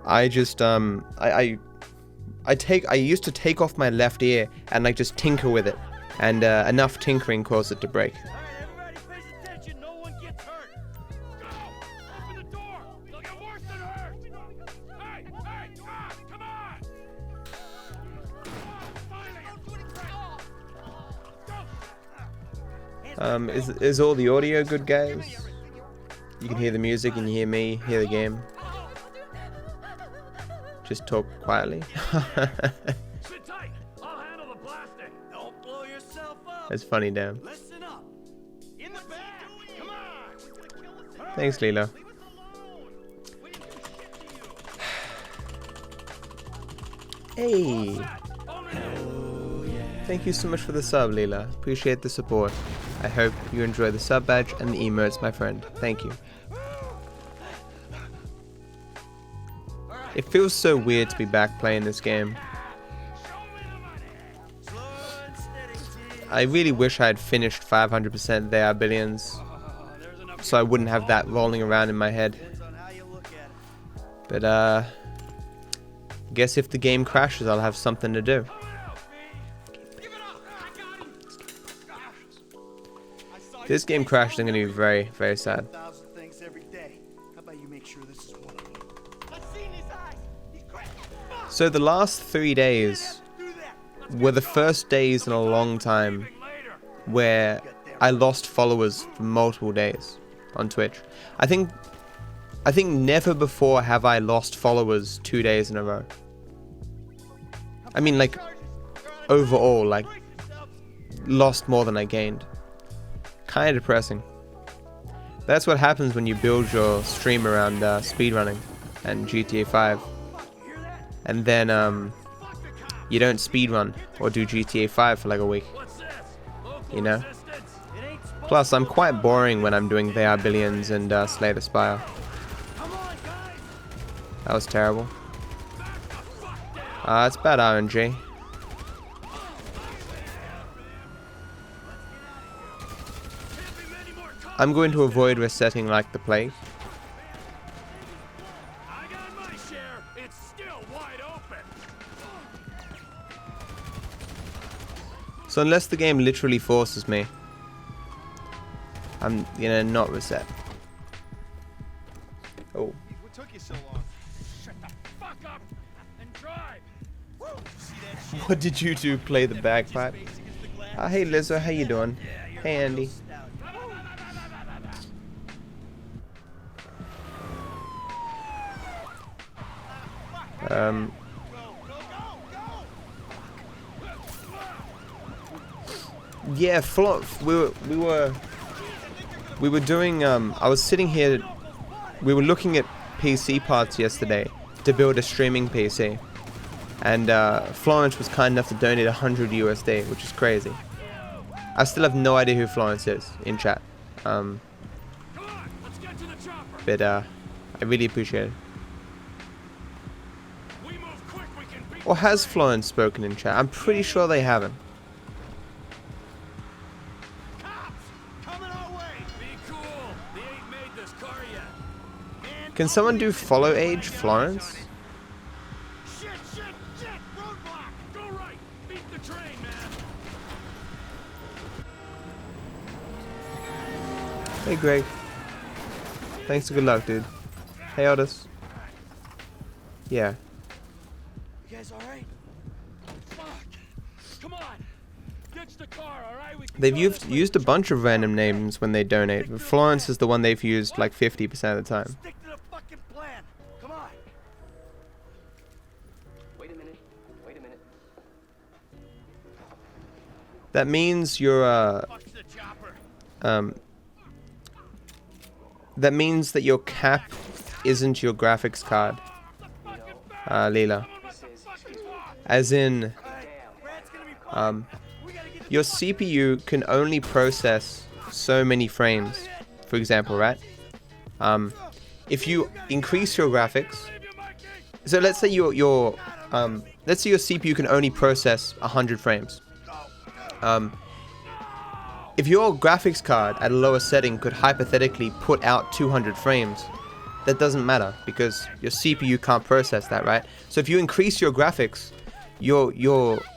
I just I used to take off my left ear and like just tinker with it, and enough tinkering caused it to break. Everybody pays attention, no one gets hurt. Go! Open the door! They'll get worse than hurt! Hey! Hey! Come on! Is all the audio good, guys? You can hear the music and you hear me, hear the game. Just talk quietly. Sit tight. I'll handle the blasting. Don't blow yourself up. That's funny, damn. Listen up. In the back. Come on. Thanks, Lilo. Leave us alone. We didn't do shit to you. Hey, Open it. thank you so much for the sub, Lila. Appreciate the support. I hope you enjoy the sub badge and the emotes, my friend. Thank you. It feels so weird to be back playing this game. I really wish I had finished 500% They Are Billions, so I wouldn't have that rolling around in my head. But guess if the game crashes, I'll have something to do. If this game crashes, I'm going to be very, very sad. So the last 3 days were the first days in a long time where I lost followers for multiple days on Twitch. I think never before have I lost followers 2 days in a row. I mean, like, overall, like, lost more than I gained. Kinda depressing. That's what happens when you build your stream around speedrunning and GTA 5. And then you don't speedrun or do GTA 5 for like a week. You know? Plus, I'm quite boring when I'm doing They Are Billions and Slay the Spire. That was terrible. It's bad RNG. I'm going to avoid resetting like the plague. So unless the game literally forces me, I'm gonna not reset. Oh. What took you so long? Shut the fuck up and drive. What did you do? Play the bagpipe? Hey Lizzo, how you doing? Hey Andy. Yeah, we were doing I was sitting here, we were looking at PC parts yesterday to build a streaming PC, and Florence was kind enough to donate 100 USD, which is crazy. I still have no idea who Florence is in chat, but I really appreciate it. Or has Florence spoken in chat? I'm pretty sure they haven't. Can someone do follow age Florence? Shit, roadblock. Go right. Beat the train, man. Hey Greg. Thanks and good luck, dude. Hey Otis. Yeah. You guys alright? Fuck. Come on. Ditch the car, alright? They've used a bunch of random names when they donate, but Florence is the one they've used like 50% of the time. Stick to the fucking plan. Come on. Wait a minute. That means you're Fuck the chopper. that means that your cap isn't your graphics card, Leela. As in, your CPU can only process so many frames, for example, right? If you increase your graphics, so let's say your CPU can only process 100 frames. If your graphics card at a lower setting could hypothetically put out 200 frames, that doesn't matter because your CPU can't process that, right? So if you increase your graphics, your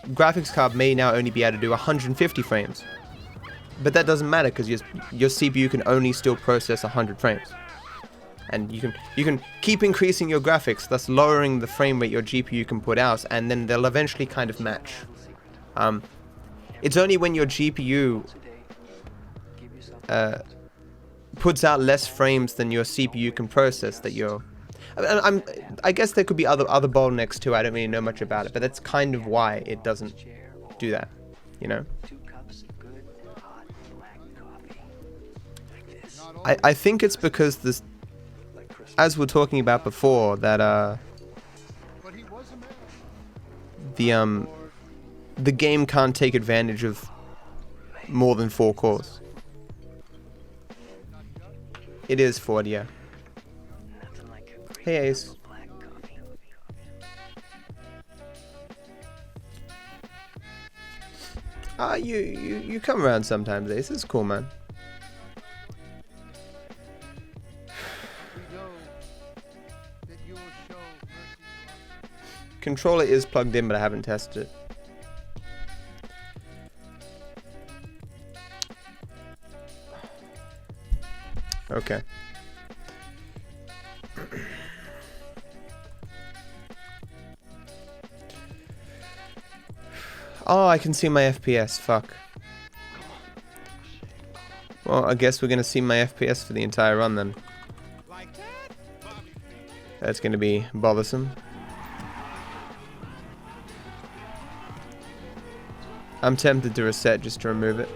graphics card may now only be able to do 150 frames. But that doesn't matter because your CPU can only still process 100 frames. And you can keep increasing your graphics, thus lowering the frame rate your GPU can put out, and then they'll eventually kind of match. It's only when your GPU puts out less frames than your CPU can process that you're... I guess there could be other bottlenecks too. I don't really know much about it, but that's kind of why it doesn't do that, you know? I think it's because this, as we're talking about before, that the game can't take advantage of more than 4 cores. It is 40, yeah. Hey Ace. You come around sometimes, Ace. It's cool, man. Controller is plugged in, but I haven't tested it. Okay. Oh, I can see my FPS. Fuck. Well, I guess we're gonna see my FPS for the entire run then. That's gonna be bothersome. I'm tempted to reset just to remove it.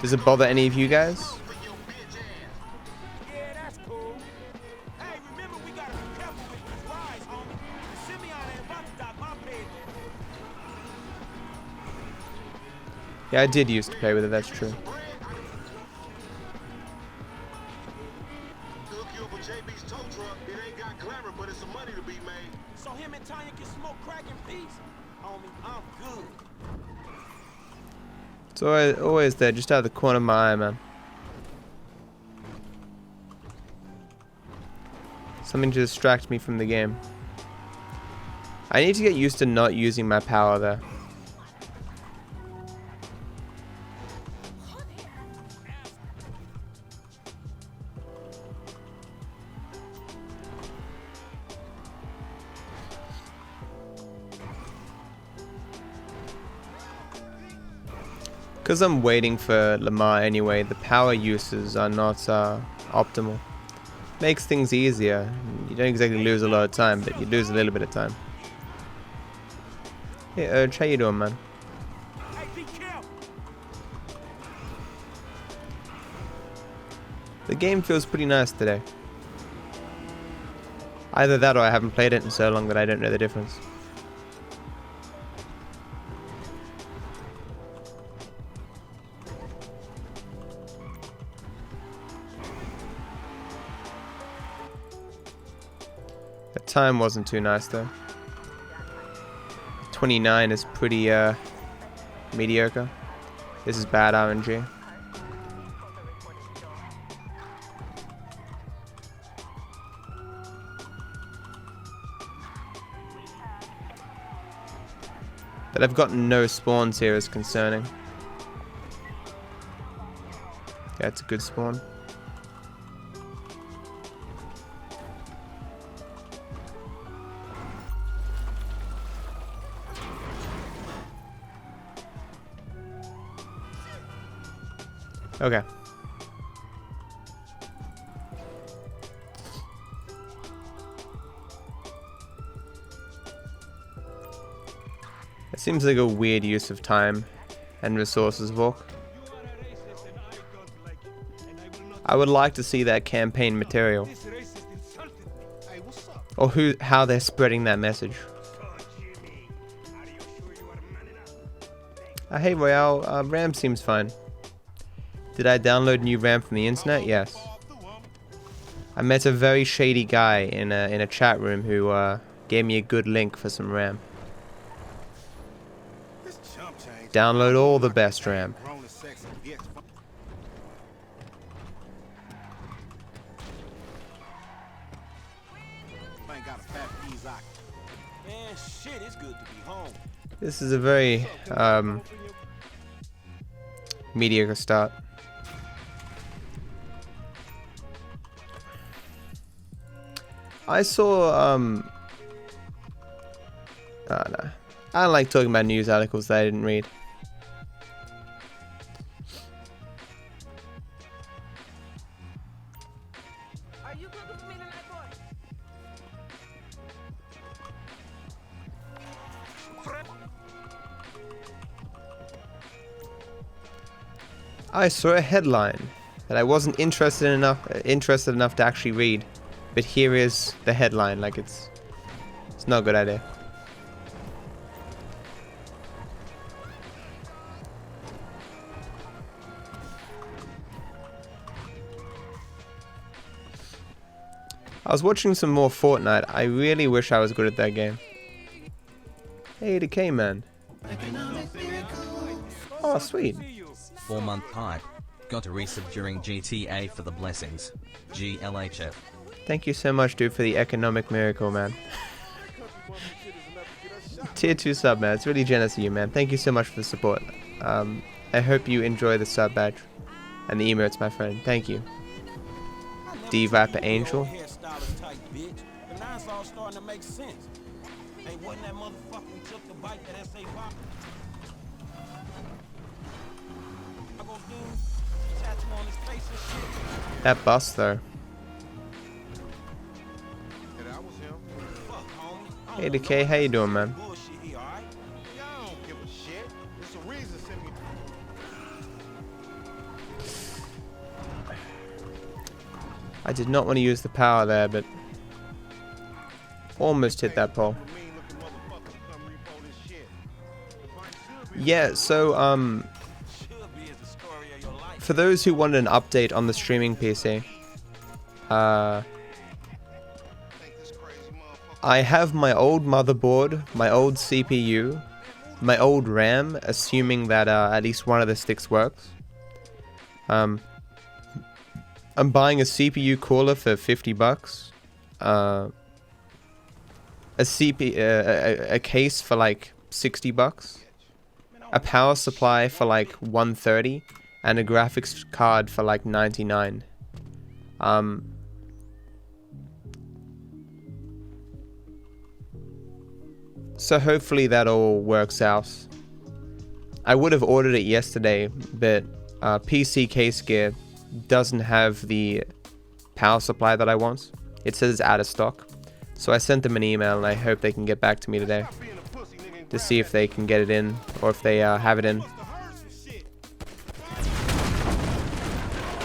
Does it bother any of you guys? Yeah, that's cool. Hey, remember we gotta be careful with these rides, homie. Simeon ain't about to dock my pay. Yeah, I did used to play with it, that's true. So him and Tanya can smoke crack in peace? Homie, I'm good. It's always there, just out of the corner of my eye, man. Something to distract me from the game. I need to get used to not using my power there. Because I'm waiting for Lamar anyway, the power uses are not optimal. Makes things easier. You don't exactly lose a lot of time, but you lose a little bit of time. Hey Urge, how you doing, man? Hey, be careful. The game feels pretty nice today. Either that or I haven't played it in so long that I don't know the difference. The time wasn't too nice though. 29 is pretty mediocre. This is bad RNG. That I've got no spawns here is concerning. Yeah, it's a good spawn. Okay. It seems like a weird use of time and resources, Volk. I would like to see that campaign material. Or how they're spreading that message. Hey Royale, RAM seems fine. Did I download new RAM from the internet? Yes. I met a very shady guy in a chat room who gave me a good link for some RAM. Download all the best RAM. ain't got a fat piece out. Man, shit, it's good to be home. This is a very mediocre start. I saw no. I don't like talking about news articles that I didn't read. Are you cooking for me tonight, boy? I saw a headline that I wasn't interested enough to actually read, but here is the headline. Like it's not a good idea. I was watching some more Fortnite. I really wish I was good at that game. Hey, the K-Man. Oh, sweet. 4-month hype. Got a resub during GTA for the blessings. GLHF. Thank you so much, dude, for the economic miracle, man. Tier 2 sub, man. It's really generous of you, man. Thank you so much for the support. I hope you enjoy the sub badge and the emotes, my friend. Thank you. DarkViperAU. But now it's all starting to make sense. Hey, wasn't that motherfucker who took the bite that SA pop? Tattoo on his face and shit. That bus, though. Yeah, that was him. Fuck, homie. Hey, Decay, how you doing, man? Bullshit here, alright? Yeah, I don't give a shit. It's a reason send me. I did not want to use the power there, but almost hit that pole. Yeah, so for those who wanted an update on the streaming PC, I have my old motherboard, my old CPU, my old RAM, assuming that at least one of the sticks works. I'm buying a CPU cooler for $50. A case for like $60. A power supply for like $130, and a graphics card for like $99. So hopefully that all works out. I would have ordered it yesterday, but PC Case Gear doesn't have the power supply that I want. It says it's out of stock. So I sent them an email and I hope they can get back to me today to see if they can get it in, or if they have it in.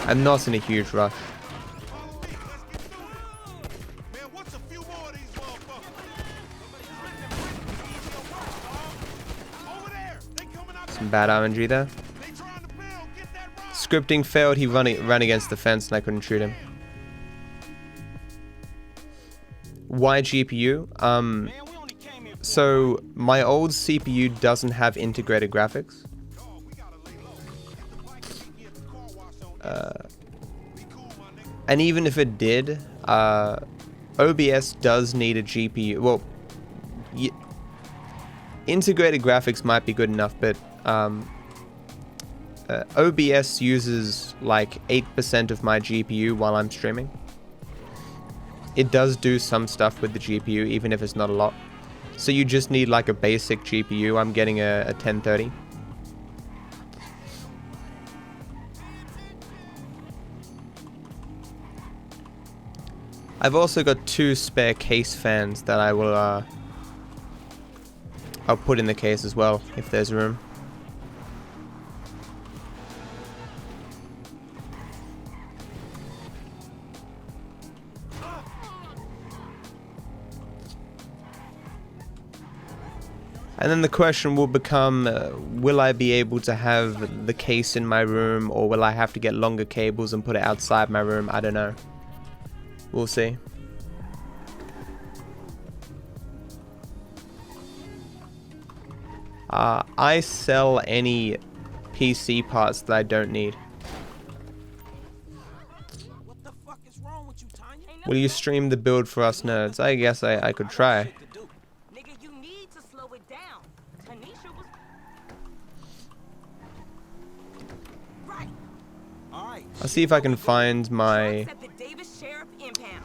I'm not in a huge rush. Some bad RNG there. Scripting failed. He ran against the fence and I couldn't shoot him. Why GPU? So my old CPU doesn't have integrated graphics. And even if it did, OBS does need a GPU. Well, integrated graphics might be good enough, but OBS uses like 8% of my GPU while I'm streaming. It does do some stuff with the GPU, even if it's not a lot. So you just need like a basic GPU. I'm getting a 1030. I've also got 2 spare case fans that I will I'll put in the case as well if there's room. And then the question will become, will I be able to have the case in my room, or will I have to get longer cables and put it outside my room? I don't know. We'll see. I sell any PC parts that I don't need. What the fuck is wrong with you, Tanya? Will you stream the build for us nerds? I guess I could try. Shit to do. Nigga, you need to slow it down. Tanisha was right. All right. I'll see if I can find my At the Davis Sheriff impound.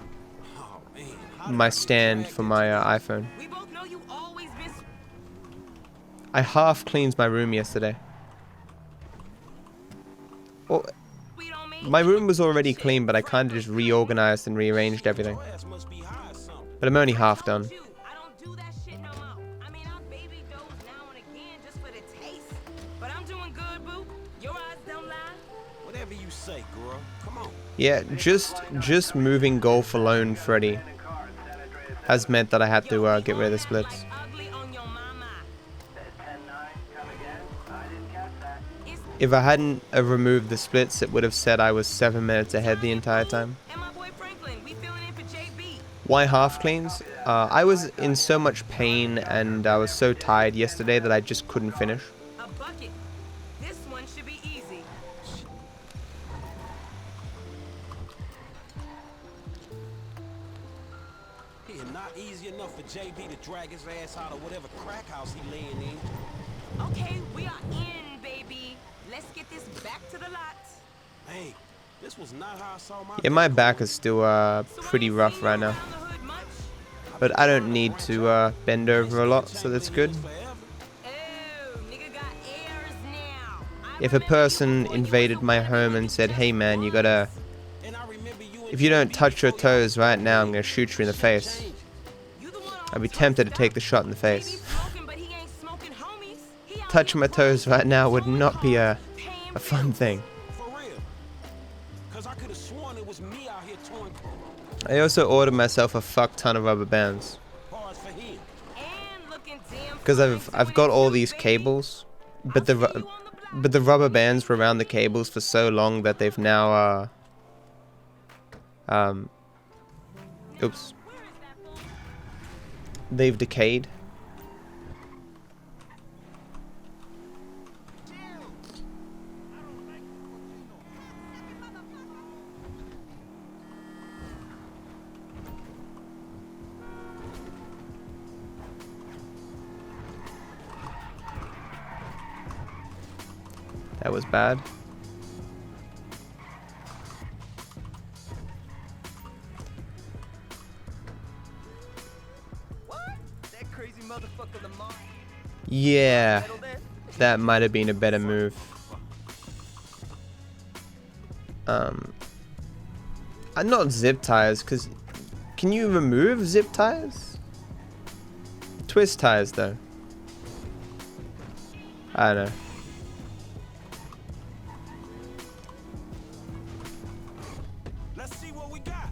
Oh, man. How did I my get stand dragged for into my this? iPhone. We both know you always been. I half cleaned my room yesterday. Well, Sweet on me. my room was already clean, but I kind of just reorganized and rearranged everything. Your ass must be high or something. But I'm only half done. I don't do that shit no more. I mean, I baby dose now and again just for the taste. But I'm doing good, boo. Your eyes don't lie. Whatever you say, girl. Come on. Yeah, just moving golf alone, Freddy, has meant that I had to get rid of the splits. Ugly on your mama. If I hadn't removed the splits, it would have said I was 7 minutes ahead the entire time. And my boy Franklin, we filling in for JB. Why half cleans? I was in so much pain and I was so tired yesterday that I just couldn't finish. A bucket. This one should be easy. It's not easy enough for JB to drag his ass out of whatever crack house he laying in. Okay, we are in, baby. Let's get this back to the lot. Hey, this was not how I saw my Yeah, my day back going. is still So pretty I ain't rough seen right you now. around the hood much? But I don't need to bend over a lot, so that's good. Oh, nigga got airs now. I If a remember you person before you invaded was a my wannabe home and said, hey man, you gotta, And I remember you and if you don't JB touch your before y'all toes right now, I'm gonna shoot you in the face. changed. You the one on I'd be toast tempted to stop. take the shot in the Baby face. smoking, but he ain't smoking homies. He out Touching here my toes rolling, right now would throwing not be hoes, a paying fun bills. thing. For real. Cause I could have sworn it was me out here touring I also ordered myself a fuck ton of rubber bands. cars for him. And looking damn Because fine I've got doing all it these too, baby. cables, but I'll see you the on the block. but the rubber bands were around the cables for so long that they've now oops, Where is that fool? they've decayed. That was bad. What? That crazy motherfucker Lamar. Yeah, Settle there? that might have been a better move. Not zip ties, because can you remove zip ties? Twist ties, though. I don't know. Let's see what we got.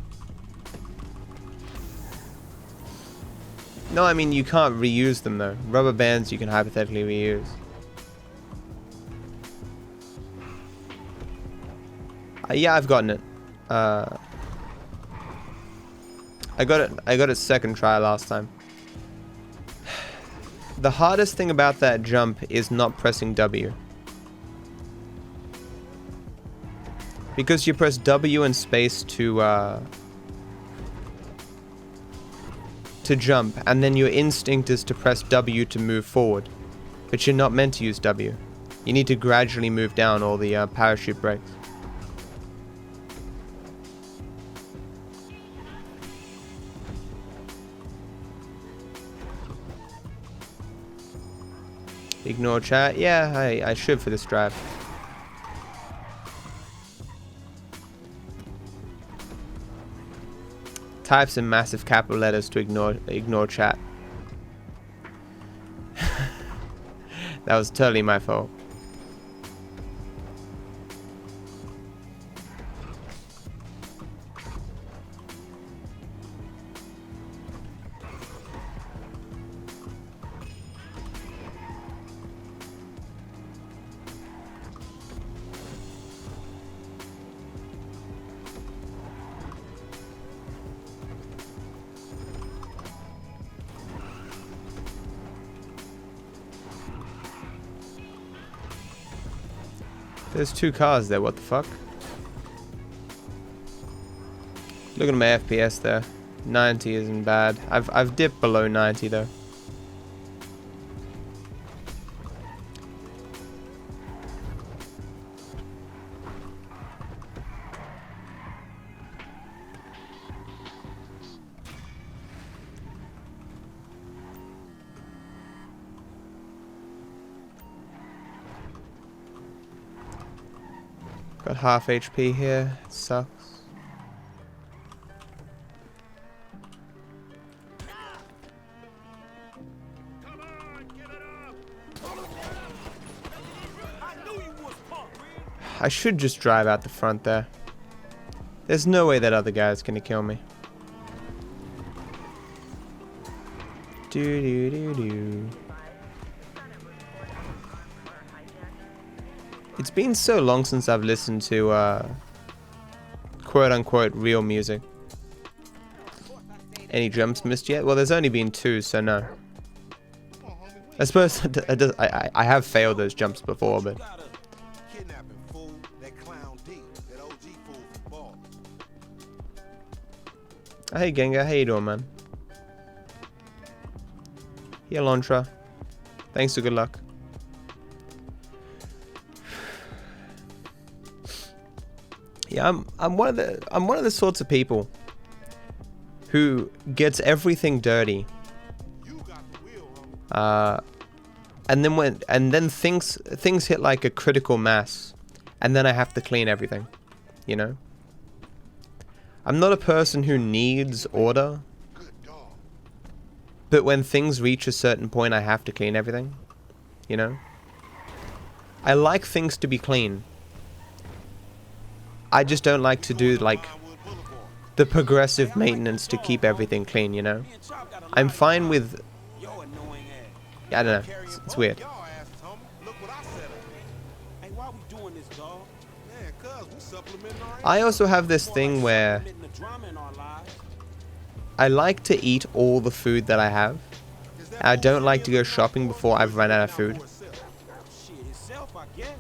No, I mean, you can't reuse them, though. Rubber bands you can hypothetically reuse. Yeah, I've gotten it. I got it second try last time. The hardest thing about that jump is not pressing W. Because you press W and space to jump, and then your instinct is to press W to move forward. But you're not meant to use W. You need to gradually move down all the parachute brakes. Ignore chat. Yeah, I should for this drive. Types in massive capital letters to ignore chat. That was totally my fault. There's two cars there, what the fuck? Look at my FPS there. 90 isn't bad. I've dipped below 90 though. Got half HP here. It sucks. Come on, give it up! I knew you was punk. I should just drive out the front there. There's no way that other guy's gonna kill me. Do do do do. It's been so long since I've listened to quote-unquote real music. Any jumps missed yet? Well, there's only been 2, so no. I suppose I have failed those jumps before, but Kidnapping fool, that clown D, that OG fool from ball. hey Gengar, how you doing, man? Yeah, Lontra. Thanks to good luck. Yeah, I'm one of the sorts of people who gets everything dirty. You got the wheel, homie. And then things hit like a critical mass, and then I have to clean everything, you know? I'm not a person who needs order, Good dog. but when things reach a certain point, I have to clean everything, you know? I like things to be clean. I just don't like to do like Vinewood Boulevard. the progressive maintenance to keep everything clean, you know? Me and Chop got a I'm lot of fine fun. with, Yo, annoying ass. I don't know, Carrying it's both weird. y'all asses, homie. Look what I set up. Hey, why we doing this, dog? Man, cuz we supplementing our I also have this thing where supplementing the drama in our lives. I like to eat all the food that I have. Is that I don't bullshit like to go is shopping before I've run out of food. Shit, itself, I guess.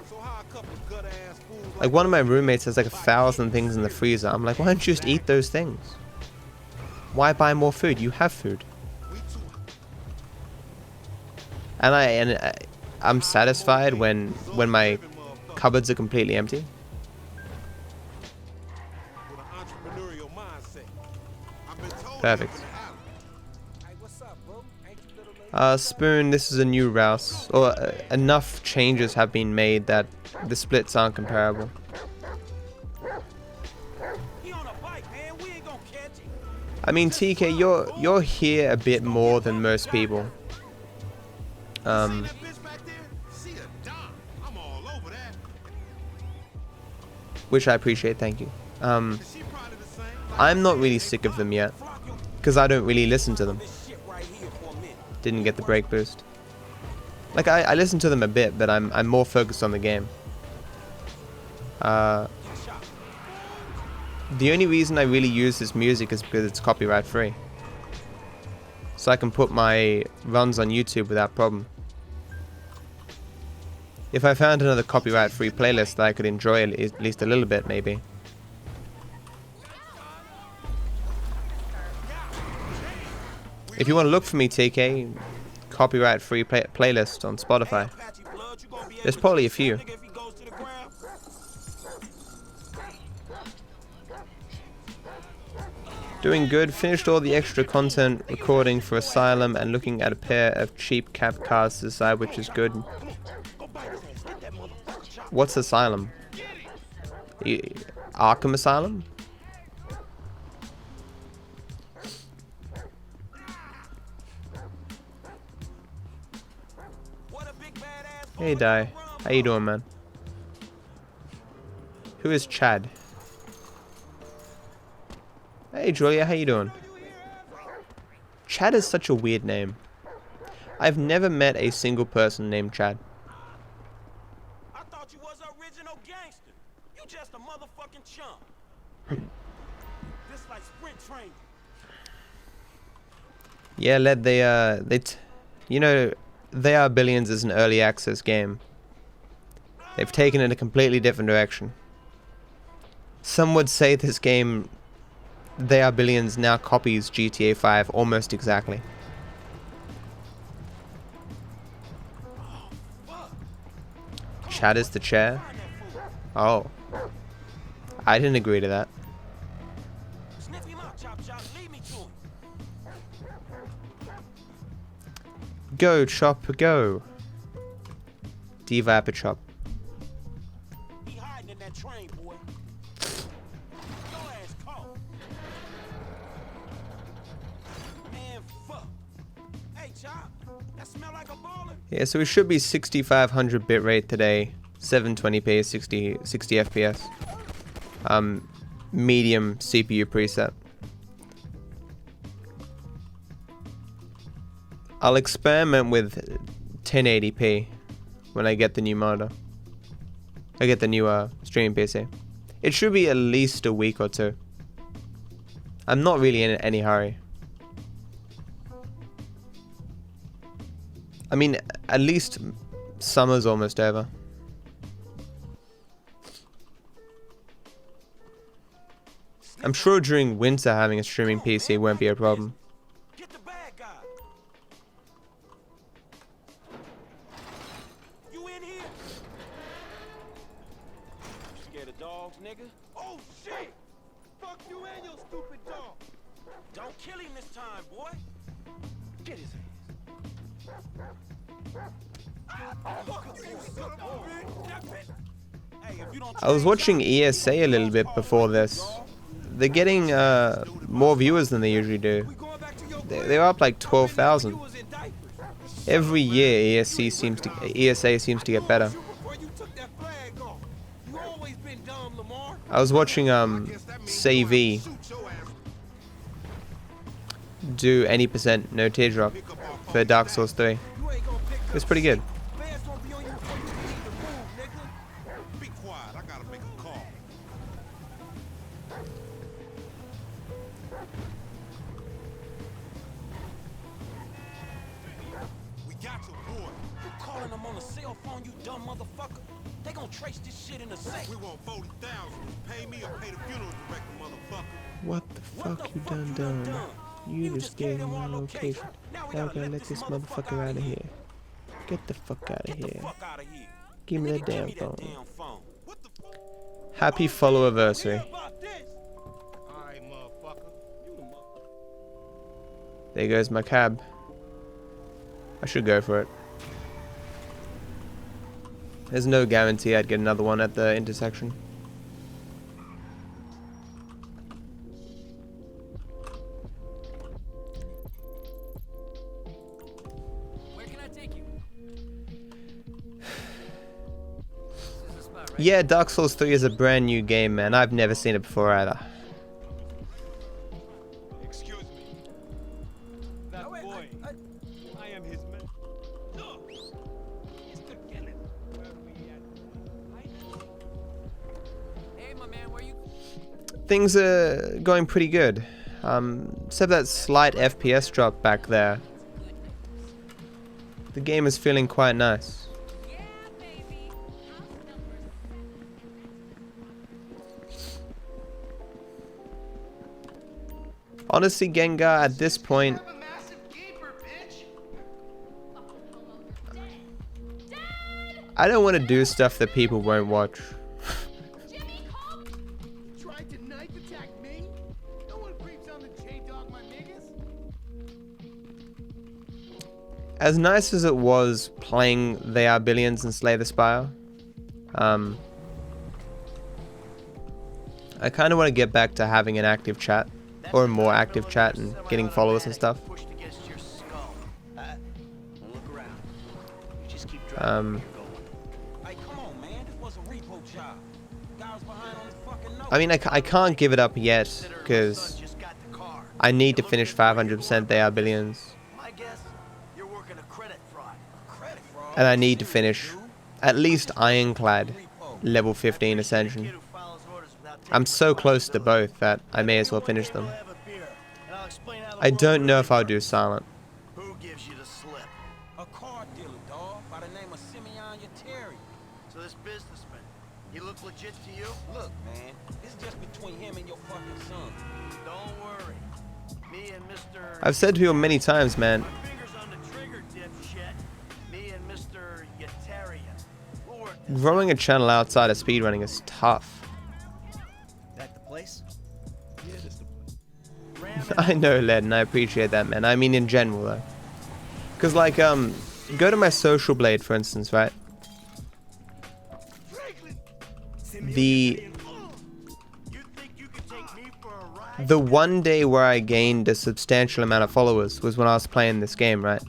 So how a couple of gut-ass fools Like one of my roommates has like 1,000 things in the freezer. I'm like, why don't you just eat those things? Why buy more food? You have food. we too And I'm satisfied when my cupboards are completely empty. with an entrepreneurial mindset. I've been told Perfect. you have an Hey, what's up, bro? Ain't you little lady? Spoon, this is a new Rouse. Or enough changes have been made that the splits aren't comparable. He on a bike, man. We ain't gonna catch him. I mean, TK, you're here a bit more than most people. See that bitch back there? See a dime. I'm all over that. Which I appreciate, thank you. Is she probably the same? I'm not really sick of them yet, because I don't really listen to them. This shit right here for a minute. Didn't get the brake boost. Like I listen to them a bit, but I'm more focused on the game. The only reason I really use this music is because it's copyright free. So I can put my runs on YouTube without problem. If I found another copyright free playlist that I could enjoy at least a little bit, maybe. If you want to look for me, TK, copyright free playlist on Spotify. Apache blood, you gonna be able There's to probably a chase few. that nigga if he goes to the ground? Doing good. Finished all the extra content recording for Asylum and looking at a pair of cheap cap cars to decide which is good. What's Asylum? Arkham Asylum? What a big badass Hey boy. Di, how you doing, man? Who is Chad? Hey Julia, how you doing? Chad is such a weird name. I've never met a single person named Chad. I thought you was an original gangster. You just a motherfucking chump. This like sprint training. Yeah, led you know, They Are Billions is an early access game. They've taken it in a completely different direction. Some would say this game They Are Billions now copies GTA 5 almost exactly. Chad is the chair? Oh. I didn't agree to that. Sniff him out, chop chop. Lead me to him. Go, Chop, go. DarkViper Chop. He hiding in that train, boy. Your ass caught. Man, fuck. Hey, Chop. That smell like a baller. Yeah, so it should be 6500 bitrate today, 720p, 60 FPS. Medium CPU preset. I'll experiment with 1080p when I get the new monitor. I get the new streaming PC. It should be at least a week or two. I'm not really in any hurry. I mean, at least summer's almost over. I'm sure during winter having a streaming PC won't be a problem. Get the bad guy. You in here? You scared of dogs, nigga? Oh shit! Fuck you and your stupid dog. Don't kill him this time, boy. Get his ass. I was watching ESA a little bit before this. They're getting more viewers than they usually do. They're up like 12,000. Every year ESA seems to get better. I was watching Savy do any percent no teardrop for Dark Souls 3. It's pretty good. Be quiet, I gotta make a call. We got your boy. You calling them on a cell phone, you dumb motherfucker? They gonna trace this shit in a sec. We want 40,000. Pay me or pay the funeral director, motherfucker. What the fuck you done? You just gave me my location. Now I gotta let this motherfucker out of here. Get the fuck out of here. Give me that damn phone. Happy follow-anniversary. There goes my cab. I should go for it. There's no guarantee I'd get another one at the intersection. Yeah, Dark Souls 3 is a brand new game, man. I've never seen it before either. Excuse me. That boy. I am his man. No. Mr. Kenneth. Where are we at? Hey, my man, where you? Things are going pretty good. Except that slight FPS drop back there. The game is feeling quite nice. Honestly, Gengar, at this point, I don't want to do stuff that people won't watch. Tried to knife attack me? No one creeps on the J-Dog, my niggas. As nice as it was playing They Are Billions and Slay the Spire, I kind of want to get back to having an active chat. Or a more active chat and getting followers and stuff. I mean, I can't give it up yet because I need to finish 500% They Are Billions. And I need to finish at least Ironclad level 15 Ascension. I'm so close to both that I may as well finish them. I don't know if I'll do Silent. Who gives you the slip? A car dealer, dog, by the name of Simeon Yateri. So this businessman, he looks legit to you? Look, man, it's just between him and your fucking son. Don't Me and Mr. I've said to you many times, man. Fingers on the trigger, dipshit. Me and Mr. Yetarian. We'll work this. Growing a channel outside of speedrunning is tough. That the place? Yeah, that's the I know, Led, and I appreciate that, man. I mean, in general, though. Because, like, go to my social blade, for instance, right? The one day where I gained a substantial amount of followers was when I was playing this game, right?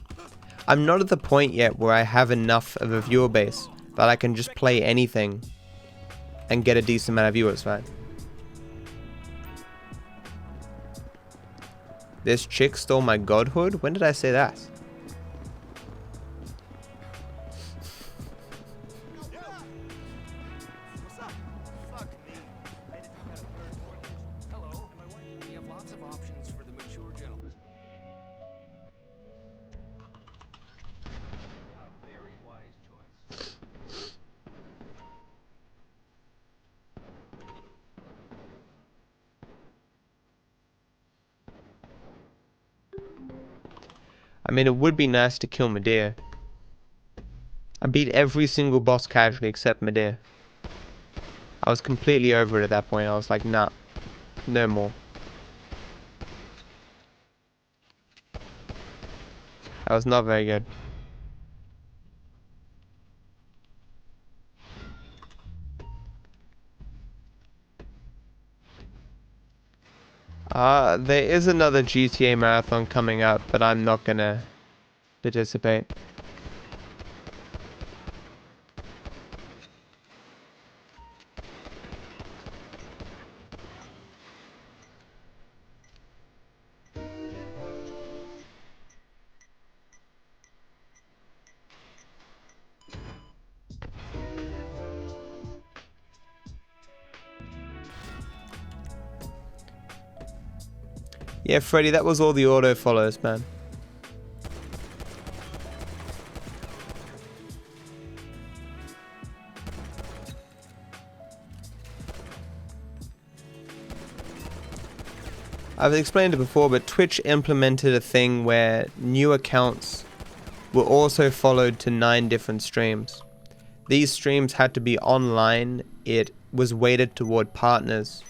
I'm not at the point yet where I have enough of a viewer base that I can just play anything and get a decent amount of viewers, right? This chick stole my godhood? When did I say that? I mean, it would be nice to kill Medea. I beat every single boss casually except Medea. I was completely over it at that point. I was like, nah, no more. That was not very good. There is another GTA marathon coming up, but I'm not gonna participate. Yeah, Freddy, that was all the auto follows, man. I've explained it before, but Twitch implemented a thing where new accounts were also followed to 9 different streams. These streams had to be online. It was weighted toward partners.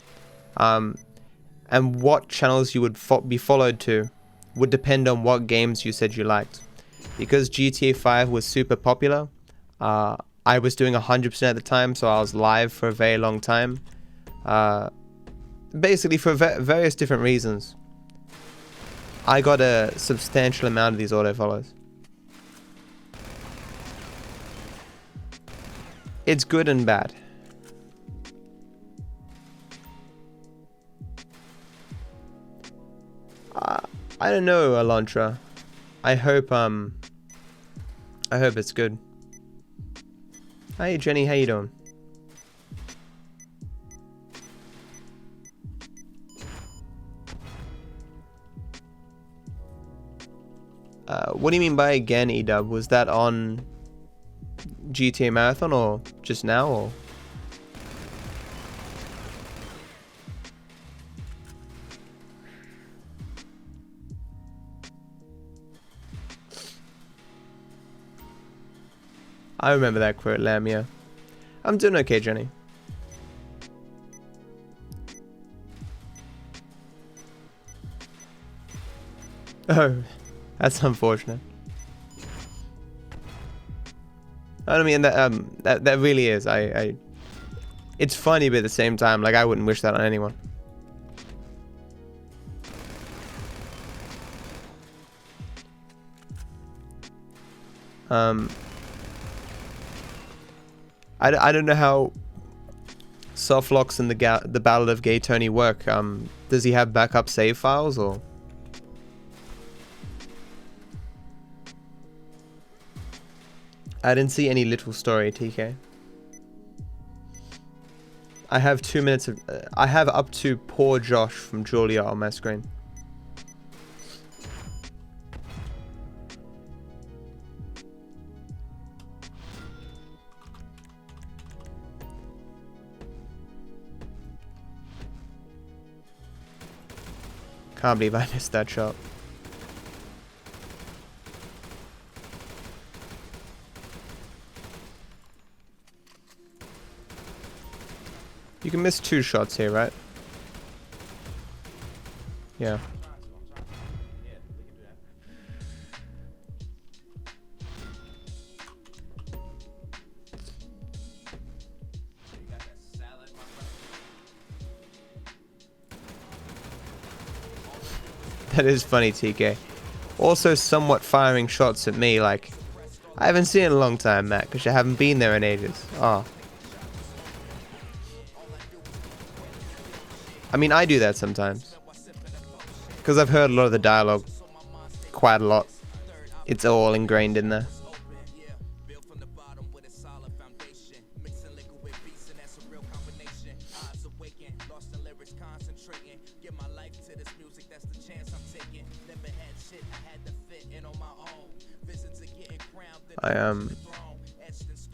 And what channels you would be followed to would depend on what games you said you liked. Because GTA 5 was super popular, I was doing 100% at the time, so I was live for a very long time. Basically for various different reasons. I got a substantial amount of these autofollows. It's good and bad. I don't know, Alontra. I hope it's good. Hey Jenny, how you doing? What do you mean by again, Edub? Was that on GTA Marathon or just now, or? I remember that quote, Lamia. I'm doing okay, Jenny. Oh, that's unfortunate. I mean, that really is. It's funny, but at the same time, like, I wouldn't wish that on anyone. I don't know how soft locks in the Ballad of Gay Tony work. Does he have backup save files, or? I didn't see any little story, TK. I have 2 minutes of... I have up to Poor Josh from Julia on my screen. Can't believe I missed that shot. You can miss 2 shots here, right? Yeah. That is funny, TK. Also somewhat firing shots at me, like, I haven't seen it in a long time, Matt, because you haven't been there in ages. Oh. I mean, I do that sometimes. Because I've heard a lot of the dialogue. Quite a lot. It's all ingrained in there.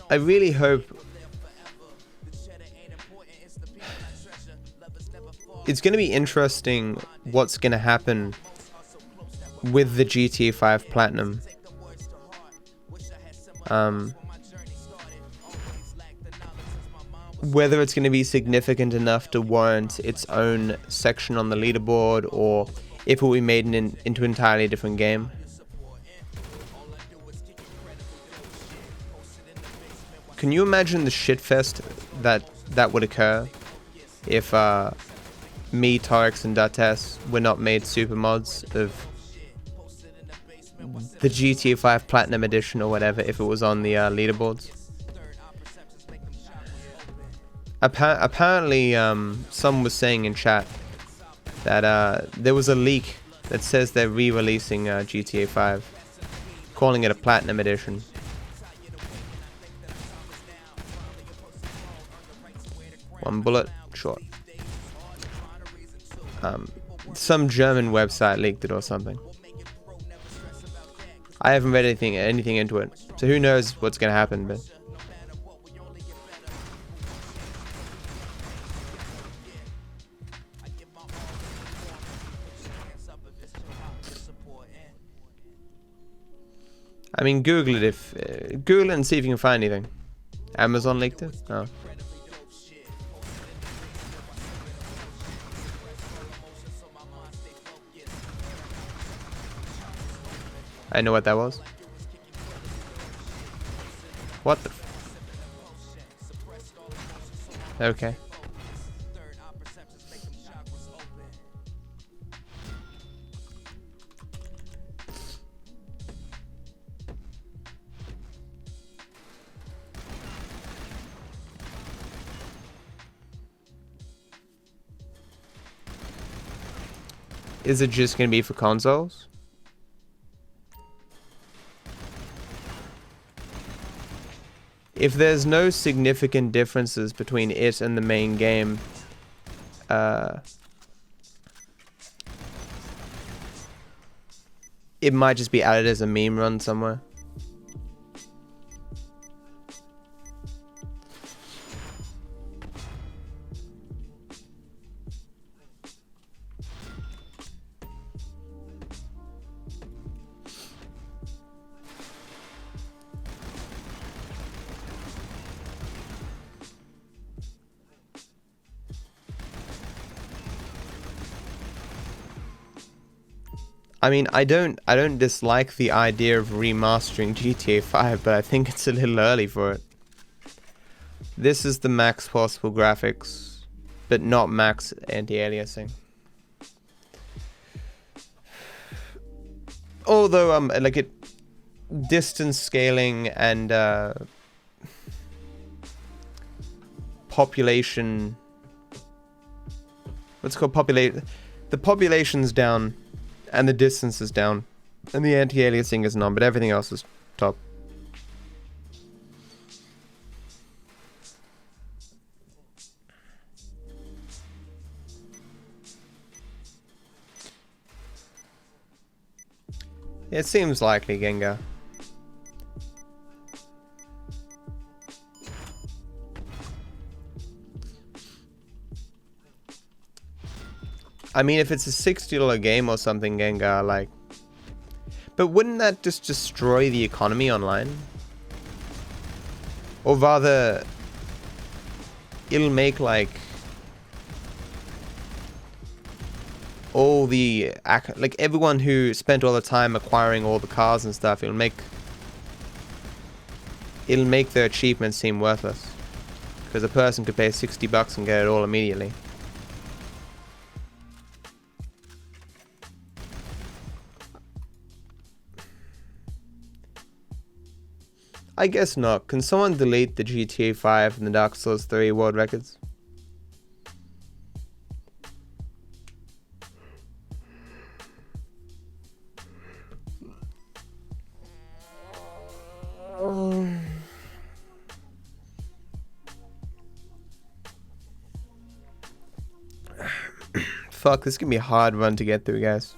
I really hope it's going to be interesting what's going to happen with the GTA 5 Platinum. Whether it's going to be significant enough to warrant its own section on the leaderboard, or if it will be made into an entirely different game. Can you imagine the shitfest that would occur if me, Tarx, and Dates were not made super mods of the GTA 5 Platinum Edition or whatever, if it was on the leaderboards? Apparently, someone was saying in chat that there was a leak that says they're re-releasing GTA 5, calling it a Platinum Edition. One bullet short. Some German website leaked it or something. I haven't read anything into it, so who knows what's gonna happen, but I mean, Google it Google it and see if you can find anything. Amazon leaked it? Oh. I know what that was. What the okay. Is it just gonna be for consoles? If there's no significant differences between it and the main game, it might just be added as a meme run somewhere. I mean, I don't dislike the idea of remastering GTA 5, but I think it's a little early for it. This is the max possible graphics, but not max anti-aliasing. Although like distance scaling and population, what's it called, the population's down. And the distance is down. And the anti-aliasing is none, but everything else is top. It seems likely, Gengar. I mean, if it's a $60 game or something, Gengar, like... But wouldn't that just destroy the economy online? Or rather, it'll make, like... all the... like, everyone who spent all the time acquiring all the cars and stuff, it'll make their achievements seem worthless. Because a person could pay $60 and get it all immediately. I guess not. Can someone delete the GTA 5 and the Dark Souls 3 world records? Fuck, this is gonna be a hard run to get through, guys.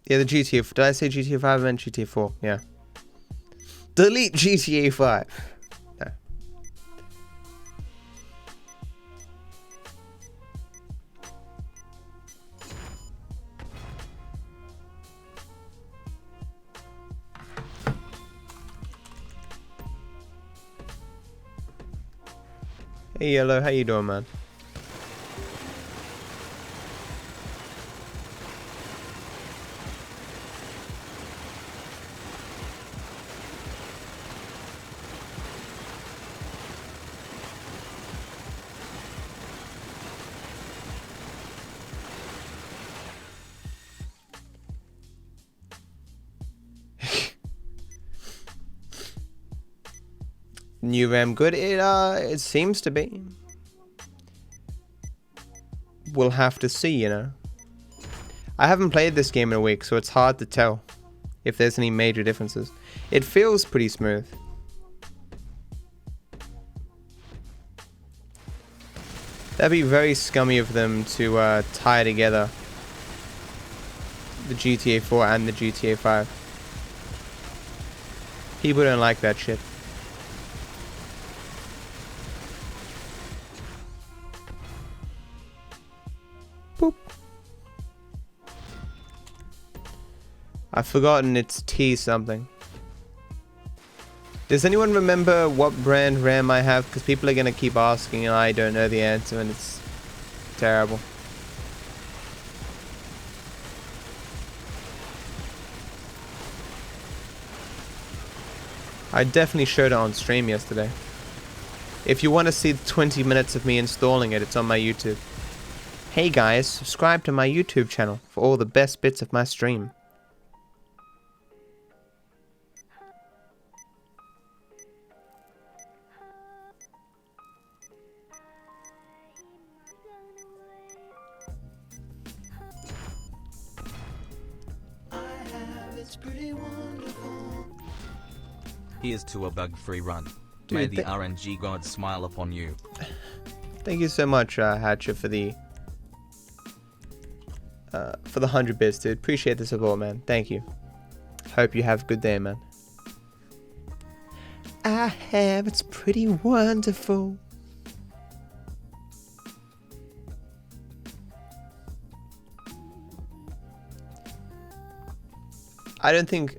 Yeah, the GTA... Did I say GTA 5? I meant GTA 4. Yeah. Delete GTA 5. No. Hey, Yellow. How you doing, man? New RAM good? It seems to be. We'll have to see, you know. I haven't played this game in a week, so it's hard to tell if there's any major differences. It feels pretty smooth. That'd be very scummy of them to tie together the GTA 4 and the GTA 5. People don't like that shit. Boop. I've forgotten it's T something. Does anyone remember what brand RAM I have? Because people are going to keep asking and I don't know the answer and it's terrible. I definitely showed it on stream yesterday. If you want to see 20 minutes of me installing it, it's on my YouTube. Hey guys, subscribe to my YouTube channel for all the best bits of my stream. Here's to a bug-free run. May the RNG gods smile upon you. Thank you so much, Hatcher, for the 100 bits, dude. Appreciate the support, man. Thank you. Hope you have a good day, man. I have, it's pretty wonderful. I don't think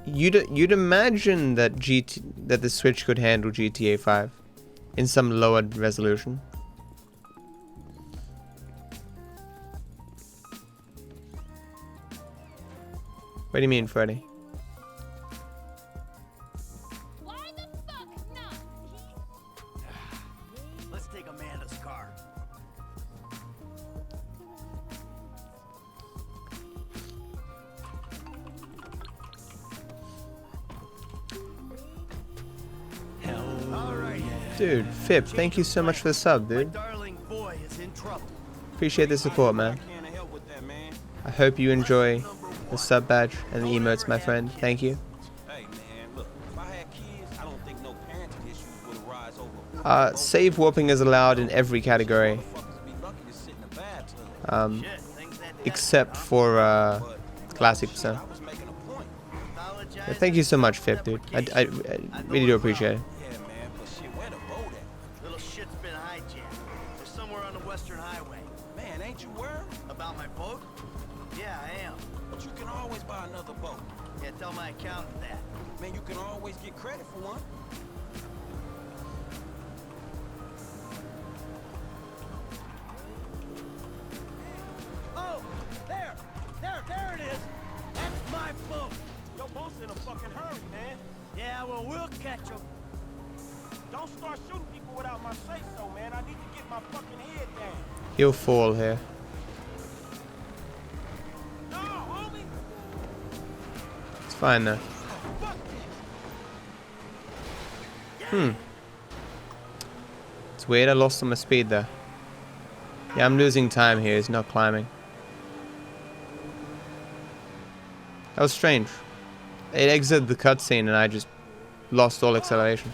you'd imagine that the Switch could handle GTA 5 in some lowered resolution. What do you mean, Freddy? Why the fuck not? Let's take Amanda's car. Dude, Fip, thank you so much for the sub, dude. Darling boy is in trouble. Appreciate the support, man. I hope you enjoy the sub badge and the emotes, my friend. Thank you. Hey man, look, if I had kids, I don't think no parenting issues would arise over. Save warping is allowed in every category. Motherfuckers be lucky to sit in a bathtub. Shit, things that Except for classic percent. I was making a point. apologize. Yeah, thank you so much, Fip, dude. I really do appreciate it. Yeah, man, but shit, where the boat at? Little shit's been hijacked. They're somewhere on the Western Highway. Man, ain't you worried? About my boat? Yeah, I am. But you can always buy another boat. Yeah, tell my accountant that. Man, you can always get credit for one. Oh, there it is. That's my boat. Your boat's in a fucking hurry, man. Yeah, well, we'll catch them. Don't start shooting people without my say-so, man. I need to get my fucking head down. He'll fall here. No, homie. It's fine though. Fuck this. It's weird, I lost some of my speed there. Yeah, I'm losing time here, he's not climbing. That was strange. It exited the cutscene and I just lost all acceleration.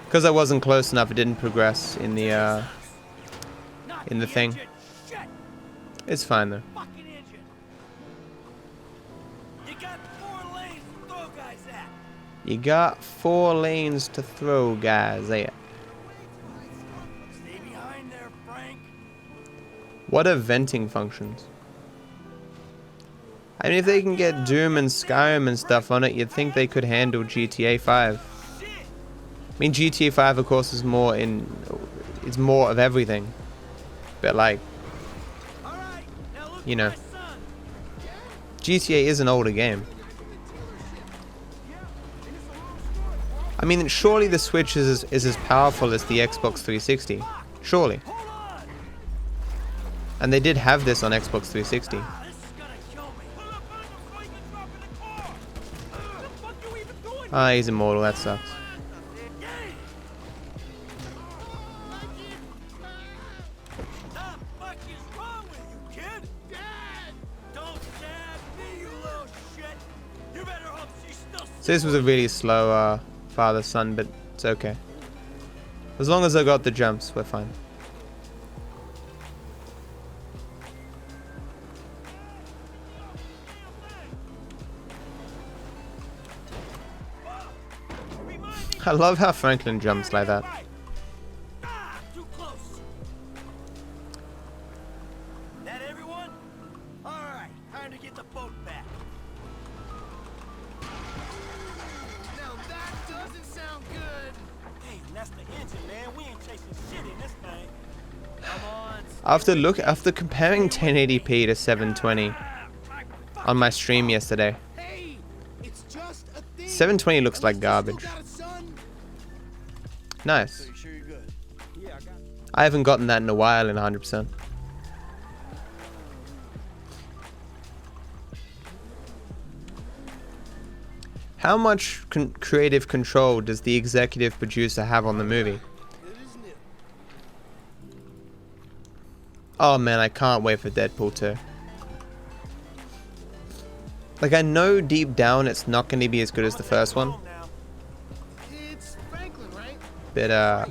Because I wasn't close enough, it didn't progress in the thing. It's fine though. Fucking engine. You got 4 lanes to throw guys at. You got 4 lanes to throw guys at. Stay behind there, Frank. What are venting functions? I mean, if they can get Doom and Skyrim and stuff on it, you'd think they could handle GTA 5. I mean, GTA 5 of course is more it's more of everything. But like, you know, GTA is an older game. I mean, surely the Switch is as powerful as the Xbox 360. Surely. And they did have this on Xbox 360. This is gonna kill me. Pull up on him before you can drop in the car. What the fuck you even doing? Ah, he's immortal, that sucks. The fuck is wrong with you, kid? Dad! Don't stab me, you little shit! You better hope she's still So this was a really slow father-son, but it's okay. As long as I got the jumps, we're fine. I love how Franklin jumps like that. Ah, too close. That everyone? Alright, time to get the boat back. Now that doesn't sound good. Hey, that's the engine, man. We ain't chasing shit in this thing. Come on. After comparing 1080p to 720 on my stream yesterday, Hey, it's just a thing. 720 looks like garbage. Still got it, son. Nice. You sure you're good? Yeah, I got I haven't gotten that in a while in 100%. How much creative control does the executive producer have on the movie? It isn't it? Oh man, I can't wait for Deadpool 2. Like, I know deep down it's not going to be as good as the first one, It's Franklin, right? but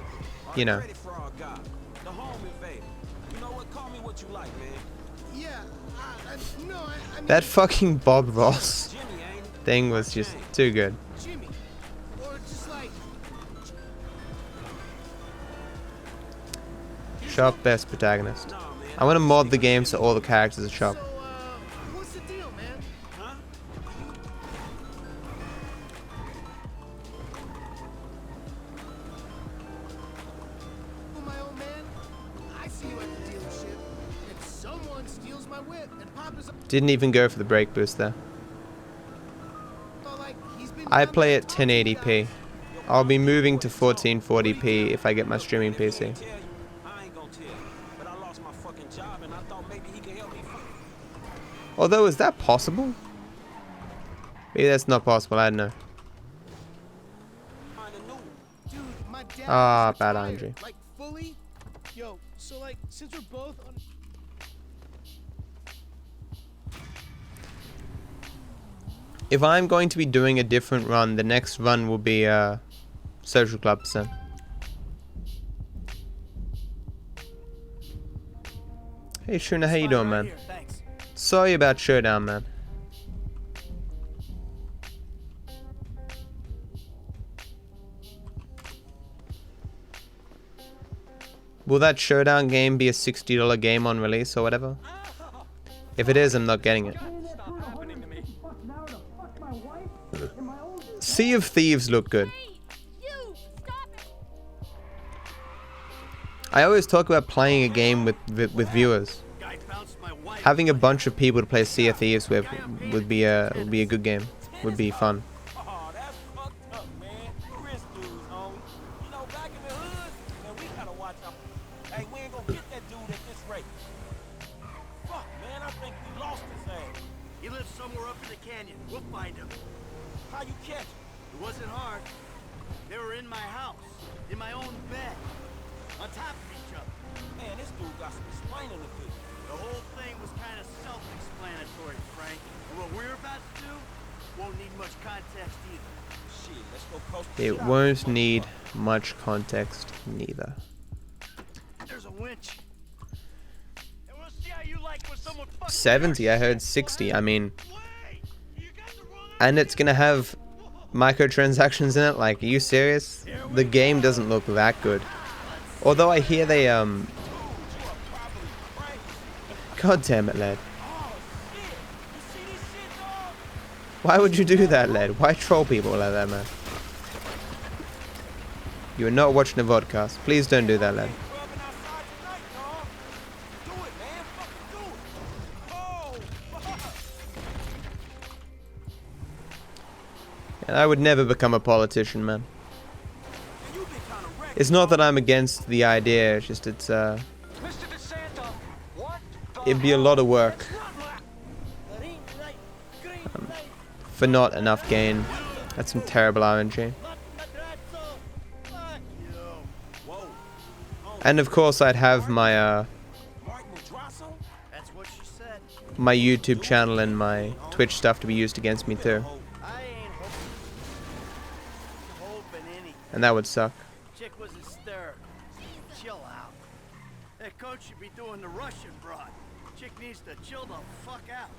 you know. Credit for our guy, the home invader. You know what? Call me what you like, man. Yeah. I mean, That fucking Bob Ross Jimmy, ain't it? thing was just too good. Jimmy, or just like Sharp best protagonist. Nah, man. I want to mod the game so all the characters are sharp. So, what's the deal, man? Huh? Oh, my old man, I see you at the dealership, and someone steals my whip and Papa's Didn't even go for the brake boost there. all like he's been I down play there at talking to you 1080p. guys. I'll be moving to 1440p if I get my streaming PC. Tell you, I ain't gonna tell you. But I lost my fucking job and I thought maybe he could help me. Although, is that possible? Maybe that's not possible, I don't know. Find a new one. Dude, my dad Ah, is bad retired, RNG. like fully. Yo, so like since we're both on If I'm going to be doing a different run, the next run will be Social Club, so. Hey Shuna, how you doing, man? Here, thanks. Sorry about Showdown, man. Will that showdown game be a $60 game on release or whatever? If it is, I'm not getting it. Sea of Thieves look good. I always talk about playing a game with viewers. Having a bunch of people to play Sea of Thieves with would be a good game. Would be fun. Oh, that's fucked up, man. Risk dudes, homie. You know, back in the hood, man, we gotta watch out. Hey, we ain't gonna get that dude at this rate. Fuck, man, I think we lost his ass. He lives somewhere up in the canyon. We'll find him. How you catch him? It wasn't hard. They were in my house, in my own bed, on top of each other. Man, this dude got some explaining to do. The whole thing was kind of self-explanatory, Frank. And what we're about to do won't need much context either. Shit, let's go coast the It shit out won't this need motherfucker. much context, neither. There's a winch. And we'll see how you like when someone fucks 70, I heard 60. I mean, Wait! You got the wrong and it's gonna have microtransactions in it. Like, are you serious? The game doesn't look that good. Although I hear they God damn it, Led. Why would you do that, Led? Why troll people like that, man? You are not watching a vodcast. Please don't do that, Led. Rubbing outside tonight, dog. Do it, man. Fucking do it. Oh, fuck. And I would never become a politician, man. Man, you been kinda wrecked, It's not that I'm against the idea, it's just it's Mr. DeSanto, what it'd be a lot of work for not enough gain. That's some terrible RNG. And of course I'd have my Martin Madrasso? That's what she said. my YouTube channel and my Twitch stuff to be used against me too. I ain't hoping anything. And that would suck. Chick was hysterical. Chill out. That coach should be doing the Russian broad. Chick needs to chill the fuck out.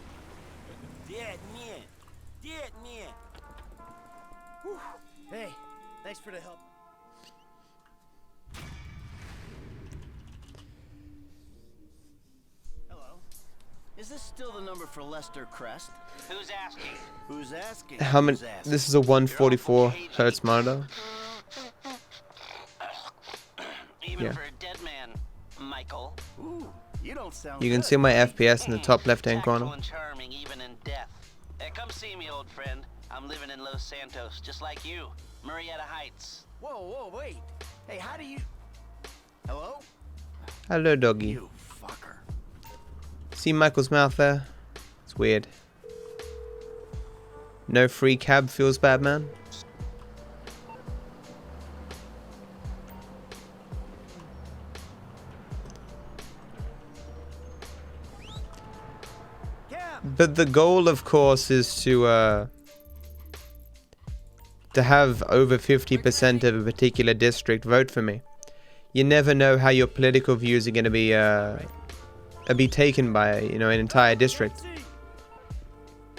Dead men. Dead men. Whew. Hey, thanks for the help. Hello. Is this still the number for Lester Crest? Who's asking? Who's asking? How many? Who's asking? This is a 144 Hertz monitor. Even Yeah. for a dead man, Michael. Ooh, you don't sound You can good. see my FPS in the top left-hand Tactful corner. and charming even in death. Hey, come see me, old friend. I'm living in Los Santos, just like you. Murrieta Heights. Whoa, wait. Hey, how do you... Hello? Hello, doggy. You fucker. See Michael's mouth there? It's weird. No free cab feels bad, man. Cab! But the goal, of course, is to have over 50% of a particular district vote for me. You never know how your political views are going to be taken by, you know, an entire district.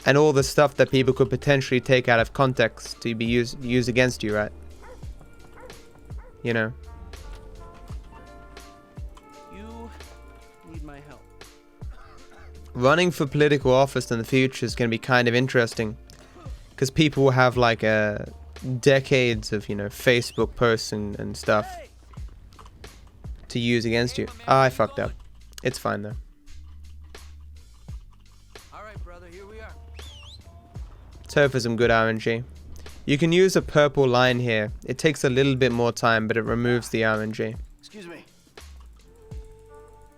And all the stuff that people could potentially take out of context to be used against you, right? You know. You need my help. Running for political office in the future is going to be kind of interesting. Because people will have like decades of, you know, Facebook posts and stuff to use against you. Ah, I fucked up. It's fine though. Alright, brother, here we are. Let's hope for some good RNG. You can use a purple line here. It takes a little bit more time, but it removes the RNG. Excuse me.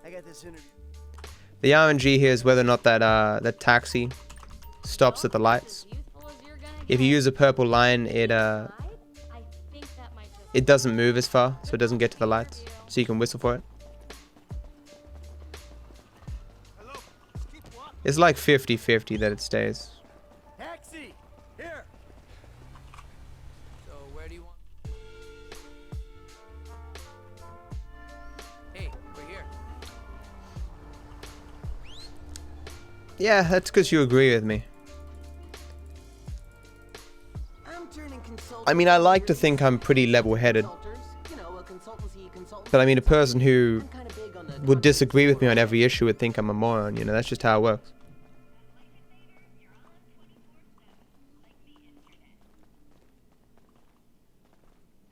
I got this interview. The RNG here is whether or not that taxi stops at the lights. If you use a purple line, it doesn't move as far, so it doesn't get to the lights. So you can whistle for it. It's like 50-50 that it stays. Taxi! Here! So, where do you want... Hey, we're here. Yeah, that's because you agree with me. I mean, I like to think I'm pretty level-headed. But I mean, a person who would disagree with me on every issue would think I'm a moron, you know, that's just how it works.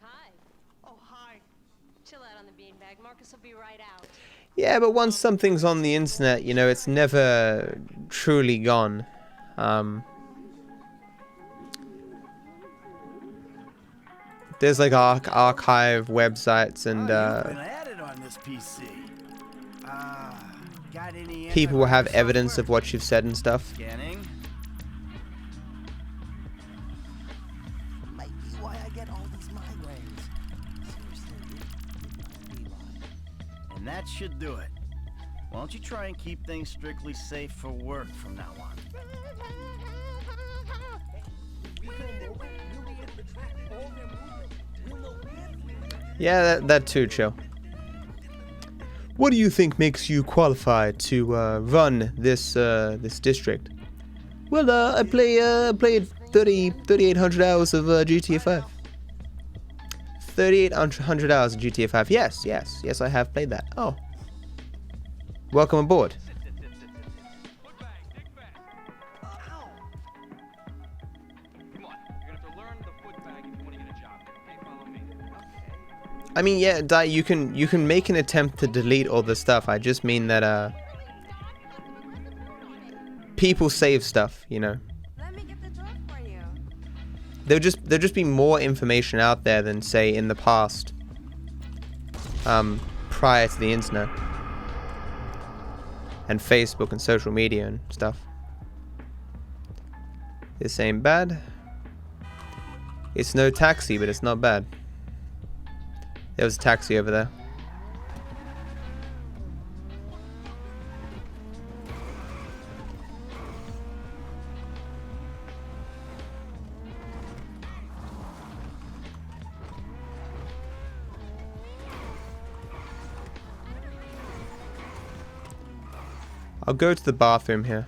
Hi. Oh, hi. Chill out on the beanbag. Marcus will be right out. Yeah, but once something's on the internet, you know, it's never truly gone. There's like archive websites and people will have evidence of what you've said and stuff. Scanning. Might be why I get all these migraines. Seriously, and that should do it. Why don't you try and keep things strictly safe for work from now on? Yeah, that too, Chill. What do you think makes you qualified to run this this district? Well, I played 3,800 hours of GTA 5. 3,800 hours of GTA 5. Yes, I have played that. Oh, welcome aboard. I mean, yeah, Di, you can make an attempt to delete all this stuff. I just mean that people save stuff, you know. Let me get the door for you. There'll just be more information out there than, say, in the past, prior to the internet and Facebook and social media and stuff. This ain't bad. It's no taxi, but it's not bad. There was a taxi over there. I'll go to the bathroom here.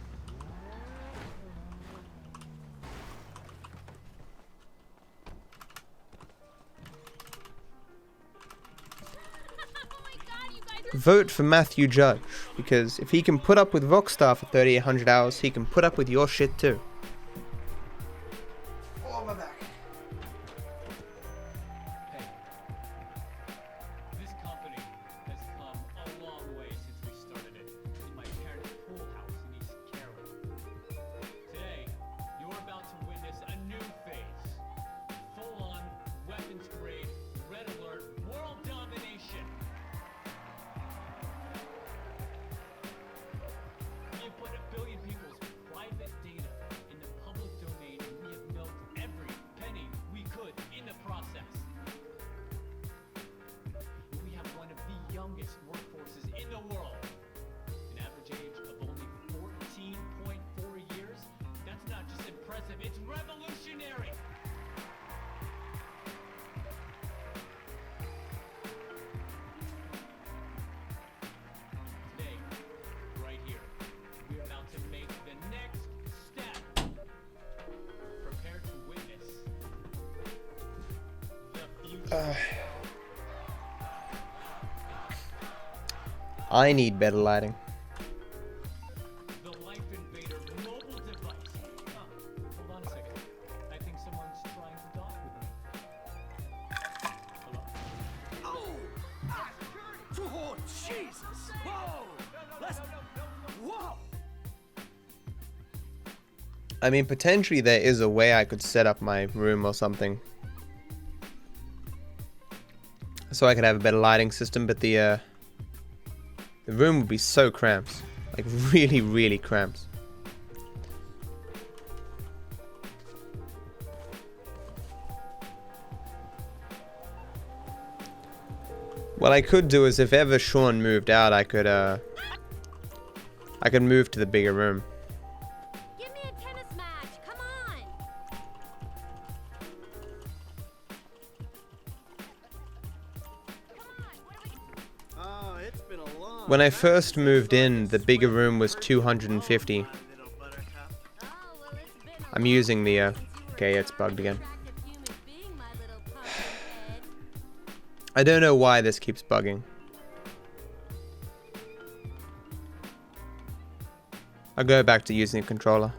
Vote for Matthew Judge, because if he can put up with Rockstar for 3,800 hours, he can put up with your shit too. Oh, my back. Hey, this company has come a long way since we started it in my parents' pool house in East Carolina. Today, you're about to witness a new phase. Full-on, weapons-grade, red alert, world domination. We have put 1 billion people's private data in the public domain, and we have milked every penny we could in the process. We have one of the youngest workforces in the world. An average age of only 14.4 years. That's not just impressive, it's revolutionary. Today, right here, we're about to make the next step. Prepare to witness the future. I need better lighting. The Life Invader mobile device. Hold on a second. I think someone's trying to dock with me. Hello. Oh, Jesus! Whoa! Let's... Whoa! I mean, potentially there is a way I could set up my room or something, so I could have a better lighting system, but the room would be so cramped, like really, really cramped. What I could do is, if ever Sean moved out, I could move to the bigger room. Give me a tennis match. Come on. Oh, it's been a long When I first moved in, the bigger room was 250. little buttercup. Oh, well, it's been a I'm using the okay, it's bugged again. attractive human being, my little pumpkin head. I don't know why this keeps bugging. I'll go back to using a controller.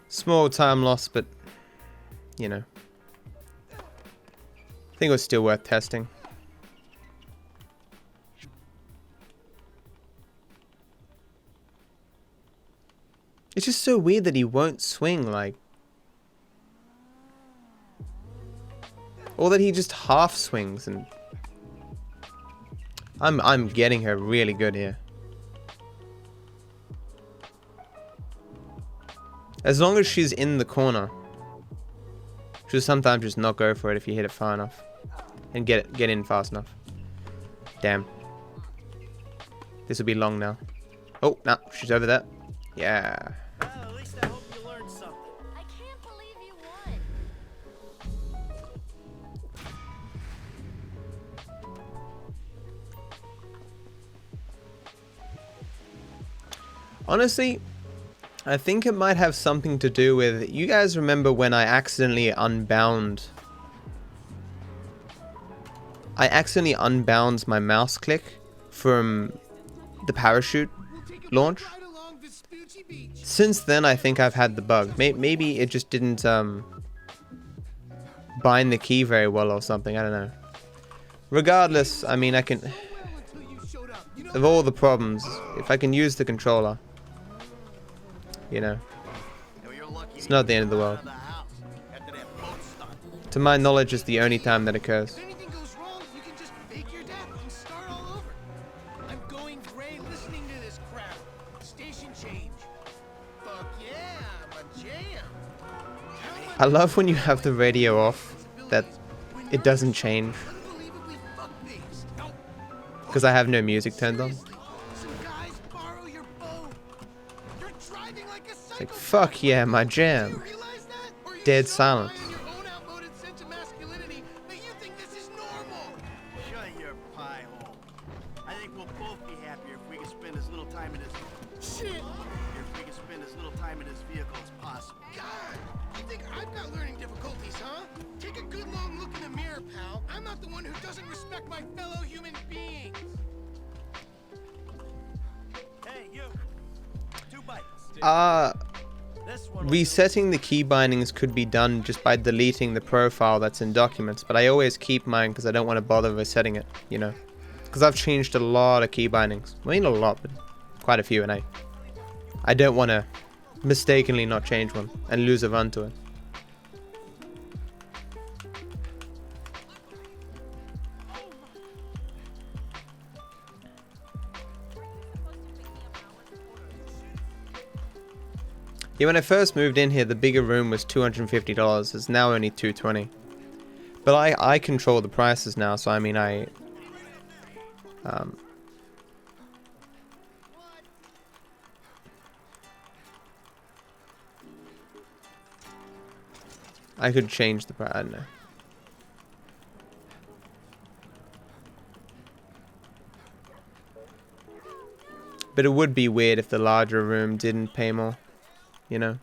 Small time loss, but you know, I think it was still worth testing. It's just so weird that he won't swing, like, or that he just half swings, and I'm getting her really good here. As long as she's in the corner, she'll sometimes just not go for it if you hit it far enough and get in fast enough. Damn. This will be long now. Oh, no, she's over there. Yeah. Well, at least I hope you learned something. I can't believe you won. Honestly, I think it might have something to do with... You guys remember when I accidentally unbound... my mouse click from the parachute launch. Since then, I think I've had the bug. Maybe it just didn't bind the key very well or something. I don't know. Regardless, I mean, I can... Of all the problems, if I can use the controller, you know, it's not the end of the world. To my knowledge, it's the only time that occurs. I love when you have the radio off, that it doesn't change. Because I have no music turned on. It's like, fuck yeah, my jam. Dead silence. Shut your pie hole. I think we'll both be happier if we can spend as little time in this... Shit! If we can spend as little time in this vehicle as possible. God! You think I've got learning difficulties, huh? Take a good long look in the mirror, pal. I'm not the one who doesn't respect my fellow human beings. Hey, you! 2 bites. Resetting the key bindings could be done just by deleting the profile that's in documents, but I always keep mine because I don't want to bother resetting it, you know. Because I've changed a lot of key bindings. I mean, a lot, but quite a few, and I don't want to mistakenly not change one and lose a run to it. Yeah, when I first moved in here, the bigger room was $250. It's now only $220. But I control the prices now, so I mean, I could change the price. I don't know. But it would be weird if the larger room didn't pay more. You know?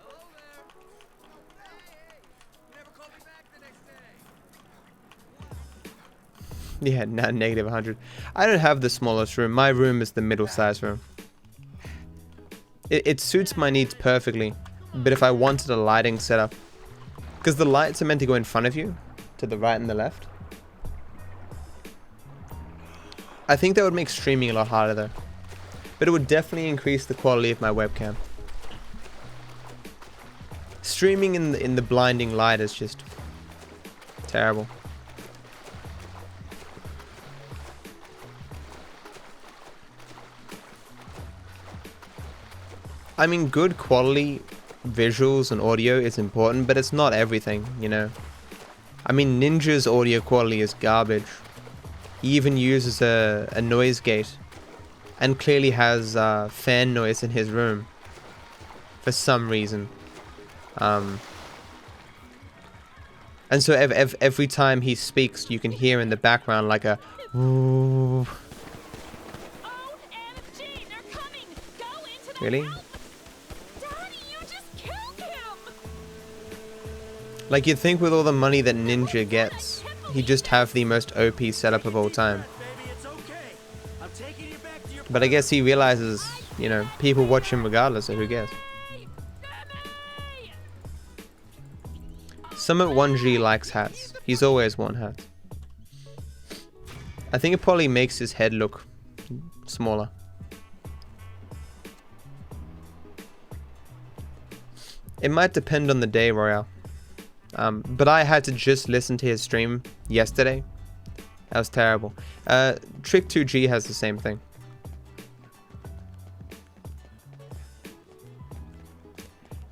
Yeah, now negative 100. I don't have the smallest room. My room is the middle-sized room. It suits my needs perfectly. But if I wanted a lighting setup... Because the lights are meant to go in front of you. To the right and the left. I think that would make streaming a lot harder though. But it would definitely increase the quality of my webcam. Streaming in the blinding light is just terrible. I mean, good quality visuals and audio is important, but it's not everything, you know. I mean, Ninja's audio quality is garbage. He even uses a noise gate and clearly has fan noise in his room for some reason. And so every time he speaks, you can hear in the background like a... Ooh. OMG, they're coming! Go Really? Daddy, you just killed him! Like, you'd think with all the money that Ninja gets, he'd just have the most OP setup of all time. Baby, it's okay. I'm taking you back to your But I guess he realizes, you know, people watch him regardless, so who cares? Summit 1G likes hats. He's always worn hats. I think it probably makes his head look smaller. It might depend on the day, Royale. But I had to just listen to his stream yesterday. That was terrible. Trick2G has the same thing.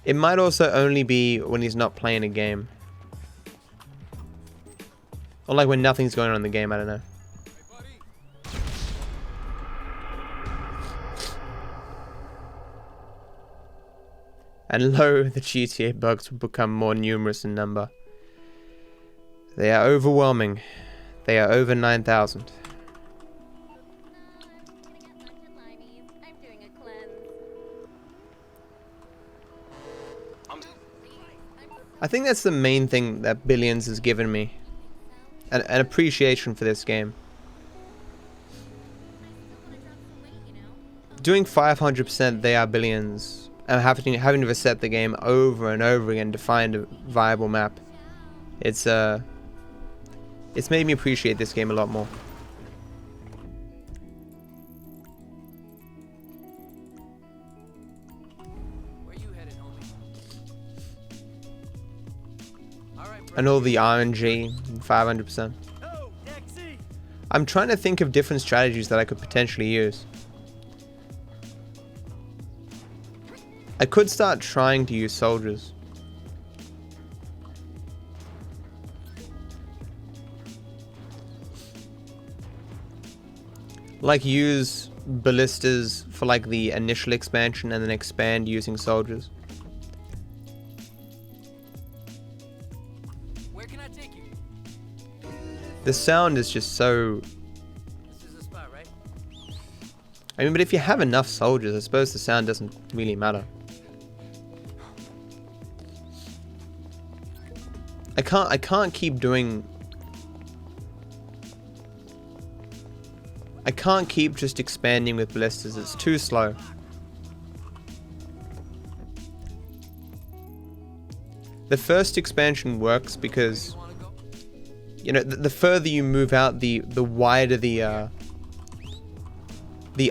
It might also only be when he's not playing a game. Or like when nothing's going on in the game, I don't know. And lo, the GTA bugs will become more numerous in number. They are overwhelming. They are over 9,000. I think that's the main thing that Billions has given me. An appreciation for this game. Doing 500% They Are Billions and having to reset the game over and over again to find a viable map. It's made me appreciate this game a lot more. Where you headed, homie? All right, And all the RNG, 500%. Oh, Tracey. I'm trying to think of different strategies that I could potentially use. I could start trying to use soldiers. Like use ballistas for like the initial expansion and then expand using soldiers. Where can I take you? The sound is just so... This is the spot, right? I mean, but if you have enough soldiers, I suppose the sound doesn't really matter. I can't keep doing... I can't keep just expanding with ballistas, it's too slow. The first expansion works because, you know, the further you move out, the wider the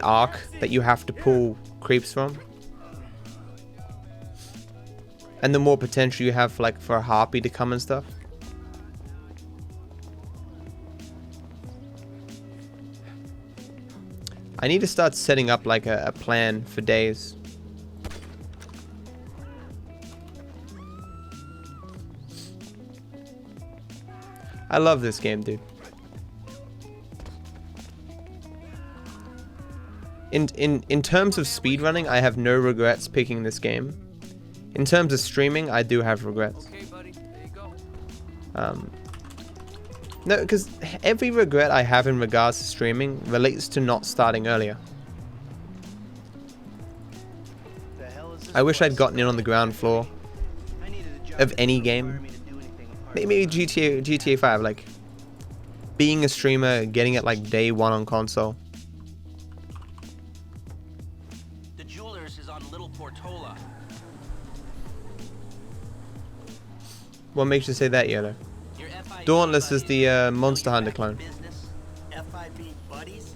arc that you have to pull creeps from. And the more potential you have like for a harpy to come and stuff. I need to start setting up like a plan for days. I love this game, dude. In terms of speedrunning, I have no regrets picking this game. In terms of streaming, I do have regrets. Okay, buddy. There you go. No, because every regret I have in regards to streaming relates to not starting earlier. I wish I'd gotten in on the ground floor of any game. Maybe GTA 5, like being a streamer, getting it like day one on console. The Jewelers is on Little Portola. What makes you say that, Yoda? Your FIB Dauntless is buddies the know Monster you're Hunter back clone. in business. FIB buddies?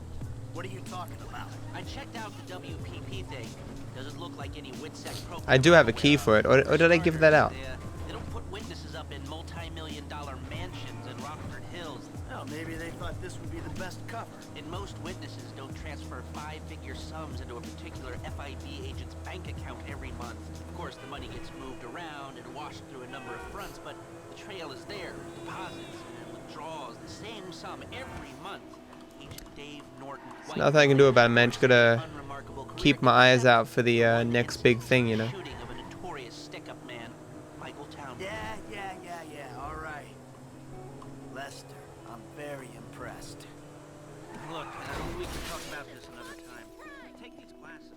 What are you talking about? I checked out the WPP thing. Doesn't look like any WITSEC program. I do have a key for it, or did I give that out? They don't put witnesses up in multi-million-dollar mansions in Rockford Hills. Well, maybe they thought this would be the best cover. And most witnesses don't transfer five-figure sums into a particular FIB agent's bank account every month. Of course, the money gets moved around and washed through a number of fronts, but the trail is there. Deposits and withdrawals, the same sum every month. Agent Dave Norton. There's nothing I can do about it, man. Just gotta keep my eyes out for the next big thing, you know. Shooting of a notorious stick-up man, Michael Town. Yeah, all right. Lester, I'm very impressed. Look, we can talk about this another time. Take these glasses.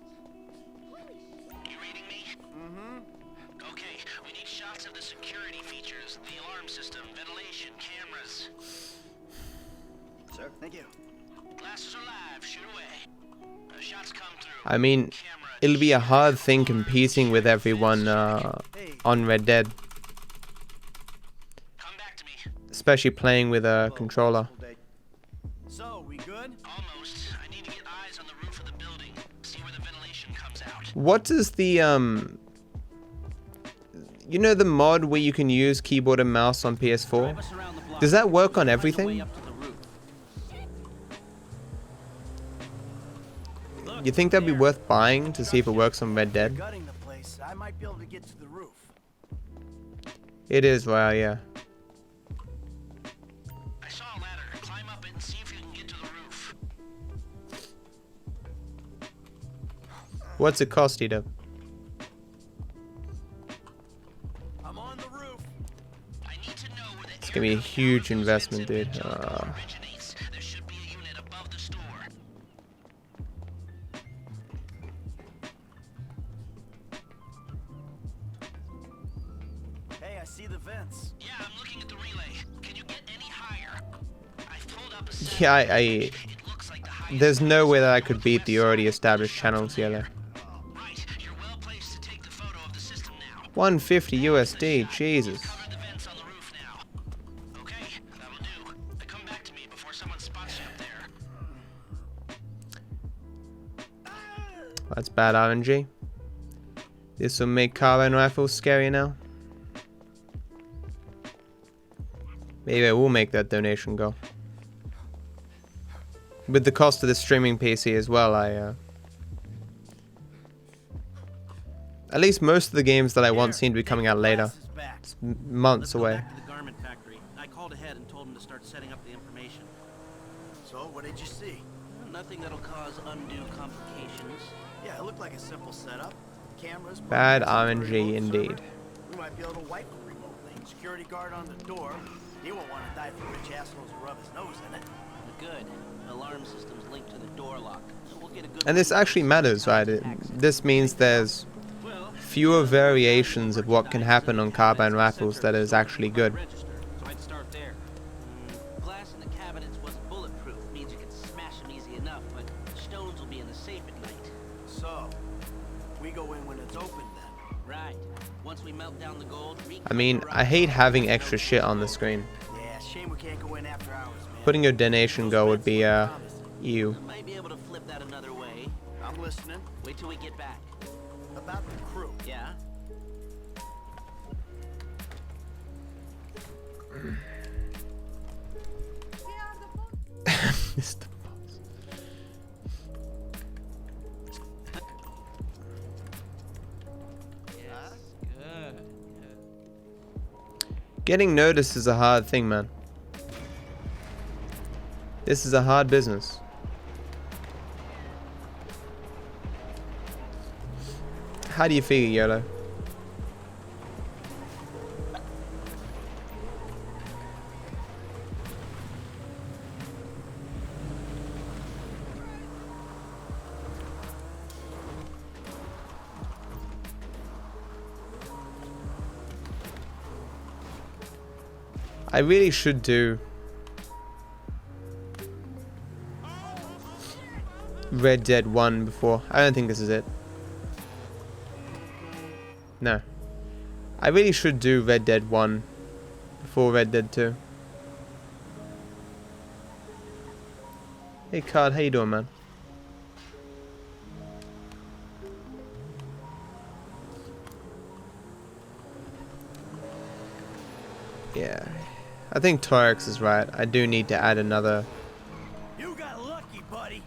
Lots of the security features, the alarm system, ventilation, cameras. Sir, thank you. Glasses are live, shoot away. Shots come through. I mean, it'll be a hard thing competing with everyone on Red Dead. Come back to me. Especially playing with a controller. So, we good? Almost. I need to get eyes on the roof of the building. See where the ventilation comes out. What does the, you know the mod where you can use keyboard and mouse on PS4? Drive us around the block. Does that work on Find a way everything? up to the roof. You think that'd be worth buying to see if it works on Red Dead? Gutting the place. I might be able to get to the roof. It is, well, yeah. I saw a ladder. Climb up it and see if you can get to the roof. What's it cost, Ida? I'm on the roof. I need to know where the It's gonna be a huge investment, dude. originates. There should be a unit above the store. Hey, I see the vents. Yeah, I'm looking at the relay. Can you get any higher? I've pulled up a set. Yeah, It looks like the highest. there's no way that I could beat the already established channels here, though. Right. You're well placed to take the photo of the system now. 150 USD, Jesus. Cover the vents on the roof now. Okay, that'll do. Come back to me before someone spots you up there. That's bad RNG. This will make carbine rifles scary now. Maybe I will make that donation go. With the cost of the streaming PC as well, at least most of the games that I want seem to be coming out later. Glasses back. It's months Let's go away. back to the garment factory. I called ahead and told him to start setting up the information. So, what did you see? Nothing that'll cause undue complications. Yeah, it looked like a simple setup. Cameras. Bad programs, RNG remote indeed. server. We might be able to wipe it remotely. Security guard on the door. He won't want to die for rich assholes who rub his nose in it. Good. Alarm system's linked to the door lock. So we'll get a good And this actually matters, right? This means there's Well, fewer variations of what can happen on carbine rifles that is actually good. register, so I'd start there. Glass in the cabinets wasn't bulletproof. Means you can smash them easy enough, but stones will be in the safe at night. So, we go in when it's open then. Right. Once we melt down the gold, I mean, I hate having extra shit on the screen. Yeah, shame we can't go in after hours, man. Putting your donation goal would be, ew. might be able to flip that another way. I'm listening. Wait till we get back. About the crew. Yeah? Mr. Boss. Good. Getting noticed is a hard thing, man. This is a hard business. How do you feel, YOLO? I really should do Red Dead 1 before. I don't think this is it. No. I really should do Red Dead 1 before Red Dead 2. Hey Card, how you doing, man? Yeah. I think Torex is right. I do need to add another You got lucky, buddy.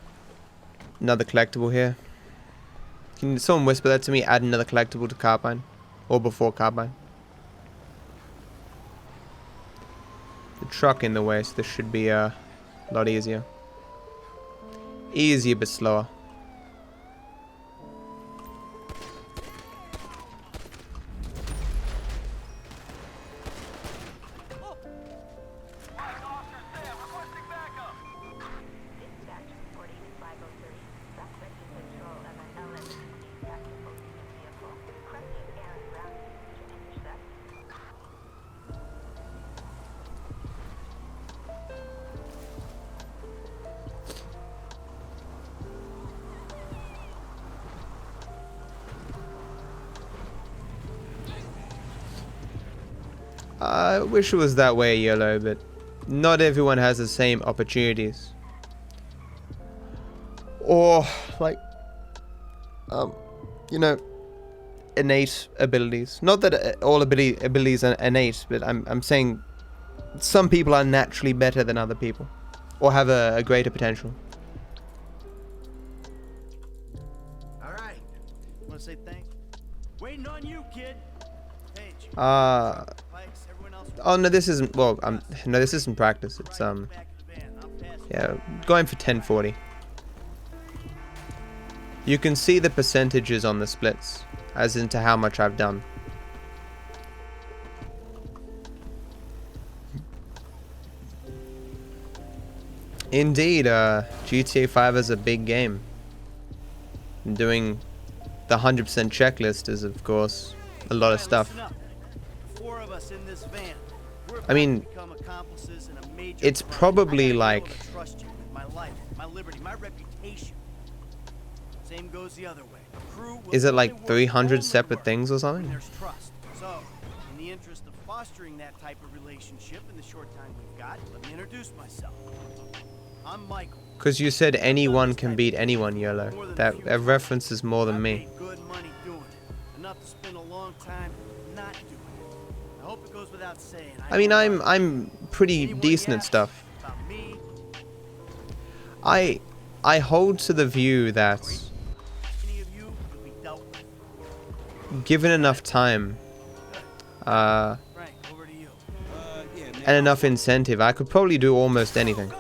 collectible here. Can someone whisper that to me? Add another collectible to Carbine. Or before Carbine. The truck in the way, so this should be a lot easier. Easier but slower. I wish it was that way, YOLO, but not everyone has the same opportunities. Or, like, you know, innate abilities. Not that all abilities are innate, but I'm saying some people are naturally better than other people. Or have a greater potential. Alright. Wanna say thanks? Waiting on you, kid. Paige. Pikes, everyone else. Oh no, this isn't. Well, no, this isn't practice. It's Back of the van. I'll pass it. yeah, going for 1040. You can see the percentages on the splits, as into how much I've done. Indeed, GTA 5 is a big game. Doing the 100% checklist is, of course, a lot of stuff. Listen up. The 4 of us in this van. We're I mean, about to become accomplices in a major it's crime. probably I gotta be like- able to trust you with my life, my liberty, my reputation. Same goes the other way. Crew will Is it like only work 300 only separate work things or when something? there's trust. So, in the interest of fostering that type of relationship in the short time we've got, let me introduce myself. I'm Michael. Because you said anyone can beat anyone, YOLO. That reference is more than I me. made good money doing it. Enough to spend a long time not doing it. I hope it goes without saying. I mean, know I'm pretty anyone decent at asks stuff. about me, I hold to the view that any of you, you'll be dealt with. given enough time, Frank, over to you. Yeah, man. and enough incentive, I could probably do almost anything.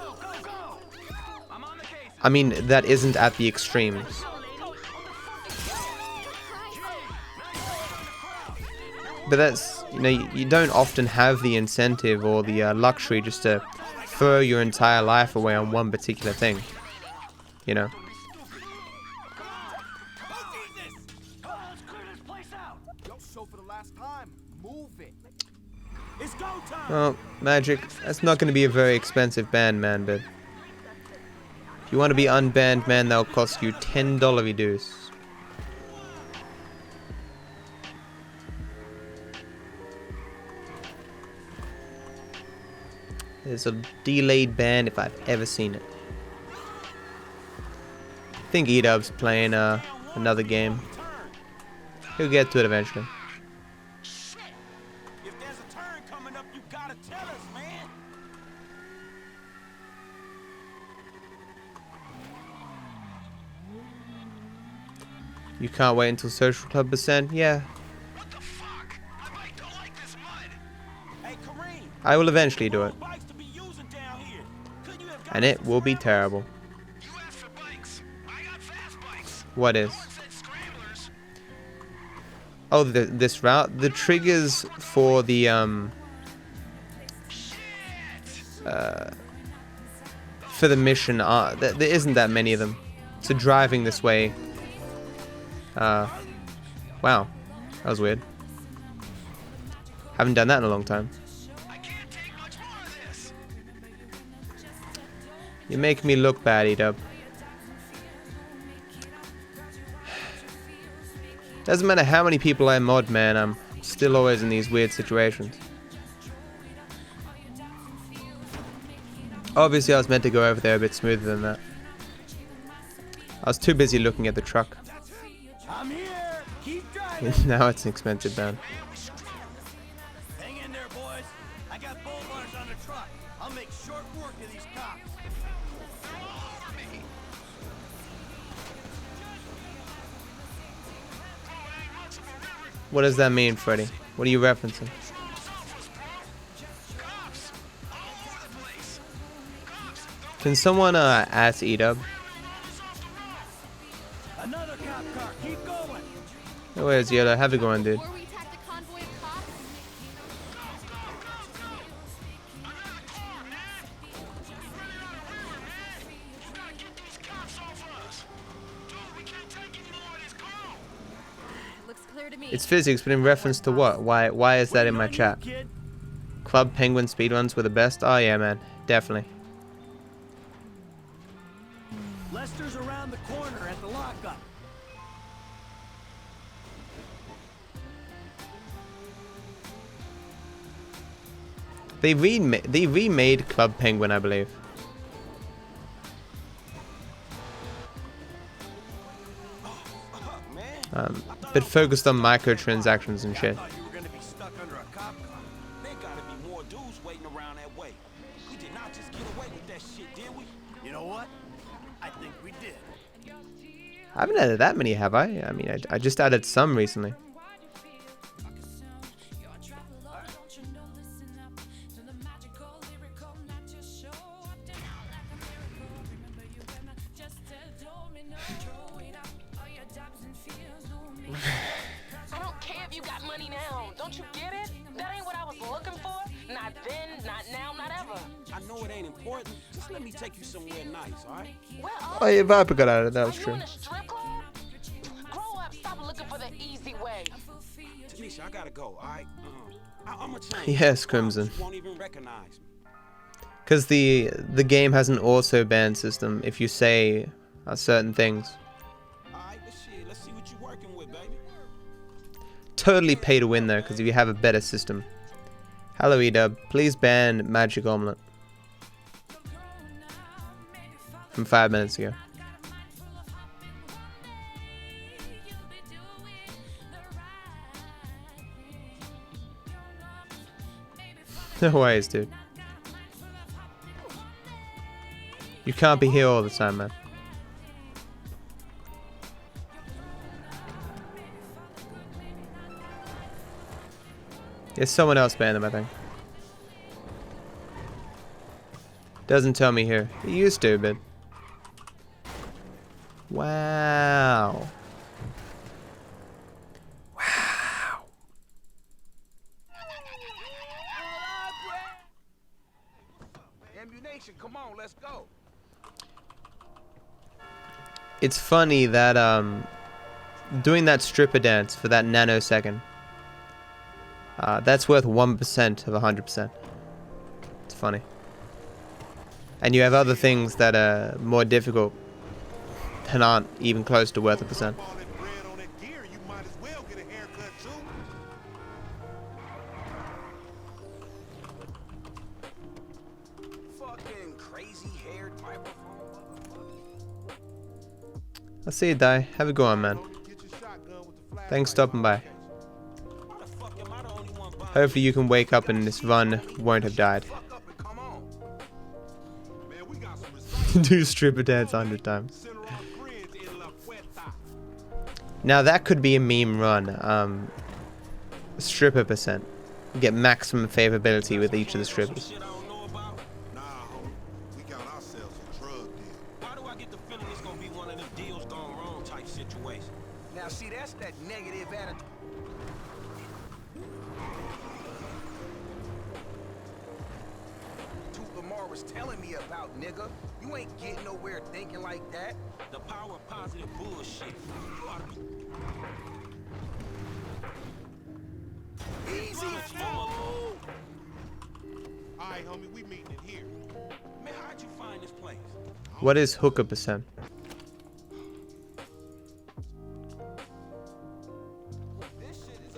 I mean, that isn't at the extremes. But that's, you know, you don't often have the incentive or the luxury just to throw your entire life away on one particular thing. You know? So for the last time, move it. It's go time. Well, Magic, that's not going to be a very expensive band, man, but if you want to be unbanned, man, that'll cost you $10 dues. There's a delayed ban if I've ever seen it. I think E-Dub's playing another game. He'll get to it eventually. If there's a turn coming up, you gotta tell us, man. You can't wait until Social Club percent? Yeah, Hey, Kareem. I will eventually do it. Bikes to be using down here. Couldn't you have got And it will be terrible. What is? Oh, this route? The triggers for the, for the mission are, there isn't that many of them. So driving this way, wow, that was weird. Haven't done that in a long time. You make me look bad, E-Dub. Doesn't matter how many people I mod, man, I'm still always in these weird situations. Obviously, I was meant to go over there a bit smoother than that. I was too busy looking at the truck. I'm here. Keep driving. Now it's an expensive band. Hang in there, boys. I got bull runners on the truck. I'll make short work of these cops. What does that mean, Freddy? What are you referencing? Can someone ask E-Dub? Another cop car. Keep going. Oh, where's Yellow? Have it going, dude. Before we attack the convoy of cops, looks clear to me. It's physics, but in reference to what? Why is that in my chat? Kid. Club Penguin speedruns were the best? Oh yeah, man. Definitely. Lester's around the corner at the lockup. They remade Club Penguin, I believe. But focused on microtransactions and shit. I thought you were gonna be stuck under a cop car. There gotta be more dudes waiting around that way. We did not just get away with that shit, did we? You know what? I think we did. I haven't added that many, have I? I mean, I just added some recently. I don't care if you got money now. Don't you get it? That ain't what I was looking for. Not then, not now, not ever. I know it ain't important. Just let me take you somewhere nice, all right? Where Oh yeah, Viper got out of that. Was are you true. in a strip club? Grow up. Stop looking for the easy way. Tanisha, I gotta go, all right? I'm a change. Yes, Crimson. You won't even recognize me. Because the game has an auto ban system if you say certain things. All right, let's see what you're working with, baby. Totally pay to win though, because if you have a better system. Hello Edub, please ban Magic Omelette. From 5 minutes ago. No ways, dude. You can't be here all the time, man. There's someone else banned them, I think. Doesn't tell me here. It used to, but... Wow. Wow. Ammunition, come on, let's go. It's funny that, doing that stripper dance for that nanosecond, that's worth 1% of 100%. It's funny. And you have other things that are more difficult and aren't even close to worth 1%. Fucking crazy haired microphone. I'll see you, Die. Have a good one, man. Thanks for stopping by. Hopefully you can wake up and this run won't have died. Do stripper dance 100 times. Now that could be a meme run. Stripper percent. Get maximum favorability with each of the strippers. Now see, that's that negative attitude. Lamar was telling me about, nigga. You ain't getting nowhere thinking like that. The power of positive bullshit. You ought to be... Easy, fool! Alright, homie, we meeting in here. Man, how'd you find this place? What is hooker percent?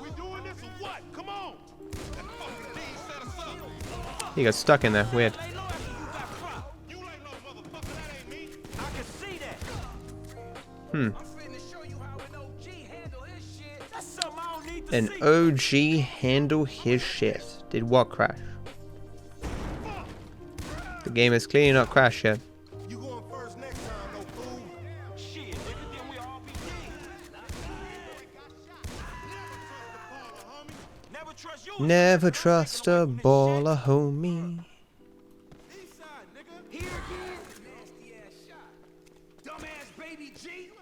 We doing this or what? Come on! That fucking thing set us up. He got stuck in there. Weird. An OG handle his shit. Did what crash? The game has clearly not crashed yet. You going first next time, no fool. Shit, nigga, then we all be dead. Never trust a baller, homie.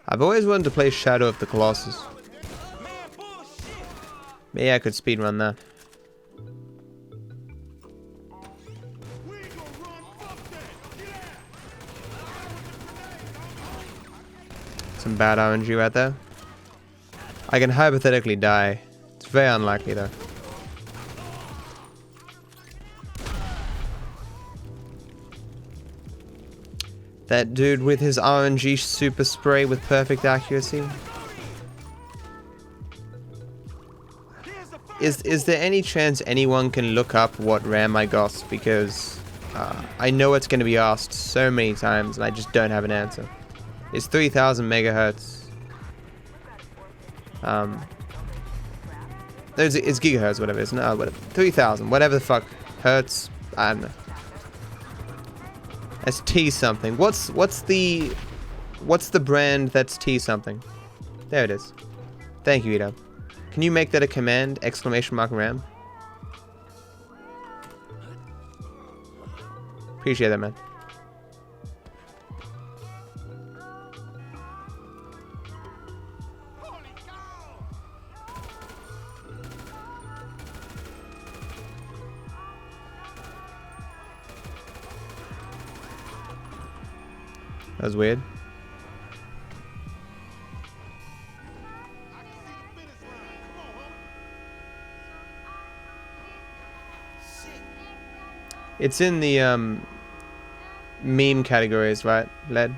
I've always wanted to play Shadow of the Colossus. Maybe I could speedrun that. Some bad RNG right there. I can hypothetically die. It's very unlikely though. That dude with his RNG super spray with perfect accuracy. Is there any chance anyone can look up what RAM I got? Because I know it's going to be asked so many times and I just don't have an answer. It's 3000 megahertz. It's gigahertz, whatever it is. No, whatever. 3000, whatever the fuck. Hertz. I don't know. That's T something. What's the brand that's T something? There it is. Thank you, Edub. Can you make that a command? Exclamation mark RAM. Appreciate that, man. That was weird. It's in the meme categories, right, Led?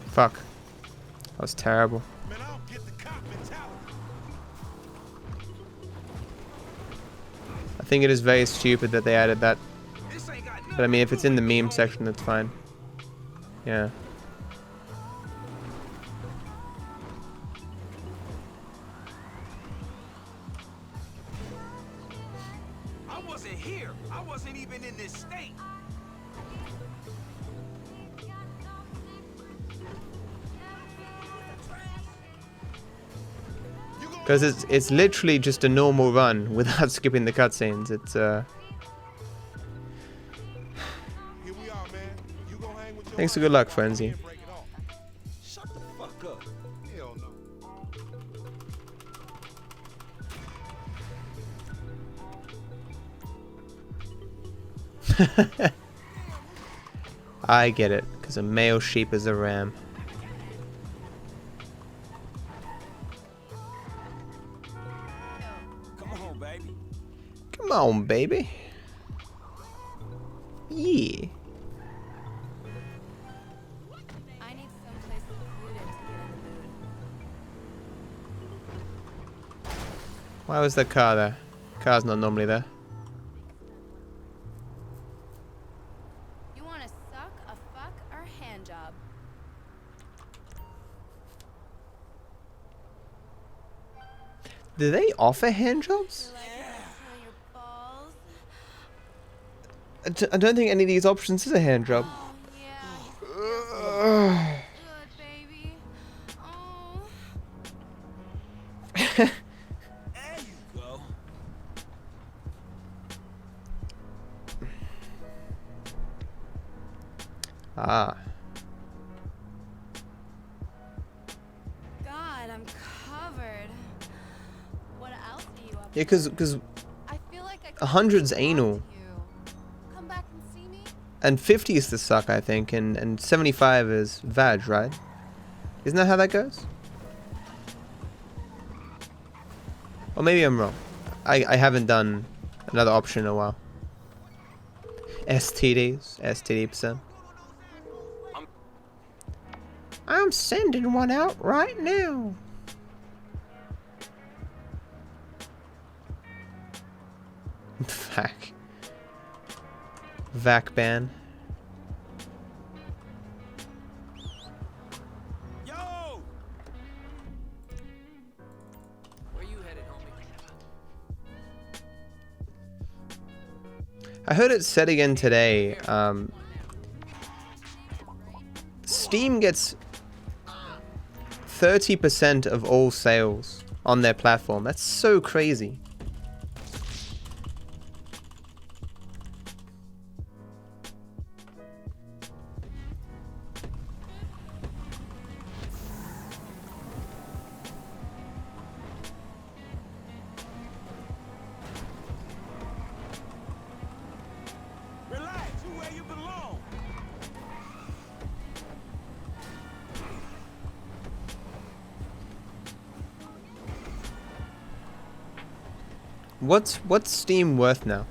Fuck. That was terrible. I think it is very stupid that they added that. But I mean, if it's in the meme section, that's fine. Yeah. I wasn't here. I wasn't even in this state. Because it's literally just a normal run without skipping the cutscenes. It's Thanks for good luck, Frenzy. Shut the fuck up. Hell no. I get it, because a male sheep is a ram. Come on, baby. Come on, baby. Yeah. I need someplace secluded to get in the mood. Why was the car there? Car's not normally there. You want to suck, a fuck, or a hand job? Do they offer hand jobs? Your balls? I don't think any of these options is a hand job. Oh, yeah. Good, baby. Oh. There you go. Ah. God, I'm covered. What else are you up to? Yeah, because I feel like I 100's anal. Come back and see me? And 50 is the suck, I think, and 75 is vag, right? Isn't that how that goes? Or maybe I'm wrong. I haven't done another option in a while. STDs, STD%. I'm sending one out right now. Vac. Vac ban. Yo! Where you headed, homie? I heard it said again today. Steam gets 30% of all sales on their platform. That's so crazy. Relax, you where you belong. What's Steam worth now?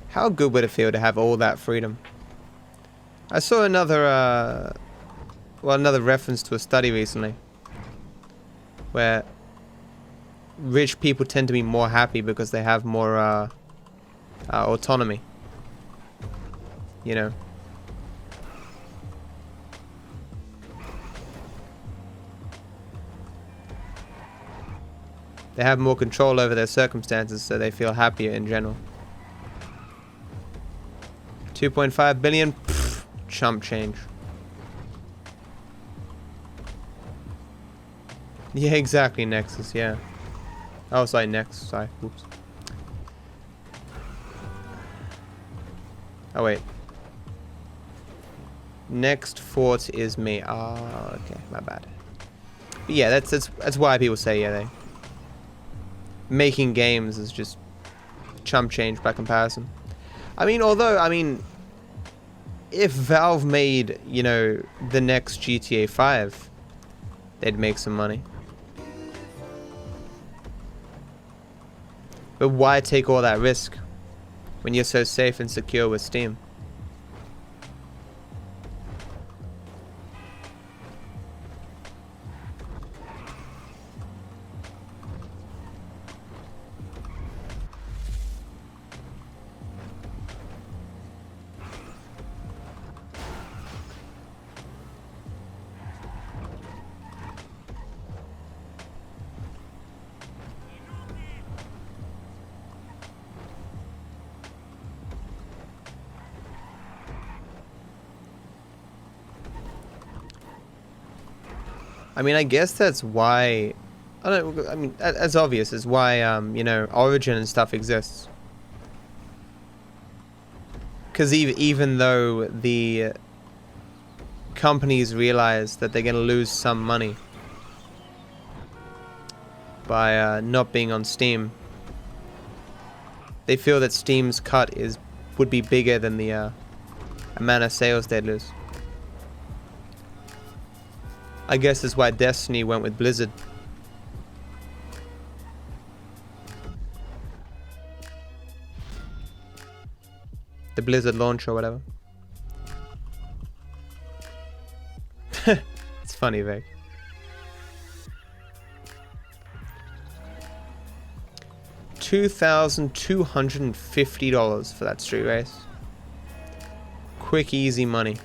How good would it feel to have all that freedom? I saw another another reference to a study recently where rich people tend to be more happy because they have more autonomy. You know. They have more control over their circumstances, so they feel happier in general. 2.5 billion? Pfft, chump change. Yeah, exactly, Nexus, yeah. Oh, sorry, Nexus, sorry, oops. Oh, wait. Next fort is me. Ah, okay, my bad. But yeah, that's why people say, yeah, they... Making games is just chump change by comparison. I mean, although, I mean, if Valve made, you know, the next GTA 5, they'd make some money. But why take all that risk when you're so safe and secure with Steam? I mean, I guess that's why... I mean, that's obvious. It's why, you know, Origin and stuff exists. Because even though the companies realize that they're going to lose some money by not being on Steam, they feel that Steam's cut would be bigger than the amount of sales they'd lose. I guess that's why Destiny went with Blizzard. The Blizzard launch or whatever. It's funny, Vic. $2,250 for that street race. Quick, easy money.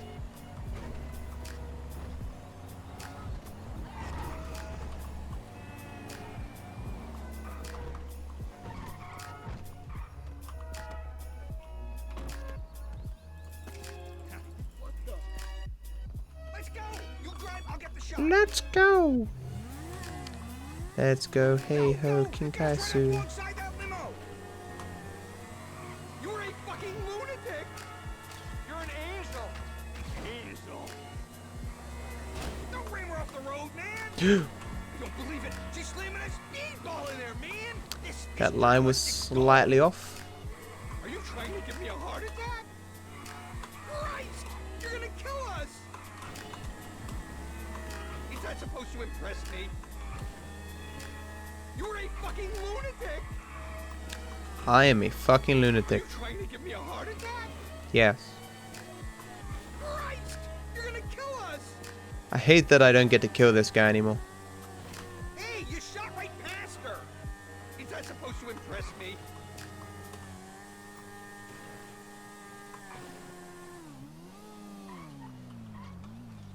Let's go! Let's go, hey ho, Kinkaisu. You're a fucking lunatic! You're an angel! Angel! Don't ram her off the road, man! You don't believe it! She's slamming a speedball in there, man! That line was slightly off. Are you trying to give me a heart attack? Christ! You're gonna kill us! Is that supposed to impress me? You're a fucking lunatic! I am a fucking lunatic. Are you trying to give me a heart attack? Yes. Christ! You're gonna kill us! I hate that I don't get to kill this guy anymore. Hey, you shot right past her! Is that supposed to impress me?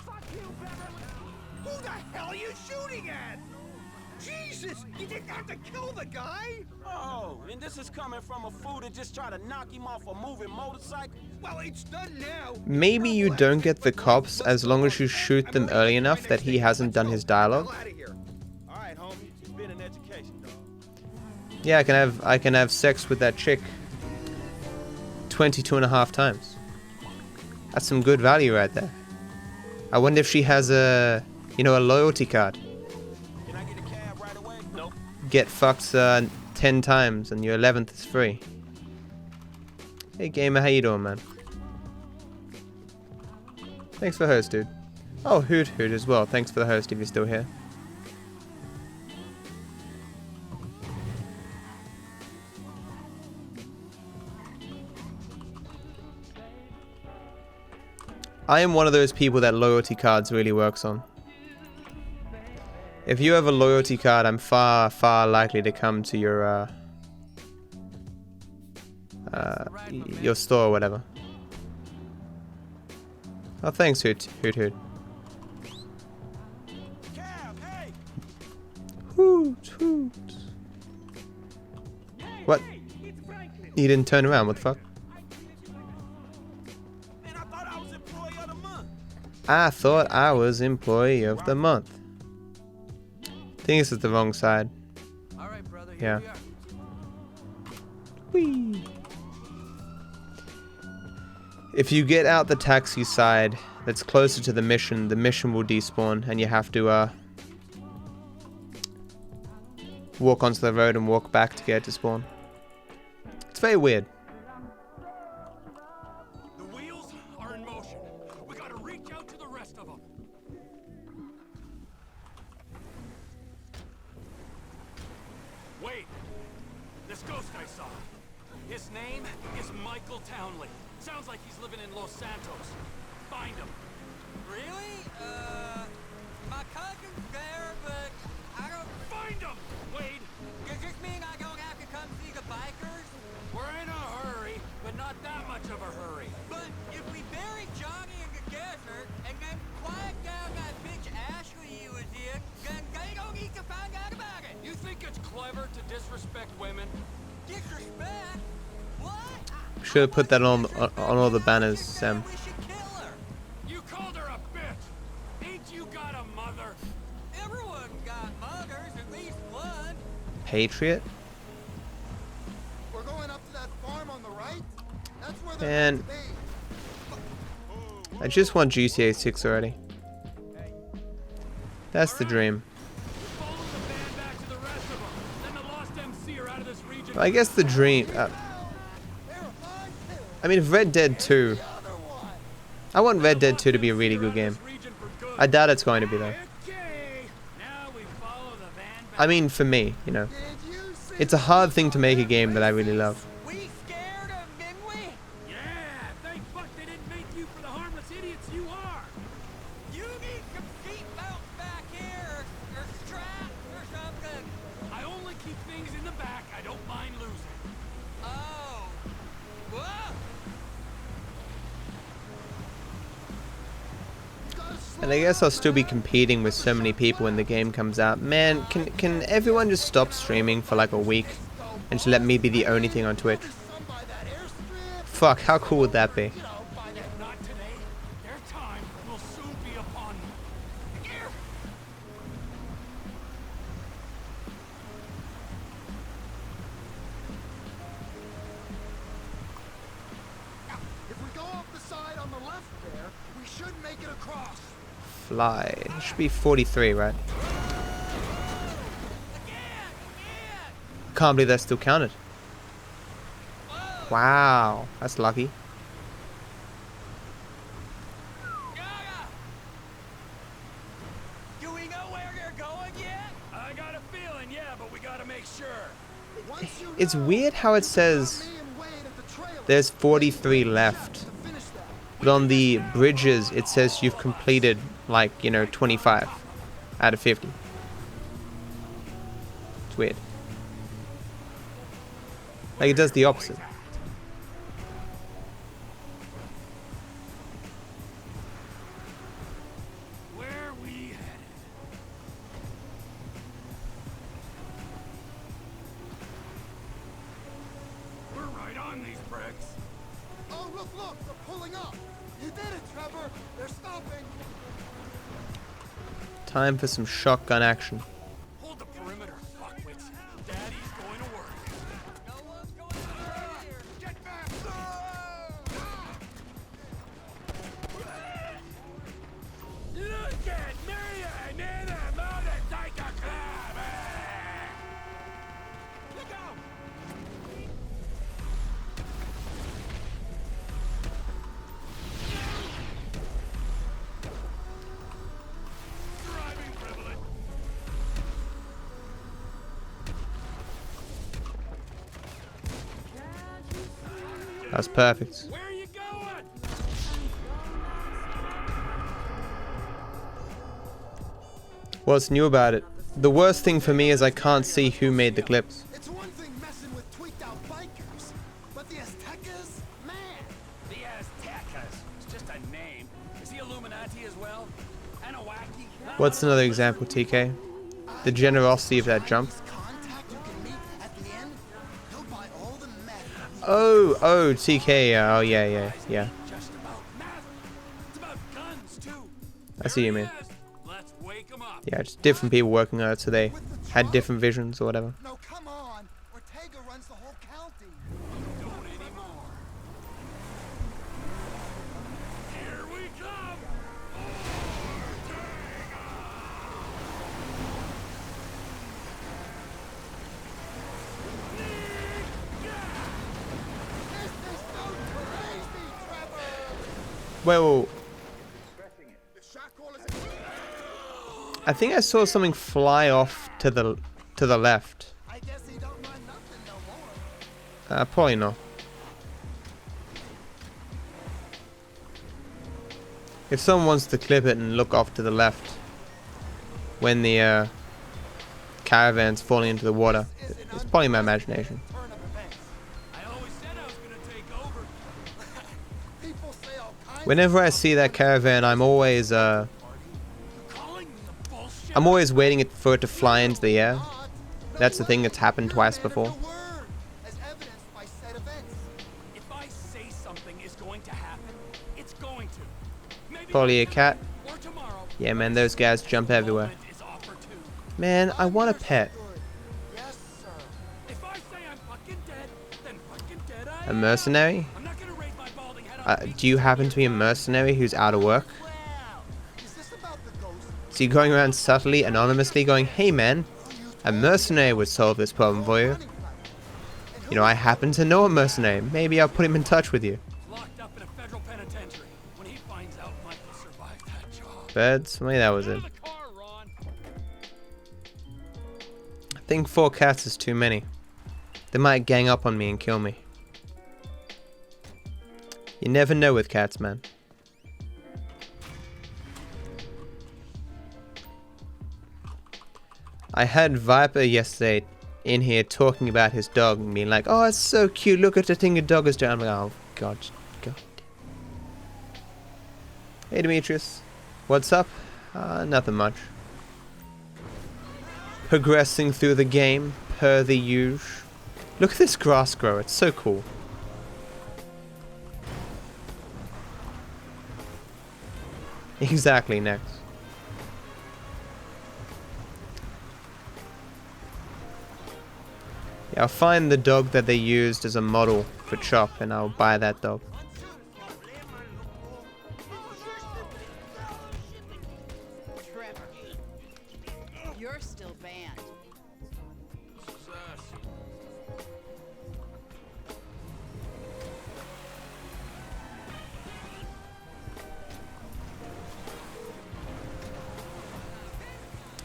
Fuck you, Beverly! Who the hell are you shooting at? Jesus! You didn't have to kill the guy! Oh, and this is coming from a fool that just tried to knock him off a moving motorcycle? Well, it's done now. Maybe you don't get the cops as long as you shoot them early enough that he hasn't done his dialogue. Alright, homie. It's been an education, dog. Yeah, I can have sex with that chick 22.5 times. That's some good value right there. I wonder if she has a, you know, a loyalty card. Can I get a cab right away? Nope. get fucked 10 times and your 11th is free. Hey gamer, how you doing, man? Thanks for the host, dude. Oh, Hoot Hoot as well. Thanks for the host if you're still here. I am one of those people that loyalty cards really works on. If you have a loyalty card, I'm far, far likely to come to your store or whatever. Oh, thanks, Hoot Hoot. Hoot Hoot. What? You didn't turn around, what the fuck? I thought I was employee of the month. I think this is the wrong side. Alright, brother, Yeah. Whee. If you get out the taxi side that's closer to the mission will despawn and you have to walk onto the road and walk back to get to spawn. It's very weird. The wheels are in motion. We gotta reach out to the rest of them. Wait. This ghost I saw. His name is Michael Townley. Sounds like he's living in Los Santos. Find him. Really? My cousin's there, but I don't... Find him! Wade, Does this mean I don't have to come see the bikers? we're in a hurry, but not that much of a hurry. But if we bury Johnny in the desert and then quiet down that bitch Ashley he was in, then they don't need to find out about it. You think it's clever to disrespect women? Disrespect? What? Should have put that on all the banners, Sam. We should kill her. You called her a bitch. Ain't you got a mother? Everyone got mothers, at least one. Patriot? We're going up to that farm on the right? That's where they're And meant to be. I just want GTA 6 already. That's the dream. Follow the band back to the rest of them. Then the lost MC are out of this region. I guess the dream. I mean, Red Dead 2. I want Red Dead 2 to be a really good game. I doubt it's going to be though. Okay. Now we follow the van back. I mean, for me, you know, it's a hard thing to make a game that I really love. We scared him, didn't we? Yeah, thank fuck they didn't make you for the harmless idiots you are. You need some seatbelts back here, or straps, or something. I only keep things in the back I don't mind losing. Oh. Whoa. And I guess I'll still be competing with so many people when the game comes out. Man, can everyone just stop streaming for like a week and just let me be the only thing on Twitch? Fuck, how cool would that be? Not today. Their time will soon be upon them. Here. If we go off the side on the left there, we should make it across. Fly. It should be 43, right? Can't believe that still counted. Wow, that's lucky. Do we know where they're going yet? I got a feeling, yeah, but we gotta make sure. Once you It's know, weird how it says me and Wade at the trailer. there's 43 left. To finish that. But on the bridges, it says you've completed, like, you know, 25 out of 50. It's weird. Like, it does the opposite. Where we headed? We're right on these bricks. Oh, look, they're pulling up. You did it, Trevor. They're stopping. Time for some shotgun action. Hold the perimeter, fuckwits. Daddy's going to work. No one's going over here. Get back! Look at me! I'm in a motorcycle club! That's perfect. Where are you going? What's new about it? The worst thing for me is I can't see who made the clips. It's one thing messing with tweaked out bikers, but the Aztecas, man. The Aztecas. It's just a name. Is he Illuminati as well? And a wacky? What's another example, TK? The generosity of that jump. Contact you can meet at the end, he'll buy all the meth. Oh, TK. Oh, yeah. Just about meth. It's about guns too. I see what you mean. Yes. Let's wake him up. Yeah, just different people working on it, so they had different visions or whatever. No, come on. Ortega runs the whole county. Don't anymore. Here we come. This is so crazy, Trevor. Well, The shot call is I think I saw something fly off to the left. I guess he don't run nothing no more. Probably not. If someone wants to clip it and look off to the left when the caravan's falling into the water, it's probably my imagination. Turn of events. I always said I was gonna take over. People say all kinds Whenever I see that caravan, I'm always Calling me a bullshit. I'm always waiting for it to fly into the air. That's the thing that's happened twice before. as evidenced by said events. If I say something is going to happen, it's going to. Maybe Probably a cat. or tomorrow. Yeah, man, those guys jump everywhere. Moment is opportune. Man, I want a pet. Good. Yes, sir. If I say I'm fucking dead, then fucking dead I A am. mercenary? I'm not gonna raise my balding head on Do you happen to be a mercenary who's out of work? Wow. Is this about the ghost? So you're going around subtly, anonymously going, hey man, a mercenary would solve this problem for you. You know, I happen to know a mercenary. Maybe I'll put him in touch with you. locked up in a federal penitentiary. When he finds out Michael survived that job. Birds? Maybe that was it. Out of the car, Ron. I think 4 cats is too many. They might gang up on me and kill me. You never know with cats, man. I had Viper yesterday in here talking about his dog and being like, oh, it's so cute, look at the thing your dog is doing. I'm like, oh, God. Hey, Demetrius. What's up? Nothing much. Progressing through the game, per the usual. Look at this grass grower, it's so cool. Exactly, next. Yeah, I'll find the dog that they used as a model for Chop and I'll buy that dog. Trevor, you're still banned.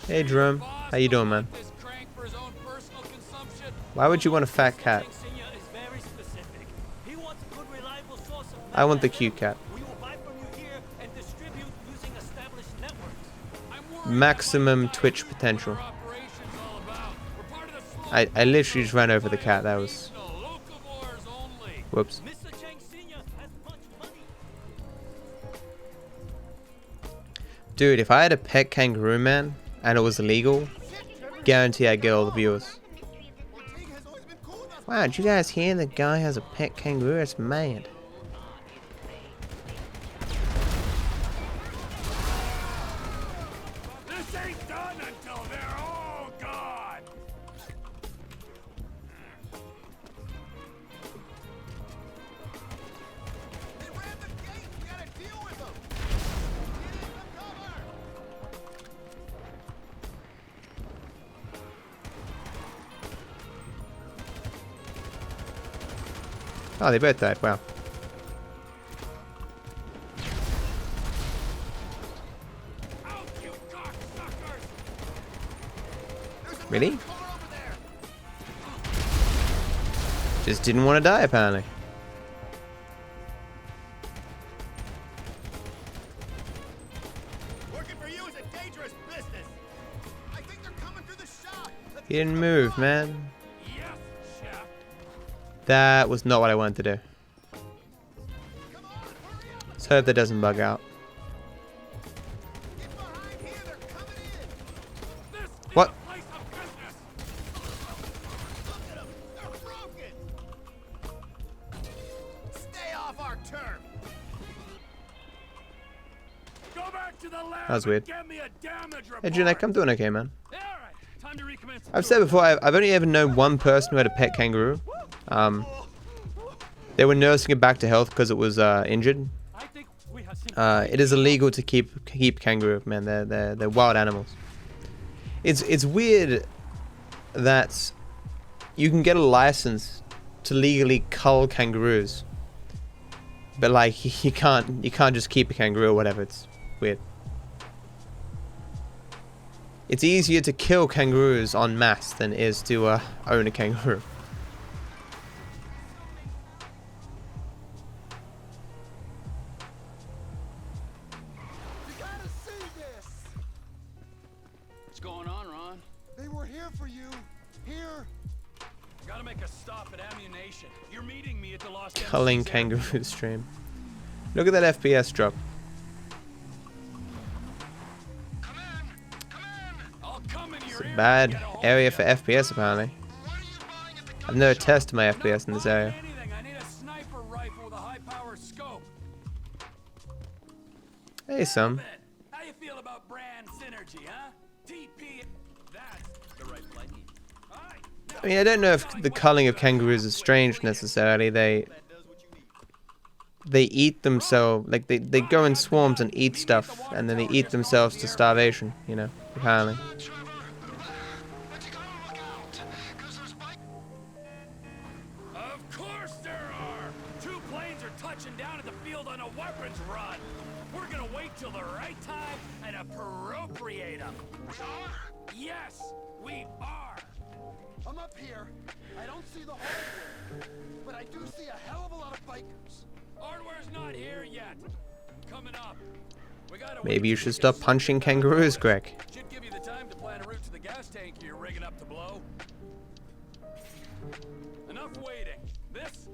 Hey Jerome, how you doing, man? This crank for his own personal consumption. Why would you want a fat cat? Senior is very specific. He wants a good, reliable source of I want the meth cute cat. we will buy from you here and distribute using established networks. I'm worried Maximum about Twitch what potential. our operation's all about. We're part of the slow I literally just ran over the cat, that was... locavores only. Whoops. Mr. Chang Senior has much money. Dude, if I had a pet kangaroo, man, and it was illegal, guarantee I'd get all the viewers. Ortega has always been cool with us. Wow, did you guys hear the guy has a pet kangaroo? It's mad. This ain't done until they're all gone. They ran the gate. We gotta deal with them. Get in the cover. Oh, they both died, wow. Out, you cocksuckers! Really? Car over there. Just didn't want to die, apparently. He didn't move, man. Yes, chef. That was not what I wanted to do. Let's hope that doesn't bug out. Get behind here, they're coming in. This is What? a place of business. Look at them, they're broken. Stay off our turf. Go back to the lab. That was weird. And get me a damage report. Hey, Junek, I'm doing okay, man. All right, time to recommence. I've said before, I've only ever known one person who had a pet kangaroo. They were nursing it back to health because it was injured. I think we have seen It is illegal to keep kangaroo, man. They're wild animals. It's weird that you can get a license to legally cull kangaroos, but like you can't just keep a kangaroo or whatever. It's weird. It's easier to kill kangaroos en masse than it is to own a kangaroo. You gotta see this. What's going on, Ron? They were here for you. Here. Gotta make a stop at ammunition. You're meeting me at the Los Culling kangaroo stream. Look at that FPS drop. It's a bad area for FPS apparently. I've never tested my FPS in this area. I need a sniper rifle with a high-power scope. Hey, some. How you feel about brand synergy, huh? TP. That's the rifle I need. All right. I mean, I don't know if the culling of kangaroos is strange necessarily. They eat themselves, like they go in swarms and eat stuff, and then they eat themselves to starvation, you know, apparently. Of course there are. 2 planes are touching down at the field on a weapons run. We're gonna wait till the right time and appropriate them. Yes, we are. I'm up here. I don't see the hardware, but I do see a hell of a lot of bikers. Hardware's not here yet. Coming up. We gotta Maybe you should stop punching kangaroos, Greg. Should give you the time to plan a route to the gas tank you're rigging up to blow. Enough waiting. This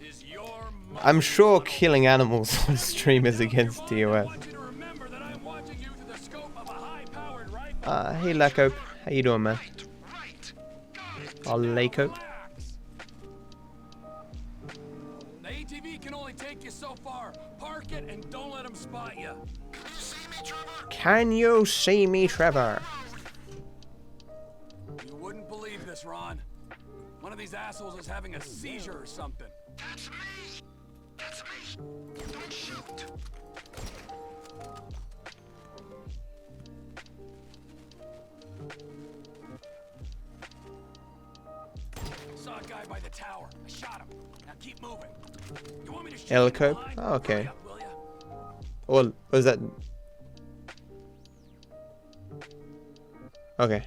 is your moment. I'm sure killing animals on stream is against I TOS. want you to remember that I'm watching you through the scope of a high-powered rifle. Hey, Lacope. How you doing, man? Oh, Lacope. Relax. The ATV can only take you so far. Park it and don't let them spot you. Can you see me, Trevor? You wouldn't believe this, Ron. One of these assholes is having a seizure or something. That's me. That's me. Don't shoot. Saw a guy by the tower. I shot him. Now keep moving. You want me to shoot Elcope? behind? Oh, okay. Hurry up, will ya? Or was that? Okay.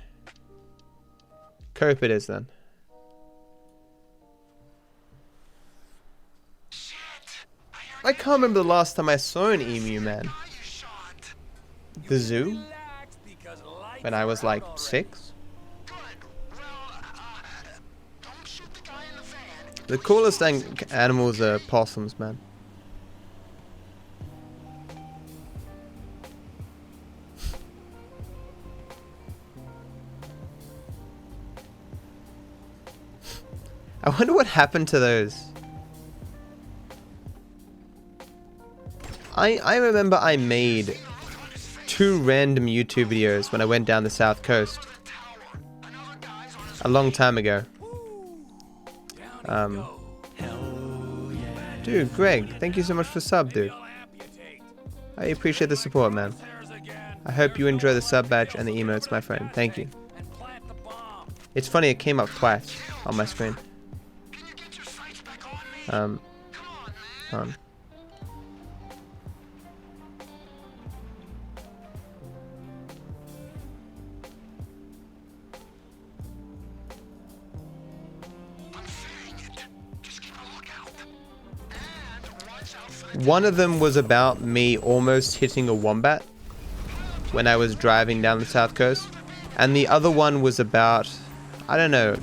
Cope it is then. I can't remember the last time I saw an emu, man. The zoo? Relax, because lights When I was are out like already. 6? Good. Well, don't shoot the guy in the van. The coolest animals are possums, man. I wonder what happened to those. I remember I made 2 random YouTube videos when I went down the south coast a long time ago. Dude, Greg, thank you so much for sub, dude. I appreciate the support, man. I hope you enjoy the sub badge and the emotes, my friend. Thank you. It's funny, it came up twice on my screen. Hold on. One of them was about me almost hitting a wombat when I was driving down the south coast, and the other one was about I don't know,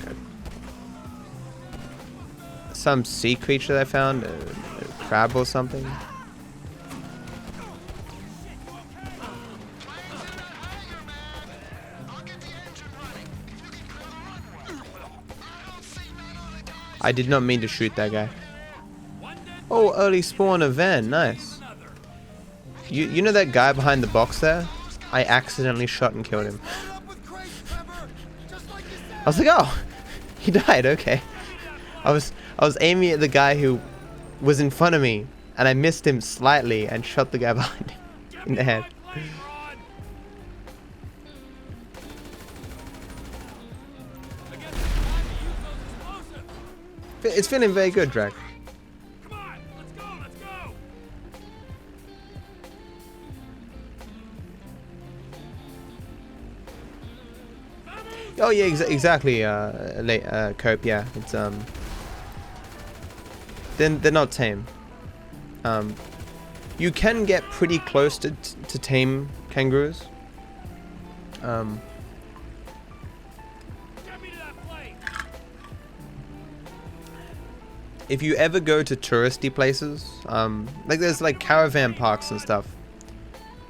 some sea creature I found, a crab or something. I did not mean to shoot that guy. Oh, early spawn event, nice. You know that guy behind the box there? I accidentally shot and killed him. I was like, oh, he died, okay. I was aiming at the guy who was in front of me, and I missed him slightly and shot the guy behind him in the head. It's feeling very good, Drag. Come on, let's go, let's go. Oh yeah, exactly. Cope. Yeah, it's they're not tame. You can get pretty close to tame kangaroos. Get me to that plane. If you ever go to touristy places, like there's like caravan parks and stuff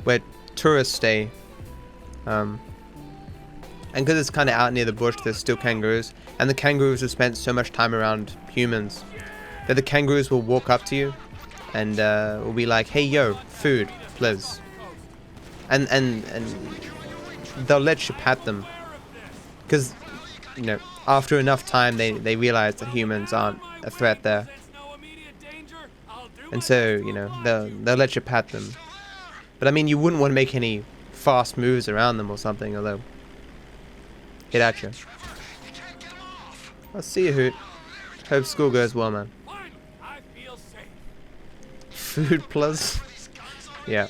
where tourists stay, and because it's kind of out near the bush, there's still kangaroos, and the kangaroos have spent so much time around humans that the kangaroos will walk up to you and will be like, hey yo, food please, and they'll let you pat them, because you know, after enough time they realize that humans aren't a threat there, and so you know they'll let you pat them. But I mean, you wouldn't want to make any fast moves around them or something, although hit at you. I'll see you, Hoot. Hope school goes well, man. I feel safe. Food plus? Yeah.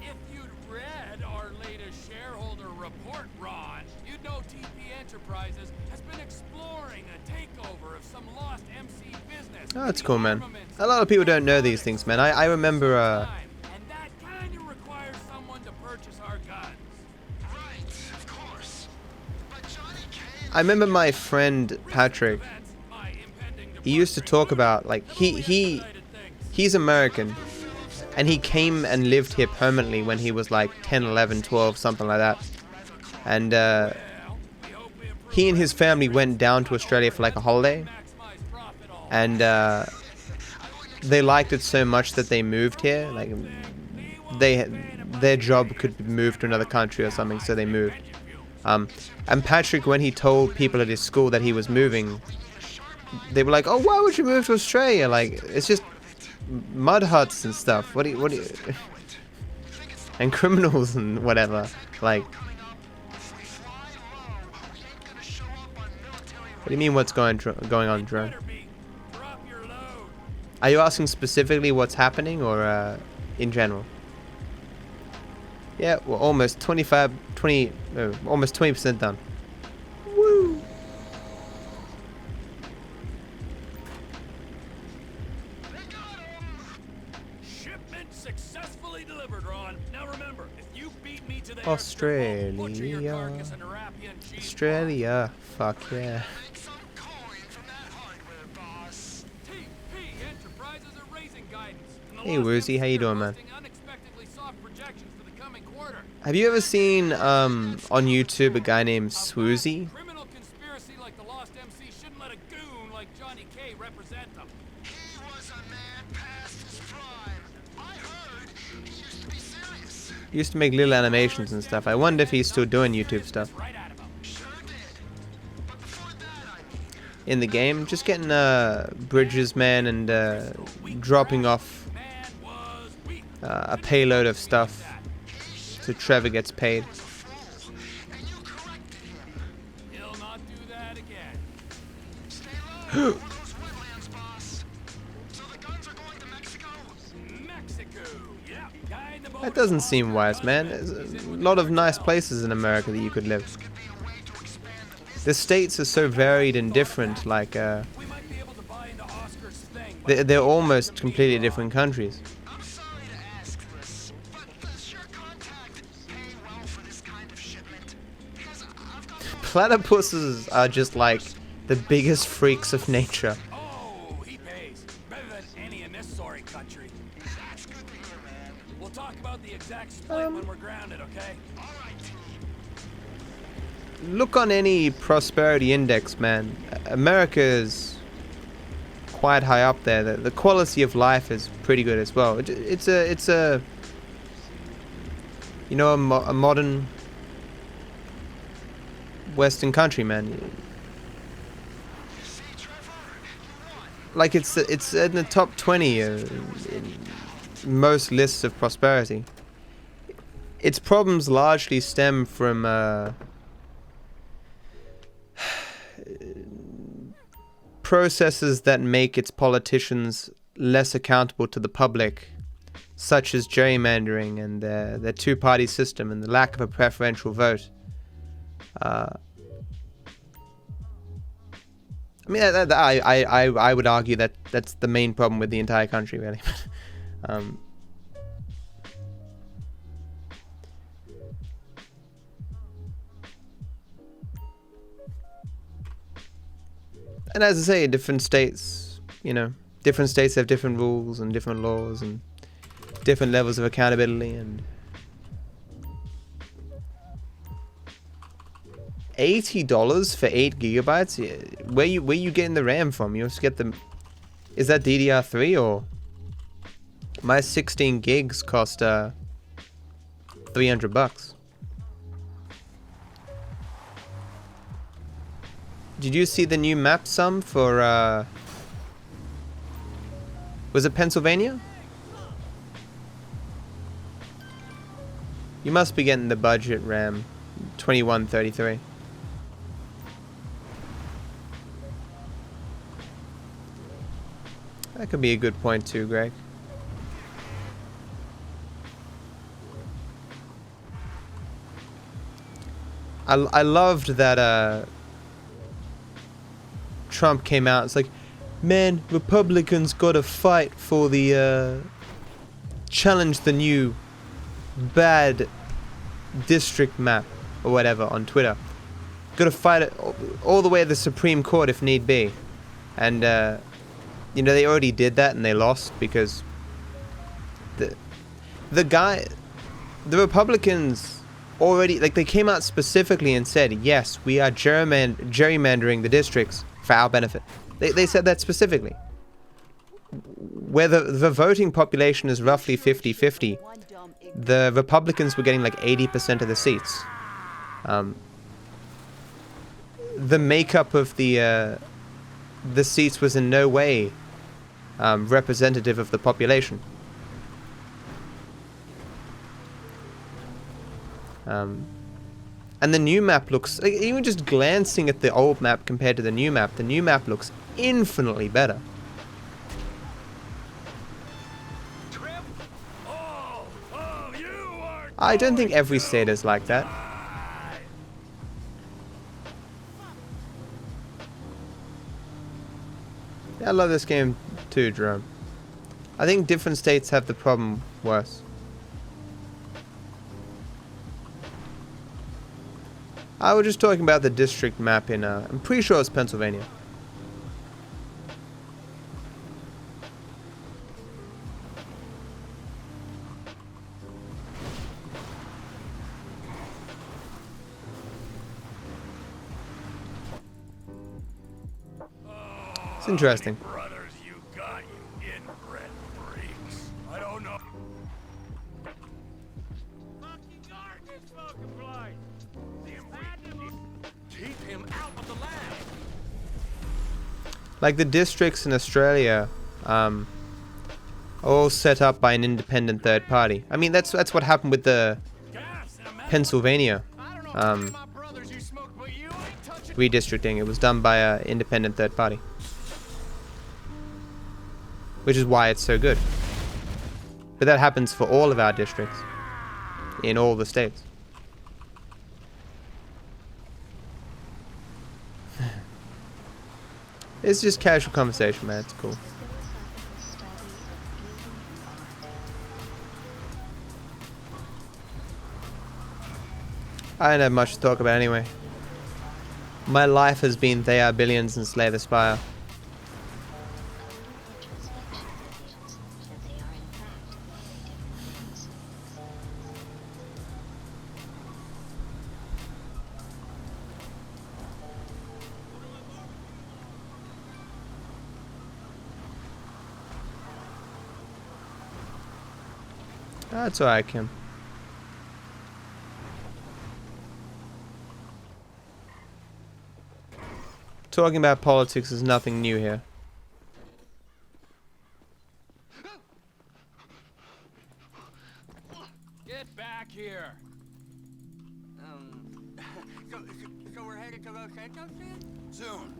If you'd read our latest shareholder report, Ron, you'd know TP Enterprises has been exploring a takeover of some lost MC business. Oh, that's cool, man. A lot of people don't know these things, man. I remember, And that kind of requires someone to purchase our guns. Right, of course. But Johnny K. I remember my friend Patrick. He used to talk about, like, he's American, and he came and lived here permanently when he was like 10, 11, 12, something like that. And he and his family went down to Australia for like a holiday, and they liked it so much that they moved here. Like, their job could be moved to another country or something, so they moved. And Patrick, when he told people at his school that he was moving, they were like, "Oh, why would you move to Australia? Like, it's just mud huts and stuff. What do you and criminals and whatever. Like, what do you mean? What's going on, Drone? Are you asking specifically what's happening, or in general? Yeah, we're almost 20% done. Woo! Shipment successfully delivered, Ron. Now remember, if you beat me to the Australia. butcher your carcass and wrap you in cheese Australia. Fuck yeah. TP Enterprises are raising guidance. And the Hey, lost Woozy, how you doing, man? posting unexpectedly soft projections for the coming quarter. Have you ever seen on YouTube a guy named Swoozy? Criminal conspiracy like the lost MC shouldn't let a goon like Johnny K represent them. He was a man past his prime. I heard he used to be serious. He used to make little animations and stuff. I wonder if he's still doing YouTube stuff. Right out of him. Sure did. But before that, In the game, just getting bridges, man, and dropping off Man was weak. a payload of stuff so Trevor gets paid. and you corrected him. He'll not do that again. Stay low. Those woodlands, boss. So the guns are going to Mexico? Mexico. Yeah. Guy in the boat. That doesn't seem wise, man. There's a lot of nice places in America that you could live. Could be a way to expand the business. The states are so varied and different, like, We might be able to buy into Oscar's thing. they're almost completely different countries. I'm sorry to ask this, but does your contact pay well for this kind of ship? Platypuses are just like the biggest freaks of nature. Oh, he pays. Better than any in this sorry country. That's good to hear, man. We'll talk about the exact split when we're grounded, okay? All right. Look on any prosperity index, man. America is quite high up there. The quality of life is pretty good as well. It's a you know, a modern Western country, man. Like it's in the top 20 in most lists of prosperity. Its problems largely stem from processes that make its politicians less accountable to the public, such as gerrymandering and their two-party system and the lack of a preferential vote. I mean, I would argue that that's the main problem with the entire country, really. And as I say, different states, you know, different states have different rules and different laws and different levels of accountability. And $80 for 8 gigabytes? Yeah. Where you getting the RAM from? You have to get the... Is that DDR3 or... My 16 gigs cost $300. Did you see the new map sum for was it Pennsylvania? You must be getting the budget RAM 2133. That could be a good point too, Greg. I loved that Trump came out. It's like, man, Republicans gotta fight for the challenge the new bad district map or whatever on Twitter. Gotta fight it all the way to the Supreme Court if need be. And you know, they already did that and they lost because the Republicans already, like, they came out specifically and said, yes, we are gerrymandering the districts for our benefit. They said that specifically. Where the voting population is roughly 50-50, the Republicans were getting like 80% of the seats. The makeup of the seats was in no way representative of the population. And the new map looks, like, even just glancing at the old map compared to the new map looks infinitely better. I don't think every state is like that. Yeah, I love this game too, Jerome. I think different states have the problem worse. I was just talking about the district map in, I'm pretty sure it's Pennsylvania. It's interesting. Brothers, you got you inbred freaks. I don't know. Fucking guard this fucking place. Keep him out of the lab. Like the districts in Australia, all set up by an independent third party. I mean, that's what happened with the Pennsylvania redistricting. It was done by an independent third party, which is why it's so good. But that happens for all of our districts in all the states. It's just casual conversation, man. It's cool. I don't have much to talk about anyway. My life has been They Are Billions and Slay the Spire. That's alright, Kim. Talking about politics is nothing new here. Get back here. So we're headed to Los Santos then? Soon.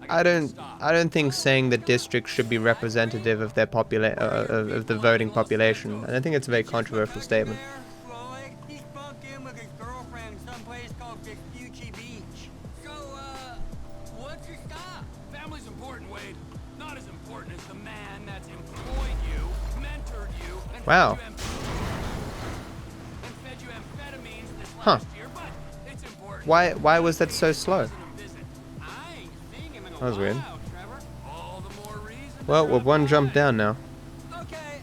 I don't think saying that districts should be representative of their of the voting population. And I think it's a very controversial statement. He's bunked in with his girlfriend someplace called Vespucci Beach. So, what's your stop? Family's important, Wade. Not as important as the man that's employed you, mentored you, and Wow. fed you amphetamines this Huh. last year, but it's important. Why was that so slow? That was weird. Well, we're one jump down now. Okay,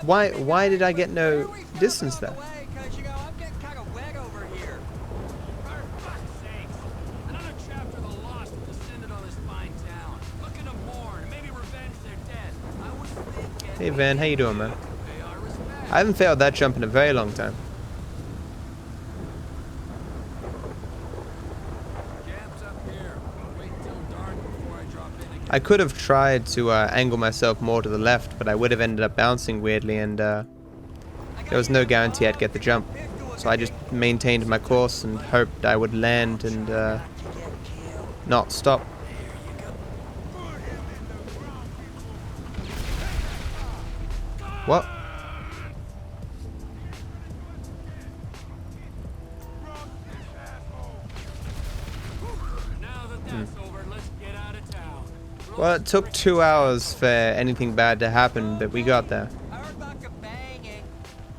Why did I get no distance there? Because, you know, I'm getting kind of wet over here. For fuck's sakes. Another chapter of the lost descended on this fine town. Looking to mourn and maybe revenge their dead. I was thinking... Hey Van, how you doing, man? Pay our respects. I haven't failed that jump in a very long time. Camp's up here. Wait till dark before I drop in again. I could have tried to angle myself more to the left, but I would have ended up bouncing weirdly, and there was no guarantee I'd get the jump. So I just maintained my course and hoped I would land and not stop. What? Now that that's over, let's get out of town. Well, it took 2 hours for anything bad to happen, but we got there. I heard about the banging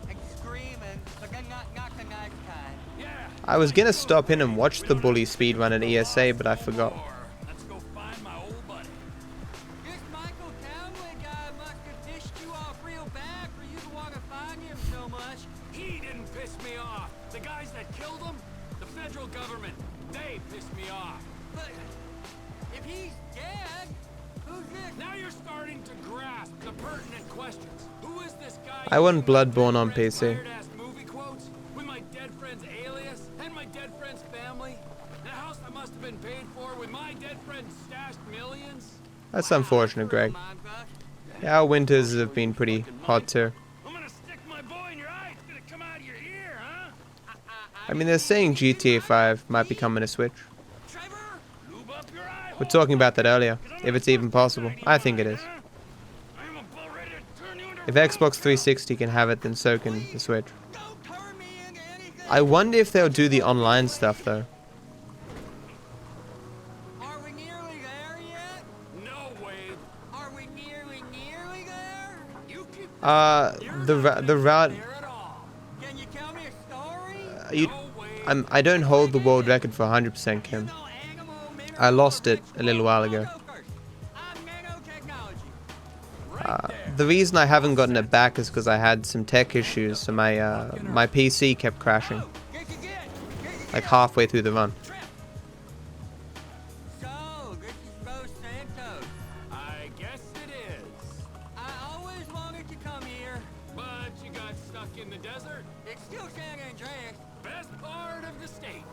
and screaming, but then not the knife kind. Yeah. I was gonna stop in and watch the bully speedrun at ESA, but I forgot. Let's go find my old buddy. This Michael Townley guy must have pissed you off real bad for you to want to find him so much. He didn't piss me off. The guys that killed him, the federal government, they pissed me off. But if he's dead, who's this? Now you're starting to grasp the pertinent questions. Who is this guy? I want Bloodborne on PC. Tired-ass movie quotes with my dead friend's alias and my dead friend's family, and a house that must have been paid for with my dead friend's stashed millions. That's unfortunate, Greg. Yeah, our winters have been pretty hot too. I'm gonna stick my boy in your eye. It's gonna come out of your ear, huh? I mean, they're saying GTA 5 might be coming to Switch. Trevor, lube up your eye. We're talking about that earlier, if it's even possible. I think it is. I'm about ready to turn you into If Xbox 360 can have it, then so can the Switch. Don't turn me into anything. I wonder if they'll do the online stuff though. Are we nearly there yet? No, Wade. Are we nearly there? You keep The route. there at all. Can you tell me a story? I don't hold the world record for 100%, Kim. No animal mineral I lost it a little while ago. I'm nanotechnology. The reason I haven't gotten it back is because I had some tech issues, so my PC kept crashing like halfway through the run. So, this is Los Santos. I guess it is. I always wanted to come here. But you got stuck in the desert. It's still San Andreas. Best part of the state.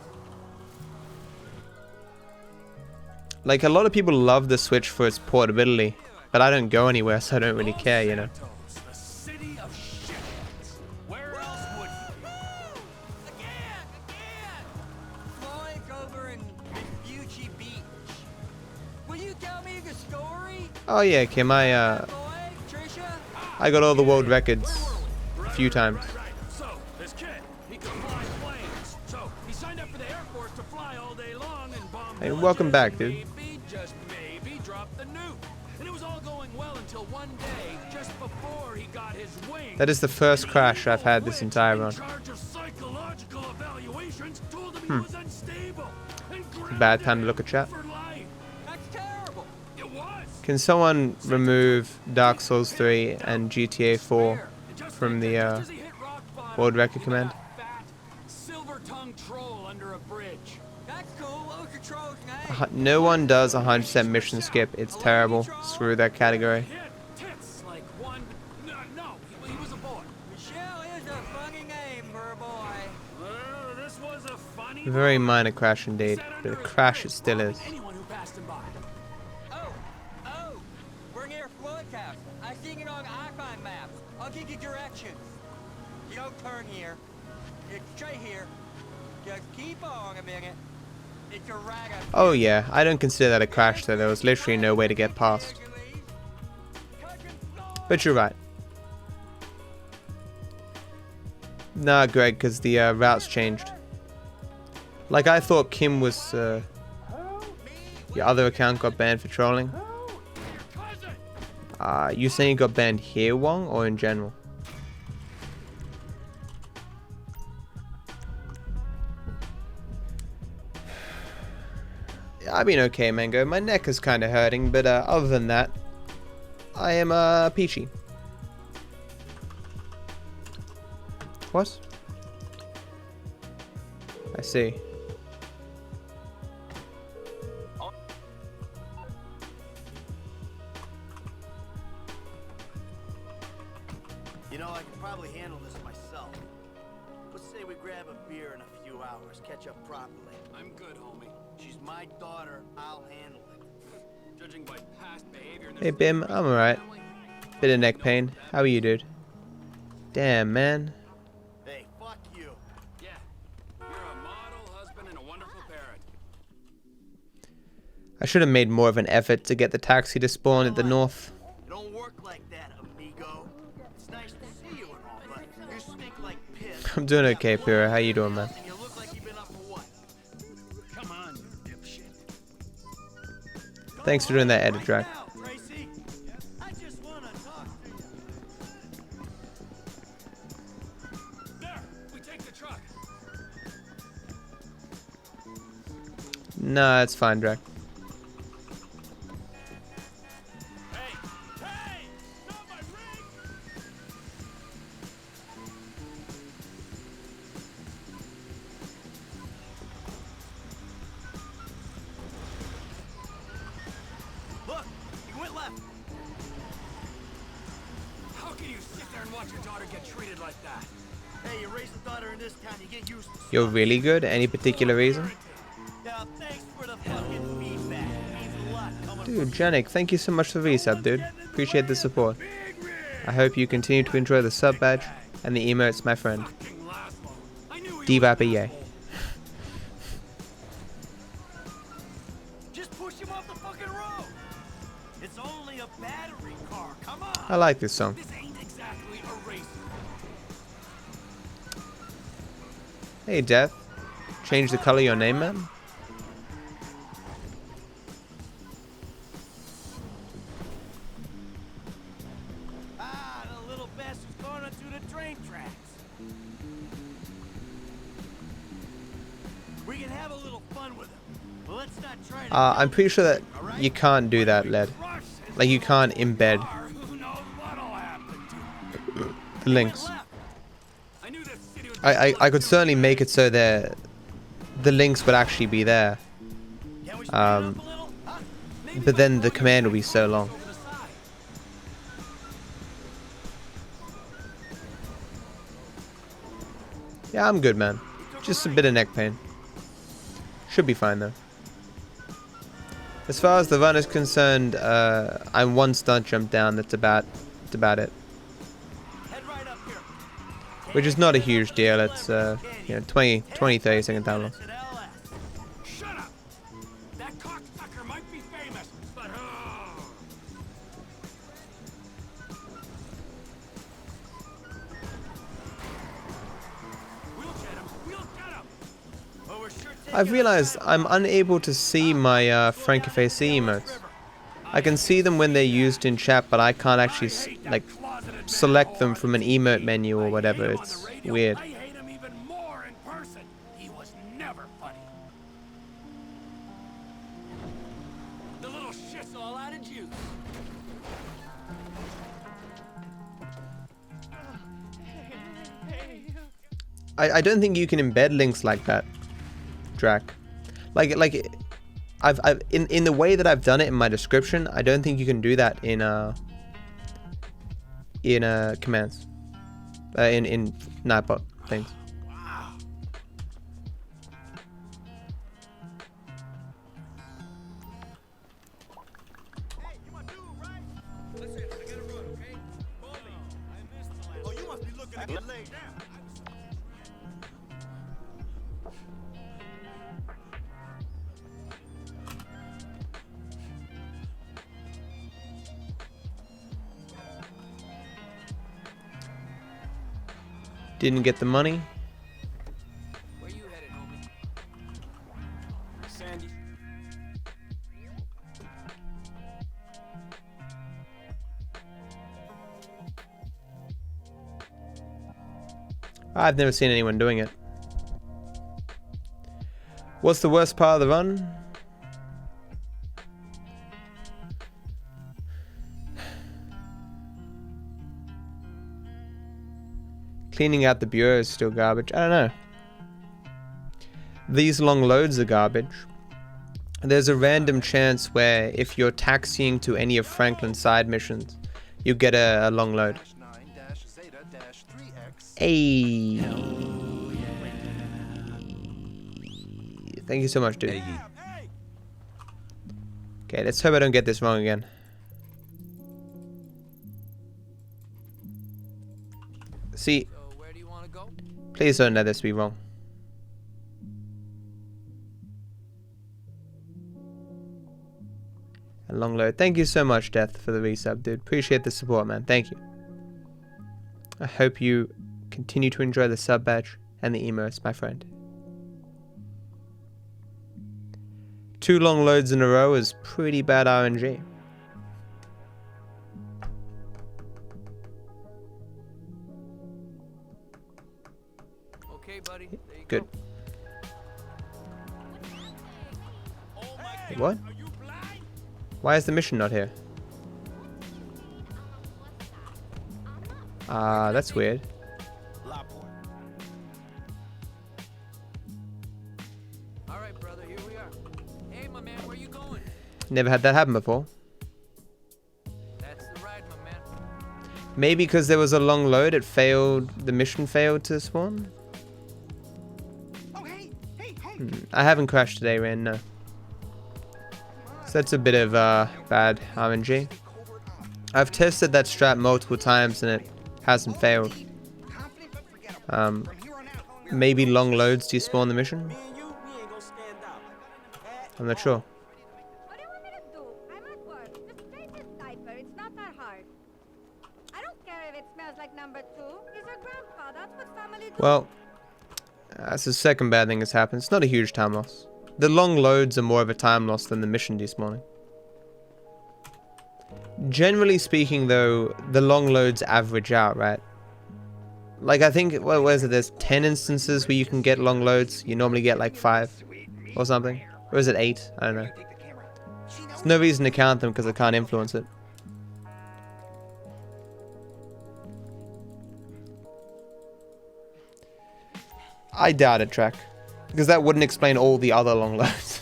Like, a lot of people love the Switch for its portability, but I don't go anywhere, so I don't really care, you know. Santos, the city of shitheads. Where else would you be? Again! Floyd's over in Vespucci Beach. Will you tell me the story? Oh yeah, Kim, Boy, Trisha? I got all the world records a few times. Right. So, this kid, he can fly planes. So, he signed up for the Air Force to fly all day long and bomb Hey, welcome villages back, and dude. Maybe, just maybe, drop the nuke. And it was all going well until one day, just before he got his wings. That is the first crash I've had this entire run. In charge of psychological evaluations told him he was unstable. Bad time to look at chat. For life. That's terrible. It was. Can someone remove Dark Souls 3 and GTA 4 from the world record command? Fat, silver-tongued troll under a bridge. That's cool. What was your troll's name? No one does 100% mission skip. It's terrible. Screw that category. Hit tits like one. No, he was a boy. Michelle is a funny name for a boy. This was a funny. Very minor crash indeed, but a crash it still is. Anyone who passed him by. Oh, we're near Floodcast. I seen it on iPhone maps. I'll give you directions. You don't turn here. It's straight here. Just keep on a minute. It's a right up. Oh yeah, I don't consider that a crash though. There was literally no way to get past. But you're right. Nah, Greg, because the routes changed. Like I thought Kim was your other account got banned for trolling. You saying you got banned here, Wong, or in general? I've been okay, Mango. My neck is kind of hurting, but other than that, I am peachy. What? I see. You know, I can probably handle this myself. Let's say we grab a beer in a few hours, catch up properly. I'm good, homie. She's my daughter, I'll handle it. Judging by past behavior. Hey Bim, I'm alright. Bit of neck pain. How are you, dude? Damn, man. Hey, fuck you. Yeah, you're a model husband and a wonderful parent. I should have made more of an effort to get the taxi to spawn at the north. It don't work like that, amigo. It's nice to see you and all, but you stink like piss. I'm doing okay, Pyrrha. How you doing, man? And you look like you've been up for what? Come on, you dipshit. Thanks for doing that edit track. Now, Tracey. I just want to talk to you. There, we take the truck. Nah, it's fine, Drac. Hey, not my ring. Look, you went left. How can you sit there and watch your daughter get treated like that? Hey, you raise a daughter in this town, you get used to stuff. You're really good? Any particular reason? Now, thanks for the fucking feedback. It means a lot coming Dude, Janik, thank you so much for the resub, dude. Appreciate the support. I hope you continue to enjoy the sub badge and the emotes, my friend. DarkViperAU. Just push him off the fucking road. It's only a battery car. Come on. I like this song. This ain't exactly a race. Hey, Death. Change the color of your name, man? Ah, the little bastard's going onto the train tracks. We can have a little fun with him. But let's not try to I'm pretty sure that you can't do that, Led. Like, you can't embed Who knows what'll happen to the links. I knew this city would I could certainly make it so that the links would actually be there. Can we speed it up a little? Huh? But then the command will be so long. over the side. Yeah, I'm good, man. Just a bit of neck pain. Should be fine, though. As far as the run is concerned, I'm one stunt jump down. That's about it. Head right up here. Which is not a huge deal. It's, 20, 30 seconds down long. Exit LS. Shut up! That cocksucker might be famous, but we'll get him. We'll get him. Well, we're sure taking I've realized I'm unable to see my FrankFAC emotes. I can see them when they're used in chat, but I can't actually select them from an emote menu or whatever. It's weird. I hate him even more in person. He was never funny. shit's all out of juice. I don't think you can embed links like that, Drac. Like I've in the way that I've done it in my description, I don't think you can do that in commands, in Nightbot things. Didn't get the money. Where you headed, homie? Sandy. I've never seen anyone doing it. What's the worst part of the run? Cleaning out the bureau is still garbage. I don't know. These long loads are garbage. There's a random chance where if you're taxiing to any of Franklin's side missions, you get a long load. Hey. Thank you so much, dude. Okay, let's hope I don't get this wrong again. See, please don't let this be wrong. A long load. Thank you so much, Death, for the resub, dude. Appreciate the support, man. Thank you. I hope you continue to enjoy the sub badge and the emotes, my friend. 2 long loads in a row is pretty bad RNG. Okay, buddy. There you Good. go. Wait, what? Why is the mission not here? That's weird. All right, brother. Here we are. Hey, my man, where you going? Never had that happen before. That's the ride, my man. Maybe because there was a long load, it failed. The mission failed to spawn. I haven't crashed today, Ren. No. So that's a bit of bad RNG. I've tested that strat multiple times and it hasn't failed. Maybe long loads despawn the mission? I'm not sure. What do you want me to do? I'm at work. Just change this diaper. It's not that hard. I don't care if it smells like number 2. He's your grandpa. That's what family do. Well, that's the second bad thing that's happened. It's not a huge time loss. The long loads are more of a time loss than the mission despawning. Generally speaking, though, the long loads average out, right? Like, I think, what is it? There's 10 instances where you can get long loads. You normally get like 5 or something. Or is it 8? I don't know. There's no reason to count them because I can't influence it. I doubt it, Track. Because that wouldn't explain all the other long loads.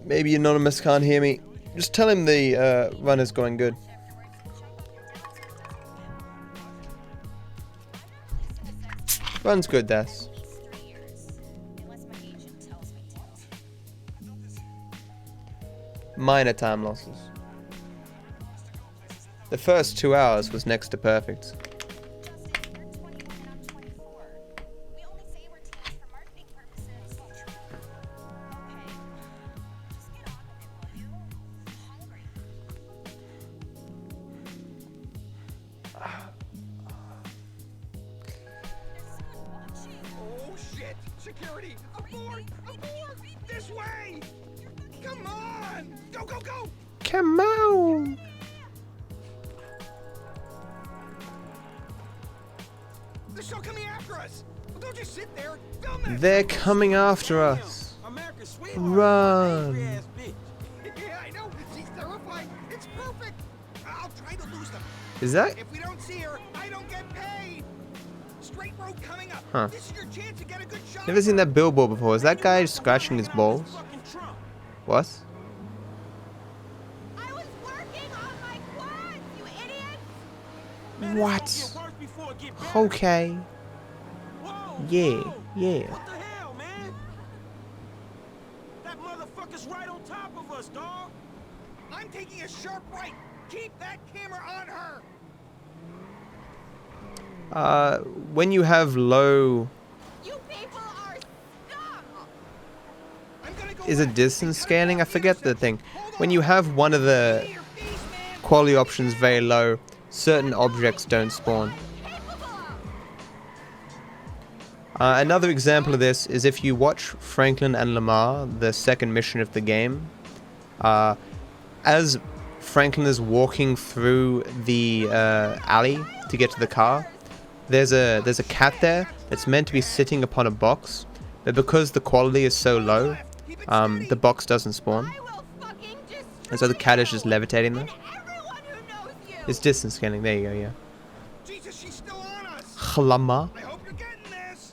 Maybe Anonymous can't hear me. Just tell him the run is going good. Run's good, Des. Minor time losses. The first 2 hours was next to perfect. Oh shit! Security! Abort! Abort! This way! Come on! Go, go, go! Come on! us. Well, don't just sit there. Film that. They're coming after us. America's sweetheart. Run. Angry ass bitch. Yeah, I know. She's terrifying. It's perfect. I'll try to lose them. Is that? If we don't see her, I don't get paid. Straight road coming up. Huh. This is your chance to get a good shot. Never seen that billboard before. Is that guy scratching his balls? What? I was working on my quads, you idiot! What? Okay. Yeah, yeah. What the hell, man? That motherfucker's right on top of us, dog. I'm taking a sharp right. Keep that camera on her. When you have low... You people are stuck! Is it distance scaling? I forget the thing. When you have one of the quality options very low, certain objects don't spawn. Another example of this is if you watch Franklin and Lamar, the second mission of the game. As Franklin is walking through the alley to get to the car, there's a cat there that's meant to be sitting upon a box, but because the quality is so low, the box doesn't spawn, and so the cat is just levitating there. It's distance scaling. There you go. Yeah. Jesus, she's still on us. Hlama. I hope you're getting this.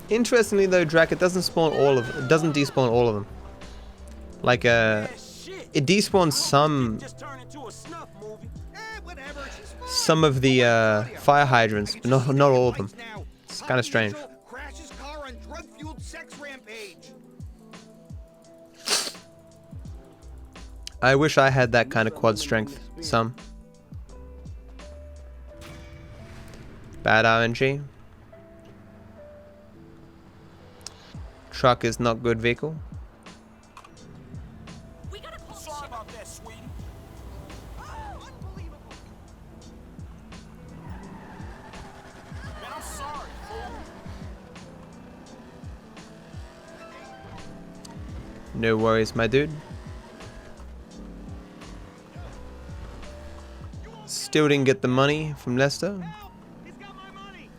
Interestingly though, Drac, it doesn't spawn all of it. Doesn't despawn all of them. Like it despawns some of the fire hydrants, but not all of them. It's kind of strange. Crashes car on drug-fueled sex rampage. I wish I had that kind of quad strength. Some. Bad RNG. Truck is not good vehicle. Sorry about that, sweetie. Oh, unbelievable. Man, I'm sorry, fool. No worries, my dude. Still didn't get the money from Lester. He's got my money.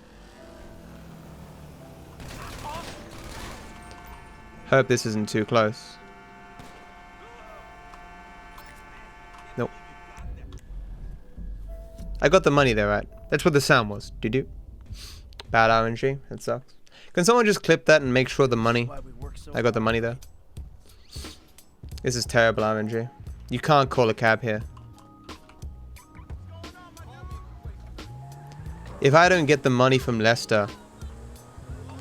Hope this isn't too close. Nope. I got the money there, right? That's what the sound was. Did you? Bad RNG. That sucks. Can someone just clip that and make sure the money... I got the money there. This is terrible RNG. You can't call a cab here. If I don't get the money from Lester,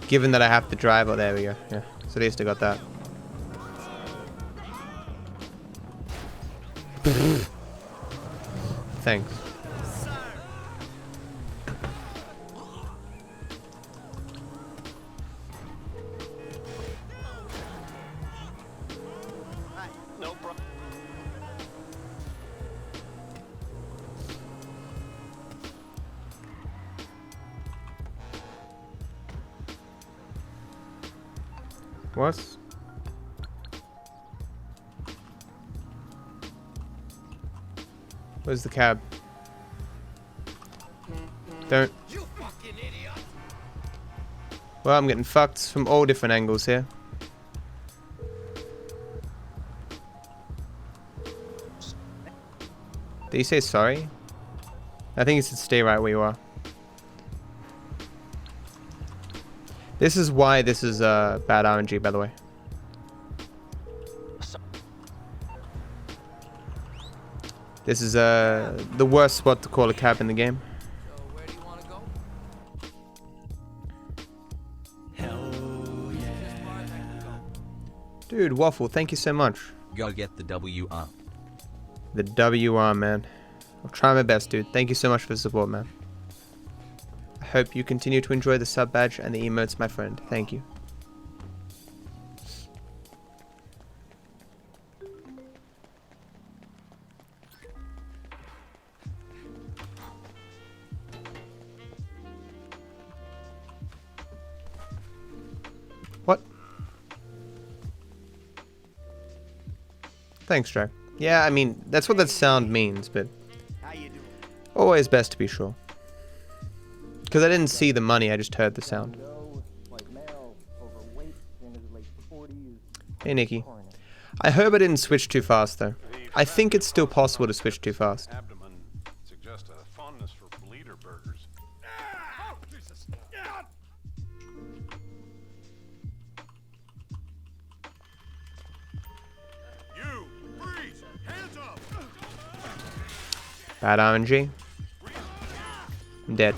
given that I have to drive... Oh, there we go. Yeah. So at least I got that. Thanks. No problem. What? Where's the cab? Don't. You fucking idiot. Well, I'm getting fucked from all different angles here. Did you say sorry? I think you should stay right where you are. This is why this is bad RNG, by the way. This is the worst spot to call a cab in the game. So where do you want to go? Dude, Waffle, thank you so much. Go get the WR. The WR, man. I'll try my best, dude. Thank you so much for the support, man. I hope you continue to enjoy the sub badge and the emotes, my friend. Thank you. What? Thanks, Jack. Yeah, I mean, that's what that sound means, but How you doing? always best to be sure. Because I didn't see the money, I just heard the sound. Hey, Nikki. I hope I didn't switch too fast, though. I think it's still possible to switch too fast. Abdomen suggests a fondness for bleeder burgers. Oh, Jesus. God. You freeze! Hands up! Bad RNG. I'm dead.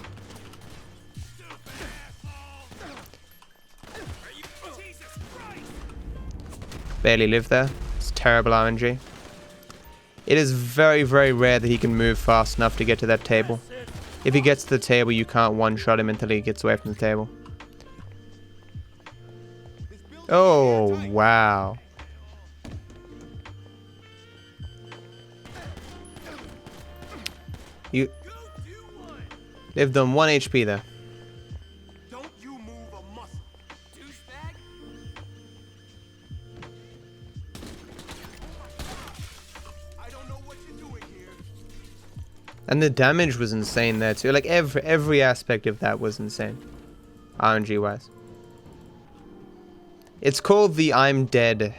Barely live there. It's terrible RNG. It is very, very rare that he can move fast enough to get to that table. If he gets to the table, you can't one-shot him until he gets away from the table. Oh, wow. You lived on 1 HP there. Don't you move a muscle. Douchebag? I don't know what you're doing here. And the damage was insane there too. Like every aspect of that was insane. RNG wise. It's called the I'm dead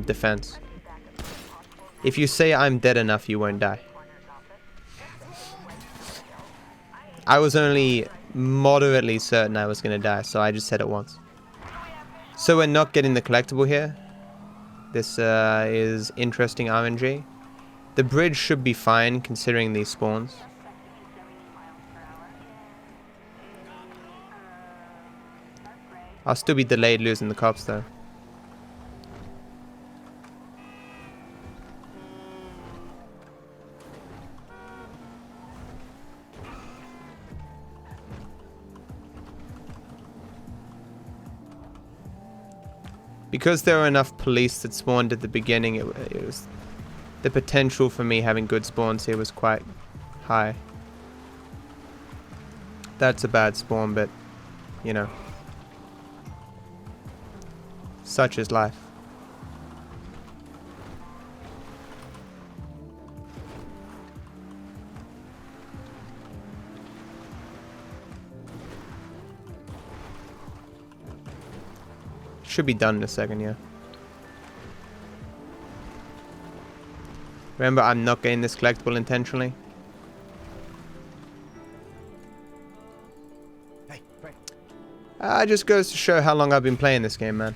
defense. If you say I'm dead enough, you won't die. I was only moderately certain I was going to die, so I just said it once. So we're not getting the collectible here. This is interesting RNG. The bridge should be fine considering these spawns. I'll still be delayed losing the cops though. Because there were enough police that spawned at the beginning, it was the potential for me having good spawns here was quite high. That's a bad spawn, but you know, such is life. Should be done in a second, yeah. Remember, I'm not getting this collectible intentionally. Hey, Frank. Just goes to show how long I've been playing this game, man.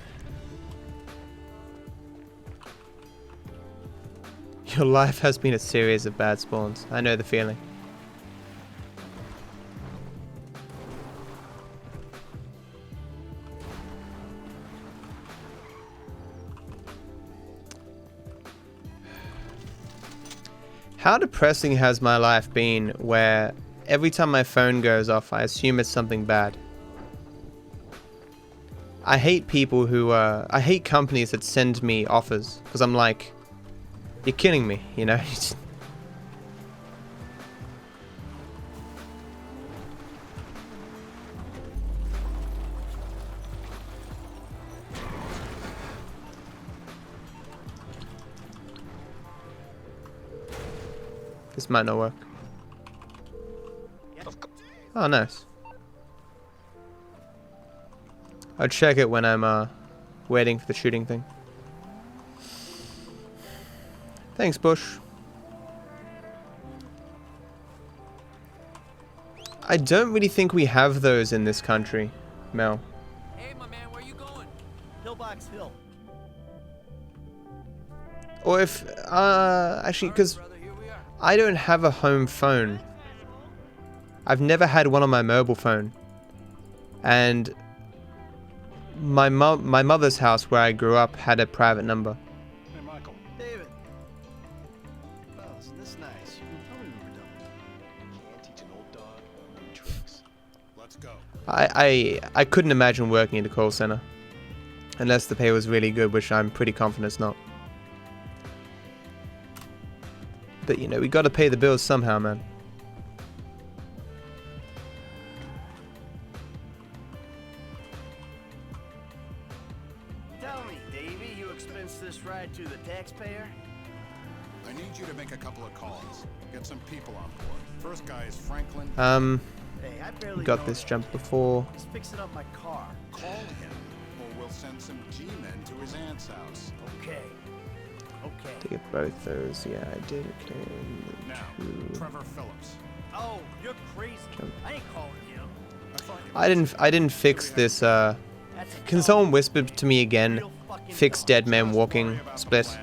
Your life has been a series of bad spawns. I know the feeling. How depressing has my life been where every time my phone goes off, I assume it's something bad. I hate people who, I hate companies that send me offers, because I'm like, you're kidding me, you know? This might not work. Oh, nice. I'll check it when I'm waiting for the shooting thing. Thanks, Bush. I don't really think we have those in this country, Mel. Hey, my man, where you going? Pillbox Hill. Or if, actually, because I don't have a home phone. I've never had one on my mobile phone. And my mother's house where I grew up had a private number. Hey, Michael. David. Well, isn't this nice? You can tell me when we're done. Can't teach an old dog new tricks. Let's go. I couldn't imagine working in a call center. Unless the pay was really good, which I'm pretty confident it's not. But, you know, we gotta pay the bills somehow, man. Tell me, Davey, you expense this ride to the taxpayer? I I need you to make a couple of calls. Get some people on board. First guy is Franklin. Hey, I barely got know this him. jump before. He's fixing up my car. Call him, or we'll send some G-men to his aunt's house. Okay. Okay. To get both those, yeah, I did. Okay. Now, Trevor Phillips. Oh, you're crazy. I ain't calling him. I didn't fix this. Can someone whisper to me again? Fix dead man walking split.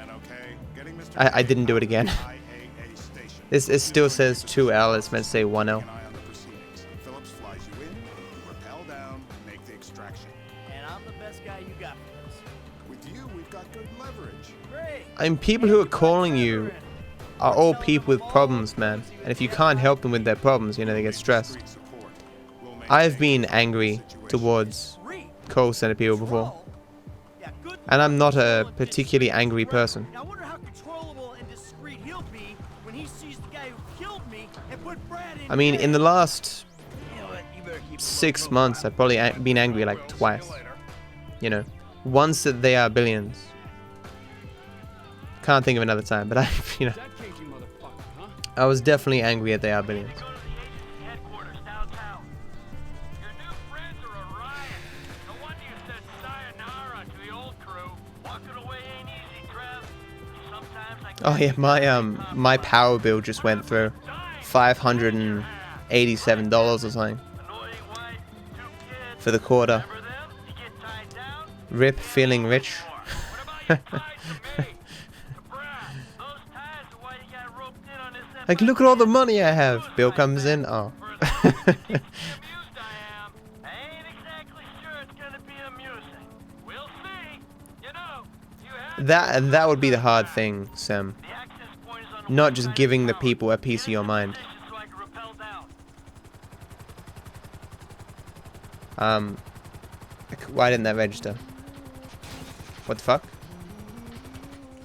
I didn't do it again. It still says 2L. It's meant to say 1L. Phillips flies you in, you rappel down, make the extraction. And I'm the best guy you got for this. With you, we've got good leverage. Great. I mean, people who are calling you are all people with problems, man. And if you can't help them with their problems, you know, they get stressed. I've been angry towards call center people before. And I'm not a particularly angry person. I wonder how controllable and discreet he'll be when he sees the guy who killed me and put Brad in. I mean, in the last 6 months, I've probably been angry like twice. You know, once that they are billions. Can't think of another time, but I was definitely angry at they are billions. Oh yeah, my power bill just went through $587 or something for the quarter. Rip feeling rich. Like, look at all the money I have. Bill comes in. Oh. That would be the hard thing, Sam. Not just giving the people a piece of your mind. Why didn't that register? What the fuck?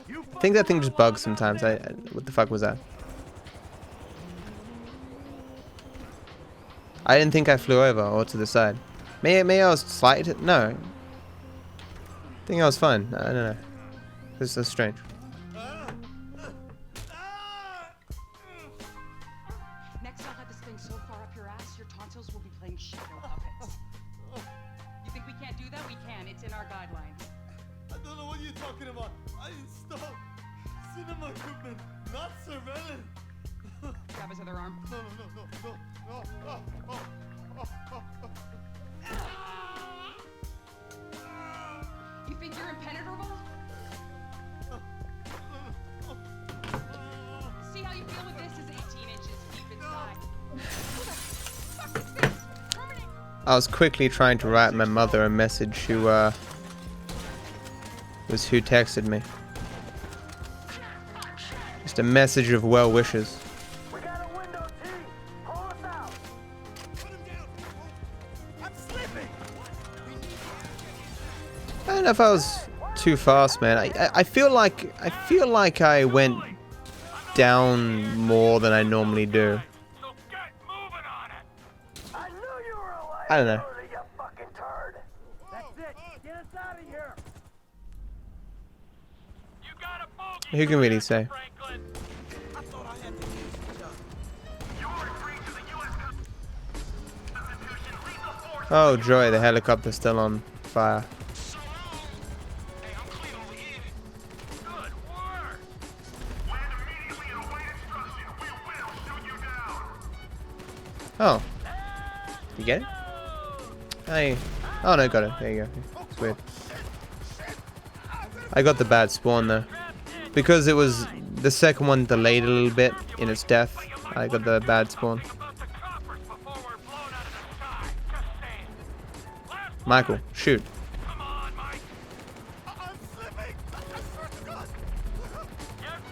I think that thing just bugs sometimes. What the fuck was that? I didn't think I flew over or to the side. Maybe I was slighted. No. I think I was fine. I don't know. This is strange. Next, I'll have this thing so far up your ass, your tonsils will be playing shadow puppets. You think we can't do that? We can. It's in our guidelines. I don't know what you're talking about. I installed cinema equipment, not surveillance. Grab his other arm. No. You think you're impenetrable? See how you feel with this is 18 inches deep inside. Who the fuck is this? Permanent. I was quickly trying to write my mother a message who texted me. Just a message of well wishes. We got a window, T. Pull us out. Put him down. I'm slipping. I don't know if I was too fast, man. I feel like I went down more than I normally do. I don't know. Who can really say? Oh joy, the helicopter's still on fire. Oh. You get it? Oh no, got it. There you go. It's weird. I got the bad spawn though. Because it was the second one delayed a little bit in its death, I got the bad spawn. Michael, shoot.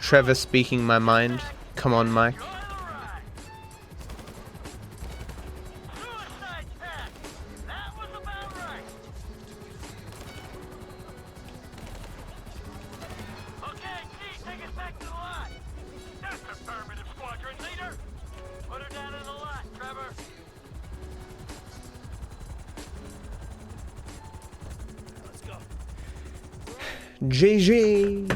Trevor speaking my mind. Come on, Mike. GG.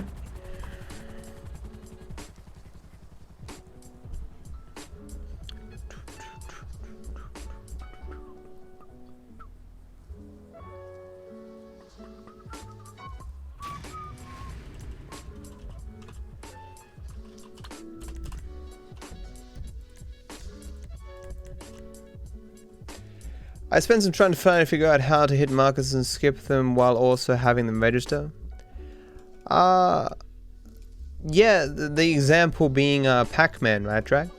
I spent some time trying to figure out how to hit markers and skip them while also having them register. Yeah, the example being Pac-Man, right, Drag?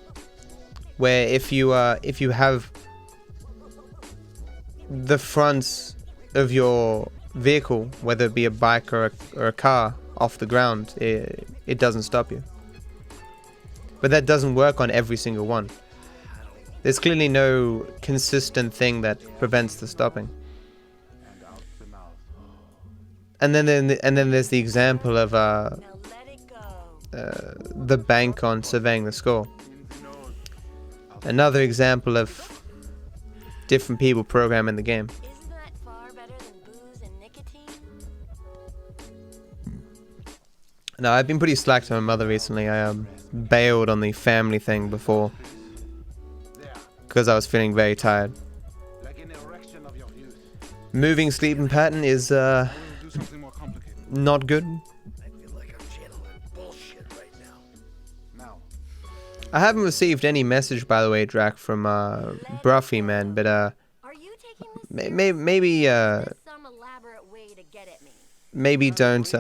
Where if you have the fronts of your vehicle, whether it be a bike or a car, off the ground, it doesn't stop you. But that doesn't work on every single one. There's clearly no consistent thing that prevents the stopping. And then there's the example of the bank on surveying the score. Another example of different people programming the game. Isn't that far better than booze and nicotine? No, I've been pretty slack to my mother recently. I bailed on the family thing before because I was feeling very tired. Moving sleeping pattern is not good. I haven't received any message, by the way, Drac, from Bruffy, man, but maybe maybe don't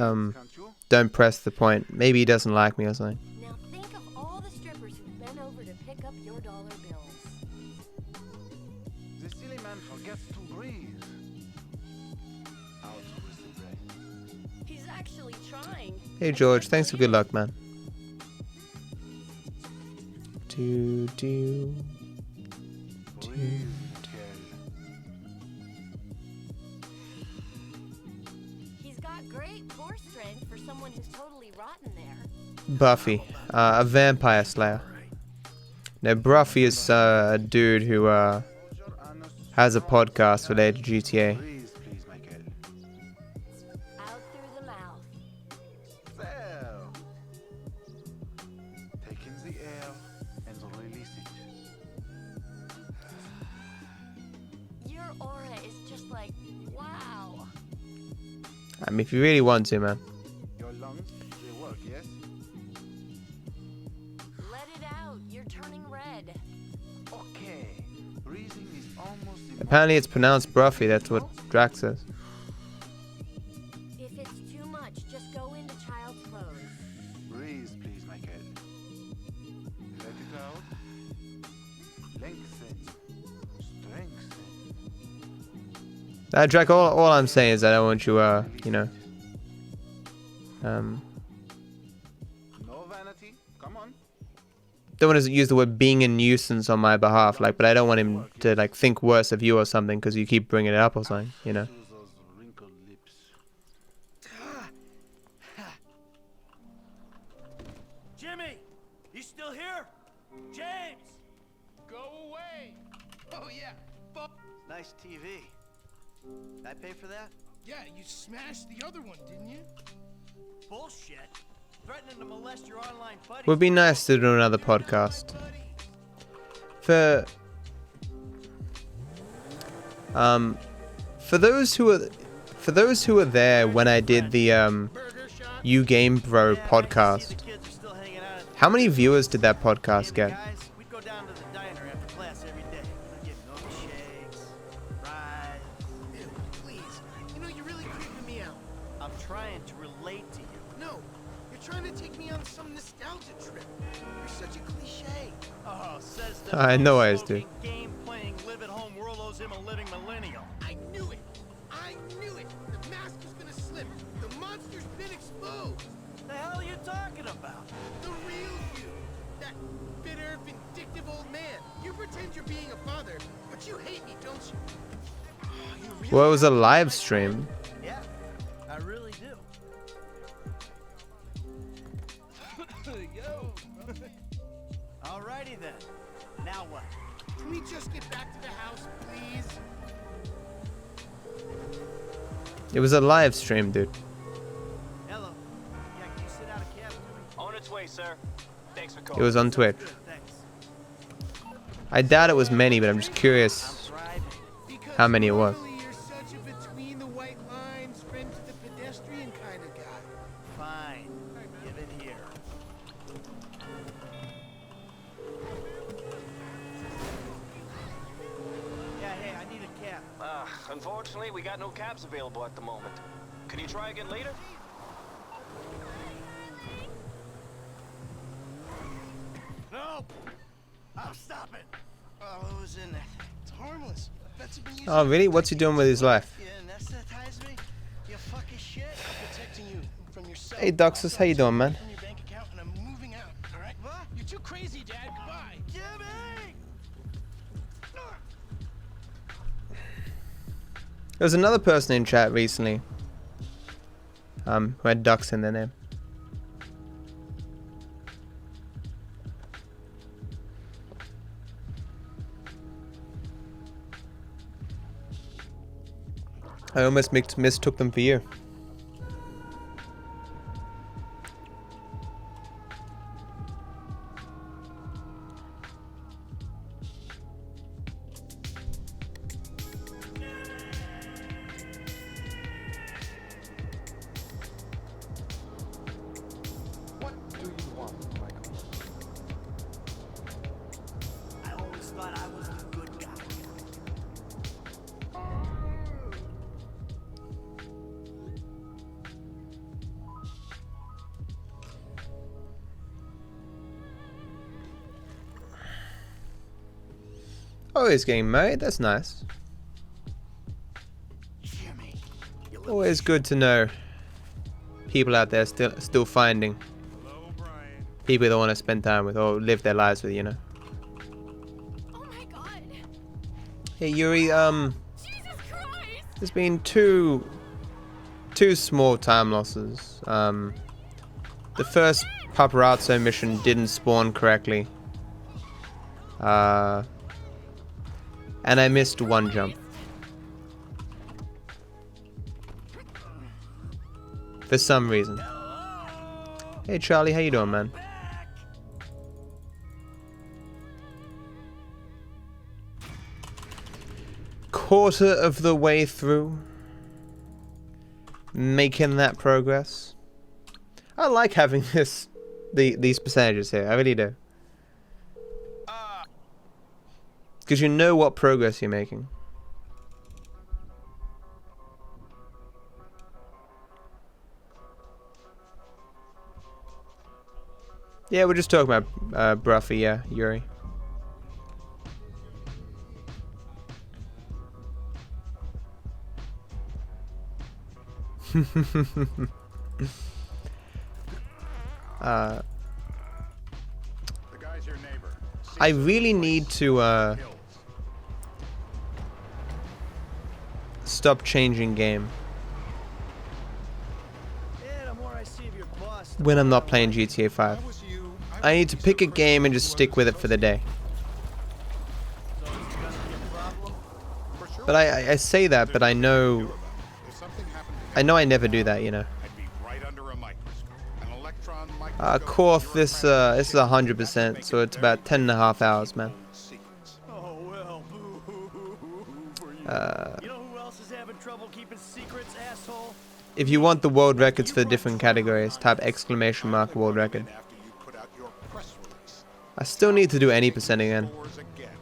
press the point. Maybe he doesn't like me or something. Now think of all the strippers who've been over to pick up your dollar bills. The silly man forgets to breathe. Out with the breath. He's actually trying. Hey George, thanks for good luck, man. He's got great core strength for someone who's totally rotten there. Buffy, a vampire slayer. Now, Bruffy is a dude who has a podcast related to GTA. Out through the mouth. There. Take in the air and release it. Your aura is just like, wow. I mean, if you really want to, man. Your lungs, they work, yes? Let it out. You're turning red. Okay. Breathing is almost Apparently it's pronounced Bruffy, that's what Drax says. If it's too much, just go into child's pose. Breathe, please, Michael. Let it out. Lengthen. Strengthen. Drac, all I'm saying is I don't want you, you know, No vanity. Come on. don't want to use the word being a nuisance on my behalf, like, but I don't want him to, like, think worse of you or something because you keep bringing it up or something, you know. Jimmy, you still here? James, Go away! Oh yeah, Nice TV. Did I pay for that? yeah, you smashed the other one, didn't you? bullshit. Threatening to molest your online buddy. Would be nice to do another podcast. For those who are there when I did the You Game Bro podcast, how many viewers did that podcast get? We'd go down to the diner after class every day. I'd get milkshakes, fries. Ew, please. You know, you're really creeping me out. I'm trying to relate to you. No, you're trying to take me on some nostalgia trip. You're such a cliche. Oh, says the I know I do. game-playing, live-at-home world owes him a living millennial. I knew it. I knew it. The mask was gonna slip. The monster's been exposed. The hell are you talking about? The real you. That bitter, vindictive old man. You pretend you're being a father, but you hate me, don't you? You really Well, it was a live stream. Yeah, I really do. Yo. Alrighty then. Now what? Can we just get back to the house, please? It was a live stream, dude. Hello. Yeah, can you sit out a cab for me? On its way, sir. Thanks for It calling. was on Twitch. Thanks. I doubt it was many, but I'm just curious how many it was. Normally you're such a between the white lines, friend to the pedestrian kind of guy. Fine. Give it here. Yeah, hey, I need a cab. Unfortunately, we got no cabs available at the moment. Can you try again later? No! I'll stop it. Oh, what was in it? It's harmless. That's been used Oh, really? What's he doing with his life? You anesthetize me? You fucking shit. I'm protecting you from yourself. Hey, Doxus, how you doing, man? From your bank account, and I'm moving out. All right? What? You're too crazy, Dad. Goodbye. Jimmy! There was another person in chat recently, who had ducks in their name. I almost mistook them for you. What do you want, Michael? I always thought I was the good guy. Oh, he's getting married. That's nice. Always good to know people out there still finding people they want to spend time with or live their lives with, you know. Oh my god. Hey Yuri, Jesus Christ. there's been two small time losses. The first paparazzo mission didn't spawn correctly. And I missed one jump. For some reason. Hey Charlie, how you doing, man? Quarter of the way through. Making that progress. I like having these percentages here, I really do. Because you know what progress you're making. Yeah, we're just talking about Bruffy, yeah, Yuri. I really need to stop changing game when I'm not playing GTA 5. I need to pick a game and just stick with it for the day. But I say that, but I know I never do that, you know. Korth, this is 100%, so it's about 10.5 hours, man. You know who else is having trouble keeping secrets, asshole? If you want the world records for the different categories, type ! world record. I still need to do any percent again.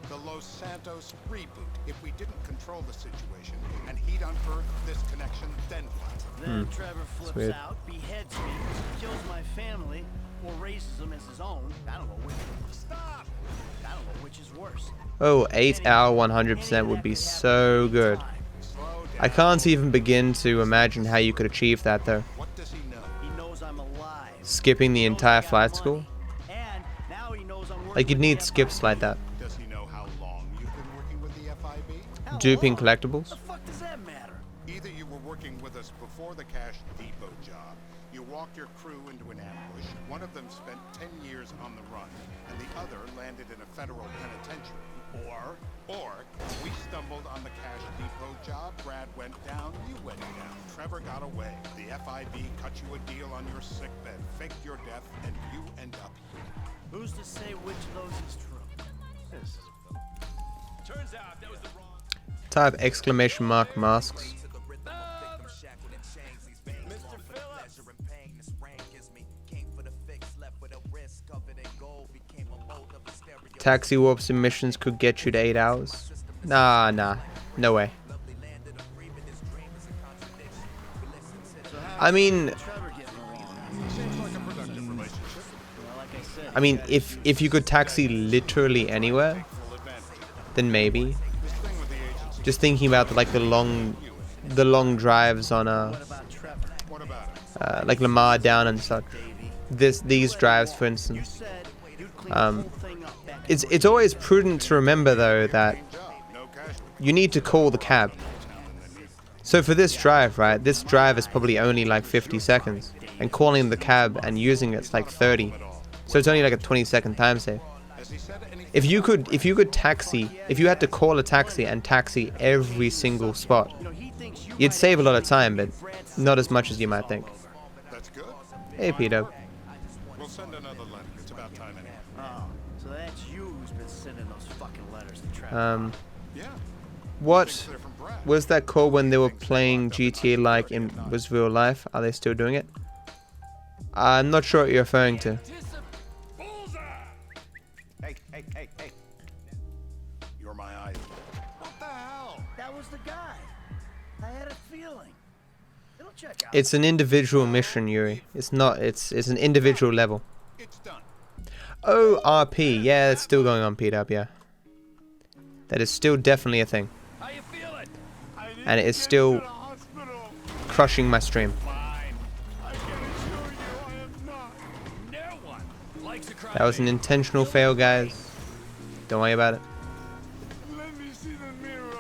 The Los Santos reboot. If we didn't control the situation and he'd unearthed this connection, then what? Then Trevor flips out, beheads me, kills my family, or raises them as his own. I don't know which. Stop! I don't know which is worse. Oh, 8 hour 100% would be so good. I can't even begin to imagine how you could achieve that though. What does he know? He knows I'm alive. Skipping the entire flight school? Like you'd need skips like that. Does he know how long you've been working with the FIB? Duping collectibles? The fuck does that matter? Either you were working with us before the Cash Depot job, you walked your crew into an ambush, one of them spent 10 years on the run, and the other landed in a federal penitentiary. Or we stumbled on the Cash Depot job, Brad went down, you went down, Trevor got away, the FIB cut you a deal on your sickbed, faked your death, and you end up here. Who's to say which of those is true? Turns out that was the wrong. Type ! Masks. Taxi warp submissions could get you to 8 hours. Nah. No way. I mean, if you could taxi literally anywhere, then maybe. Just thinking about the long drives on like Lamar down and such. These drives, for instance. It's always prudent to remember though that you need to call the cab. So for this drive, right, this drive is probably only like 50 seconds, and calling the cab and using it's like 30. So it's only like a 20-second time save. If you could taxi, if you had to call a taxi and taxi every single spot, you'd save a lot of time, but not as much as you might think. Hey, Peter. We'll send another letter. It's about time anyway. Oh, so that's you who's been sending those fucking letters to Trevor. Yeah. What was that called when they were playing GTA like in was real life? Are they still doing it? I'm not sure what you're referring to. Hey. You're my idol. What the hell? That was the guy. I had a feeling. It'll check out. It's an individual mission, Yuri. It's not. It's an individual level. It's done. Oh, RP. Yeah, it's still going on, P-Dub. Yeah, that is still definitely a thing. How you feeling? And it is still crushing my stream. That was an intentional fail, guys. Don't worry about it. Let me see the mirror.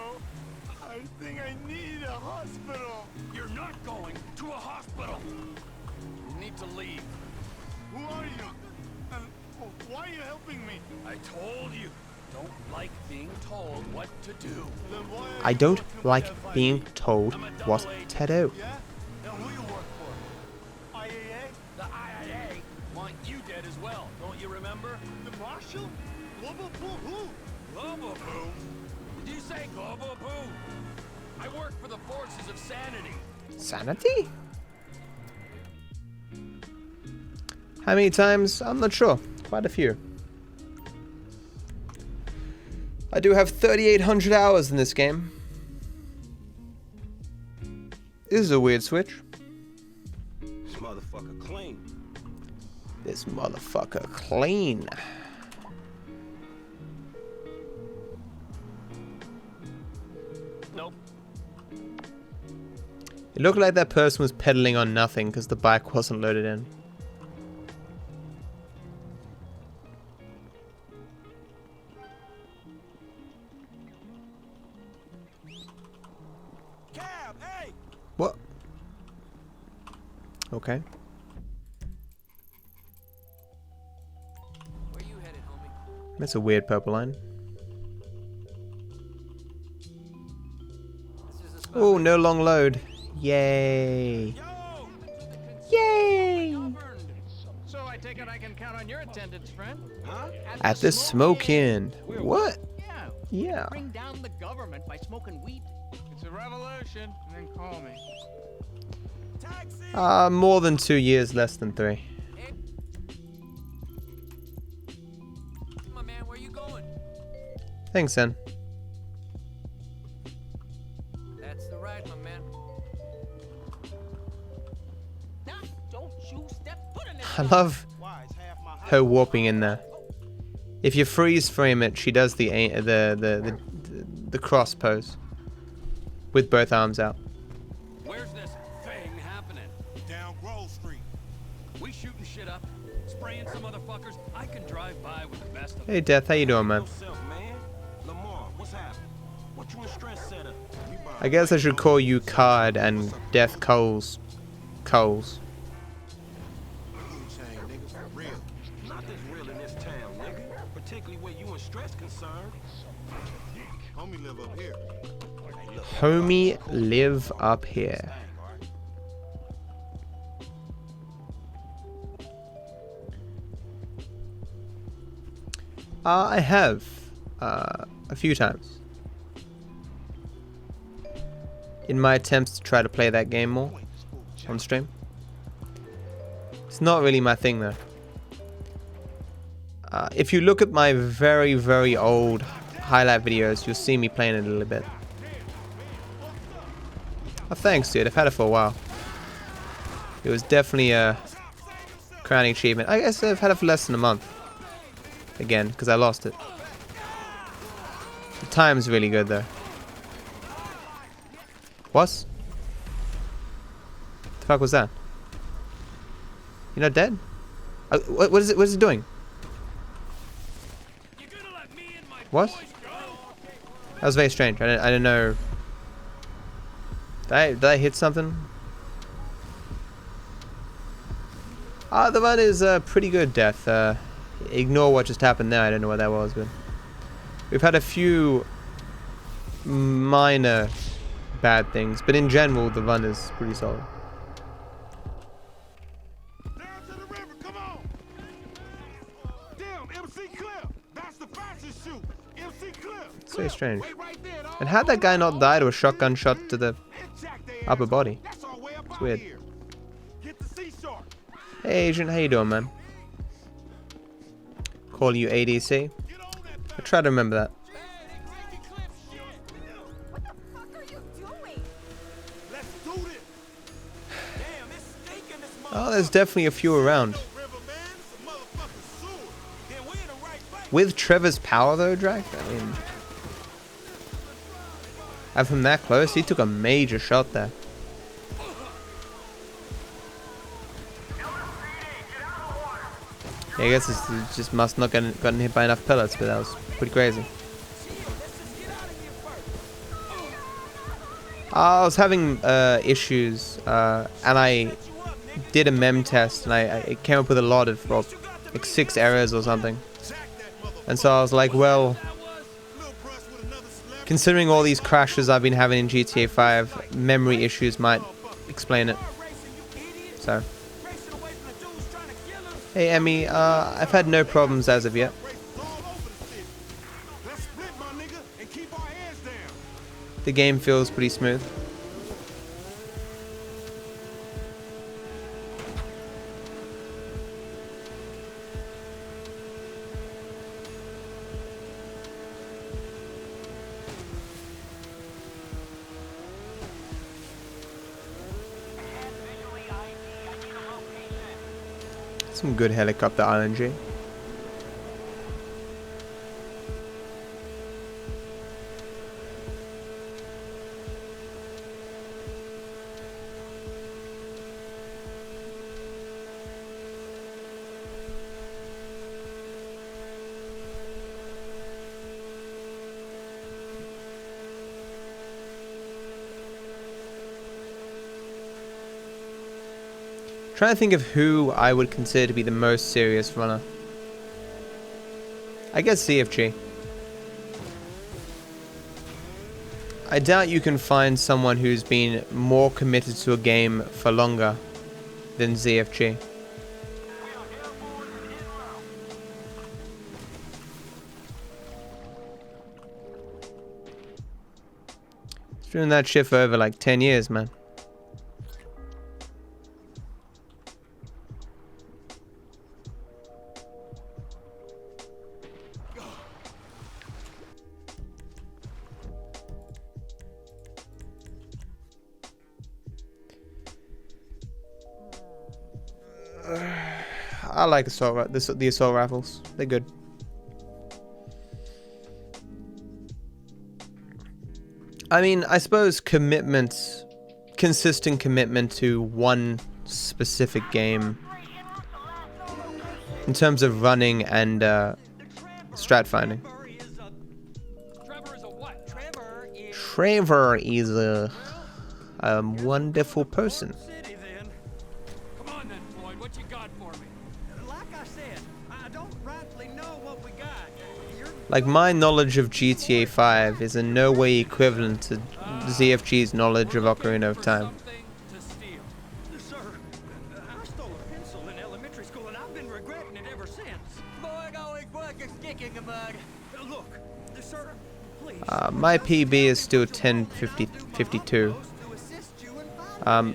I think I need a hospital. You're not going to a hospital. You need to leave. Who are you? And why are you helping me? I told you. Don't like being told what to do. Then why are I you don't working with like FIB? being told what to do. Yeah? And who you work for? IAA? The IIA want you dead as well. Don't you remember? The Marshal? Global Poo? Who? Global Poo? Did you say Global Poo? I work for the forces of sanity. Sanity? How many times? I'm not sure. Quite a few. I do have 3,800 hours in this game. This is a weird switch. This motherfucker clean. This motherfucker clean. Nope. It looked like that person was pedaling on nothing because the bike wasn't loaded in. Cab, hey! What? Okay. Where you headed, homie? That's a weird purple line. Oh, no long load. Yay. Yay! So I take it I can count on your attendance, friend? Huh? At the smoke-in. What? Yeah. Yeah. Bring down the government by smoking weed. It's a revolution, and then call me. More than 2 years, less than 3. My man, where you going? Thanks, Sen. That's the ride, my man. Now, don't you step foot in this. I love her warping in there. If you freeze frame it, she does the cross pose with both arms out. Where's this thing happening? Down Grove Street. We shooting shit up, spraying some motherfuckers. I can drive by with the best of Hey, Death, how you doing, man? Yourself, man. Lamar, what's happening? What you in stress setup? I guess I should call you Card and Death Coles. Coles. Real. Not this real in this town, nigga. Particularly where you in stress concerned. Homie live up here. Homie live up here. I have a few times in my attempts to try to play that game more on stream. It's not really my thing though. If you look at my very, very old highlight videos, you'll see me playing it a little bit. Oh, thanks, dude. I've had it for a while. It was definitely a crowning achievement. I guess I've had it for less than a month. Again, because I lost it. The time's really good, though. What? The fuck was that? You're not dead? What is it? What is it doing? What? That was very strange. I didn't know. Did I hit something? The one is a pretty good death. Ignore what just happened there. I don't know what that was, but we've had a few minor bad things, but in general, the run is pretty solid. It's very strange. And how'd that guy not die to a shotgun shot to the upper body? It's weird. Hey Agent, how you doing, man? Call you ADC. I try to remember that. Oh, there's definitely a few around. With Trevor's power though, Drag? I mean, have him that close? He took a major shot there. Yeah, I guess it just must not gotten hit by enough pellets, but that was pretty crazy. I was having issues, and I did a mem test, and I came up with a lot of, well, like 6 errors or something. And so I was like, well, considering all these crashes I've been having in GTA 5, memory issues might explain it. So, hey Emmy, I've had no problems as of yet. The game feels pretty smooth. Some good helicopter RNG. Trying to think of who I would consider to be the most serious runner. I guess CFG. I doubt you can find someone who's been more committed to a game for longer than ZFG. He's doing that shit for over like 10 years, man. I like the assault rifles. They're good. I mean, I suppose consistent commitment to one specific game in terms of running and strat finding. Trevor is a wonderful person. Like, my knowledge of GTA 5 is in no way equivalent to ZFG's knowledge of Ocarina of Time. Sir, I stole a pencil in elementary school and I've been regretting it ever since. Boy, always work is kicking a bug. Look, sir, please. My PB is still 10:52.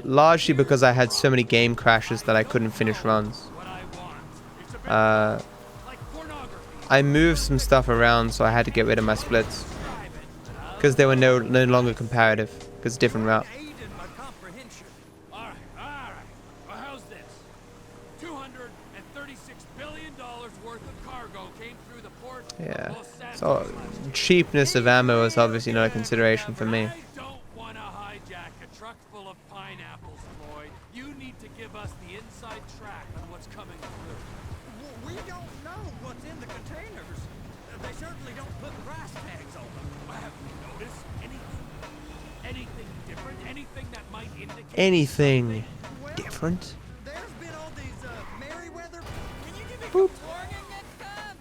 Largely because I had so many game crashes that I couldn't finish runs. I moved some stuff around, so I had to get rid of my splits because they were no longer comparative because different route. Yeah. So cheapness of ammo is obviously not a consideration for me. I don't want to hijack a truck full of pineapples, Floyd. You need to give us the inside track on what's coming through. We don't know what's in the containers. They certainly don't put price tags on them. Have you noticed anything? Anything different? Anything that might indicate Anything different? There's been all these Merryweather. Can you give me Boop. warning next time?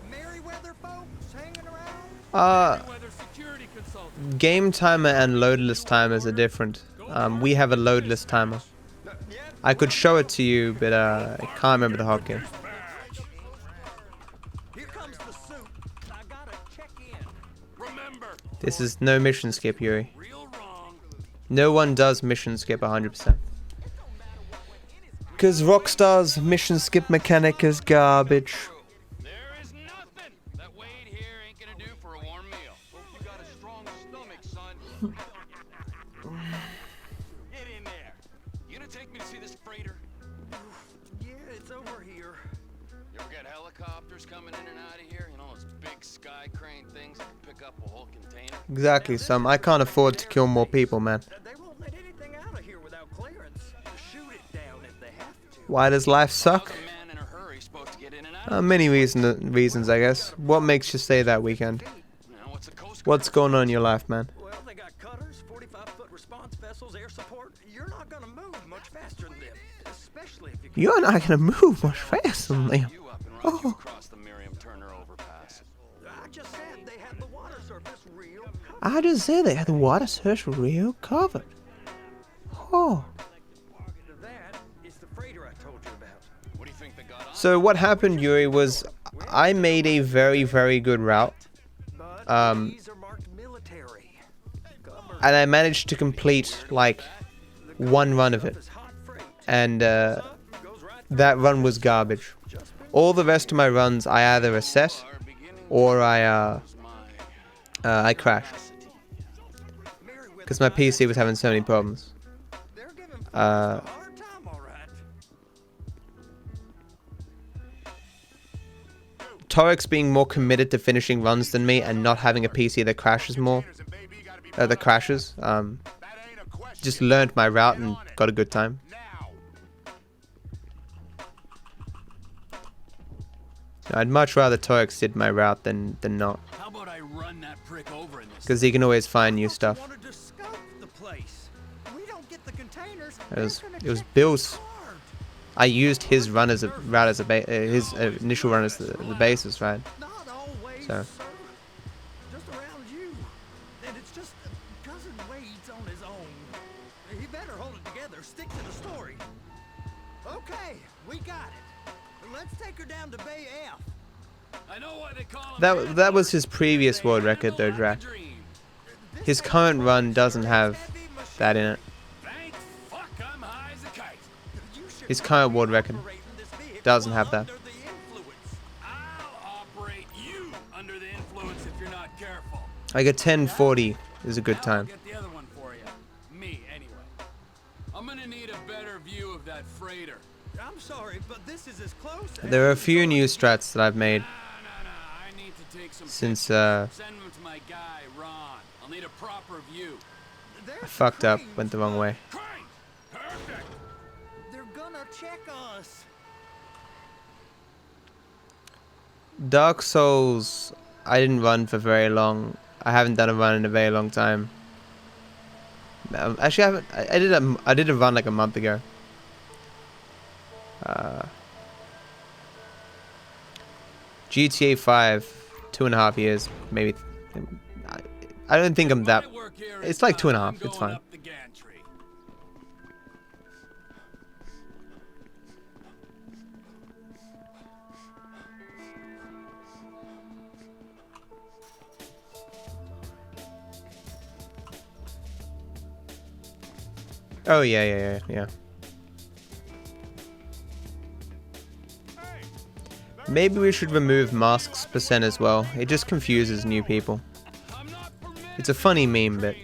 Merryweather folks hanging around. Merryweather security consultant. Game timer and loadless timers are different. We have a loadless timer. I could show it to you, but I can't remember the hotkey. Here comes the suit. I gotta check in. Remember, This is no mission skip, Yuri. No one does mission skip 100%. Because Rockstar's mission skip mechanic is garbage. there is nothing that Wade here ain't gonna do for a warm meal. Hope you got a strong stomach, son. Get in there. You gonna take me to see this freighter? Yeah, it's over here. You ever got helicopters coming in and out of here? You know those big sky crane things that can pick up a whole container? Exactly, Sam. I can't afford to kill more people, man. They won't let anything out of here without clearance. Shoot it down if they have to. Why does life suck? Man in a hurry supposed to get in and out. Many reasons, I guess. What makes you say that, Weekend? What's going on in your life, man? Well, they got cutters, 45-foot response vessels, air support. You're not gonna move much faster than them, especially if you. You're not gonna move much faster than Liam. Oh. Across the Miriam Turner overpass. I just said they had the water surface real. I just said they had the water surface real covered. Oh. That is the freighter I told you about. What do you think they got on? So what happened, Yuri, was I made a very, very good route. These are marked military. And I managed to complete, like, one run of it. And that run was garbage. All the rest of my runs, I either reset or I crashed. Because my PC was having so many problems. Torix being more committed to finishing runs than me and not having a PC that crashes more, just learned my route and got a good time. I'd much rather Torix did my route than not. How about I run that prick over in this? Because he can always find new stuff. It was Bill's. I used his run as a route as his initial run as the basis, right? So. Just around you. And it's just cousin Wade's on his own. He better hold it together. Stick to the story. Okay, we got it. Let's take her down to Bay F. I know why they call him That was his previous world record though, Drac. His current run doesn't have that in it. His current world record doesn't have that. I'll operate you under the influence if you're not careful. Like a 1040 is a good time. I'll get the other one for you. Me, anyway. I'm gonna need a better view of that freighter. I'm sorry, but this is as close as... There are a few new strats that I've made I need to take some since Send them to my guy, Ron. I'll need a proper view. I fucked up, went the wrong way. They're gonna check us. Dark Souls, I didn't run for very long. I haven't done a run in a very long time. Actually, I haven't. I did a run like a month ago. GTA 5, 2.5 years, maybe. I don't think I'm that. It's like 2.5. It's fine. Oh yeah. Maybe we should remove masks % as well. It just confuses new people. It's a funny meme, but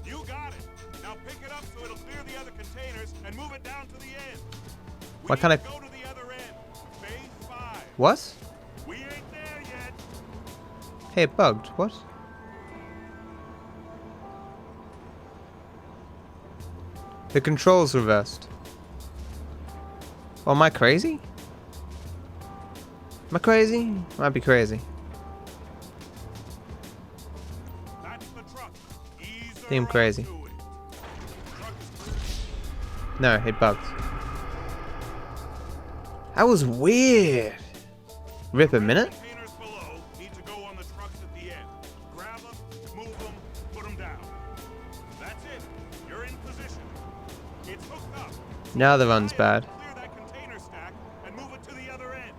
You got it. Now pick it up so it'll clear the other containers and move it down to the end. What kind of... Go to the other end. Phase 5. What? We ain't there yet. Hey, it bugged. What? The controls reversed. Oh, am I crazy? Am I crazy? Might be crazy. That's the truck. I think I'm crazy. No, it bugged. That was weird. Rip a minute? Containers below need to go on the trucks at the end. Grab them, move them, put them down. That's it. You're in position. It's hooked up. Now the run's bad. Clear that container stack and move it to the other end.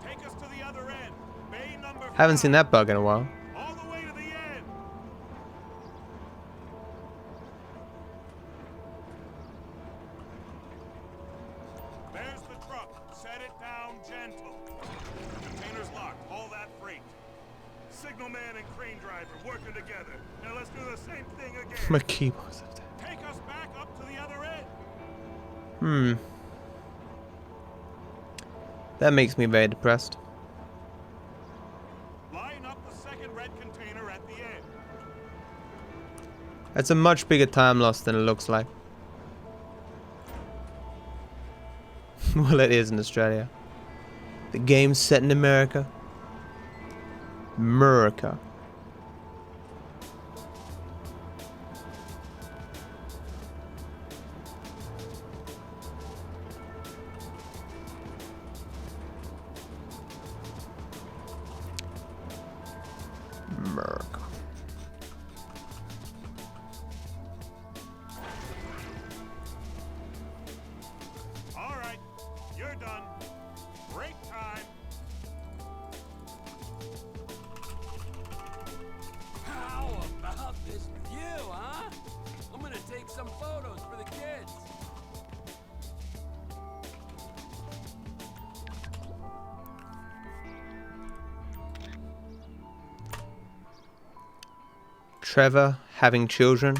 Take us to the other end. Bay number 5. Haven't seen that bug in a while. All the way to the end. There's the truck. Set it down gentle. Container's locked. All that freight. Signalman and crane driver working together. Now let's do the same thing again. My keyboard's up there. Take us back up to the other end. That makes me very depressed. Line up the second red container at the end. That's a much bigger time loss than it looks like. Well, it is in Australia. The game's set in America. America. America. All right, you're done. Break time. How about this view, huh? I'm gonna take some photos for the kids. Trevor having children.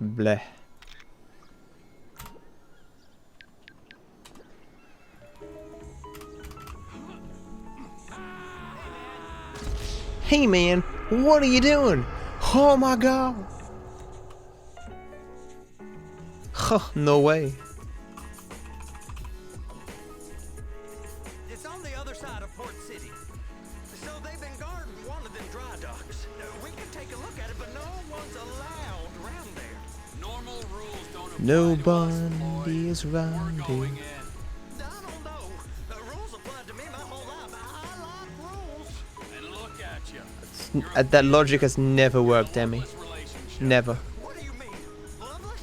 Bleh. Hey man, what are you doing? Oh my god. Huh, no way. It's on the other side of Port City. So they've been guarding one of them dry docks. We can take a look at it, but no one's allowed around there. Normal rules don't apply. Nobody is around here. I don't know. The rules applied to me my whole life. I like rules. And look at you. That logic has never worked, Emmy. Never. What do you mean? Loveless?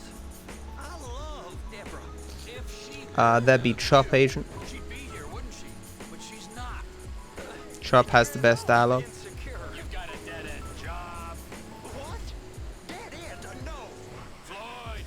I love Deborah. If she That'd be Chop Agent. she'd be here, wouldn't she? But she's not. Chop has the best dialogue. You've got a dead-end job. What? Dead end? No. Floyd,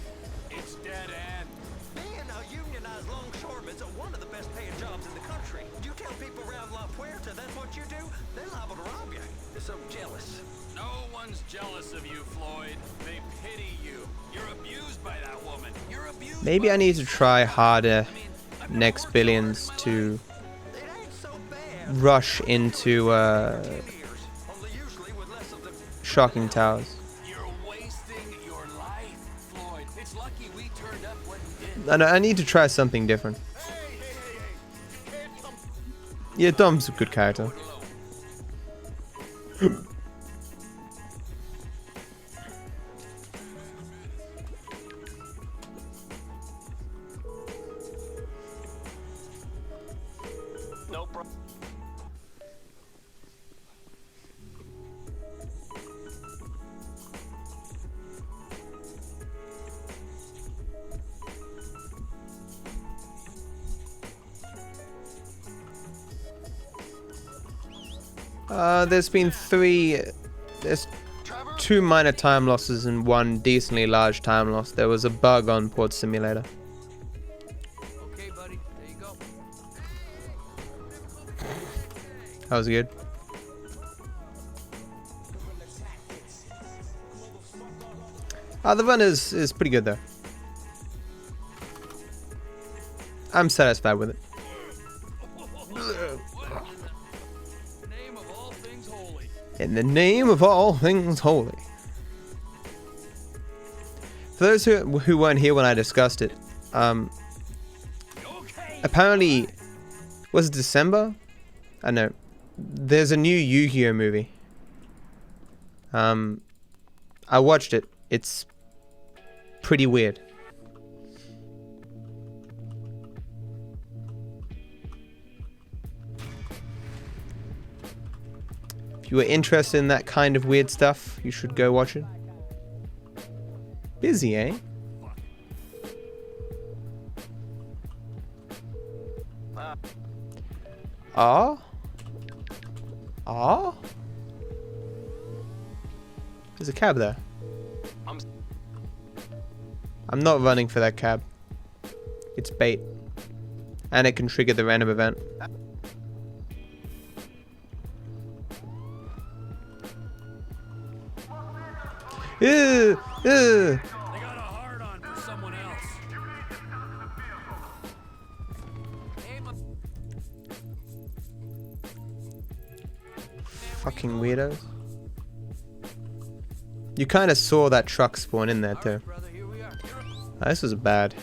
it's dead end. Being a unionized longshoreman's one of the best paying jobs in the country. You tell people around La Puerta that's what you do, they're liable to rob you. They're so jealous. No one's jealous of you, Floyd. They pity you. You're abused by that woman. You're abused. Maybe I need to try harder next Billions to rush into Shocking Towers. You're wasting your life, Floyd. It's lucky we turned up when we did. I know, I need to try something different. Yeah, Dom's a good character. No problem. There's 2 minor time losses and 1 decently large time loss. There was a bug on Port Simulator. Okay, buddy. There you go. That was good. The run is pretty good though. I'm satisfied with it. In the name of all things holy. For those who weren't here when I discussed it, apparently, was it December? I know. There's a new Yu-Gi-Oh movie. I watched it. It's pretty weird. If you are interested in that kind of weird stuff, you should go watch it. Busy, eh? Ah? There's a cab there. I'm not running for that cab. It's bait. And it can trigger the random event. They got a hard on for someone else. Fucking weirdos. You kind of saw that truck spawn in there too. This was bad.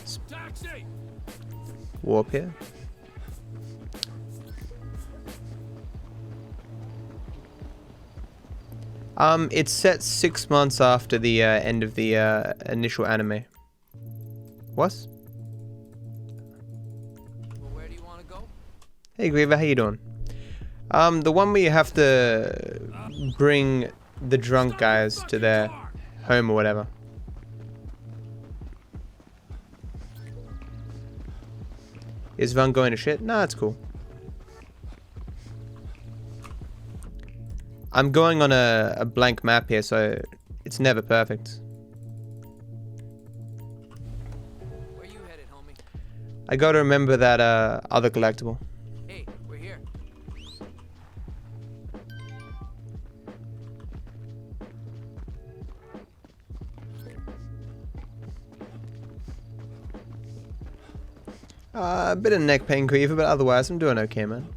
Warp here. It's set 6 months after the end of the initial anime. What? Where do you want to go? Hey Griever, how you doing? The one where you have to bring the drunk guys to their home or whatever. Is Van going to shit? Nah, it's cool. I'm going on a blank map here, so it's never perfect. Where you headed, homie? I gotta remember that other collectible. Hey, we're here. A bit of neck pain, Griever, but otherwise I'm doing okay, man.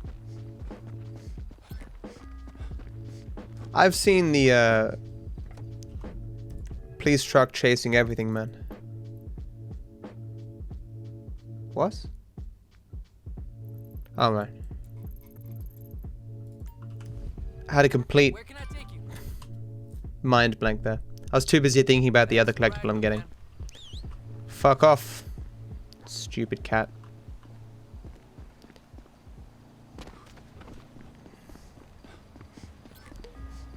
I've seen the police truck chasing everything, man. What? Oh, right. I had a complete mind blank there. I was too busy thinking about the other collectible I'm getting. Fuck off, stupid cat.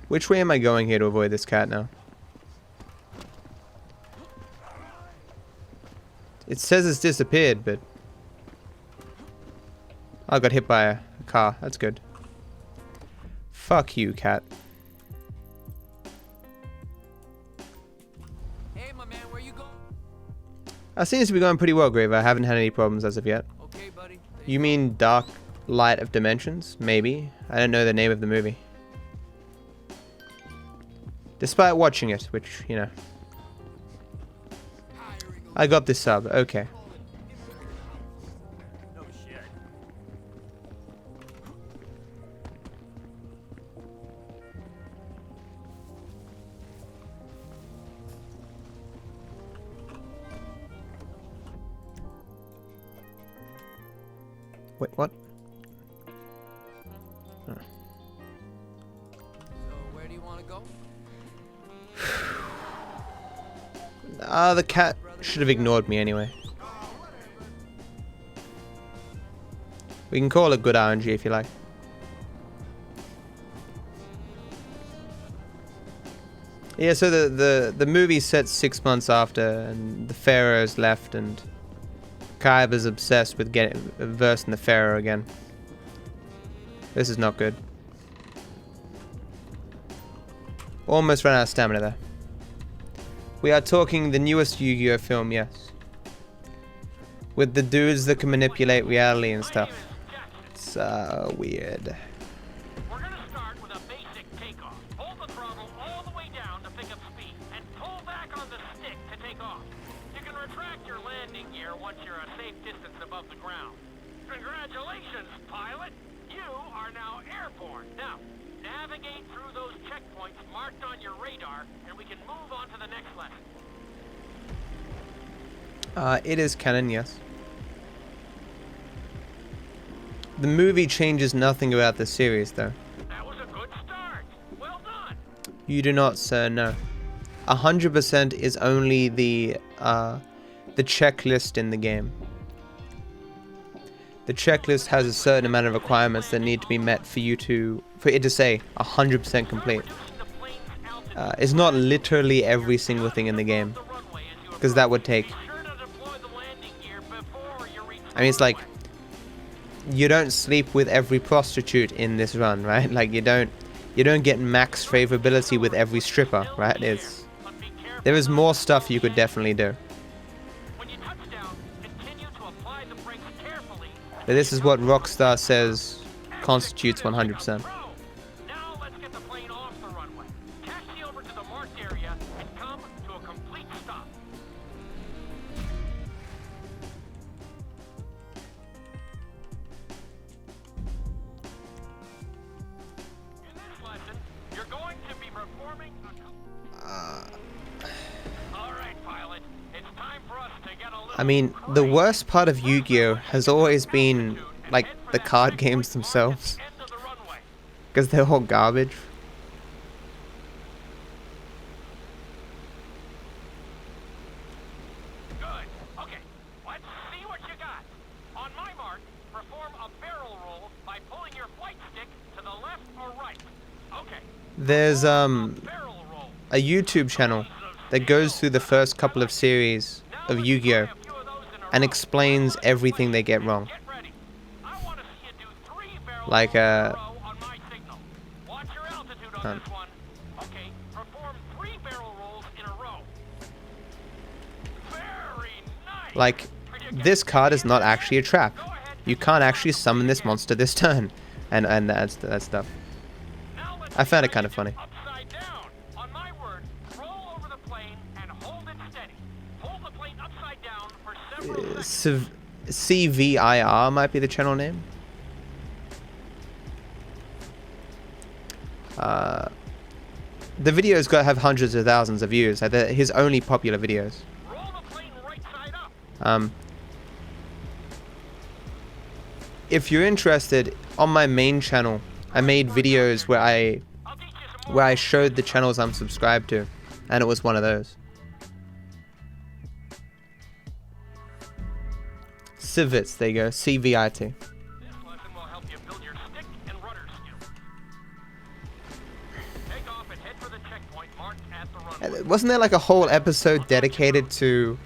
Which way am I going here to avoid this cat now? It says it's disappeared, but... I got hit by a car. That's good. Fuck you, cat. Hey, my man, where you going? Seems to be going pretty well, Grave. I haven't had any problems as of yet. Okay, buddy. You mean Dark Light of Dimensions? Maybe. I don't know the name of the movie. Despite watching it, which, you know. I got this sub, okay. No shit. Wait, what? So, where do you want to go? The cat should have ignored me anyway. We can call it good RNG if you like. Yeah, so the movie's set 6 months after, and the Pharaoh's left, and Kaiba's obsessed with getting versing the Pharaoh again. This is not good. Almost ran out of stamina there. We are talking the newest Yu-Gi-Oh film, yes. With the dudes that can manipulate reality and stuff. It's weird. We're gonna start with a basic takeoff. Hold the throttle all the way down to pick up speed, and pull back on the stick airborne. Now, navigate through those checkpoints marked on your radar, and we can move on to the next lesson. It is canon, yes. The movie changes nothing about the series, though. That was a good start. Well done. You do not, sir, no. 100% is only the checklist in the game. The checklist has a certain amount of requirements that need to be met for it to say 100% complete. It's not literally every single thing in the game, because that would take. I mean, it's like you don't sleep with every prostitute in this run, right? Like you don't get max favorability with every stripper, right? There is more stuff you could definitely do. But this is what Rockstar says constitutes 100%. Now let's get the plane off the runway. Taxi over to the marked area and come to a complete stop. In this lesson, you're going to be performing Alright, pilot. It's time for us to get a little I mean, the worst part of Yu-Gi-Oh! Has always been, like, the card games themselves. Because they're all garbage. Good. Okay, let's see what you got. On my mark, perform a barrel roll by pulling your flight stick to the left or right. Okay. There's a YouTube channel that goes through the first couple of series of Yu-Gi-Oh! And explains everything they get wrong. Like like, this card is not actually a trap. You can't actually summon this monster this turn, and that stuff. I found it kind of funny. CVIR might be the channel name. The videos have hundreds of thousands of views. They're his only popular videos. If you're interested, on my main channel, I made videos where I showed the channels I'm subscribed to, and it was one of those. Civits, there you go, CVIT. Wasn't there like a whole episode dedicated to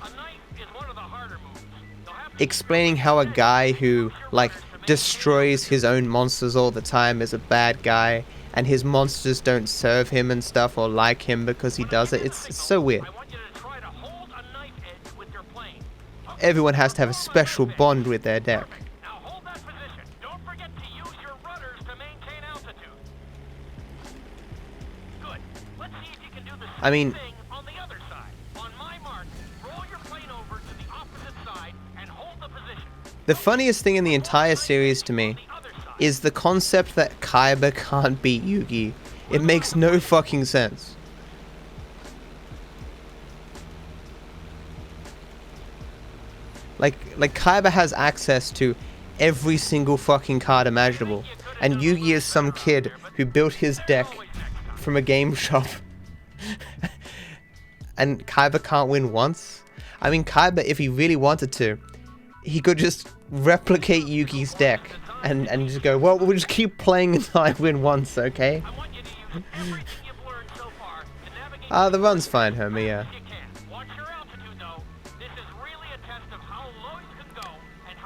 explaining how a guy who like destroys his own monsters all the time is a bad guy, and his monsters don't serve him and stuff or like him because he does it? It's so weird. Everyone has to have a special bond with their deck. I mean, the funniest thing in the entire series to me is the concept that Kaiba can't beat Yugi. It makes no fucking sense. Like Kaiba has access to every single fucking card imaginable, and Yugi is some kid who built his deck from a game shop. And Kaiba can't win once? I mean, Kaiba, if he really wanted to, he could just replicate Yugi's deck and just go, well, we'll just keep playing until I win once, okay? The run's fine, homie, yeah.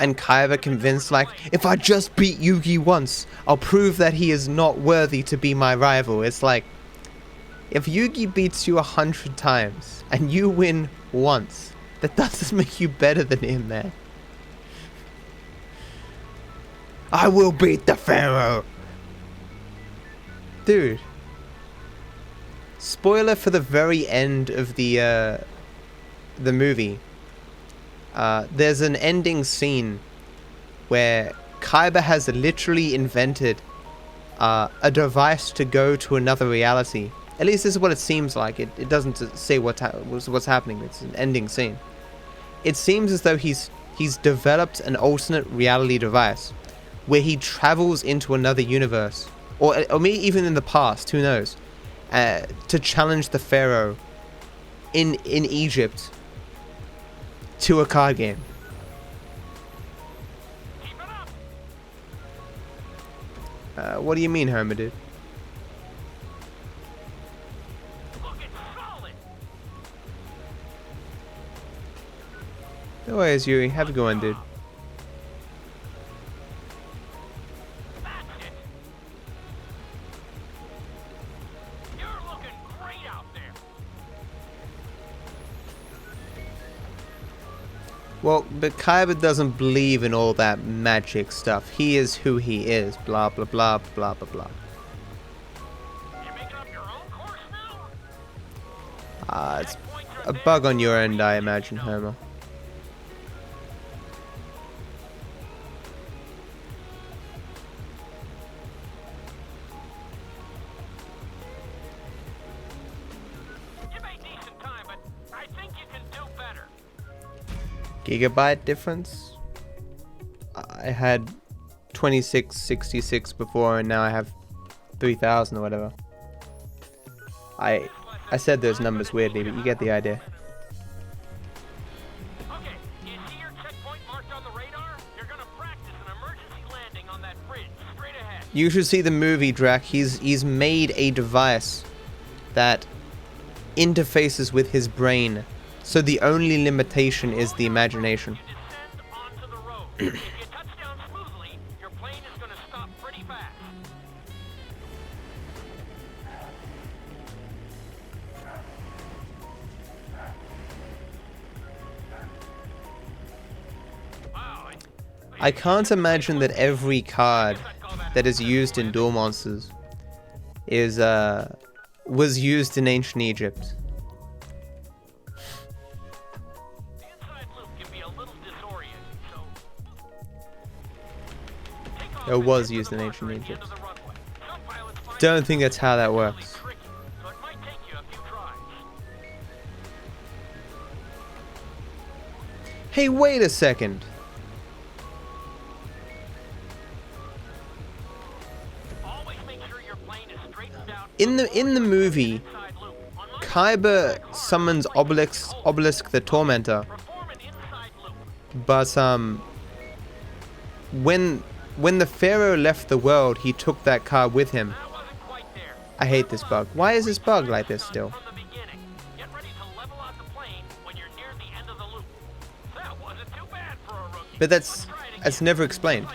And Kaiba convinced, like, if I just beat Yugi once, I'll prove that he is not worthy to be my rival. It's like, if Yugi beats you 100 times and you win once, that doesn't make you better than him, man. I will beat the Pharaoh! Dude. Spoiler for the very end of the movie. There's an ending scene where Kaiba has literally invented a device to go to another reality. At least this is what it seems like. It doesn't say what's happening. It's an ending scene. It seems as though he's developed an alternate reality device where he travels into another universe, or maybe even in the past, who knows, to challenge the Pharaoh in Egypt to a card game. What do you mean, Homer, dude? No worries, Yuri. Have a good one, dude. Well, but Kaiba doesn't believe in all that magic stuff. He is who he is. Blah, blah, blah, blah, blah, blah. It's a bug on your end, I imagine, Homer. Gigabyte difference? I had 2666 before, and now I have 3000 or whatever. I said those numbers weirdly, but you get the idea. Okay, do you see your checkpoint marked on the radar? You're gonna practice an emergency landing on that bridge straight ahead. You should see the movie, Drac. He's made a device that interfaces with his brain. So the only limitation is the imagination. If you touch down smoothly, your plane is gonna stop pretty fast. I can't imagine that every card that is used in Duel Monsters was used in ancient Egypt. It was used in ancient Egypt. Don't think that's how that works. Hey, wait a second. In the movie, Kaiba summons Obelisk the Tormentor. But when the Pharaoh left the world, he took that card with him. I hate this bug. Why is this bug like this still? But that's never explained.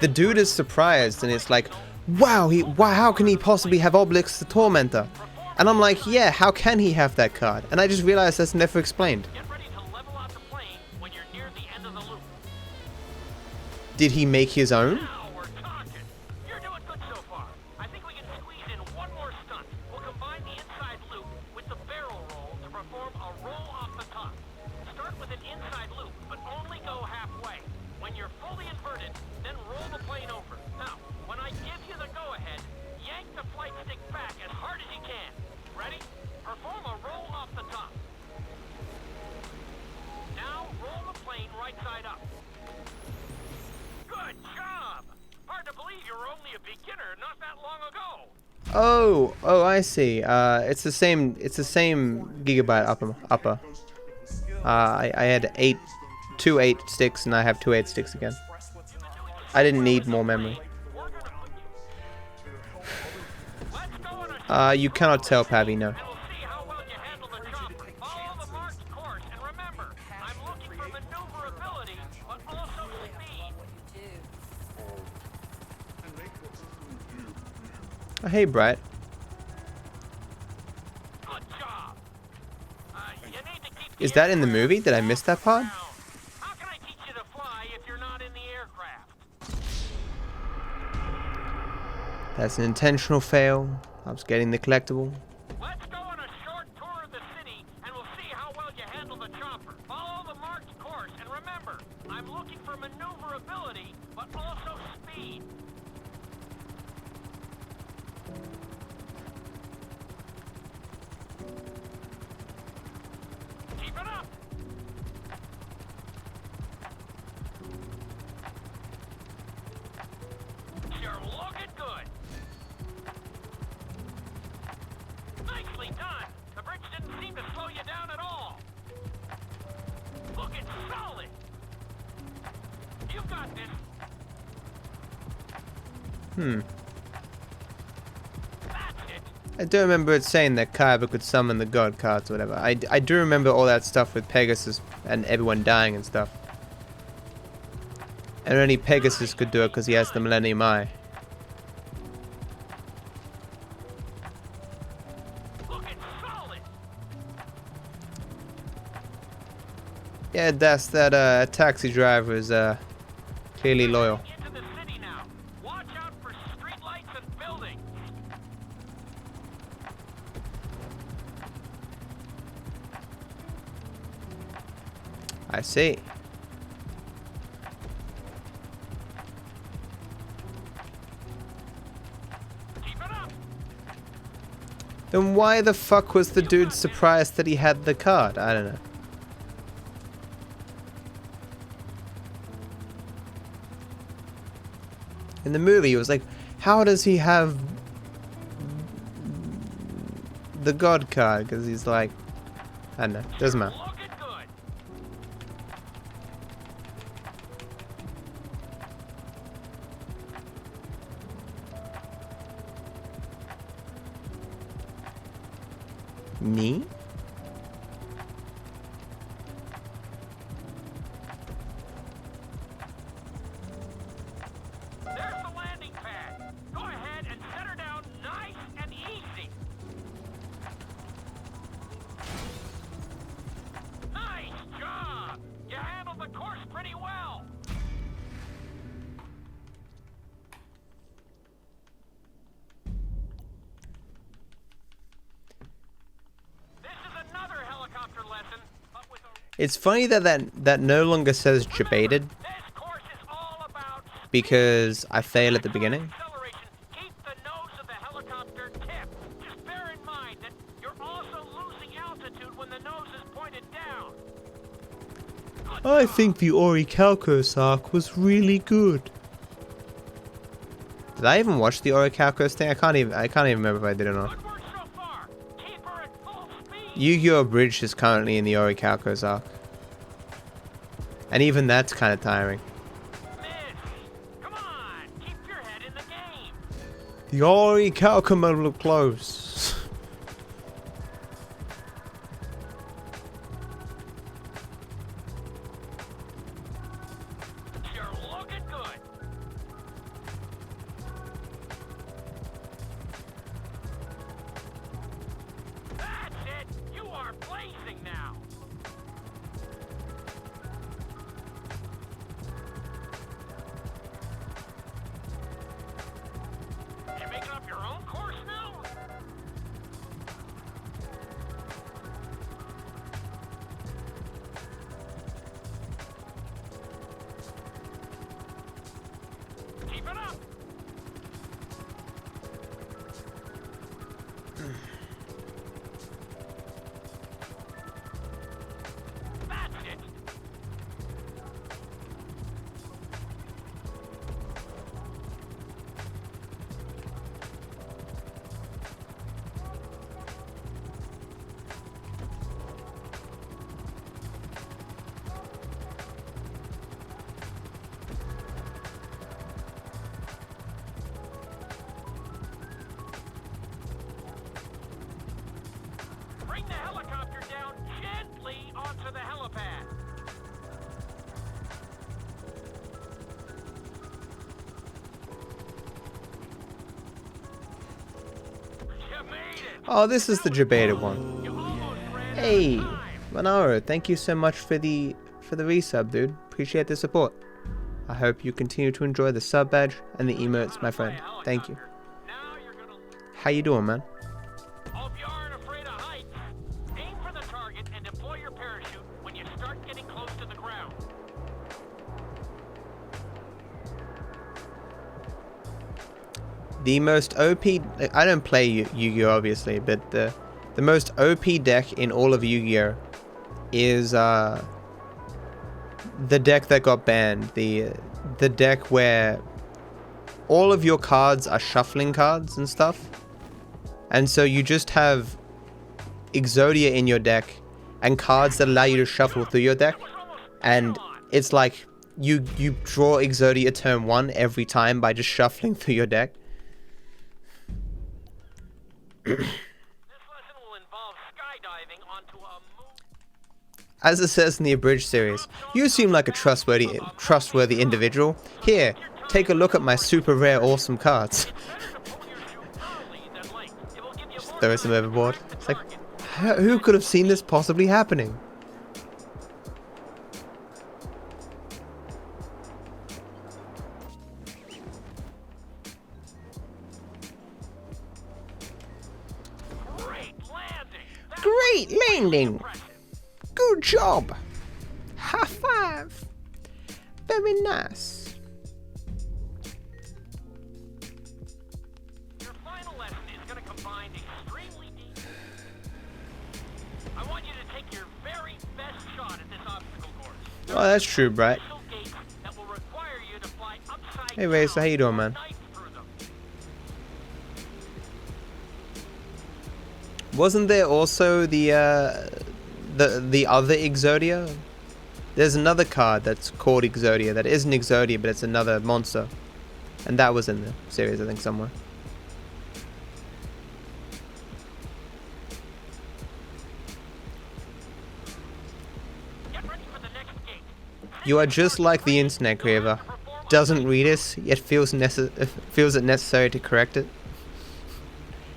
The dude is surprised, and it's like, wow, how can he possibly have Obelix the Tormentor? And I'm like, yeah, how can he have that card? And I just realized that's never explained. Did he make his own? Oh, I see. It's the same gigabyte upper. I had 2 8 sticks, and I have 2 8 sticks again. I didn't need more memory. You cannot tell, Pavi, no. Oh, hey, Bright. Is that in the movie? Did I miss that part? That's an intentional fail. I was getting the collectible. Let's go on a short tour of the city, and we'll see how well you handle the chopper. Follow the marked course, and remember, I'm looking for maneuverability, but also speed. slow you down at all. Looking solid. You got this. I do remember it saying that Kyber could summon the god cards or whatever. I do remember all that stuff with Pegasus and everyone dying and stuff. And only Pegasus could do it because he has the Millennium Eye. Yeah, that's that taxi driver is clearly loyal. I see. Then why the fuck was the dude surprised that he had the card? I don't know. In the movie, it was like, how does he have the god card? Because he's like, I don't know, doesn't matter. Me? There's the landing pad. Go ahead and set her down nice and easy. Nice job. You handled the course pretty well. It's funny that that no longer says debated because I fail at the beginning. Keep the nose of the helicopter tipped. Just bear in mind that you're also losing altitude when the nose is pointed down. I think the Orichalcos arc was really good. Did I even watch the Orichalcos thing? I can't even remember if I did or not. Yu-Gi-Oh! Bridge is currently in the Orichalcos arc. And even that's kind of tiring. The Orichalcos model close. Bring the helicopter down gently onto the helipad. Oh, this is the debated one. Hey, Monaro, thank you so much for the resub, dude. Appreciate the support. I hope you continue to enjoy the sub badge and the emotes, my friend. Thank you. How you doing, man? Hope you aren't afraid of heights. Aim for the target and deploy your parachute when you start getting close to the ground. The most OP... I don't play Yu-Gi-Oh! Obviously, but the most OP deck in all of Yu-Gi-Oh! Is the deck that got banned. The deck where all of your cards are shuffling cards and stuff. And so you just have Exodia in your deck and cards that allow you to shuffle through your deck, and it's like you draw Exodia turn 1 every time by just shuffling through your deck. As it says in the abridged series, you seem like a trustworthy individual. Here, take a look at my super rare awesome cards. Just throw some overboard. It's like, who could have seen this possibly happening? Great landing! Good job! High five! Very nice. Your final lesson is going to combine extremely deep. I want you to take your very best shot at this obstacle course. Oh, that's true, Brett. That will require you to fly upside Hey, Racer, how you doing, man? Wasn't there also the other Exodia? There's another card that's called Exodia that isn't Exodia, but it's another monster, and that was in the series, I think, somewhere. You are just like the internet creator. Doesn't read it, yet feels it necessary to correct it.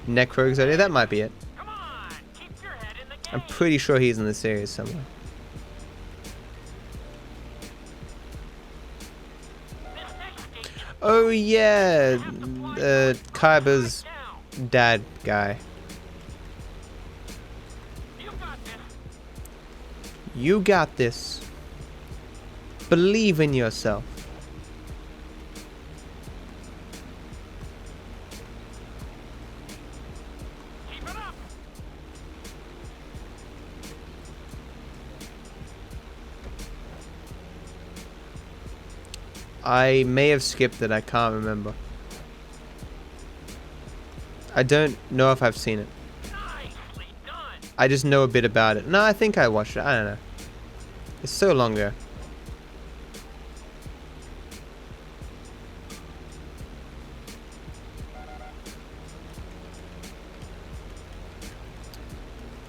Necro Exodia, that might be it. I'm pretty sure he's in the series somewhere. Oh yeah, Kaiba's dad guy. You got this. Believe in yourself. I may have skipped it, I can't remember. I don't know if I've seen it. I just know a bit about it. No, I think I watched it, I don't know. It's so long ago.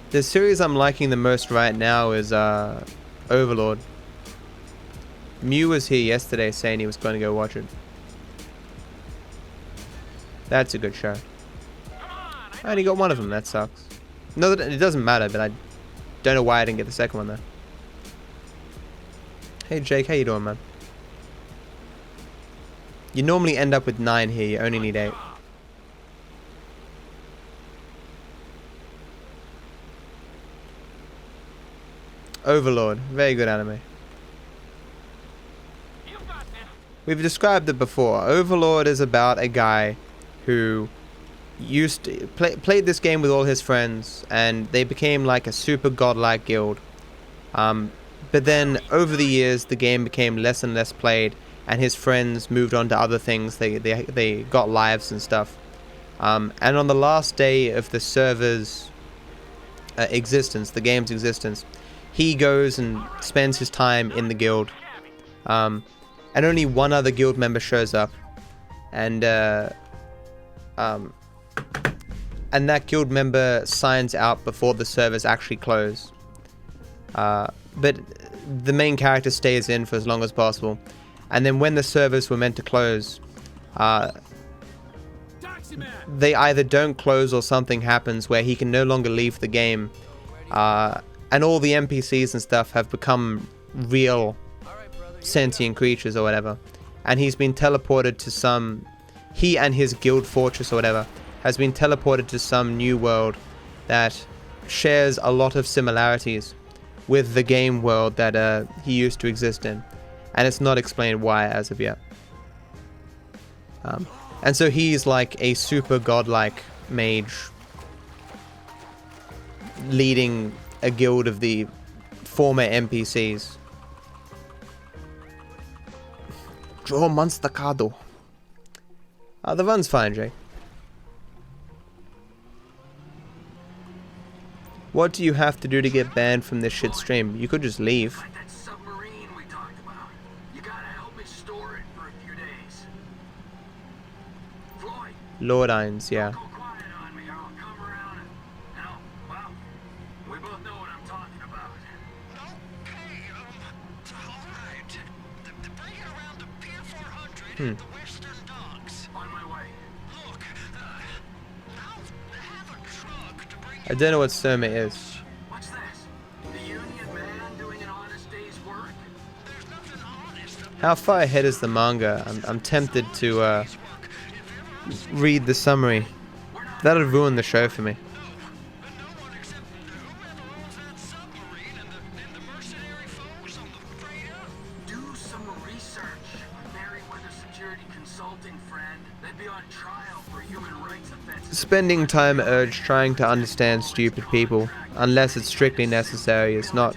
The series I'm liking the most right now is Overlord. Mew was here yesterday saying he was going to go watch it. That's a good show. I only got one of them, that sucks. No, it doesn't matter, but I don't know why I didn't get the second one though. Hey Jake, how you doing, man? You normally end up with 9 here, you only need 8. Overlord, very good anime. We've described it before. Overlord is about a guy who used to played this game with all his friends, and they became like a super godlike guild. But then over the years, the game became less and less played, and his friends moved on to other things. They got lives and stuff. And on the last day of the server's existence, the game's existence, he goes and spends his time in the guild. And only one other guild member shows up, and that guild member signs out before the servers actually close. But the main character stays in for as long as possible, and then when the servers were meant to close, they either don't close or something happens where he can no longer leave the game, and all the NPCs and stuff have become real sentient creatures or whatever, and he's been teleported to some, he and his guild fortress or whatever has been teleported to some new world that shares a lot of similarities with the game world that he used to exist in, and it's not explained why as of yet. And so he's like a super godlike mage leading a guild of the former NPCs. Draw monster card. The run's fine, Jay. What do you have to do to get banned from this shit stream? You could just leave. Like that submarine we talked about. You gotta help me store it for a few days. Floyd, Lord Ines, yeah. go quiet on me or I'll come around and well, we both know what I'm talking about. Okay, alright. Bring it around to Pier 400 Hmm. at the Western Docks. On my way. Look, I'll have a truck to bring I don't know what Soma is. What's this? The Union man doing an honest day's work? There's nothing honest about How far ahead is the manga? I'm tempted to read the summary. That'll ruin the show for me. no one except whoever owns that submarine and the mercenary foes on the freighter. Do some research. Merryweather Security Consulting, friend. They'd be on trial for human rights offenses. Spending time at Urge trying to understand stupid people, unless it's strictly necessary, is not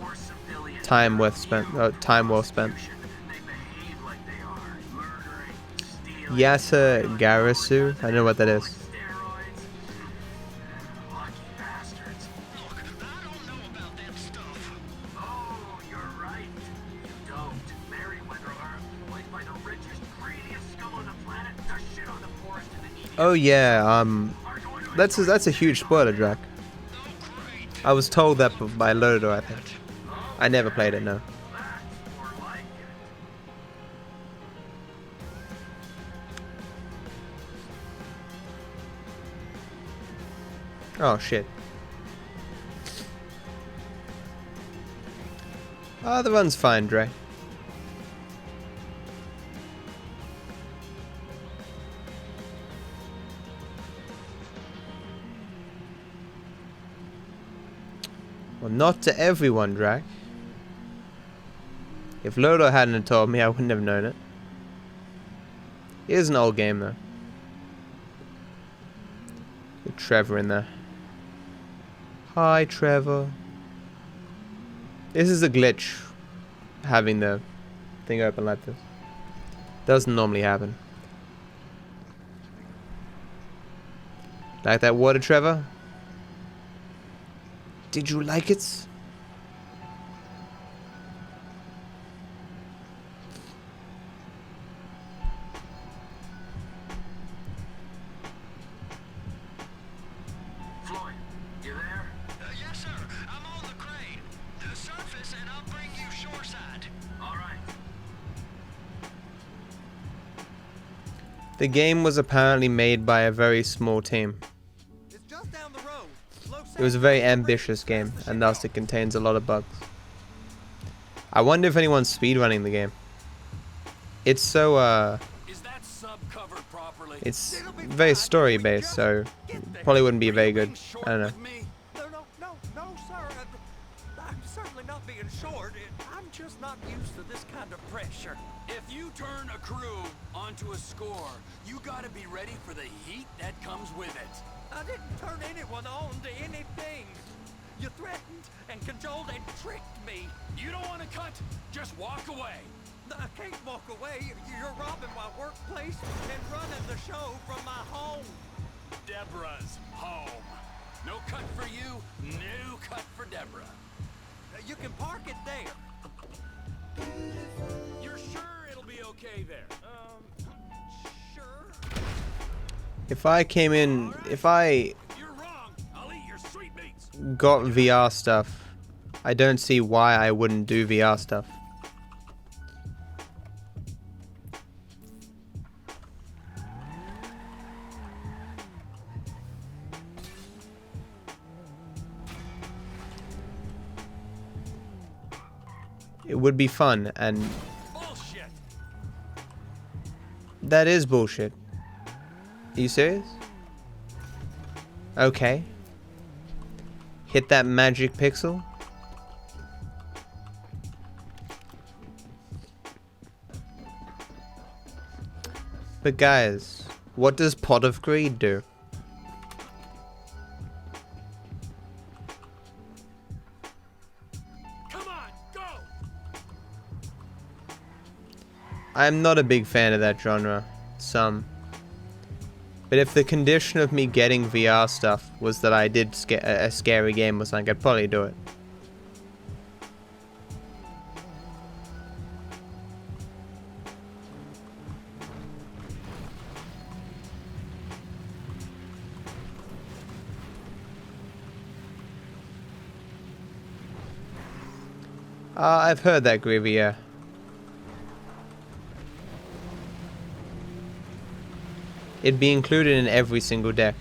Or civilian. time well spent. Time well spent. They behave like they are. Murdering, stealing, Yasa Garasu? I don't know what that is. steroids. Lucky bastards. Look, I don't know about that stuff. Oh, you're right. You don't. Merryweather are employed by the richest, greediest scum on the planet to shit on the poorest and the neediest. Oh yeah, that's a huge spoiler, Drac. I was told that by Lodo, I think. I never played it, no. That's more like it. Oh shit. Oh, the run's fine, Dre. Well, not to everyone, Drac. If Lodo hadn't have told me, I wouldn't have known it. It is an old game, though. With Trevor in there. Hi, Trevor. This is a glitch, having the thing open like this. Doesn't normally happen. Like that water, Trevor? Did you like it? Floyd, you there? Yes, sir. I'm on the crane. The surface, and I'll bring you shoreside. All right. The game was apparently made by a very small team. It's just down the road. It was a very ambitious game, and thus it contains a lot of bugs. I wonder if anyone's speedrunning the game. It's so, Is that sub covered properly? it's very story-based, so probably wouldn't be very good. I don't know. No, sir. I'm certainly not being short. I'm just not used to this kind of pressure. If you turn a crew onto a score, you gotta be ready for the heat that comes with it. I didn't turn anyone on to anything. You threatened and cajoled and tricked me. You don't want to cut? Just walk away. I can't walk away. You're robbing my workplace and running the show from my home. Deborah's home. No cut for you, no cut for Deborah. You can park it there. You're sure it'll be okay there? Sure. If I came in, if I You're wrong. I'll eat your sweetmeats. got VR stuff, I don't see why I wouldn't do VR stuff. It would be fun, and Bullshit. that is bullshit. Are you serious? Okay. Hit that magic pixel. But guys, what does Pot of Greed do? Come on, go. I'm not a big fan of that genre. But if the condition of me getting VR stuff was that I did a scary game or something, I'd probably do it. I've heard that, Groovy, yeah. It'd be included in every single deck.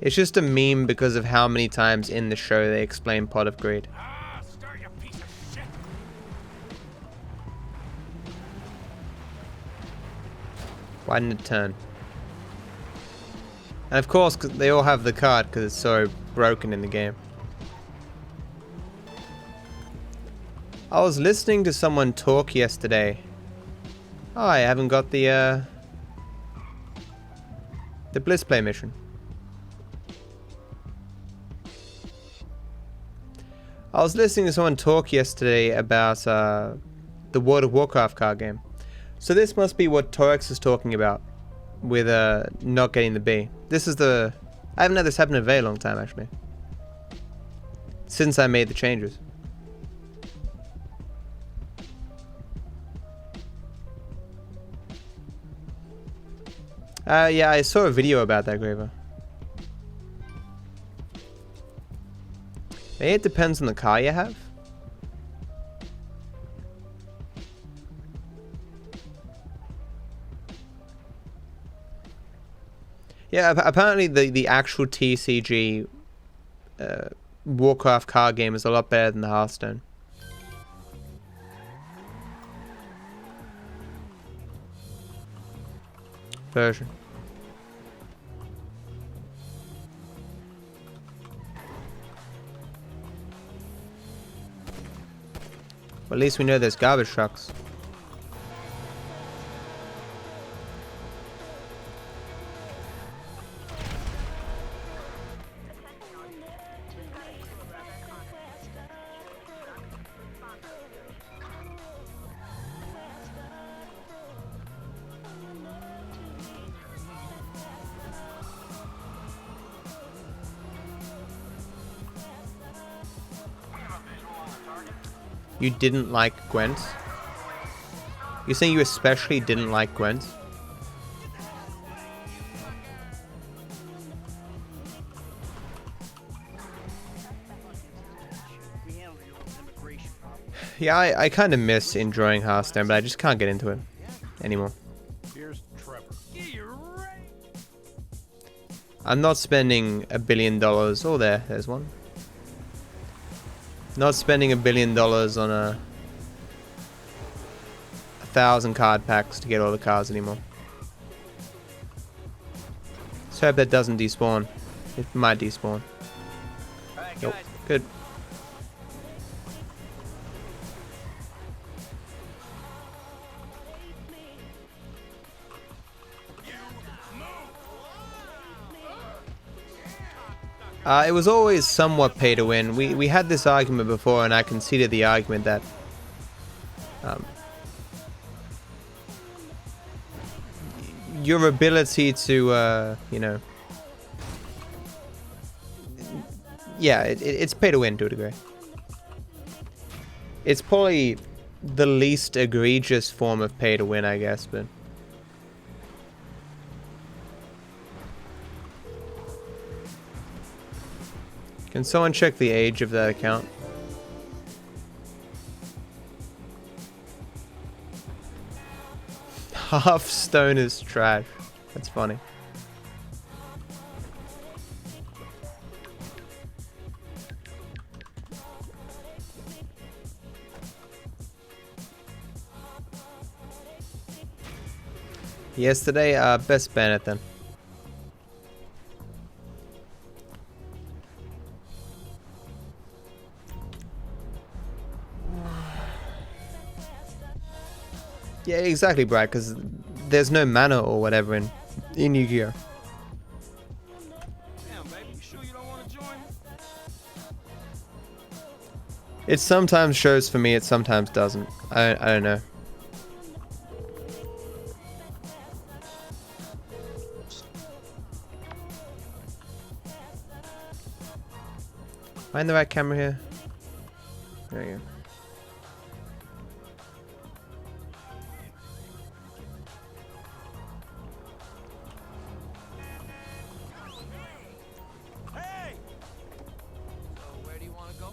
It's just a meme because of how many times in the show they explain Pot of Greed. Why didn't it turn? And of course, they all have the card because it's so broken in the game. I was listening to someone talk yesterday. Oh, I haven't got the Bliss Play mission. I was listening to someone talk yesterday about the World of Warcraft card game. So this must be what Torex is talking about with not getting the B. This is the... I haven't had this happen in a very long time, actually. Since I made the changes. Yeah, I saw a video about that, Graver. Maybe it depends on the car you have. Yeah, apparently the actual TCG Warcraft card game is a lot better than the Hearthstone. Version. Well, at least we know there's garbage trucks. You didn't like Gwent? You're saying you especially didn't like Gwent? Yeah, I kind of miss enjoying Hearthstone, but I just can't get into it anymore. Here's Trevor. I'm not spending $1 billion. Oh, there's one. Not spending $1 billion on 1,000 card packs to get all the cards anymore. Let's hope that doesn't despawn. It might despawn. Nope. Good. It was always somewhat pay to win. We had this argument before, and I conceded the argument that your ability to, you know, yeah, it's pay to win to a degree. It's probably the least egregious form of pay to win, I guess, but. Can someone check the age of that account? Hearthstone is trash. That's funny. Yesterday, best Bennett then. Yeah, exactly, Brad, because there's no mana or whatever in Yu-Gi-Oh! Damn, baby, you sure you don't want to join? It sometimes shows for me, it sometimes doesn't. I don't know. Am I in the right camera here? There you go. Hey! So where do you want to go?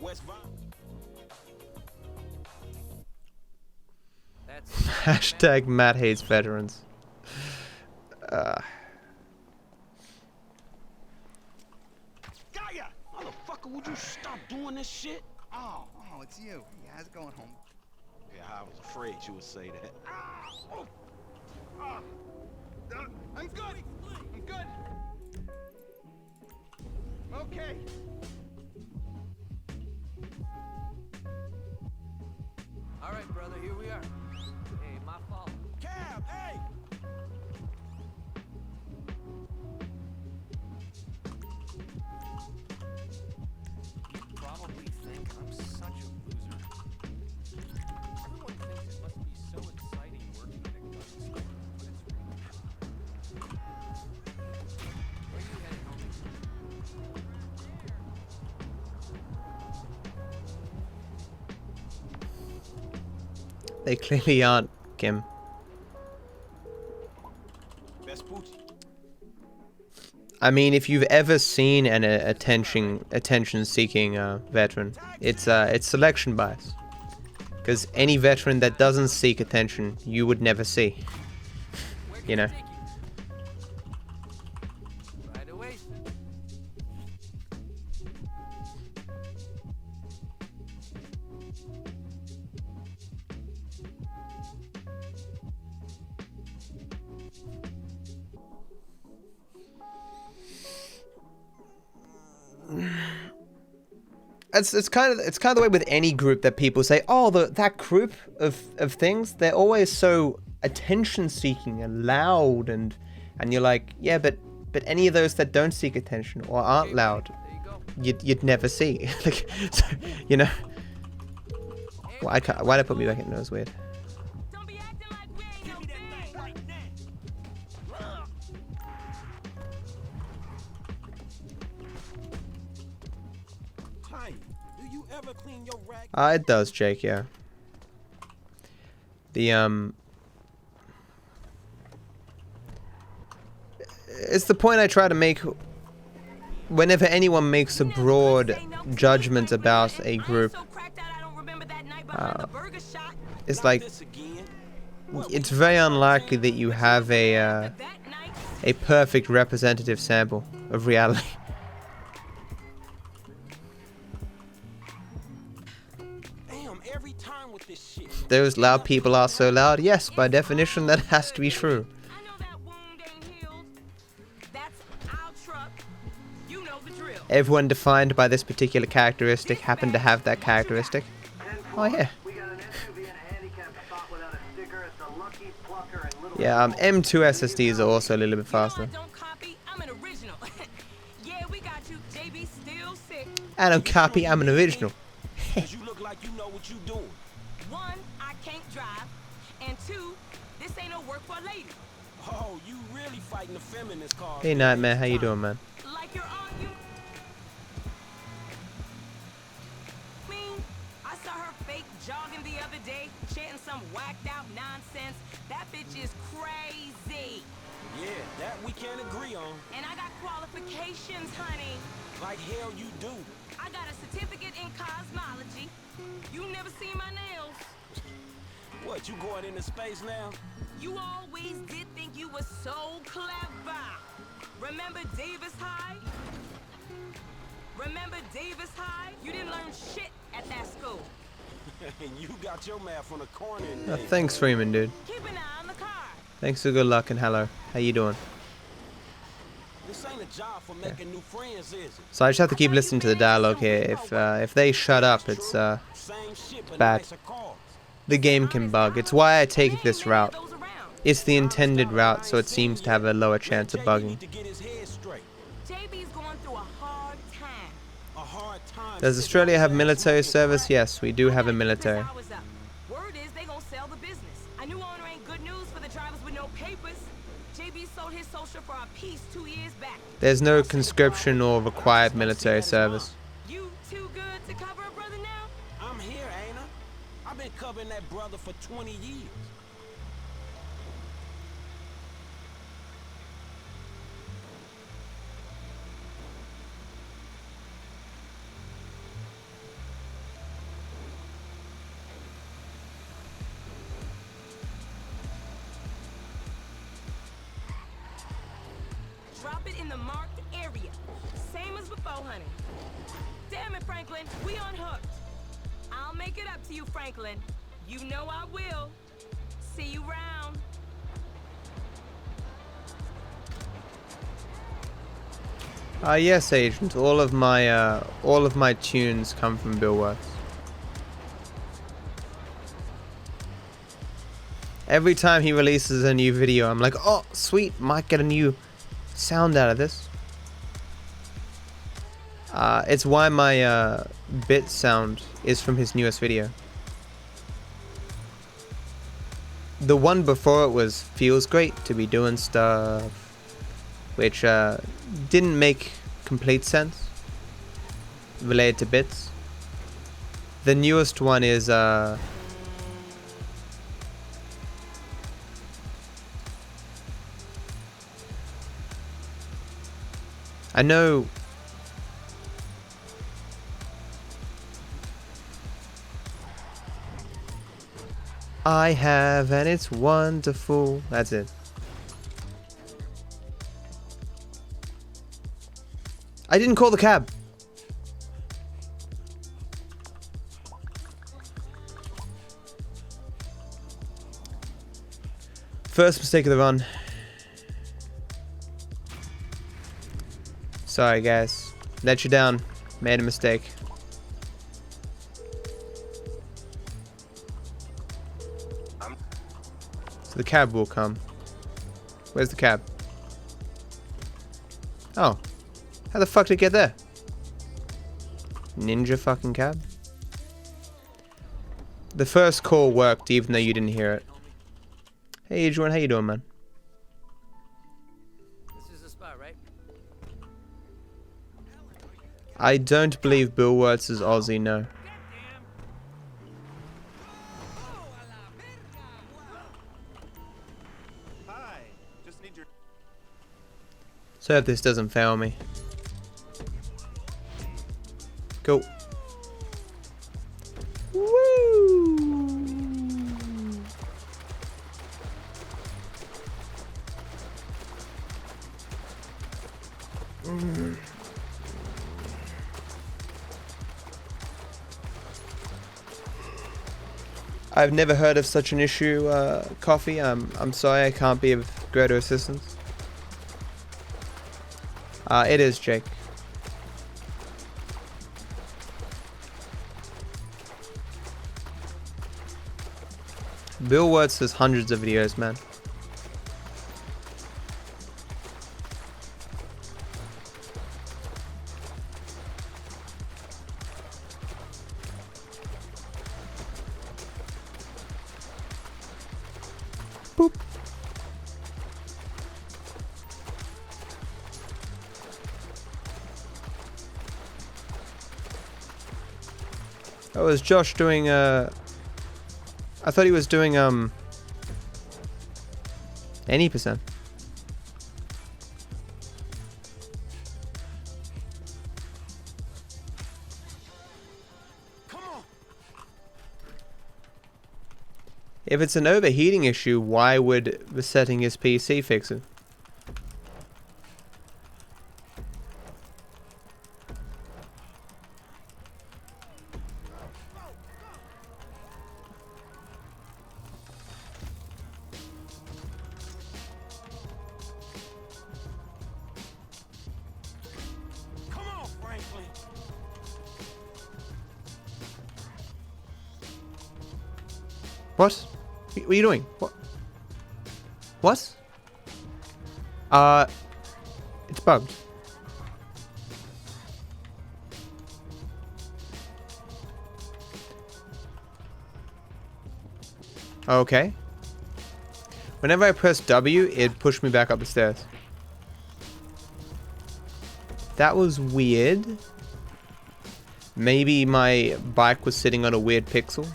West Vine. Hashtag Matt hates veterans. Gaia! Motherfucker, would you stop doing this shit? Oh, it's you. Yeah, how's it going, home? Yeah, I was afraid you would say that. I'm good. I'm good. Okay. All right, brother, here we are. Hey, my fault. Cab, hey! You probably think I'm such a loser. Everyone thinks it must be so exciting working in a gun store, but it's really not. Where are you headed, homie? They clearly aren't, Kim. I mean, if you've ever seen an attention-seeking veteran, it's selection bias. Because any veteran that doesn't seek attention, you would never see. You know. Right away. It's kind of the way with any group that people say, oh, that group of things, they're always so attention-seeking and loud, and you're like, yeah, but any of those that don't seek attention or aren't loud, you'd never see. Like, so, you know. Why'd I put me back in? That was weird. It does, Jake, yeah. It's the point I try to make whenever anyone makes a broad judgment about a group. It's like, it's very unlikely that you have a perfect representative sample of reality. Those loud people are so loud. Yes, by definition, that has to be true. Everyone defined by this particular characteristic happened to have that characteristic. Oh yeah. Yeah, M2 SSDs are also a little bit faster. I don't copy, I'm an original. You look like you know what you doing. One, I can't drive, and two, this ain't no work for a lady. Oh, you really fighting the feminist cause. Hey Nightmare, how you doing, man? Like you're on you. I saw her fake jogging the other day, chanting some whacked out nonsense. That bitch is crazy. Yeah, that we can't agree on. And I got qualifications, honey. Like hell you do. I got a certificate in cosmology. You never seen my nails. What, you going into space now? You always did think you were so clever. Remember Davis High? Remember Davis High? You didn't learn shit at that school. And you got your math on the corner. Thanks, Freeman, dude. Keep an eye on the car. Thanks for good luck and hello. How you doing? This ain't a job for making new friends, is it? So I just have to keep listening to the dialogue here. If they shut up, it's bad. The game can bug. It's why I take this route. It's the intended route, so it seems to have a lower chance of bugging. JB's going through a hard time. A Does Australia have military service? Yes, we do have a military. Word is they gonna sell the business. A new owner ain't good news for the drivers with no papers. JB sold his social for a piece 2 years back. There's no conscription or required military service. You too good to cover a brother now? I'm here, ain't I? I've been covering that brother for 20 years. Drop it in the marked area. Same as before, honey. Damn it, Franklin. We unhooked. I'll make it up to you, Franklin. You know I will. See you round. Yes, Agent. All of my tunes come from Bill Works. Every time he releases a new video, I'm like, oh, sweet, might get a new sound out of this. It's why my bit sound is from his newest video. The one before it was "Feels Great to Be Doing Stuff," which didn't make complete sense related to bits. The newest one is I know I have and it's wonderful. That's it. I didn't call the cab. First mistake of the run. Sorry guys, let you down, made a mistake. So the cab will come. Where's the cab? Oh, how the fuck did it get there? Ninja fucking cab? The first call worked even though you didn't hear it. Hey Adrian, how you doing, man? This is the spot, right? I don't believe Bill Wirtz is Aussie, no. Hi, just need your... So hope this doesn't fail me. Go. I've never heard of such an issue, Coffee. I'm sorry I can't be of greater assistance. It is, Jake. Bill Wirtz has hundreds of videos, man. Boop. Oh, is Josh doing I thought he was doing any percent. If it's an overheating issue, why would resetting his PC fix it? Come on, Franklin. What? What are you doing? What? What? It's bugged. Okay. Whenever I press W, it pushed me back up the stairs. That was weird. Maybe my bike was sitting on a weird pixel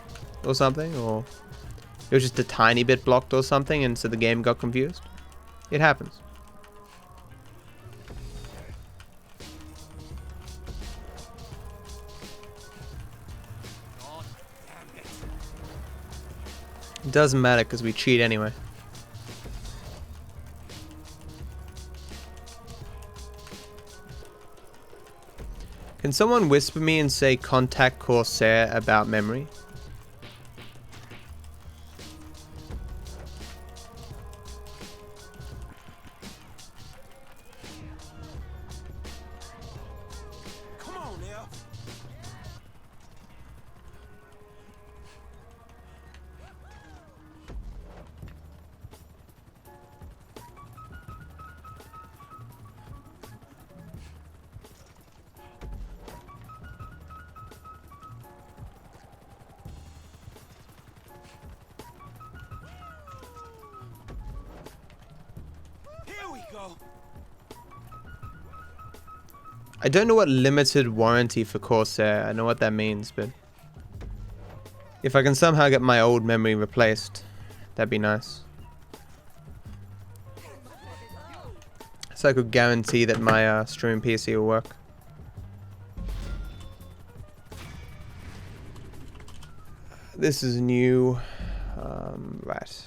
or something, or it was just a tiny bit blocked or something, and so the game got confused. It happens. It doesn't matter because we cheat anyway. Can someone whisper me and say contact Corsair about memory? Come on now. Here we go. I don't know what limited warranty for Corsair. I know what that means, but if I can somehow get my old memory replaced, that'd be nice. So I could guarantee that my stream PC will work. This is new. Right.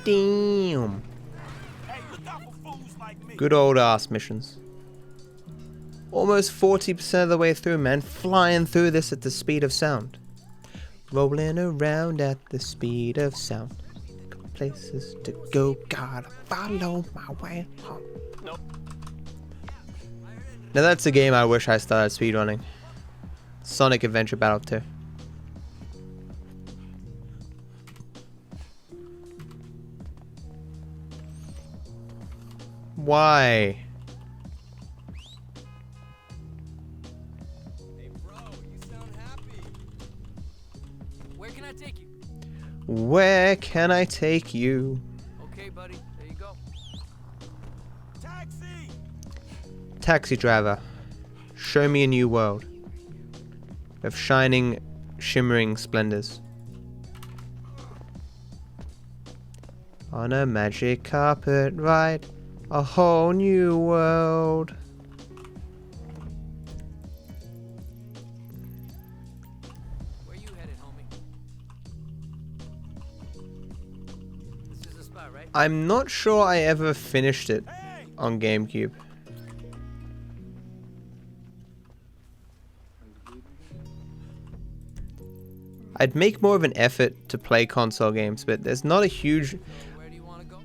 Damn. Good old ass missions. Almost 40% of the way through, man. Flying through this at the speed of sound. Rolling around at the speed of sound. Got places to go, gotta follow my way home. Now that's a game I wish I started speedrunning. Sonic Adventure Battle 2. Why? Where can I take you? Where can I take you? Okay, buddy. There you go. Taxi driver, show me a new world of shining, shimmering splendors. On a magic carpet ride, a whole new world. Where you headed, homie? This is the spot, right? I'm not sure I ever finished it on GameCube. I'd make more of an effort to play console games, but there's not a huge...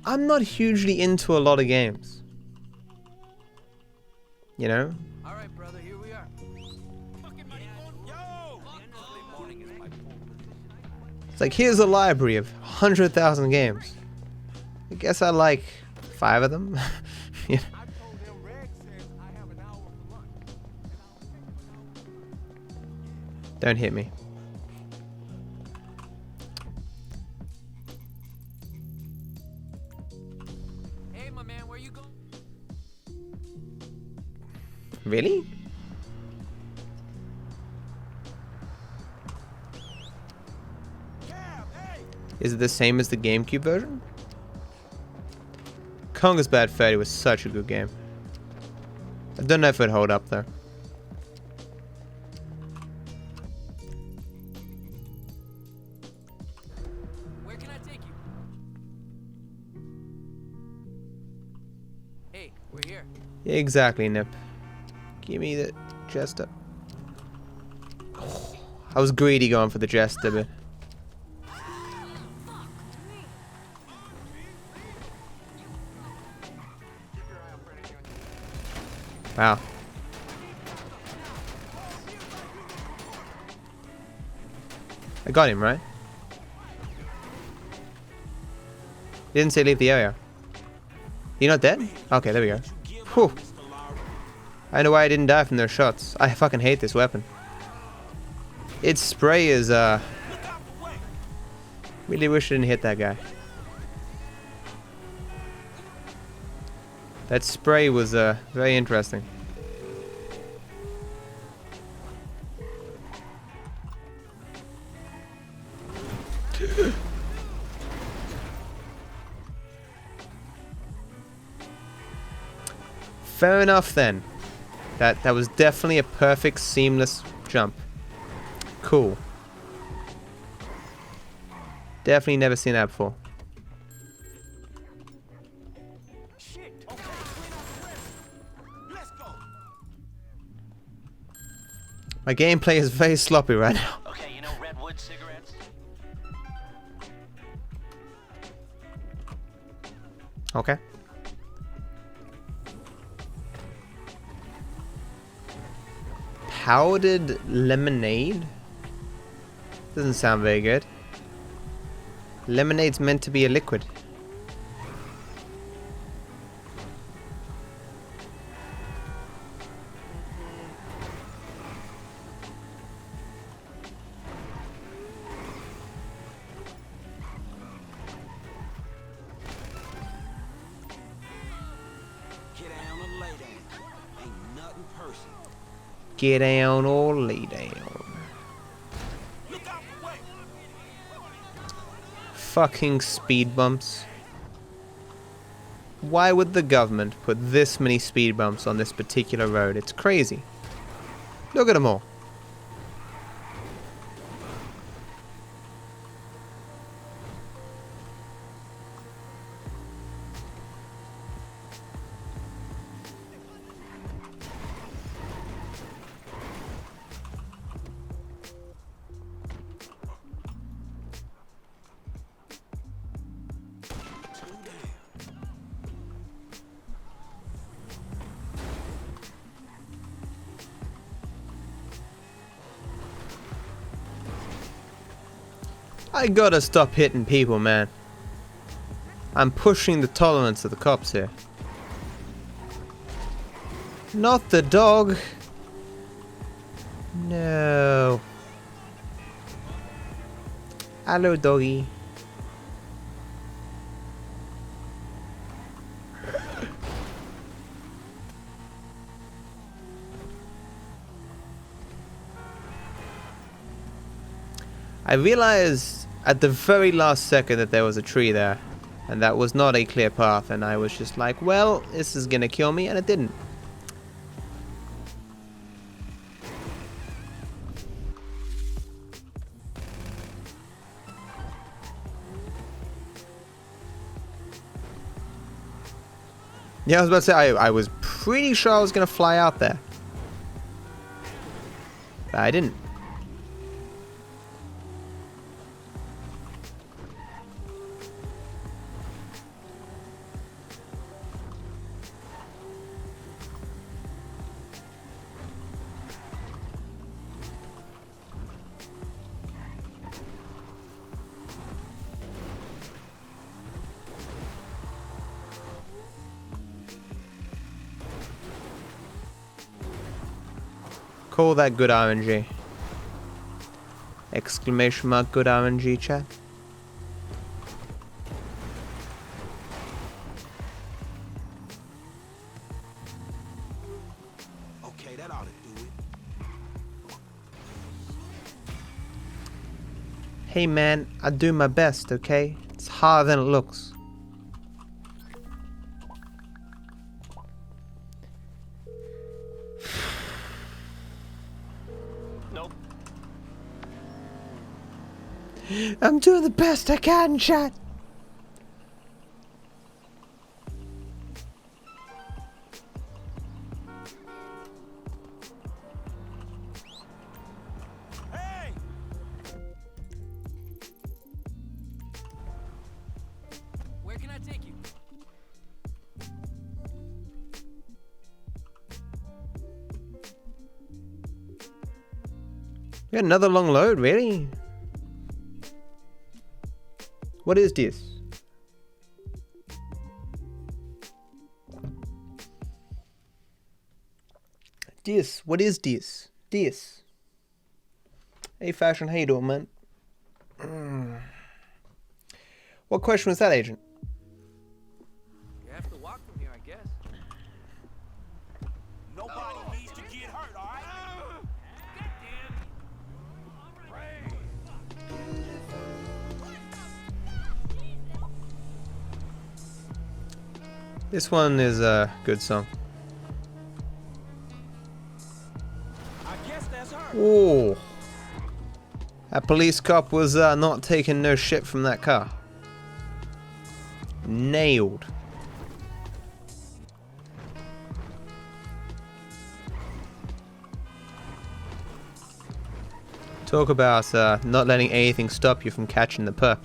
I'm not hugely into a lot of games. You know? Alright, brother, here we are. It's like, here's a library of 100,000 games. I guess I like 5 of them. Yeah. Don't hit me. Hey, my man, where you going? Really? Is it the same as the GameCube version? Conker's Bad Fur Day was such a good game. I don't know if it'd hold up though. Where can I take you? Hey, we're here. Exactly, Nip. Give me the Jester. I was greedy going for the Jester, but... Wow. I got him, right? He didn't say leave the area. You're not dead? Okay, there we go. Whew. I know why I didn't die from their shots. I fucking hate this weapon. Its spray is, really wish I didn't hit that guy. That spray was, very interesting. Fair enough then. That was definitely a perfect seamless jump. Cool. Definitely never seen that before. My gameplay is very sloppy right now. Okay, you know Redwood cigarettes? Okay. Powdered lemonade? Doesn't sound very good. Lemonade's meant to be a liquid. Get down or lay down. Fucking speed bumps. Why would the government put this many speed bumps on this particular road? It's crazy. Look at them all. I gotta stop hitting people, man. I'm pushing the tolerance of the cops here. Not the dog. No. Hello, doggy. I realized at the very last second that there was a tree there, and that was not a clear path, and I was just like, well, this is gonna kill me, and it didn't. Yeah, I was about to say, I was pretty sure I was gonna fly out there. But I didn't. Call that good RNG. Exclamation mark good RNG, chat. Okay, that ought to do it. Hey man, I do my best, okay? It's harder than it looks. I'm doing the best I can, chat. Hey! Where can I take you? You got another long load, really? What is this? This. What is this? This. Hey, Fashion. How you doing, man? What question was that, Agent? You have to walk from here, I guess. Nobody needs to get hurt, all right? This one is a good song. I guess that's her. Oh, that police cop was not taking no shit from that car. Nailed. Talk about not letting anything stop you from catching the perp.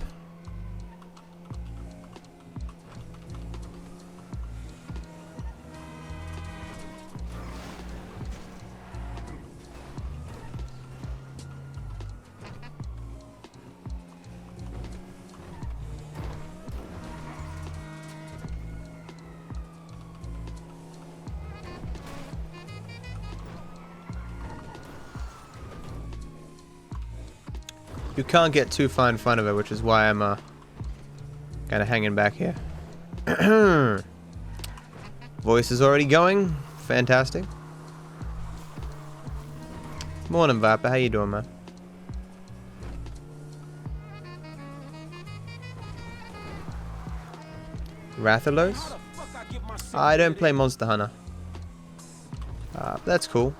You can't get too far in front of it, which is why I'm kind of hanging back here. Voice is already going. Fantastic. Morning, Viper. How you doing, man? Rathalos? I don't play Monster Hunter. That's cool.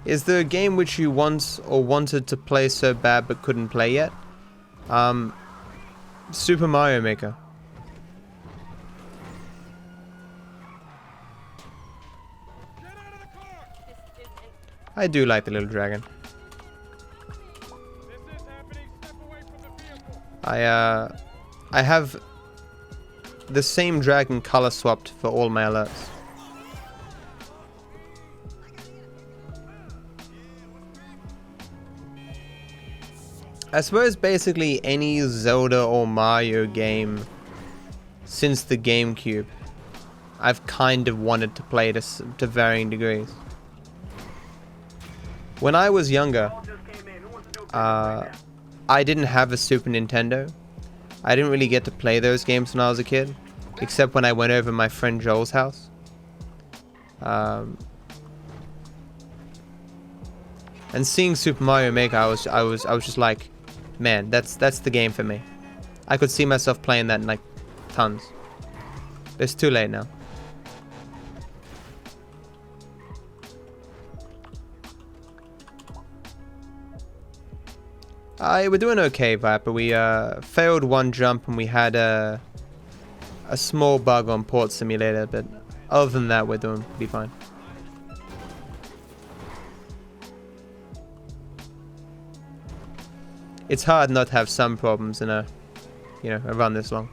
Is there a game which you once or wanted to play so bad but couldn't play yet? Super Mario Maker. I do like the little dragon. I have the same dragon color swapped for all my alerts. I suppose basically any Zelda or Mario game since the GameCube, I've kind of wanted to play to varying degrees. When I was younger, I didn't have a Super Nintendo. I didn't really get to play those games when I was a kid, except when I went over to my friend Joel's house. And seeing Super Mario Maker, I was just like, man, that's the game for me. I could see myself playing that in like tons. But it's too late now. We're doing okay, Viper. We failed one jump and we had a small bug on Port Simulator, but other than that, we're doing pretty fine. It's hard not to have some problems in a run this long.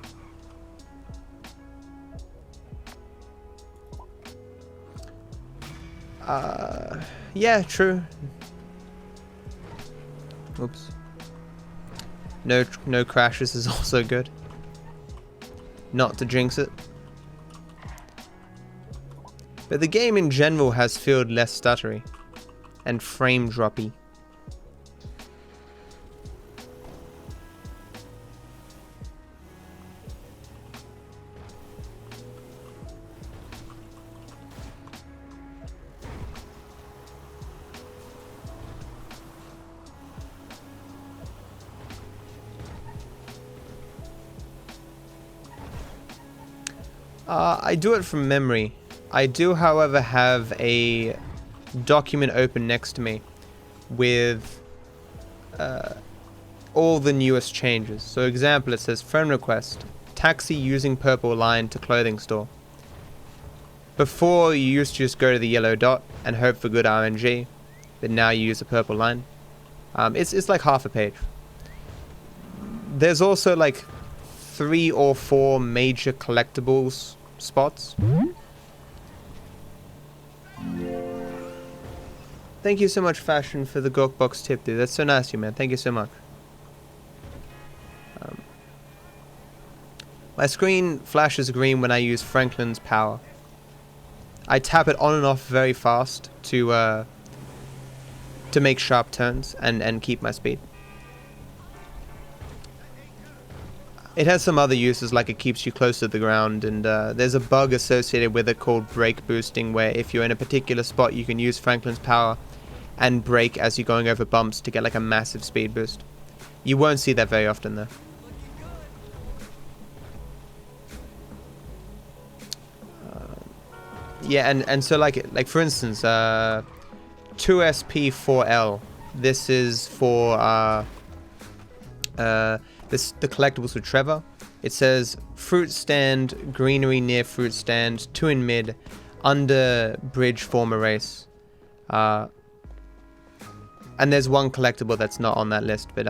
Yeah, true. Oops. No crashes is also good. Not to jinx it. But the game in general has felt less stuttery and frame droppy. I do it from memory. I do, however, have a document open next to me with all the newest changes. So example, it says friend request, taxi using purple line to clothing store. Before, you used to just go to the yellow dot and hope for good RNG, but now you use a purple line. It's like half a page. There's also like 3 or 4 major collectibles spots. Thank you so much, Fashion, for the Gork Box tip, dude. That's so nice of you, man. Thank you so much. My screen flashes green when I use Franklin's power. I tap it on and off very fast to make sharp turns and keep my speed. It has some other uses, like it keeps you close to the ground, and there's a bug associated with it called brake boosting, where if you're in a particular spot you can use Franklin's power and brake as you're going over bumps to get like a massive speed boost. You won't see that very often though. Yeah, and so like for instance, 2SP4L. This is for the collectibles for Trevor. It says fruit stand, greenery near fruit stand, 2 in mid, under bridge form a race. And there's one collectible that's not on that list, but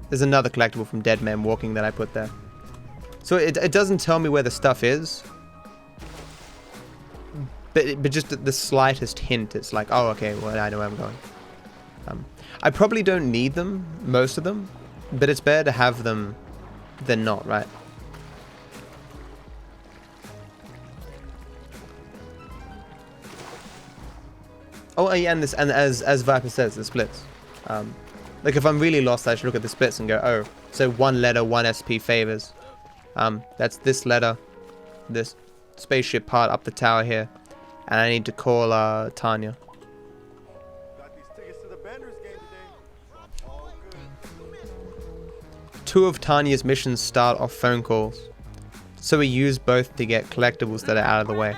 there's another collectible from Dead Man Walking that I put there. So it doesn't tell me where the stuff is. But just the slightest hint, it's like, oh, okay, well, I know where I'm going. I probably don't need them, most of them, but it's better to have them than not, right? Oh, yeah, and as Viper says, the splits. Like if I'm really lost, I should look at the splits and go, oh, so 1 letter, 1 SP favors. That's this letter, this spaceship part up the tower here. And I need to call Tanya. Got these tickets to the Benders game today, so I'm all good. 2 of Tanya's missions start off phone calls, so we use both to get collectibles that are out of the way.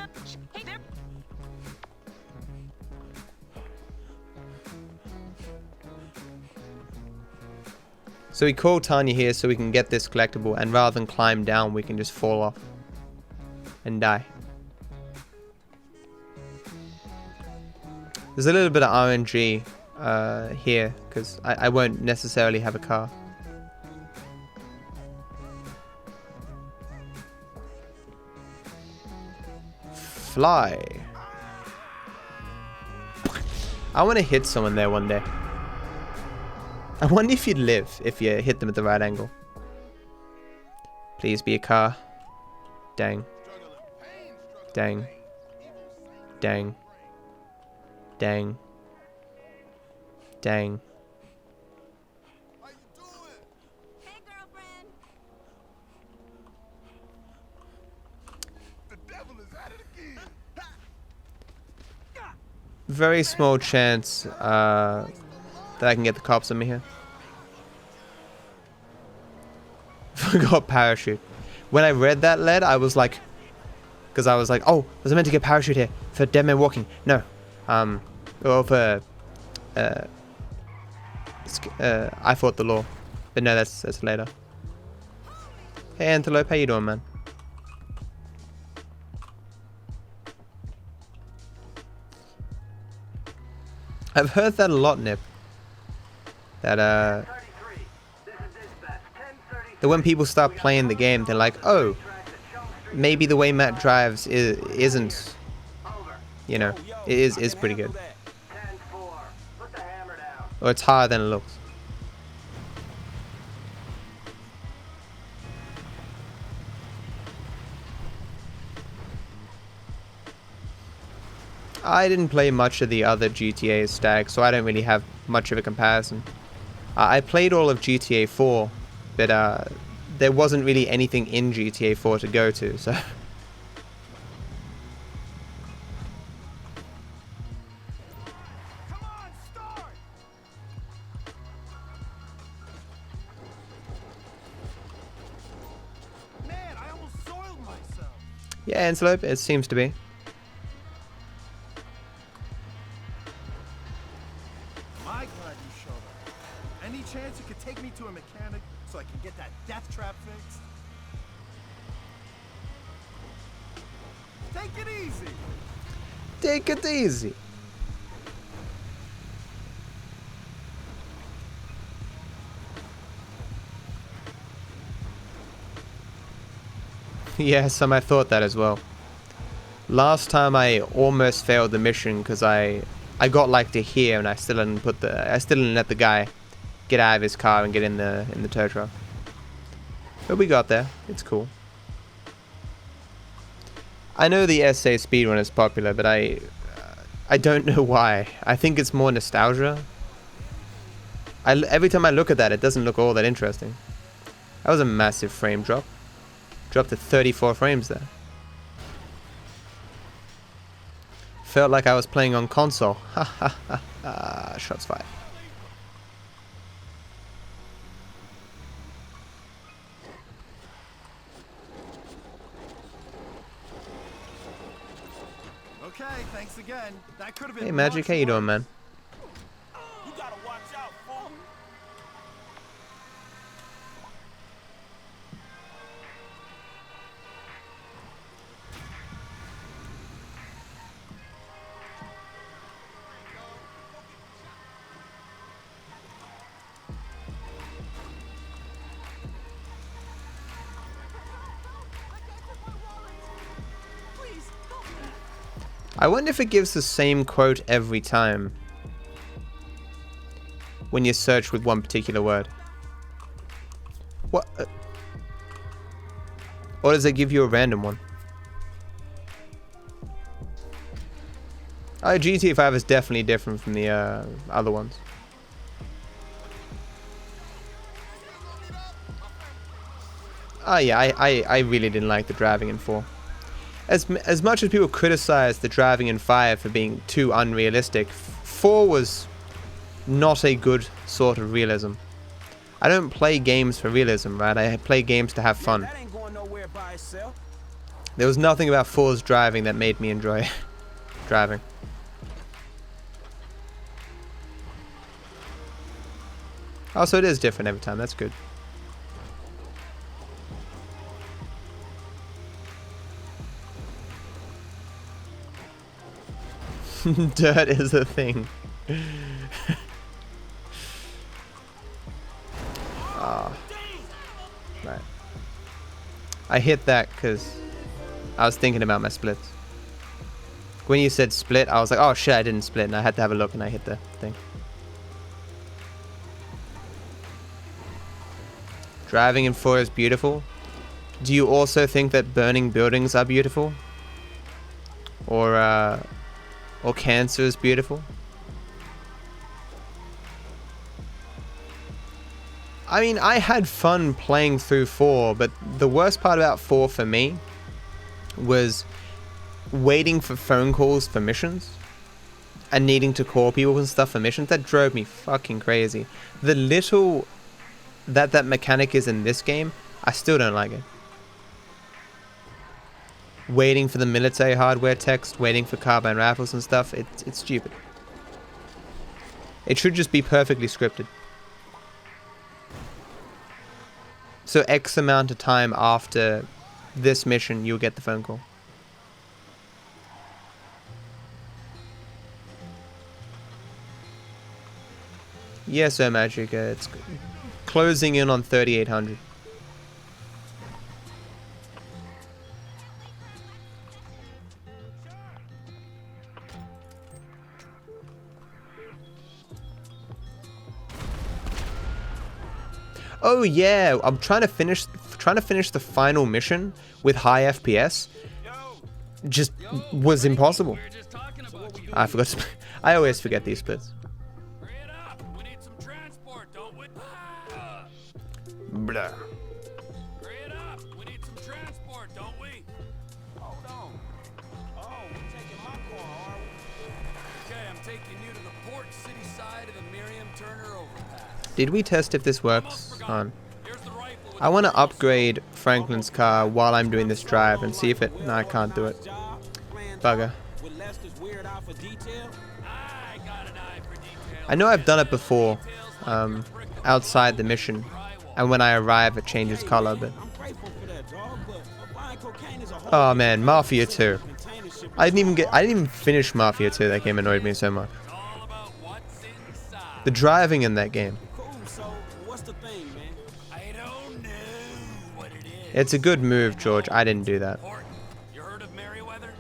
So we call Tanya here so we can get this collectible, and rather than climb down, we can just fall off and die. There's a little bit of RNG here, because I won't necessarily have a car. Fly. I want to hit someone there one day. I wonder if you'd live if you hit them at the right angle. Please be a car. Dang. Dang. Dang. Dang. Dang. Hey, girlfriend. The devil is at it again. Very small chance that I can get the cops on me here. Forgot parachute. When I read that lead, I was like, because I was like, oh, was I meant to get parachute here for Dead Man Walking? No. Or for I fought the law, but no, that's later. Hey Antelope, how you doing, man? I've heard that a lot, Nip. That that when people start playing the game, they're like, oh, maybe the way Matt drives isn't, you know, it is pretty good. Or it's harder than it looks. I didn't play much of the other GTA stag, so I don't really have much of a comparison. I played all of GTA 4, but there wasn't really anything in GTA 4 to go to, so... Man, I almost soiled myself. Yeah, Antelope, it seems to be. My glad you showed up. Any chance you could take me to a mechanic so I can get that death trap fixed? Take it easy. Take it easy. Yeah, I thought that as well. Last time I almost failed the mission because I got like to here and I still didn't let the guy get out of his car and get in the tow truck. But we got there. It's cool. I know the SA speedrun is popular, but I don't know why. I think it's more nostalgia. Every time I look at that, it doesn't look all that interesting. That was a massive frame drop. Dropped to 34 frames there. Felt like I was playing on console. Ha ha ha ha. Shots fired. Okay, thanks again. That could have been Hey Magic, how you doing, man? You gotta watch out, fool. I wonder if it gives the same quote every time when you search with one particular word. What? Or does it give you a random one? Oh, GTA 5 is definitely different from the other ones. Oh yeah, I really didn't like the driving in 4. As much as people criticize the driving in 5 for being too unrealistic, 4 was not a good sort of realism. I don't play games for realism, right? I play games to have fun. That ain't going nowhere by itself. There was nothing about 4's driving that made me enjoy driving. Also, it is different every time. That's good. Dirt is a thing. Oh. Right. I hit that because I was thinking about my splits. When you said split, I was like, oh shit, I didn't split, and I had to have a look, and I hit the thing. Driving in 4 is beautiful. Do you also think that burning buildings are beautiful? Or cancer is beautiful? I mean, I had fun playing through 4, but the worst part about 4 for me was waiting for phone calls for missions and needing to call people and stuff for missions. That drove me fucking crazy. The little that mechanic is in this game, I still don't like it. Waiting for the military hardware text, waiting for carbine rifles and stuff, it's stupid. It should just be perfectly scripted. So X amount of time after this mission, you'll get the phone call. Yes, sir, Magic. It's closing in on 3,800. Oh yeah, I'm trying to finish the final mission with high FPS. Just was impossible. I forgot to, I always forget these splits. Blah. Did we test if this works on? I want to upgrade Franklin's car while I'm doing this drive and see if it... No, I can't do it. Bugger. I know I've done it before, outside the mission, and when I arrive it changes color, but... Oh man, Mafia 2. I didn't even finish Mafia 2, that game annoyed me so much. The driving in that game. It's a good move, George. I didn't do that. You heard of Merryweather?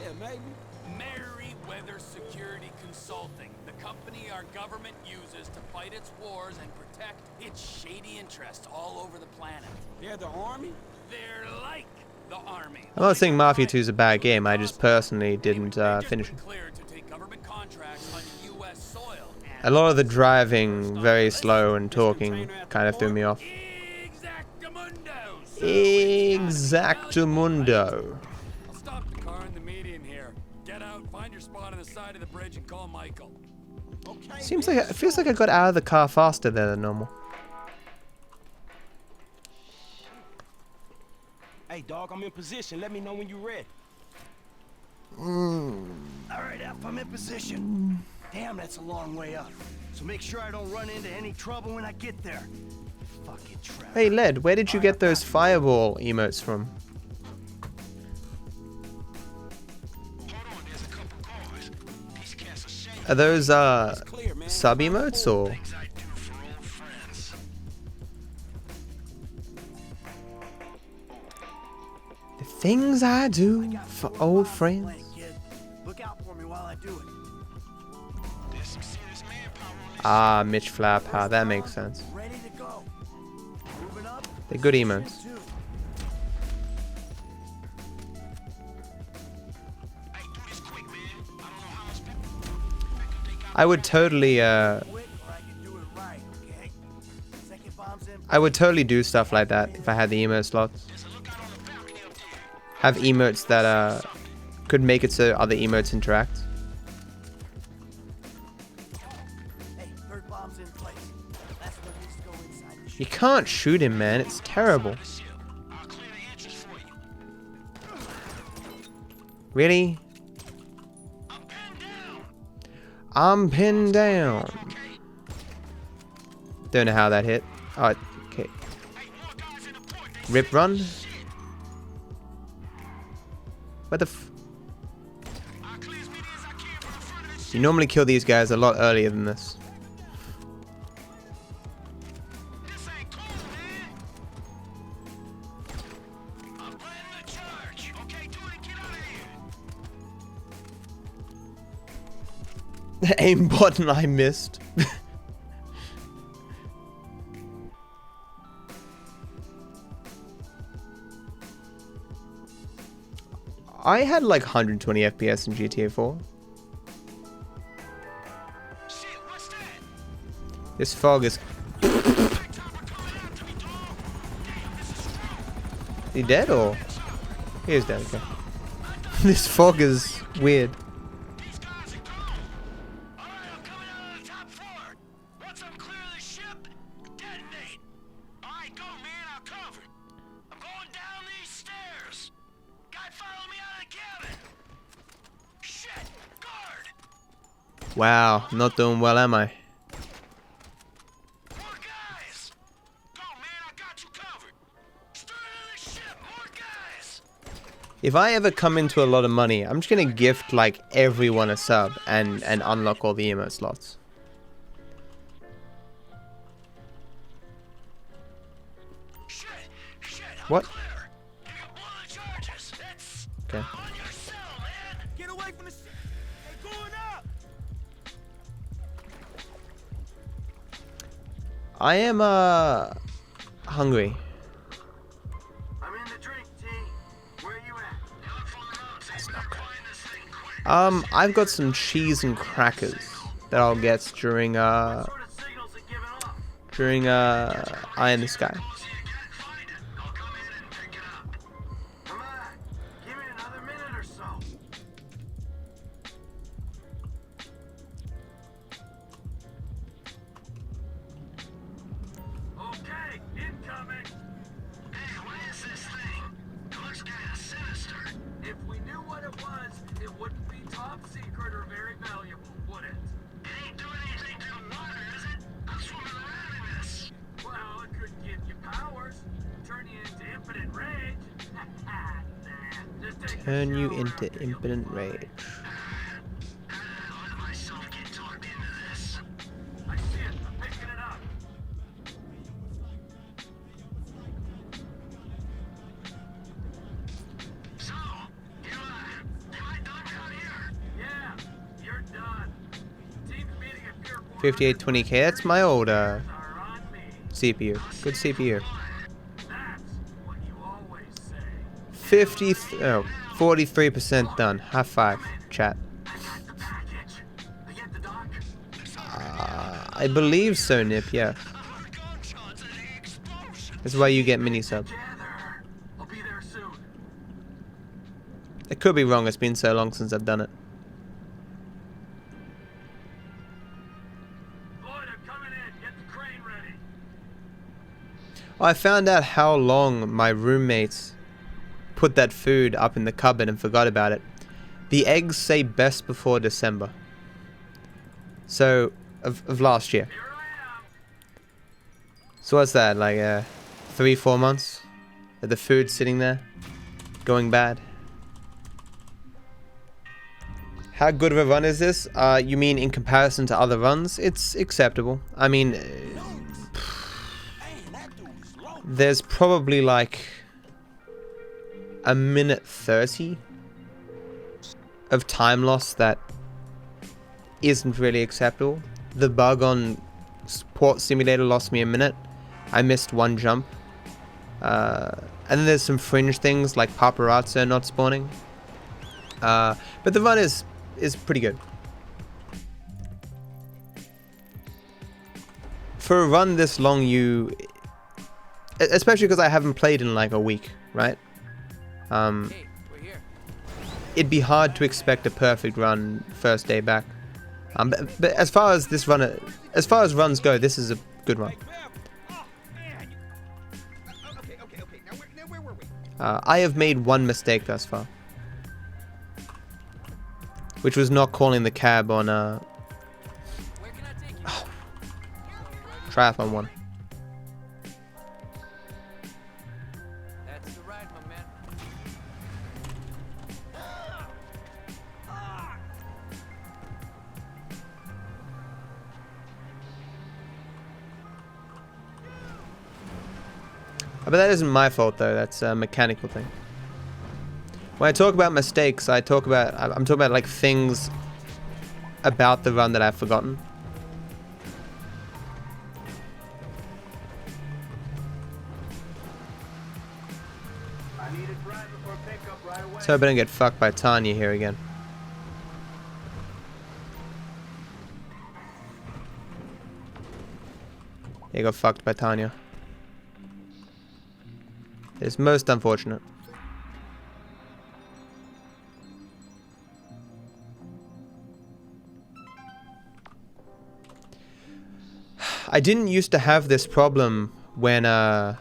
Yeah, maybe. Merryweather Security Consulting, the company our government uses to fight its wars and protect its shady interests all over the planet. They're the army? They're like the army. I'm not saying Mafia 2 is a bad game. I just personally didn't finish it. Cleared to take government contracts on U.S. soil. A lot of the driving, very slow, and talking kind of threw me off. Exactamundo. I'll stop the car in the median here. Get out, find your spot on the side of the bridge, and call Michael. Seems like it feels like I got out of the car faster there than normal. Hey, dog, I'm in position. Let me know when you're ready. Alright, F, I'm in position. Damn, that's a long way up. So make sure I don't run into any trouble when I get there. Fucking trap. Hey, Led, where did you get those fireball emotes from? Are those sub emotes or? The things I do for old friends. Look out for me while I do it. Ah, Mitch Flap, that makes sense. Ready to go. Moving up. They're good emotes. I would totally do stuff like that if I had the emote slots. Have emotes that could make it so other emotes interact. You can't shoot him, man. It's terrible. Really? I'm pinned down. Don't know how that hit. Oh, okay. Rip run. What the f... You normally kill these guys a lot earlier than this. The aim button I missed. I had like 120 FPS in GTA 4. This fog is... Is he dead or? He is dead, okay. This fog is weird. Wow, not doing well, am I? If I ever come into a lot of money, I'm just gonna gift like everyone a sub and unlock all the emote slots. What? Okay. Get away from the shit. They're going up. I am hungry. I'm in the drink, T. Where you at? That's not good. I've got some cheese and crackers that I'll get during Eye in the Sky. Turn you into impotent rage. 5820K. That's my old CPU. Good CPU. 43% done. High five, chat. I believe so, Nip. Yeah. That's why you get mini subs. I could be wrong. It's been so long since I've done it. I found out how long my roommates put that food up in the cupboard and forgot about it. The eggs say best before December. So, of last year. So what's that, like 3-4 months? Of the food sitting there, going bad? How good of a run is this? You mean in comparison to other runs? It's acceptable. I mean, there's probably like a minute 30 of time loss that isn't really acceptable. The bug on Port Simulator lost me a minute. I missed one jump. And then there's some fringe things like paparazzo not spawning. But the run is pretty good. For a run this long, especially because I haven't played in like a week, right? It'd be hard to expect a perfect run first day back. But as far as this run, as far as runs go, this is a good run. I have made one mistake thus far, which was not calling the cab on Triathlon 1. That's the ride, my man. But that isn't my fault though, that's a mechanical thing. When I talk about mistakes, I'm talking about like things about the run that I've forgotten. So I better get fucked by Tanya here again. You got fucked by Tanya. It's most unfortunate. I didn't used to have this problem when I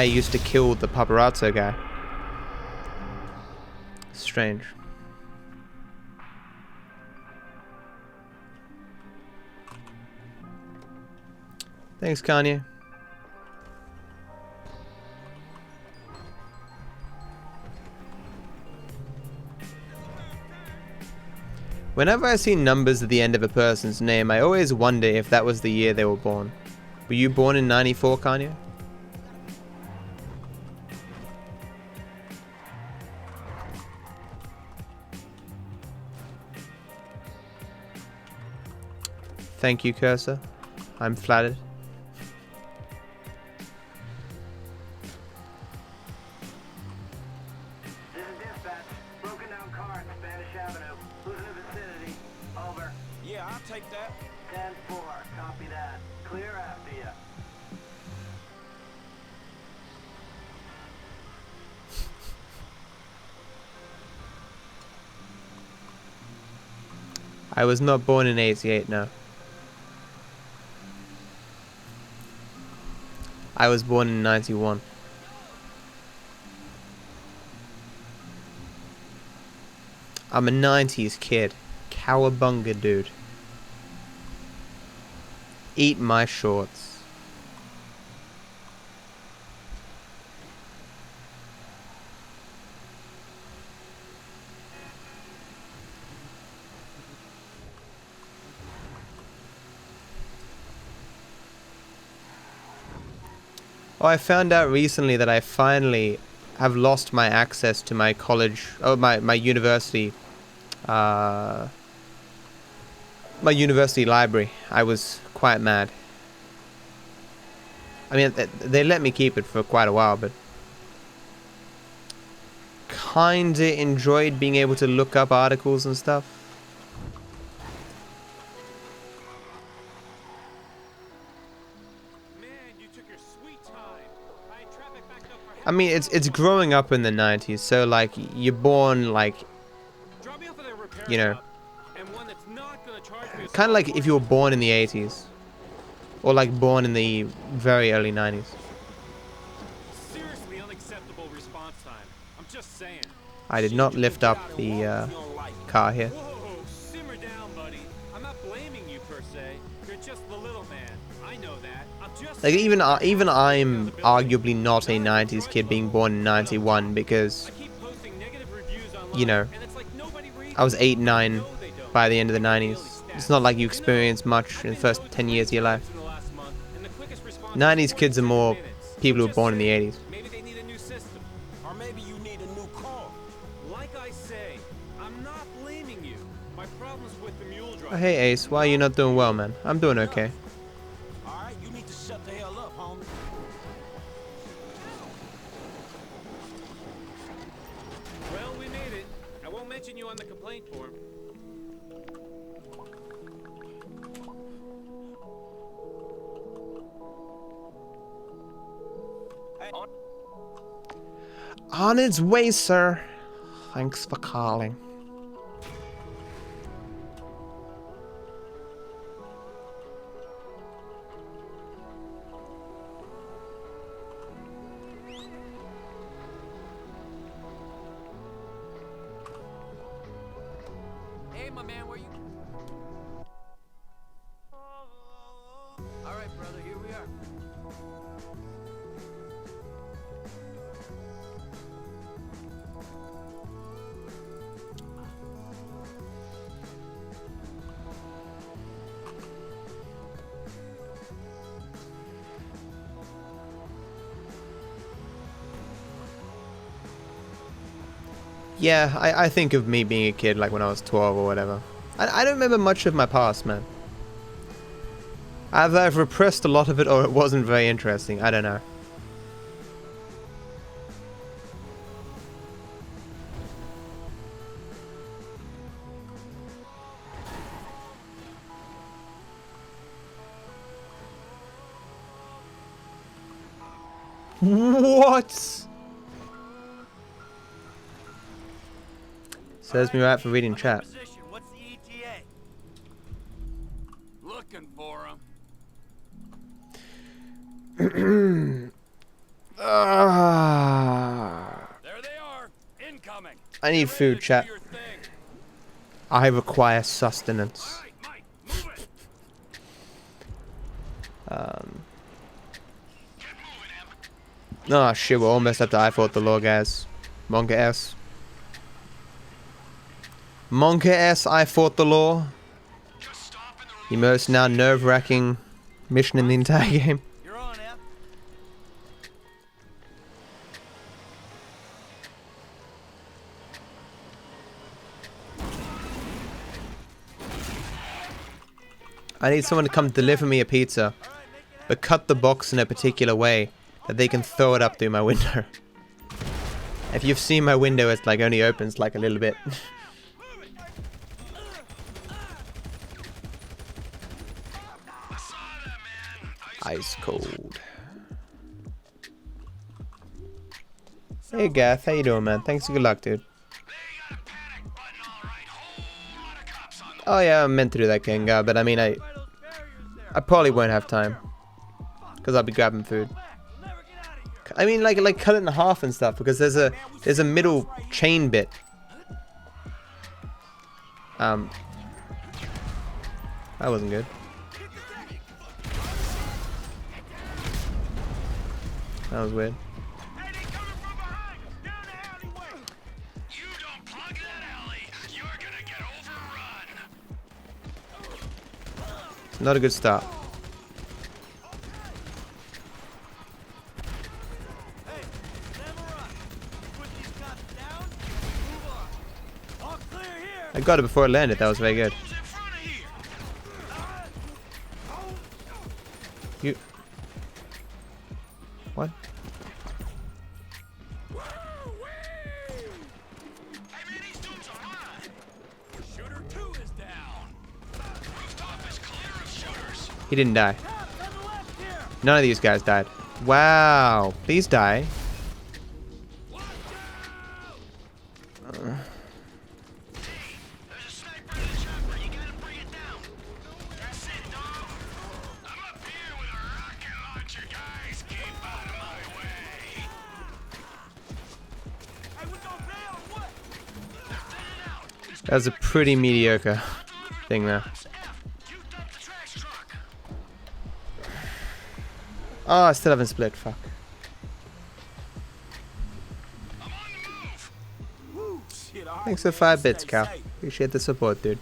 used to kill the paparazzo guy. Strange. Thanks, Kanye. Whenever I see numbers at the end of a person's name, I always wonder if that was the year they were born. Were you born in '94, Kanye? Thank you, Cursor. I'm flattered. Yeah, I'll take that. 10-4, copy that. Clear after you. I was not born in '88, no. I was born in '91. I'm a '90s kid. Cowabunga, dude. Eat my shorts. Oh, I found out recently that I finally have lost my access to my college, my university my university library. I was quite mad. I mean, they let me keep it for quite a while, but kinda enjoyed being able to look up articles and stuff. I mean, it's growing up in the 90s, so like you're born like, you know, kind of like if you were born in the 80s, or like born in the very early 90s. Seriously unacceptable response time. I'm just saying. I did not lift up the car here. Whoa, simmer down, buddy. I'm not blaming you per se. You're just the little man. I know that. I'm just Like even I'm arguably not a 90s kid being born in 91 because, you know, I was 8, 9 by the end of the 90s. It's not like you experience much in the first 10 years of your life. 90s kids are more people who were born in the 80s. Maybe they need a new system. Or maybe you need a new car. Like I say, I'm not blaming you. My problem's with the mule driver. Oh, hey Ace, why are you not doing well, man? I'm doing okay. Alright, you need to shut the hell up, homie. Well, we made it. I won't mention you on the complaint form. On its way, sir. Thanks for calling. Hey, my man, where you? All right, brother, here we are. Yeah, I think of me being a kid like when I was 12 or whatever. I don't remember much of my past, man. Either I've repressed a lot of it or it wasn't very interesting. I don't know. What? Serves me right for reading chat. What's the ETA? Looking for him. There they are, incoming. I need food, chat. I require sustenance. Oh shit, we're almost up to I fought the law, guys. Monka S. Monka S, I fought the law. The most now nerve-wracking mission in the entire game. You're on, Em. I need someone to come deliver me a pizza, but cut the box in a particular way that they can throw it up through my window. If you've seen my window, it's like only opens like a little bit. Ice cold. Hey Gath, how you doing, man? Thanks and good luck, dude. Oh yeah, I meant to do that, Gengar, but I mean, I probably won't have time, cause I'll be grabbing food. I mean, like cut it in half and stuff, because there's a middle chain bit. That wasn't good. That was weird. Not a good start. I got it before it landed. That was very good. You... What? He didn't die. None of these guys died. Wow. Please die. That was a pretty mediocre thing there. Oh, I still haven't split. Fuck. Thanks for 5 bits, Cal. Appreciate the support, dude.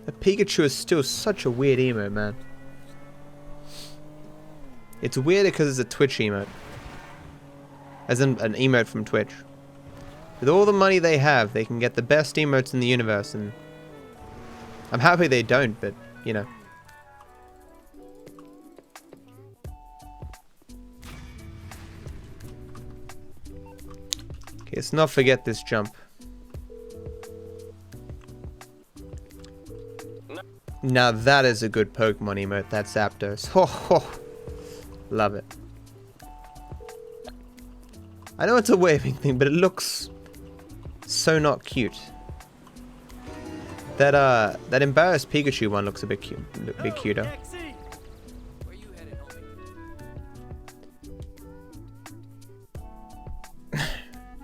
The Pikachu is still such a weird emote, man. It's weirder because it's a Twitch emote. As in an emote from Twitch. With all the money they have, they can get the best emotes in the universe, and I'm happy they don't, but, you know. Okay, let's not forget this jump. Now that is a good Pokemon emote, that's Zapdos. Ho ho! Love it. I know it's a waving thing, but it looks so not cute. That embarrassed Pikachu one looks a bit cute, a bit cuter.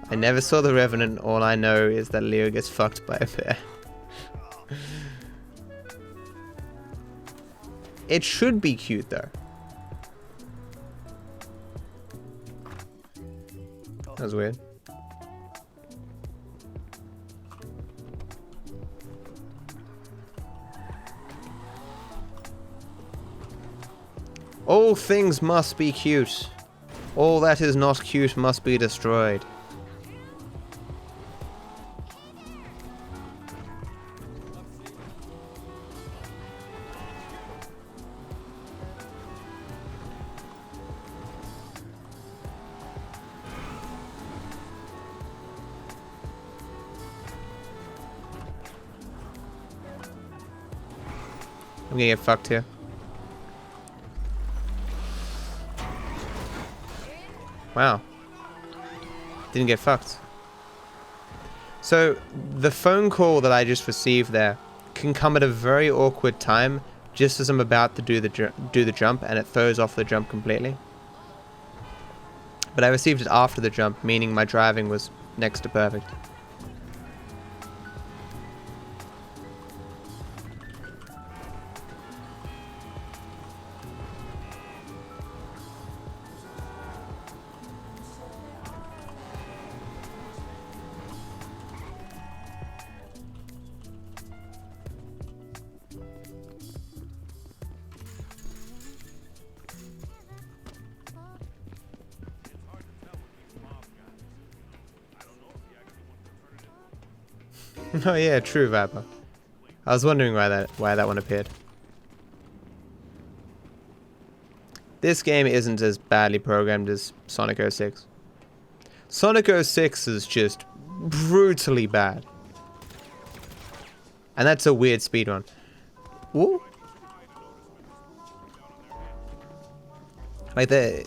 I never saw the Revenant. All I know is that Leo gets fucked by a bear. It should be cute though. That was weird. All things must be cute. All that is not cute must be destroyed. I'm gonna get fucked here. Wow. Didn't get fucked. So, the phone call that I just received there can come at a very awkward time, just as I'm about to do the jump, and it throws off the jump completely. But I received it after the jump, meaning my driving was next to perfect. Oh yeah, true, Viper. I was wondering why that one appeared. This game isn't as badly programmed as Sonic 06. Sonic 06 is just brutally bad. And that's a weird speedrun. Ooh. Like they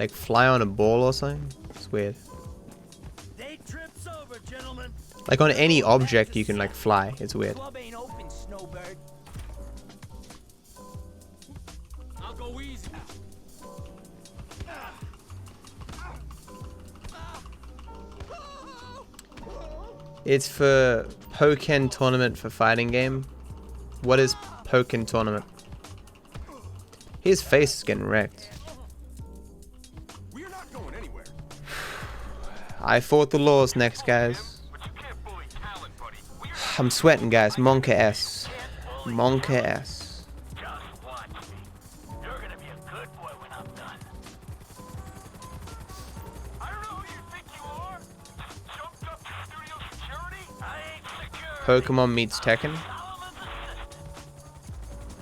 fly on a ball or something? It's weird. Like on any object you can like fly. It's weird. I'll go easy. It's for Pokken tournament for fighting game. What is Pokken tournament? His face is getting wrecked. We're not going anywhere. I fought the laws next, guys. I'm sweating, guys. Monka S. Monka S. Pokemon meets Tekken.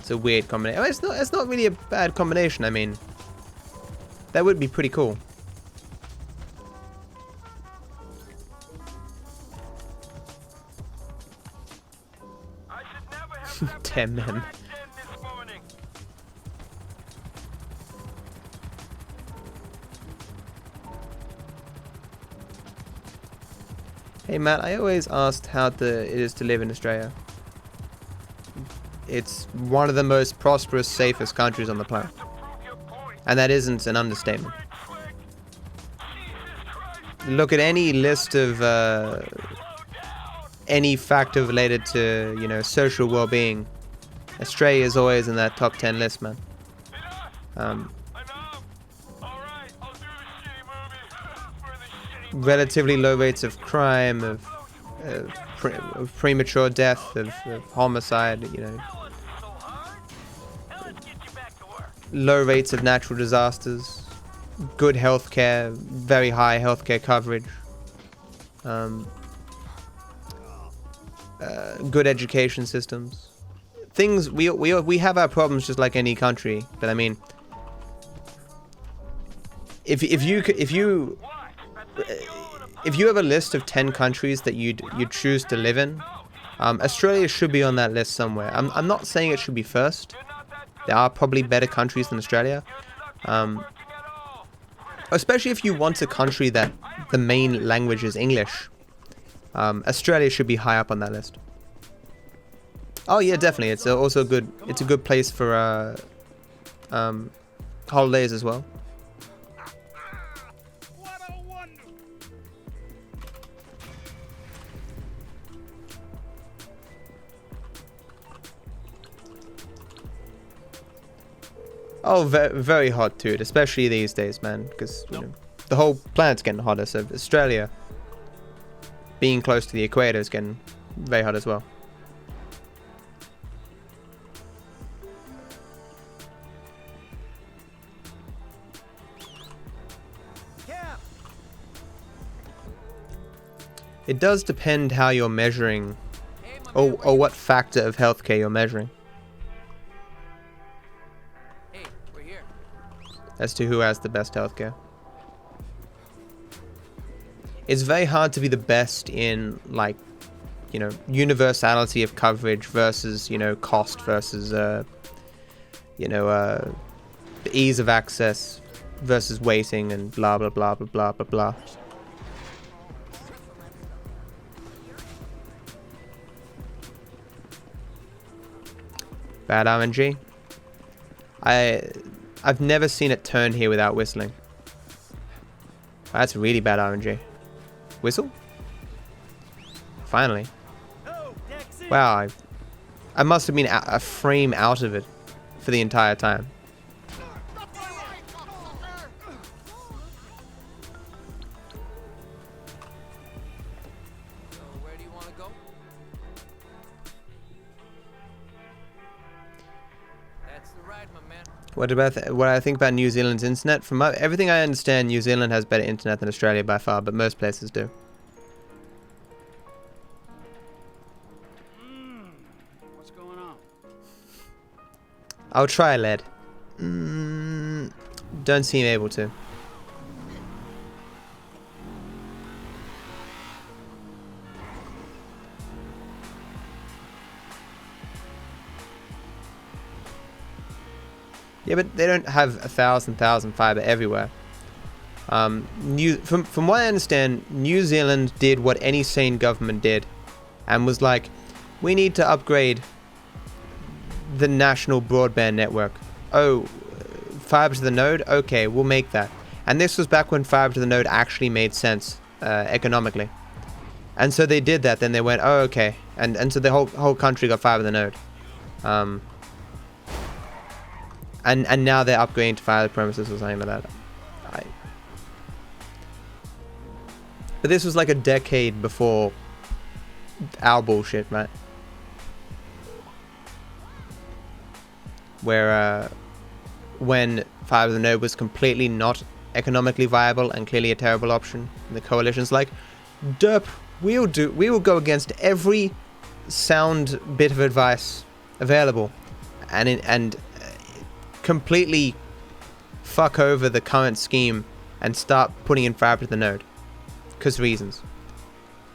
It's a weird combination. Oh, it's not really a bad combination. I mean, that would be pretty cool. Damn, man. Hey Matt, I always asked how it is to live in Australia. It's one of the most prosperous, safest countries on the planet. And that isn't an understatement. Look at any list of any factor related to, you know, social well-being. Australia is always in that top 10 list, man. Relatively low rates of crime, of premature death, of homicide, you know. Low rates of natural disasters, good healthcare, very high healthcare coverage, good education systems. Things we have our problems just like any country, but I mean, if you have a list of 10 countries that you'd choose to live in, Australia should be on that list somewhere. I'm not saying it should be first. There are probably better countries than Australia, especially if you want a country that the main language is English. Australia should be high up on that list. Oh yeah, definitely. It's also good. It's a good place for holidays as well. Oh, very hot, dude. Especially these days, man. Because you know, the whole planet's getting hotter. So Australia, being close to the equator, is getting very hot as well. It does depend how you're measuring, or what factor of healthcare you're measuring. As to who has the best healthcare. It's very hard to be the best in, like, you know, universality of coverage versus, you know, cost versus, you know, the ease of access versus waiting and blah blah blah blah blah blah blah. Bad RNG. I've never seen it turn here without whistling. That's really bad RNG. Whistle? Finally. Wow, I must have been a frame out of it for the entire time. Where do you want to go? That's the ride, my man. What I think about New Zealand's internet? From everything I understand, New Zealand has better internet than Australia by far, but most places do. What's going on? I'll try LED. Don't seem able to. Yeah, but they don't have 1,000 fiber everywhere. From what I understand, New Zealand did what any sane government did, and was like, we need to upgrade the national broadband network. Oh, fiber to the node? Okay, we'll make that. And this was back when fiber to the node actually made sense economically. And so they did that. Then they went, oh, okay. And so the whole country got fiber to the node. And now they're upgrading to fiber premises or something like that. But this was like a decade before our bullshit, right? Where when fiber to the node was completely not economically viable and clearly a terrible option, and the coalition's like, derp, we will go against every sound bit of advice available, and completely fuck over the current scheme and start putting in fiber to the node, because reasons.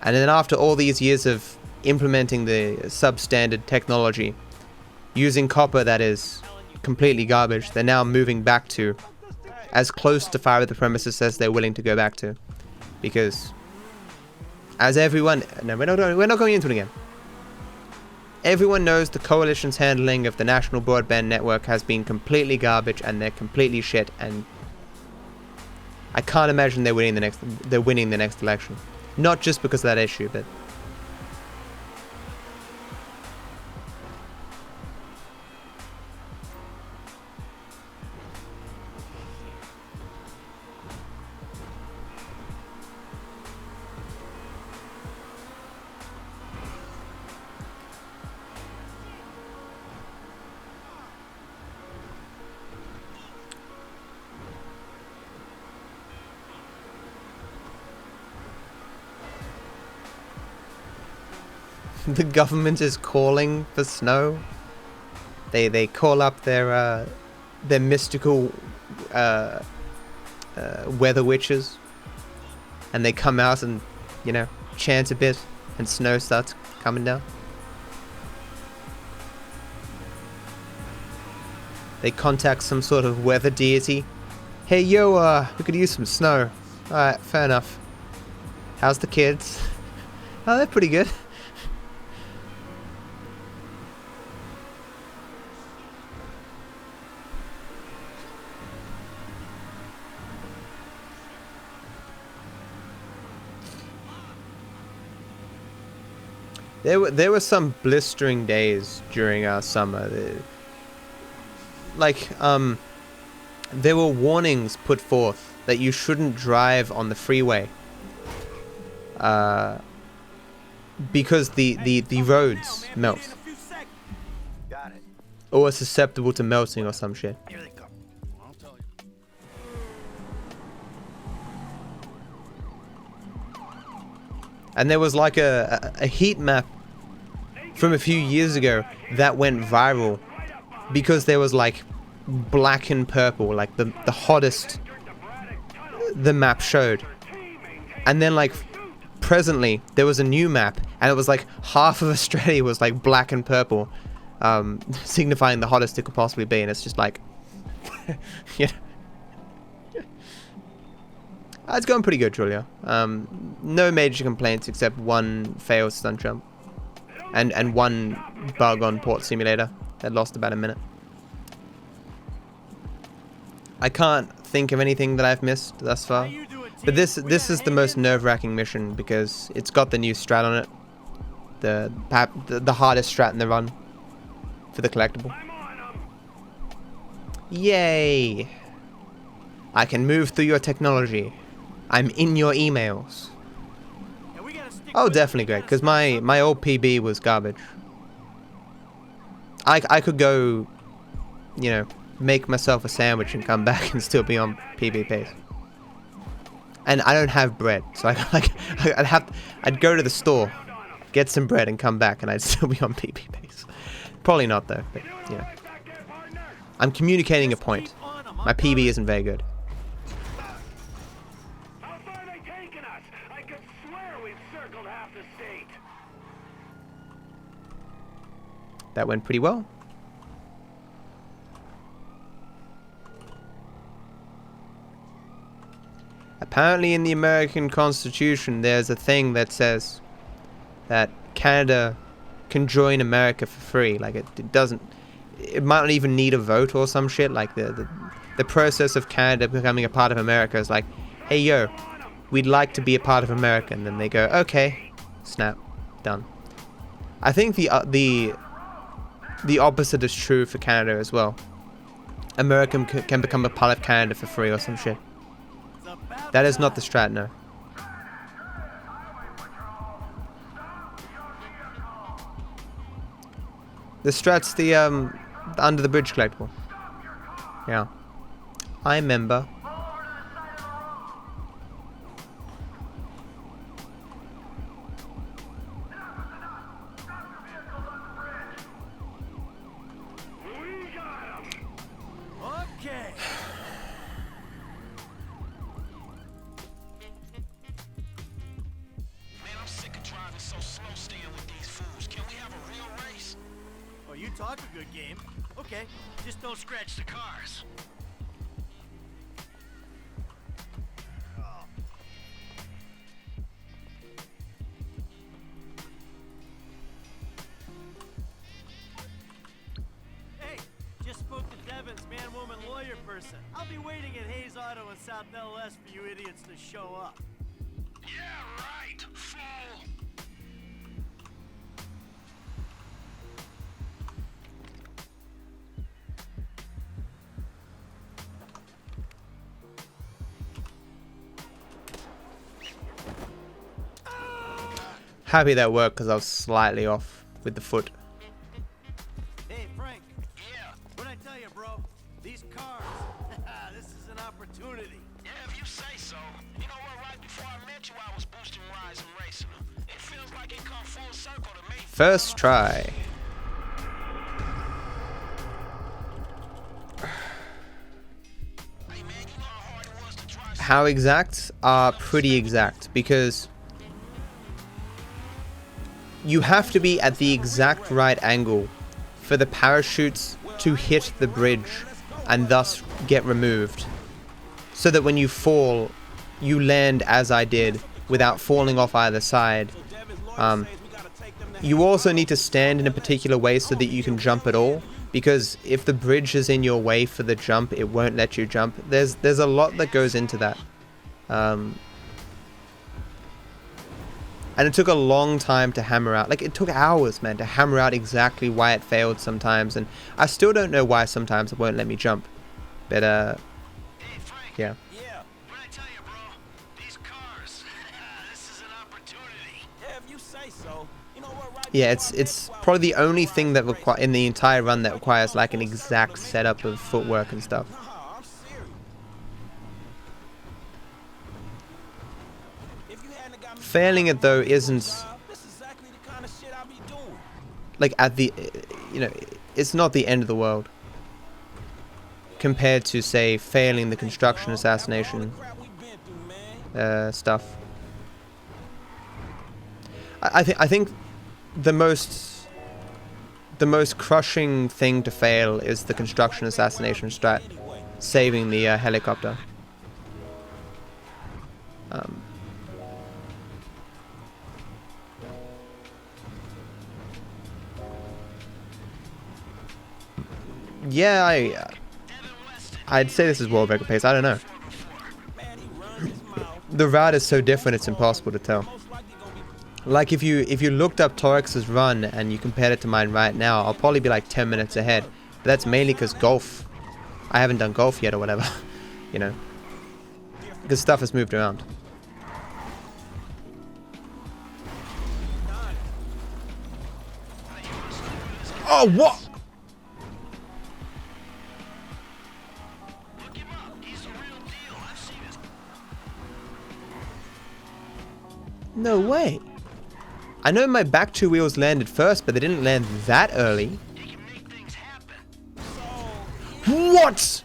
And then after all these years of implementing the substandard technology, using copper that is completely garbage, they're now moving back to as close to fiber to the premises as they're willing to go back to, because as everyone, no, we're not going into it again. Everyone knows the coalition's handling of the national broadband network has been completely garbage, and they're completely shit, and I can't imagine they're winning the next election. Not just because of that issue, but the government is calling for snow. They call up their mystical weather witches, and they come out and, you know, chant a bit, and snow starts coming down. They contact some sort of weather deity. Hey yo, we could use some snow. Alright, fair enough. How's the kids? Oh, they're pretty good. There were some blistering days during our summer. There were warnings put forth that you shouldn't drive on the freeway because the roads melt or are susceptible to melting or some shit. And there was like a heat map from a few years ago that went viral because there was like black and purple, like the hottest the map showed. And then like presently there was a new map and it was like half of Australia was like black and purple, signifying the hottest it could possibly be. And it's just like yeah. It's going pretty good, Julia. No major complaints except one failed stunt jump. And one bug on Port Simulator that lost about a minute. I can't think of anything that I've missed thus far. But this is the most nerve-wracking mission because it's got the new strat on it. The hardest strat in the run for the collectible. Yay! I can move through your technology. I'm in your emails. Oh, definitely great, because my old PB was garbage. I could go, you know, make myself a sandwich and come back and still be on PB pace. And I don't have bread, so I'd go to the store, get some bread, and come back, and I'd still be on PB pace. Probably not though, but you know. I'm communicating a point. My PB isn't very good. That went pretty well. Apparently in the American Constitution there's a thing that says that Canada can join America for free. Like it doesn't, it might not even need a vote or some shit. Like the process of Canada becoming a part of America is like, hey yo, we'd like to be a part of America, and then they go, okay, snap, done. I think the opposite is true for Canada as well. America can become a part of Canada for free or some shit. That is not the strat, no. The strat's the under the bridge collectible. Yeah. I remember. Okay. Man, I'm sick of driving so slow staying with these fools. Can we have a real race? Oh, you talk a good game. Okay, just don't scratch the cars. Hey, just spoke to Devon's man-woman lawyer person. I'll be waiting at Hayes Auto in South LS for you idiots to show up. Yeah, right, fool. Happy that worked because I was slightly off with the foot. Hey, Frank. Yeah? What'd I tell you, bro? These cars. This is an opportunity. Yeah, if you say so. You know what, right before I met you, I was boosting rides and racing them. It feels like it come full circle to me. First try. How exact? Pretty exact, because you have to be at the exact right angle for the parachutes to hit the bridge and thus get removed, so that when you fall, you land as I did without falling off either side. You also need to stand in a particular way so that you can jump at all, because if the bridge is in your way for the jump, it won't let you jump. There's a lot that goes into that. And it took a long time to hammer out. Like, it took hours, man, to hammer out exactly why it failed sometimes. And I still don't know why sometimes it won't let me jump. But, yeah. Yeah, what I tell you, bro? These cars. This is an opportunity. Yeah, if you say so. You know what, right? Yeah, it's probably the only thing that in the entire run that requires, like, an exact setup of footwork and stuff. Failing it though isn't like at the, you know, it's not the end of the world compared to, say, failing the construction assassination stuff. I think the most crushing thing to fail is the construction assassination strat, saving the helicopter. Yeah, I'd say this is world record pace. I don't know. The route is so different, it's impossible to tell. Like, if you looked up Torex's run and you compared it to mine right now, I'll probably be like 10 minutes ahead. But that's mainly because golf. I haven't done golf yet or whatever, you know. Because stuff has moved around. Oh, what? No way. I know my back two wheels landed first, but they didn't land that early. What?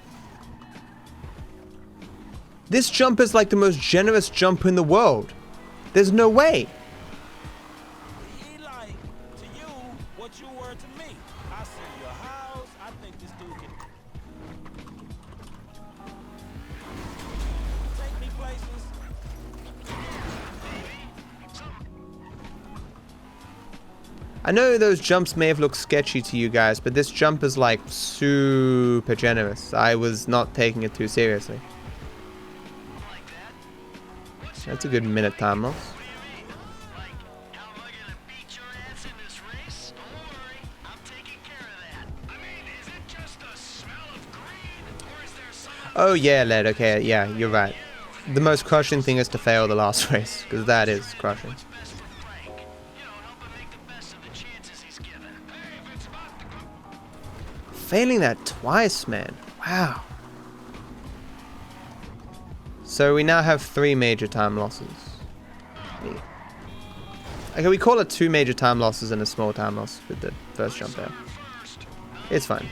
This jump is like the most generous jump in the world. There's no way. He like to you what you were to me. I see your house. I think this dude can take me places. I know those jumps may have looked sketchy to you guys, but this jump is like super generous. I was not taking it too seriously. That's a good minute time loss. Oh yeah, Led, okay, yeah, you're right. The most crushing thing is to fail the last race, because that is crushing. Failing that twice, man. Wow. So we now have 3 major time losses. Okay, we call it 2 major time losses and a small time loss with the first jump there. It's fine.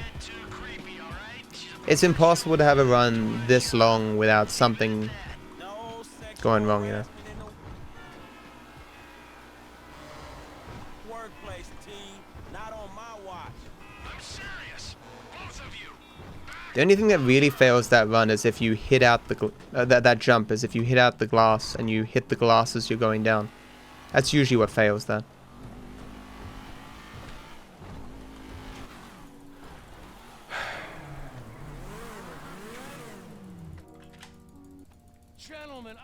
It's impossible to have a run this long without something going wrong, you know. Workplace team, not on my watch. I'm serious. Both of you. The only thing that really fails that run is if you hit out the that jump is if you hit out the glass and you hit the glass as you're going down. That's usually what fails that. Gentlemen,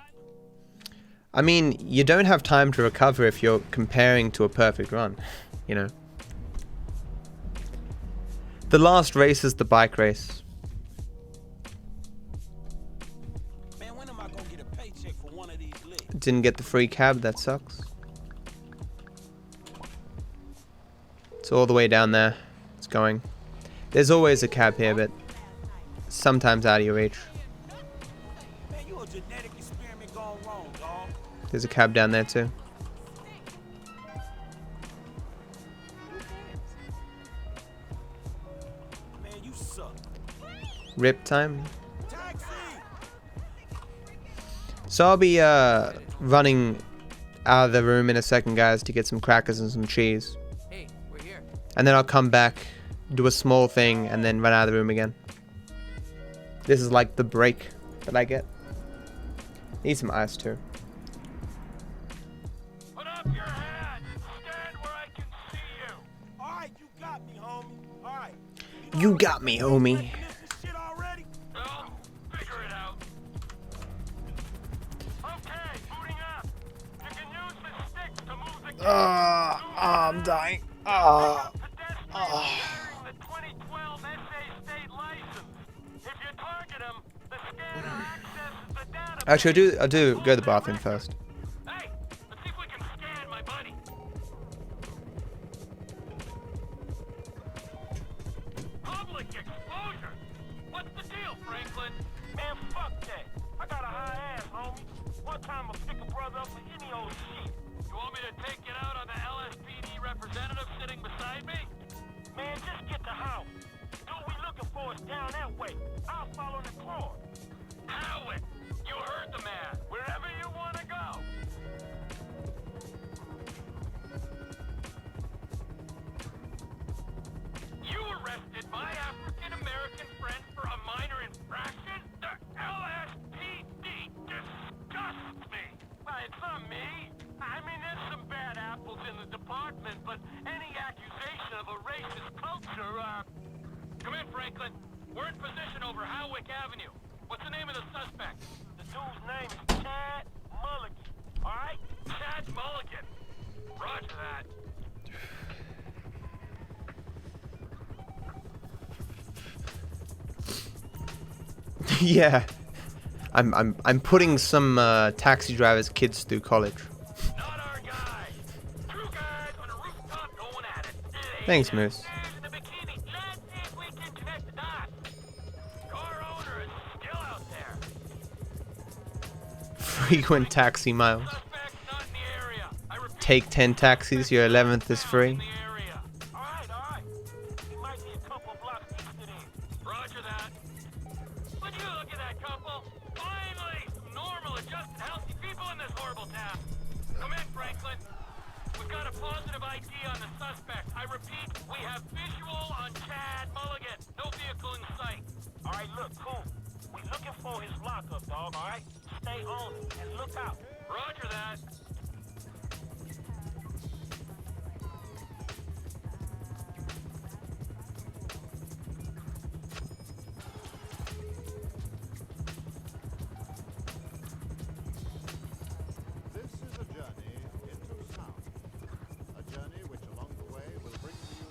I mean, you don't have time to recover if you're comparing to a perfect run, you know. The last race is the bike race. man, when am I gonna get a paycheck for one of these licks? Didn't get the free cab, that sucks. It's all the way down there. It's going. There's always a cab here, but sometimes out of your reach. Man, you a genetic experiment gone wrong, dog. There's a cab down there too. Man, you suck. Rip time. So I'll be running out of the room in a second, guys, to get some crackers and some cheese. Hey, we're here. And then I'll come back, do a small thing, and then run out of the room again. This is like the break that I get. Need some ice too. Put up your hand. Stand where I can see you. All right, you got me, homie. All right. You got me, homie. Shit already? Well, figure it out. Okay, booting up. You can use the stick to move the I'm dying. Oh. the 2012 SA state license. If you target them, the scanner accesses the data. Actually, I do go to the bathroom first. Hey, let's see if we can scan my buddy. Public exposure? What's the deal, Franklin? Man, fuck that. I got a high ass, homie. One time I'll pick a brother up for any old shit. You want me to take it out on the LSPD representative sitting beside me? Man, just get the house. Dude we looking for is down that way. I'll follow the claw. Howard, you heard the man. Wherever you want to go. You arrested my African-American friend for a minor infraction? The LSPD disgusts me. Well, it's not me. I mean, there's some bad apples in the department, but any accusation of a racist culture, Come in, Franklin. We're in position over Howick Avenue. What's the name of the suspect? The dude's name is Chad Mulligan. All right? Chad Mulligan. Roger that. Yeah. I'm putting some taxi drivers' kids through college. Thanks, Moose. Frequent taxi miles. Take 10 taxis, your 11th is free. Roger that. Would you look at that couple? Finally, normal, adjusted, healthy people in this horrible town. Come in, Franklin. We've got a positive ID on the suspect. I repeat, we have visual on Chad Mulligan. No vehicle in sight. All right, look, cool. We're looking for his lockup, dog, all right? Stay on it and look out. Roger that. This is a journey into sound. A journey which along the way will bring you...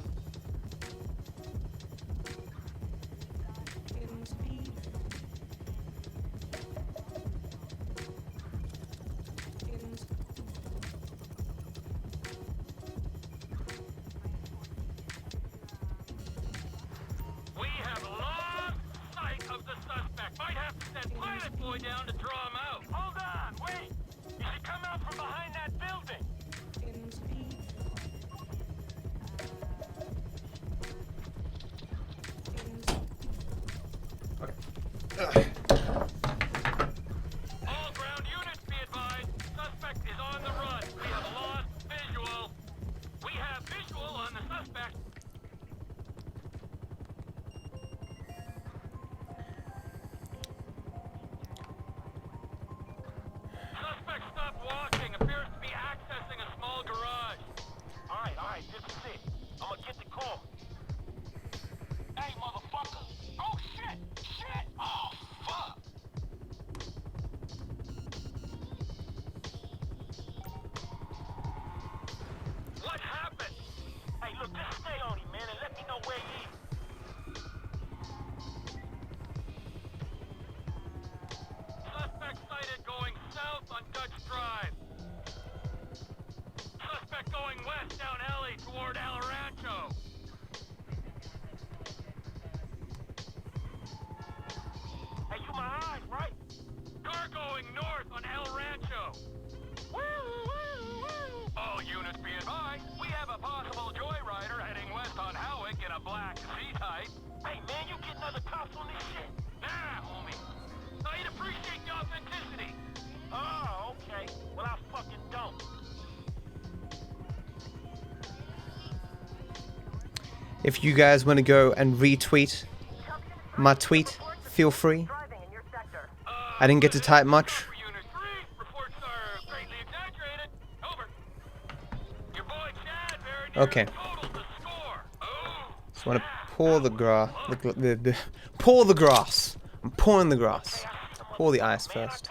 All ground units be advised. Suspect is on the run. We have a lost visual. We have visual on the suspect. Suspect stopped walking. Appears to be accessing a small garage. Alright, this is it. I'ma get the call. Hey, motherfucker! Oh, shit! Shit! Oh, fuck! What happened? Hey, look, just stay on him, man, and let me know where he is. Suspect sighted going south on Dutch Drive. Suspect going west down alley toward El Rancho. Hey, you my eyes, right? Car going north on El Rancho. All units be advised. We have a possible joyrider heading west on Howick in a black Z-Type. Hey, man, you getting other cops on this shit? Nah, homie. I'd appreciate the authenticity. Oh, okay. Well, I fucking don't. If you guys want to go and retweet my tweet, feel free. I didn't get to type much. Okay. Just want to pour the grass. Pour the grass. I'm pouring the grass. Pour the ice first.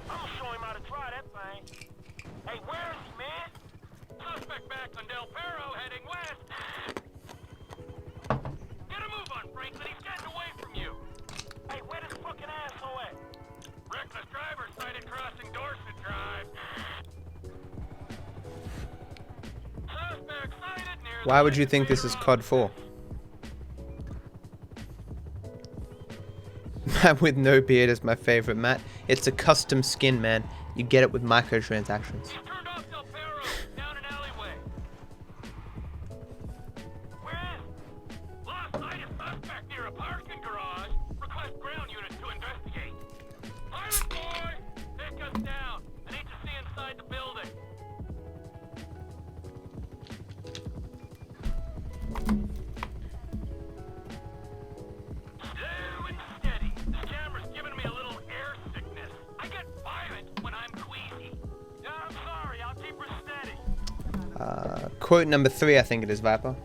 I'm gonna show him how to try that thing. Hey, where is he, man? Suspect back on Del Perro heading west. Get a move on, Franklin. He's getting away from you. Hey, where this fucking asshole at? Reckless driver sighted crossing Dorset Drive. Suspect sighted near Why would you think this is COD 4? Man with no beard is my favorite, Matt. It's a custom skin, man. You get it with microtransactions. Turned off Del Perro down an alleyway. Where is? Lost sight of suspect near a parking garage. Request ground units to investigate. Pirate boy! Take us down. I need to see inside the building. Slow and steady. This camera's giving me a little air sickness. I get violent when I'm queasy. Yeah, I'm sorry. I'll keep her steady. Quote number 3, I think it is, Viper.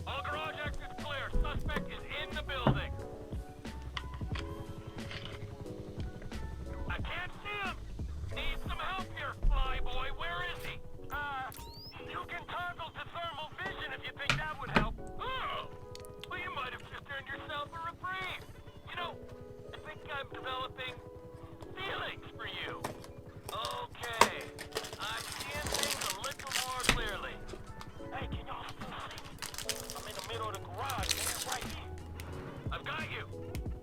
All garage exits clear. Suspect is in the building. I can't see him. Need some help here, flyboy. Where is he? You can toggle to thermal vision if you think that would help. Oh, well, you might have just earned yourself a reprieve. You know, I think I'm developing feelings for you. Okay, I'm seeing things a little more clearly. Hey, can y'all still see me? I'm in the middle of the garage, man, right here. I've got you.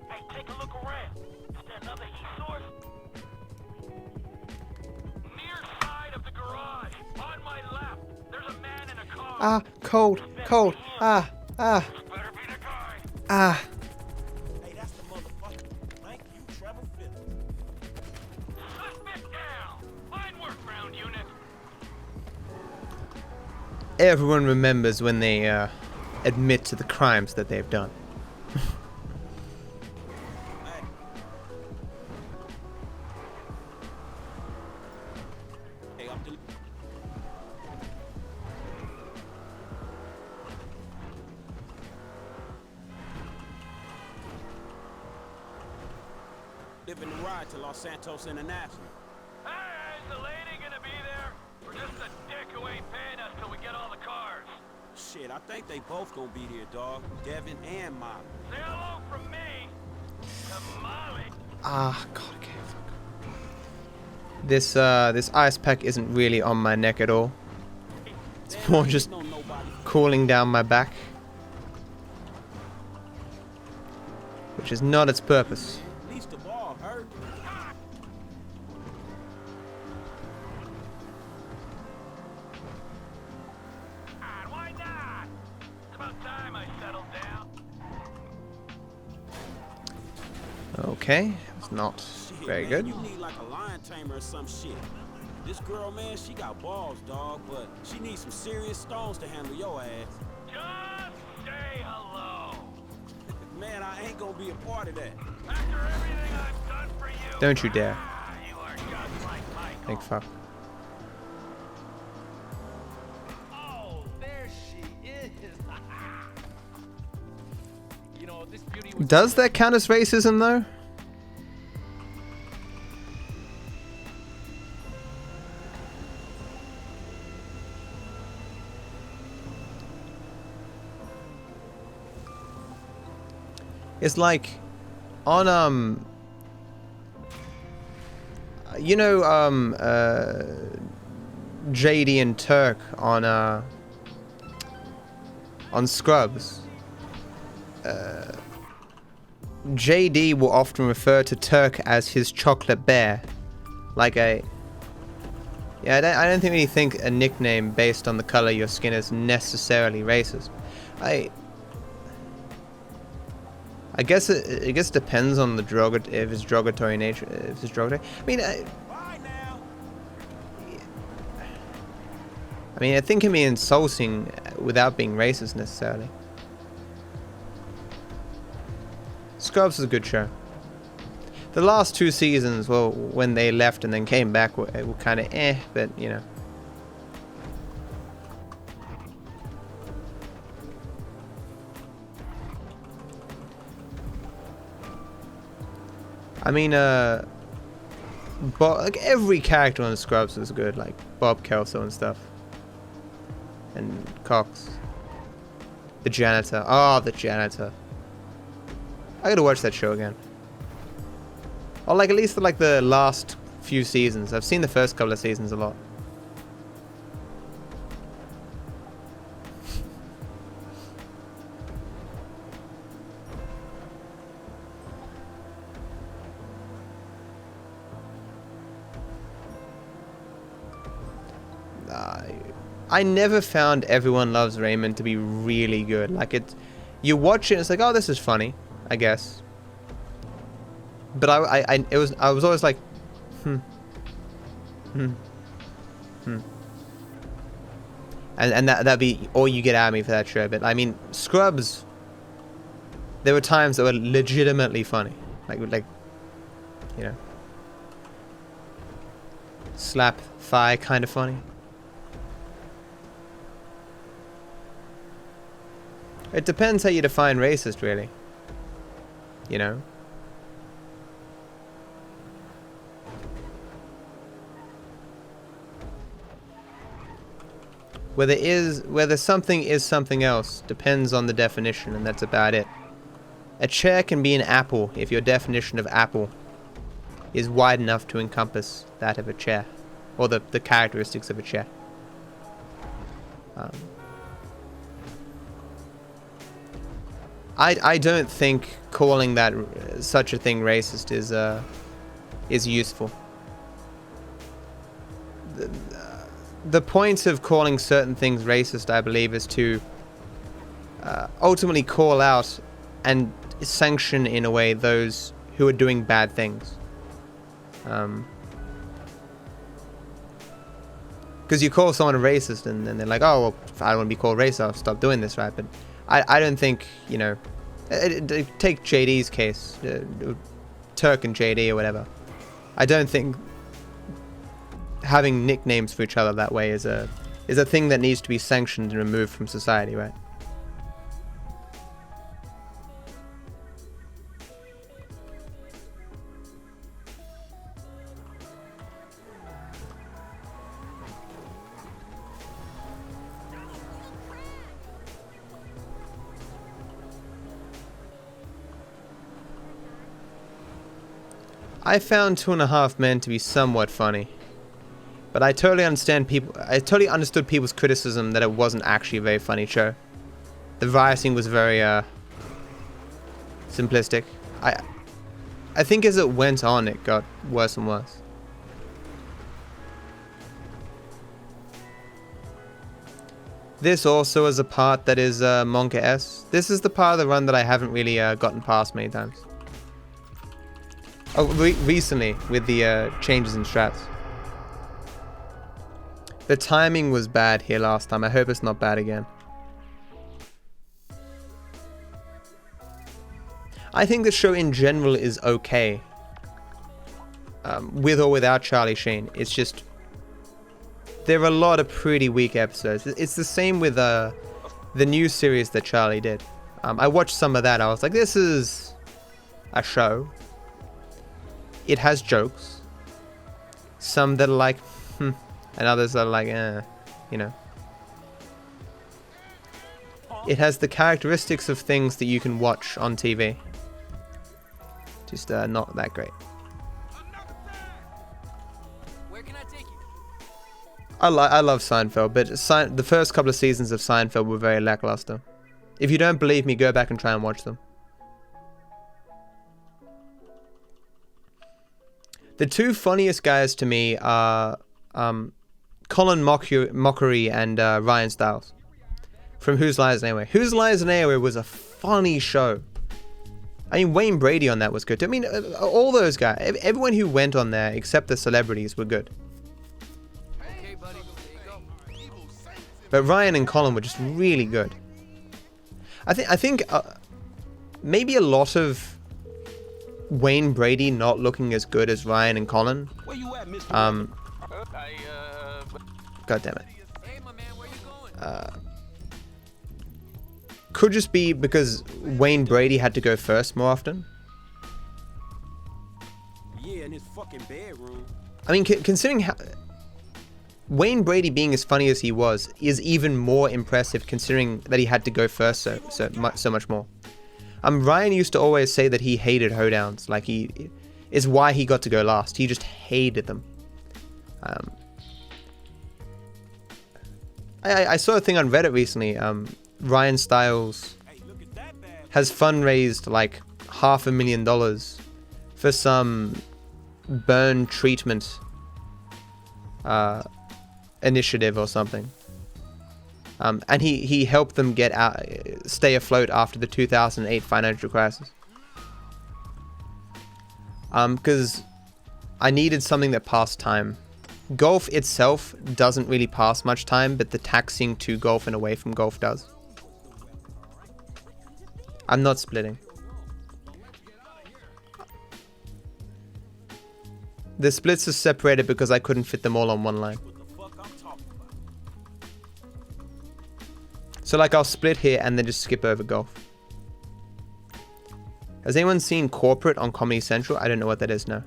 Hey, take a look around. Is there another heat source? Near side of the garage, on my left. There's a man in a car. Ah, cold, cold. Ah, ah. Better be the guy. Ah. Hey, that's the motherfucker. Thank you, Trevor Phillips. Suspect down. Fine work, ground unit. Everyone remembers when they admit to the crimes that they've done. Hey, up the... Living the ride to Los Santos International. Hey, is the lady gonna be there? Or just a dick who ain't paying us till we get all the cars? Shit, I think they both gonna be here, dog. Devin and Molly. Say hello from me to Molly. Ah, God, okay, fuck. This ice pack isn't really on my neck at all. It's more just cooling down my back. Which is not its purpose. At least the ball hurt. Okay, it's not very good. You need like a lion tamer or some shit. This girl, man, she got balls, dog, but she needs some serious stones to handle your ass. Just say hello. Man, I ain't gonna be a part of that. After everything I've done for you. Don't you dare. You are just like Michael. Big fuck. Oh, there she is. You know, this beauty was Does that count as racism though? It's like on you know JD and Turk on Scrubs. JD will often refer to Turk as his chocolate bear, like I don't really think a nickname based on the color of your skin is necessarily racist. I guess it depends on the if it's derogatory nature. If it's derogatory, I mean, I think it can be insulting without being racist necessarily. Scrubs is a good show. The last 2 seasons, well, when they left and then came back, were kind of but you know. I mean, but like every character on Scrubs is good, like Bob Kelso and stuff, and Cox, the janitor. Oh, the janitor. I gotta watch that show again. Or like at least like the last few seasons. I've seen the first couple of seasons a lot. I never found Everyone Loves Raymond to be really good. Like you watch it and it's like, oh, this is funny, I guess. But I was always like, and that'd be all you get out of me for that show. But I mean, Scrubs, there were times that were legitimately funny, like you know, slap thigh kind of funny. It depends how you define racist, really. You know? Whether something is something else depends on the definition, and that's about it. A chair can be an apple if your definition of apple is wide enough to encompass that of a chair, or the characteristics of a chair. I don't think calling that such a thing racist is useful. The point of calling certain things racist, I believe, is to ultimately call out and sanction in a way those who are doing bad things. Because you call someone a racist and then they're like, oh, well, if I don't want to be called racist, I'll stop doing this, right? But I don't think, you know, take JD's case, Turk and JD or whatever. I don't think having nicknames for each other that way is a thing that needs to be sanctioned and removed from society, right? I found 2.5 Men to be somewhat funny, but I totally understood people's criticism that it wasn't actually a very funny show. The writing was very simplistic. I think as it went on, it got worse and worse. This also is a part that is Monka S. This is the part of the run that I haven't really gotten past many times. Oh, recently with the changes in strats. The timing was bad here last time. I hope it's not bad again. I think the show in general is okay. With or without Charlie Sheen. It's just... there are a lot of pretty weak episodes. It's the same with the new series that Charlie did. I watched some of that. I was like, this is a show. It has jokes. Some that are like, and others are like, you know. It has the characteristics of things that you can watch on TV. Just not that great. I love Seinfeld, but the first couple of seasons of Seinfeld were very lackluster. If you don't believe me, go back and try and watch them. The two funniest guys to me are Colin Mockery and Ryan Stiles from Whose Line Is It Anyway. Whose Line Is It Anyway was a funny show. I mean, Wayne Brady on that was good. I mean, all those guys, everyone who went on there except the celebrities were good. But Ryan and Colin were just really good. I think maybe a lot of Wayne Brady not looking as good as Ryan and Colin. Where you at, Mr. God damn it. Could just be because Wayne Brady had to go first more often. Yeah, in his fucking bedroom. I mean, considering how Wayne Brady being as funny as he was is even more impressive considering that he had to go first so much more. Ryan used to always say that he hated hoedowns, like he is why he got to go last. He just hated them. I saw a thing on Reddit recently. Ryan Stiles has fundraised like $500,000 for some burn treatment initiative or something. And he helped them stay afloat after the 2008 financial crisis. Because I needed something that passed time. Golf itself doesn't really pass much time, but the taxing to golf and away from golf does. I'm not splitting. The splits are separated because I couldn't fit them all on one line. So like I'll split here and then just skip over golf. Has anyone seen Corporate on Comedy Central? I don't know what that is now.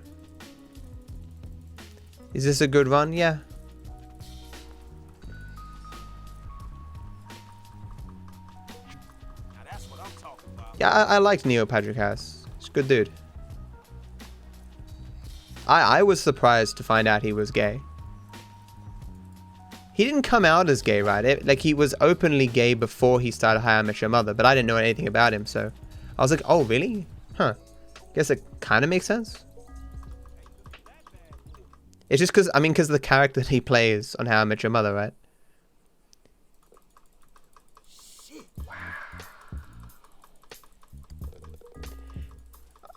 Is this a good run? Yeah. Yeah, I liked Neil Patrick Harris. He's a good dude. I was surprised to find out he was gay. He didn't come out as gay, right? Like, he was openly gay before he started How I Met Your Mother, but I didn't know anything about him, so I was like, oh, really? Huh. Guess it kind of makes sense. It's just because of the character that he plays on How I Met Your Mother, right?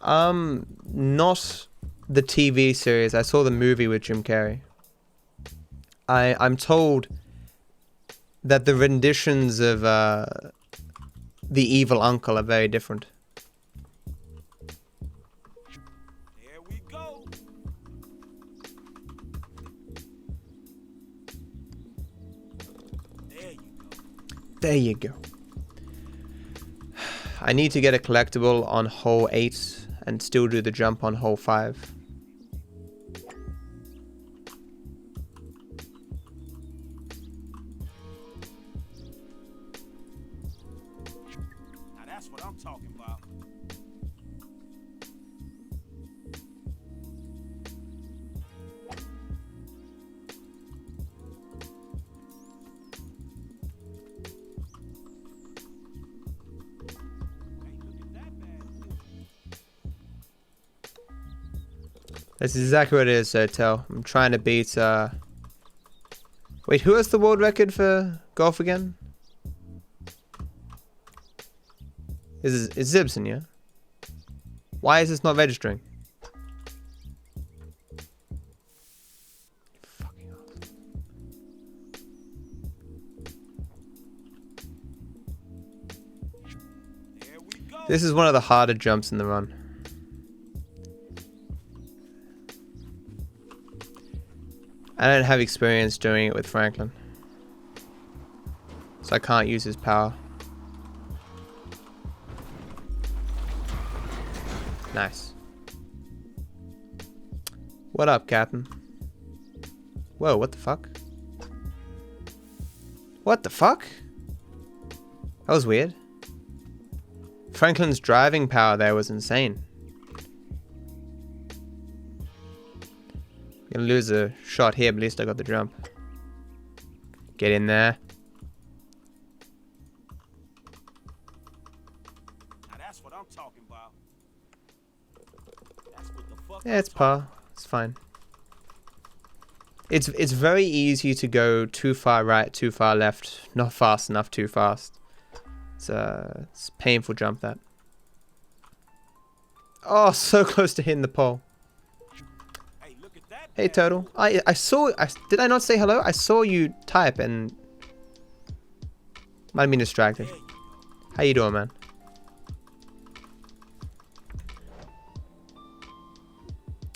Not the TV series. I saw the movie with Jim Carrey. I'm told that the renditions of The Evil Uncle are very different. There we go. There you go. I need to get a collectible on hole 8 and still do the jump on hole 5. Now that's what I'm talking about. That's exactly what it is, Tell. I'm trying to beat, wait, who has the world record for golf again? Is Zibson, yeah? Why is this not registering? This is one of the harder jumps in the run. I don't have experience doing it with Franklin, so I can't use his power. Nice. What up, Captain? Whoa, what the fuck? What the fuck? That was weird. Franklin's driving power there was insane. Gonna lose a shot here, but at least I got the jump. Get in there. Now that's what I'm talking about. That's what the fuck Yeah, it's par. It's fine. It's very easy to go too far right, too far left, not fast enough, too fast. It's a painful jump, that. Oh, so close to hitting the pole. Hey, Turtle. I saw... did I not say hello? I saw you type and... might have been distracted. How you doing, man?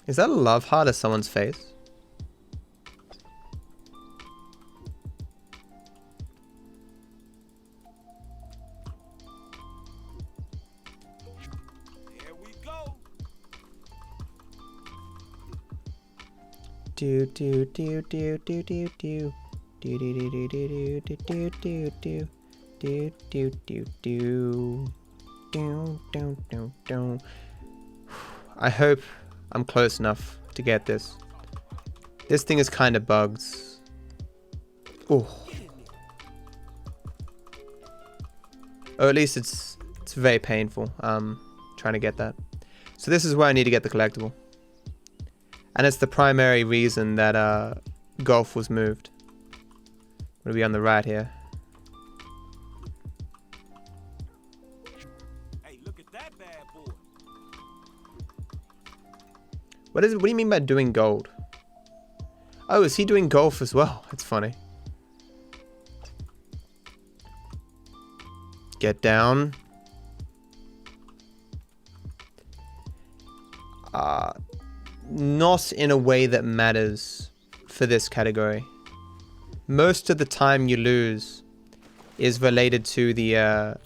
Is that a love heart of someone's face? Do do do do do do do do do do do do do do do do do do do do. I hope I'm close enough to get this. This thing is kind of bugs. Oh. Or at least it's very painful. Trying to get that. So this is where I need to get the collectible. And it's the primary reason that golf was moved. We'll be on the right here. Hey, look at that bad boy. What do you mean by doing gold? Oh, is he doing golf as well? That's funny. Get down. Not in a way that matters for this category. Most of the time you lose is related to the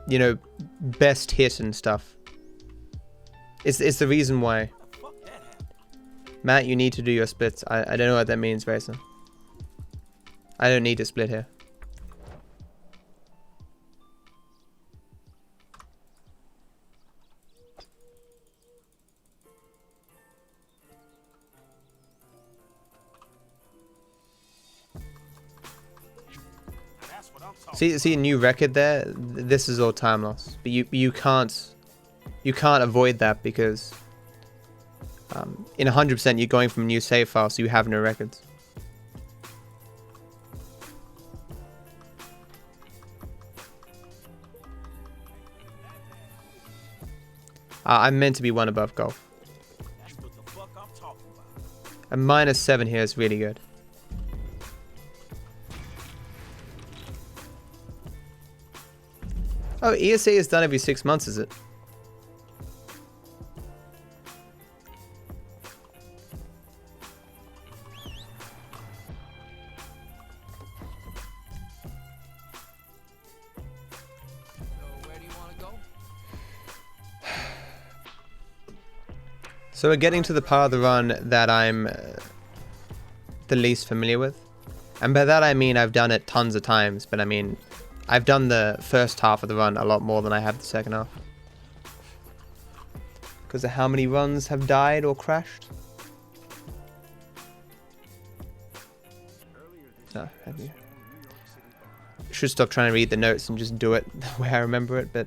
you know, best hit and stuff. It's the reason why. Matt, you need to do your splits. I don't know what that means, Racer. I don't need to split here. See a new record there? This is all time loss. But you can't avoid that because in 100% you're going from a new save file, so you have no records. I'm meant to be one above golf. A -7 here is really good. Oh, ESA is done every 6 months, is it? So we're getting to the part of the run that I'm the least familiar with. And by that I mean I've done it tons of times, but I mean I've done the first half of the run a lot more than I have the second half. Because of how many runs have died or crashed. No, have you? Should stop trying to read the notes and just do it the way I remember it, but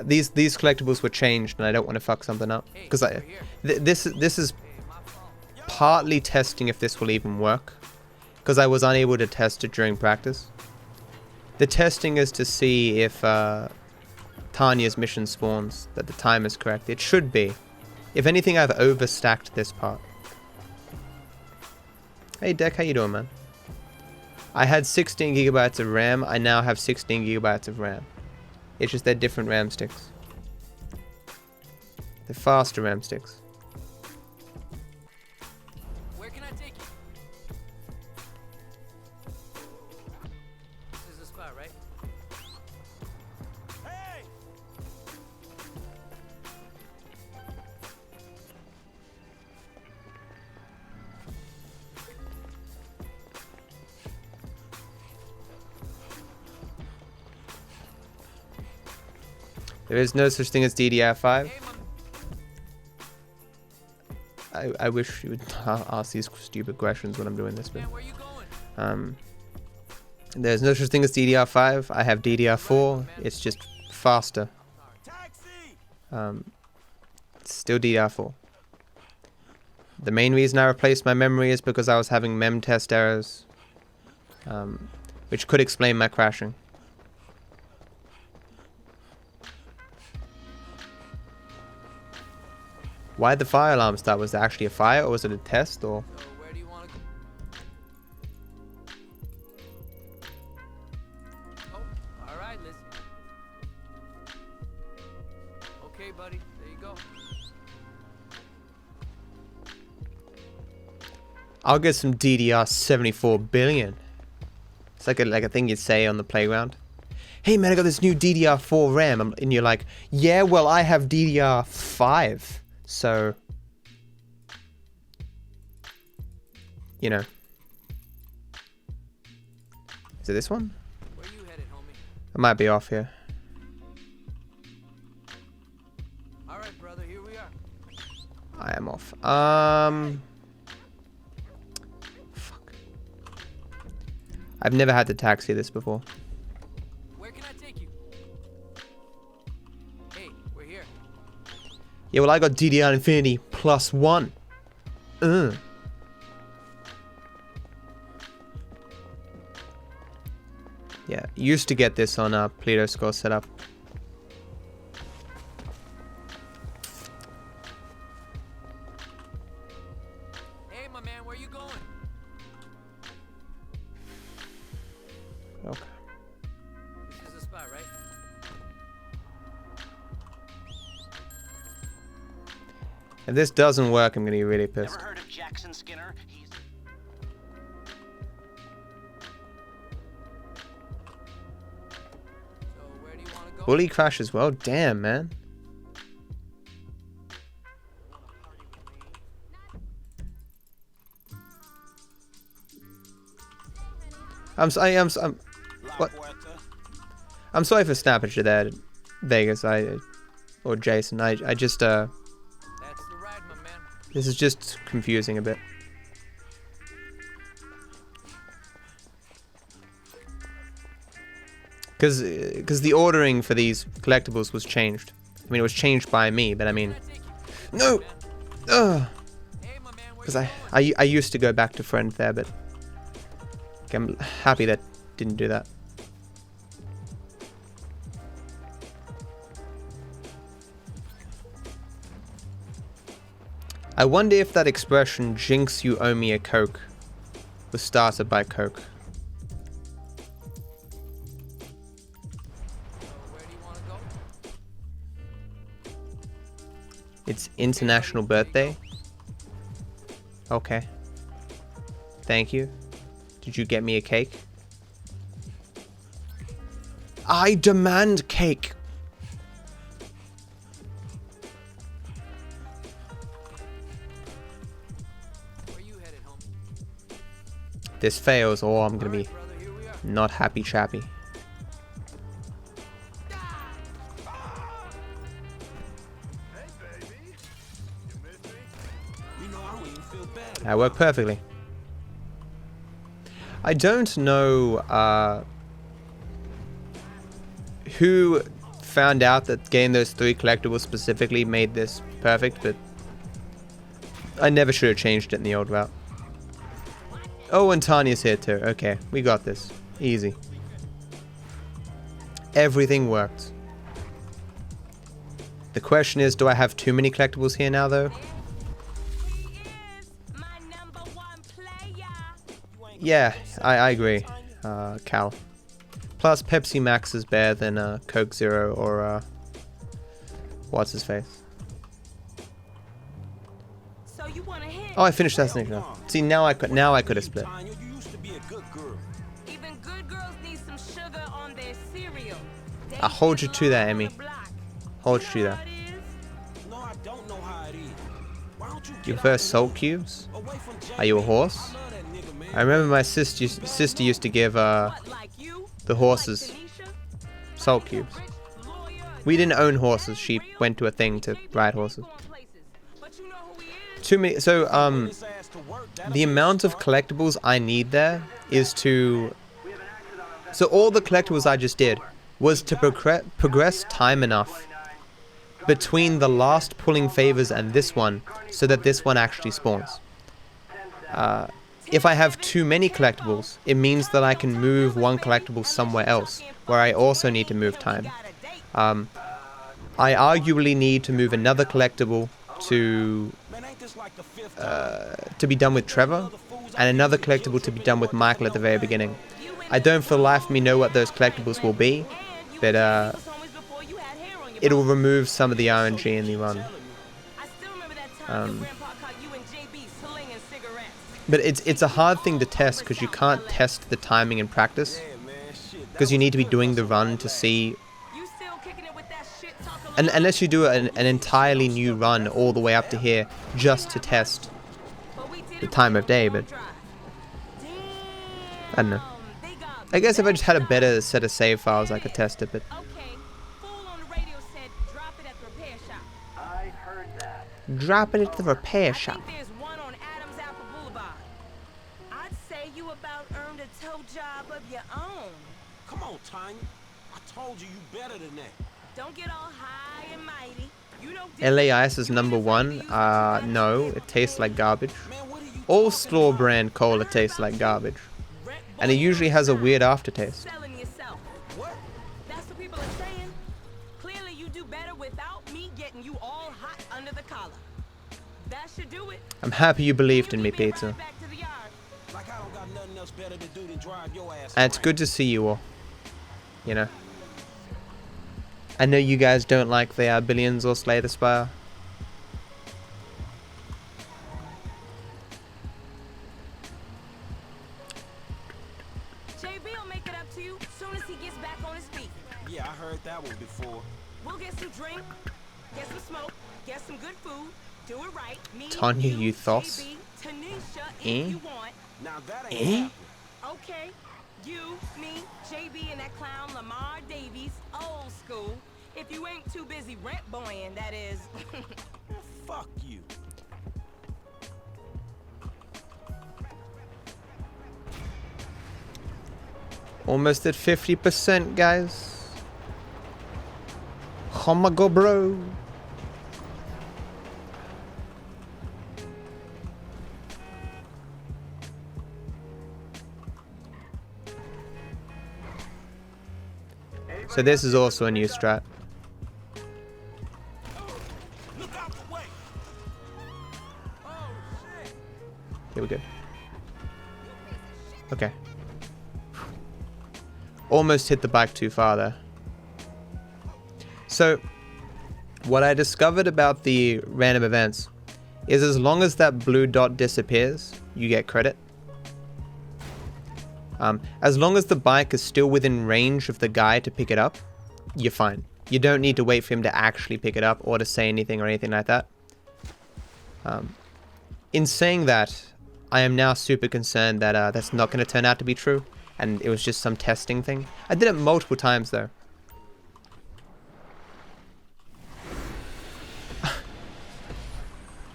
these collectibles were changed and I don't want to fuck something up. Because this is partly testing if this will even work. Because I was unable to test it during practice. The testing is to see if Tanya's mission spawns, that the time is correct. It should be. If anything, I've overstacked this part. Hey Deck, how you doing, man? I had 16 gigabytes of RAM. I now have 16 gigabytes of RAM. It's just they're different RAM sticks. They're faster RAM sticks. Where can I take you? This is the spot, right? Hey! There is no such thing as DDR5. I wish you would ask these stupid questions when I'm doing this, but there's no such thing as DDR5. I have DDR4. It's just faster. It's still DDR4. The main reason I replaced my memory is because I was having mem test errors, which could explain my crashing. Why the fire alarm start? Was there actually a fire, or was it a test, or? So where do you want to go? Oh, all right, listen. Okay, buddy, there you go. I'll get some DDR 74 billion. It's like a thing you'd say on the playground. Hey man, I got this new DDR4 RAM, and you're like, yeah, well I have DDR5. So, you know. Is it this one? Where you headed, homie? I might be off here. All right, brother, here we are. I am off. Fuck. I've never had to taxi this before. Where can I take you? Hey, we're here. Yeah, well I got DDR Infinity +1. Yeah, used to get this on Pluto Score setup. Hey, my man, where you going? Okay. This is the spot, right? If this doesn't work, I'm gonna be really pissed. Ever heard of Jackson Skinner? He's So where do you want to go? Bully crash as well? Damn, man. I'm sorry for snapping you there, Vegas. Or Jason. I just That's the ride, my man. This is just confusing a bit. Because the ordering for these collectibles was changed. I mean, it was changed by me, but I mean, no. Because I used to go back to friend there, but I'm happy that didn't do that. I wonder if that expression, "Jinx, you owe me a Coke," was started by Coke. It's International Birthday? Okay. Thank you. Did you get me a cake? I demand cake! This fails, or I'm gonna be not happy chappy. That worked perfectly. I don't know who found out that getting those 3 collectibles specifically made this perfect, but I never should have changed it in the old route. Oh, and Tanya's here too. Okay, we got this. Easy. Everything worked. The question is, do I have too many collectibles here now, though? Yeah, I agree, Cal. Plus, Pepsi Max is better than Coke Zero or what's his face? Oh, I finished that snake now. See, now I could have split. I hold you to that, Emmy. Hold you to that. You prefer salt cubes? Are you a horse? I remember my sister used to give the horses salt cubes. We didn't own horses. She went to a thing to ride horses. Too many. So the amount of collectibles I need there is to. So all the collectibles I just did was to progress time enough between the last pulling favors and this one, so that this one actually spawns. If I have too many collectibles, it means that I can move one collectible somewhere else, where I also need to move time. I arguably need to move another collectible to be done with Trevor, and another collectible to be done with Michael at the very beginning. I don't for the life of me know what those collectibles will be, but it'll remove some of the RNG in the run. But it's a hard thing to test because you can't test the timing in practice, because you need to be doing the run to see. And unless you do an entirely new run all the way up to here just to test the time of day, but I don't know. I guess if I just had a better set of save files, I could test it, but drop it at the repair shop. Come on, Tanya. I told you better than that. Don't get all high and mighty. You know LA Ice is #1. No, it tastes like garbage. All store brand cola tastes like garbage. And it usually has a weird aftertaste. What? That's what people are saying. Clearly you do better without me getting you all hot under the collar. That should do it. I'm happy you believed in me, Pizza. Like I don't got nothing else better to do than drive your ass. And it's good to see you all. You know. I know you guys don't like the Billions or Slay the Spire. JB will make it up to you as soon as he gets back on his feet. Yeah, I heard that one before. We'll get some drink, get some smoke, get some good food, do it right. Me, Tanya, you thoughts? JB, Tanisha, if you want. Now that ain't Okay. You, me, JB, and that clown Lamar Davies, old school. If you ain't too busy rent boying, that is. Fuck you. Almost at 50%, guys. Oh my god, bro. So this is also a new strat. Here we go. Okay. Almost hit the bike too far there. So, what I discovered about the random events is as long as that blue dot disappears, you get credit. As long as the bike is still within range of the guy to pick it up, you're fine. You don't need to wait for him to actually pick it up or to say anything or anything like that. In saying that, I am now super concerned that that's not going to turn out to be true, and it was just some testing thing. I did it multiple times though.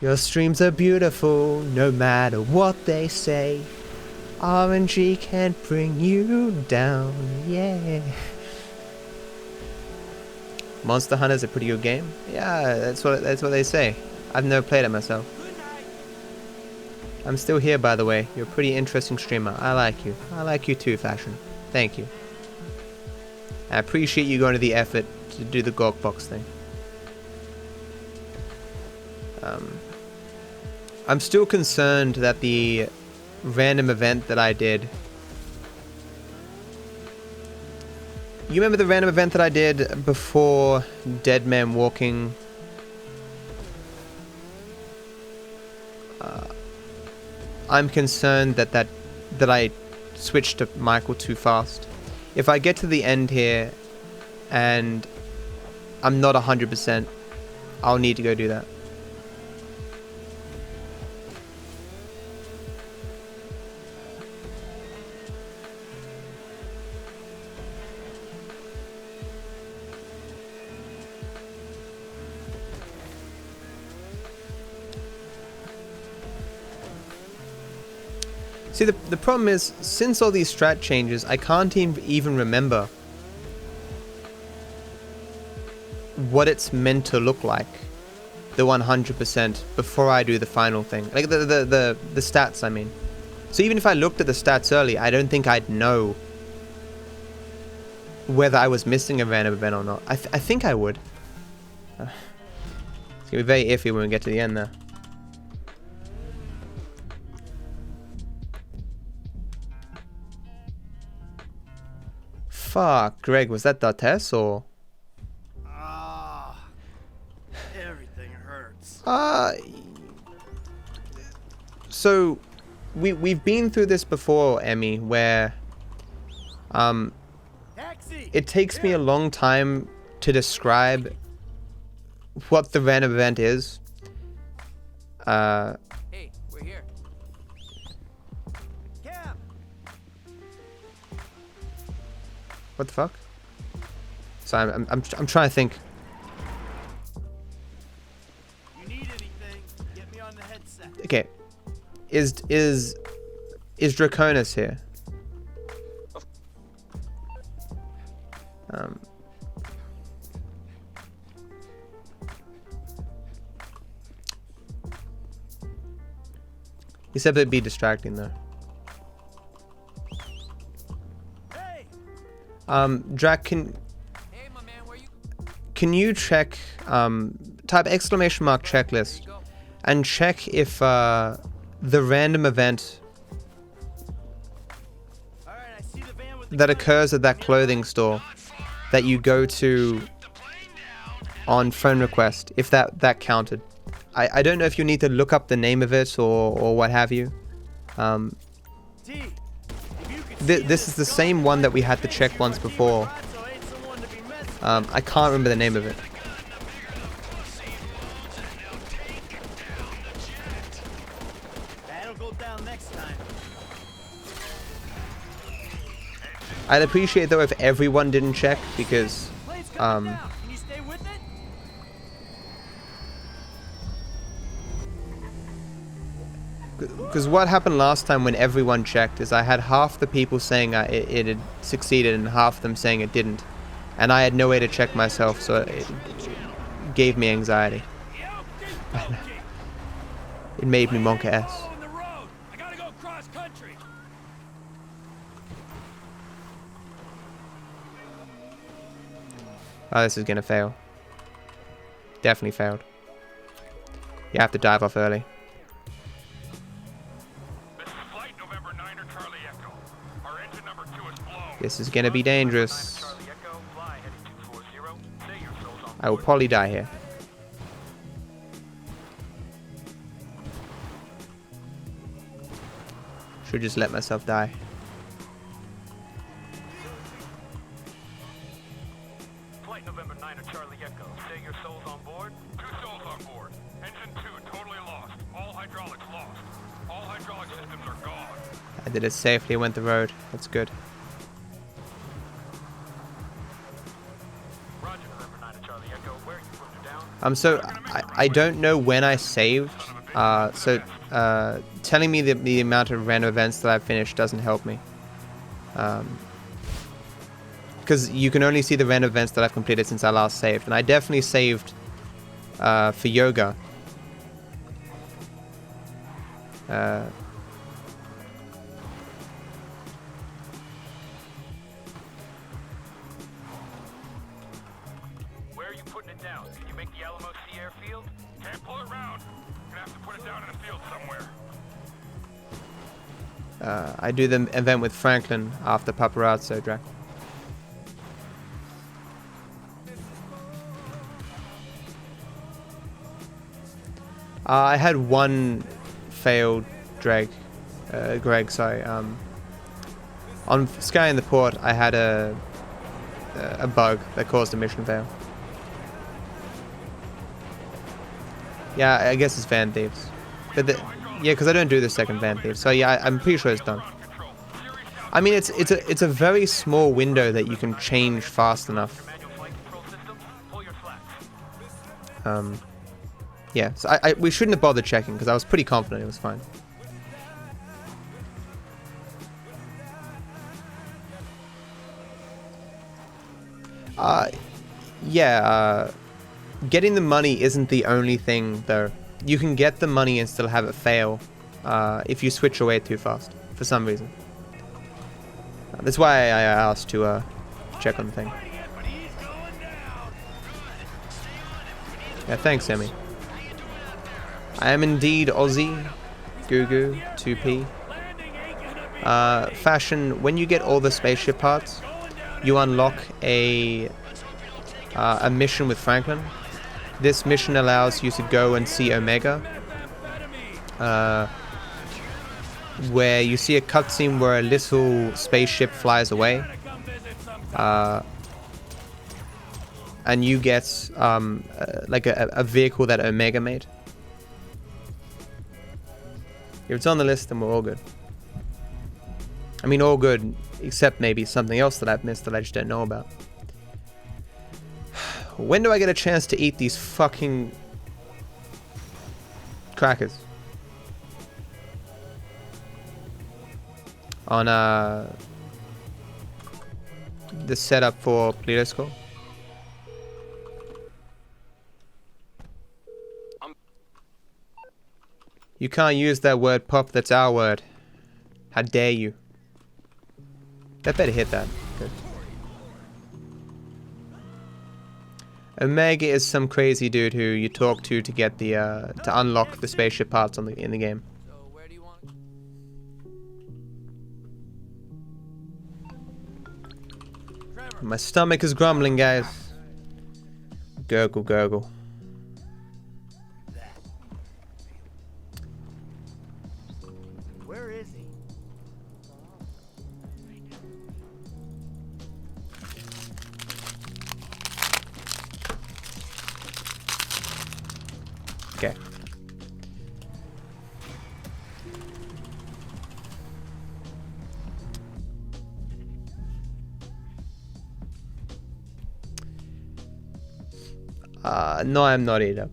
Your streams are beautiful, no matter what they say. RNG can't bring you down, yeah. Monster Hunter is a pretty good game. Yeah, that's what they say. I've never played it myself. I'm still here, by the way. You're a pretty interesting streamer. I like you. I like you too, Fashion. Thank you. I appreciate you going to the effort to do the Gork box thing. I'm still concerned that the random event that I did... You remember the random event that I did before Dead Man Walking? I'm concerned that I switched to Michael too fast. If I get to the end here and I'm not 100%, I'll need to go do that. See, the problem is, since all these strat changes, I can't even remember what it's meant to look like, the 100%, before I do the final thing. Like, the stats, I mean. So even if I looked at the stats early, I don't think I'd know whether I was missing a random event or not. I think I would. It's gonna be very iffy when we get to the end there. Fuck, Greg, was that Dates or? Everything hurts. So we've been through this before, Emmy, where it takes me a long time to describe what the random event is. Hey, we're here. What the fuck? So I'm trying to think. You need anything? Get me on the headset. Okay, is Draconis here? He said it'd be distracting though. Drac, can you check, type exclamation mark checklist and check if the random event that occurs at that clothing store that you go to on phone request, if that counted. I don't know if you need to look up the name of it or what have you. This is the same one that we had to check once before. I can't remember the name of it. That'll go down next time. I'd appreciate though if everyone didn't check, because Can you stay with it? because what happened last time when everyone checked is I had half the people saying it had succeeded and half them saying it didn't, and I had no way to check myself, so it gave me anxiety. It made me Monka S. Oh, this is gonna fail. Definitely failed. You have to dive off early. This is gonna be dangerous. I will probably die here. Should just let myself die. Flight November 9 to Charlie Echo. Say your souls on board. 2 souls on board. Engine 2 totally lost. All hydraulics lost. All hydraulic systems are gone. I did it safely, went the road. That's good. Roger, November 9 to Charlie Echo. Where are you putting down? So I don't know when I saved. Telling me the amount of random events that I've finished doesn't help me. Because you can only see the random events that I've completed since I last saved, and I definitely saved for yoga. putting it down. Can you make the Alamo Sea airfield? Can't pull it round. Gonna have to put it down in a field somewhere. I do the event with Franklin after Paparazzo, Drac. I had one failed Greg, sorry. On Sky in the Port, I had a bug that caused a mission fail. Yeah, I guess it's Van Thieves. But yeah, because I don't do the second Van Thieves. So yeah, I'm pretty sure it's done. I mean, it's a very small window that you can change fast enough. Yeah, so we shouldn't have bothered checking because I was pretty confident it was fine. Yeah, getting the money isn't the only thing though. You can get the money and still have it fail if you switch away too fast for some reason. That's why I asked to check on the thing. Yeah, thanks, Emmy. I am indeed Aussie. Gugu 2P. Fashion. When you get all the spaceship parts, you unlock a mission with Franklin. This mission allows you to go and see Omega, where you see a cutscene where a little spaceship flies away, and you get like a vehicle that Omega made. If it's on the list, then we're all good. I mean, all good, except maybe something else that I've missed that I just don't know about. When do I get a chance to eat these fucking crackers? On the setup for Pluto School? You can't use that word, Pop. That's our word. How dare you? That better hit that. Good. Omega is some crazy dude who you talk to get the to unlock the spaceship parts in the game. So where do you want? My stomach is grumbling, guys. Gurgle, gurgle. Where is he? Okay. No, I'm not either.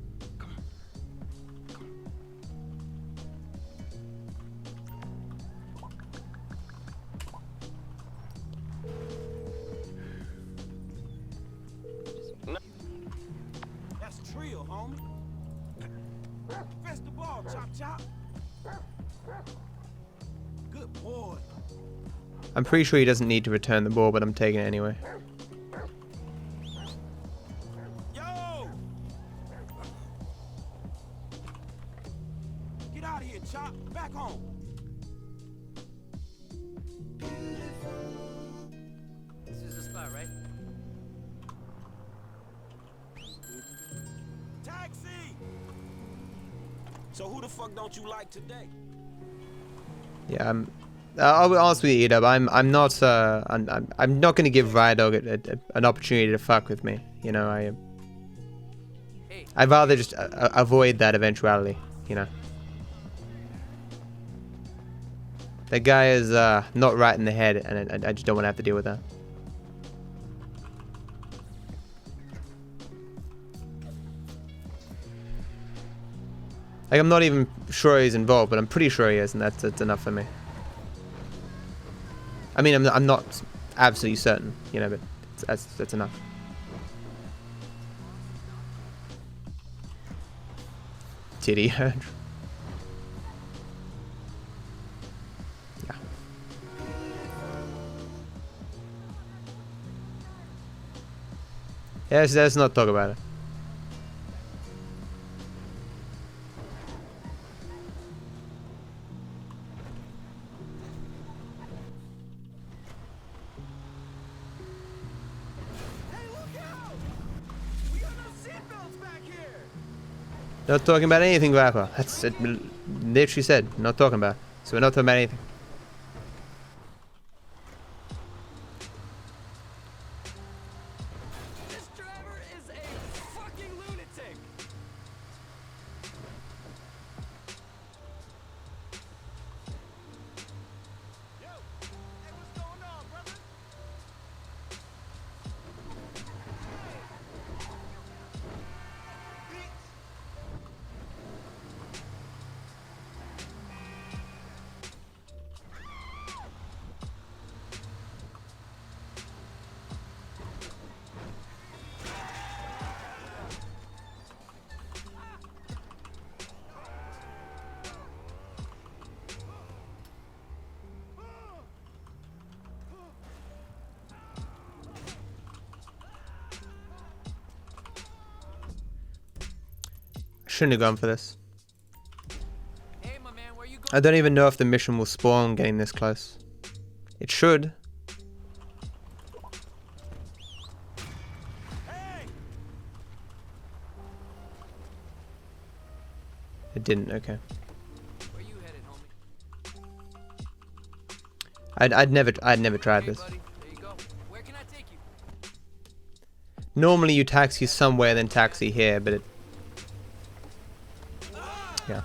That's trio, homie. Press the ball, chop chop. Good boy. I'm pretty sure he doesn't need to return the ball, but I'm taking it anyway. Yo! Get out of here, Chop. Back home. This is the spot, right? Taxi! So who the fuck don't you like today? Yeah, I'll be honest with you, Edub. I'm not gonna give Rydog an opportunity to fuck with me. You know, I'd rather just avoid that eventuality. You know, that guy is not right in the head, and I just don't want to have to deal with that. Like, I'm not even sure he's involved, but I'm pretty sure he is, and that's enough for me. I mean, I'm not absolutely certain, you know, but that's enough. Titty herd. Yeah. Let's not talk about it. Not talking about anything, Viper. That's it. Literally said, not talking about. So we're not talking about anything. This driver is a fucking lunatic. Yo, hey, what's going on, brother? Shouldn't have gone for this. I don't even know if the mission will spawn getting this close. It should. It didn't, okay. Where you headed, homie? I'd never tried this. There you go. Where can I take you? Normally you taxi somewhere then taxi here, but it... Yeah.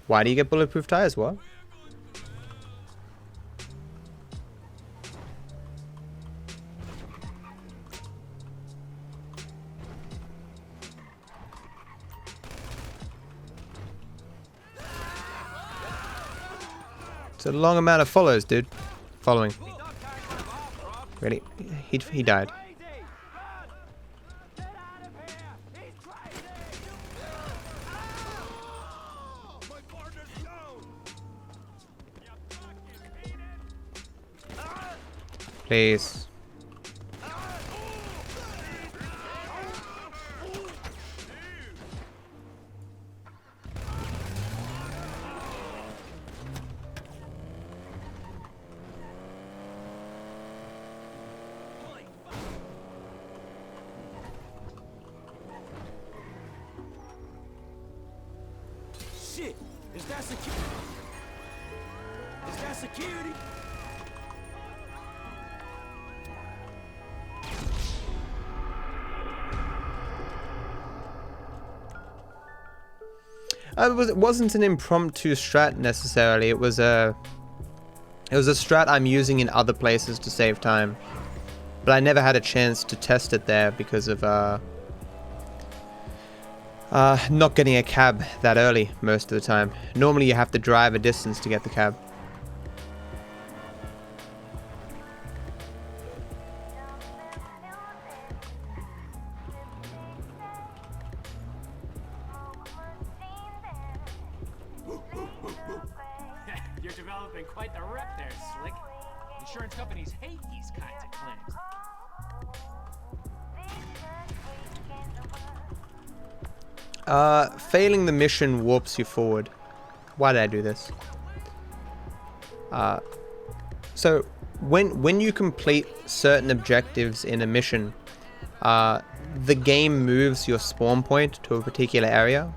Why do you get bulletproof tires? What? It's a long amount of follows, dude. Following. Ready? He died. Please. Shit, is that security? Is that security? It wasn't an impromptu strat necessarily. It was a strat I'm using in other places to save time, but I never had a chance to test it there because of not getting a cab that early most of the time. Normally you have to drive a distance to get the cab. You're developing quite the rep there, Slick. Insurance companies hate these kinds of claims. Failing the mission warps you forward. Why did I do this? So when you complete certain objectives in a mission, the game moves your spawn point to a particular area.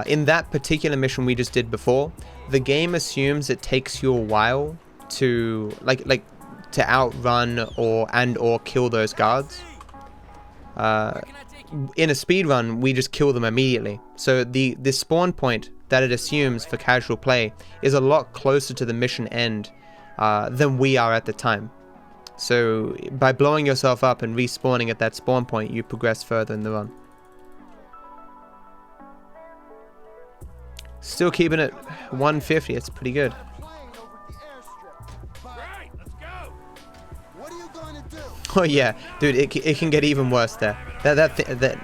In that particular mission we just did before, the game assumes it takes you a while to to outrun or kill those guards. In a speedrun, we just kill them immediately. So the spawn point that it assumes for casual play is a lot closer to the mission end than we are at the time. So by blowing yourself up and respawning at that spawn point, you progress further in the run. Still keeping it 150, it's pretty good. Right, let's go. What are you going to do? Oh yeah, dude, it can get even worse there. That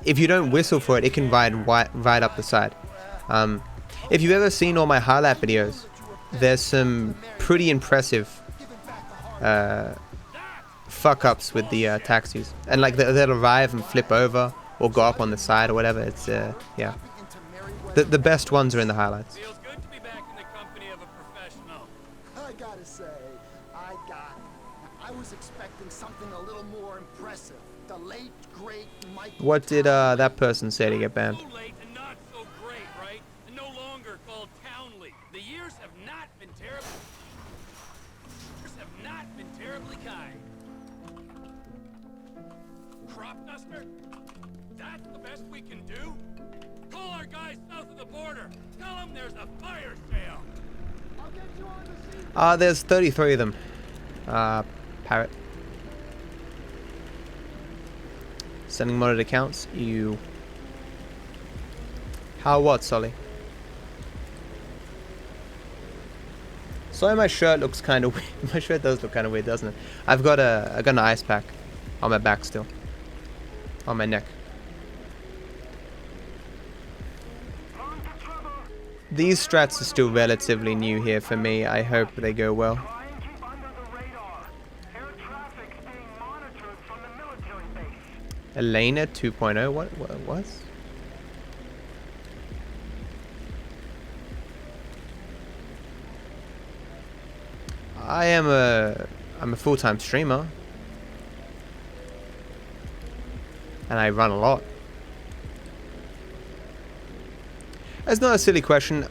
if you don't whistle for it, it can ride right up the side. If you've ever seen all my highlight videos, there's some pretty impressive fuck ups with the taxis, and like they'll arrive and flip over or go up on the side or whatever. It's yeah. The best ones are in the highlights. Feels good to be back in the company of a professional. I gotta say, I the late, great Michael. What did that person say to get banned? So late and not so great, right? And no longer called Townley. The years have not been terribly kind. Crop duster? That's the best we can do? Call our guys south of the border. Tell them there's a fire sale. I'll get you on the scene. There's 33 of them. Parrot. Sending modded accounts. You. How what, Solly? Sorry, my shirt looks kind of weird. My shirt does look kind of weird, doesn't it? I got an ice pack on my back still. On my neck. These strats are still relatively new here for me. I hope they go well. Elena 2.0. What? I'm a full-time streamer. And I run a lot. That's not a silly question.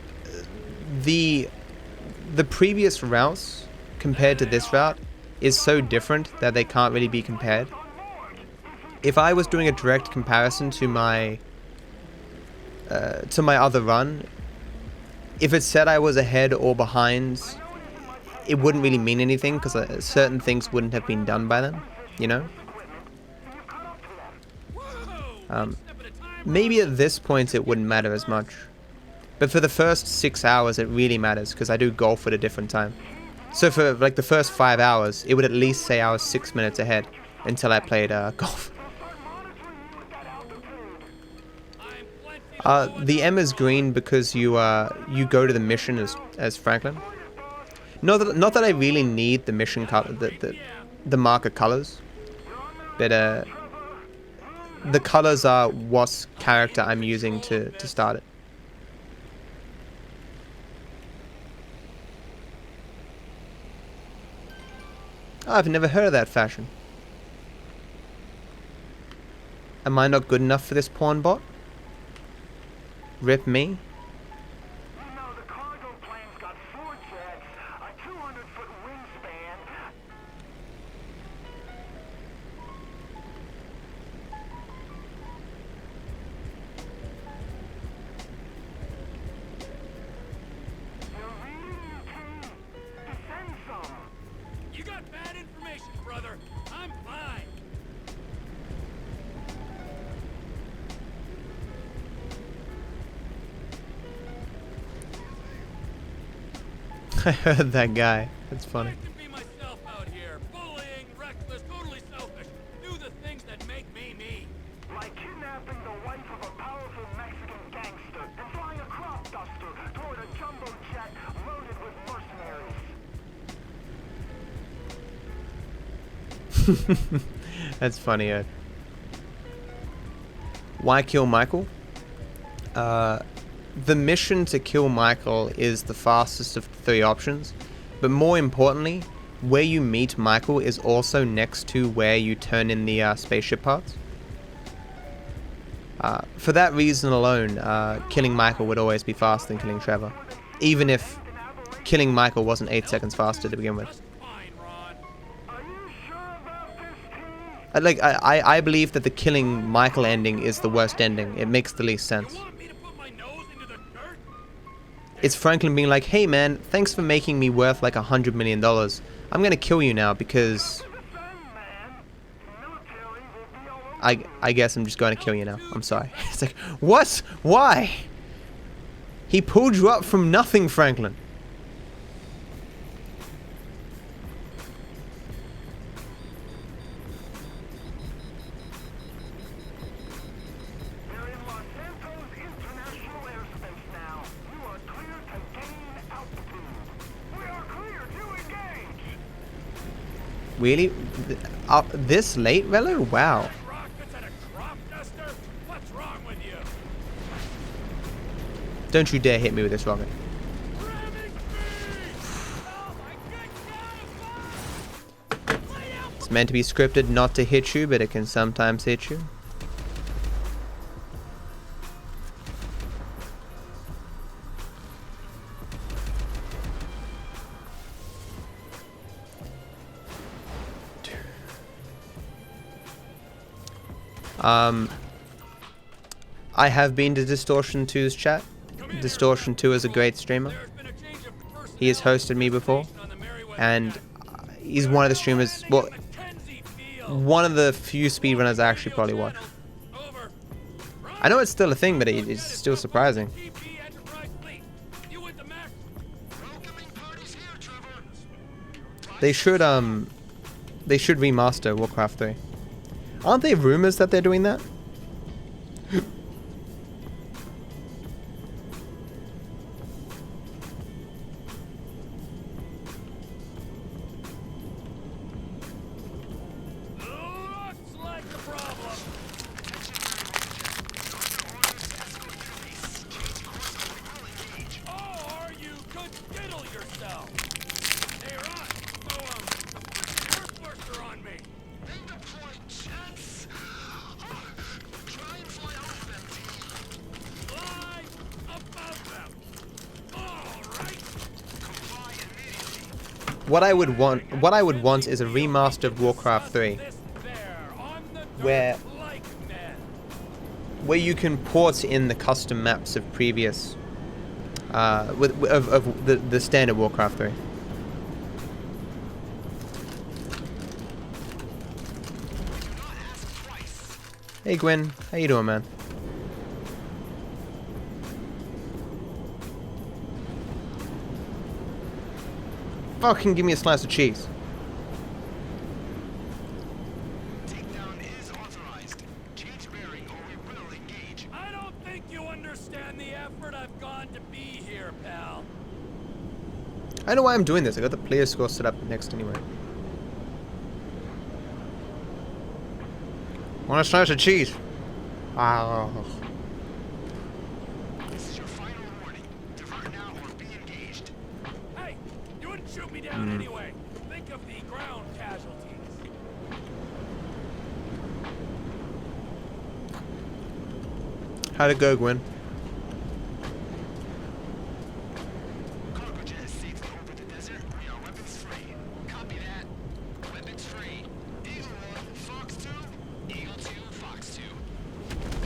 The previous routes compared to this route is so different that they can't really be compared. If I was doing a direct comparison to my other run, if it said I was ahead or behind, it wouldn't really mean anything because certain things wouldn't have been done by then, you know? Maybe at this point it wouldn't matter as much. But for the first 6 hours it really matters because I do golf at a different time. So for like the first 5 hours, it would at least say I was 6 minutes ahead until I played golf. The M is green because you go to the mission as Franklin. Not that I really need the mission color, the marker colors, but the colors are what character I'm using to start it. I've never heard of that fashion. Am I not good enough for this porn bot? Rip me? You got bad information, brother. I'm fine. I heard that guy. That's funny. I can be myself out here. Bullying, reckless, totally selfish. Do the things that make me me. Like kidnapping the wife of a powerful Mexican gangster and flying a crop duster toward a jumbo jet loaded with mercenaries. That's funny, Ed. Why kill Michael? The mission to kill Michael is the fastest of 3 options, but more importantly, where you meet Michael is also next to where you turn in the spaceship parts. For that reason alone, killing Michael would always be faster than killing Trevor, even if killing Michael wasn't 8 seconds faster to begin with. I believe that the killing Michael ending is the worst ending. It makes the least sense. It's Franklin being like, hey man, thanks for making me worth like $100 million. I'm gonna kill you now because... I guess I'm just going to kill you now. I'm sorry. It's like, what? Why? He pulled you up from nothing, Franklin. Really? Up this late, Velo? Wow. Don't you dare hit me with this rocket. This meant to be scripted not to hit you, but it can sometimes hit you. I have been to Distortion 2's chat. Distortion 2 is a great streamer. He has hosted me before, and he's one of the streamers, well, one of the few speedrunners I actually probably watch. I know it's still a thing, but it's still surprising. They should remaster Warcraft 3. Aren't there rumors that they're doing that? What I would want is a remaster of Warcraft 3 where you can port in the custom maps of previous of the standard Warcraft 3. Hey Gwen, how you doing, man? Fucking give me a slice of cheese. Takedown is authorized. Change bearing or we will engage. I don't think you understand the effort I've gone to be here, pal. I know why I'm doing this. I got the player score set up next anyway. Want a slice of cheese? Ah. This is your final warning. Divert now or be engaged. Hey, you wouldn't shoot me down anyway. Think of the ground casualties. How'd it go, Gwen? Cargo jet is safely over the desert. We are weapons free. Copy that. Weapons free. Eagle 1, Fox 2. Eagle 2, Fox 2.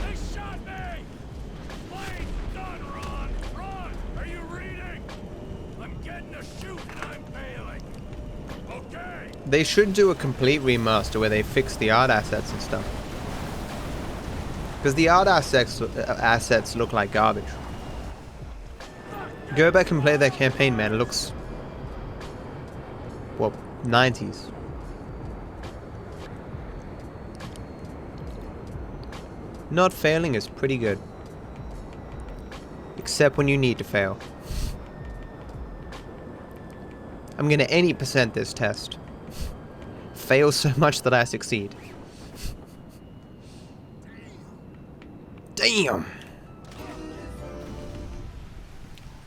They shot me! Plane done, Ron! Ron, are you reading? I'm getting a shoot and I'm failing. Okay. They should do a complete remaster where they fix the art assets and stuff. Because the art assets look like garbage. Go back and play that campaign, man. It looks, well, 90s. Not failing is pretty good. Except when you need to fail. I'm gonna any % this test. Fail so much that I succeed. Damn!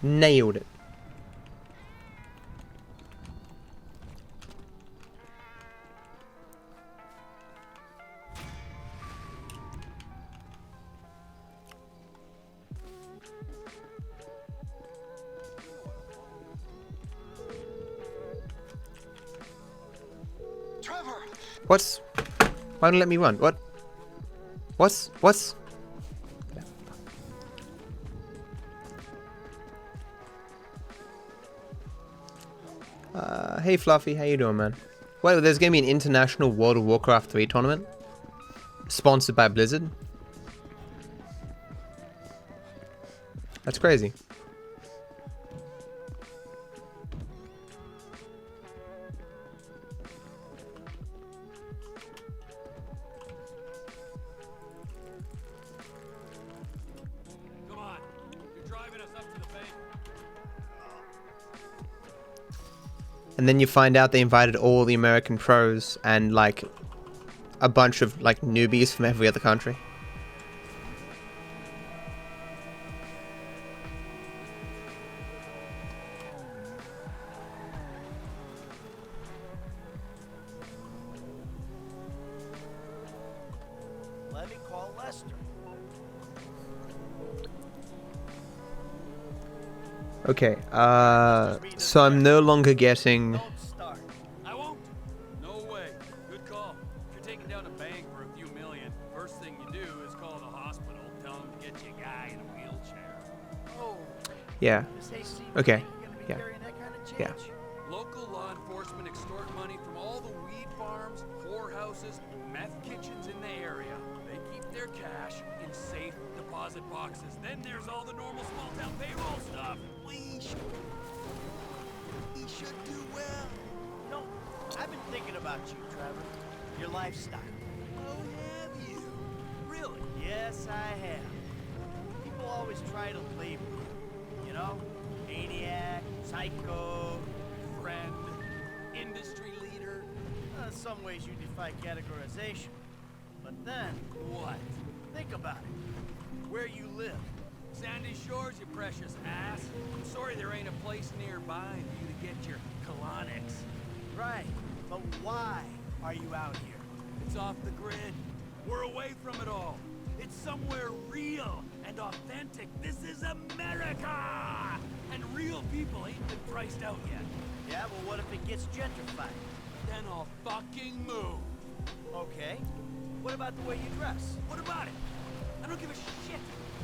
Nailed it. Trevor! What's... Why don't you let me run? What? What's... Hey Fluffy, how you doing, man? Wait, there's gonna be an international World of Warcraft 3 tournament? Sponsored by Blizzard? That's crazy. Come on. You're driving us up to the bank. And then you find out they invited all the American pros and like a bunch of like newbies from every other country. Okay, so I'm no longer getting... I won't. No way. Good call. If you're taking down a bank for a few million, first thing you do is call the hospital, tell them to get you a guy in a wheelchair. Oh. Yeah. Okay. Yeah. Yeah. Local law enforcement extort money from all the weed farms, whorehouses, meth kitchens in the area. They keep their cash in safe deposit boxes. Then there's all the normal small town payroll stuff. We should do well. You know, I've been thinking about you, Trevor. Your lifestyle. Oh, have you? Really? Yes, I have. People always try to label you. You know? Maniac, psycho, friend, industry leader. In some ways you defy categorization. But then... What? Think about it. Where you live. Sandy Shores, you precious ass. I'm sorry there ain't a place nearby for you to get your colonics. Right, but why are you out here? It's off the grid. We're away from it all. It's somewhere real and authentic. This is America! And real people ain't been priced out yet. Yeah, well what if it gets gentrified? Then I'll fucking move. Okay. What about the way you dress? What about it? I don't give a shit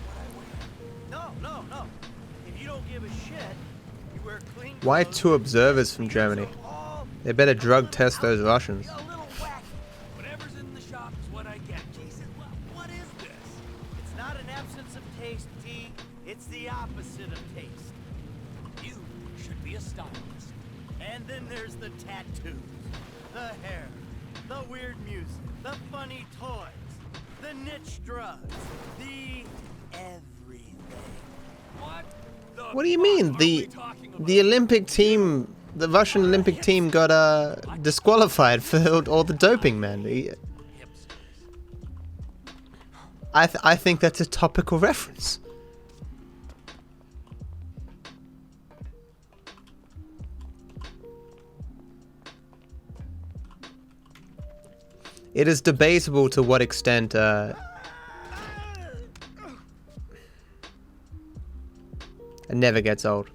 what I wear. No. If you don't give a shit, you wear clean clothes. Why 2 observers from Germany? They better drug test those Russians. Whatever's in the shop is what I get. Jesus, what is this? It's not an absence of taste, T. It's the opposite of taste. You should be a stylist. And then there's the tattoos, the hair, the weird music, the funny toys, the niche drugs, the everything. What do you mean? The Olympic team, the Russian Olympic team got disqualified for all the doping, man. I think that's a topical reference. It is debatable to what extent it never gets old.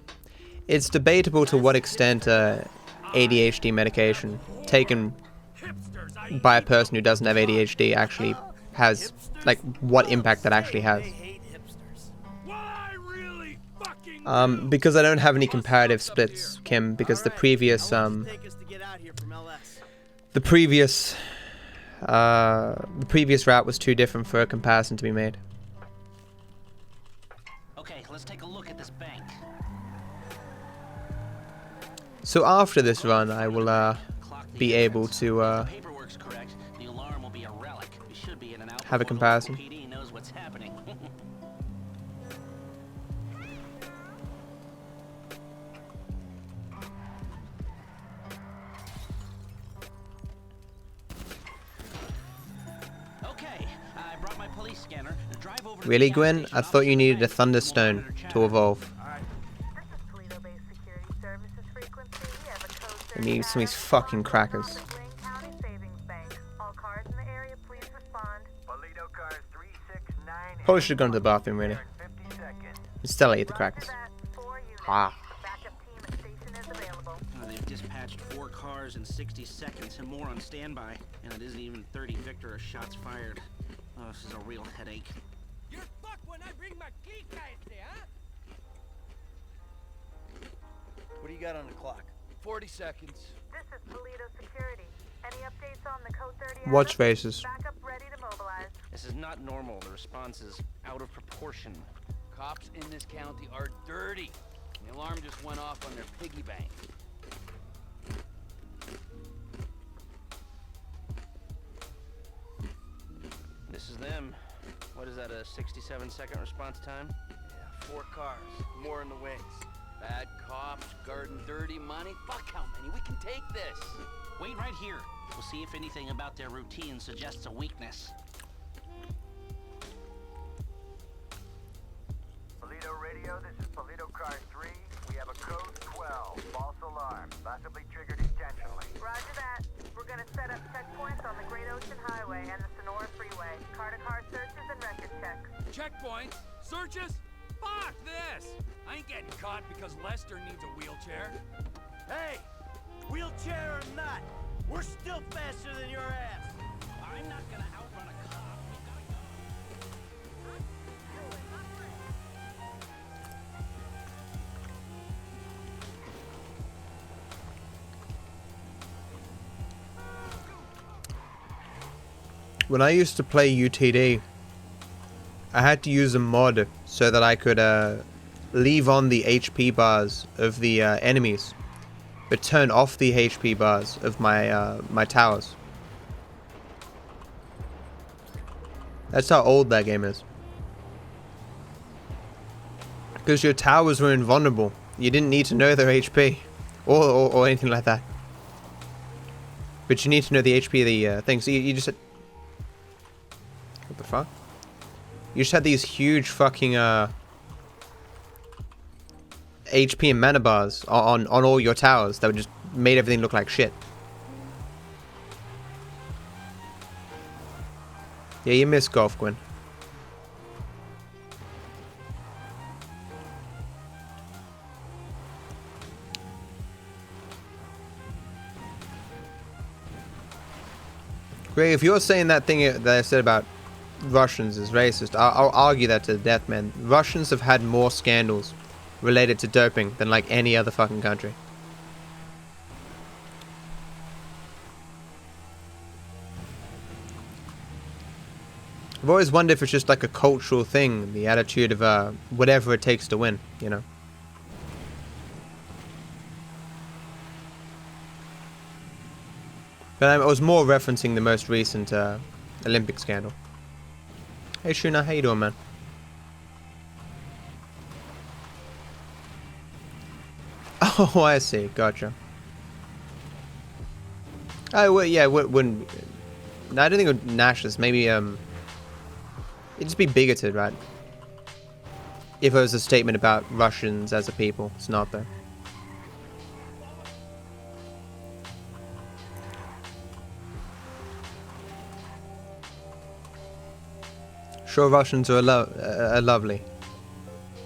It's debatable to what extent ADHD medication taken by a person who doesn't have ADHD actually has, like, what impact that actually has. Because I don't have any comparative splits, Kim, because the previous route was too different for a comparison to be made. Okay, let's take a look at this bank. So after this run, I will be able to have a comparison. Really, Gwen? I thought you needed a Thunderstone to evolve. I need some of these fucking crackers. Probably should have gone to the bathroom, really. Instead, I ate the crackers. Ah. They've dispatched 4 cars in 60 seconds and more on standby. And it isn't even 30 Victor or shots fired. Oh, this is a real headache. You're fucked when I bring my key guys there, huh? What do you got on the clock? 40 seconds. This is Toledo Security. Any updates on the Code 30? Watch faces. Backup ready to mobilize. This is not normal. The response is out of proportion. Cops in this county are dirty. The alarm just went off on their piggy bank. This is them. What is that, a 67-second response time? Yeah, 4 cars. More in the wings. Bad cops, guarding dirty money. Fuck how many? We can take this. Wait right here. We'll see if anything about their routine suggests a weakness. Toledo Radio, this is Toledo Car 3. We have a code 12, false alarm, possibly triggered intentionally. Roger that. We're gonna set up checkpoints on the Great Ocean Highway and the Sonora Freeway. Car-to-car searches and record checks. Checkpoints? Searches? Fuck this! I ain't getting caught because Lester needs a wheelchair. Hey, wheelchair or not, we're still faster than your ass. I'm not gonna outrun a cop. When I used to play UTD, I had to use a mod so that I could leave on the HP bars of the enemies, but turn off the HP bars of my my towers. That's how old that game is. Because your towers were invulnerable. You didn't need to know their HP or anything like that. But you need to know the HP of the thing. So you just had... What the fuck? You just had these huge fucking HP and mana bars on all your towers that would just made everything look like shit. Yeah, you missed golf, Gwen. Greg, if you're saying that thing that I said about Russians is racist, I'll argue that to the death, man. Russians have had more scandals related to doping than like any other fucking country. I've always wondered if it's just like a cultural thing, the attitude of whatever it takes to win, you know. But I was more referencing the most recent Olympic scandal. Hey Shuna, how you doing, man? Oh, I see. Gotcha. Oh, well, yeah, wouldn't... No, I don't think it would nash this. Maybe, it'd just be bigoted, right? If it was a statement about Russians as a people. It's not, though. Sure, Russians are lovely.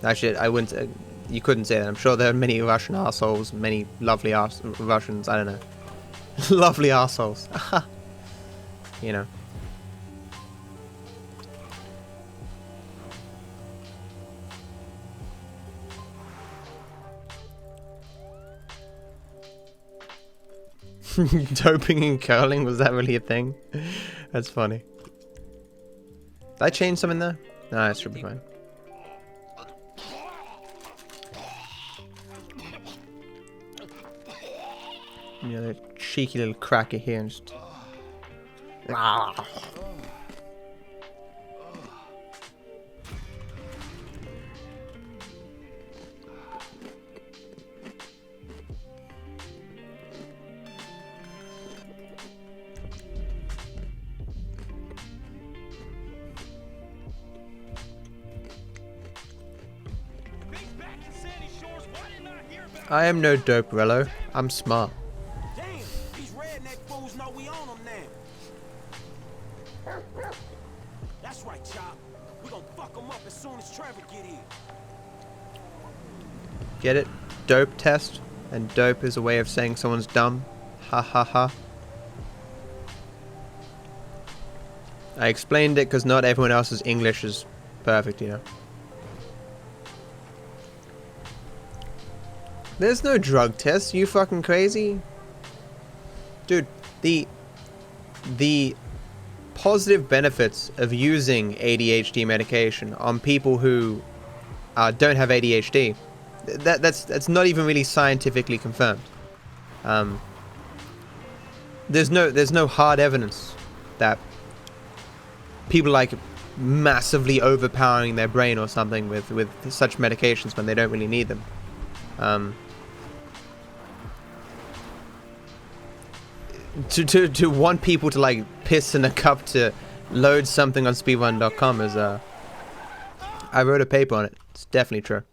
Actually, I wouldn't... you couldn't say that. I'm sure there are many Russian assholes, many lovely Russians. I don't know. Lovely assholes. You know. Doping and curling, was that really a thing? That's funny. Did I change something there? No, it should be fine. Yeah, the cheeky little cracker here and just... I am no doperello. I'm smart. Damn, these redneck fools know we on them now. That's right, Chop. We gonna fuck them up as soon as Trevor get here. Get it? Dope test? And dope is a way of saying someone's dumb. Ha ha ha. I explained it because not everyone else's English is perfect, you know. There's no drug test, you fucking crazy? Dude, the positive benefits of using ADHD medication on people who don't have ADHD, that's not even really scientifically confirmed. There's no hard evidence that people like massively overpowering their brain or something with such medications when they don't really need them. To want people to like piss in a cup to load something on speedrunner.com is I wrote a paper on it. It's definitely true.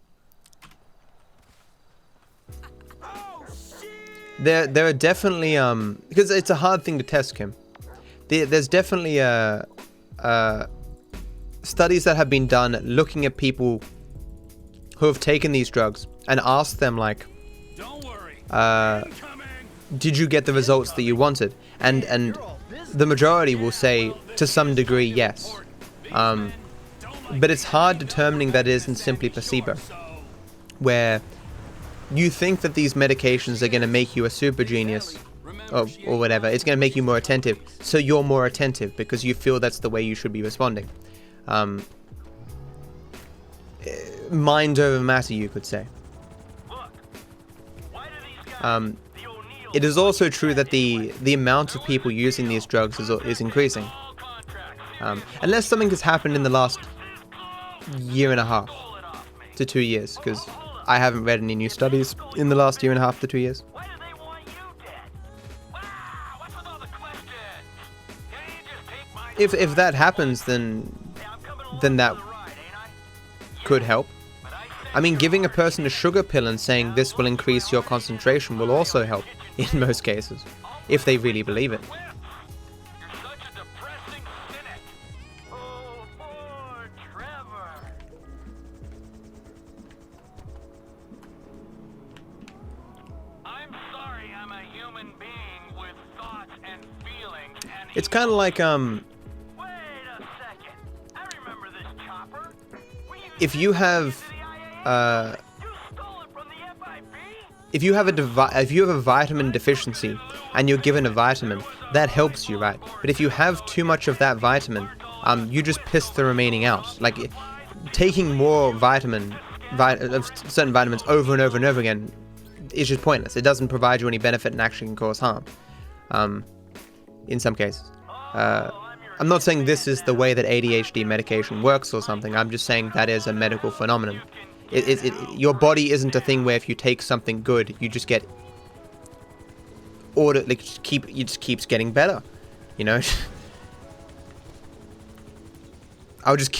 There are definitely because it's a hard thing to test, Kim. There's definitely studies that have been done looking at people who have taken these drugs and ask them like, did you get the results that you wanted? And the majority will say to some degree yes. But it's hard determining that it isn't simply placebo, where you think that these medications are going to make you a super genius or whatever. It's going to make you more attentive, so you're more attentive because you feel that's the way you should be responding. Mind over matter, you could say. It is also true that the amount of people using these drugs is increasing. Unless something has happened in the last year and a half to 2 years, because I haven't read any new studies in the last year and a half to 2 years. If that happens, then that could help. I mean, giving a person a sugar pill and saying this will increase your concentration will also help in most cases, if they really believe it. It's kind of like, if you have a vitamin deficiency and you're given a vitamin, that helps you, right? But if you have too much of that vitamin, you just piss the remaining out. Like, taking more certain vitamins over and over and over again is just pointless. It doesn't provide you any benefit and actually can cause harm. In some cases. I'm not saying this is the way that ADHD medication works or something. I'm just saying that is a medical phenomenon. Your body isn't a thing where if you take something good, you just get it just keeps getting better, you know. I'll just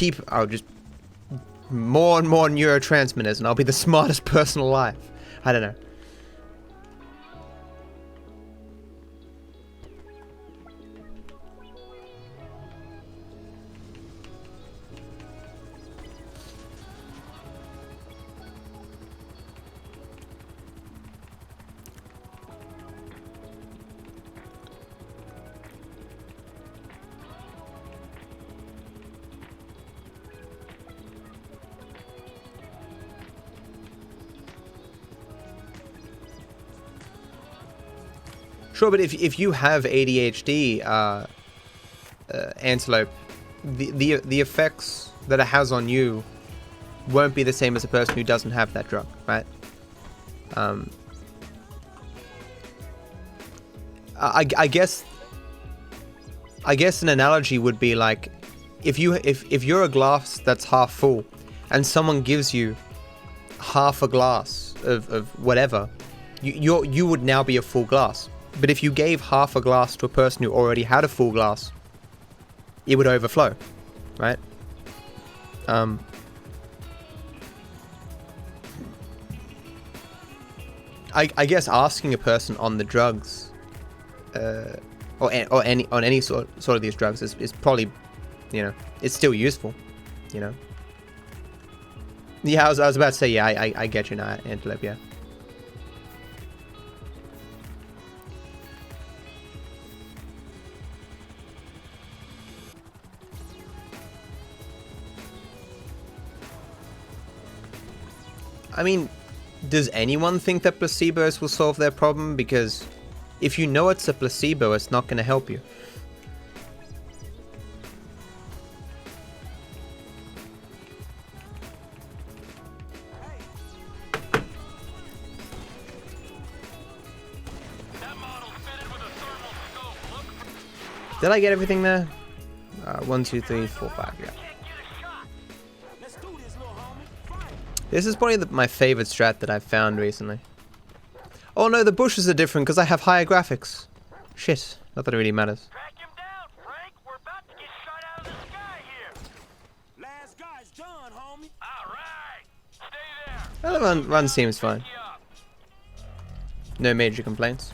more and more neurotransmitters, and I'll be the smartest person alive. I don't know. Sure, but if you have ADHD, Antelope, the effects that it has on you won't be the same as a person who doesn't have that drug, right? I guess an analogy would be like, if you're a glass that's half full, and someone gives you half a glass of whatever, you would now be a full glass. But if you gave half a glass to a person who already had a full glass, it would overflow, right? I guess asking a person on the drugs, or any sort of these drugs is probably, you know, it's still useful, you know. Yeah, I was about to say, yeah, I get you now, Antelope, yeah. I mean, does anyone think that placebos will solve their problem? Because if you know it's a placebo, it's not going to help you. Did I get everything there? 1, 2, 3, 4, 5, yeah. This is probably my favorite strat that I've found recently. Oh no, the bushes are different because I have higher graphics. Shit, not that it really matters. Well, the run seems fine. No major complaints.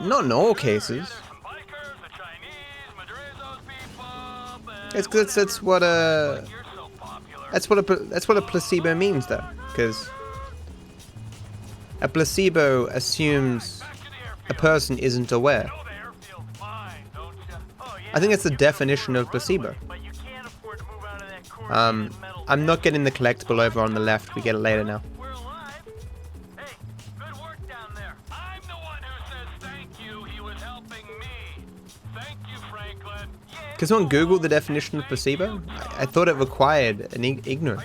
Not in all cases. That's what a placebo means, though, because a placebo assumes a person isn't aware. I think that's the definition of placebo. I'm not getting the collectible over on the left. We get it later now. Can someone Google the definition of placebo? I thought it required an ignorance.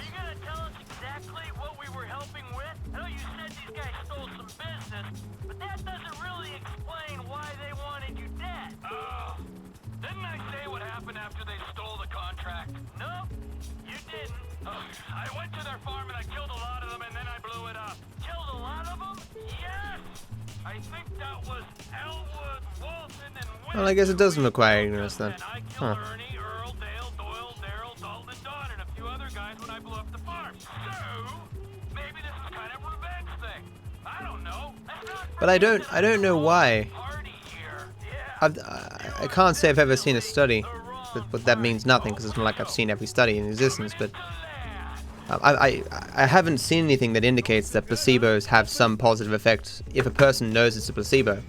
Well, I guess it doesn't require ignorance then. Huh. But I don't know why. I can't say I've ever seen a study, but that means nothing because it's not like I've seen every study in existence. But I haven't seen anything that indicates that placebos have some positive effect if a person knows it's a placebo.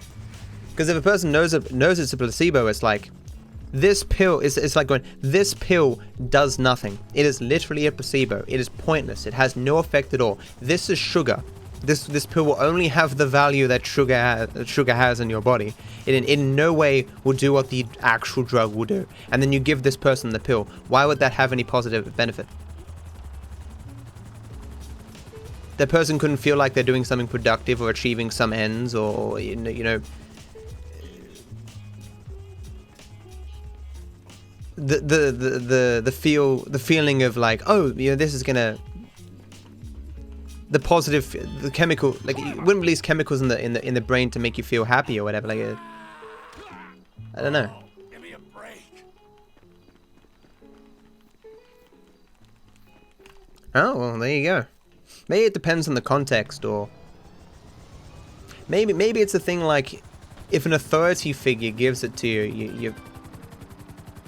Because if a person knows it's a placebo, it's like, this pill, it's like going, this pill does nothing. It is literally a placebo. It is pointless. It has no effect at all. This is sugar. This pill will only have the value that sugar has in your body. It in no way will do what the actual drug will do. And then you give this person the pill. Why would that have any positive benefit? The person couldn't feel like they're doing something productive or achieving some ends, or you know. The feeling of like, oh, this is gonna, the chemical, like, you wouldn't release chemicals in the brain to make you feel happy or whatever, like I don't know. Give me a break. Oh, well, there you go. Maybe it depends on the context, or maybe it's a thing like, if an authority figure gives it to you,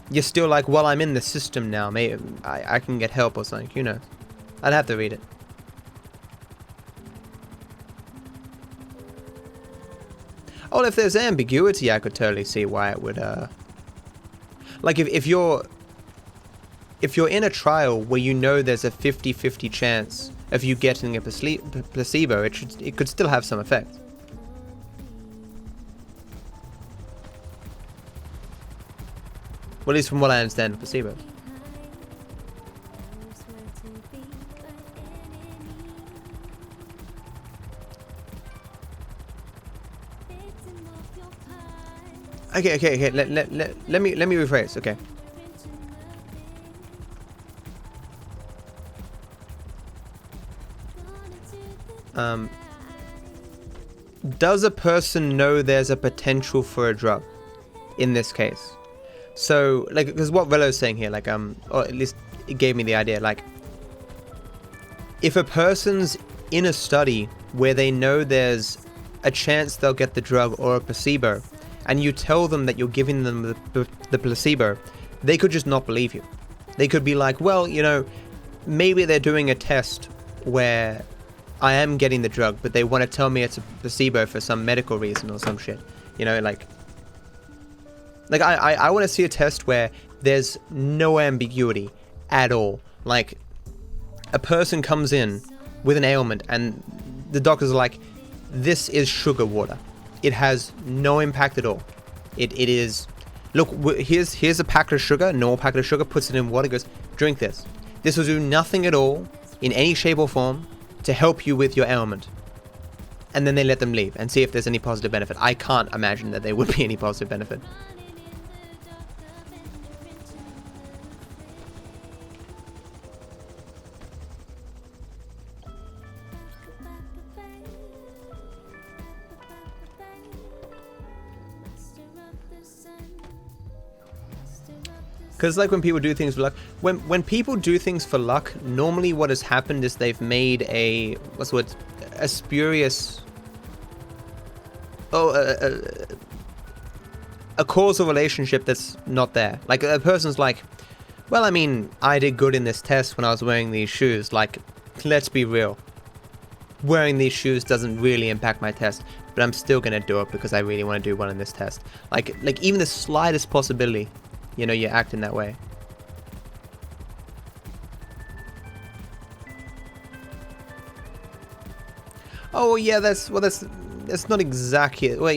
you're still like, well, I'm in the system now. Maybe I can get help or something. Who knows? I'd have to read it. Oh, if there's ambiguity, I could totally see why it would. Like if you're in a trial where you know there's a 50-50 chance of you getting a placebo, it could still have some effect. Well, at least from what I understand of placebos. Okay. Let me rephrase. Okay. Does a person know there's a potential for a drug in this case? So, like, because what Relo's saying here, like, or at least it gave me the idea, like, if a person's in a study where they know there's a chance they'll get the drug or a placebo, and you tell them that you're giving them the placebo, they could just not believe you. They could be like, well, maybe they're doing a test where I am getting the drug, but they want to tell me it's a placebo for some medical reason or some shit. Like I want to see a test where there's no ambiguity at all. Like, a person comes in with an ailment and the doctors are like, this is sugar water. It has no impact at all. It is, look, here's a packet of sugar, normal packet of sugar, puts it in water, goes, drink this. This will do nothing at all, in any shape or form, to help you with your ailment. And then they let them leave and see if there's any positive benefit. I can't imagine that there would be any positive benefit. Because, like, when people do things for luck, when people do things for luck, normally what has happened is they've made a spurious, a causal relationship that's not there. Like, a person's like, Well, I mean, I did good in this test when I was wearing these shoes. Like, let's be real. Wearing these shoes doesn't really impact my test, but I'm still gonna do it because I really want to do well in this test. Like even the slightest possibility, you know, you act in that way. Oh yeah, that's not exactly. Well,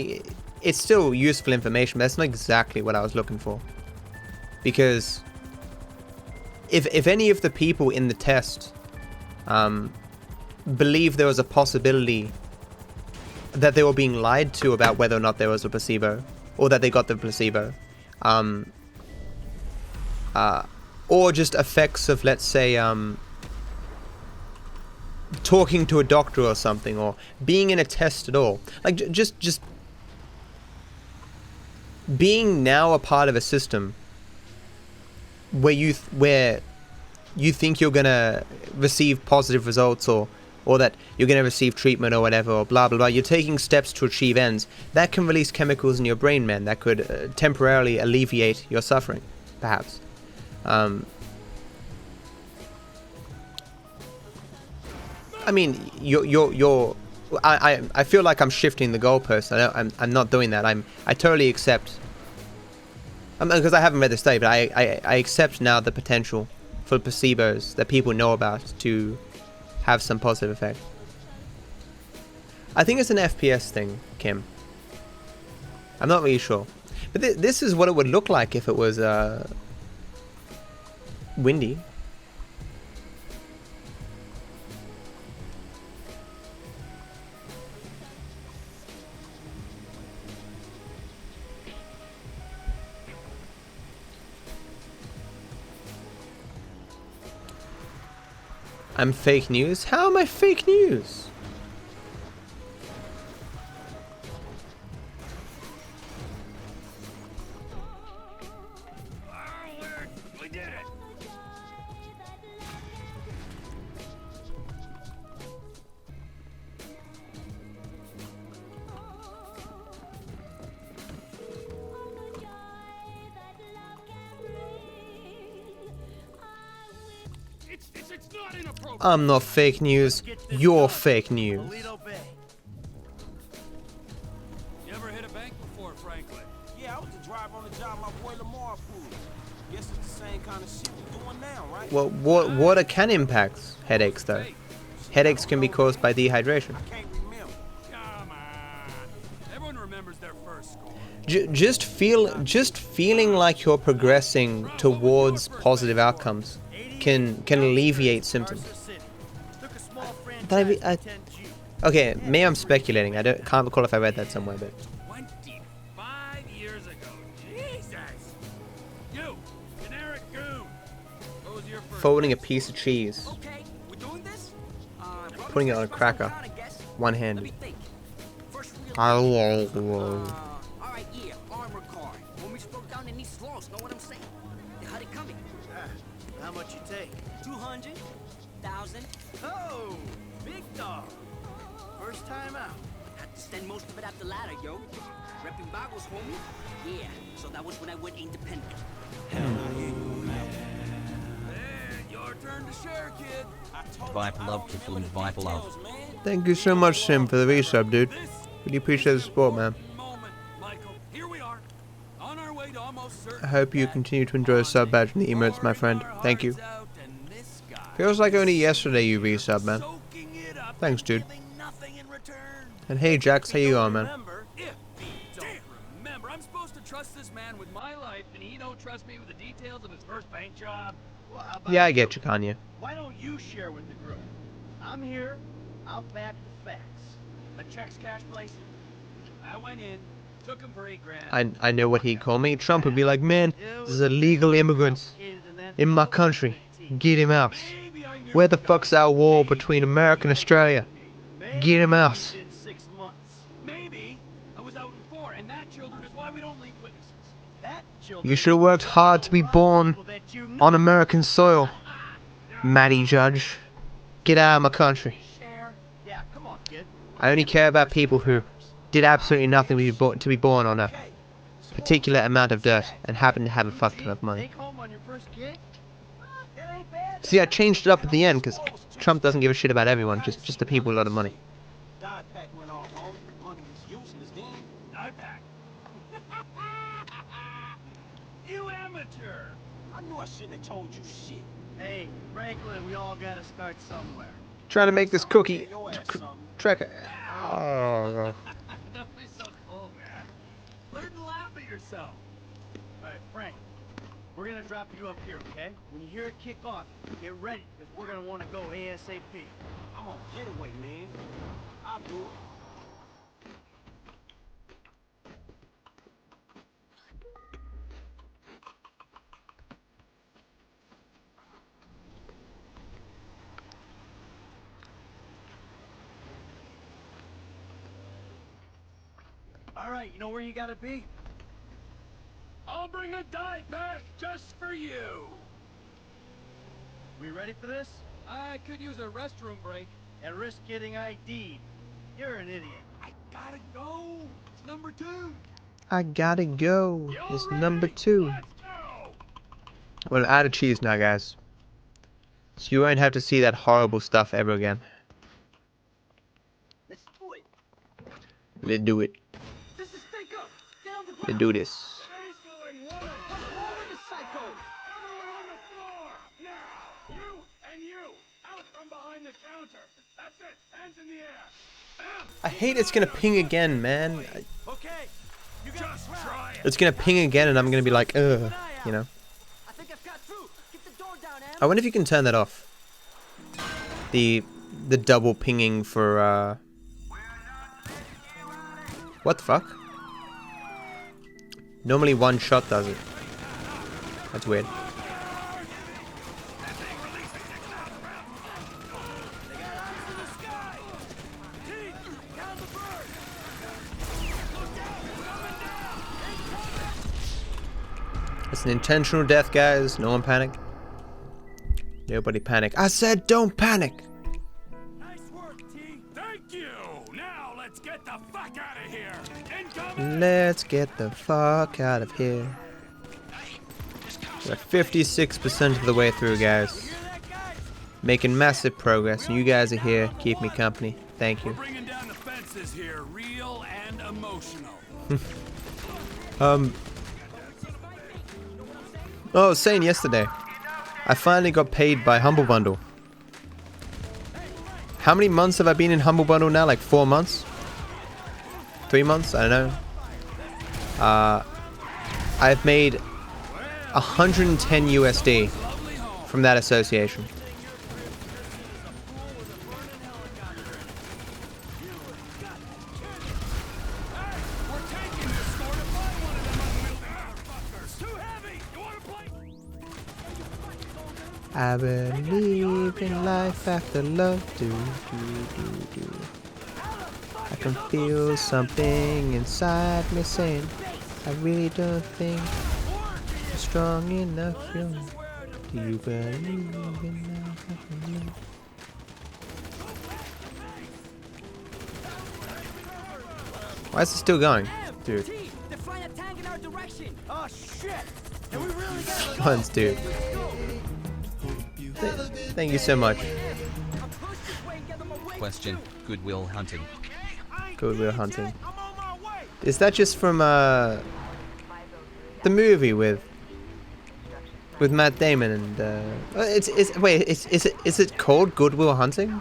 it's still useful information, but that's not exactly what I was looking for. Because if any of the people in the test believe there was a possibility that they were being lied to about whether or not there was a placebo, or that they got the placebo, or just effects of, let's say, talking to a doctor or something, or being in a test at all, like just being now a part of a system where you think you're gonna receive positive results, or that you're gonna receive treatment or whatever, or blah blah blah. You're taking steps to achieve ends that can release chemicals in your brain, man, that could temporarily alleviate your suffering, perhaps. I mean, I feel like I'm shifting the goalpost. I'm not doing that. I totally accept. Because I haven't read the study, but I accept now the potential for placebos that people know about to have some positive effect. I think it's an FPS thing, Kim. I'm not really sure. But this is what it would look like if it was windy. I'm fake news? How am I fake news? We did it! It's not inappropriate. I'm not fake news. You're fake news. You ever hit a bank before, Franklin? Yeah, I was the driver on the job my boy Lamar pulled. Guess it's the same kind of shit we're doing now, right? Well, water can impact headaches, though. Headaches can be caused by dehydration. Come on. Everyone remembers their first score. Just feeling like you're progressing towards positive outcomes can alleviate symptoms. Okay, maybe I'm speculating. Can't recall if I read that somewhere, but 25 years ago. Jesus. You, generic goon. What was your first? folding a piece of cheese, putting it on a cracker, one-handed. Alright, yeah, armor car. When we spoke down in these slums, know what I'm saying? How'd it coming? How much you take? 200, 1,000. Oh, big dog. First time out. Had to spend most of it at the ladder, yo. Repping boggles, homie. Yeah, so that was when I went independent. Your turn to share, kid. Viper love to flew Viper love. Thank you so much, Sim, for the resub, dude. Really appreciate the support, man. Here we are. On our way to almost certain. I hope you continue to enjoy the sub badge and the emotes, my friend. Thank you. Feels like only yesterday you resubbed, man. Thanks, dude. And hey, Jax, how you going, man? Remember, I'm supposed to trust this man with my life, and he don't trust me with the details of his first paint job. Yeah, I get you, Kanye. Why don't you share with the group? I'm here. I'll back the facts. The checks cash place. I went in, took him for $8,000. I know what he'd call me. Trump would be like, man, there's illegal immigrants in my country. Get him out. Where the fuck's our wall between America and Australia? Get him out. Maybe I was out in 4, and that, children, is why we don't leave witnesses. You should have worked hard to be born on American soil, Matty Judge. Get out of my country. I only care about people who did absolutely nothing to be born on a particular amount of dirt and happen to have a fuck ton of money. Take home on your first gig? See, I changed it up at the end because Trump doesn't give a shit about everyone, just the people with a lot of money. Die pack went off, homie. Money was useless then. Die pack. You amateur. I knew I shouldn't have told you shit. Hey, Franklin, we all gotta start somewhere. Trying to make this cookie. Track. Oh. Don't be so cool, man. Learn to laugh at yourself. Alright, Frank, we're gonna drop you up here, okay? When you hear it kick off, get ready, because we're gonna want to go ASAP. I'm on getaway, man. I'll do it. Alright, you know where you gotta be? I'll bring a die pack just for you. We ready for this? I could use a restroom break. And risk getting ID'd. You're an idiot. I gotta go. It's number 2. I gotta go. It's number 2. Well, add a cheese now, guys. So you won't have to see that horrible stuff ever again. Let's do it. Let's do it. Let's do this. I hate it's gonna ping again, man. It's gonna ping again and I'm gonna be like, ugh, you know. I wonder if you can turn that off. The double pinging for what the fuck? Normally one shot does it. That's weird. It's an intentional death, guys. No one panic. Nobody panic. I said don't panic. Nice work, T. Thank you. Now let's get the fuck out of here. Incoming. Let's get the fuck out of here. We're 56% of the way through, guys. Making massive progress, and you guys are here. Keep me company. Thank you. We're bringing down the fences here, real and emotional. Oh, I was saying yesterday, I finally got paid by Humble Bundle. How many months have I been in Humble Bundle now? Like 4 months? 3 months? I don't know. I've made 110 USD from that association. I believe in life after love. Do. I can feel something inside me saying, I really don't think you're strong enough. Do you believe in life after love? Why is it still going? Dude. They're flying a tank in our direction. Oh shit! And we really got Guns, dude. Thank you so much. Question, Goodwill Hunting. Goodwill Hunting. Is that just from the movie with Matt Damon and wait, is it called Goodwill Hunting?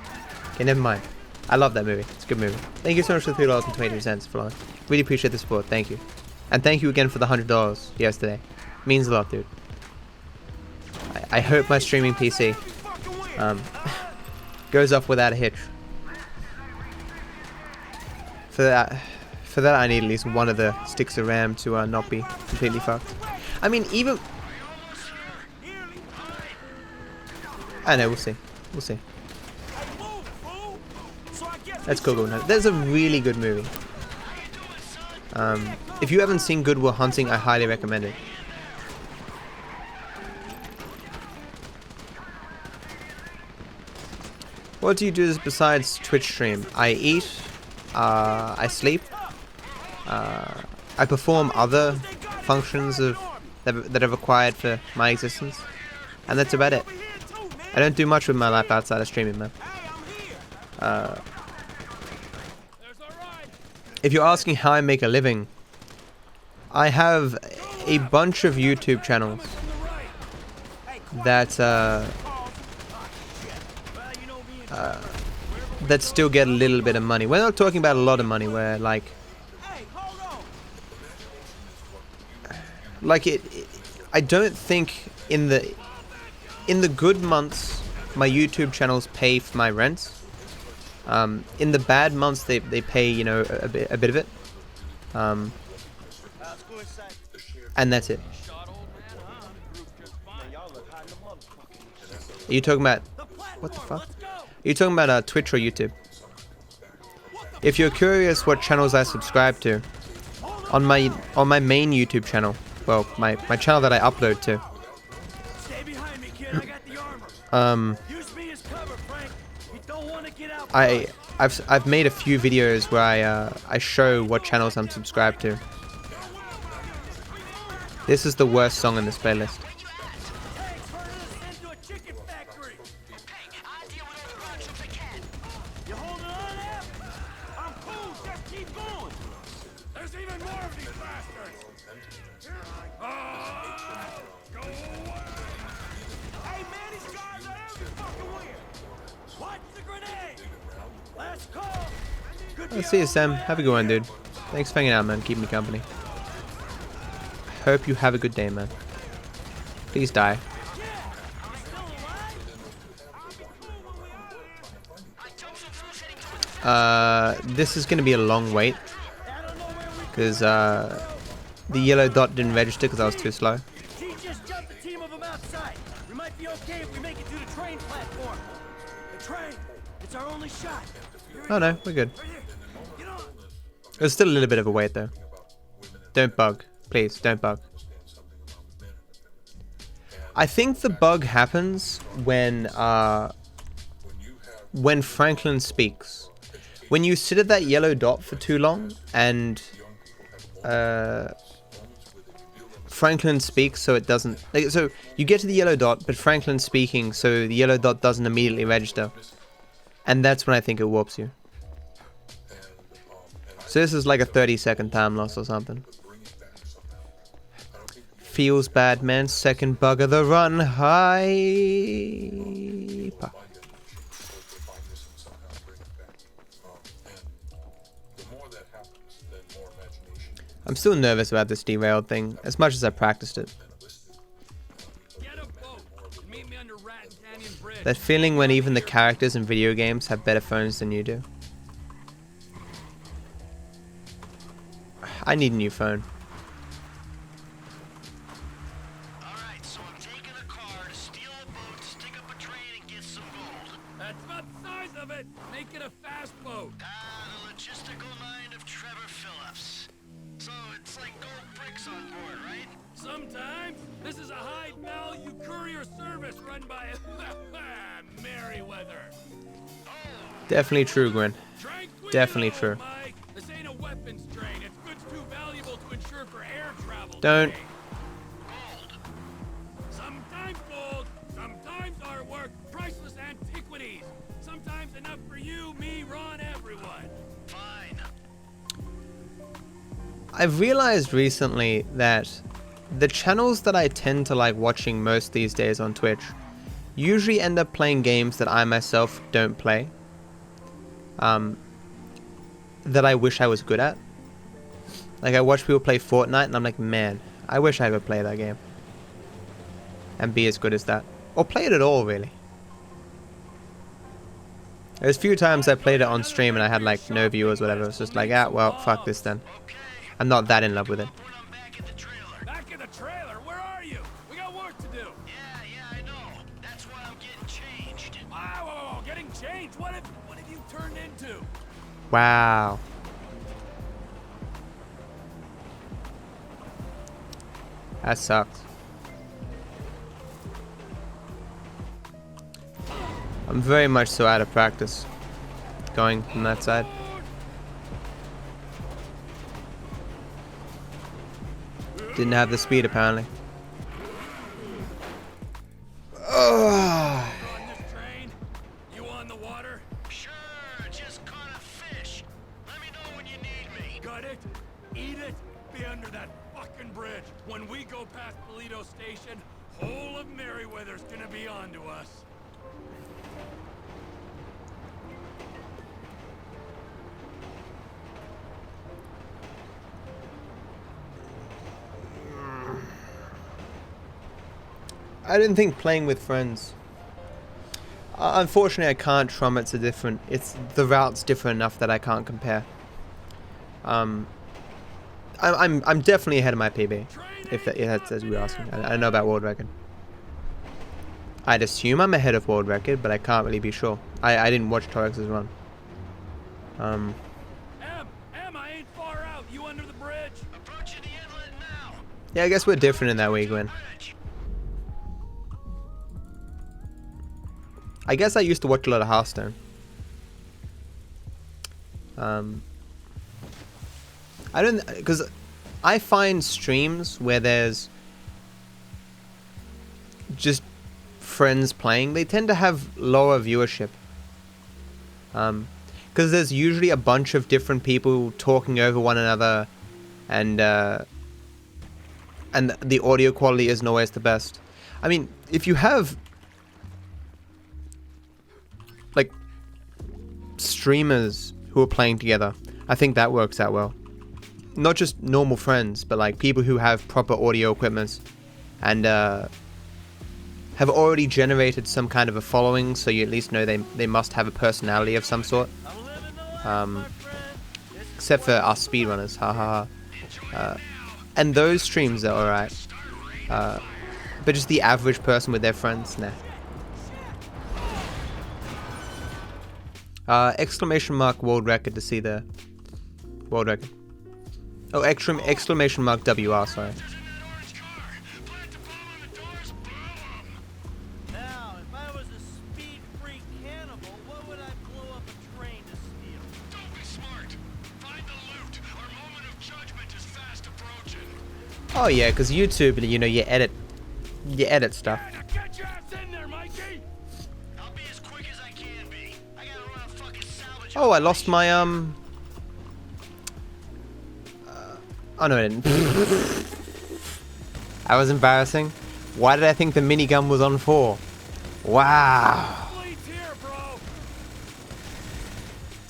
Okay, never mind. I love that movie. It's a good movie. Thank you so much for the $3.22, Florence. Really appreciate the support. Thank you. And thank you again for the $100 yesterday. Means a lot, dude. I hope my streaming PC goes off without a hitch. For that I need at least one of the sticks of RAM to not be completely fucked. I mean, even... I know, we'll see. We'll see. That's cool. There's a really good movie. If you haven't seen Goodwill Hunting, I highly recommend it. What do you do besides Twitch stream? I eat, I sleep, I perform other functions that are required for my existence, and that's about it. I don't do much with my life outside of streaming, man. If you're asking how I make a living, I have a bunch of YouTube channels that that still get a little bit of money. We're not talking about a lot of money, where like I don't think in the good months my YouTube channels pay for my rent. In the bad months they pay, you know, a bit of it. And that's it. Are you talking about what the fuck? Are you talking about Twitch or YouTube? If you're curious what channels I subscribe to, on my main YouTube channel, well, my channel that I upload to, I've made a few videos where I show what channels I'm subscribed to. This is the worst song in this playlist. See you, Sam. Have a good one, dude. Thanks for hanging out, man. Keep me company. Hope you have a good day, man. Please die. This is gonna be a long wait because the yellow dot didn't register because I was too slow. Just jumped a team of them outside. We might be okay if we make it to the train platform. The train. It's our only shot. Oh no, we're good. There's still a little bit of a wait though. Don't bug. Please, don't bug. I think the bug happens when Franklin speaks. When you sit at that yellow dot for too long and Franklin speaks, so it doesn't, like, so you get to the yellow dot but Franklin's speaking, so the yellow dot doesn't immediately register, and that's when I think it warps you. So this is like a 30-second time loss or something. Feels bad, man. Second bug of the run. Hyper. I'm still nervous about this derailed thing, as much as I practiced it. That feeling when even the characters in video games have better phones than you do. I need a new phone. Alright, so I'm taking a car to steal a boat, stick up a train, and get some gold. That's not the size of it! Make it a fast boat! The logistical mind of Trevor Phillips. So it's like gold bricks on board, right? Sometimes. This is a high-value courier service run by Merryweather. Definitely true, Gwen. Definitely true. This ain't a weapons train. It's goods too valuable to insure for air travel. Don't. Sometimes gold, sometimes artwork, priceless antiquities. Sometimes enough for you, me, Ron, everyone. Fine. I've realized recently that the channels that I tend to like watching most these days on Twitch usually end up playing games that I myself don't play. That I wish I was good at. Like, I watch people play Fortnite and I'm like, man, I wish I could play that game and be as good as that, or play it at all, really. There's a few times I played it on stream and I had like no viewers or whatever. It's just like, ah, well, fuck this then. I'm not that in love with it. Back in the trailer? Where are you? We got work to do. Yeah, I know. That's why I'm getting changed. Wow, getting changed? What have you turned into? Wow. That sucks. I'm very much so out of practice going from that side. Didn't have the speed apparently. Ugh. go past Polito Station, whole of Merryweather's gonna be onto us. I didn't think playing with friends. Unfortunately, I can't. It's the route's different enough that I can't compare. I'm definitely ahead of my PB. If that's as we're asking, I don't know about world record. I'd assume I'm ahead of world record, but I can't really be sure. I didn't watch Torex's run. Em, I ain't far out. You under the bridge? Approaching the inlet now. Yeah, I guess we're different in that way, Gwen. I guess I used to watch a lot of Hearthstone. I don't, because I find streams where there's just friends playing, they tend to have lower viewership. Because there's usually a bunch of different people talking over one another, and the audio quality isn't always the best. I mean, if you have like streamers who are playing together, I think that works out well. Not just normal friends, but like people who have proper audio equipment and have already generated some kind of a following, so you at least know they must have a personality of some sort. Except for us speedrunners, haha. And those streams are alright. But just the average person with their friends, nah. Exclamation mark world record to see the world record. Oh, exclamation mark WR, sorry. Now, if I was a speed-free cannibal, what would I blow up a train to steal? Don't be smart. Find the loot. Our moment of judgment is fast approaching. Oh yeah, because YouTube, you know, you edit stuff. Get your ass in there, Mikey. I'll be as quick as I can be. I gotta run a fucking salvage. Oh, I lost my oh no, I didn't. That was embarrassing. Why did I think the minigun was on 4? Wow.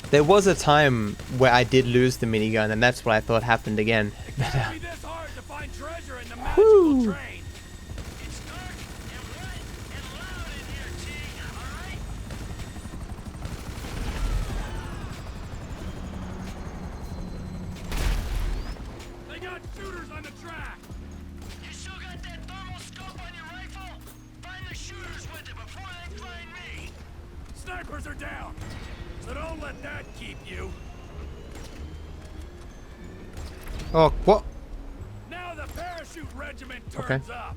There was a time where I did lose the minigun, and that's what I thought happened again. Whew. Snipers are down, so don't let that keep you. Oh, what? Now the parachute regiment turns up.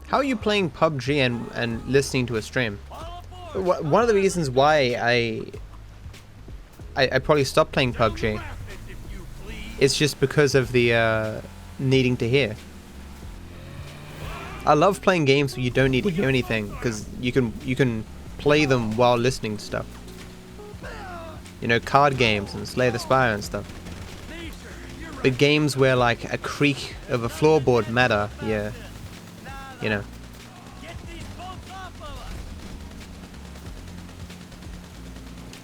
How are you playing PUBG and listening to a stream? One of the reasons why I probably stopped playing PUBG is just because of the needing to hear. I love playing games where you don't need to hear anything, because you can play them while listening to stuff. You know, card games and Slay the Spire and stuff. But games where like a creak of a floorboard matter, yeah, you know.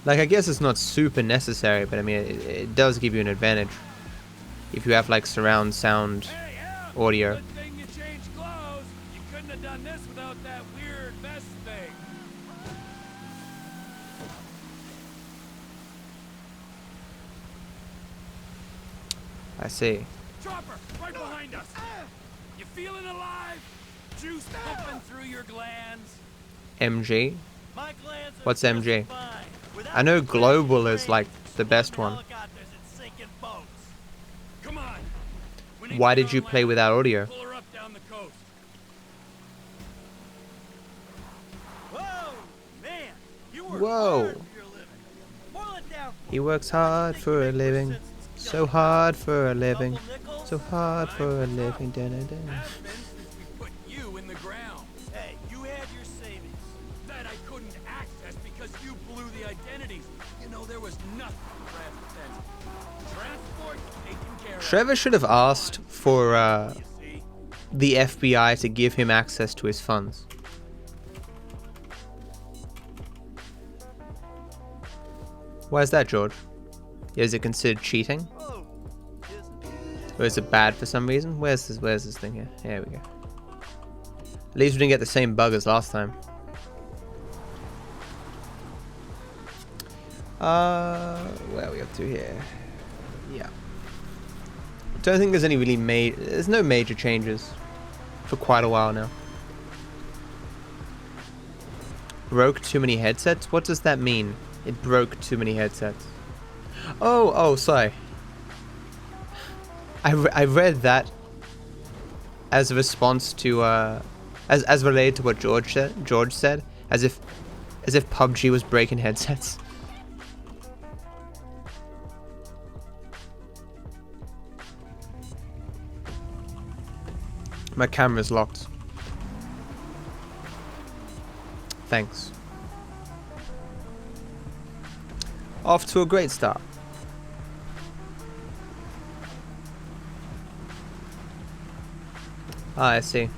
Like, I guess it's not super necessary, but I mean, it does give you an advantage if you have like surround sound audio. Done this without that weird vest thing. I see. Chopper, right behind us. You feeling alive? Juice pumping through your glands. MG? What's MG? I know Global is like the best one. Come on. Why did you play without audio? Pull her up down the coast. Whoa! He works hard for a living, so hard for a living, so hard for a living. Put you in the ground. Hey, you had your savings. That I couldn't access because you blew the identities. know there was nothing transport taken care of. Trevor should have asked for the FBI to give him access to his funds. Why is that, George? Is it considered cheating? Or is it bad for some reason? Where's this thing here? There we go. At least we didn't get the same bug as last time. Where are we up to here? Yeah. Don't think there's any really there's no major changes for quite a while now. Broke too many headsets? What does that mean? It broke too many headsets. Oh, sorry. I read that as a response to as related to what George said, as if PUBG was breaking headsets. My camera's locked. Thanks. Off to a great start. Ah, I see.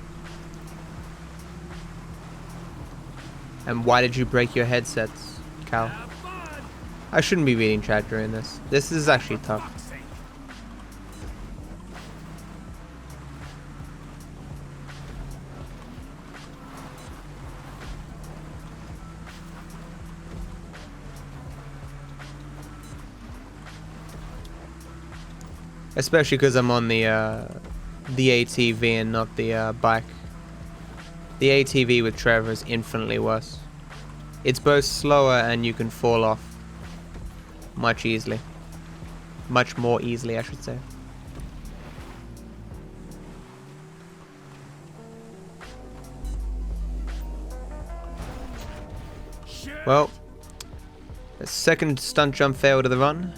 And why did you break your headsets, Cal? I shouldn't be reading chat during this. This is actually tough. Especially because I'm on the ATV and not the bike. The ATV with Trevor is infinitely worse. It's both slower and you can fall off much more easily, I should say. Well, the second stunt jump failed to the run.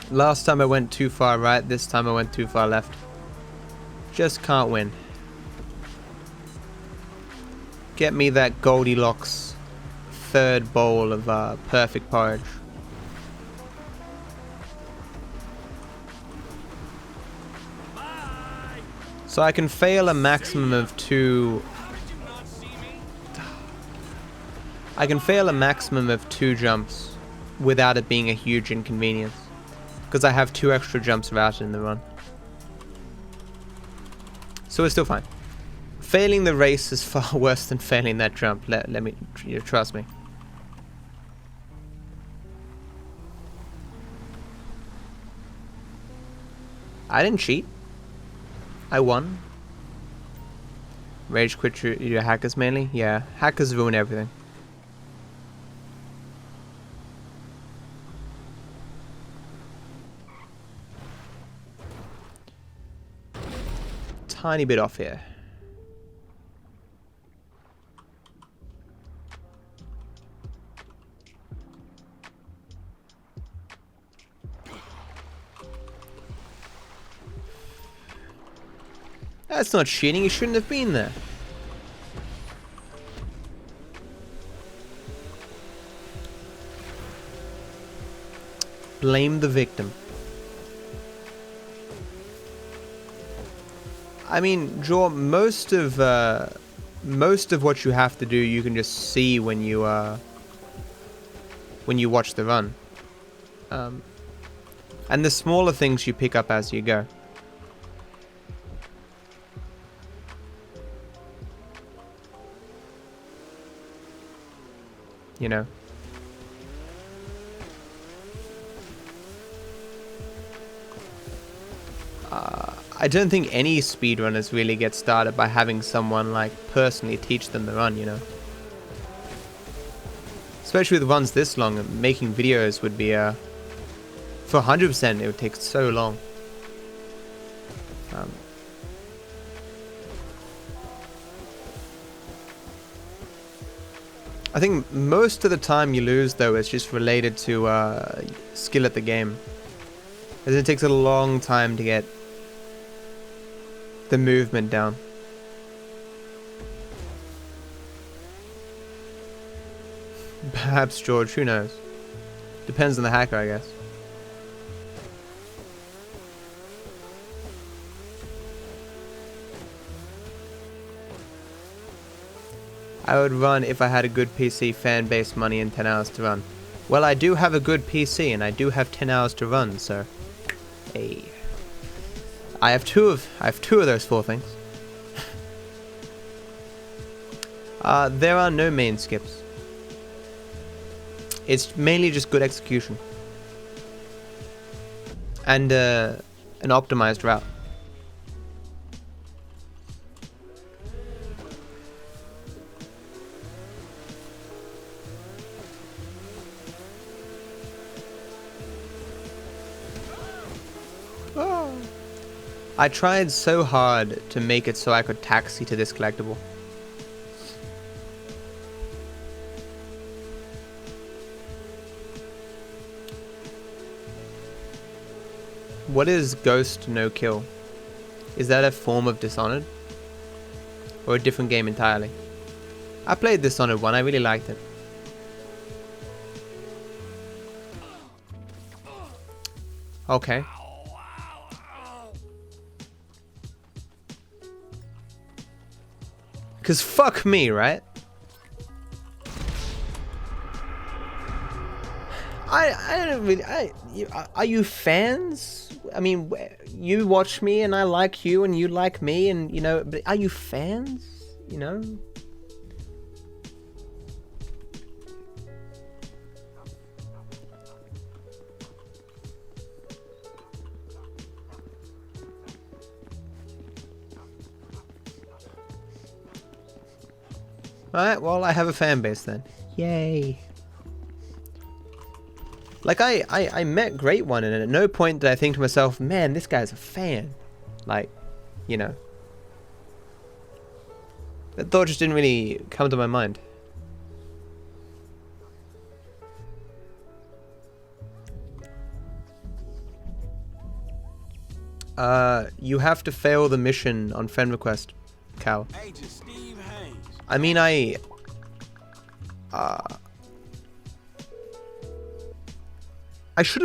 Last time I went too far right, this time I went too far left. Just can't win. Get me that Goldilocks third bowl of perfect porridge. So I can fail a maximum of 2... I can fail a maximum of 2 jumps without it being a huge inconvenience. Because I have 2 extra jumps routed in the run. So it's still fine. Failing the race is far worse than failing that jump. Let me, trust me. I didn't cheat. I won. Rage quit your hackers mainly? Yeah, hackers ruin everything. Tiny bit off here. That's not cheating, you shouldn't have been there. Blame the victim. I mean, Joe, most of what you have to do, you can just see when you watch the run. And the smaller things you pick up as you go. You know. I don't think any speedrunners really get started by having someone like personally teach them the run, you know. Especially with runs this long, making videos would be for 100% it would take so long. I think most of the time you lose though is just related to skill at the game. As it takes a long time to get the movement down. Perhaps, George. Who knows? Depends on the hacker, I guess. I would run if I had a good PC, fan base, money, and 10 hours to run. Well, I do have a good PC, and I do have 10 hours to run, so... Hey. I have two of those 4 things. There are no main skips. It's mainly just good execution. And an optimized route. Oh. I tried so hard to make it so I could taxi to this collectible. What is Ghost No Kill? Is that a form of Dishonored? Or a different game entirely? I played Dishonored 1, I really liked it. Okay. Cause fuck me, right? I don't really. Are you fans? I mean, you watch me and I like you and you like me and, you know, but are you fans? You know? Alright, well, I have a fan base then. Yay. Like, I met Great One, and at no point did I think to myself, man, this guy's a fan. Like, you know. That thought just didn't really come to my mind. You have to fail the mission on friend request, Cal. I mean, I should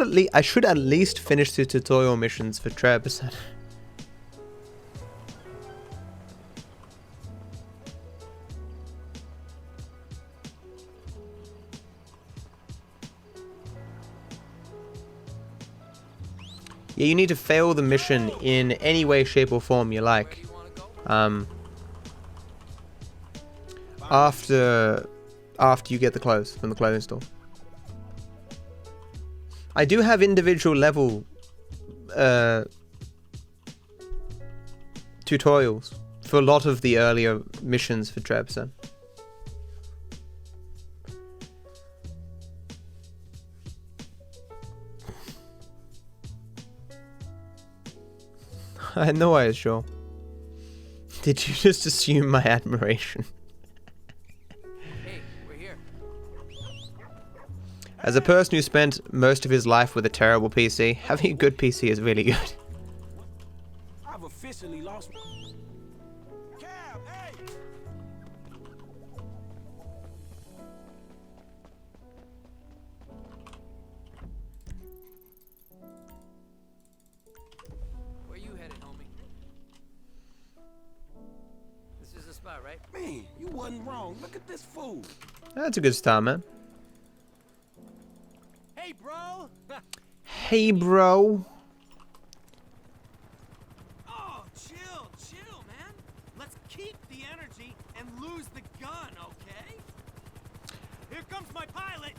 at least finish the tutorial missions for Tracey. Yeah, you need to fail the mission in any way, shape, or form you like. After you get the clothes from the clothing store. I do have individual level tutorials for a lot of the earlier missions for Tracey. I had no idea, sure. Did you just assume my admiration? Hey, we're here. As a person who spent most of his life with a terrible PC, having a good PC is really good. I've officially lost. Cab, hey! Where you headed, homie? This is the spot, right? Man, you wasn't wrong. Look at this fool. That's a good start, man. Hey, bro. Hey, bro. Oh, chill, man. Let's keep the energy and lose the gun, okay? Here comes my pilot.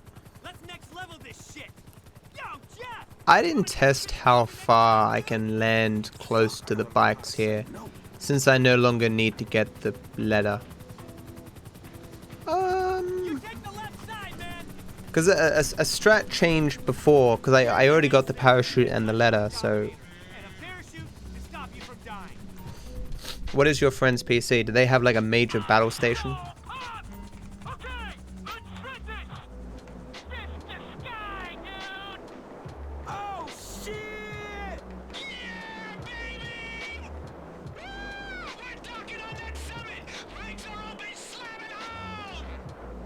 Let's next level this shit. Yo, Jeff! I didn't test how far I can land close to the bikes here, since I no longer need to get the letter. Because a strat changed before, because I already got the parachute and the letter, so... What is your friend's PC? Do they have like a major battle station? Oh, shit!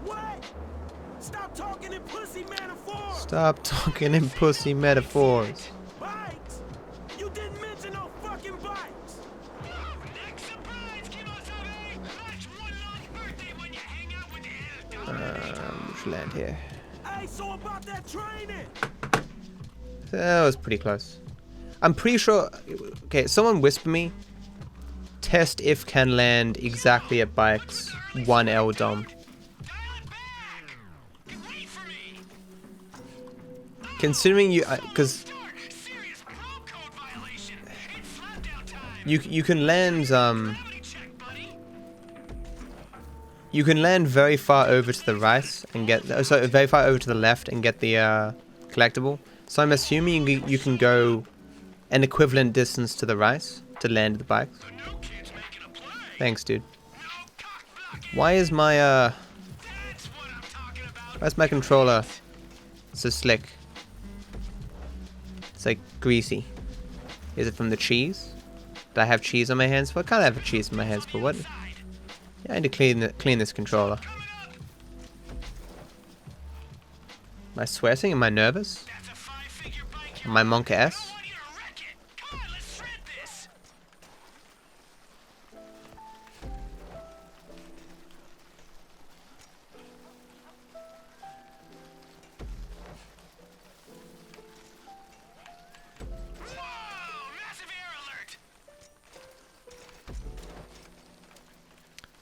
What? Stop Stop talking in pussy metaphors. Stop talking in pussy metaphors. Bikes? You didn't mention no fucking bikes. Which land here? Hey, so about that training. That was pretty close. I'm pretty sure. Okay, someone whisper me. Test if can land exactly at bikes 1L dom. Considering you, because you can land you can land very far over to the right and get very far over to the left and get the collectible. So I'm assuming you can go an equivalent distance to the right to land the bikes. Thanks, dude. Why is my why's my controller so slick? It's like greasy. Is it from the cheese? Do I have cheese on my hands? Well, I can't have cheese on my hands, but what? Yeah, I need to clean this controller. Am I sweating? Am I nervous? Am I Monka S?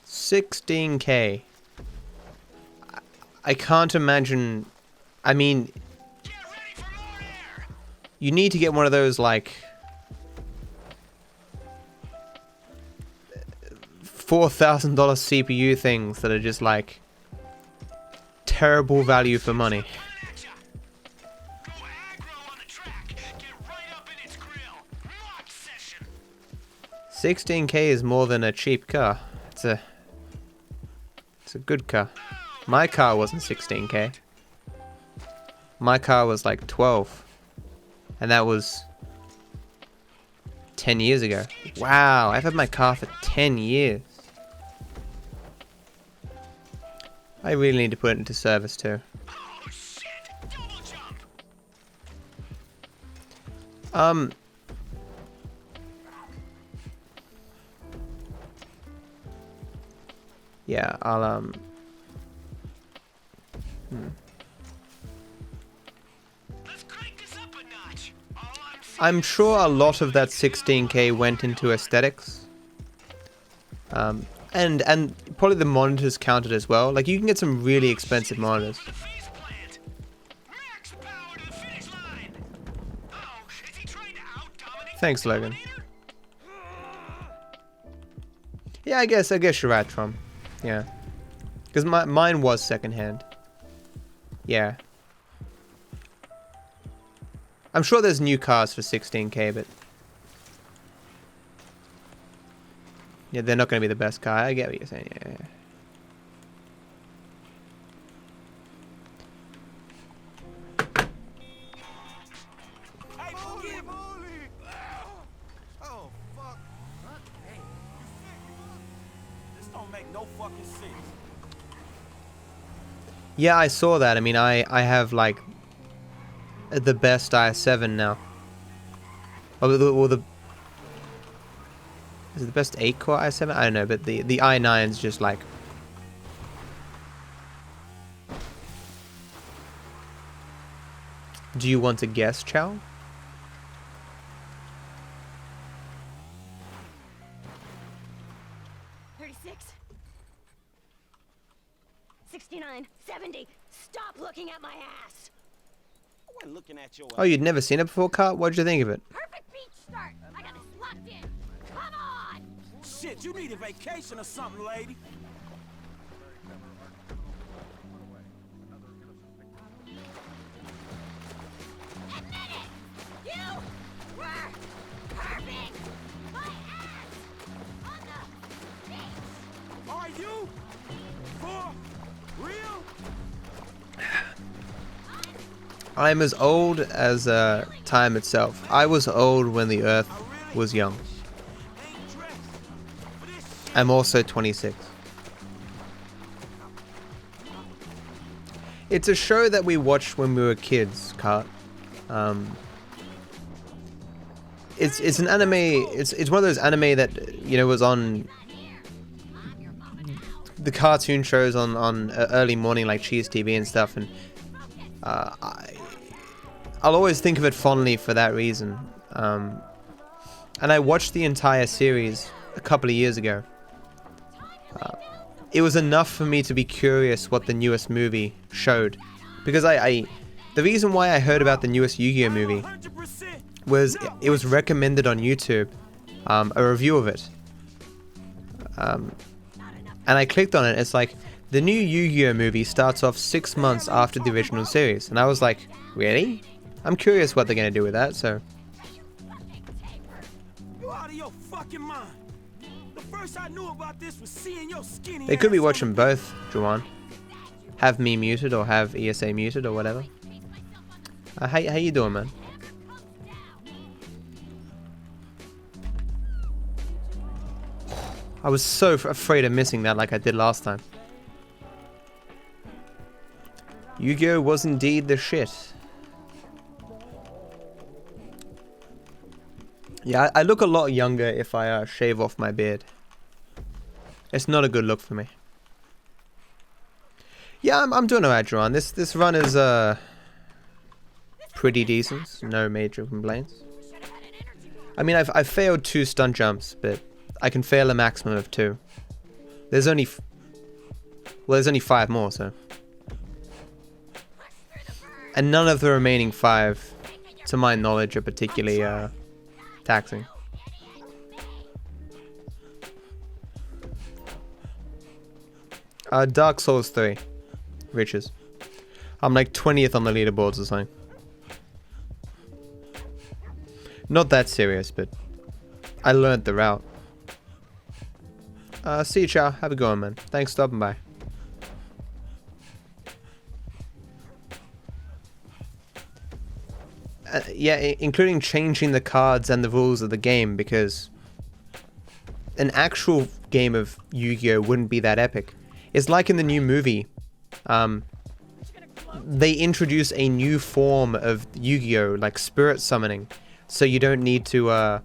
$16K. I can't imagine. I mean, you need to get one of those like $4,000 CPU things that are just like terrible value for money. $16K is more than a cheap car. It's a good car. My car wasn't $16K. My car was like 12. And that was 10 years ago. Wow, I've had my car for 10 years. I really need to put it into service too. Yeah, I'll I'm sure a lot of that $16K went into aesthetics. And probably the monitors counted as well. Like, you can get some really expensive monitors. Thanks, Logan. Yeah, I guess you're right, Trom. Yeah. Because mine was secondhand. Yeah. I'm sure there's new cars for $16K, but yeah, they're not going to be the best car. I get what you're saying. Yeah. Oh, fuck. Hey, this don't make no fucking sense. Yeah, I saw that. I mean, I have like the best i7 now. Or the is it the best 8-core i7? I don't know, but the i9's just like. Do you want to guess, Chow? $69, $70. Stop looking at my ass. I wasn't looking at your Oh, you'd never seen it before, Kat? What'd you think of it? Perfect beach start. I got this locked in. Come on. Shit, you need a vacation or something, lady. Admit it. You were perfect. My ass on the beach. Are you for real? I'm as old as time itself. I was old when the Earth was young. I'm also 26. It's a show that we watched when we were kids, Cart. It's an anime. It's one of those anime that, you know, was on the cartoon shows on early morning, like Cheese TV and stuff, and I'll always think of it fondly for that reason. And I watched the entire series a couple of years ago. It was enough for me to be curious what the newest movie showed, because the reason why I heard about the newest Yu-Gi-Oh movie was it was recommended on YouTube, a review of it, and I clicked on it. It's like, the new Yu-Gi-Oh movie starts off 6 months after the original series, and I was like, really? I'm curious what they're gonna do with that. So You out of your fucking mind. The first I knew about this was seeing your skinny they could be ass watching both, Juwan. Have me muted or have ESA muted or whatever. How you doing, man? I was so afraid of missing that, like I did last time. Yu-Gi-Oh was indeed the shit. Yeah, I look a lot younger if I shave off my beard. It's not a good look for me. Yeah, I'm doing alright, Juan. This run is pretty decent. No major complaints. I mean, I've failed 2 stunt jumps, but I can fail a maximum of 2. There's only there's only 5 more, so. And none of the remaining 5, to my knowledge, are particularly taxing. Dark Souls 3. Riches. I'm like 20th on the leaderboards or something. Not that serious, but I learned the route. See you, Chow. Have a good one, man. Thanks for stopping by. Yeah, including changing the cards and the rules of the game, because an actual game of Yu-Gi-Oh wouldn't be that epic. It's like in the new movie. They introduce a new form of Yu-Gi-Oh, like spirit summoning. So you don't need to, I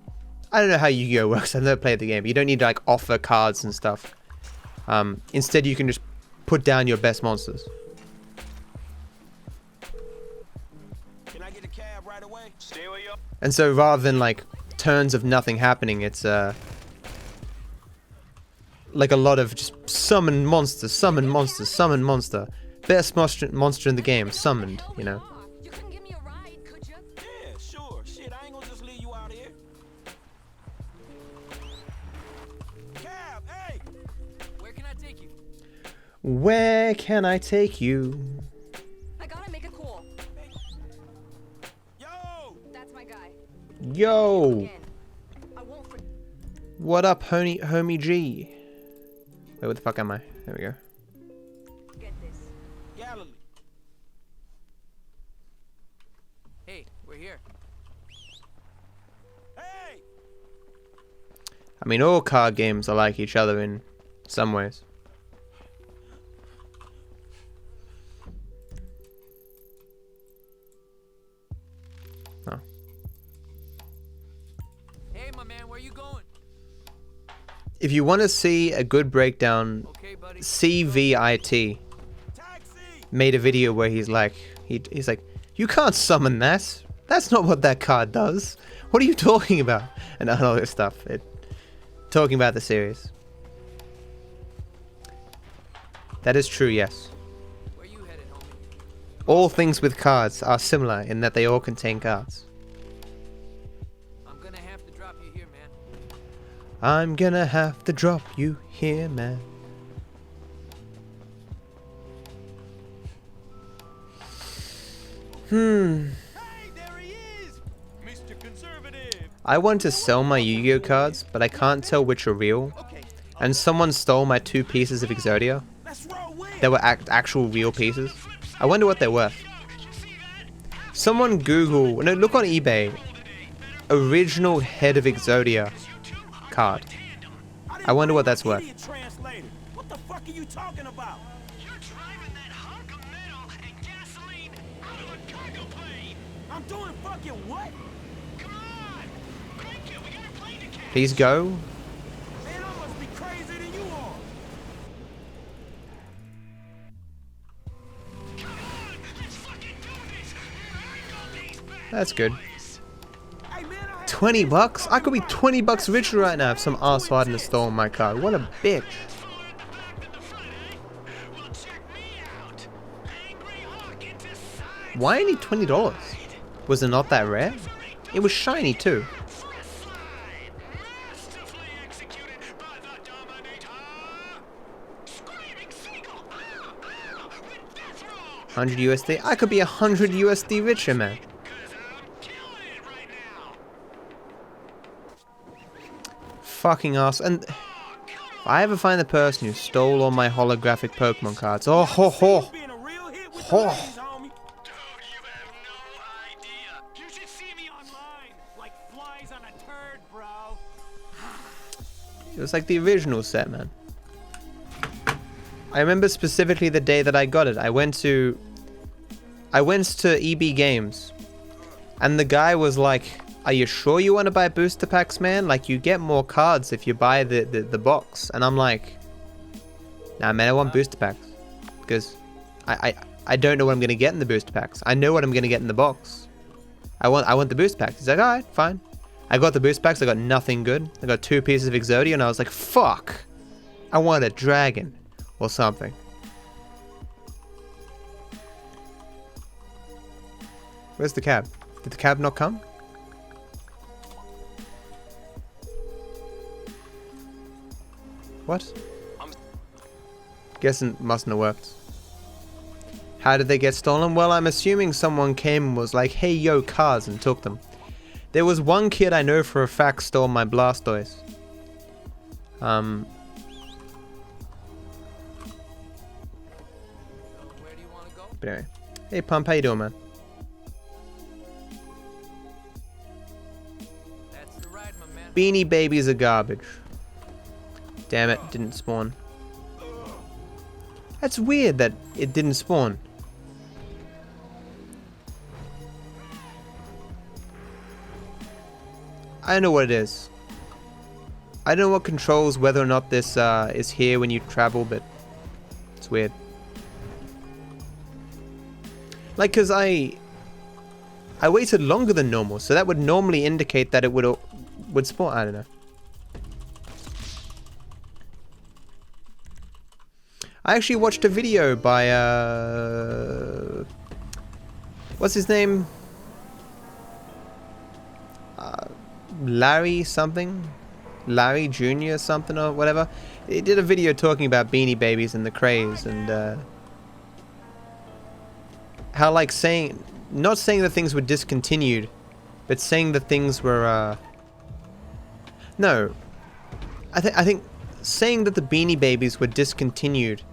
don't know how Yu-Gi-Oh works. I've never played the game. But you don't need to like offer cards and stuff. Instead, you can just put down your best monsters. Can I get a cab right away? Stay where you are. And so rather than like turns of nothing happening, it's like a lot of just summon monsters, summon monsters, summon monster. Best monster in the game, summoned, you know. Yeah, sure. Shit, I ain't gonna just leave you out here. Cab, hey! Where can I take you? Where can I take you? I gotta make a call. Yo! That's my guy. Yo! What up, homie G? Wait, what the fuck am I? There we go. Get this. Galilee. Hey, we're here. Hey! I mean, all card games are like each other in some ways. Oh. Hey, my man, where you going? If you want to see a good breakdown, CVIT made a video where he's like, he's like, you can't summon that. That's not what that card does. What are you talking about? And all this stuff. Talking about the series. That is true, yes. Where you headed, homie? All things with cards are similar in that they all contain cards. I'm gonna have to drop you here, man. I'm gonna have to drop you here, man. Hey, there he is! Mr. Conservative! I want to sell my Yu-Gi-Oh cards, but I can't tell which are real. And someone stole my 2 pieces of Exodia. They were actual real pieces. I wonder what they're worth. Someone Google, no, look on eBay. Original Head of Exodia card. I wonder what that's worth. What the fuck are you talking about? I'm doing fucking what? Please go. Man, I must be crazier than you are. That's good. 20 bucks? I could be 20 bucks richer right now if some arsehole hadn't stolen my car. What a bitch. Why only $20? Was it not that rare? It was shiny too. $100 USD? I could be $100 USD richer, man. Fucking ass. And if I ever find the person who stole all my holographic Pokemon cards, oh ho ho, ho. It was like the original set, man. I remember specifically the day that I got it. I went to EB Games, and the guy was like, "Are you sure you want to buy booster packs, man? Like, you get more cards if you buy the box." And I'm like, "Nah, man, I want booster packs because I don't know what I'm gonna get in the booster packs. I know what I'm gonna get in the box. I want the booster packs." He's like, "Alright, fine." I got the booster packs. I got nothing good. I got 2 pieces of Exodia, and I was like, "Fuck! I want a dragon or something." Where's the cab? Did the cab not come? What? Guessing it mustn't have worked. How did they get stolen? Well, I'm assuming someone came and was like, "Hey, yo, cars," and took them. There was one kid I know for a fact stole my Blastoise. Where do you want to go? But anyway. Hey, Pump, how you doing, man? That's the ride, my man. Beanie Babies are garbage. Damn it, didn't spawn. That's weird that it didn't spawn. I don't know what it is. I don't know what controls whether or not this is here when you travel, but it's weird. Like, cause I waited longer than normal, so that would normally indicate that it would spawn. I don't know. I actually watched a video by what's his name? Larry something? Larry Jr. something or whatever. He did a video talking about Beanie Babies and the craze, and how, like, not saying that things were discontinued, but saying that things were no. I think saying that the Beanie Babies were discontinued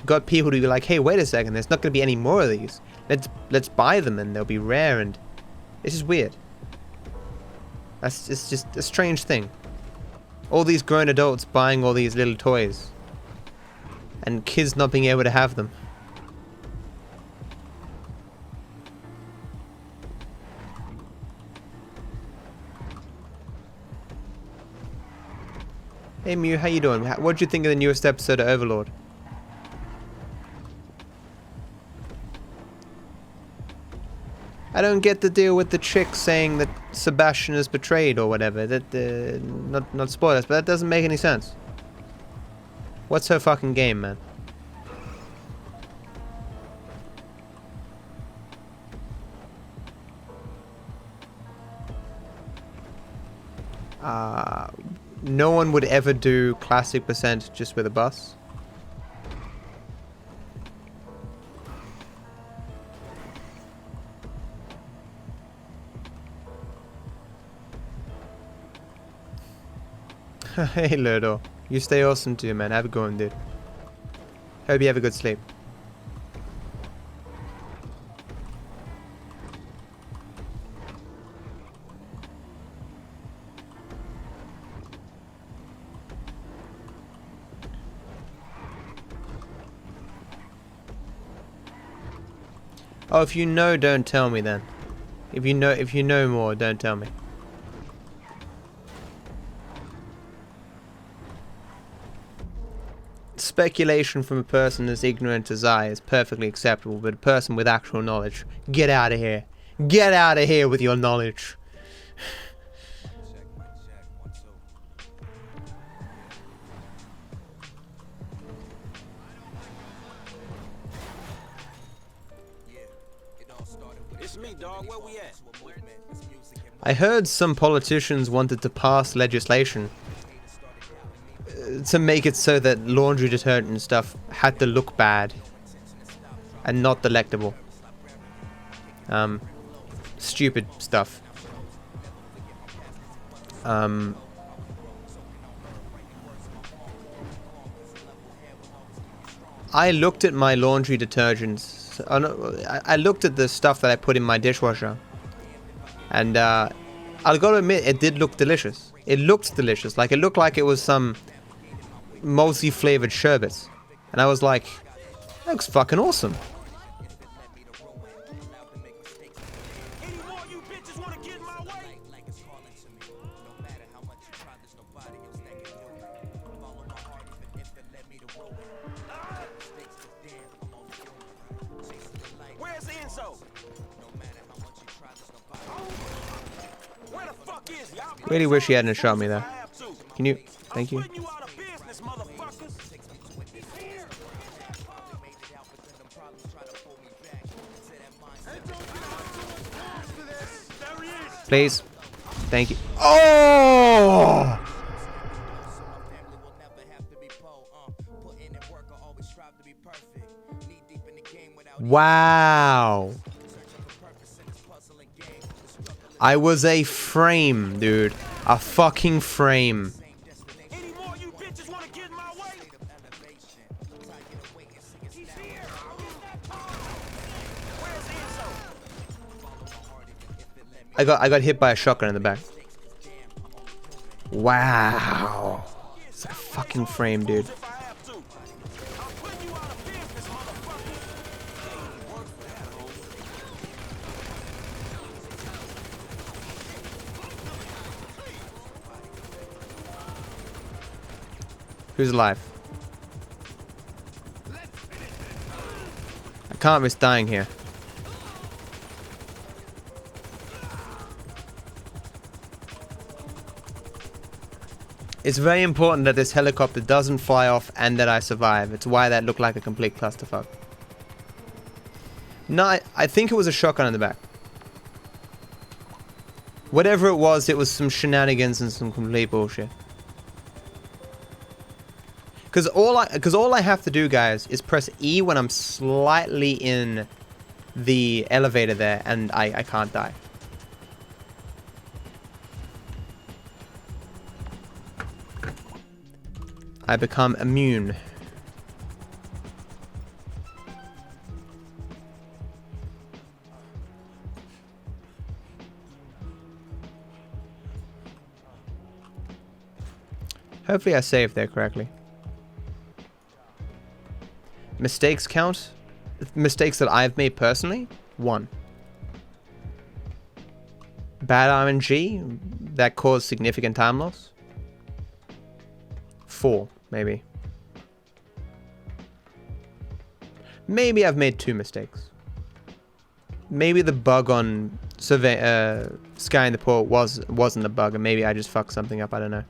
got people to be like, "Hey, wait a second, there's not going to be any more of these. Let's buy them and they'll be rare," and it's just weird. It's just a strange thing. All these grown adults buying all these little toys, and kids not being able to have them. Hey Mew, how you doing? What do you think of the newest episode of Overlord? I don't get the deal with the chick saying that Sebastian is betrayed or whatever. That not spoilers, but that doesn't make any sense. What's her fucking game, man? No one would ever do classic percent just with a bus. Hey Lurdo, you stay awesome too, man. Have a good one, dude. Hope you have a good sleep. Oh, if you know, don't tell me then. If you know more, don't tell me. Speculation from a person as ignorant as I is perfectly acceptable, but a person with actual knowledge, get out of here. Get out of here with your knowledge. It's me, dog. Where we at? I heard some politicians wanted to pass legislation to make it so that laundry detergent and stuff had to look bad and not delectable. Stupid stuff. I looked at my laundry detergents. I looked at the stuff that I put in my dishwasher, and I'll gotta admit, it did look delicious. It looked delicious. Like, it looked like it was some multi-flavored sherbet, and I was like, that looks fucking awesome. Really wish he hadn't shot me there. Can you? Thank you. Please. Thank you. Oh! Wow. I was a frame, dude. A fucking frame. I got hit by a shotgun in the back. Wow. It's a fucking frame, dude. Who's alive? I can't risk dying here. It's very important that this helicopter doesn't fly off and that I survive. It's why that looked like a complete clusterfuck. No, I think it was a shotgun in the back. Whatever it was some shenanigans and some complete bullshit. Because all I have to do, guys, is press E when I'm slightly in the elevator there, and I can't die. I become immune. Hopefully I saved there correctly. Mistakes count? Mistakes that I've made personally? 1. Bad RNG that caused significant time loss? 4, maybe. Maybe I've made 2 mistakes. Maybe the bug on Sky in the Port wasn't a bug, and maybe I just fucked something up, I don't know.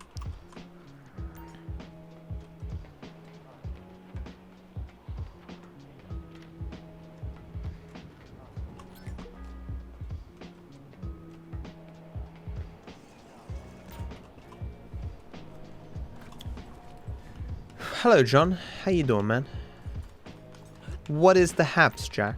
Hello, John. How you doing, man? What is the haps, Jack?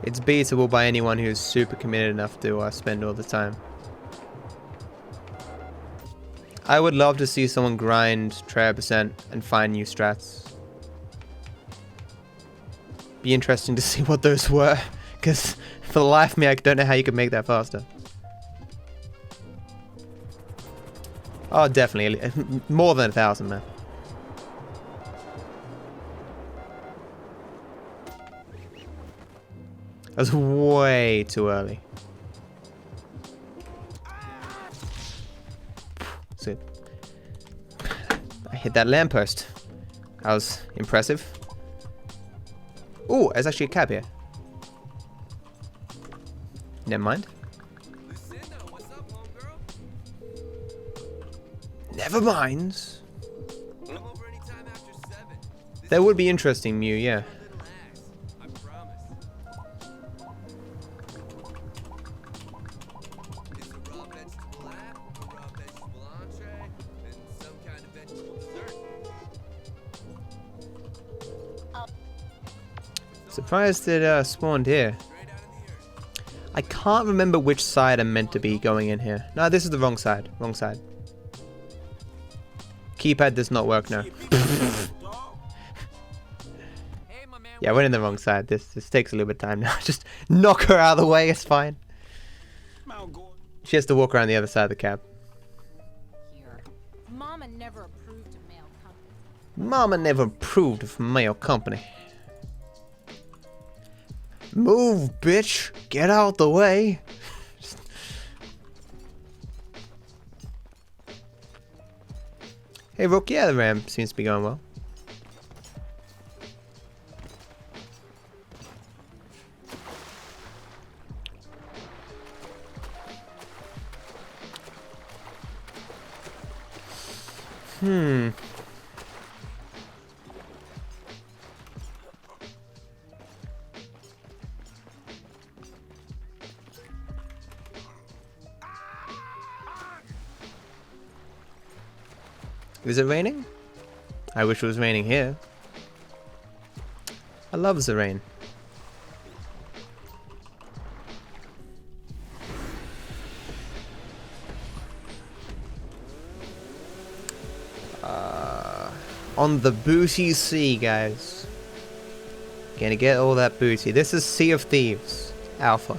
It's beatable by anyone who's super committed enough to spend all the time. I would love to see someone grind Trey% and find new strats. Be interesting to see what those were, because for the life of me I don't know how you could make that faster. Oh, definitely. More than 1,000, man. That was way too early. So, I hit that lamppost. That was impressive. Oh, there's actually a cab here. Never mind. Never mind. That would be interesting, Mew, yeah. Surprised it spawned here. I can't remember which side I'm meant to be going in here. No, this is the wrong side. Wrong side. Keypad does not work now. Yeah, I went in the wrong side. This takes a little bit of time now. Just knock her out of the way, it's fine. She has to walk around the other side of the cab. Mama never approved of male company. Mama never approved of male company. Move, bitch! Get out the way! Hey, Rook, yeah, the ramp seems to be going well. Is it raining? I wish it was raining here. I love the rain. On the booty sea, guys. Gonna get all that booty. This is Sea of Thieves Alpha.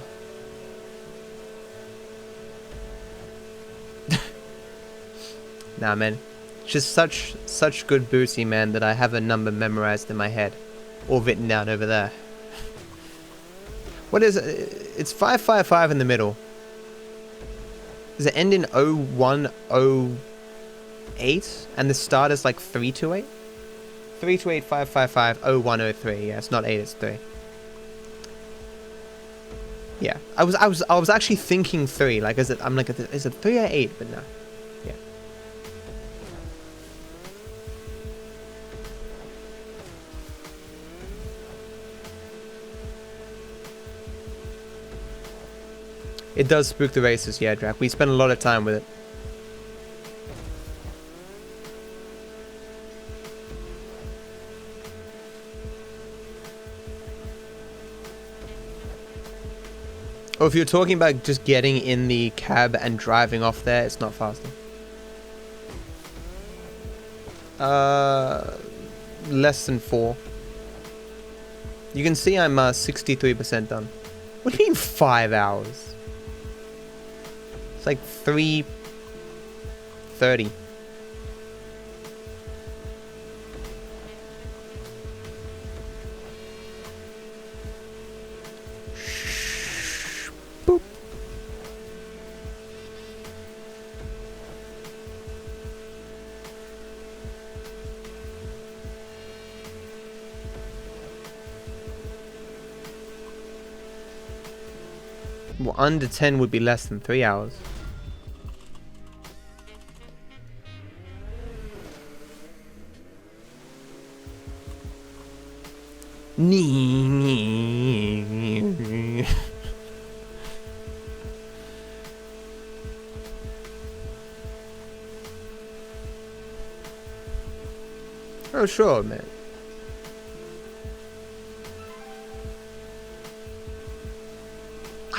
Nah, man. Just such good booty, man, that I have a number memorized in my head. Or written down over there. What is it? It's 555 in the middle. Does it end in 0108? And the start is like 328? 328 555 0103. Yeah, it's not 8, it's 3. Yeah. I was actually thinking 3. Like, is it 3 or 8? But no. Yeah. It does spook the races, yeah, Drac. We spend a lot of time with it. Or if you're talking about just getting in the cab and driving off there, it's not faster. Less than 4. You can see I'm 63% done. What do you mean 5 hours? It's like 3:30. Boop. Well, under 10 would be less than 3 hours. Oh, sure, man.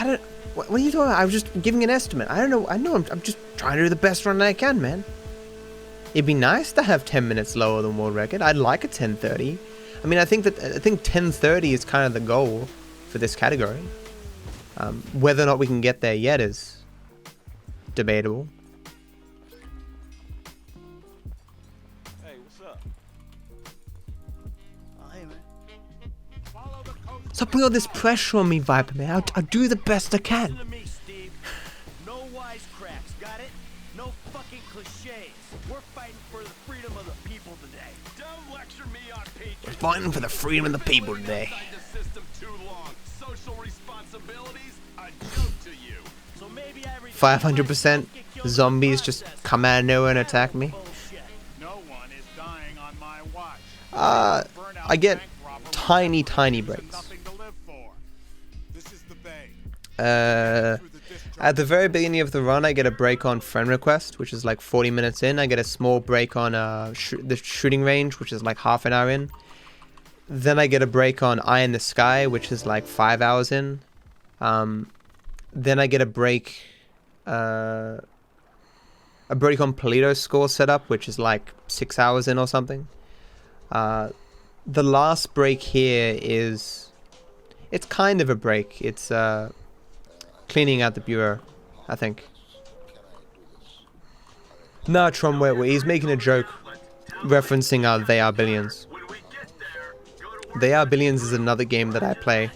I don't... What are you talking about? I was just giving an estimate. I don't know. I know I'm just trying to do the best run I can, man. It'd be nice to have 10 minutes lower than world record. I'd like a 10:30. I mean, I think 10:30 is kind of the goal for this category. Whether or not we can get there yet is debatable. Hey, what's up? Oh, hey, man. Stop putting all this pressure on me, Viper, man. I'll do the best I can. Listen to me, Steve. No wisecracks, got it? No fucking cliches. We're fighting for the freedom of the people today. Don't lecture me on patriotism. We're fighting for the freedom of the people today. The system too long. Social responsibilities a joke to you. So maybe every 500% zombies just come out of nowhere and attack me. No one is dying on my watch. I get tiny breaks. Nothing to live for. This is the bay. At the very beginning of the run, I get a break on friend request, which is like 40 minutes in. I get a small break on the shooting range, which is like half an hour in. Then I get a break on Eye in the Sky, which is like 5 hours in. Then I get a break on Polito's score setup, which is like 6 hours in or something. The last break here is... It's kind of a break. It's cleaning out the bureau, I think. Nah, Tron, where he's making a joke referencing They Are Billions. They Are Billions is another game that I play,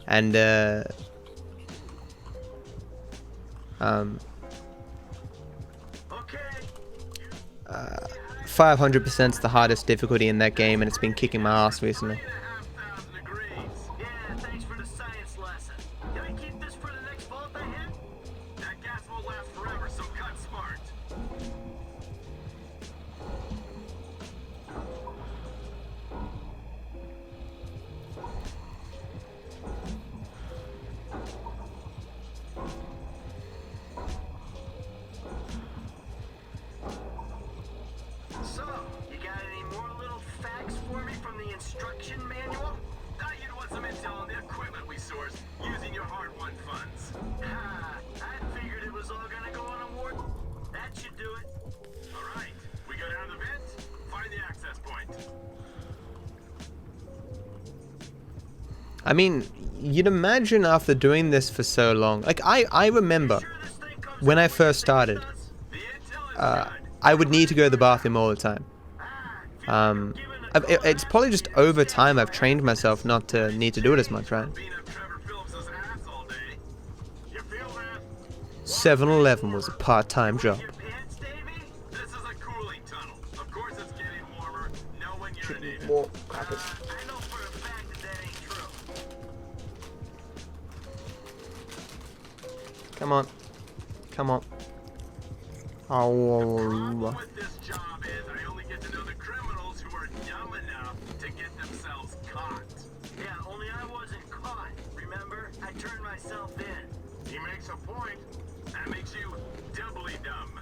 and 500% is the hardest difficulty in that game, and it's been kicking my ass recently. I mean, you'd imagine after doing this for so long, like I remember when I first started, I would need to go to the bathroom all the time. It's probably just over time I've trained myself not to need to do it as much, right? 7-Eleven was a part-time job. More crackers. Come on. Come on. Oh. He makes a point. That makes you doubly dumb.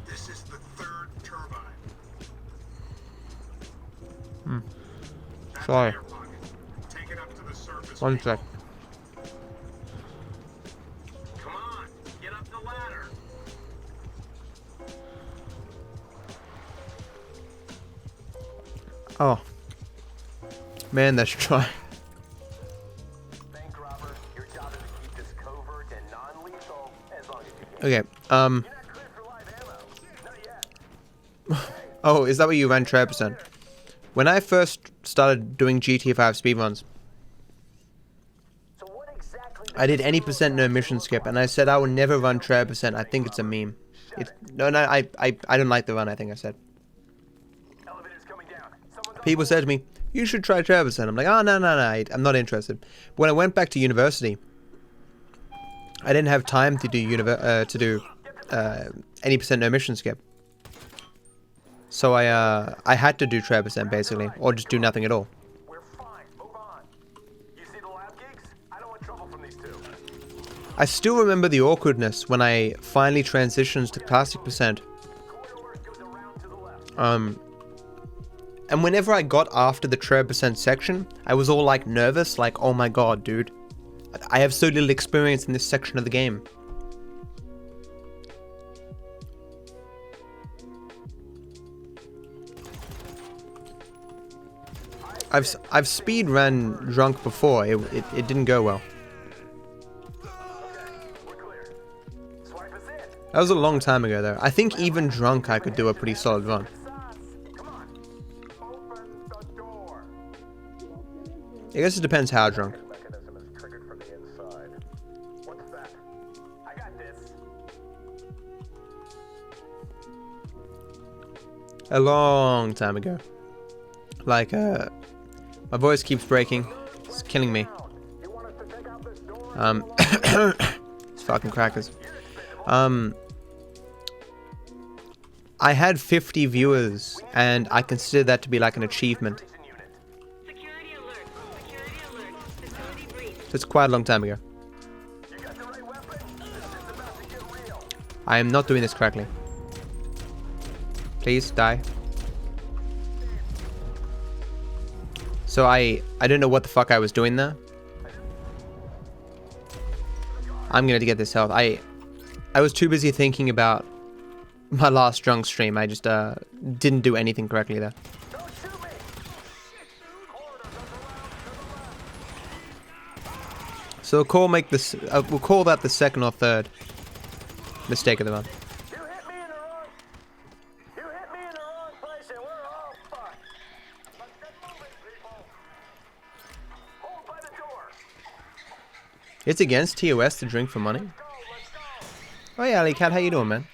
This is the third turbine. Sorry. Take it up to the surface. One sec. Come on, get up the ladder. Oh. Man, that's dry. Okay, oh, is that what you ran Tracey? When I first started doing GTA 5 speedruns, I did any % no mission skip, and I said I would never run Tracey. I think it's a meme. No, I don't like the run, I think I said. People said to me, you should try Tracey. I'm like, oh, no, I'm not interested. But when I went back to university, I didn't have time to do any % no mission skip. So I had to do Tracey basically, or just do nothing at all. I still remember the awkwardness when I finally transitioned to classic percent. And whenever I got after the tread percent section, I was all like nervous, like, oh my god, dude. I have so little experience in this section of the game. I've speedrun drunk before. It didn't go well. That was a long time ago though. I think even drunk I could do a pretty solid run. I guess it depends how drunk. A long time ago. Like, my voice keeps breaking. It's killing me. It's fucking crackers. I had 50 viewers, and I consider that to be like an achievement. It's quite a long time ago. I am not doing this correctly. Please, die. So I don't know what the fuck I was doing there. I'm gonna get this health. I was too busy thinking about my last drunk stream. I just didn't do anything correctly there. So we'll call that the second or third mistake of the run. It's against TOS to drink for money. Oh yeah, Ali Cat, how you doing, man?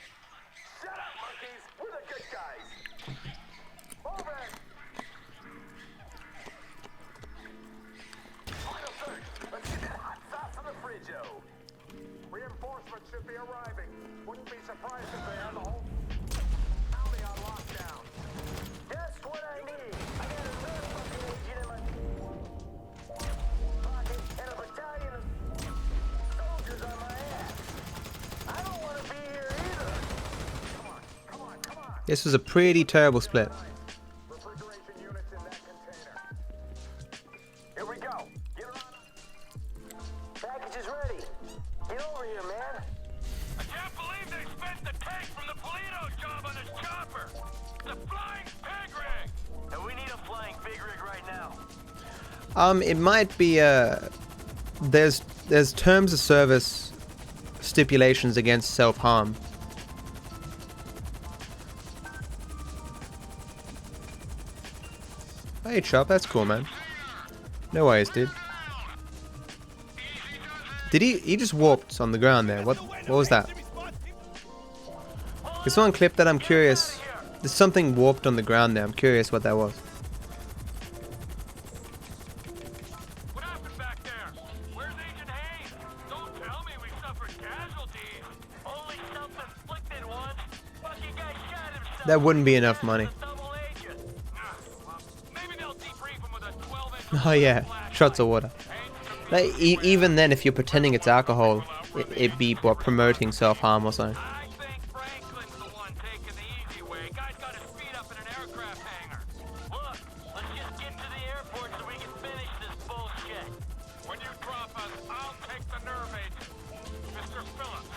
This was a pretty terrible split. Here we go. Package is ready. Get over here, man. I can't believe they spent the tank from the Polito job on this chopper. The flying pig rig. And we need a flying pig rig right now. It might be there's terms of service stipulations against self-harm. Hey Chop, that's cool, man. No worries, dude. Did he just warped on the ground there? What was that? There's one clip that I'm curious. There's something warped on the ground there. I'm curious what that was. What happened back there? Where's Agent Hayes? Don't tell me we suffered casualties. Only self-inflicted ones. Fucking guy shot himself. That wouldn't be enough money. Oh yeah, shots of water. Like, even then, if you're pretending it's alcohol, it'd be what, promoting self-harm or something. I think Franklin's the one taking the easy way. Guy's got his feet up in an aircraft hangar. Look, let's just get to the airport so we can finish this bullshit. When you drop us, I'll take the nerve agent. Mr. Phillips,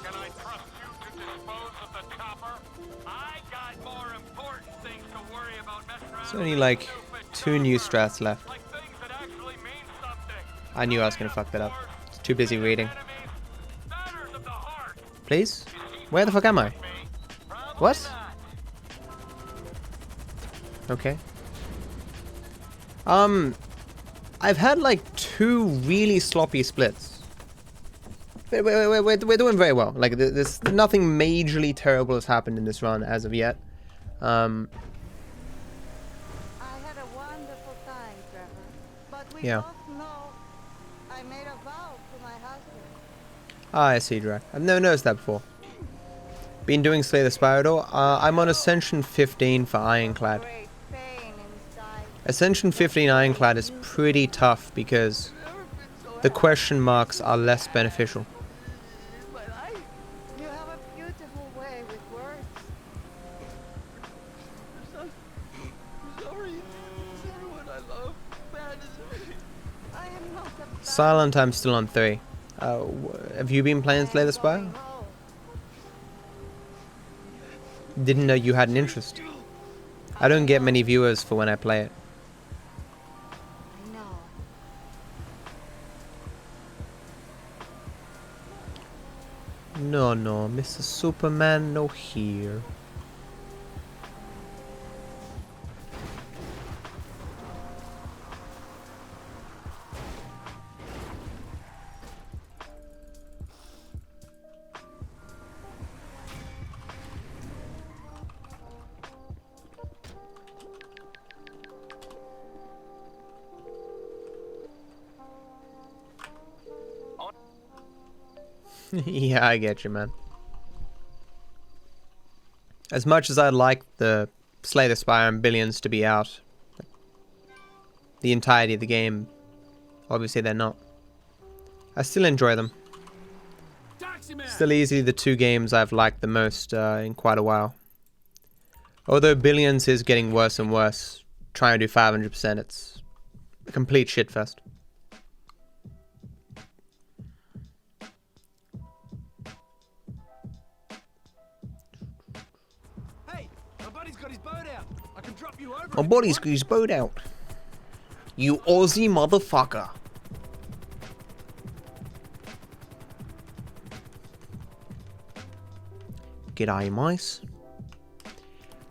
can I trust you to dispose of the chopper? I got more important things to worry about messing around. There's only like 2 new strats left. I knew I was gonna fuck that up. Too busy reading. Please? Where the fuck am I? What? Okay. I've had like 2 really sloppy splits. We're doing very well. Like, there's nothing majorly terrible has happened in this run as of yet. Yeah. Ah, I see, Drac. I've never noticed that before. Been doing Slay the Spiral. I'm on Ascension 15 for Ironclad. Ascension 15 Ironclad is pretty tough because the question marks are less beneficial. You have a beautiful way with words. Sorry. It's everyone I love. Bad as me. I am not a Silent, I'm still on 3. Have you been playing Slay the Spire? Didn't know you had an interest. I don't get many viewers for when I play it. No, no, Mr. Superman, no here. Yeah, I get you, man. As much as I'd like the Slay the Spire and Billions to be out, the entirety of the game, obviously they're not. I still enjoy them. Still easily the 2 games I've liked the most in quite a while. Although Billions is getting worse and worse, trying to do 500%, it's a complete shitfest. My buddy's got his boat out. You Aussie motherfucker. G'day, mice.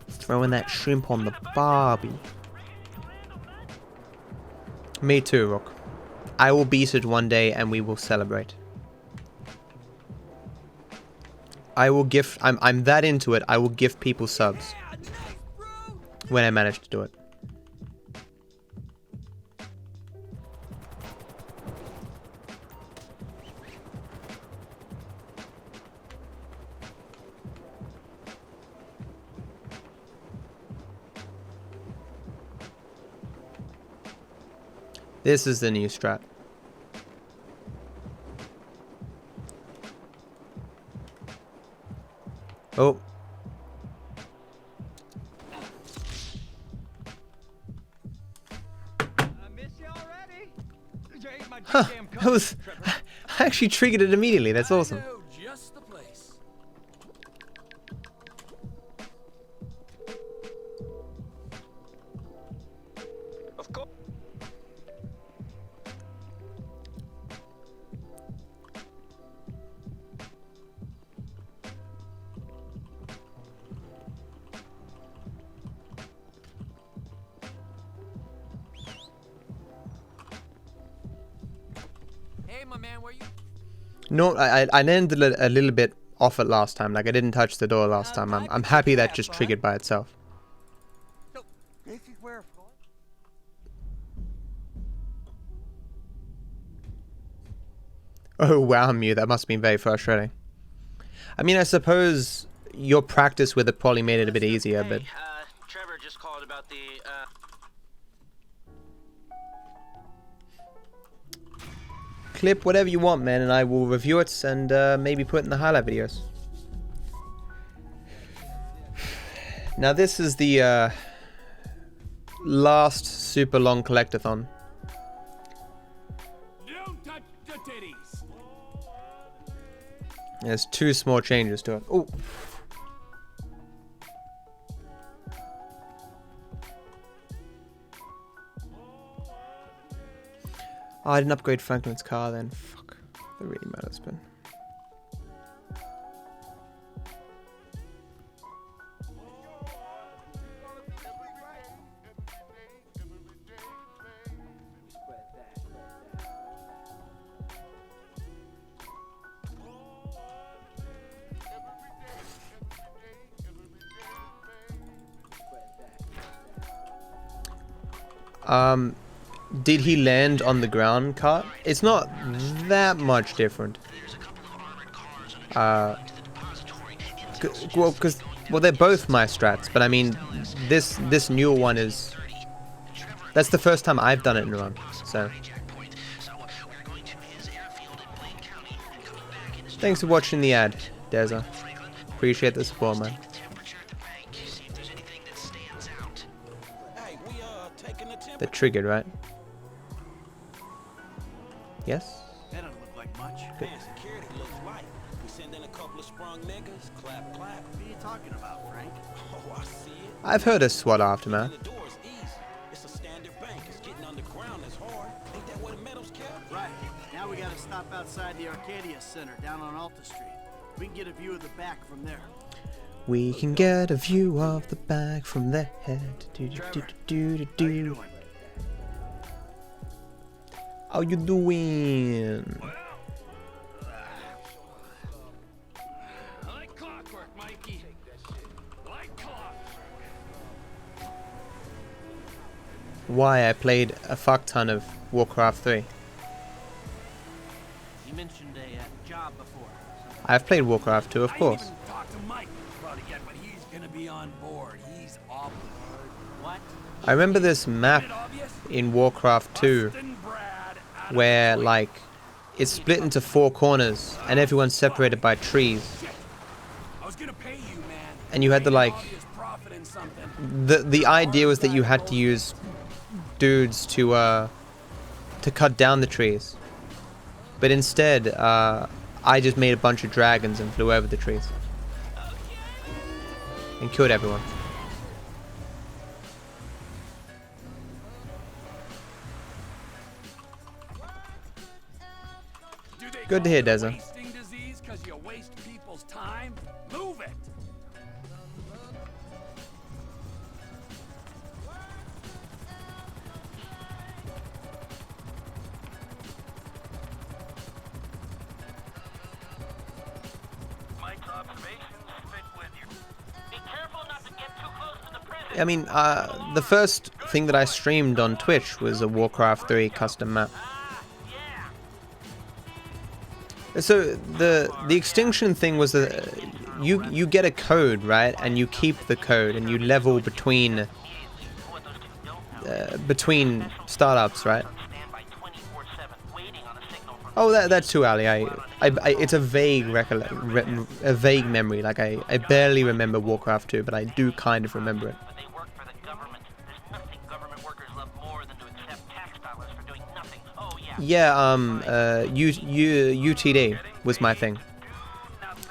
Throwing that shrimp on the barbie. Me too, Rook. I will beat it one day and we will celebrate. I will gift... I'm that into it, I will gift people subs. When I manage to do it. This is the new strat. Oh. Huh, I actually triggered it immediately, that's awesome. Just the place. Of course. Hey, my man, where you? No, I landed a little bit off it last time. Like I didn't touch the door last time. I'm happy that just triggered by itself. Oh wow, Mew, that must have been very frustrating. I mean, I suppose your practice with it probably made it a bit easier, but... Trevor just called about the, Clip whatever you want, man, and I will review it and maybe put it in the highlight videos. Now this is the last super long collectathon. Don't touch the titties. There's 2 small changes to it. Oh. Oh, I didn't upgrade Franklin's car then. Fuck. That really matters, but... Did he land on the ground cart? It's not that much different. Well, they're both my strats, but I mean, this newer one is... That's the first time I've done it in a run, so... Thanks for watching the ad. Deza. Appreciate the support, man. They're triggered, right? Yes? That don't look like much. Good. Man, security looks light. We send in a couple of sprung niggas. Clap, clap. What are you talking about, Frank? Oh, I see it. I've heard of SWAT aftermath. The door's easy. It's a standard bank. It's getting underground that's hard. Ain't that where the metal's kept? Right. Now we gotta stop outside the Arcadia Center down on Alta Street. We can get a view of the back from there. We can get a view of the back from there. How you doing? Like clockwork, Mikey. Like clockwork. Why I played a fuck ton of Warcraft 3. You mentioned a job before. I've played Warcraft 2, of course. I haven't talked to Mike about it yet, but he's gonna be on board. He's awful. What? I remember this map in Warcraft 2 where, like, it's split into 4 corners and everyone's separated by trees. And you had to, like, the idea was that you had to use dudes to cut down the trees. But instead, I just made a bunch of dragons and flew over the trees. And killed everyone. Good to hear, Deza. Wasting disease 'cause you waste people's time? Move it. Mike's observations fit with you. Be careful not to get too close to the prison. I mean, the first thing that I streamed on Twitch was a Warcraft 3 custom map. So the extinction thing was that you get a code, right, and you keep the code and you level between startups, right? Oh, that's too, Ali. It's a vague a vague memory. Like I barely remember Warcraft 2, but I do kind of remember it. Yeah, UTD was my thing.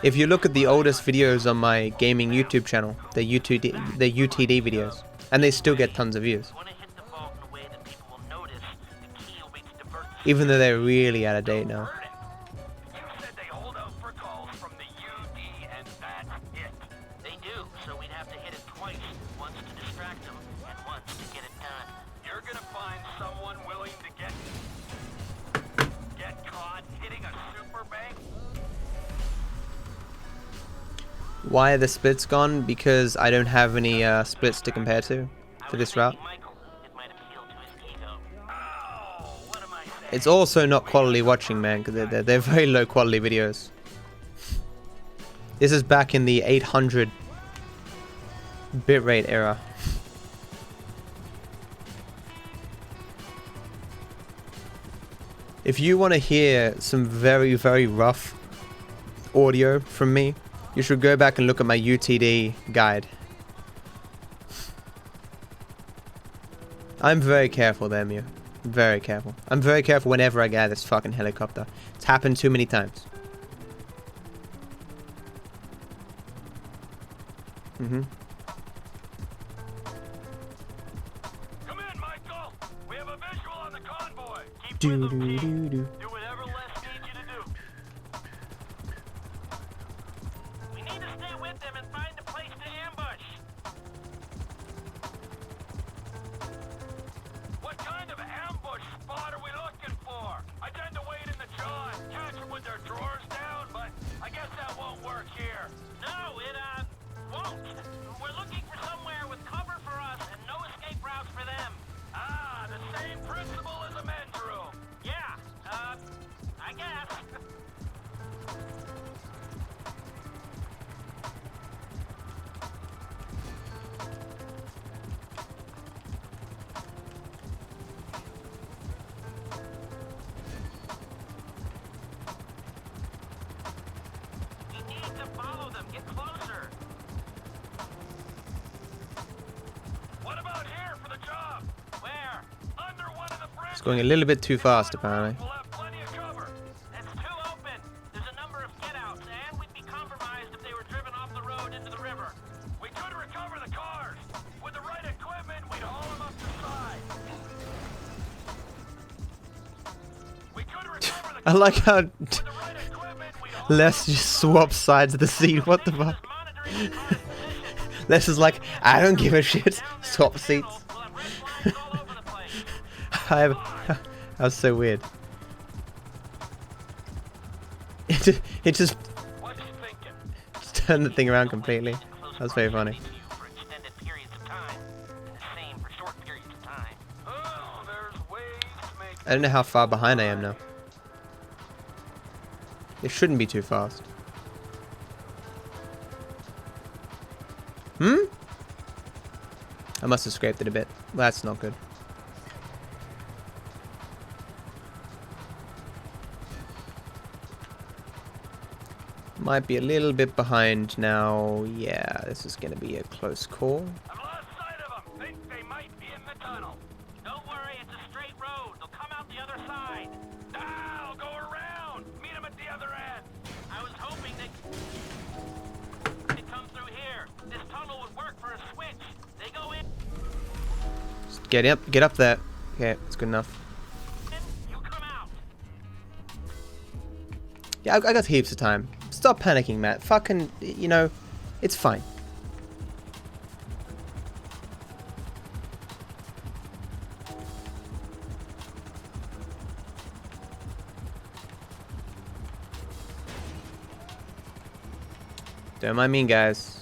If you look at the oldest videos on my gaming YouTube channel, they're UTD videos, and they still get tons of views. Even though they're really out of date now. Why are the splits gone? Because I don't have any splits to compare to for this route. It's also not quality watching, man, because they're very low quality videos. This is back in the 800 bitrate era. If you want to hear some very, very rough audio from me, you should go back and look at my UTD guide. I'm very careful there, Mew. Very careful. I'm very careful whenever I get this fucking helicopter. It's happened too many times. Mm-hmm. Come in, Michael. We have a visual on the convoy. Keep Do do do do. do whatever Les needs you to do. We need to stay with them and find a place to ambush. What kind of ambush spot are we looking for? I tend to wait in the jaw and catch them with their drawers down, but I guess that won't work here. No, it won't. We're looking for somewhere with cover for us and no escape routes for them. Ah, the same principle as a men's room. Yeah, I guess. It's going a little bit too fast, apparently. I like how Les just swaps sides of the seat. What the fuck? Les is like, I don't give a shit. Swap seats. That was so weird. It just turned the thing around completely. That was very funny. I don't know how far behind I am now. It shouldn't be too fast. Hmm? I must have scraped it a bit. That's not good. Might be a little bit behind now. Yeah, this is going to be a close call. Get up there. Okay, that's good enough. Yeah, I got heaps of time. Stop panicking, Matt. Fucking, you know, it's fine. Don't mind me, guys.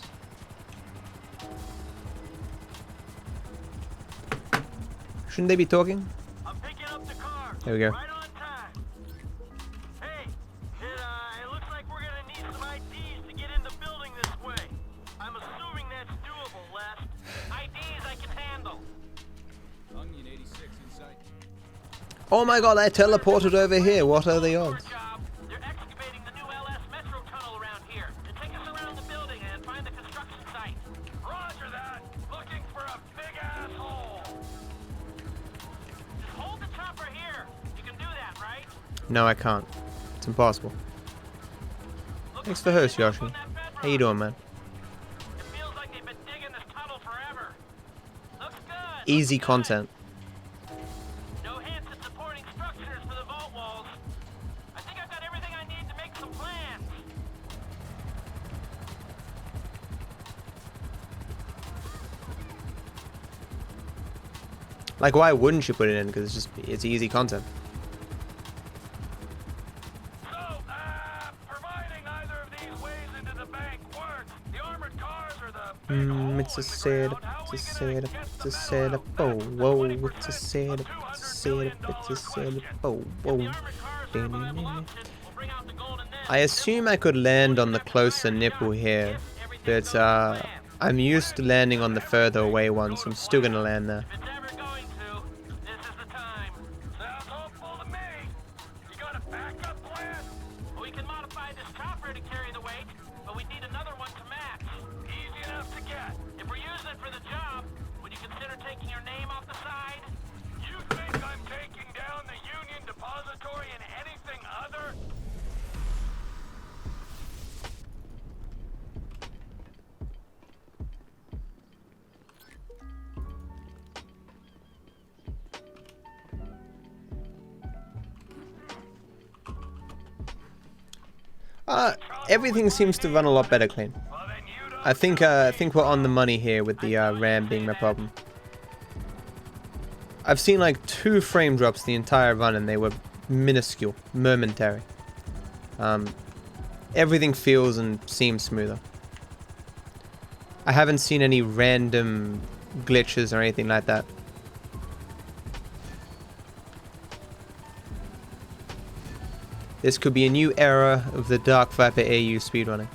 Shouldn't they be talking? There we go. Oh my god, I teleported over here. What are the odds? No, I can't. It's impossible. Thanks for the host, Yoshi. How you doing, man? Easy content. Like, why wouldn't you put it in? Because it's easy content. It's a setup, it's a setup, it's a setup, oh, whoa, it's a setup, it's a setup, it's a setup, oh, whoa. I assume I could land on the closer nipple here, but I'm used to landing on the further away one, so I'm still gonna land there. Everything seems to run a lot better clean. I think we're on the money here with the RAM being my problem. I've seen like 2 frame drops the entire run and they were minuscule, momentary. Everything feels and seems smoother. I haven't seen any random glitches or anything like that. This could be a new era of the DarkViperAU speedrunning.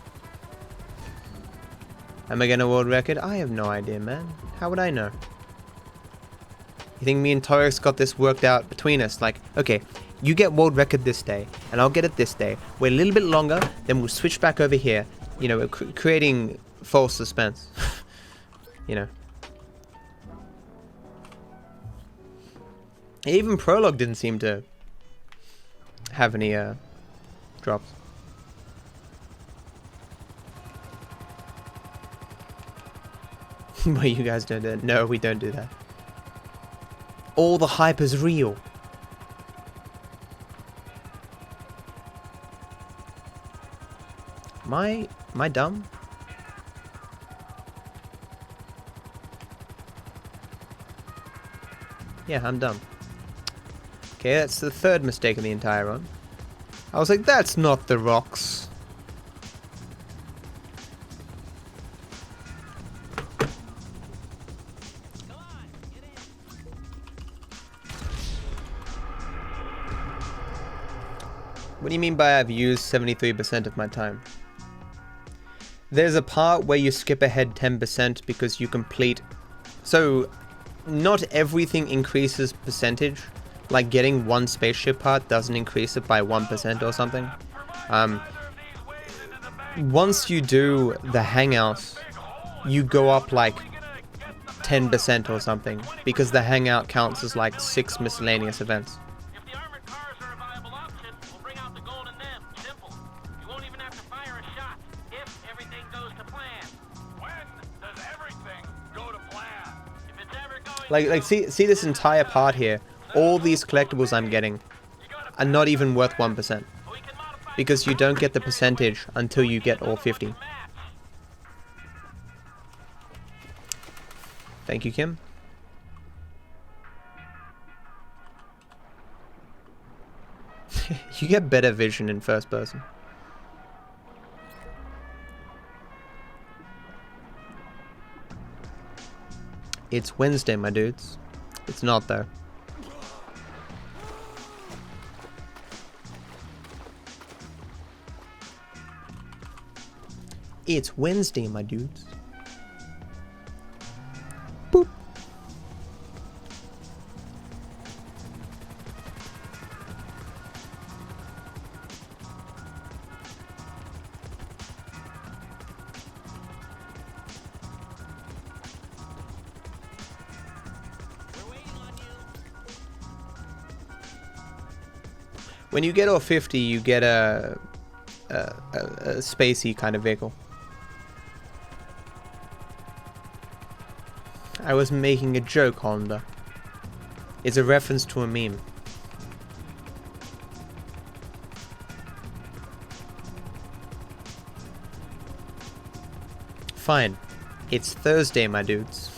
Am I gonna world record? I have no idea, man. How would I know? You think me and Torix got this worked out between us? Like, okay, you get world record this day, and I'll get it this day. Wait a little bit longer, then we'll switch back over here. You know, creating false suspense. You know. Even Prologue didn't seem to have any drops. Well, you guys don't do that. No, we don't do that. All the hype is real. Am I dumb? Yeah, I'm dumb. Okay, that's the third mistake of the entire run. I was like, that's not the rocks. What do you mean by I've used 73% of my time? There's a part where you skip ahead 10% because you complete... So, not everything increases percentage. Like getting one spaceship part doesn't increase it by 1% or something. Once you do the hangouts, you go up like 10% or something. Because the hangout counts as like 6 miscellaneous events. Like see this entire part here. All these collectibles I'm getting are not even worth 1%. Because you don't get the percentage until you get all 50. Thank you, Kim. You get better vision in first person. It's Wednesday, my dudes. It's not though. It's Wednesday, my dudes. Boop. When you get all 50, you get a spacey kind of vehicle. I was making a joke, Honda. It's a reference to a meme. Fine. It's Thursday, my dudes.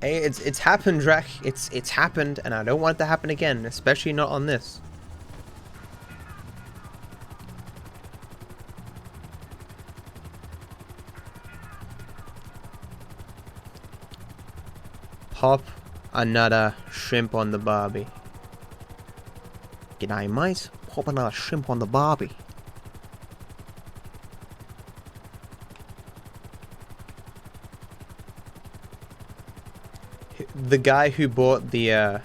Hey, it's happened, Drac. It's happened, and I don't want it to happen again, especially not on this. Pop another shrimp on the barbie. G'day, mate. Pop another shrimp on the barbie. The guy who bought the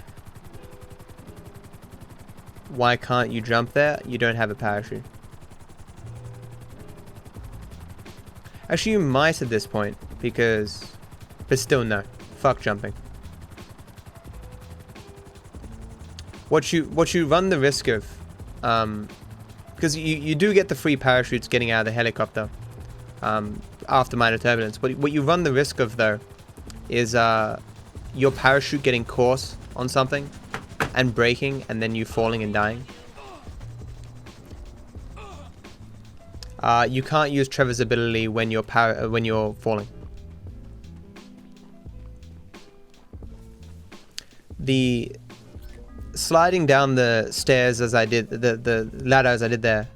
why can't you jump there? You don't have a parachute. Actually, you might at this point, because... But still, no. Fuck jumping. What you run the risk of... because you do get the free parachutes getting out of the helicopter after minor turbulence. What you run the risk of, though, is... your parachute getting caught on something and breaking and then you falling and dying. You can't use Trevor's ability when you're falling. sliding down the stairs as I did, the ladder as I did there,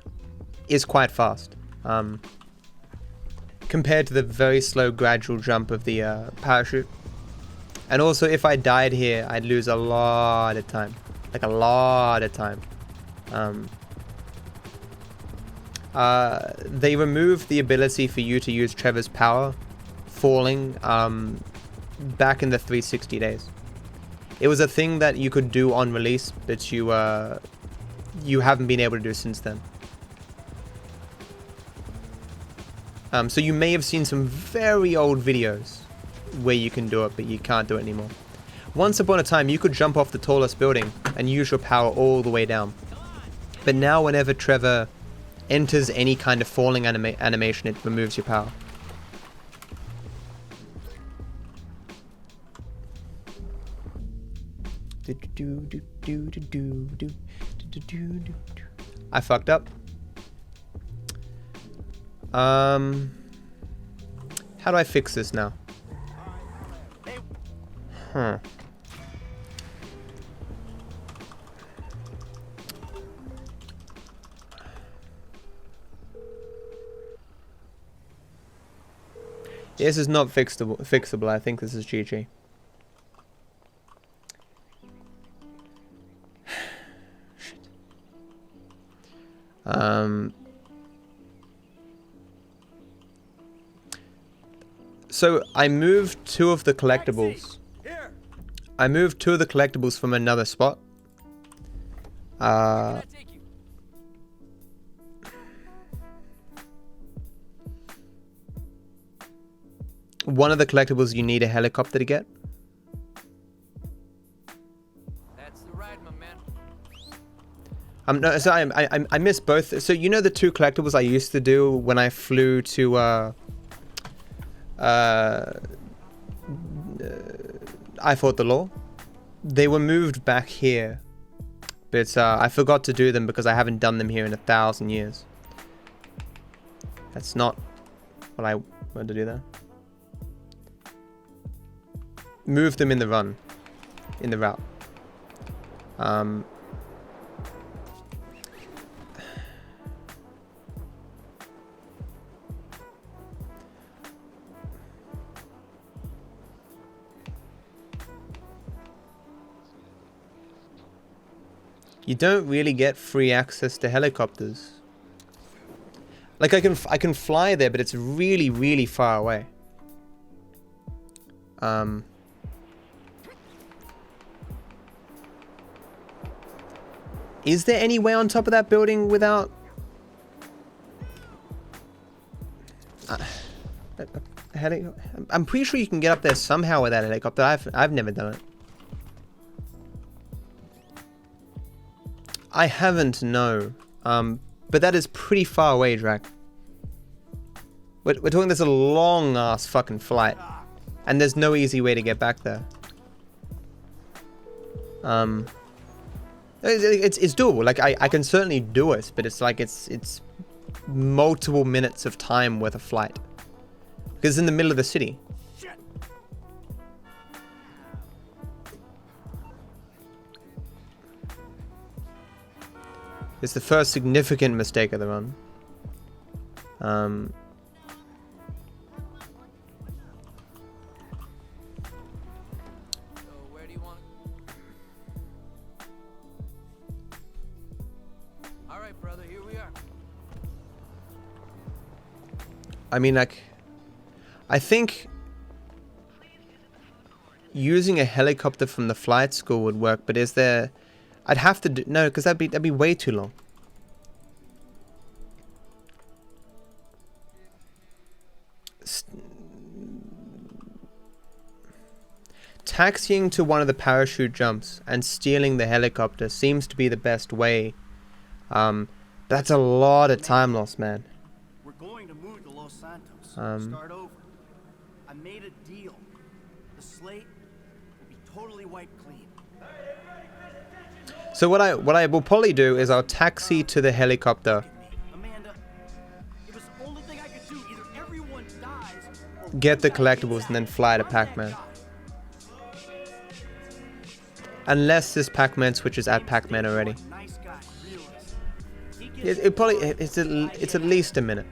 is quite fast. Compared to the very slow gradual jump of the parachute. And also, if I died here, I'd lose a lot of time. Like a lot of time. They removed the ability for you to use Trevor's power falling back in the 360 days. It was a thing that you could do on release, but you haven't been able to do since then. So you may have seen some very old videos where you can do it, but you can't do it anymore. Once upon a time, you could jump off the tallest building and use your power all the way down. But now whenever Trevor enters any kind of falling animation, it removes your power. I fucked up. How do I fix this now? Huh. This is not fixable. I think this is GG. Shit. So I moved two of the collectibles. I moved two of the collectibles from another spot. One of the collectibles you need a helicopter to get. That's the ride, my man. No, so I missed both. So you know the two collectibles I used to do when I flew to I Fought the Law? They were moved back here, but I forgot to do them because I haven't done them here in 1,000 years. That's not what I wanted to do there. Move them in the run, in the route. You don't really get free access to helicopters. Like I can fly there, but it's really, really far away. Is there any way on top of that building without a helicopter? I'm pretty sure you can get up there somehow without a helicopter. I've never done it. I haven't, no. But that is pretty far away, Drac. We're talking there's a long ass fucking flight. And there's no easy way to get back there. It's doable. Like I can certainly do it, but it's like it's multiple minutes of time worth of flight. Because it's in the middle of the city. It's the first significant mistake of the run. So where do you want? All right, brother, here we are. I mean, like, I think using a helicopter from the flight school would work, but is there? I'd have to do no, because that'd be way too long. Taxiing to one of the parachute jumps and stealing the helicopter seems to be the best way. That's a lot of time lost, man. We're going to move to Los Santos. Start over. I made a deal. The slate will be totally wiped clean. So what I will probably do is I'll taxi to the helicopter. Amanda, it was the only thing I could do. Either everyone dies or Get the collectibles and then fly to Pac-Man. Unless this Pac-Man switches at Pac-Man already. It probably it's at least a minute.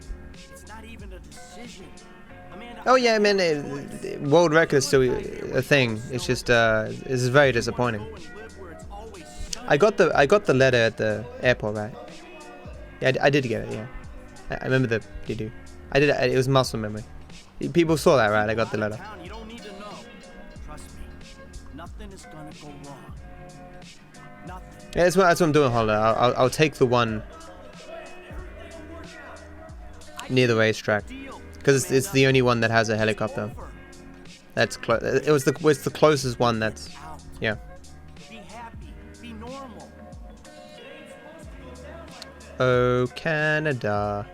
Oh yeah, man, world record is still a thing. It's just it's very disappointing. I got the letter at the airport, right? Yeah, I did get it. Yeah, I remember the you do. I did. It was muscle memory. People saw that, right? I got the letter. You don't need to know. Trust me, nothing is gonna go wrong. Nothing. Yeah, that's what I'm doing, Holder. I'll take the one near the racetrack because it's the only one that has a helicopter. That's close. It's the closest one. That's yeah. Oh, Canada.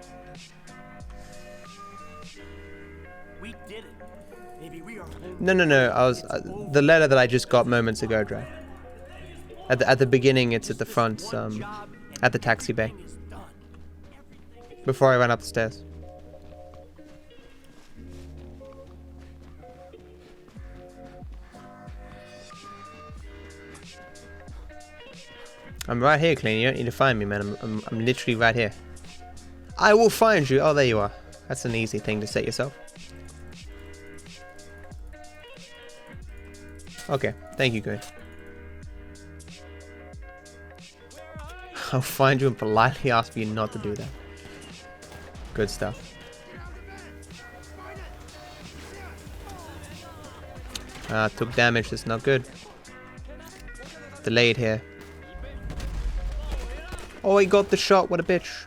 We did it. Maybe we are. No. I was the letter that I just got moments ago, Dre. At the beginning, it's at the front, at the taxi bay. Before I ran up the stairs. I'm right here, Clean. You don't need to find me, man. I'm literally right here. I will find you. Oh, there you are. That's an easy thing to set yourself. Okay, thank you, good. I'll find you and politely ask you not to do that. Good stuff. Took damage. That's not good. Delayed here. Oh, he got the shot. What a bitch.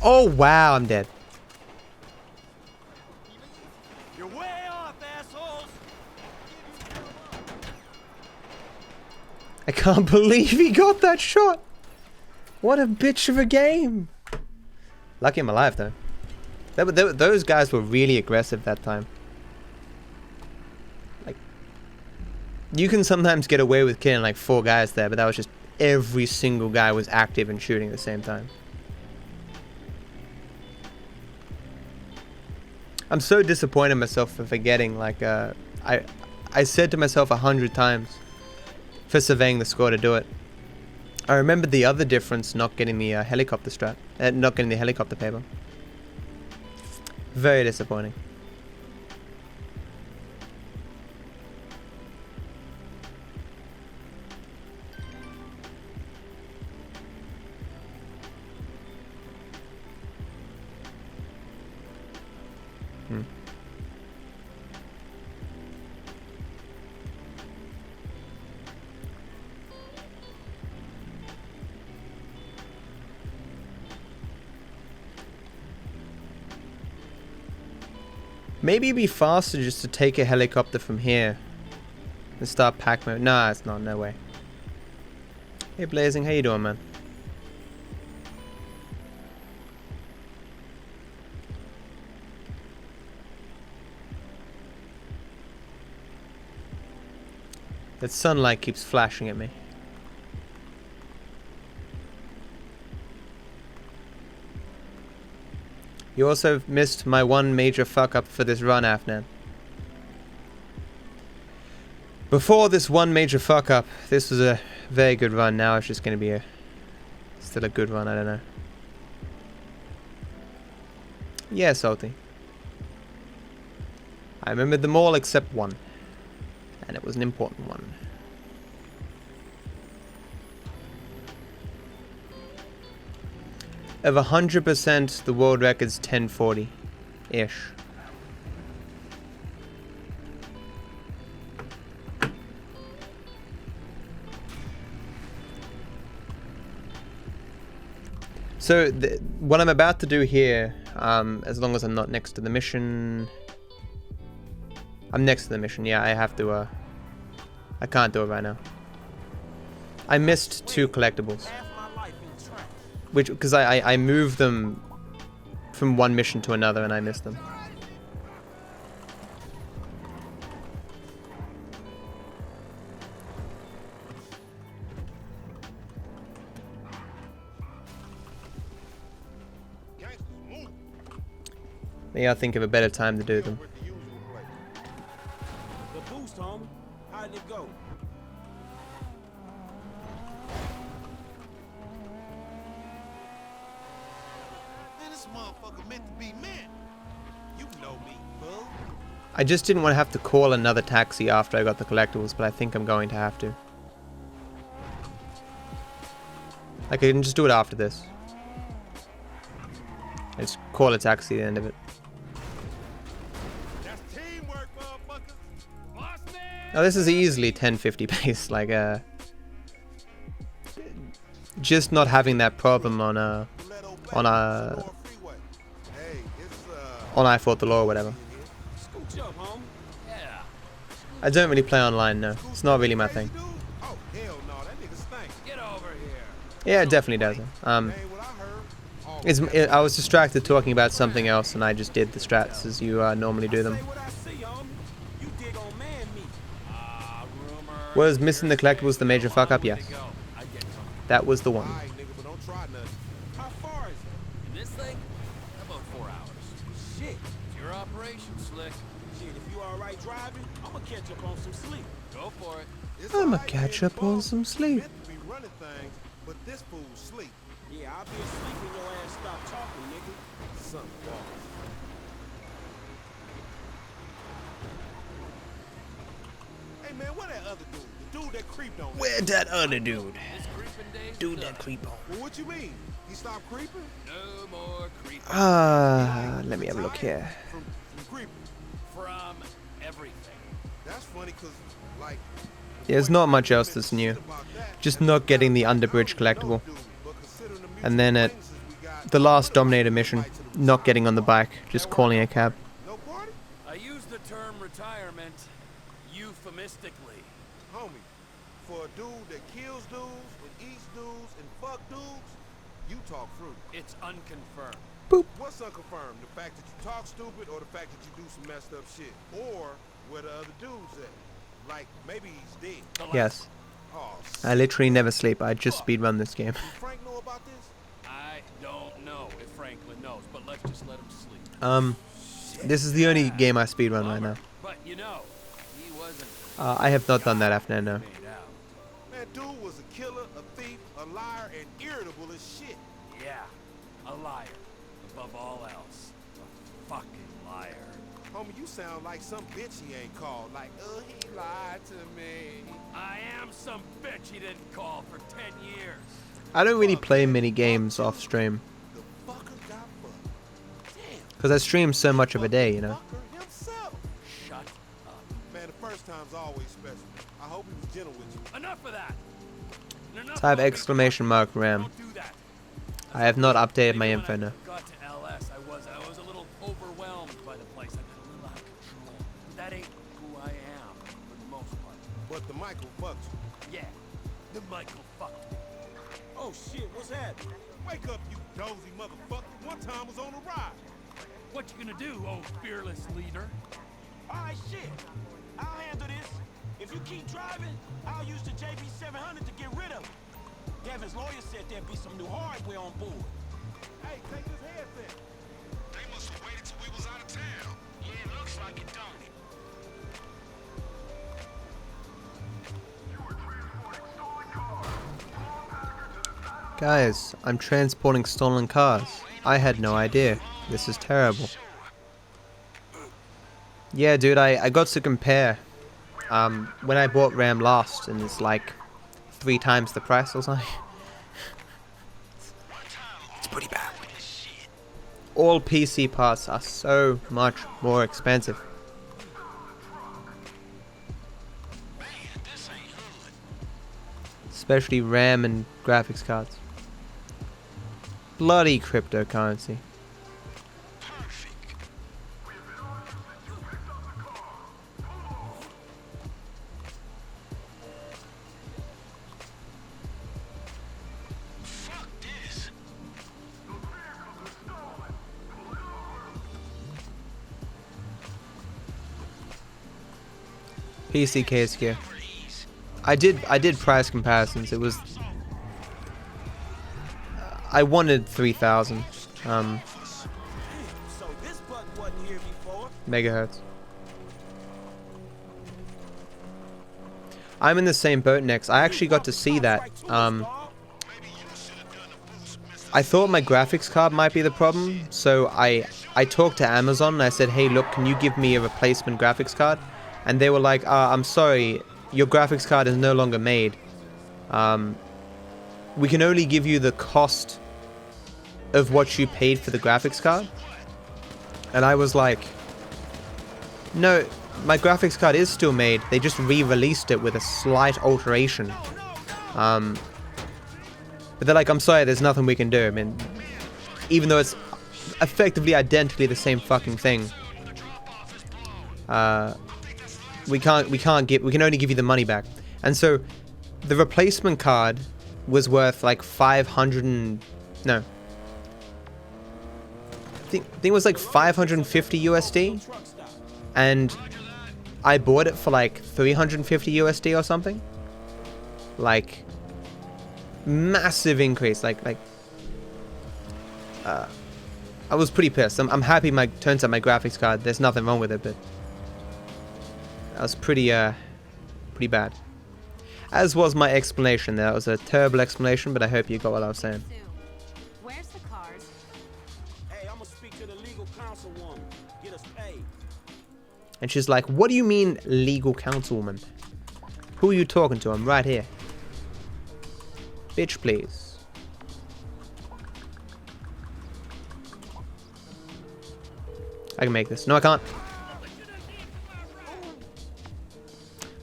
Oh, wow. I'm dead. You're way off, assholes. I can't believe he got that shot. What a bitch of a game. Lucky I'm alive, though. Those guys were really aggressive that time. Like, you can sometimes get away with killing like 4 guys there, but that was just every single guy was active and shooting at the same time. I'm so disappointed in myself for forgetting. Like, I said to myself 100 times for surveying the score to do it. I remember the other difference, not getting the helicopter strat, not getting the helicopter paper. Very disappointing. Maybe it'd be faster just to take a helicopter from here and start pack mode. Nah, it's not. No way. Hey, Blazing. How you doing, man? That sunlight keeps flashing at me. You also missed my one major fuck up for this run, Afnan. Before this one major fuck up, this was a very good run. Now it's just going to be still a good run. I don't know. Yeah, Salty. I remembered them all except one. And it was an important one. Of 100%, the world record's 1040-ish. So, what I'm about to do here, as long as I'm not next to the mission... I'm next to the mission, yeah, I have to, I can't do it right now. I missed 2 collectibles. Because I moved them from one mission to another and I missed them. Maybe I'll think of a better time to do them. The boost, homie. How'd it go? Man, this motherfucker meant to be meant. You know me, bud. I just didn't want to have to call another taxi after I got the collectibles, but I think I'm going to have to. Like, I can just do it after this. Just call a taxi at the end of it. Now this is easily 1050 pace, like just not having that problem on I Fought the Law or whatever. I don't really play online, no. It's not really my thing. Yeah, it definitely doesn't. I was distracted talking about something else, and I just did the strats as you normally do them. Was missing the collectibles the major fuck up? Yes. That was the one. How far is it? In this thing? About 4 hours. Shit. It's your operation, Slick. Shit, if you alright driving, I'ma catch up on some sleep. Go for it. I'ma catch up on some sleep. We running things, but this fool's sleep. Yeah, I'll be asleep when your ass stop talking, nigga. Son of balls. Hey man, where that other dude? The dude that creeped on me. Where'd that other dude? Dude that creep on. Well, what you mean? He stopped creeping? No more creeping. Let me have a look here. From creeping? From everything. That's funny because, like... Yeah, there's not much else that's new. Just not getting the underbridge collectible. And then at the last Dominator mission, not getting on the bike, just calling a cab. I use the term retirement euphemistically. Homie, for a dude that kills dudes and eats dudes and fuck dudes, you talk fruit. It's unconfirmed. Boop. What's unconfirmed? The fact that you talk stupid or the fact that you do some messed up shit? Or where the other dude's at? Like, maybe he's dead. Yes. Oh, I literally never sleep. I just speedrun this game. Frank know about this? I don't know if Franklin knows, but let's just let him sleep. This is the only game I speedrun right now. But you know, he wasn't. I have not done that after no. That dude was a killer, a thief, a liar, and irritable as shit. Yeah, a liar. Above all else, a fucking liar. Homie, you sound like some bitch he ain't called. Like, he lied to me. I am some bitch he didn't call for 10 years. I don't really play many games off stream. Because I stream so much of a day, you know. Shut up. Man, the first time's always special. I hope he was gentle with you. Enough of that. Type exclamation mark RAM. I have not updated my info now. Got to LS, I was a little overwhelmed by the place. I got a little out of control. That ain't who I am for the most part. But the Michael fucked you. Yeah, the Michael fucked me. Oh shit, what's happening? Wake up, you dozy motherfucker. One time was on a ride. What you gonna do, oh fearless leader? Alright, shit. I'll handle this. If you keep driving, I'll use the JB700 to get rid of it. Devin's lawyer said there'd be some new hardware on board. Hey, take this headset. They must have waited till we was out of town. Yeah, it looks like it, don't it? Guys, I'm transporting stolen cars. I had no idea. This is terrible. Yeah, dude, I got to compare. When I bought RAM last, and it's like 3 times the price or something. It's pretty bad. All PC parts are so much more expensive. Especially RAM and graphics cards. Bloody cryptocurrency. PC case gear. I did price comparisons. It was I wanted 3,000. So this buck wasn't megahertz. I'm in the same boat next. I actually got to see that. I thought my graphics card might be the problem, so I talked to Amazon and I said, hey, look, can you give me a replacement graphics card? And they were like, I'm sorry, your graphics card is no longer made. We can only give you the cost of what you paid for the graphics card. And I was like, no, my graphics card is still made. They just re-released it with a slight alteration. But they're like, I'm sorry, there's nothing we can do. I mean, even though it's effectively identically the same fucking thing, we can only give you the money back. And so the replacement card was worth like 500 and no, I think it was like 550 USD, and I bought it for like 350 USD or something. Like massive increase. Like I was pretty pissed. I'm happy turns out my graphics card, there's nothing wrong with it, but that was pretty bad. As was my explanation. That was a terrible explanation, but I hope you got what I was saying. Where's the cars? Hey, I'm gonna speak to the legal councilwoman. Get us paid. And she's like, what do you mean, legal councilwoman? Who are you talking to? I'm right here. Bitch, please. I can make this. No, I can't.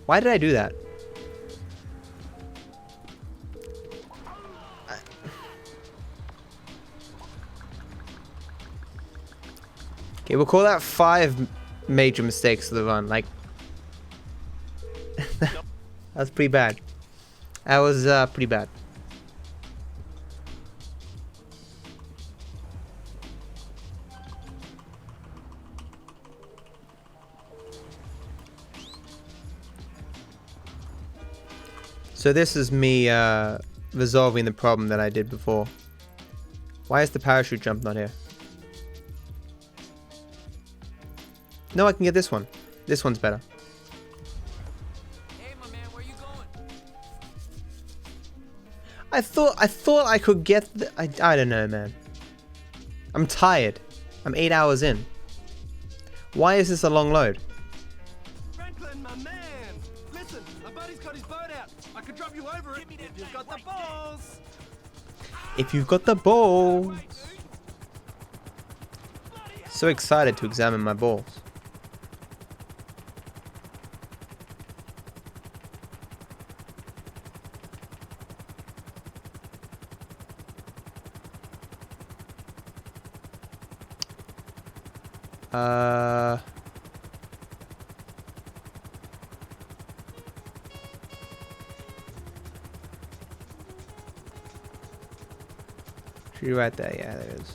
Why did I do that? Okay, we'll call that 5 major mistakes of the run. Like, that's pretty bad. That was pretty bad. So this is me resolving the problem that I did before. Why is the parachute jump not here? No, I can get this one. This one's better. Hey, my man, where you going? I thought I could get I don't know, man. I'm tired. I'm 8 hours in. Why is this a long load? Franklin, my man! Listen, a buddy's got his boat out. I could drop you over it if you've got the balls. If you've got the balls. So excited to examine my balls. Tree right there, yeah, there is.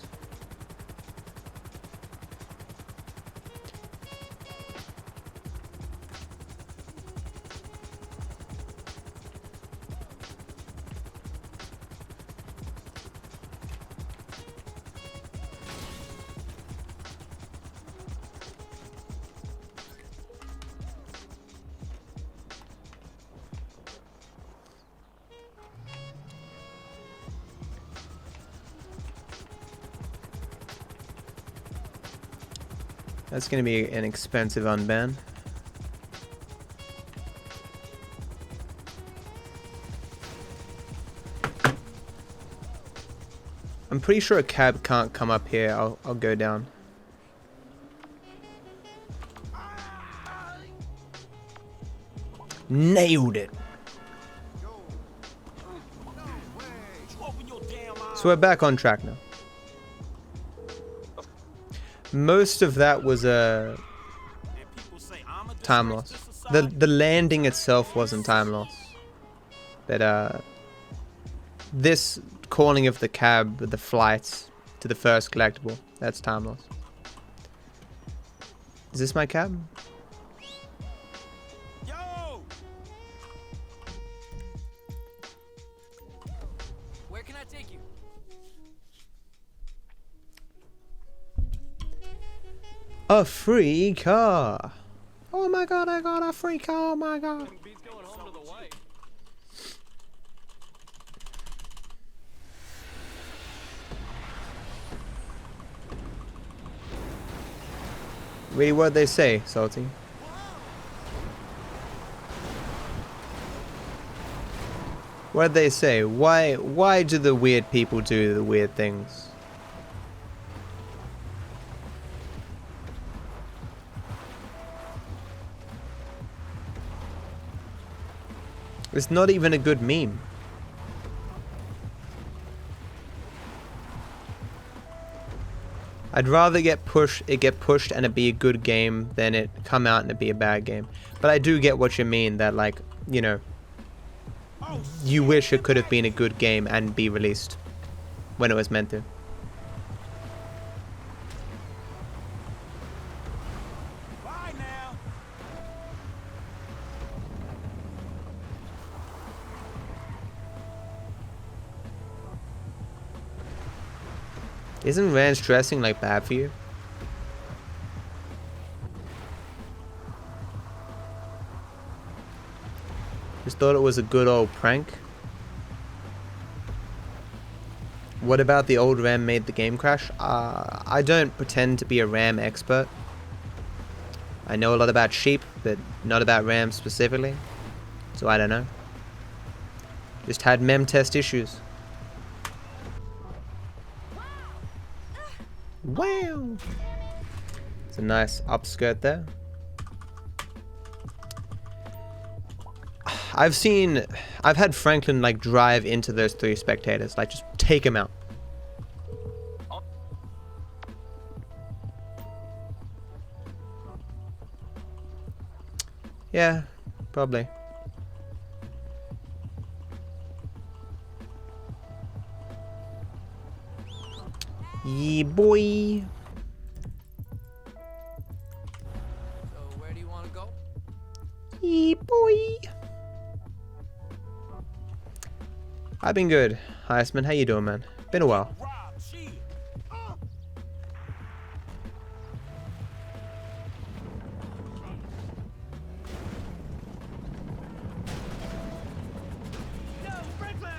That's gonna be an expensive unban. I'm pretty sure a cab can't come up here. I'll go down. Nailed it. So we're back on track now. Most of that was a time loss. The landing itself wasn't time loss. But this calling of the cab, the flights to the first collectible, that's time loss. Is this my cab? Where can I take you? A free car. Oh my god, I got a free car. Oh my god. Really, what they say, Salty? What did they say? Why do the weird people do the weird things? It's not even a good meme. I'd rather it get pushed and it be a good game than it come out and it be a bad game. But I do get what you mean, that like, you know, you wish it could have been a good game and be released when it was meant to. Bye now. Isn't ranch dressing like bad for you? Just thought it was a good old prank. What about the old RAM made the game crash? I don't pretend to be a RAM expert. I know a lot about sheep, but not about RAM specifically. So I don't know. Just had mem test issues. Wow! It's a nice upskirt there. I've had Franklin like drive into those 3 spectators, like just take him out. Yeah, probably. Yeah, boy. So where do you want to go? Yeah, boy. I've been good. Heisman, how you doing, man? Been a while. Yo, Franklin!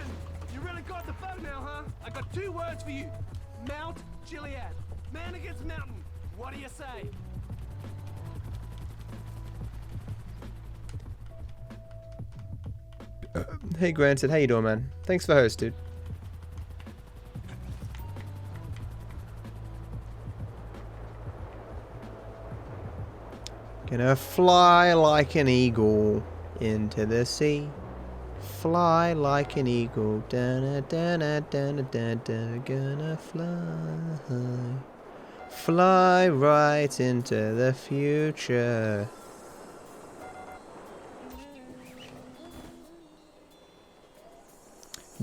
You really got the phone now, huh? I got 2 words for you. Mount Gilead. Man against mountain. What do you say? Hey, Granted, how you doing, man? Thanks for host, dude. Gonna fly like an eagle into the sea. Fly like an eagle. Dana, dana, dana, dana, dana. Gonna fly. Fly right into the future.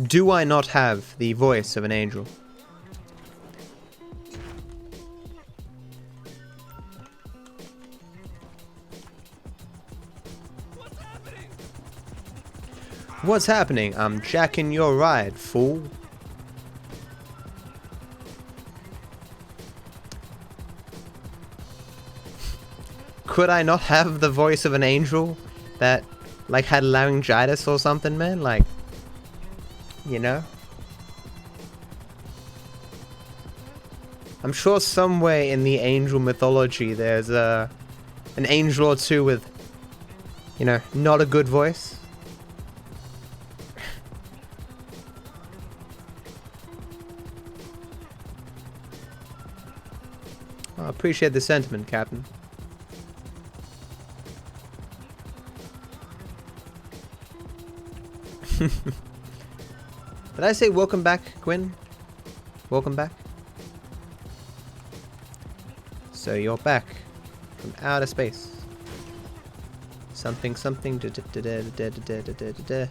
Do I not have the voice of an angel? What's happening? I'm jacking your ride, fool. Could I not have the voice of an angel that, like, had laryngitis or something, man? Like, you know? I'm sure somewhere in the angel mythology there's an angel or two with, you know, not a good voice. I appreciate the sentiment, Captain. Did I say welcome back, Gwen? Welcome back? So you're back from outer space. Something, something. Da, da, da, da, da, da, da, da, da, da.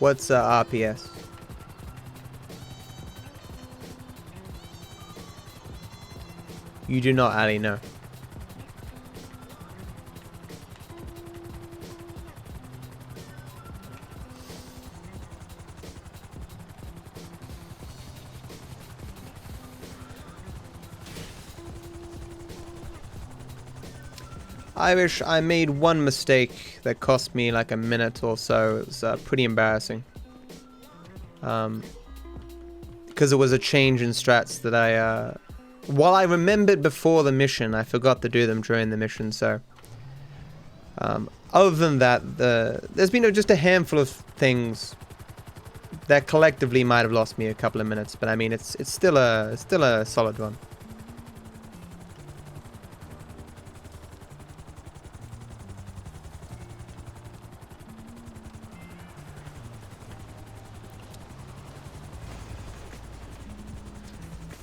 What's RPS? You do not, Ali, no. I wish I made one mistake that cost me like a minute or so. It was pretty embarrassing. Because it was a change in strats that I... while I remembered before the mission, I forgot to do them during the mission, so... other than that, there's been just a handful of things that collectively might have lost me a couple of minutes, but I mean, it's still a solid one.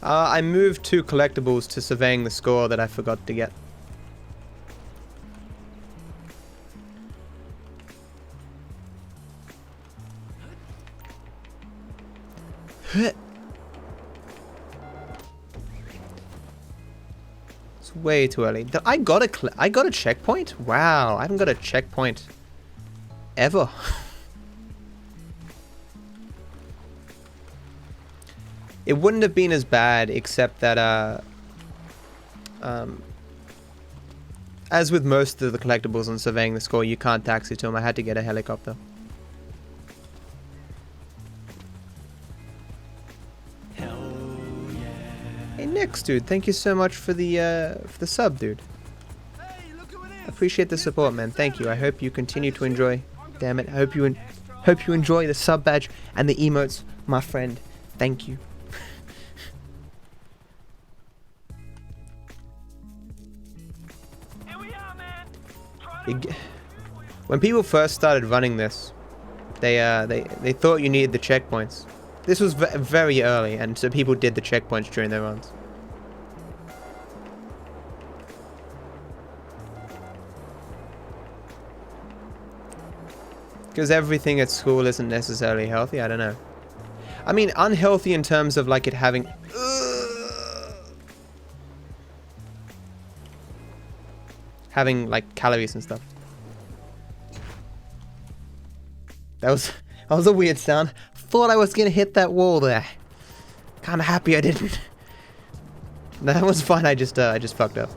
I moved 2 collectibles to surveying the score that I forgot to get. It's way too early. I got a checkpoint? Wow, I haven't got a checkpoint ever. It wouldn't have been as bad, except that, as with most of the collectibles on surveying the score, you can't taxi to them. I had to get a helicopter. Hey, Nix, dude, thank you so much for the sub, dude. Appreciate the support, man. Thank you. I hope you continue to enjoy. Damn it, I hope you enjoy the sub badge and the emotes, my friend. Thank you. When people first started running this, they thought you needed the checkpoints. This was very early, and so people did the checkpoints during their runs. Because everything at school isn't necessarily healthy, I don't know. I mean, unhealthy in terms of like it having... having like calories and stuff. That was a weird sound. Thought I was gonna hit that wall there. Kinda happy I didn't. That was fine, I just fucked up.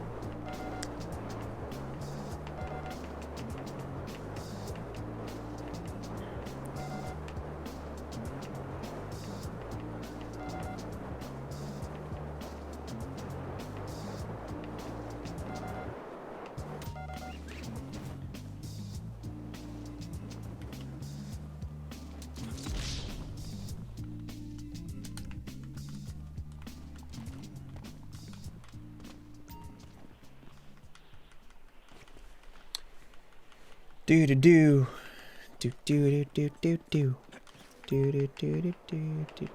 Do do do do do do do do do do do do do.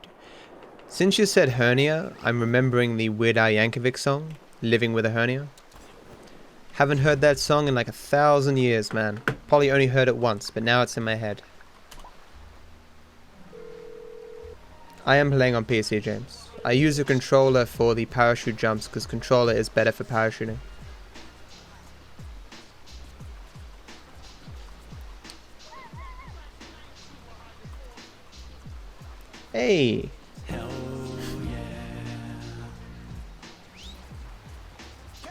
Since you said hernia, I'm remembering the Weird Al Yankovic song, "Living with a Hernia." Haven't heard that song in like 1,000 years, man. Probably only heard it once, but now it's in my head. I am playing on PC, James. I use a controller for the parachute jumps because controller is better for parachuting. Hey. Hell yeah.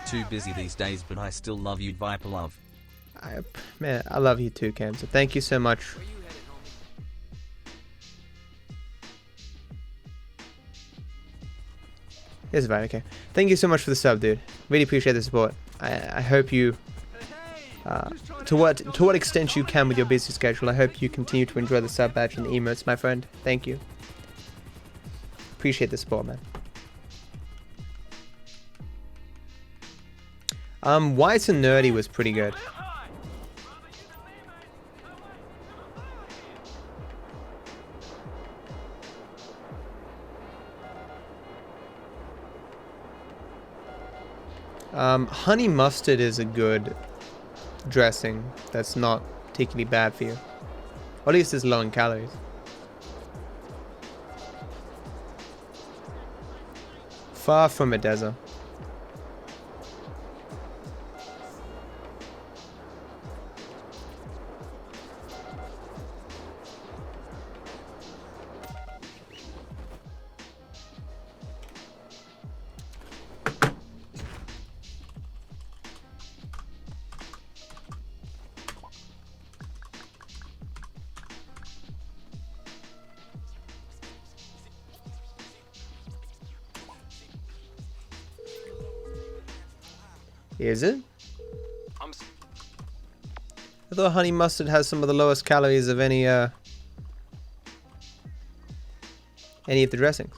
Too busy these days, but I still love you, Viper Love. Man, I love you too, Cam. So thank you so much. It's fine, okay. Thank you so much for the sub, dude. Really appreciate the support. I hope you, to what extent you can with your busy schedule, I hope you continue to enjoy the sub badge and the emotes, my friend. Thank you. Appreciate the support, man. White and Nerdy was pretty good. Honey mustard is a good dressing that's not particularly bad for you. Or at least it's low in calories. Far from it, Deza. Is it? I thought honey mustard has some of the lowest calories of any of the dressings.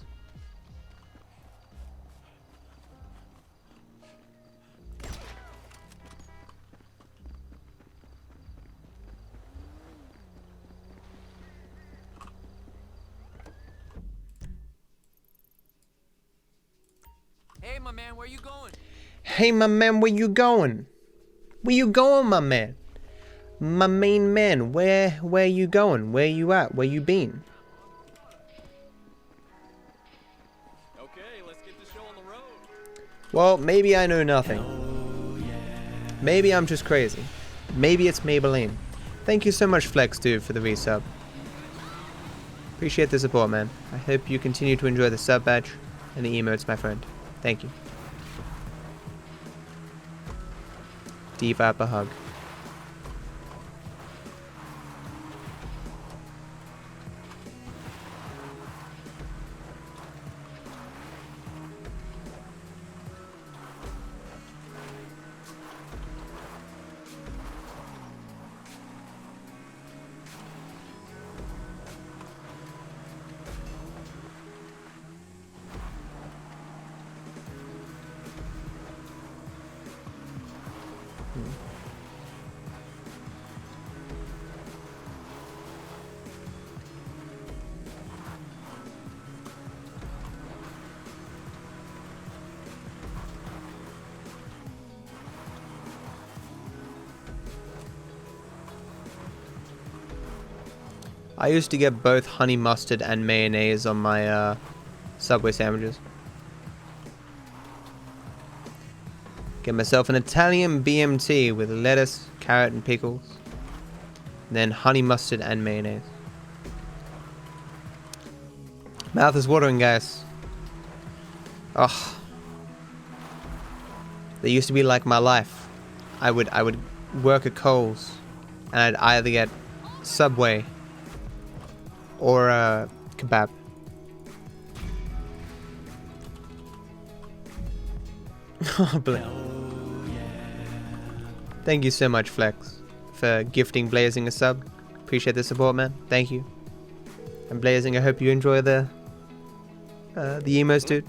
Hey, my man, where you going? Hey, my man, where you going? Where you going, my man? My main man, where you going? Where you at? Where you been? Okay, let's get the show on the road. Well, maybe I know nothing. Maybe I'm just crazy. Maybe it's Maybelline. Thank you so much, Flex, dude, for the resub. Appreciate the support, man. I hope you continue to enjoy the sub badge and the emotes, my friend. Thank you. DarkViper hug. I used to get both honey mustard and mayonnaise on my Subway sandwiches. Get myself an Italian BMT with lettuce, carrot, and pickles. And then honey mustard and mayonnaise. Mouth is watering, guys. Ugh. They used to be like my life. I would work at Coles, and I'd either get Subway or a kebab. Thank you so much, Flex, for gifting Blazing a sub. Appreciate the support, man. Thank you. And Blazing, I hope you enjoy the emotes, dude.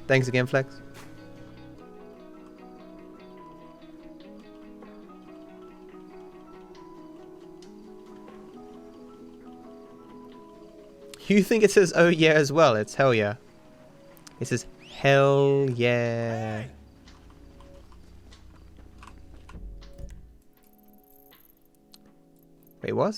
Thanks again, Flex. You think it says oh yeah as well? It's hell yeah. It says hell yeah. Wait, what?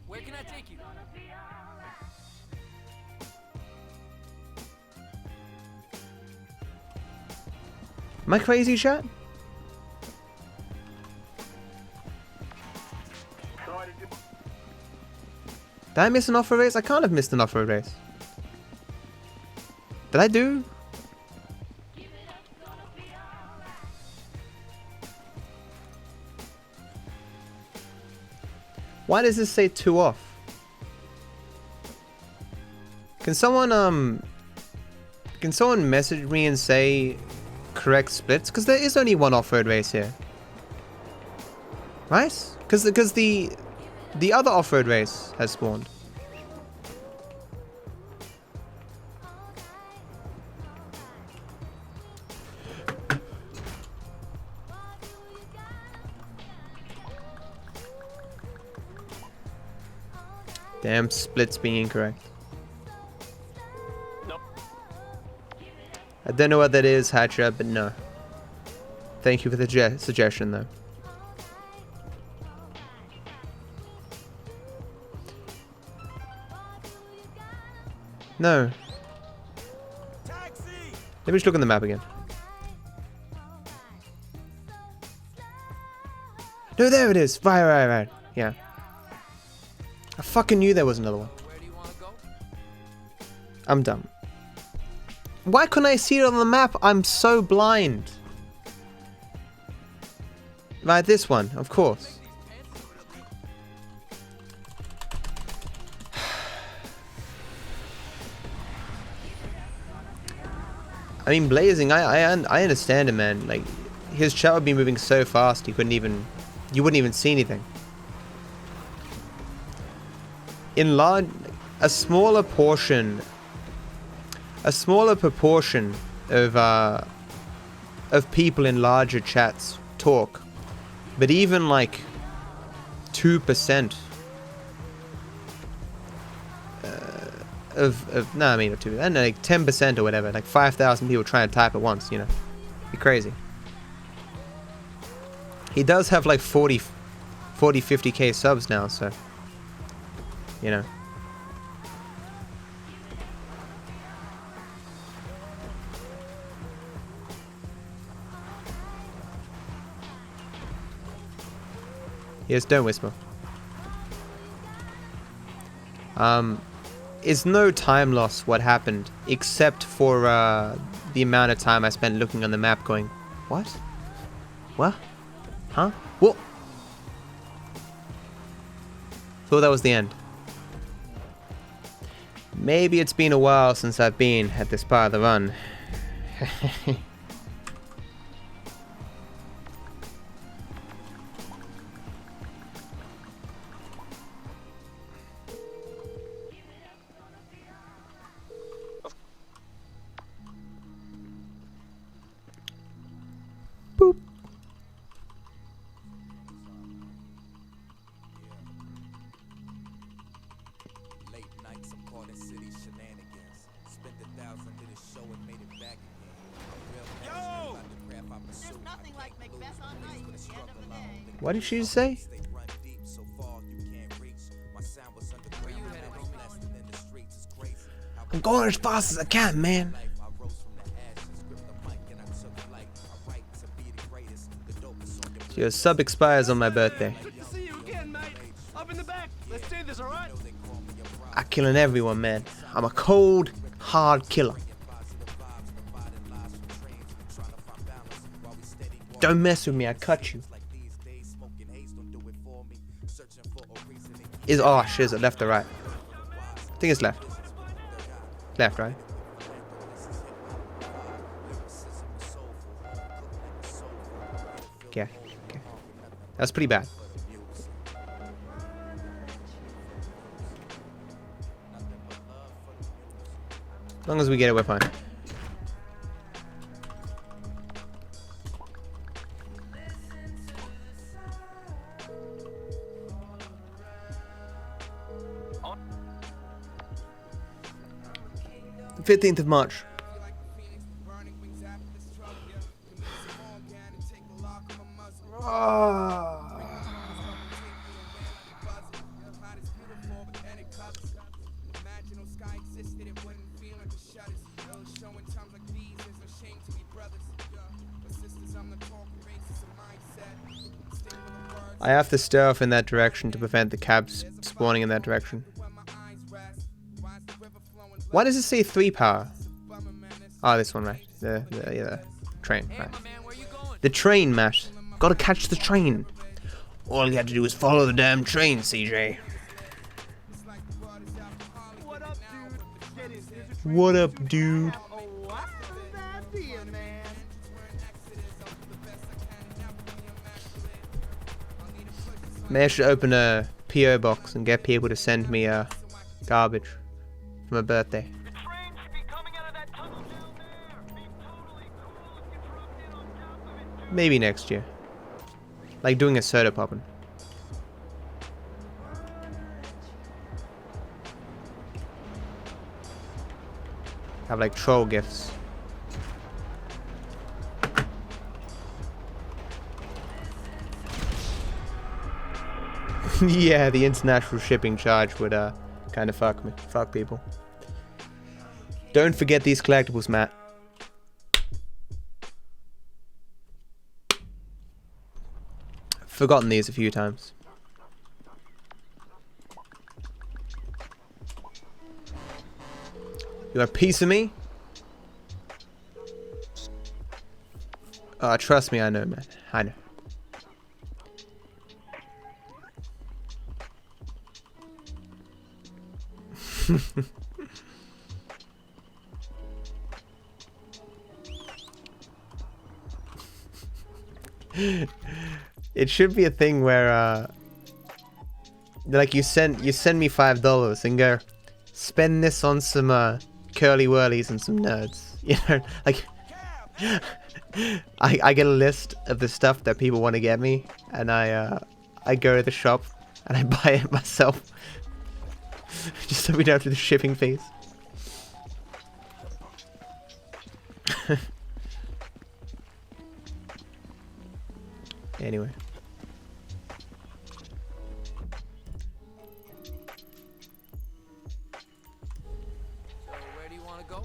Where can I take you? Am I crazy, chat? Did I miss an off-road race? I can't have missed an off-road race. Did I do? Why does this say 2 off? Can someone message me and say correct splits? Because there is only 1 off-road race here. Right? Because the other off-road race has spawned. Damn, splits being incorrect. I don't know what that is, Hatcher, but no. Thank you for the suggestion, though. No. Let me just look on the map again. No, there it is. Right. Yeah. I fucking knew there was another one. I'm dumb. Why couldn't I see it on the map? I'm so blind. Right, this one, of course. I mean, Blazing, I understand him, man. Like, his chat would be moving so fast, you wouldn't even see anything. In large, a smaller proportion of people in larger chats talk, but even like 2% no, I mean, not 2, I don't know, like 10% or whatever, like 5,000 people trying to type at once, you know, be crazy. He does have like 50k subs now, so, you know. Yes, don't whisper. It's no time loss what happened, except for the amount of time I spent looking on the map going, what? What? Huh? What? Thought that was the end. Maybe it's been a while since I've been at this part of the run. Boop. Late nights, I'm caught in city shenanigans. Spent 1,000 to the show and made it back again. Yo! There's nothing like Macbeth on night at the end of the day. What did she say? I'm going as fast as I can, man. Your sub expires on my birthday. Good to see you again, mate. Up in the back. Let's do this, alright? I'm killing everyone, man. I'm a cold, hard killer. Don't mess with me, I cut you. Oh shit, is it left or right? I think it's left. Left, right? Okay. That's pretty bad. As long as we get it, we're fine. The 15th of March. I have to steer off in that direction to prevent the cabs spawning in that direction. Why does it say 3 power? Oh, this one, right? The train, right? The train, Matt. Gotta catch the train. All you have to do is follow the damn train, CJ. What up, dude? Maybe I should open a PO box and get people to send me garbage for my birthday. Maybe next year. Like doing a soda poppin'. Have like troll gifts. Yeah, the international shipping charge would kind of fuck people. Don't forget these collectibles, Matt. Forgotten these a few times. You got a piece of me? Trust me, I know, man. I know. It should be a thing where like you send me $5 and go spend this on some curly whirlies and some nerds, you know, like I get a list of the stuff that people want to get me, and I go to the shop and I buy it myself just so we don't have to do the shipping fees. Anyway. So where do you want to go?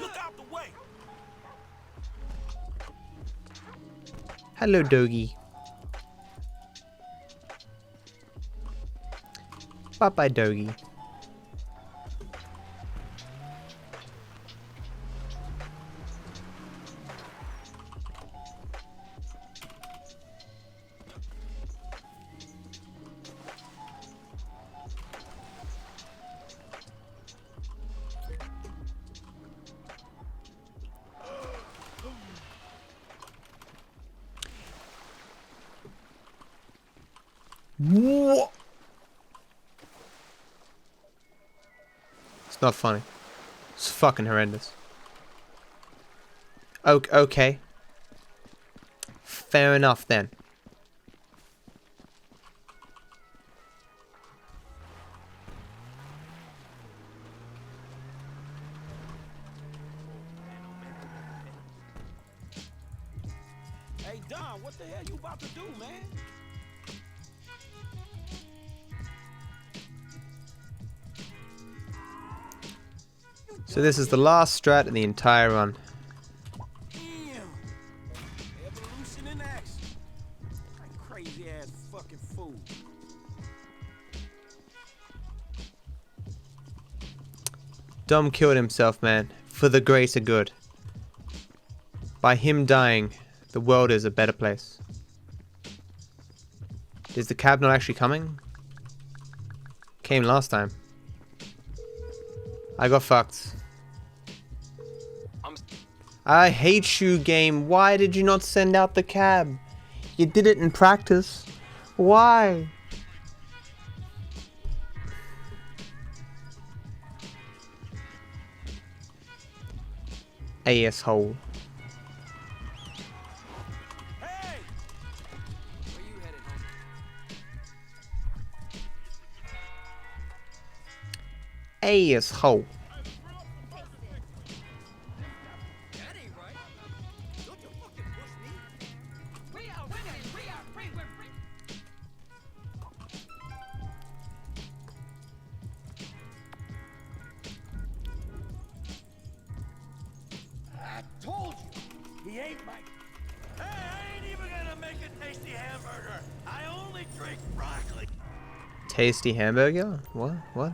Look out the way. Hello, doggy. Bye-bye, doggy. What? It's not funny. It's fucking horrendous. Okay. Fair enough then. Hey, Don, what the hell you about to do, man? So this is the last strat in the entire run. Evolution in action. That crazy ass fucking fool. Dom killed himself, man, for the greater good. By him dying, the world is a better place. Is the cab not actually coming? Came last time. I got fucked. I hate you, game. Why did you not send out the cab? You did it in practice. Why? Asshole. Asshole. I told you, he ain't my... Hey, I ain't even gonna make a tasty hamburger. I only drink broccoli. Tasty hamburger? What?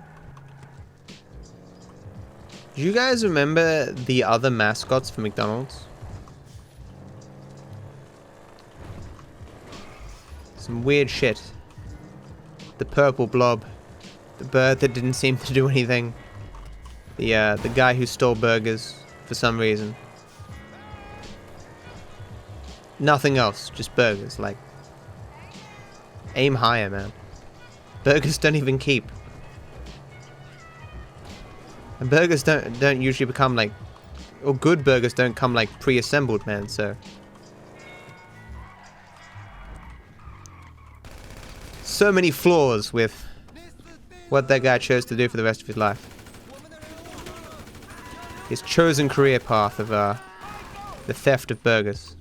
Do you guys remember the other mascots for McDonald's? Some weird shit. The purple blob. The bird that didn't seem to do anything. The guy who stole burgers for some reason. Nothing else, just burgers. Like, aim higher, man. Burgers don't even keep. And burgers don't usually become like, or good burgers don't come like pre-assembled, man. So many flaws with what that guy chose to do for the rest of his life. his chosen career path of the theft of burgers.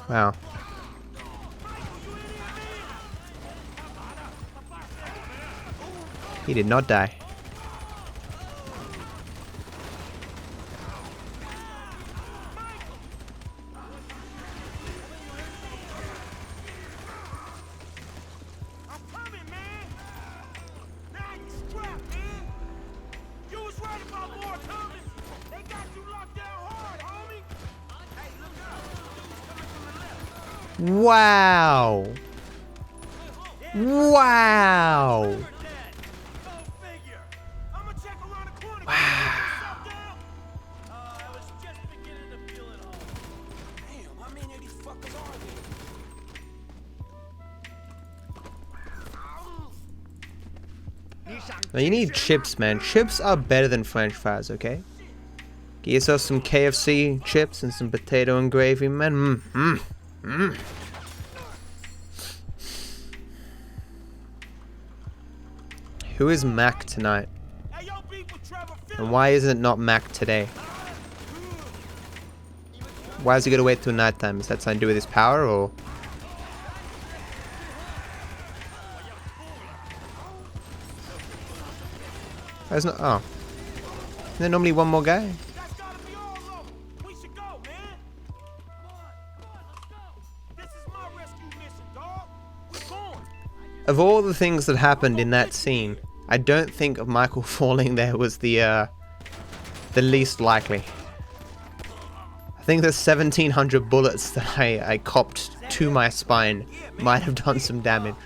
Wow. He did not die. Wow. Wow. Now you need chips, man. Chips are better than French fries, okay? Get yourself some KFC chips and some potato and gravy, man. Who is Mac tonight? And why isn't it not Mac today? Why has he got to wait till nighttime? Is that something to do with his power, or...? There's no... Oh. Isn't there normally one more guy? Of all the things that happened in that scene, I don't think of Michael falling there was the least likely. I think the 1700 bullets that I copped to my spine might have done some damage.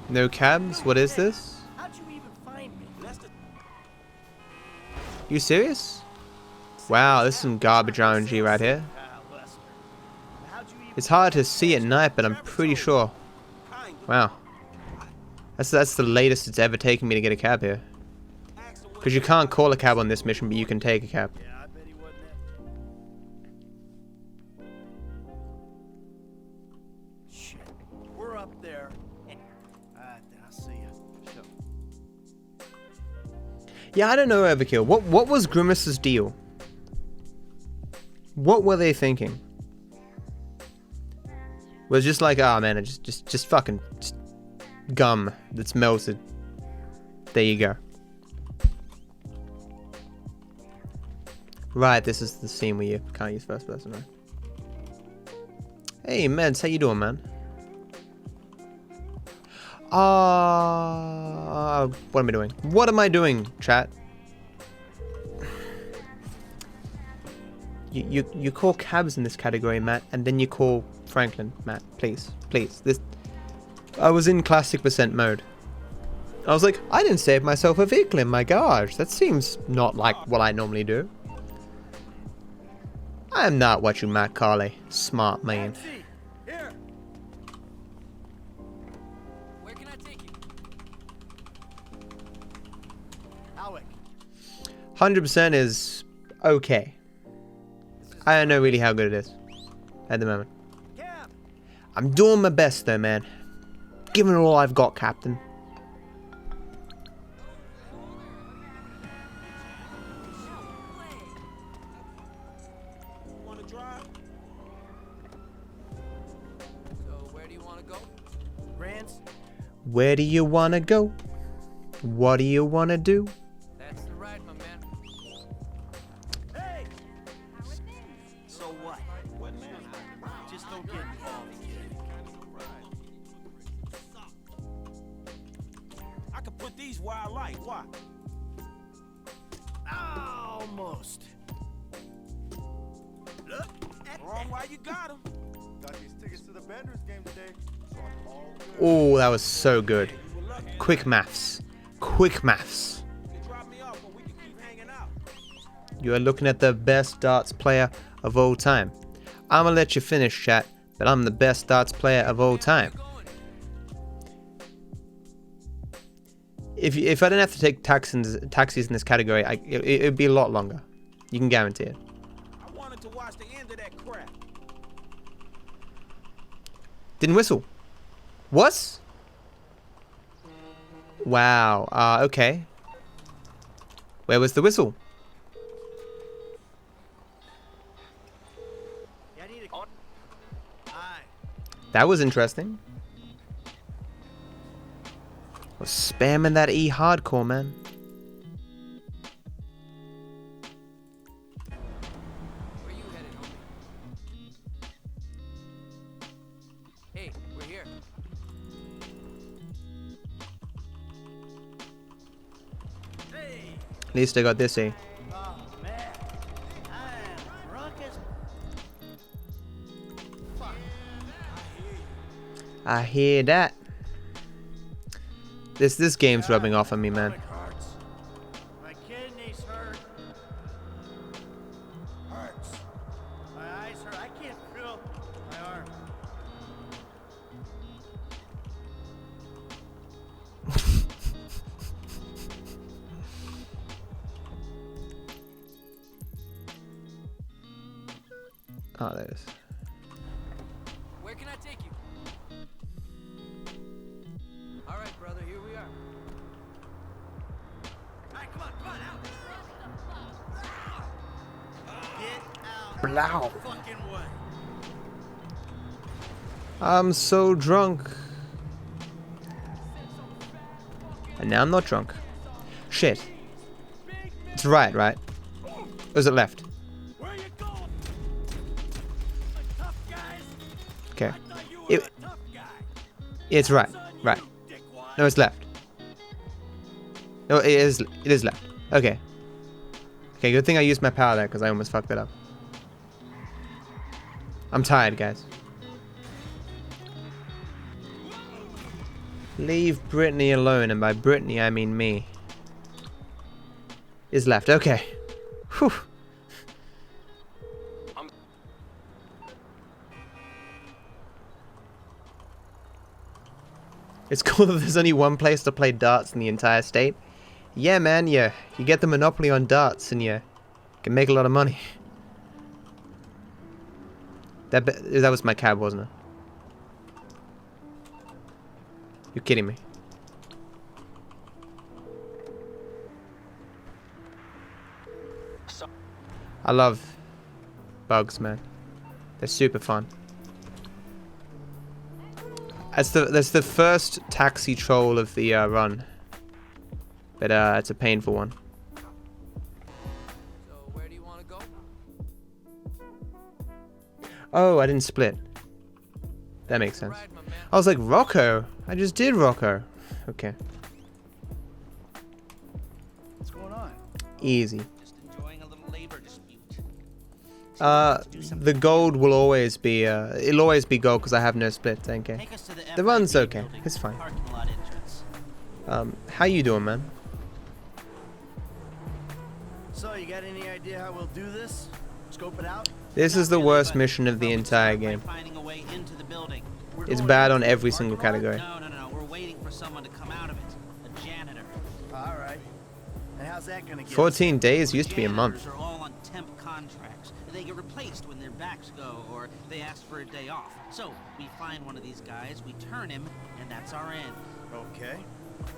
No cabs? What is this? You serious? Wow, this is some garbage RNG right here. It's hard to see at night, but I'm pretty sure. Wow. That's the latest it's ever taken me to get a cab here. Because you can't call a cab on this mission, but you can take a cab. Yeah, I don't know, Overkill. What was Grimace's deal? What were they thinking? Was it just like, ah, man, just fucking gum that's melted. There you go. Right, this is the scene where you can't use first person, right? Hey, Meds, how you doing, man? What am I doing? What am I doing, chat? You call cabs in this category, Matt, and then you call Franklin, Matt. Please. This. I was in classic percent mode. I was like, I didn't save myself a vehicle in my garage. That seems not like what I normally do. I am not what you might call a smart man. 100% is okay. I don't know really how good it is at the moment. I'm doing my best though, man. Giving it all I've got, Captain. Where do you want to go? Where do you want to go? What do you want to do? That's the ride, my man. Hey! So what? Just don't get involved, kid. I could put these where I like. Why? Almost. Look at wrong while you got 'em. Got these tickets to the Benders game today. So I'm all good. Oh, that was so good. Quick maths. Quick maths. You are looking at the best darts player of all time. I'm gonna let you finish, chat, but I'm the best darts player of all time. If I didn't have to take taxis in this category, it'd be a lot longer. You can guarantee it. I wanted to watch the end of that crap. Didn't whistle. What? Wow. Okay. Where was the whistle? That was interesting. I was spamming that E hardcore, man. Where you headed, homie? Hey, we're here. At least I got this E. Oh, man. I am drunk as... Fuck. I hear that. This game's rubbing off on me, man. My kidneys hurt. Hurts. My eyes hurt. I can't feel my arm. Oh, there it is. Where can I take you? All right, brother, here we are. Alright, come on, out. Get out. Blau. of the fucking way. I'm so drunk. And now I'm not drunk. Shit. It's right, right? Or is it left? Okay. It's right. Right. No, it's left. No, it is left. Okay. Okay, good thing I used my power there because I almost fucked it up. I'm tired, guys. Leave Brittany alone, and by Brittany I mean me. Is left. Okay. Whew. It's cool that there's only one place to play darts in the entire state. Yeah, man, you get the monopoly on darts and you can make a lot of money. That was my cab, wasn't it? You're kidding me. I love bugs, man. They're super fun. That's the first taxi troll of the run, but it's a painful one. So where do you want to go? Oh, I didn't split. That makes sense. I was like, Rocco. I just did Rocco. Okay. What's going on? Easy. Just enjoying a little labor dispute. The gold will always be, it'll always be gold because I have no split, okay. The run's okay, it's fine. How you doing, man? So, you got any idea how we'll do this? Scope it out? This is the worst mission of the entire game. It's bad on every single category. No, we're waiting for someone to come out of it. A janitor. Alright. And how's that gonna get 14 days used to be a month. Are all on temp contracts. They get replaced when their backs go or they ask for a day off. So we find one of these guys, we turn him, and that's our end. Okay.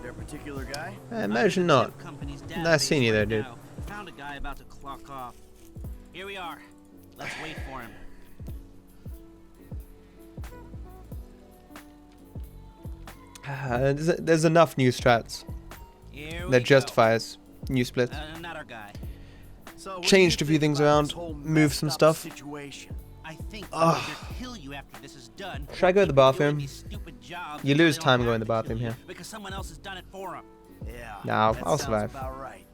Their particular guy? I imagine not. Nice seeing you there, dude. Found a guy about to clock off. Here we are. Let's wait for him. There's enough new strats that justifies new splits. Not our guy. So Changed a few things around, moved some stuff. Situation. I think they'll kill you after this is done. Should I go to the bathroom? You lose time going to the bathroom here. Because someone else has done it for him. Yeah. No, I'll survive. About right.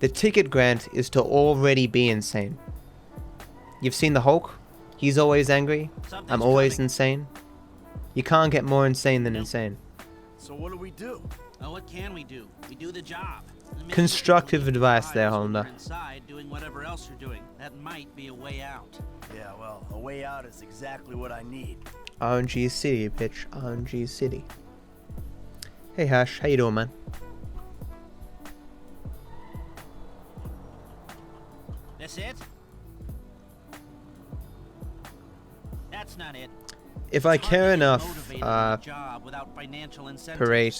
The ticket grant is to already be insane. You've seen the Hulk? He's always angry. I'm always insane. You can't get more insane than insane. So what do we do? Oh, what can we do? We do the job. Constructive advice there, Honda. Inside doing whatever else you're doing. That might be a way out. Yeah, well, a way out is exactly what I need. RNG City, bitch. RNG City. Hey, Hash. How you doing, man? That's it? That's not it. If I care enough, Parade,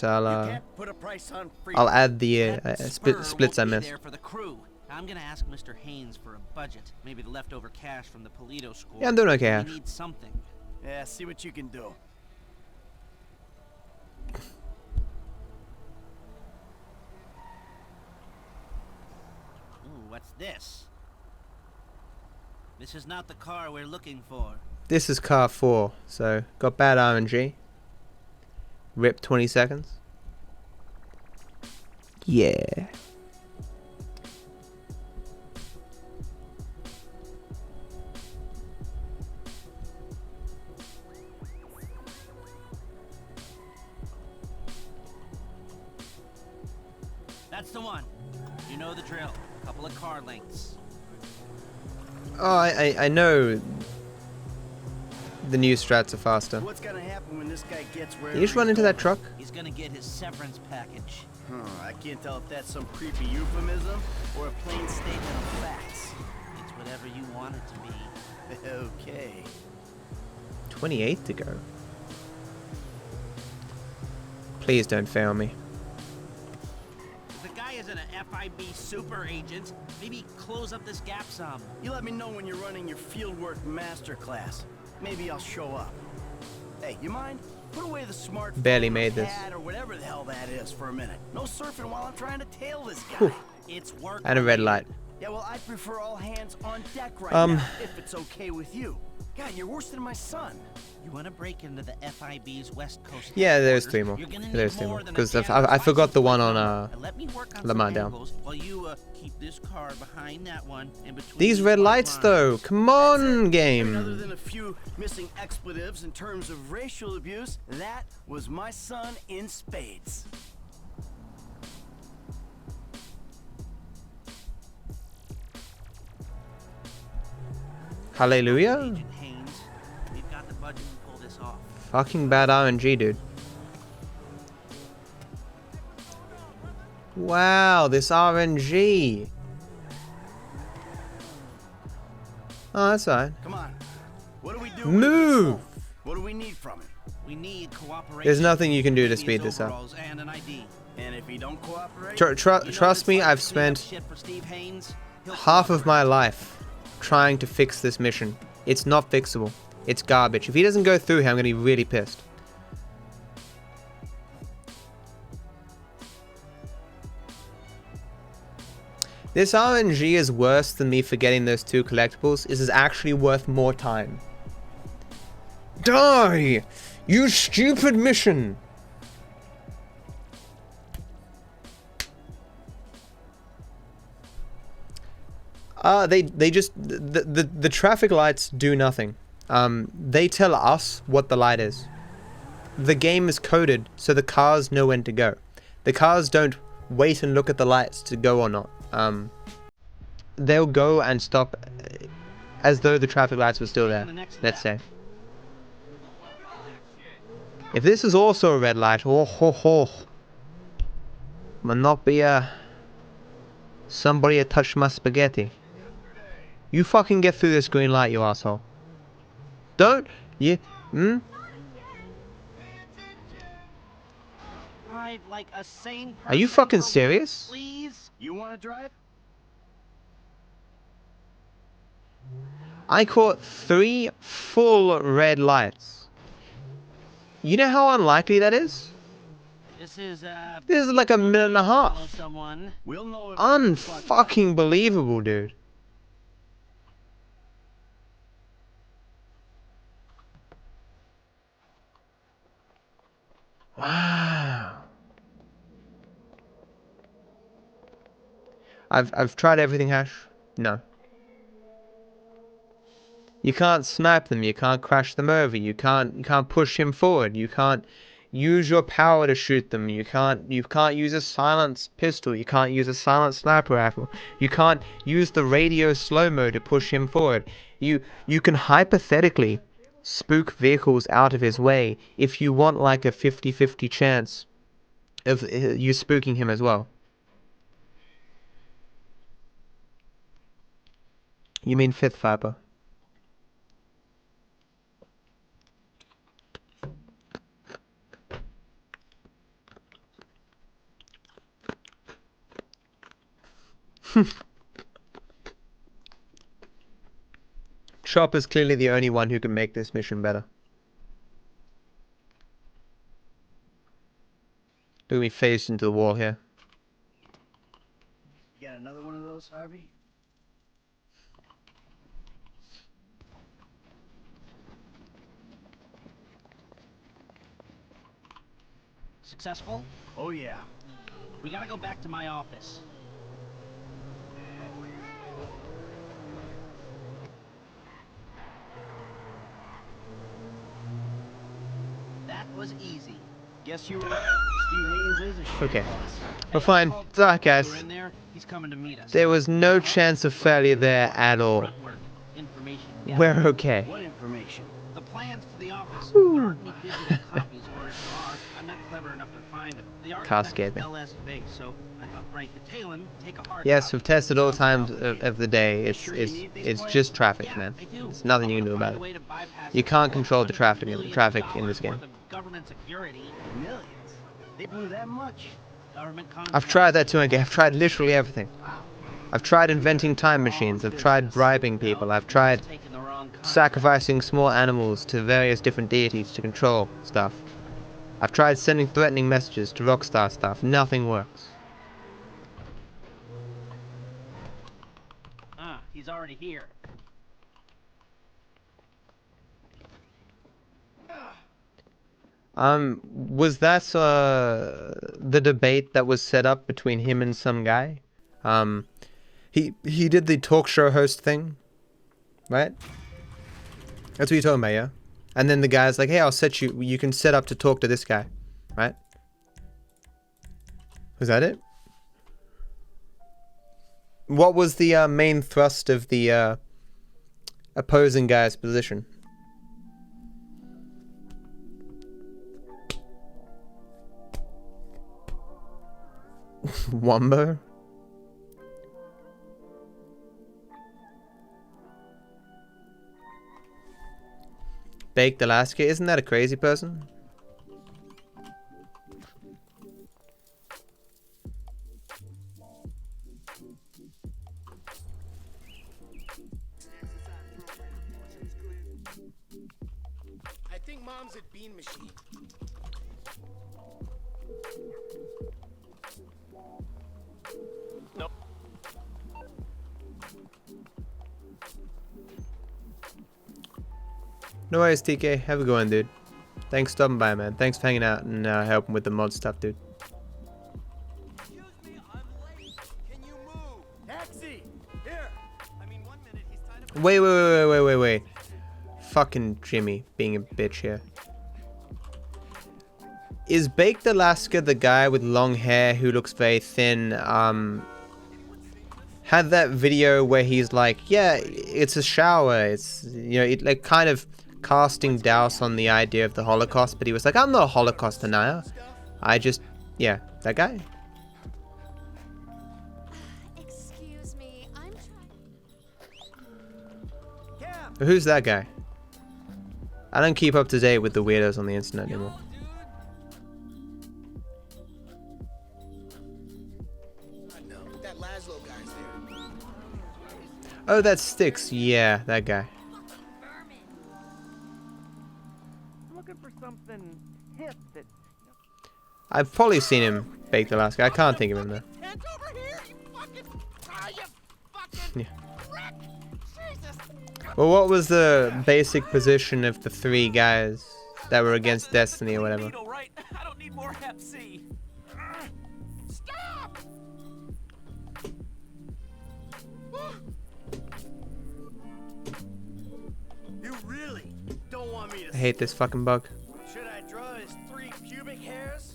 I'll add the splits I missed. I'm gonna ask Mr. Haynes for a budget, maybe the leftover cash from the Polito score. Yeah, I'm doing okay, Hash. We need something. Yeah, see what you can do. Ooh, what's this? This is not the car we're looking for. This is car 4, so got bad RNG. Rip 20 seconds. Yeah. That's the one. You know the drill. A couple of car lengths. Oh, I know the new strats are faster. What's gonna happen when this guy gets where? Did you just run into that truck? He's gonna get his severance package. I can't tell if that's some creepy euphemism or a plain statement of facts. It's whatever you want it to be. Okay. 28 to go. Please don't fail me. If the guy isn't an FIB super agent, maybe close up this gap some. You let me know when you're running your fieldwork masterclass. Maybe I'll show up. Hey, you mind? Put away the smartphone, barely made this, or whatever the hell that is for a minute. No surfing while I'm trying to tail this guy. Whew. It's work. And a red light. Yeah, well, I prefer all hands on deck right now, if it's okay with you. God, you're worse than my son. You want to break into the FIB's West Coast? Yeah, there's 3 more. There's 2 more. Because I forgot the one on Lamar down. While you keep this car behind that one and between these red lights though, come on, game. Other than a few missing expletives in terms of racial abuse, that was my son in spades. Hallelujah. We've got the budget to pull this off. Fucking bad RNG, dude. Wow, this RNG. Oh, that's fine. Come on. What do we do? Move. What do we need from him? We need cooperation. There's nothing you can do to speed this up. And an ID. And if he don't cooperate, trust me, I've spent half of my life trying to fix this mission. It's not fixable. It's garbage. If he doesn't go through here, I'm going to be really pissed. This RNG is worse than me forgetting those 2 collectibles. This is actually worth more time. Die! You stupid mission! They just the traffic lights do nothing. They tell us what the light is. The game is coded so the cars know when to go. The cars don't wait and look at the lights to go or not. They'll go and stop as though the traffic lights were still there. Let's say. If this is also a red light, oh ho ho, might not be somebody had touched my spaghetti. You fucking get through this green light, you asshole. Don't you? Like a sane Are you fucking serious? Please? You want to drive? I caught 3 full red lights. You know how unlikely that is? This is like a minute and a half. We'll know Unfucking believable, dude. Wow. I've tried everything, Hash. No. You can't snipe them, you can't crash them over, you can't push him forward, you can't use your power to shoot them, you can't use a silenced pistol, you can't use a silenced sniper rifle, you can't use the radio slow-mo to push him forward. You can hypothetically spook vehicles out of his way if you want like a 50-50 chance of you spooking him as well. You mean 5th Viper? Chop is clearly the only one who can make this mission better. Look at me phased into the wall here. You got another one of those, Harvey? Successful? Oh yeah. We gotta go back to my office. That was easy. Guess you were right. Steve Hayes is a shit Okay. boss. We're fine. It's alright, guys. We're in there. He's coming to meet us. There was no chance of failure there at all. Information. We're okay. What information? The plans for the office. There aren't any digital copies, or if there are, I'm not clever enough to find them. The architect is LSV, so I thought Frank could tail him, take a hard Yes, copy. we've tested all times of the day. It's just traffic, man. There's nothing you can do about it. You can't control the traffic in this game. Government security. Millions. They blew that much. Government I've tried that too. I've tried literally everything. I've tried inventing time machines. I've tried bribing people. I've tried sacrificing small animals to various different deities to control stuff. I've tried sending threatening messages to Rockstar stuff. Nothing works. Ah, he's already here. Was that the debate that was set up between him and some guy? He did the talk show host thing, right? That's what you're talking about, yeah? And then the guy's like, hey, I'll set you, you can set up to talk to this guy, right? Was that it? What was the main thrust of the opposing guy's position? Wombo? Baked Alaska? Isn't that a crazy person? I think Mom's at Bean Machine. No. No worries, TK. Have a good one, dude. Thanks for stopping by, man. Thanks for hanging out and helping with the mod stuff, dude. Excuse me, I'm late. Can you move? Taxi! Here! I mean, 1 minute he's tied up. Wait. Fucking Jimmy being a bitch here. Is Baked Alaska the guy with long hair who looks very thin? Had that video where he's like, yeah, it's a shower. It's, you know, it like kind of casting doubt on the idea of the Holocaust, but he was like, I'm not a Holocaust denier. I just, yeah, that guy. Excuse me, I'm trying. Who's that guy? I don't keep up to date with the weirdos on the internet anymore. That Laszlo guy's there. Oh, that's Styx. Yeah, that guy. I'm looking for something hip that. I've probably seen him Baked Alaska. I can't think of him though. Hands over here, you fucking... Ah, you fucking... Yeah. wreck! Jesus! Well, what was the basic position of the three guys that were against Destiny or whatever? Needle, right? I don't need more Hep C. Stop! hate this fucking bug. Should I draw his 3 pubic hairs?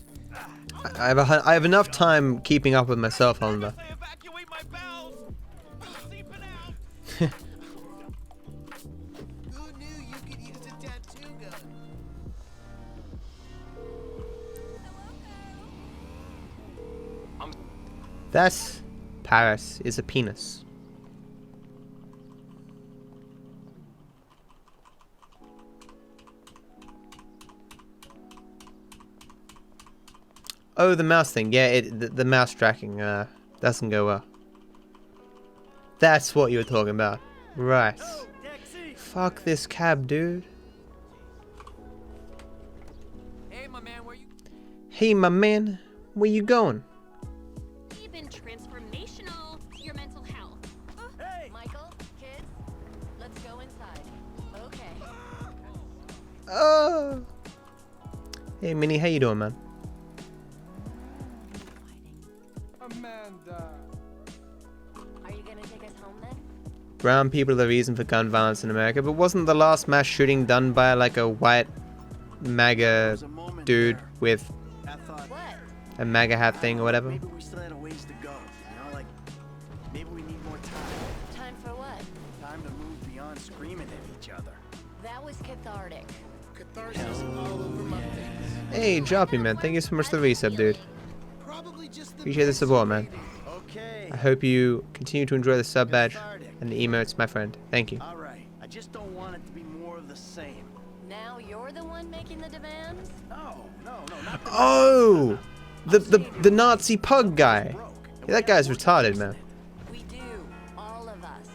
I have enough time keeping up with myself on the. Evacuate my bowels. Seeping out. Who knew you could use a tattoo gun? That's Paris is a penis. Oh, the mouse thing. Yeah, the mouse tracking doesn't go well. That's what you were talking about. Right. Fuck this cab, dude. Hey, my man, where you? Hey, my man. Where you going? Even transformational to your mental health. Hey, Michael, kids, let's go inside. Okay. Oh. Hey, Minnie. How you doing, man? Amanda. Are you gonna take us home then? Brown people are the reason for gun violence in America, but wasn't the last mass shooting done by like a white MAGA dude with a MAGA hat thing or whatever? Maybe we still had a ways to go. You know, like maybe we need more time. Time for what? Time to move beyond screaming at each other. That was cathartic. Catharsis all over my face. Hey, Joppy, man. Thank you so much for the resub, dude. Appreciate the support, man. I hope you continue to enjoy the sub badge and the emotes, my friend. Thank you. All right. I just don't want it to be more of the same. Now you're the one making the demands? No, not the Oh, the Nazi pug guy. Yeah, that guy's retarded, man. We do, all of us.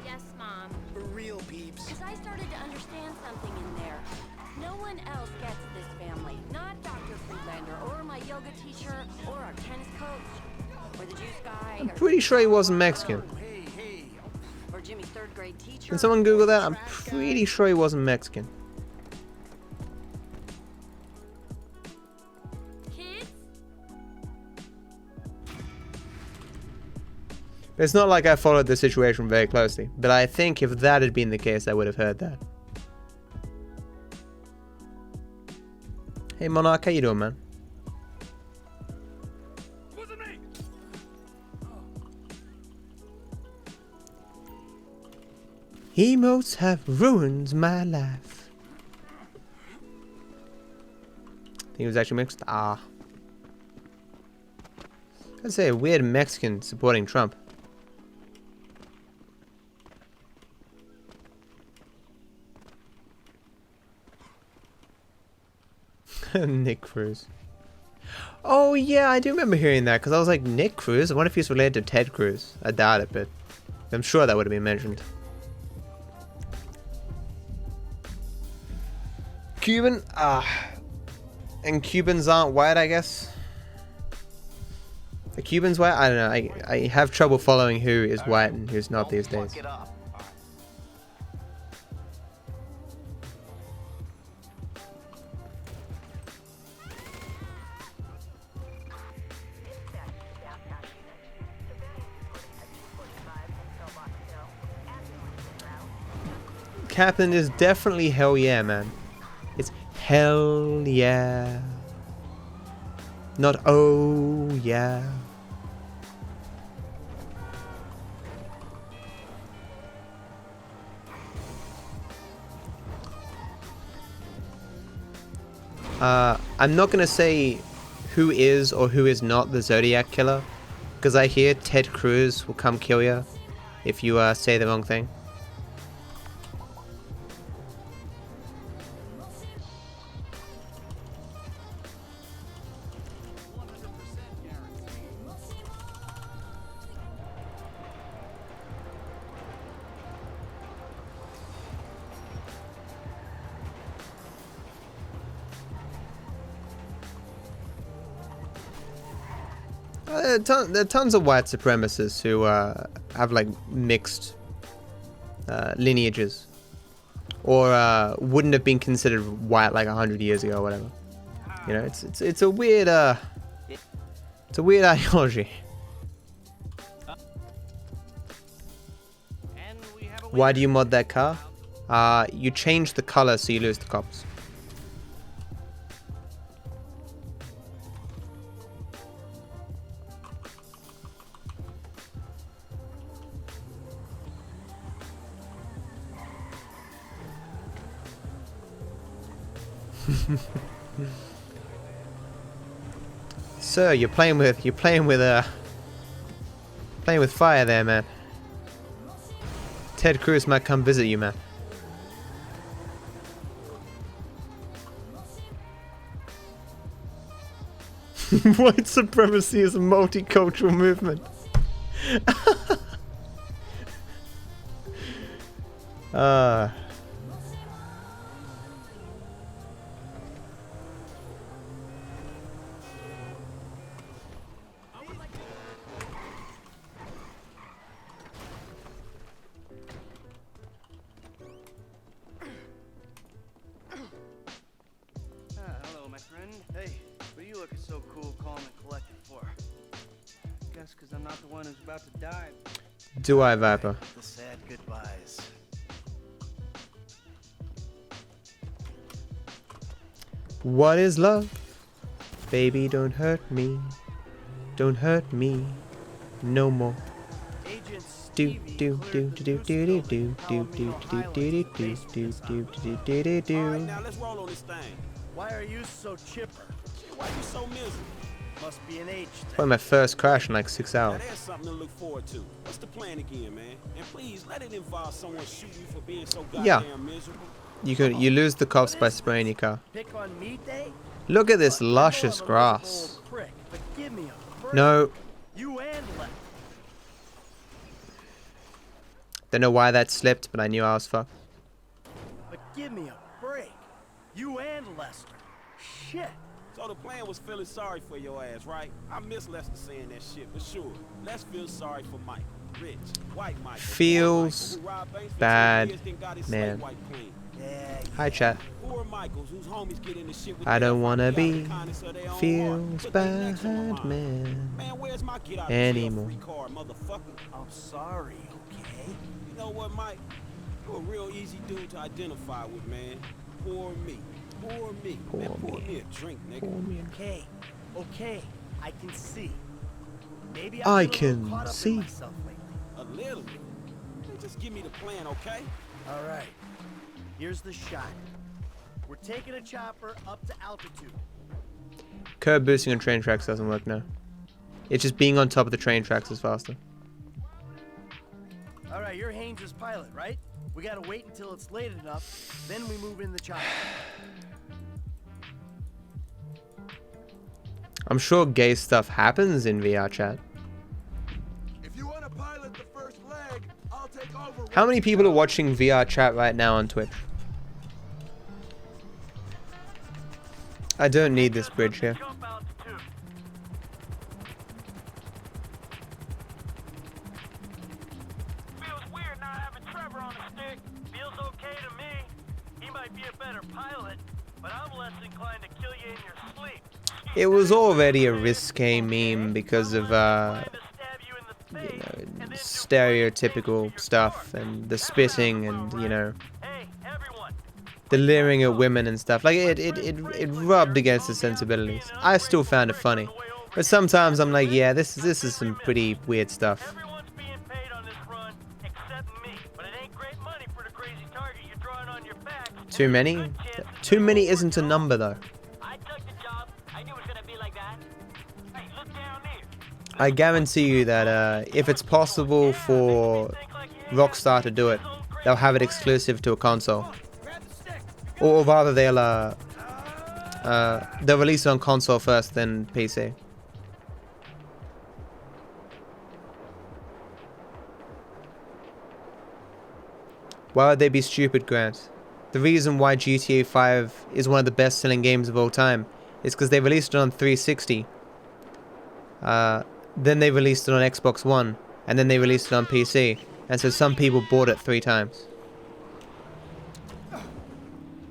Yes, Mom. For real, peeps. Because I started to understand something in there. No one else gets this family. Not Dr. Friedlander, or my yoga teacher, or our tennis coach, or the juice guy. I'm pretty sure he wasn't Mexican. Or Jimmy's 3rd grade teacher. Can someone Google that? I'm pretty sure he wasn't Mexican. Kids? It's not like I followed the situation very closely, but I think if that had been the case, I would have heard that. Hey, Monarch, how you doing, man? Wasn't me. Emotes have ruined my life. I think it was actually mixed. Ah. I'd say a weird Mexican supporting Trump. Nick Cruz. Oh yeah, I do remember hearing that because I was like, Nick Cruz? I wonder if he's related to Ted Cruz. I doubt it, but I'm sure that would have been mentioned. Cuban? And Cubans aren't white, I guess? The Cubans white? I don't know. I have trouble following who is white and who's not these days. Captain is definitely hell yeah, man. It's hell yeah. Not oh yeah. I'm not gonna say who is or who is not the Zodiac killer, because I hear Ted Cruz will come kill you if you say the wrong thing. There are tons of white supremacists who have like mixed lineages, or wouldn't have been considered white like 100 years ago or whatever. You know, it's a weird ideology. Why do you mod that car? You change the color so you lose the cops. Sir, you're playing with fire there, man. Ted Cruz might come visit you, man. White supremacy is a multicultural movement. Hello, my friend. Hey, what are you looking so cool, calm, and collected for? Guess because I'm not the one who's about to die. Do I, Viper? The sad goodbyes. What is love? Baby, don't hurt me. Don't hurt me no more. Do do do do do do do do do do do do do do do do. Alright, now let's roll on this thing. Why are you so chipper? Why you so miserable? Must be an age thing. Probably my first crash in like 6 Now hours. there's something to look forward to. What's the plan again, man? And please let it involve someone shooting you for being so goddamn miserable. You lose the cops by spraying your car. Pick on me day? Look at this luscious grass. Prick, but give me a break. No. You and left. Don't know why that slipped, but I knew I was fucked. But give me a break. You and Lester. Shit. So the plan was feeling sorry for your ass, right? I miss Lester saying that shit, for sure. Let's feel sorry for Mike. Rich, white Mike. Feels bad, man. Hi, chat. I don't wanna be feels bad, man. Anymore. I'm sorry, okay? You know what, Mike? You're a real easy dude to identify with, man. Poor me. Poor me. Poor Man, pour me. me a drink, nigga. Pour me. Okay, okay, I can see. Maybe I I've been a little can caught up in see. myself lately. A little. Hey, just give me the plan, okay? All right, here's the shot. We're taking a chopper up to altitude. Curb boosting on train tracks doesn't work now. It's just being on top of the train tracks is faster. All right, you're Haynes' pilot, right? We gotta wait until it's late enough, then we move in the chopper. I'm sure gay stuff happens in VR chat. If you want to pilot the first leg, I'll take over. How many people are watching VR chat right now on Twitch? I don't need this bridge here. Feels weird not having Trevor on the stick. Feels okay to me. He might be a better pilot, but I'm less inclined to kill you in your sleep. It was already a risque meme because of, you know, stereotypical stuff and the spitting and, you know, the leering at women and stuff. Like, it rubbed against the sensibilities. I still found it funny. But sometimes I'm like, yeah, this is some pretty weird stuff. Too many? Too many isn't a number, though. I guarantee you that if it's possible for Rockstar to do it, they'll have it exclusive to a console. Or rather, they'll release it on console first, then PC. Why would they be stupid, Grant? The reason why GTA 5 is one of the best-selling games of all time is because they released it on 360. Then they released it on Xbox One, and then they released it on PC, and so some people bought it 3 times.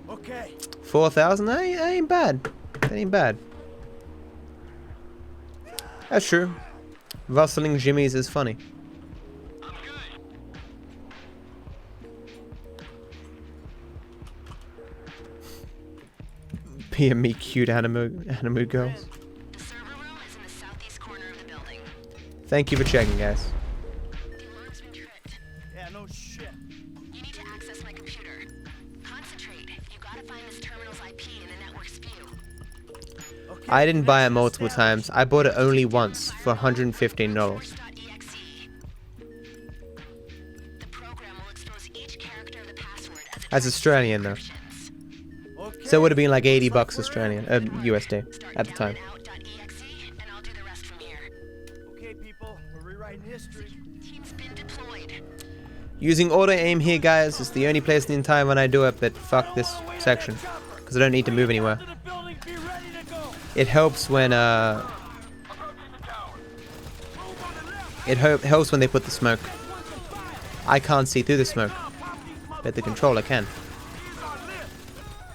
Okay. 4,000? That ain't bad. That ain't bad. That's true. Rustling Jimmy's is funny. PME cute anime girls. Thank you for checking, guys. Yeah, no shit. You need to access my computer. Concentrate. You gotta find this terminal's IP in the network. I didn't buy it multiple times. I bought it only once for $115. That's Australian though. So it would have been like 80 bucks Australian, USD at the time. Okay, people, we're rewriting history. Team's been deployed. Using auto aim here, guys, is the only place in the entire when I do it, but fuck this section. Because I don't need to move anywhere. It helps when, it helps when they put the smoke. I can't see through the smoke, but the controller can.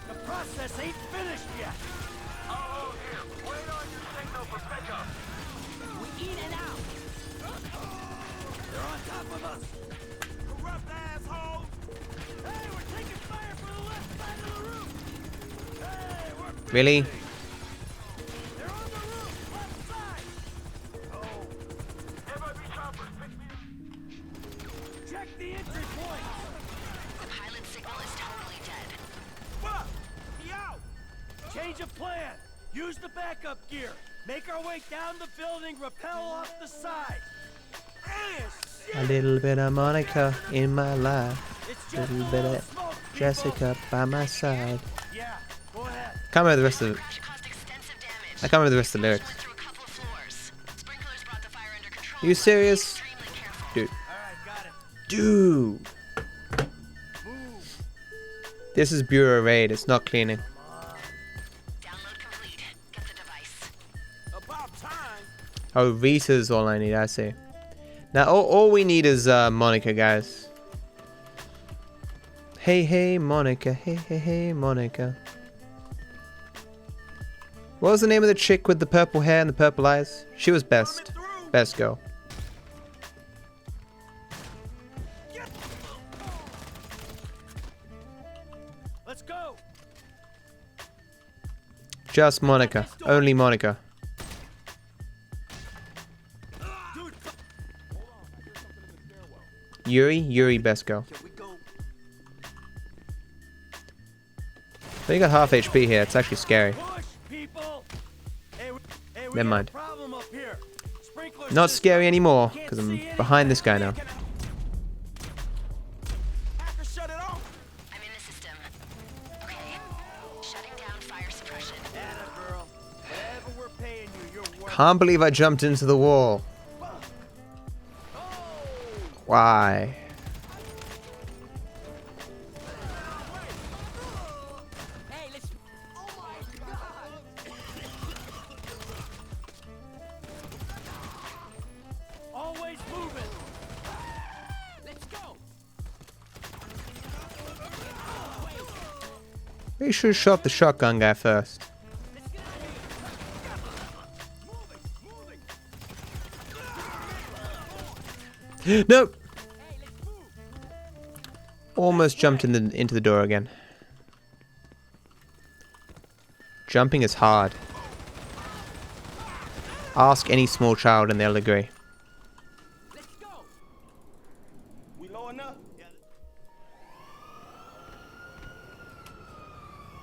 The process ain't finished yet. We in and out. They're on top of us. Corrupt assholes. Hey, we're taking fire from the left side of the roof. Hey, we're Really? They're on the roof, left side. Oh. FIB choppers, pick me up. Check the entry point. The pilot signal is totally dead. Fuck! Me out! Change of plan. Use the backup gear. Make our way down the building, rappel off the side. A little bit of Monica in my life. A little bit of Jessica by my side. Yeah, go ahead. Can't remember the rest of it. I can't remember the rest of the lyrics. Are you serious? Dude. Dude. This is Bureau Raid, it's not cleaning. Oh, Rita's all I need, I see. Now, all we need is Monica, guys. Hey, hey, Monica. Hey, hey, hey, Monica. What was the name of the chick with the purple hair and the purple eyes? She was best. Best girl. Let's go. Just Monica. Only Monica. Yuri, best girl. But you got half HP here, it's actually scary. Never mind. Not scary anymore, because I'm behind this guy now. Can't believe I jumped into the wall. Why? Always moving. Let's go. We should have shot the shotgun guy first. Nope. Almost jumped into the door again. Jumping is hard. Ask any small child and they'll agree. We low enough?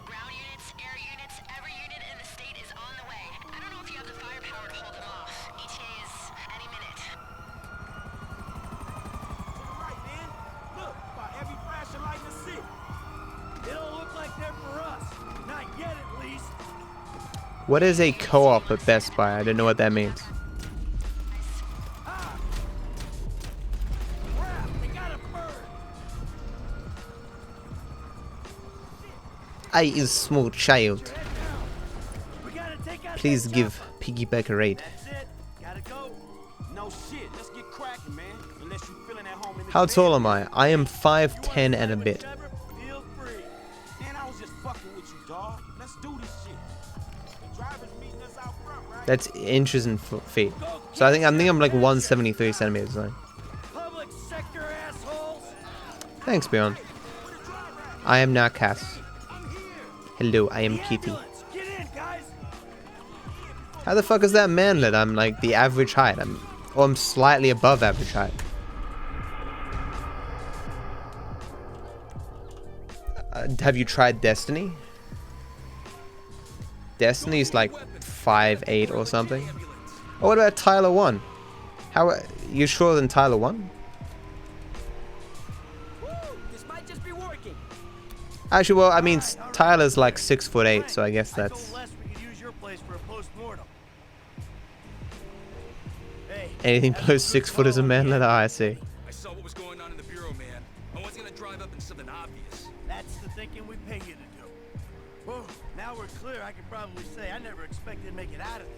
Ground units, air units, every unit in the state is on the way. I don't know if you have the firepower to hold them off. ETA is any minute. Right, man. Look, by every flash of light in the city. They don't look like they're for us. Not yet, at least. What is a co-op at Best Buy? I don't know what that means. I is a small child. Please give piggyback a raid. How tall am I? I am 5'10" and a bit. That's inches and feet. So I think I'm like 173 centimeters long. Thanks, Beyond. I am now Cass. Hello, I am Kitty. How the fuck is that manlet? I'm like the average height. I'm slightly above average height. Have you tried Destiny? Destiny's like 5'8" or something. Oh, what about Tyler 1? How you shorter than Tyler 1? This might just be working. Actually, well, I mean, Tyler's like 6'8", so I guess that's anything below 6 foot is a man letter. I see. I saw what was going on in the bureau, man. I wasn't gonna drive up in something obvious. That's the thinking we pay you to do. Whoa, now we're clear. I can probably say I never expected to make it out of there.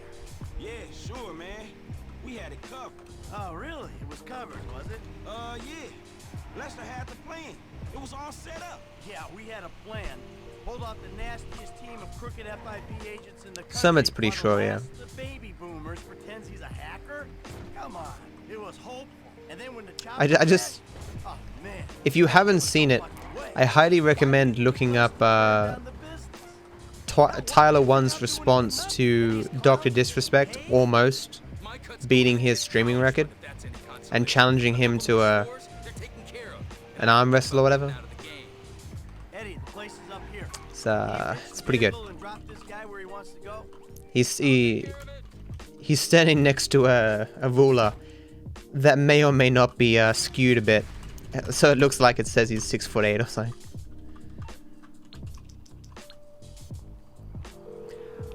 Yeah, sure, man. We had it covered. Oh, really? It was covered, was it? Yeah. Lester had the plan. It was all set up. Yeah, we had a plan. Hold off the nastiest team of crooked FIB agents in the country. Summit's pretty sure, yeah. The baby boomers pretends he's a hacker. Come on, it was hopeful. And then when the I just, oh, man. If you haven't seen it, I highly recommend looking up Tyler 1's response to Dr. Disrespect almost beating his streaming record and challenging him to an arm wrestle or whatever. It's pretty good. He's standing next to a ruler that may or may not be skewed a bit, so it looks like it says he's 6'8" or something.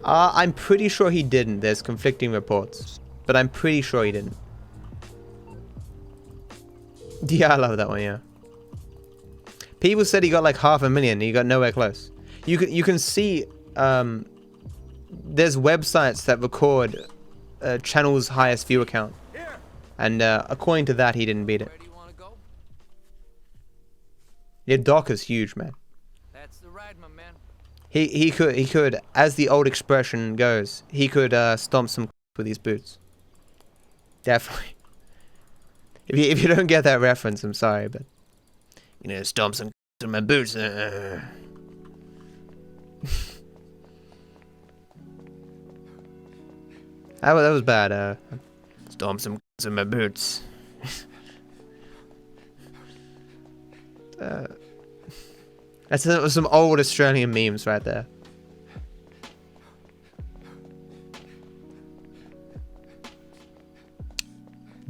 I'm pretty sure he didn't. There's conflicting reports, but I'm pretty sure he didn't. Yeah, I love that one. Yeah. People said he got like 500,000. He got nowhere close. You can see there's websites that record channel's highest view count, and according to that, he didn't beat it. Yeah, Doc is huge, man. That's the ride, my man. He could, as the old expression goes, he could stomp some with his boots. Definitely. If you don't get that reference, I'm sorry, but you know, stomp some in my boots. That was bad. Stomp some in my boots. That's some old Australian memes right there.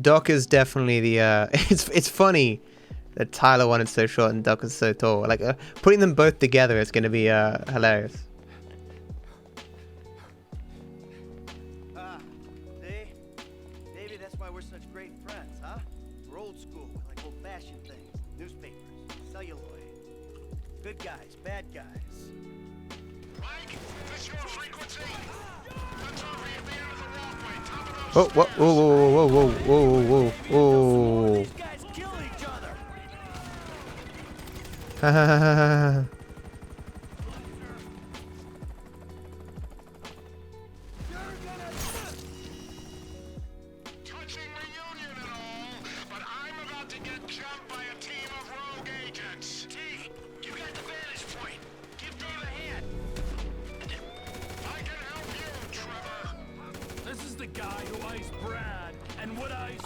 Doc is definitely the it's funny that Tyler wanted so short and Doc is so tall. Like putting them both together is gonna be hilarious. Maybe that's why we're such great friends, huh? We're old school, like old-fashioned things. Newspapers, celluloid. Good guys, bad guys. Oh, whoa, whoa, whoa, whoa, whoa, whoa, whoa, whoa. Ha ha ha ha.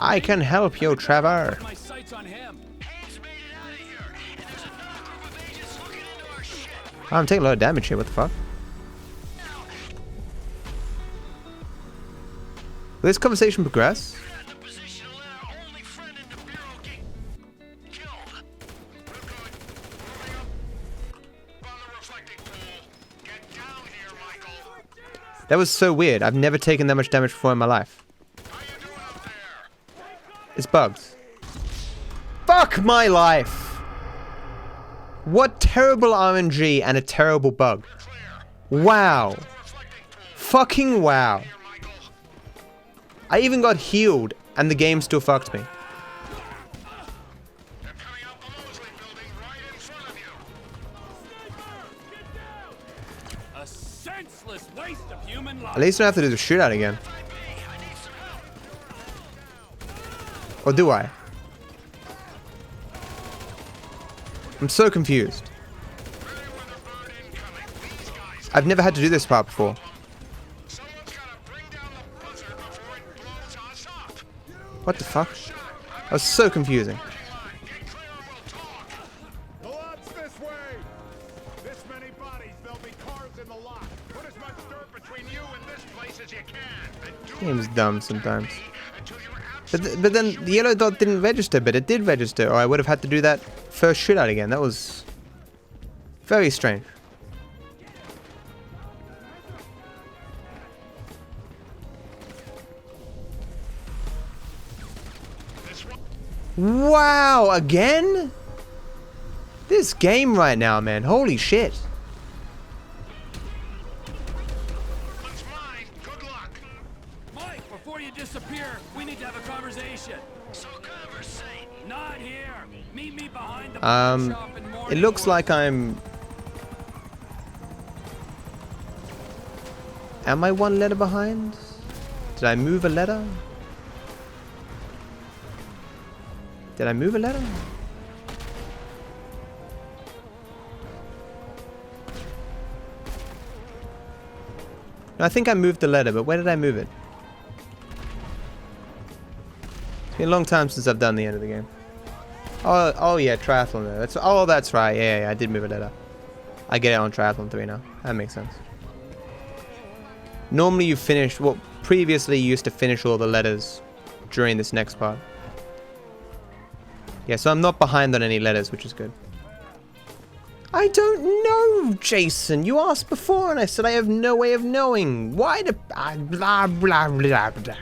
I can help you, Trevor. I'm taking a lot of damage here, what the fuck? Will this conversation progress? That was so weird. I've never taken that much damage before in my life. It's bugged. Fuck my life! What terrible RNG and a terrible bug. Wow. Fucking wow. I even got healed and the game still fucked me. A senseless waste of human life. At least I don't have to do the shootout again. Or do I? I'm so confused. I've never had to do this part before. What the fuck? That was so confusing. The lot's this way. This many bodies, there'll be cars in the lot. Put as much dirt between you and this place Game's dumb sometimes. But then the yellow dot didn't register, but it did register, or I would have had to do that first shootout again. That was very strange. Wow, again? This game right now, man. Holy shit. Mike, before you disappear, we need to have a conversation. So conversate. Not here. Meet me behind the shop in It looks like I'm... Am I one letter behind? Did I move a letter? Did I move a letter? No, I think I moved the letter, but where did I move it? It's been a long time since I've done the end of the game. Oh yeah, triathlon there. That's right. Yeah, I did move a letter. I get it on triathlon 3 now. That makes sense. Normally you finish, well, previously you used to finish all the letters during this next part. Yeah, so I'm not behind on any letters, which is good. I don't know, Jason. You asked before and I said I have no way of knowing. Why the... blah, blah, blah, blah.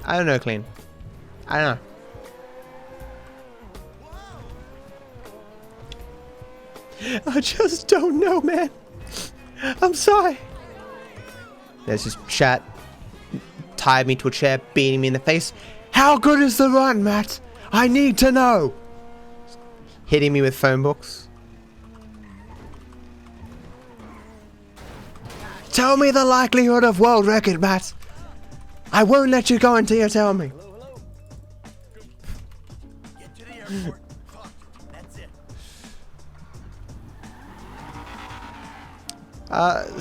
I don't know, Clean. I don't know. I just don't know, man. I'm sorry. There's just chat. Tied me to a chair, beating me in the face. How good is the run, Matt? I need to know. Hitting me with phone books. Tell me the likelihood of world record, Matt. I won't let you go until you tell me. Get to the airport. Fuck. That's it.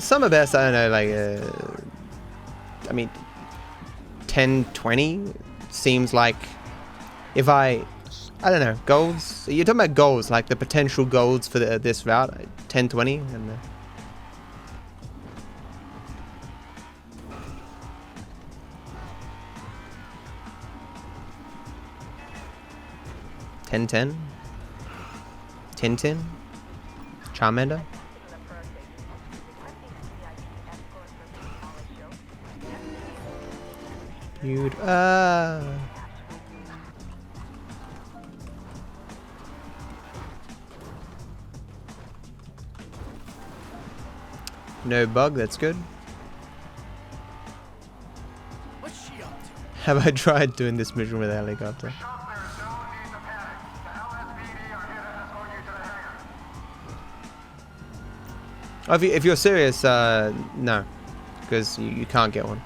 Some of best, I don't know, like, I mean, 10, 20 seems like if I don't know, goals. You're talking about goals, like the potential goals for this route, 10, 20, and 10-10, 10-10, Charmander. Beautiful. No bug, that's good. What's she up to? Have I tried doing this mission with a helicopter? Oh, if you're serious, no, because you can't get one.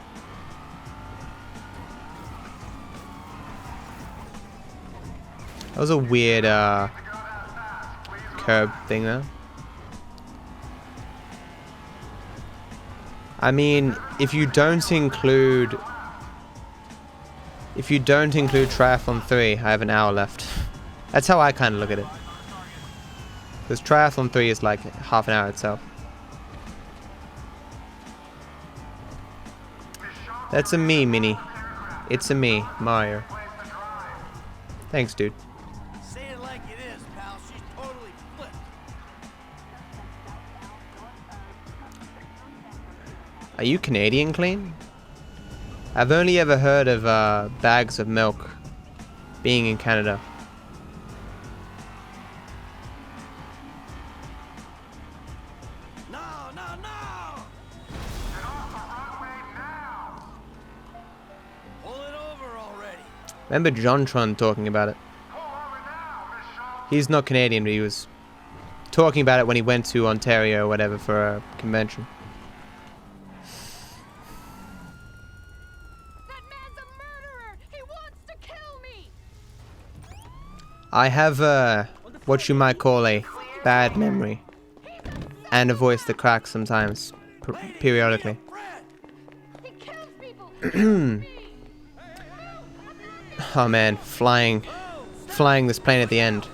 That was a weird curb thing there. I mean, if you don't include Triathlon 3, I have an hour left. That's how I kind of look at it. Because Triathlon 3 is like half an hour itself. That's a me, Minnie. It's a me, Mario. Thanks, dude. Say it like it is, pal. She's totally flipped. Are you Canadian, Clean? I've only ever heard of bags of milk being in Canada. No! Pull it over already. Remember JonTron talking about it? He's not Canadian, but he was talking about it when he went to Ontario or whatever for a convention. That man's a murderer! He wants to kill me! I have what you might call a bad memory. And a voice that cracks sometimes, periodically. Oh man, flying this plane at the end.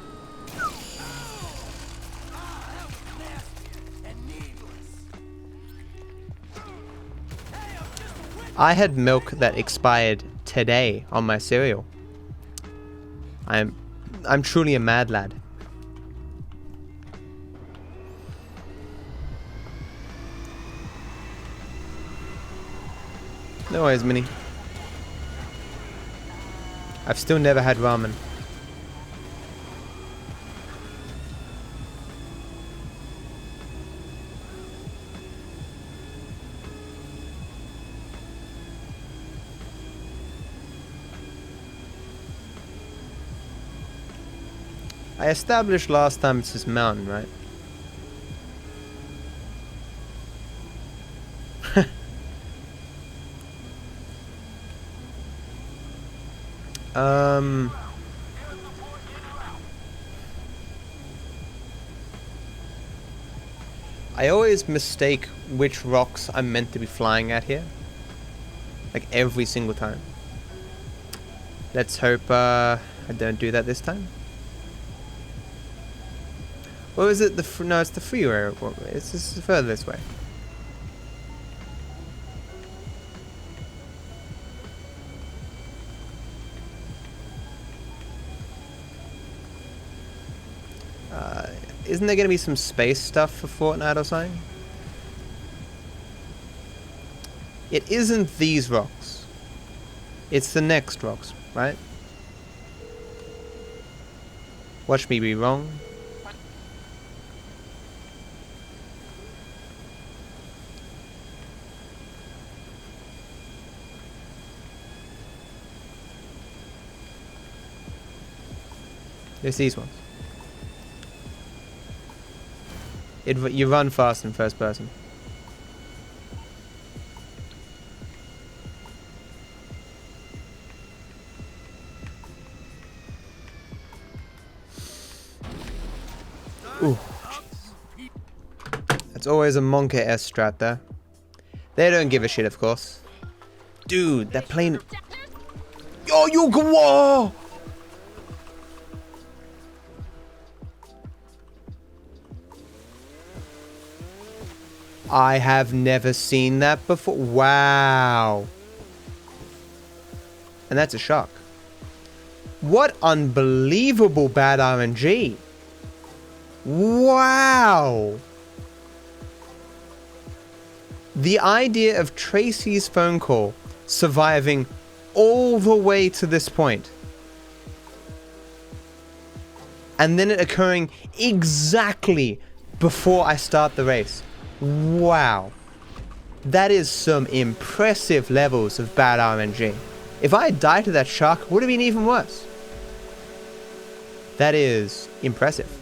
I had milk that expired today on my cereal. I'm truly a mad lad. No worries, Minnie. I've still never had ramen. I established last time it's this mountain, right? I always mistake which rocks I'm meant to be flying at here. Like every single time. Let's hope I don't do that this time. Or is it the no? It's the freeway. It's just further this way. Isn't there going to be some space stuff for Fortnite or something? It isn't these rocks. It's the next rocks, right? Watch me be wrong. It's these ones. You run fast in first person. Ooh. That's always a Monka S strat there. They don't give a shit, of course. Dude, that plane. Yo, you go! Whoa! I have never seen that before. Wow. And that's a shock. What unbelievable bad RNG. Wow. The idea of Tracey's phone call surviving all the way to this point, and then it occurring exactly before I start the race. Wow. That is some impressive levels of bad RNG. If I had died to that shark, it would have been even worse. That is impressive.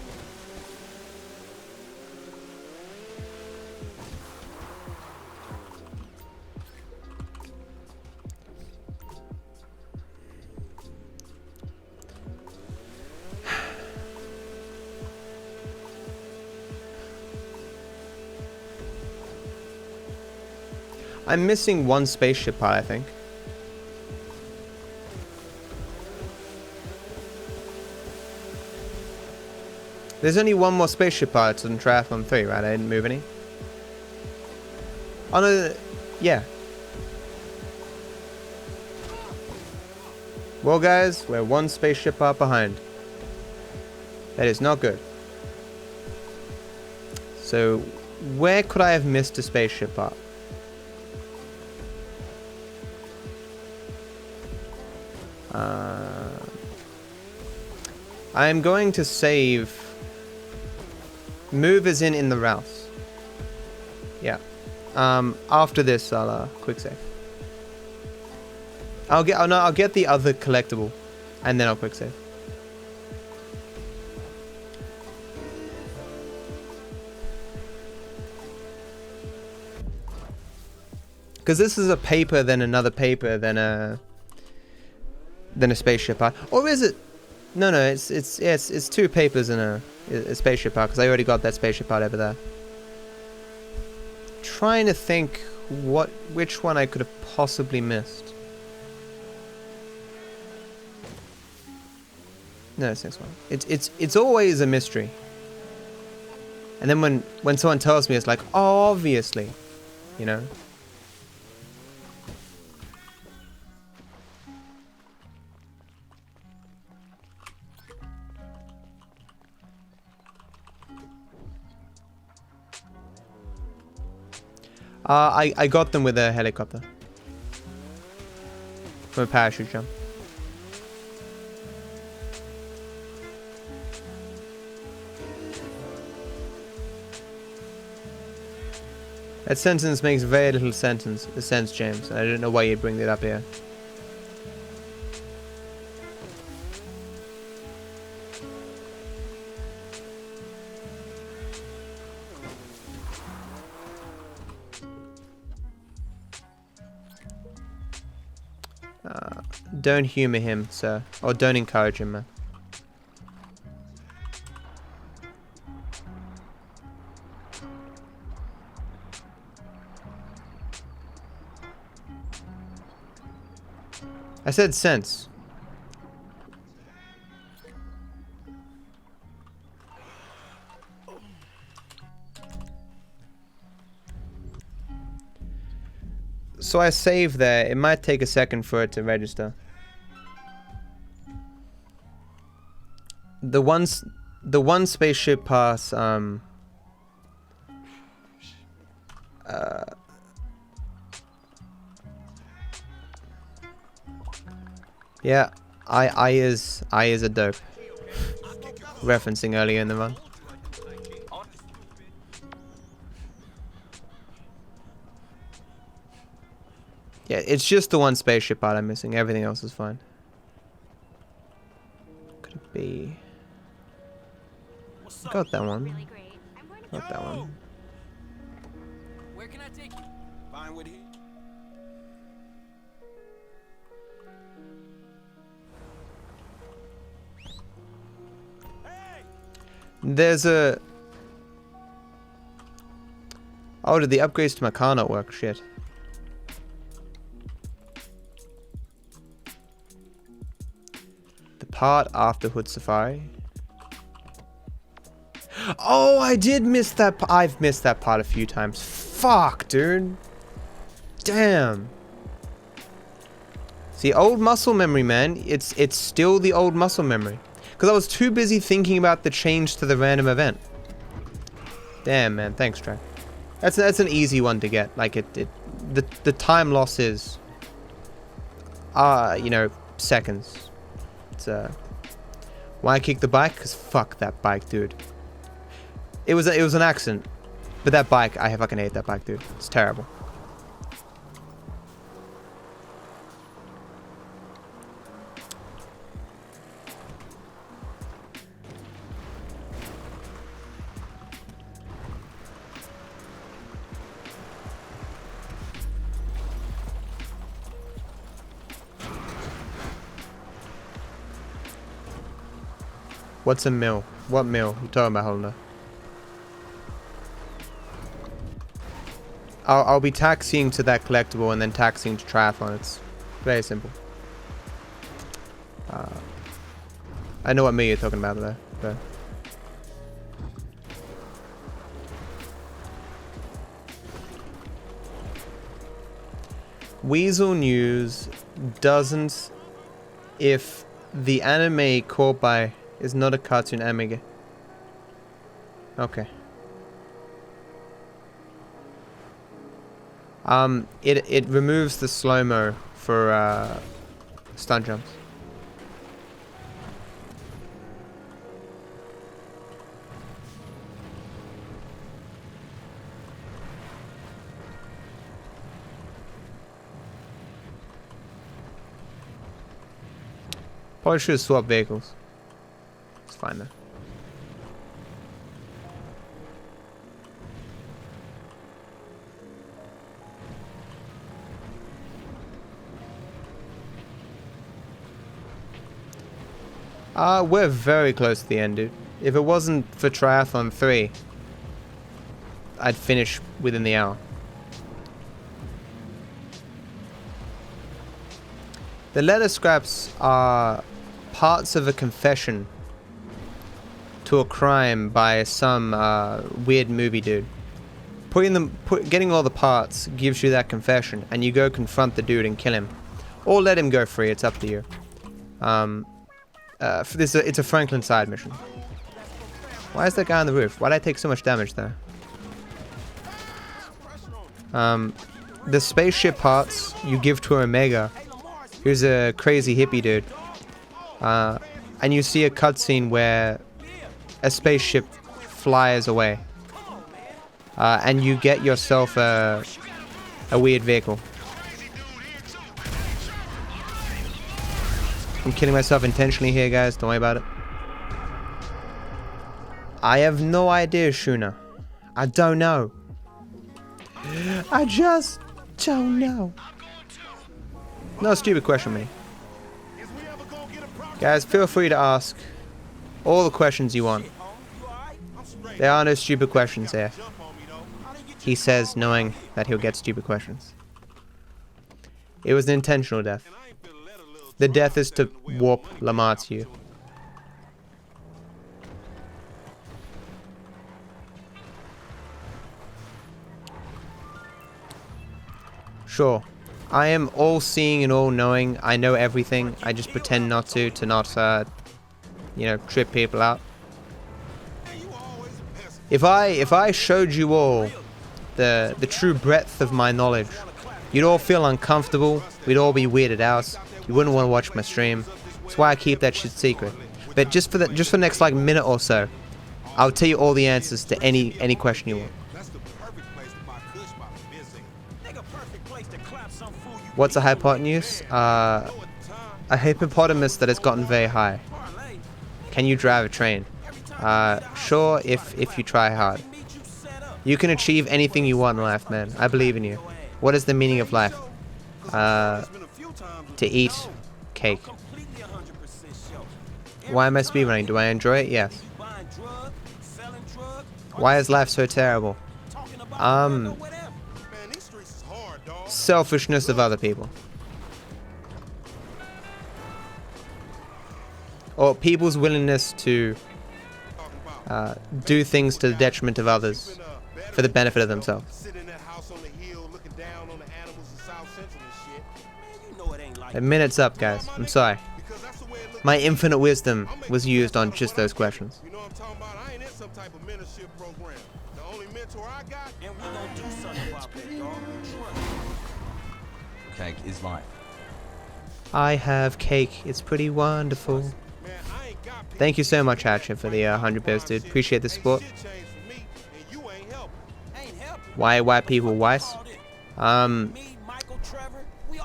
I'm missing one spaceship part, I think. There's only one more spaceship part on Triathlon 3, right? I didn't move any. Oh no, yeah. Well guys, we're one spaceship part behind. That is not good. So, where could I have missed a spaceship part? I'm going to save. Move is in the routes. Yeah. After this, I'll quick save. I'll get the other collectible, and then I'll quick save. Because this is a paper, then another paper, then a spaceship part. Or is it? No, it's two papers and a spaceship part, because I already got that spaceship part over there. Trying to think which one I could have possibly missed. No, it's this one. It's always a mystery. And then when someone tells me, it's like, oh, obviously, you know. I got them with a helicopter. From a parachute jump. That sentence makes very little sense, James. I don't know why you'd bring that up here. Don't humor him, sir. Or don't encourage him, man. I said sense. So I saved there. It might take a second for it to register. The one spaceship pass yeah, I is a dope. Referencing earlier in the run. Yeah, it's just the one spaceship part I'm missing. Everything else is fine. Could it be? Got that one. Got that one. Where can I take you? Fine with you. There's a... Oh, did the upgrades to my car not work? Shit. The part after Hood Safari. Oh, I did miss that. I've missed that part a few times. Fuck, dude. Damn. See, old muscle memory, man. It's still the old muscle memory. Because I was too busy thinking about the change to the random event. Damn, man. Thanks, Track. That's an easy one to get. Like the time loss is, you know, seconds. It's why I kicked the bike? Cause fuck that bike, dude. It was an accident, but that bike, I fucking hate that bike, dude. It's terrible. What's a mill? What mill? You talking about, Holder? I'll be taxiing to that collectible and then taxiing to triathlon. It's very simple. I know what mill you're talking about though. But Weasel News doesn't if the anime caught by is not a cartoon anime. Okay. It removes the slow-mo for stunt jumps. Probably should have swapped vehicles. It's fine though. We're very close to the end, dude. If it wasn't for Triathlon 3, I'd finish within the hour. The letter scraps are parts of a confession to a crime by some weird movie dude. Getting all the parts gives you that confession, and you go confront the dude and kill him, or let him go free. It's up to you. For this, it's a Franklin side mission. Why is that guy on the roof? Why did I take so much damage there? The spaceship parts you give to Omega, who's a crazy hippie dude. And you see a cutscene where a spaceship flies away. And you get yourself a weird vehicle. I'm kidding myself intentionally here, guys. Don't worry about it. I have no idea, Shuna. I don't know. I just don't know. No stupid question, me. Guys, feel free to ask all the questions you want. There are no stupid questions here. He says, knowing that he'll get stupid questions. It was an intentional death. The death is to warp Lamar to you. Sure, I am all-seeing and all-knowing. I know everything. I just pretend not to not, you know, trip people out. If I showed you all the true breadth of my knowledge, you'd all feel uncomfortable. We'd all be weirded out. You wouldn't want to watch my stream. That's why I keep that shit secret. But just for the next like minute or so, I'll tell you all the answers to any question you want. What's a hypotenuse? A hippopotamus that has gotten very high. Can you drive a train? Sure, if you try hard. You can achieve anything you want in life, man. I believe in you. What is the meaning of life? To eat cake. Why am I speedrunning? Do I enjoy it? Yes. Why is life so terrible? Selfishness of other people. Or people's willingness to do things to the detriment of others for the benefit of themselves. A minute's up, guys. I'm sorry. My infinite wisdom was used on just those questions. Cake is life. I have cake. It's pretty wonderful. Thank you so much, Hatchet, for the 100 bits, dude. Appreciate the support. Why white people wise?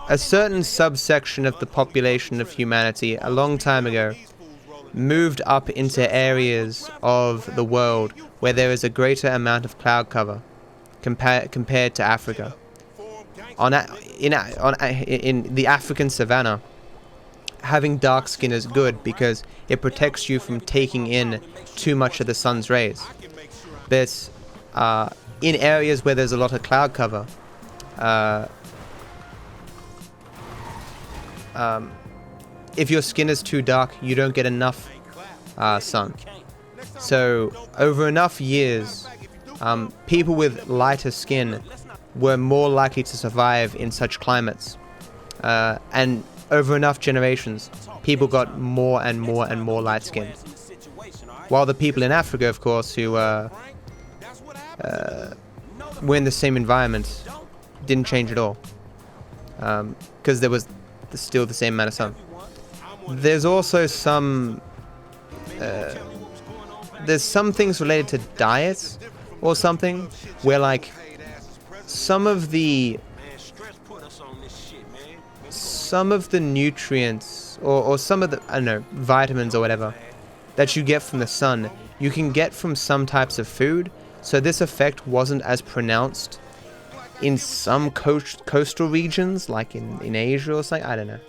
A certain subsection of the population of humanity a long time ago moved up into areas of the world where there is a greater amount of cloud cover compared to Africa. In the African savannah, having dark skin is good because it protects you from taking in too much of the sun's rays. But in areas where there's a lot of cloud cover, if your skin is too dark, you don't get enough sun. So over enough years, people with lighter skin were more likely to survive in such climates. And over enough generations, people got more and more and more light-skinned. While the people in Africa, of course, who were in the same environment, didn't change at all. Because there was still the same amount of sun. There's also some things related to diets or something where like some of the nutrients or some of the, I don't know, vitamins or whatever that you get from the sun, you can get from some types of food. So this effect wasn't as pronounced in some coastal regions, like in Asia or something. I don't know.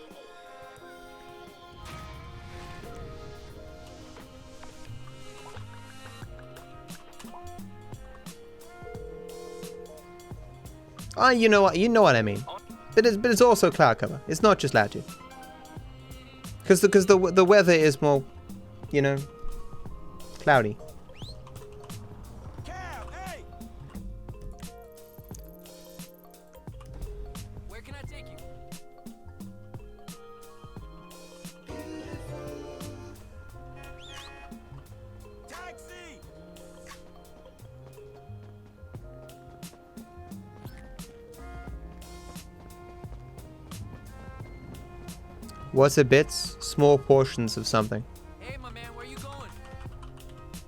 You know what I mean. But it's also cloud cover. It's not just latitude. Because the weather is more, you know, cloudy. Where can I take you? Taxi! What's a bits? Small portions of something. Hey, my man, where you going?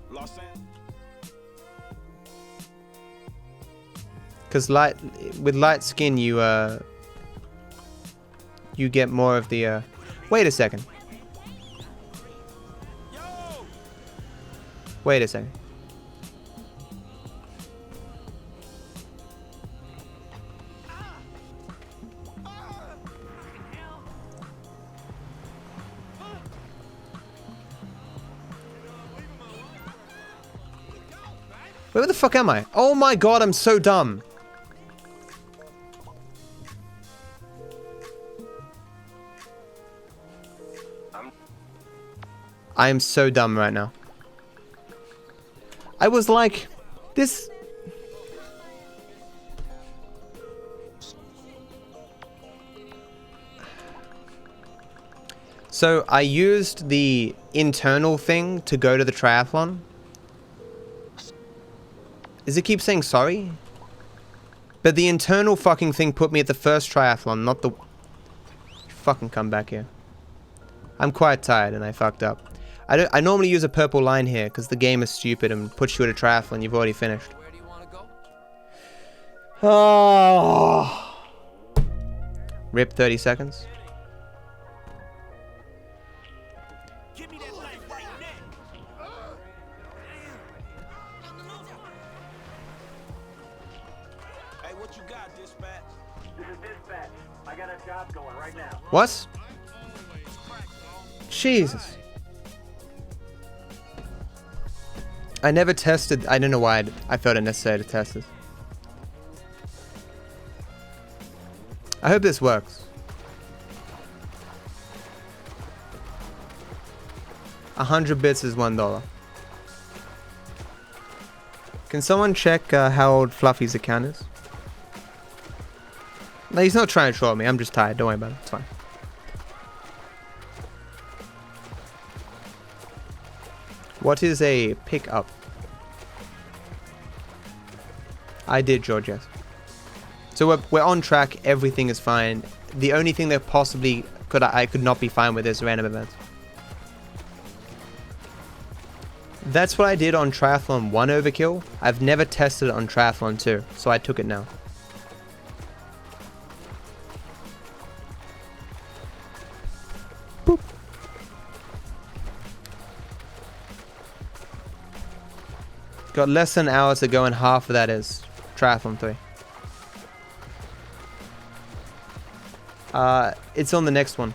Los Angeles. Cause with light skin, you get more of the. Wait a second. Wait a second. Where the fuck am I? Oh my god, I'm so dumb. I am so dumb right now. I was like, this... So I used the internal thing to go to the triathlon. Does it keep saying sorry? But the internal fucking thing put me at the first triathlon, not the... Fucking come back here. I'm quite tired and I fucked up. I normally use a purple line here because the game is stupid and puts you at a triathlon you've already finished. Where do you want to go? Oh. Rip 30 seconds. Give me that thing right now. Hey, what you got, dispatch? This is dispatch. I got a job going right now. What? Jesus. I never tested. I don't know why I felt it necessary to test this. I hope this works. 100 bits is $1. Can someone check how old Fluffy's account is? No, he's not trying to troll me. I'm just tired. Don't worry about it. It's fine. What is a pickup? I did, George, yes. So we're on track. Everything is fine. The only thing that possibly I could not be fine with is random events. That's what I did on Triathlon 1 Overkill. I've never tested it on Triathlon 2, so I took it now. Boop. Got less than an hour to go and half of that is Triathlon 3. It's on the next one.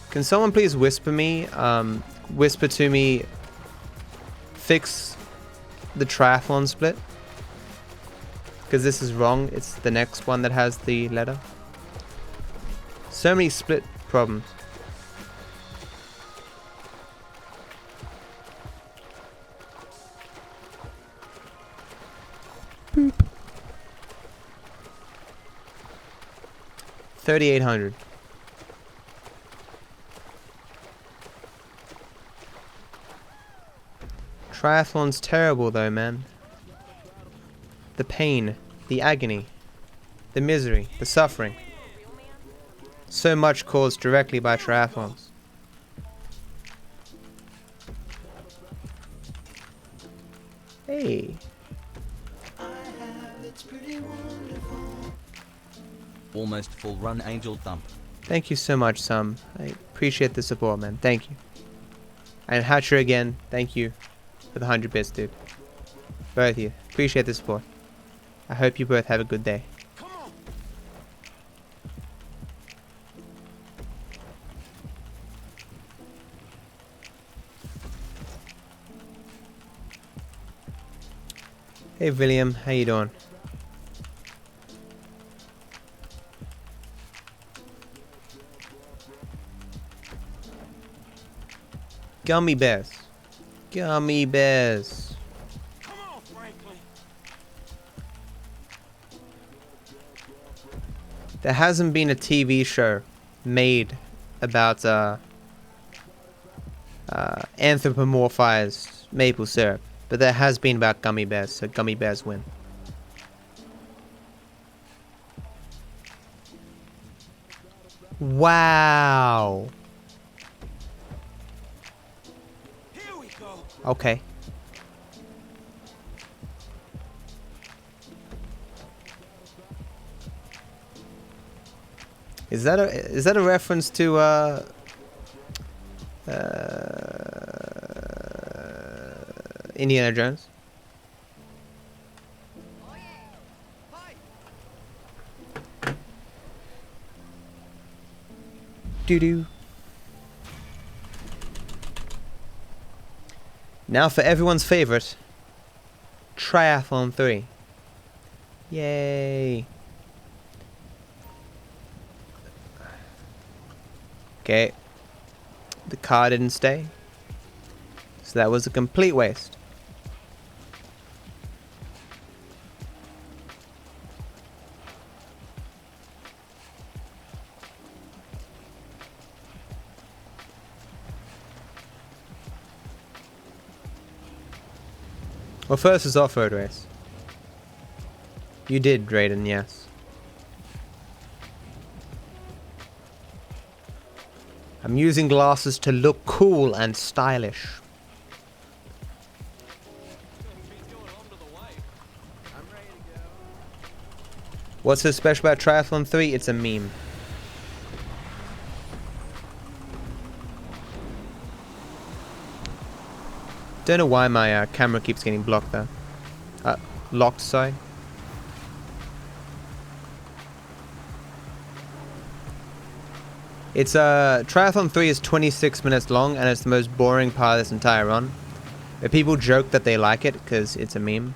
Can someone please whisper to me, fix the triathlon split? Because this is wrong. It's the next one that has the letter. So many split problems. Boop. 3,800. Triathlon's terrible though, man. The pain, the agony, the misery, the suffering. So much caused directly by triathlons. Hey. Almost full run Angel Thump. Thank you so much, Sam. I appreciate the support, man. Thank you. And Hatcher again, thank you for the 100 bits, dude. Both of you. Appreciate the support. I hope you both have a good day. Hey William, how you doing? Gummy bears. Gummy bears. Come on, Franklin. There hasn't been a TV show made about anthropomorphized maple syrup But there has been about gummy bears, so gummy bears win. Wow. Here we go. Okay. Is that a reference to Indiana Jones? Doo-doo. Now for everyone's favorite, Triathlon 3. Yay. Okay. The car didn't stay. So that was a complete waste. Well, first is off-road race. You did, Drayden, yes. I'm using glasses to look cool and stylish. What's so special about Triathlon 3? It's a meme. Don't know why my camera keeps getting blocked though. Locked, sorry. It's Triathlon 3 is 26 minutes long and it's the most boring part of this entire run. But people joke that they like it because it's a meme.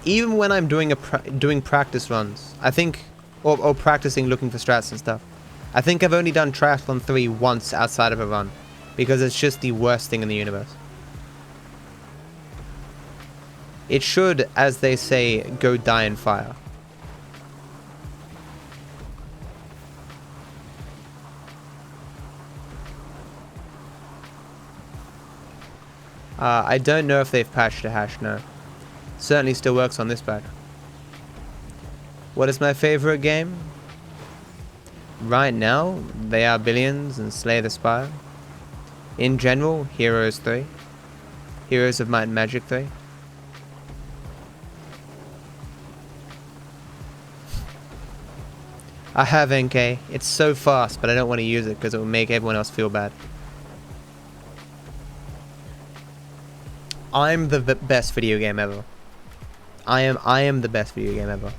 Even when I'm doing doing practice runs, I think, or practicing looking for strats and stuff, I think I've only done Triathlon 3 once outside of a run, because it's just the worst thing in the universe. It should, as they say, go die in fire. I don't know if they've patched a hash, no. Certainly still works on this patch. What is my favorite game? Right now, they are Billions and Slay the Spire. In general, Heroes 3. Heroes of Might and Magic 3. I have NK. It's so fast, but I don't want to use it because it will make everyone else feel bad. I'm the best video game ever. I am the best video game ever.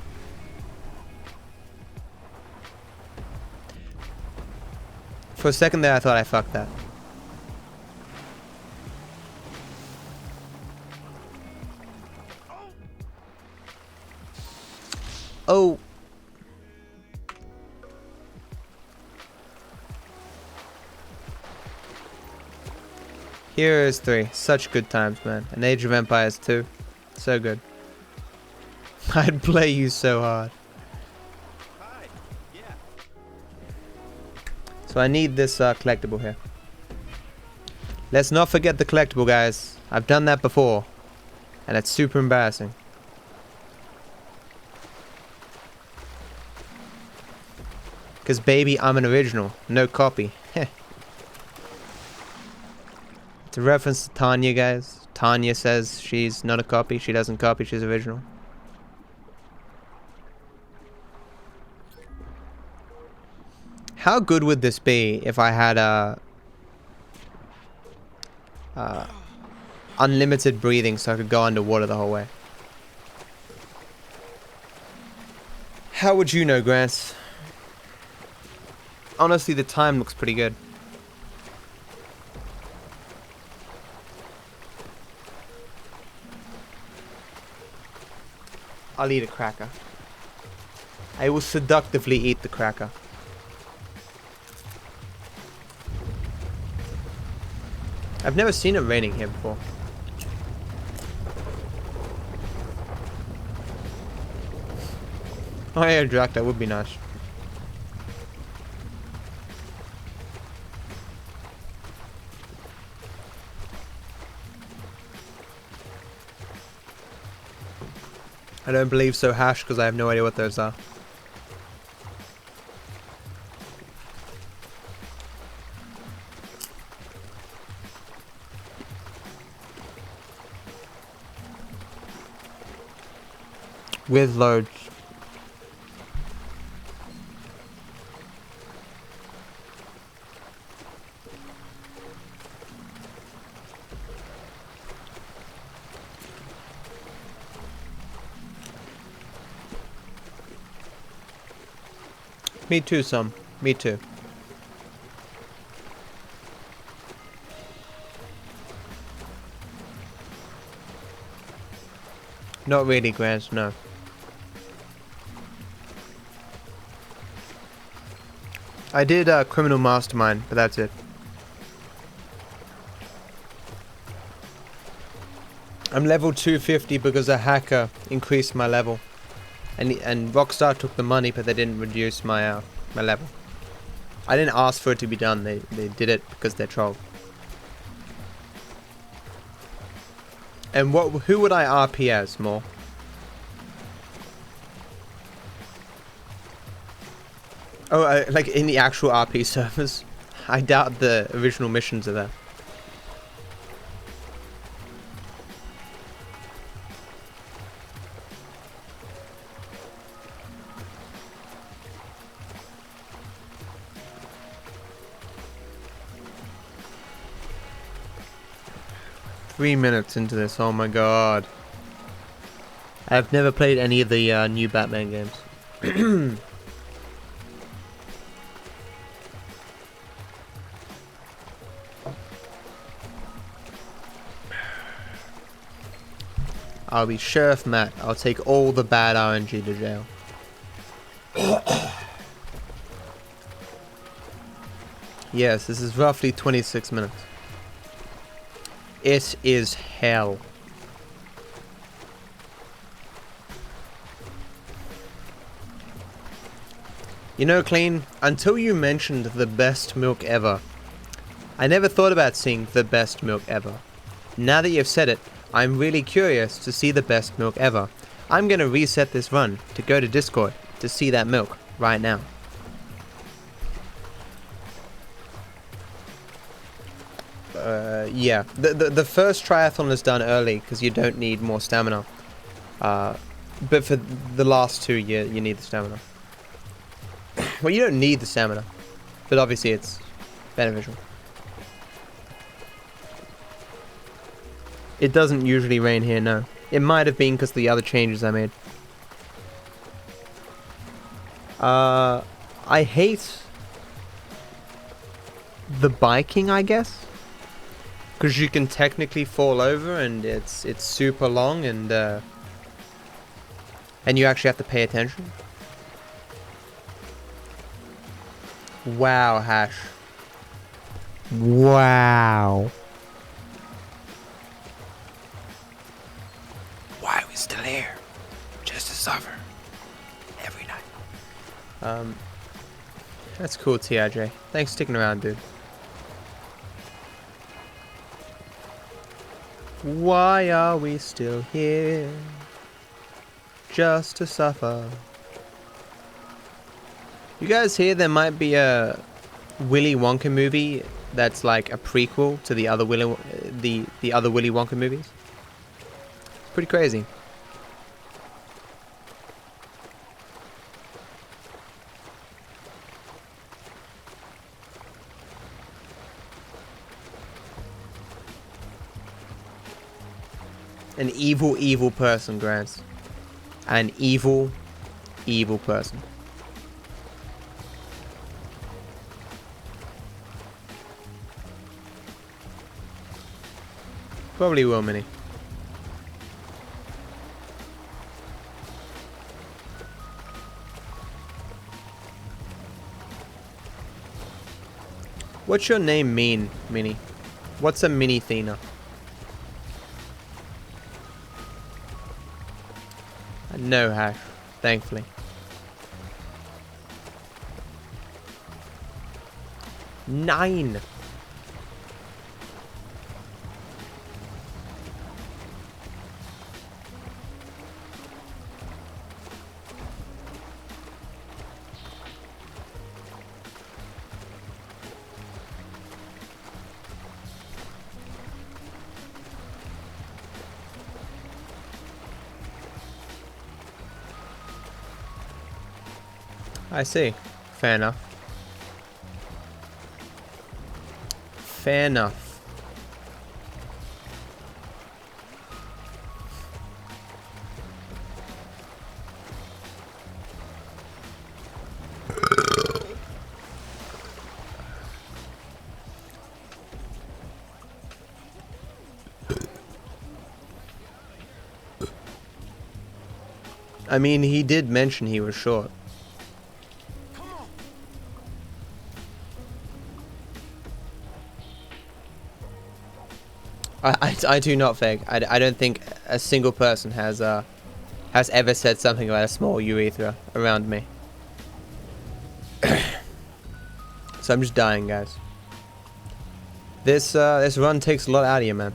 For a second there, I thought I fucked that. Oh. Heroes 3. Such good times, man. And Age of Empires 2. So good. I'd play you so hard. So I need this collectible here. Let's not forget the collectible, guys. I've done that before. And it's super embarrassing. Because baby, I'm an original. No copy. It's a reference to Tanya, guys. Tanya says she's not a copy. She doesn't copy. She's original. How good would this be if I had unlimited breathing so I could go underwater the whole way? How would you know, Grants? Honestly, the time looks pretty good. I'll eat a cracker. I will seductively eat the cracker. I've never seen it raining here before. Oh yeah, Drac, that would be nice. I don't believe so, Hash, because I have no idea what those are. With loads. Me too, some. Me too. Not really, Grants, no. I did Criminal Mastermind, but that's it. I'm level 250 because a hacker increased my level. And Rockstar took the money, but they didn't reduce my my level. I didn't ask for it to be done. They did it because they're trolled. And who would I RP as more? Oh, like in the actual RP servers? I doubt the original missions are there. Three minutes into this, oh my god. I've never played any of the new Batman games. I'll be Sheriff Matt. I'll take all the bad RNG to jail. Yes, this is roughly 26 minutes. It is hell. You know, Clean, until you mentioned the best milk ever, I never thought about seeing the best milk ever. Now that you've said it, I'm really curious to see the best milk ever. I'm gonna reset this run to go to Discord to see that milk right now. Yeah, the first triathlon is done early because you don't need more stamina. But for the last two, you need the stamina. Well, you don't need the stamina, but obviously it's beneficial. It doesn't usually rain here, no. It might have been because of the other changes I made. I hate the biking, I guess. Because you can technically fall over and it's super long and you actually have to pay attention. Wow, Hash. Wow. Why are we still here? Just to suffer. Every night. That's cool, TIJ. Thanks for sticking around, dude. Why are we still here? Just to suffer. You guys hear there might be a Willy Wonka movie that's like a prequel to the other the other Willy Wonka movies? It's pretty crazy. An evil, evil person, Grants. An evil, evil person. Probably will, Minnie. What's your name mean, Minnie? What's a mini Thena? No, Hash. Thankfully. 9. I see. Fair enough. Fair enough. I mean, he did mention he was short. I do not fake. I don't think a single person has ever said something about a small urethra around me. So I'm just dying, guys. This run takes a lot out of you, man.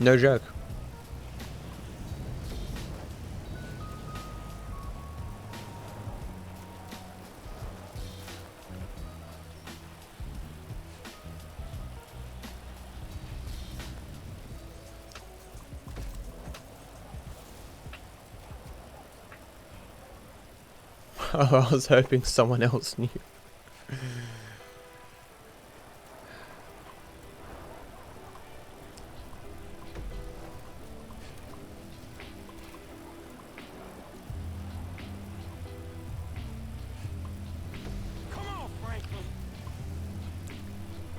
No joke. Oh, I was hoping someone else knew.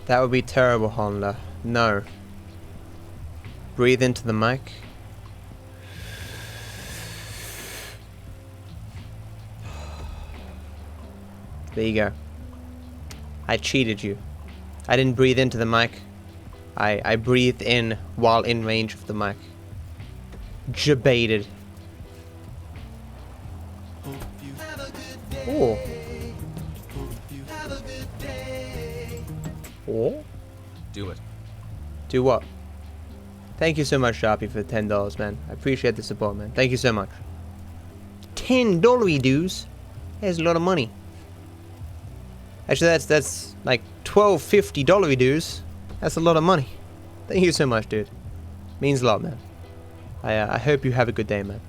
That would be terrible, Honda. No. Breathe into the mic. There you go. I cheated you. I didn't breathe into the mic. I breathed in while in range of the mic. Jebaited. Oh. Oh? Do it. Do what? Thank you so much, Sharpie, for the $10, man. I appreciate the support, man. Thank you so much. $10 dues. That's a lot of money. Actually, that's like $12.50 dues. That's a lot of money. Thank you so much, dude. Means a lot, man. I hope you have a good day, man.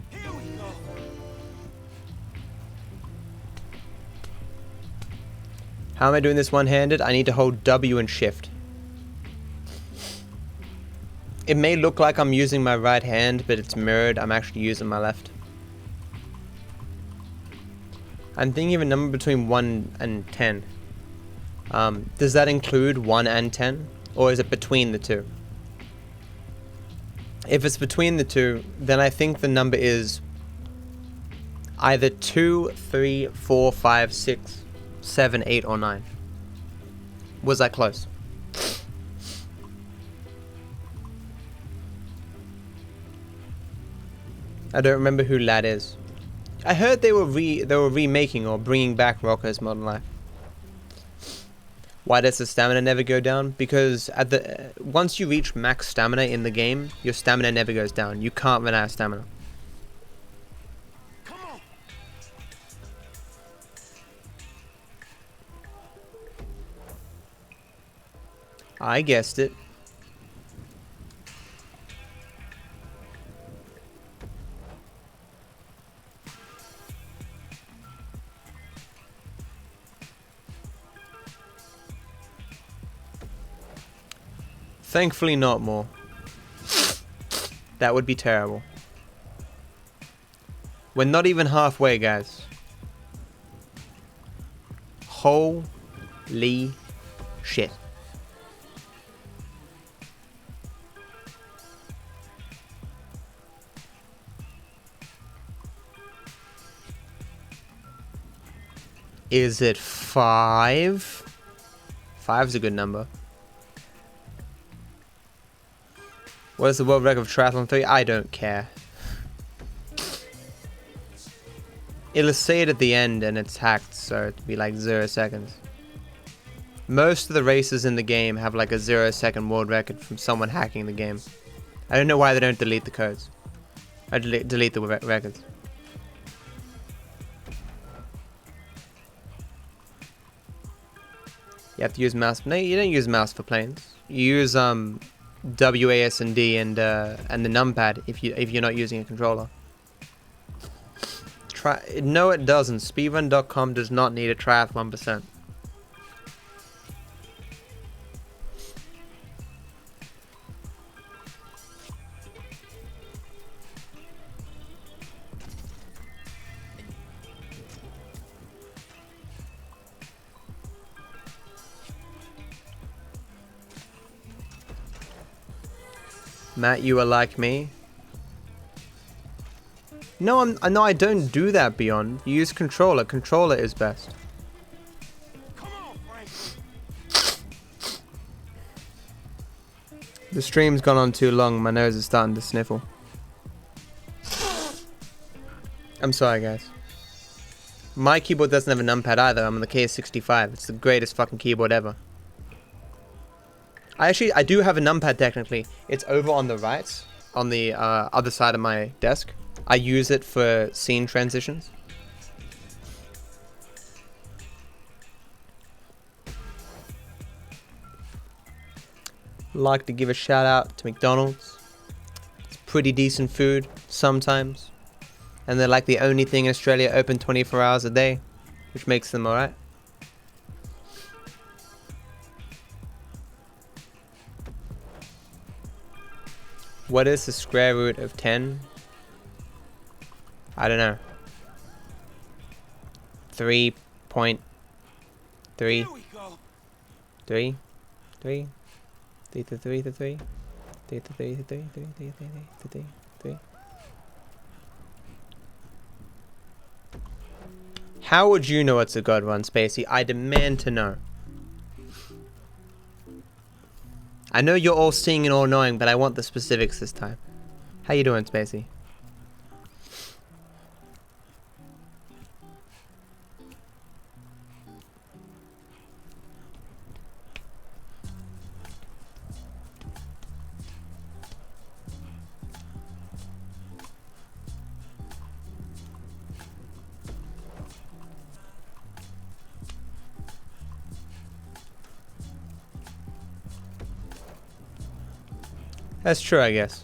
Here we go. How am I doing this one-handed? I need to hold W and shift. It may look like I'm using my right hand, but it's mirrored. I'm actually using my left. I'm thinking of a number between 1 and 10. Does that include 1 and 10? Or is it between the two? If it's between the two, then I think the number is either 2, 3, 4, 5, 6, 7, 8, or 9. Was that close? I don't remember who Lad is. I heard they were remaking or bringing back Rocko's Modern Life. Why does the stamina never go down? Because once you reach max stamina in the game, your stamina never goes down. You can't run out of stamina. I guessed it. Thankfully not more. That would be terrible. We're not even halfway, guys. Holy shit. Is it 5? 5's a good number. What is the world record of triathlon 3? I don't care. It'll say it at the end and it's hacked, so it'll be like 0 seconds. Most of the races in the game have like a 0-second world record from someone hacking the game. I don't know why they don't delete the codes. I delete the records. You have to use mouse. No, you don't use mouse for planes. You use WASD and the numpad if you're not using a controller. No, it doesn't. Speedrun.com does not need a triathlon %. Matt, you are like me. No, no, I don't do that, Beyond. You use controller. Controller is best. The stream's gone on too long. My nose is starting to sniffle. I'm sorry, guys. My keyboard doesn't have a numpad either. I'm on the KS65. It's the greatest fucking keyboard ever. I do have a numpad technically. It's over on the right, on the other side of my desk. I use it for scene transitions. Like to give a shout out to McDonald's. It's pretty decent food sometimes. And they're like the only thing in Australia open 24 hours a day, which makes them alright. What is the square root of 10? I don't know. 3.3. 3 to 3 to 3 to 3 3 to 3 to 3 3 to 3 3. How would you know it's a good one, Spacey? I demand to know. I know you're all seeing and all knowing, but I want the specifics this time. How you doing, Spacey? That's true, I guess.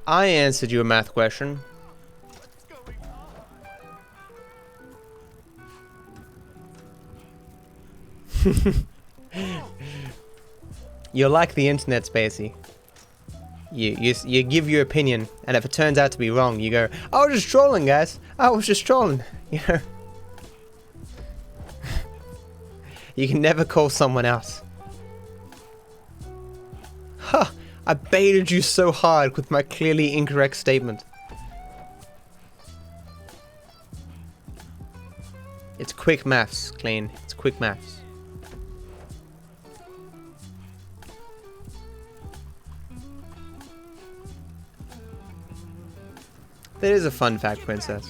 I answered you a math question. You're like the internet, Spacey. You give your opinion, and if it turns out to be wrong, you go, "I was just trolling, guys. I was just trolling." You know. You can never call someone else. Huh, I baited you so hard with my clearly incorrect statement. It's quick maths, Clean. It's quick maths. That is a fun fact, Princess.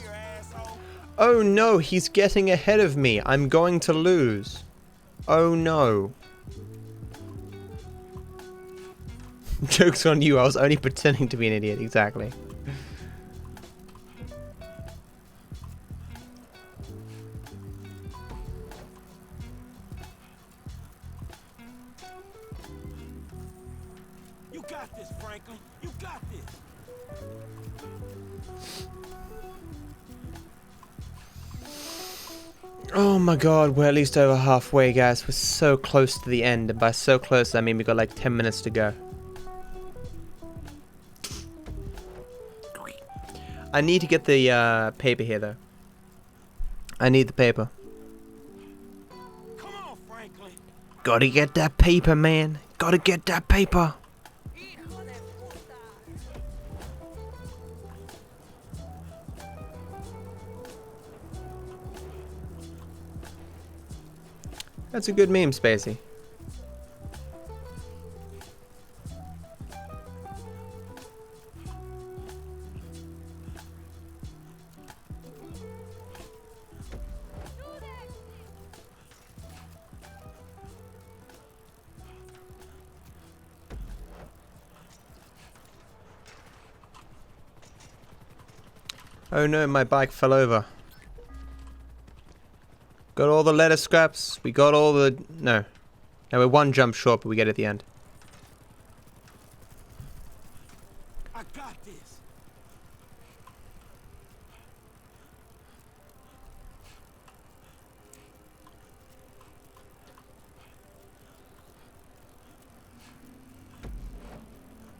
Oh no, he's getting ahead of me. I'm going to lose. Oh no. Joke's on you, I was only pretending to be an idiot, exactly. You got this, Franklin. You got this. Oh my god, we're at least over halfway, guys. We're so close to the end, and by so close I mean we got like 10 minutes to go. I need to get the paper here, though. I need the paper. Come on, Franklin. Gotta get that paper, man. Gotta get that paper. That's a good meme, Spacey. Oh no, my bike fell over. Got all the letter scraps. We got all the... No. No, we're one jump short, but we get it at the end. I got this.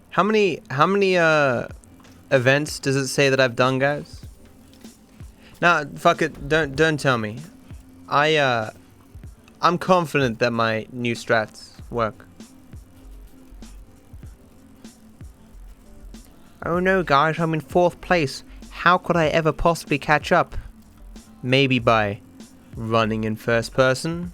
How many events does it say that I've done, guys? Nah, fuck it. Don't tell me. I'm confident that my new strats work. Oh no, guys, I'm in 4th place. How could I ever possibly catch up? Maybe by running in first person?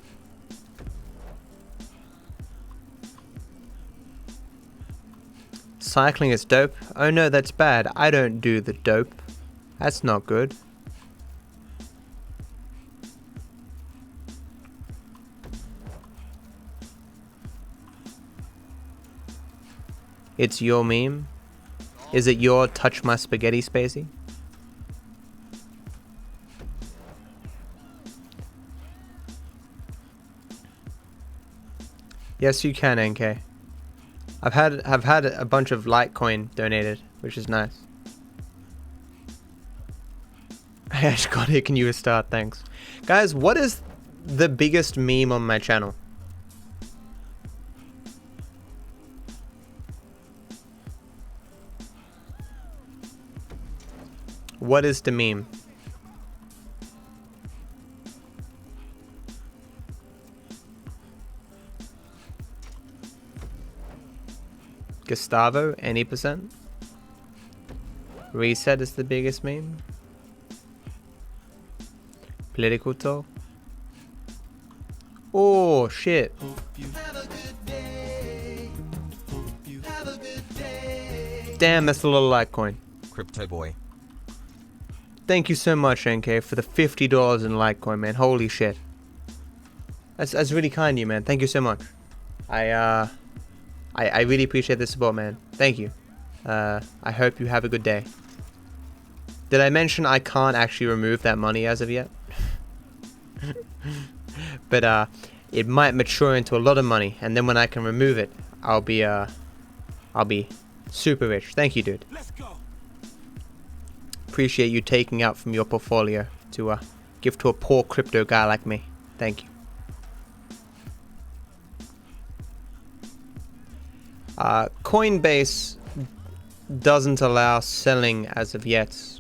Cycling is dope. Oh no, that's bad. I don't do the dope. That's not good. It's your meme? Is it your touch my spaghetti spacey? Yes, you can, NK. I've had a bunch of Litecoin donated, which is nice. I actually got it. Can you start? Thanks, guys. What is the biggest meme on my channel? What is the meme? Gustavo, any percent? Reset is the biggest meme. Political talk. Oh shit. Damn, that's a lot of Litecoin. Crypto boy. Thank you so much, NK, for the $50 in Litecoin, man. Holy shit. That's really kind of you, man. Thank you so much. I really appreciate the support, man. Thank you. I hope you have a good day. Did I mention I can't actually remove that money as of yet? But it might mature into a lot of money, and then when I can remove it, I'll be super rich. Thank you, dude. Let's go. Appreciate you taking out from your portfolio to give to a poor crypto guy like me. Thank you. Coinbase doesn't allow selling as of yet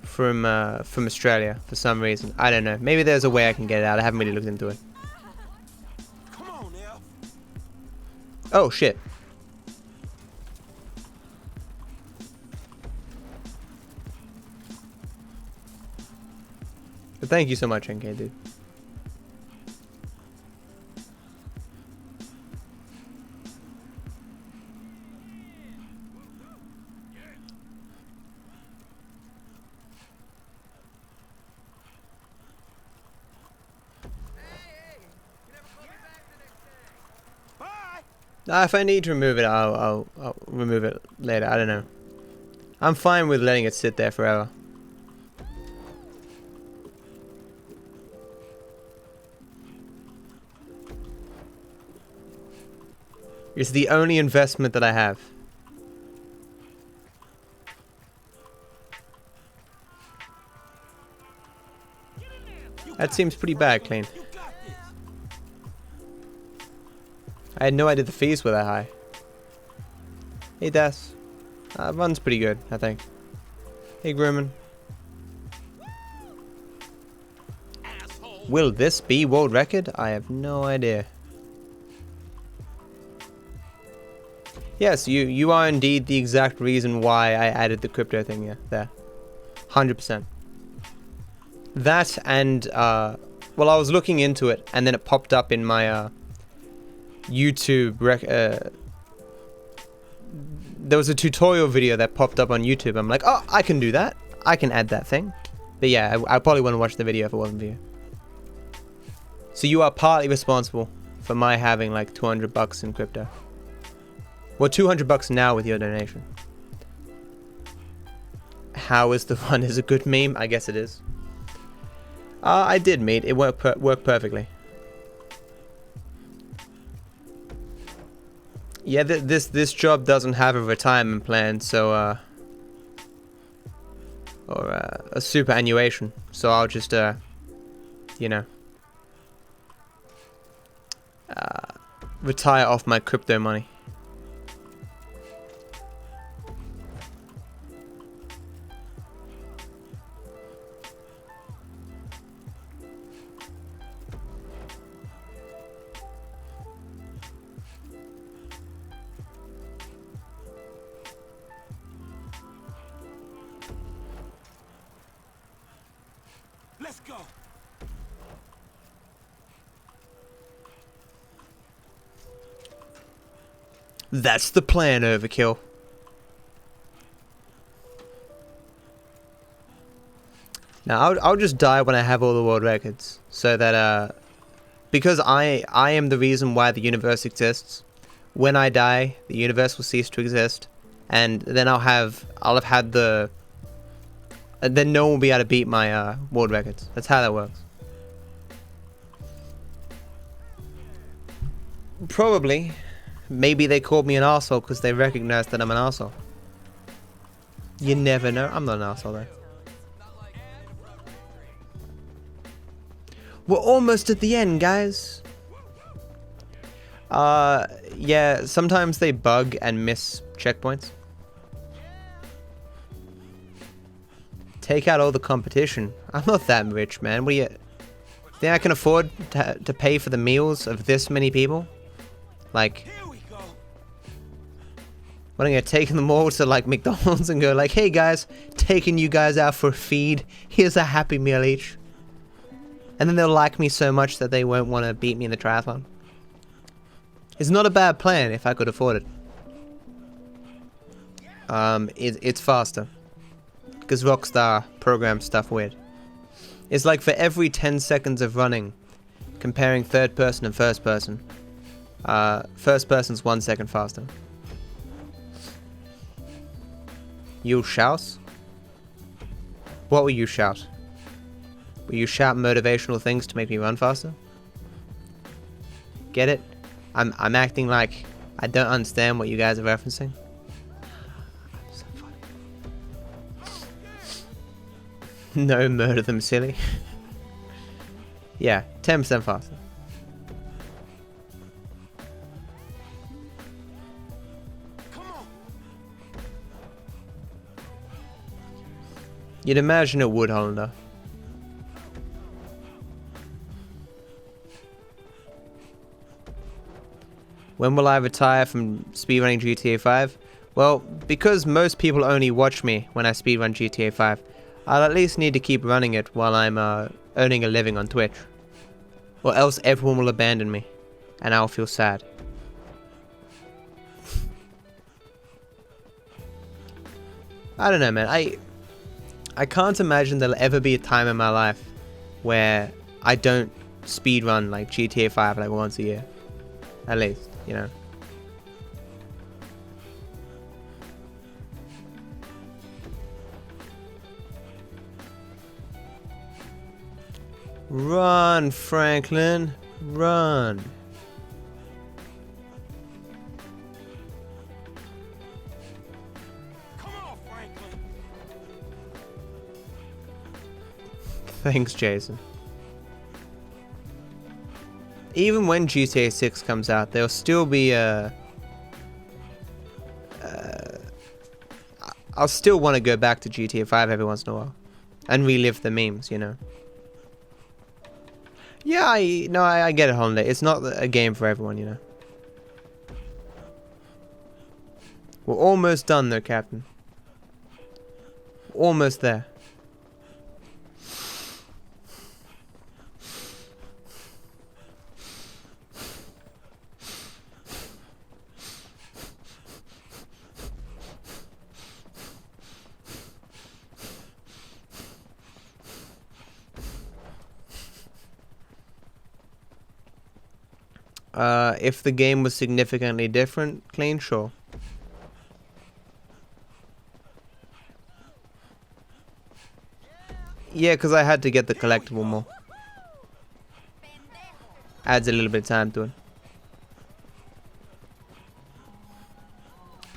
from Australia for some reason. I don't know. Maybe there's a way I can get it out. I haven't really looked into it. Come on now. Oh shit. But thank you so much, NK, dude. If I need to remove it, I'll remove it later. I don't know. I'm fine with letting it sit there forever. It's the only investment that I have. That seems pretty bad, Clean. I had no idea the fees were that high. Hey, Das. Run's pretty good, I think. Hey, Grumman. Will this be world record? I have no idea. Yes, you are indeed the exact reason why I added the crypto thing here. There. 100%. That and, well, I was looking into it, and then it popped up in my, YouTube there was a tutorial video that popped up on YouTube. I'm like, oh, I can do that. I can add that thing. But yeah, I probably wouldn't watch the video if it wasn't for you. So you are partly responsible for my having like 200 bucks in crypto. Well, 200 bucks now with your donation. How is the one is a good meme? I guess it is. I did meet. It worked perfectly. Yeah, this job doesn't have a retirement plan, so or a superannuation. So I'll just you know, retire off my crypto money. Let's go. That's the plan, Overkill. Now I'll just die when I have all the world records, so that because I am the reason why the universe exists. When I die, the universe will cease to exist, and then I'll have had the. Then no one will be able to beat my world records. That's how that works. Probably. Maybe they called me an arsehole because they recognized that I'm an arsehole. You never know. I'm not an arsehole though. We're almost at the end, guys. Yeah, sometimes they bug and miss checkpoints. Take out all the competition. I'm not that rich, man. What do you think I can afford to pay for the meals of this many people? Like, what, I'm gonna take them all to like McDonald's and go like, hey guys, taking you guys out for a feed. Here's a Happy Meal each. And then they'll like me so much that they won't want to beat me in the triathlon. It's not a bad plan if I could afford it. It's faster. Because Rockstar programs stuff weird. It's like for every 10 seconds of running, comparing third person and first person, first person's 1 second faster. You'll shout? What will you shout? Will you shout motivational things to make me run faster? Get it? I'm acting like I don't understand what you guys are referencing. So funny. No, murder them, silly. Yeah, 10% faster. You'd imagine it would, Hollander. When will I retire from speedrunning GTA 5? Well, because most people only watch me when I speedrun GTA 5, I'll at least need to keep running it while I'm earning a living on Twitch. Or else everyone will abandon me, and I'll feel sad. I don't know, man. I can't imagine there'll ever be a time in my life where I don't speedrun like GTA 5 like once a year. At least, you know. Run, Franklin. Run. Come on, Franklin. Thanks, Jason. Even when GTA 6 comes out, there'll still be I'll still want to go back to GTA 5 every once in a while and relive the memes, you know. Yeah, I get it, Holiday. It's not a game for everyone, you know. We're almost done though, Captain. We're almost there. If the game was significantly different, clean, sure. Yeah, because I had to get the collectible more. Adds a little bit of time to it.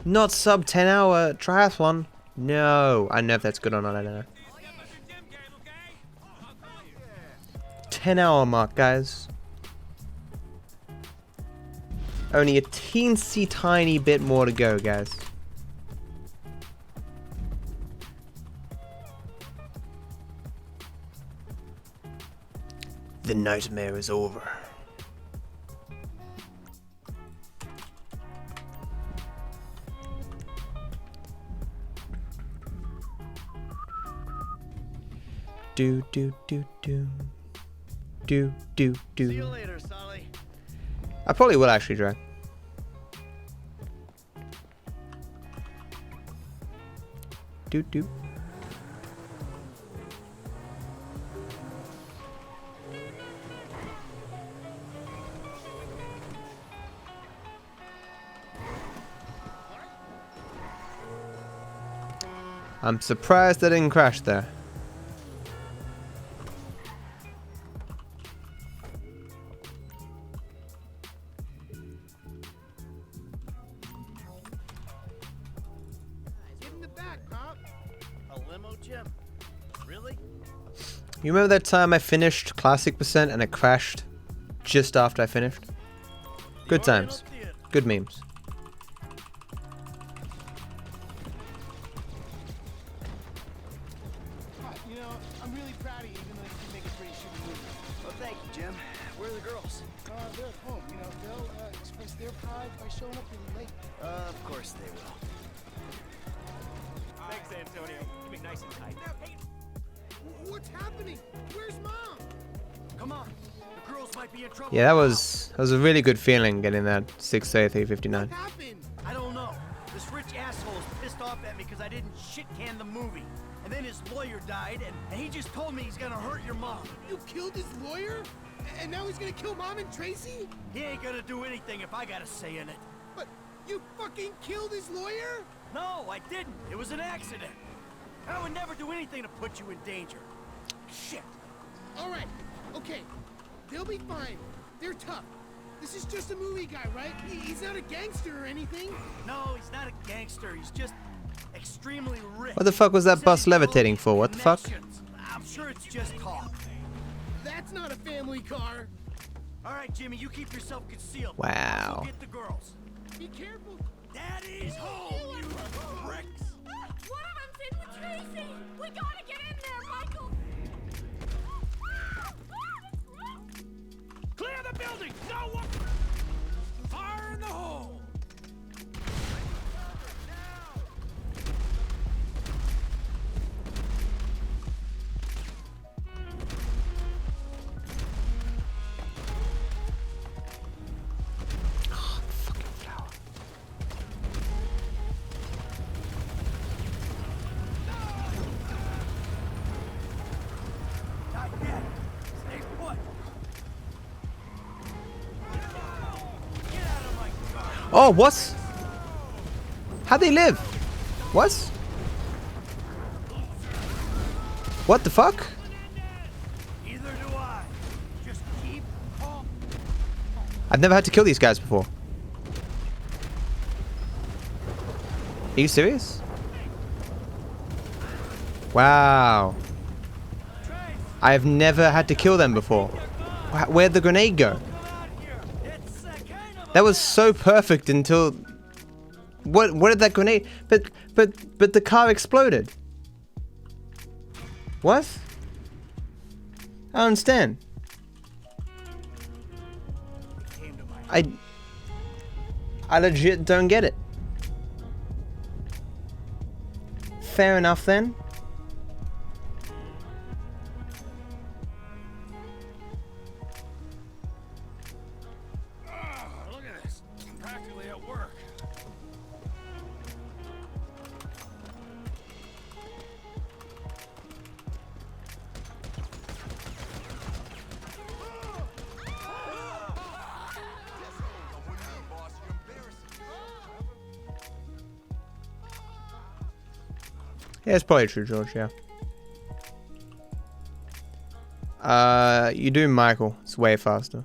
Not sub 10-hour triathlon. No, I don't know if that's good or not. I don't know. 10-hour mark, guys. Only a teensy tiny bit more to go, guys. The nightmare is over. Do do do do do do do. See you later, Solly. I probably will actually drag. Do do. I'm surprised I didn't crash there. Get in the back, Pop. A limo, Jim? Really? You remember that time I finished Classic Percent and it crashed just after I finished? Good times. Good memes. You know, I'm really proud of you, even though you did make a pretty shitty movie. Well, thank you, Jim. Where are the girls? They're at home. You know, they'll express their pride by showing up really late. Of course they will. Thanks, Antonio. Keep it nice and tight. What's happening? Where's Mom? Come on. The girls might be in trouble. Yeah, that was a really good feeling getting that 6A359. I don't know. This rich asshole is pissed off at me because I didn't shit can the movie. And then his lawyer died, and he just told me he's gonna hurt your mom. You killed his lawyer? And now he's gonna kill Mom and Tracey? He ain't gonna do anything if I got a say in it. But you fucking killed his lawyer? No, I didn't. It was an accident. I would never do anything to put you in danger. Shit. All right. Okay. They'll be fine. They're tough. This is just a movie guy, right? He's not a gangster or anything. No, he's not a gangster. He's just extremely rich. What the fuck was that bus levitating for? What the fuck? I'm sure it's just talk. That's not a family car. All right, Jimmy, you keep yourself concealed. Wow. Go get the girls. Be careful. Daddy's home, you pricks. One of them's in with Tracey. We gotta get in there, Michael. Clear the building! No one! Fire in the hole! Oh, what? How'd they live? What? What the fuck? Neither do I. Just keep calm. I've never had to kill these guys before. Are you serious? Wow. I have never had to kill them before. Where'd the grenade go? That was so perfect until... What did that grenade... But the car exploded. What? I don't understand. I legit don't get it. Fair enough then. Look at this. I'm practically at work. Yeah, it's probably true, George, yeah. You do Michael. It's way faster.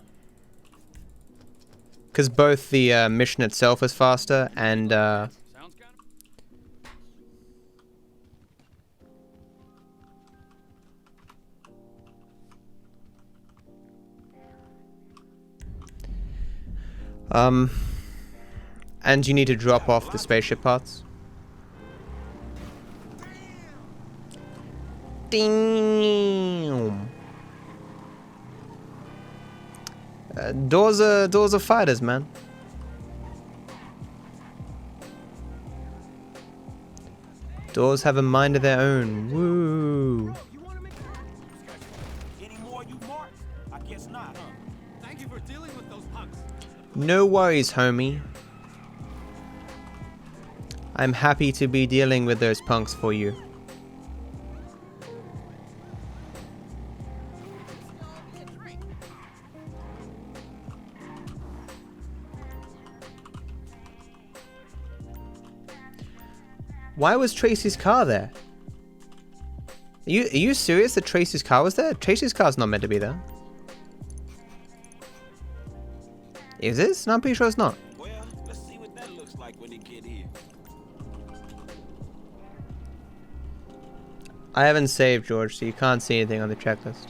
Because both the mission itself is faster and and you need to drop off the spaceship parts. Damn. Doors are fighters, man. Doors have a mind of their own. Woo. Any more you marks? I guess not, huh? Thank you for dealing with those punks. No worries, homie. I'm happy to be dealing with those punks for you. Why was Tracey's car there? Are you serious that Tracey's car was there? Tracey's car's not meant to be there. Is this? No, I'm pretty sure it's not. Well, let's see what that looks like when they get here. I haven't saved, George, so you can't see anything on the checklist.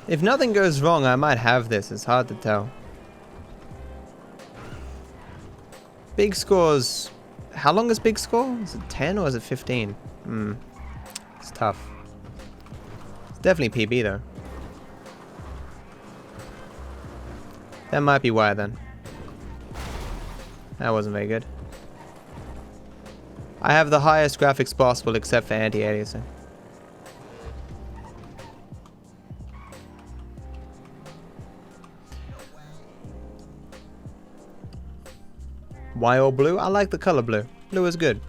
If nothing goes wrong, I might have this. It's hard to tell. Big scores. How long is big score? Is it 10 or is it 15? It's tough. It's definitely PB though. That might be why then. That wasn't very good. I have the highest graphics possible except for anti-aliasing. Why all blue? I like the color blue. Blue is good.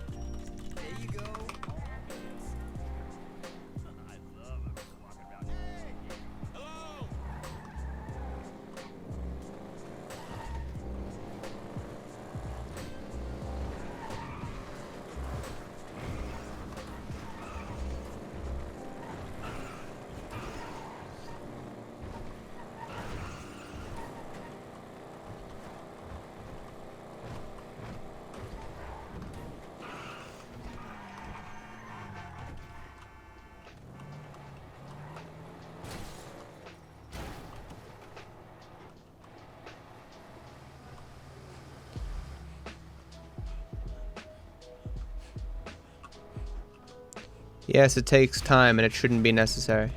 Yes, it takes time and it shouldn't be necessary.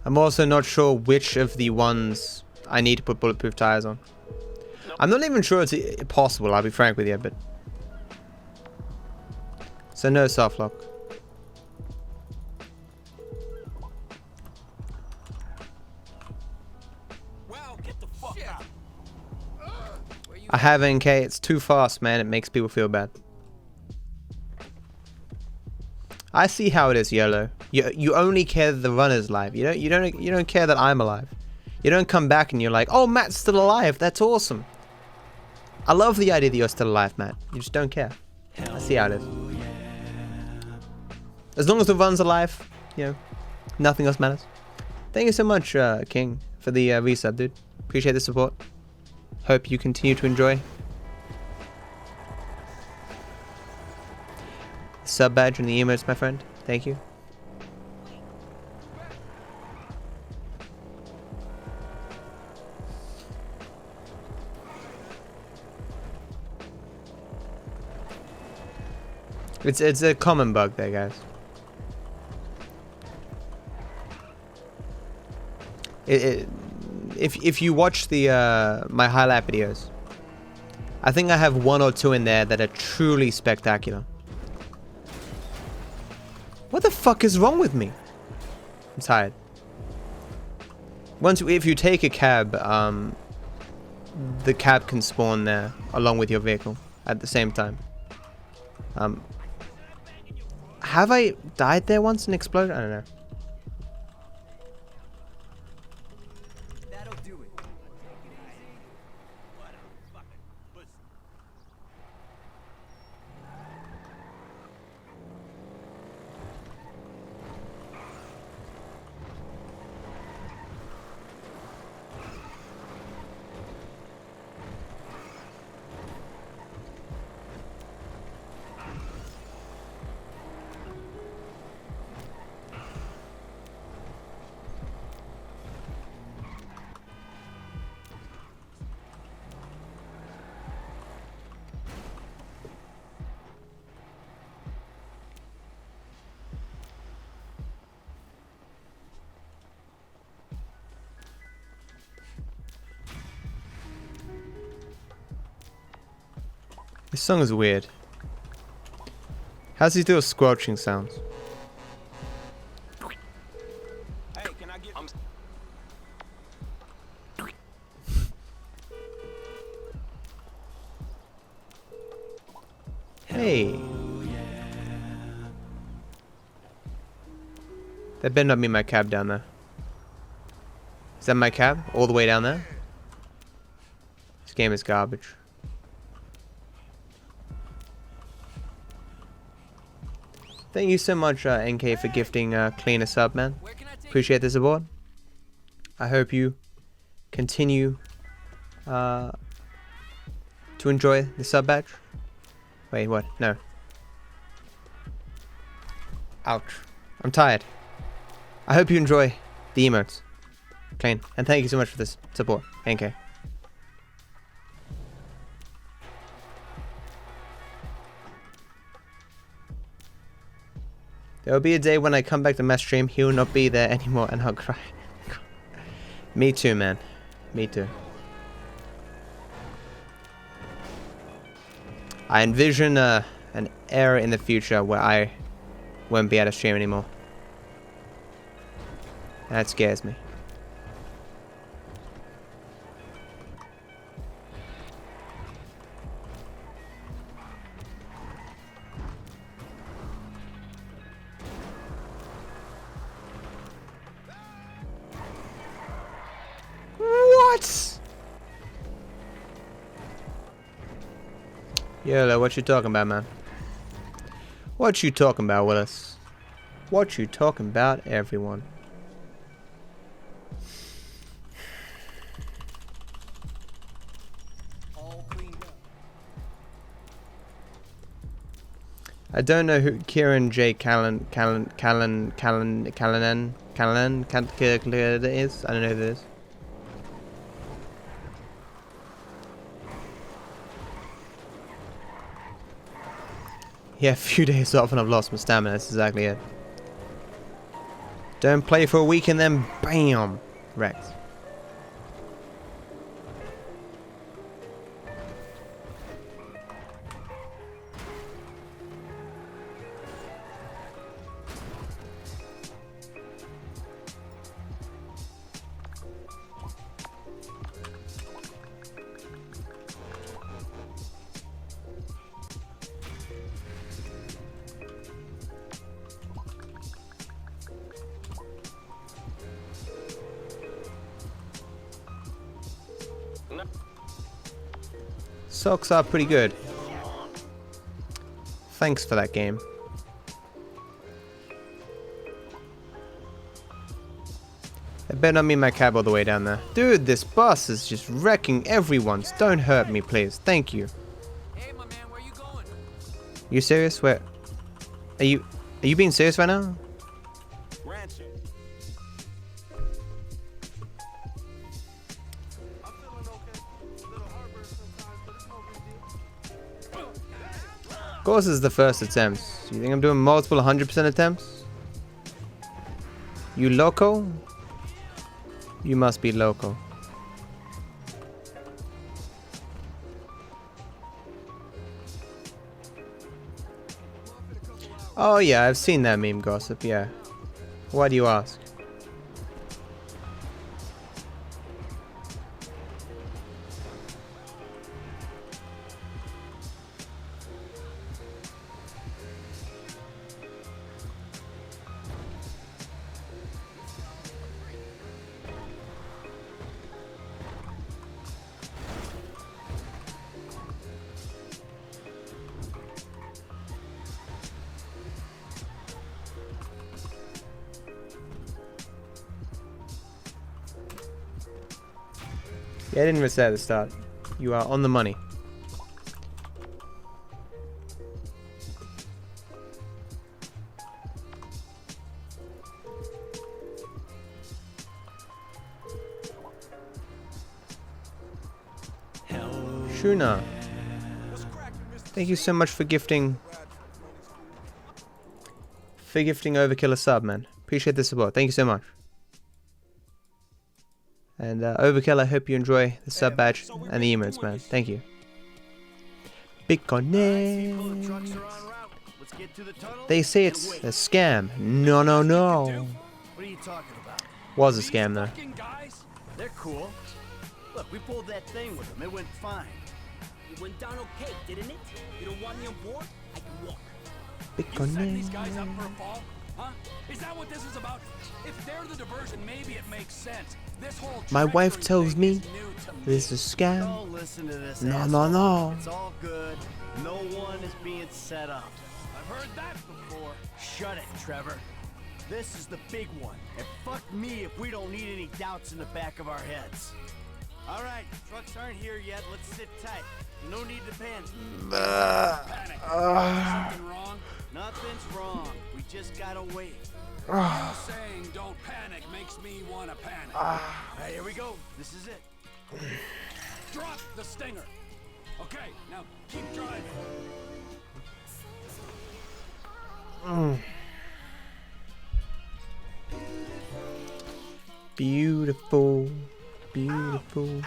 I'm also not sure which of the ones I need to put bulletproof tires on. I'm not even sure it's possible, I'll be frank with you, but... So no soft lock. Wow, get the fuck out. I have NK, it's too fast, man, it makes people feel bad. I see how it is, YOLO. You only care that the runner's alive. You don't care that I'm alive. You don't come back and you're like, oh, Matt's still alive. That's awesome. I love the idea that you're still alive, Matt. You just don't care. I see how it is. As long as the run's alive, you know, nothing else matters. Thank you so much, King, for the resub, dude. Appreciate the support. Hope you continue to enjoy. Sub badge and the emotes, my friend. Thank you. It's a common bug there, guys. If you watch the my highlight videos, I think I have 1 or 2 in there that are truly spectacular. What the fuck is wrong with me? I'm tired. if you take a cab, the cab can spawn there along with your vehicle at the same time. Have I died there once and exploded? I don't know. This song is weird. How's he do a squelching sounds? Hey, can I get... Hey. That better not be my cab down there. Is that my cab? All the way down there? This game is garbage. Thank you so much, NK, for gifting Clean a sub, man. Appreciate the support. I hope you continue to enjoy the sub badge. Wait, what? No. Ouch. I'm tired. I hope you enjoy the emotes. Clean. And thank you so much for this support, NK. There will be a day when I come back to my stream, he will not be there anymore and I'll cry. Me too, man. Me too. I envision an era in the future where I won't be able to stream anymore. That scares me. What? Yolo, what you talking about, man? What you talking about, Willis? What you talking about, everyone? I don't know who Kieran J. Callanan is. I don't know who that is. Yeah, a few days off and I've lost my stamina. That's exactly it. Don't play for a week and then BAM! Wrecked. Socks are pretty good. Thanks for that game. It better not mean my cab all the way down there. Dude, this bus is just wrecking everyone's. Don't hurt me, please. Thank you. Hey, my man, where you going? You serious? Where? Are you being serious right now? Ranching. Of course, this is the first attempt. You think I'm doing multiple 100% attempts? You loco? You must be loco. Oh yeah, I've seen that meme, Gossip, yeah. Why do you ask? Yeah, I didn't even say at the start. You are on the money. Shuna, thank you so much for gifting Overkill a sub, man. Appreciate the support. Thank you so much. And Overkill, I hope you enjoy the sub badge and the emotes, man. Thank you. Bitcoin. They say it's a scam. No, no, no. What are you talking about? Was a scam though. They're cool. Look, we pulled that thing with them. It went fine. It went down okay, didn't it? You don't want me on board? I can walk. Bitcoin. You setting these guys up for a fall? Huh? Is that what this is about? If they're the diversion, maybe it makes sense. This whole My wife tells me this is a scam. Don't listen to this. No, asshole. no, no. It's all good. No one is being set up. I've heard that before. Shut it, Trevor. This is the big one. And fuck me if we don't need any doubts in the back of our heads. All right, trucks aren't here yet. Let's sit tight. No need to panic. Panic. Something wrong? Nothing's wrong. We just gotta wait. You saying don't panic makes me want to panic. All right, here we go. This is it. Drop the stinger. Okay, now keep driving. Beautiful, beautiful.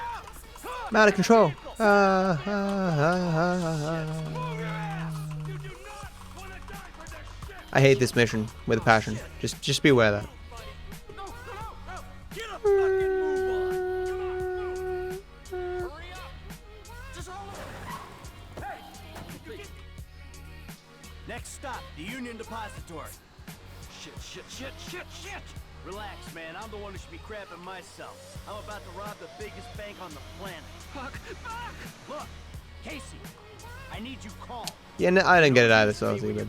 I'm out of control. I hate this mission with a passion. Just be aware of that. Next stop, the Union Depository. Shit. Relax, man. I'm the one who should be crapping myself. I'm about to rob the biggest bank on the planet. Fuck! Look, Casey, I need you calm. Yeah, no, I don't get it either, so but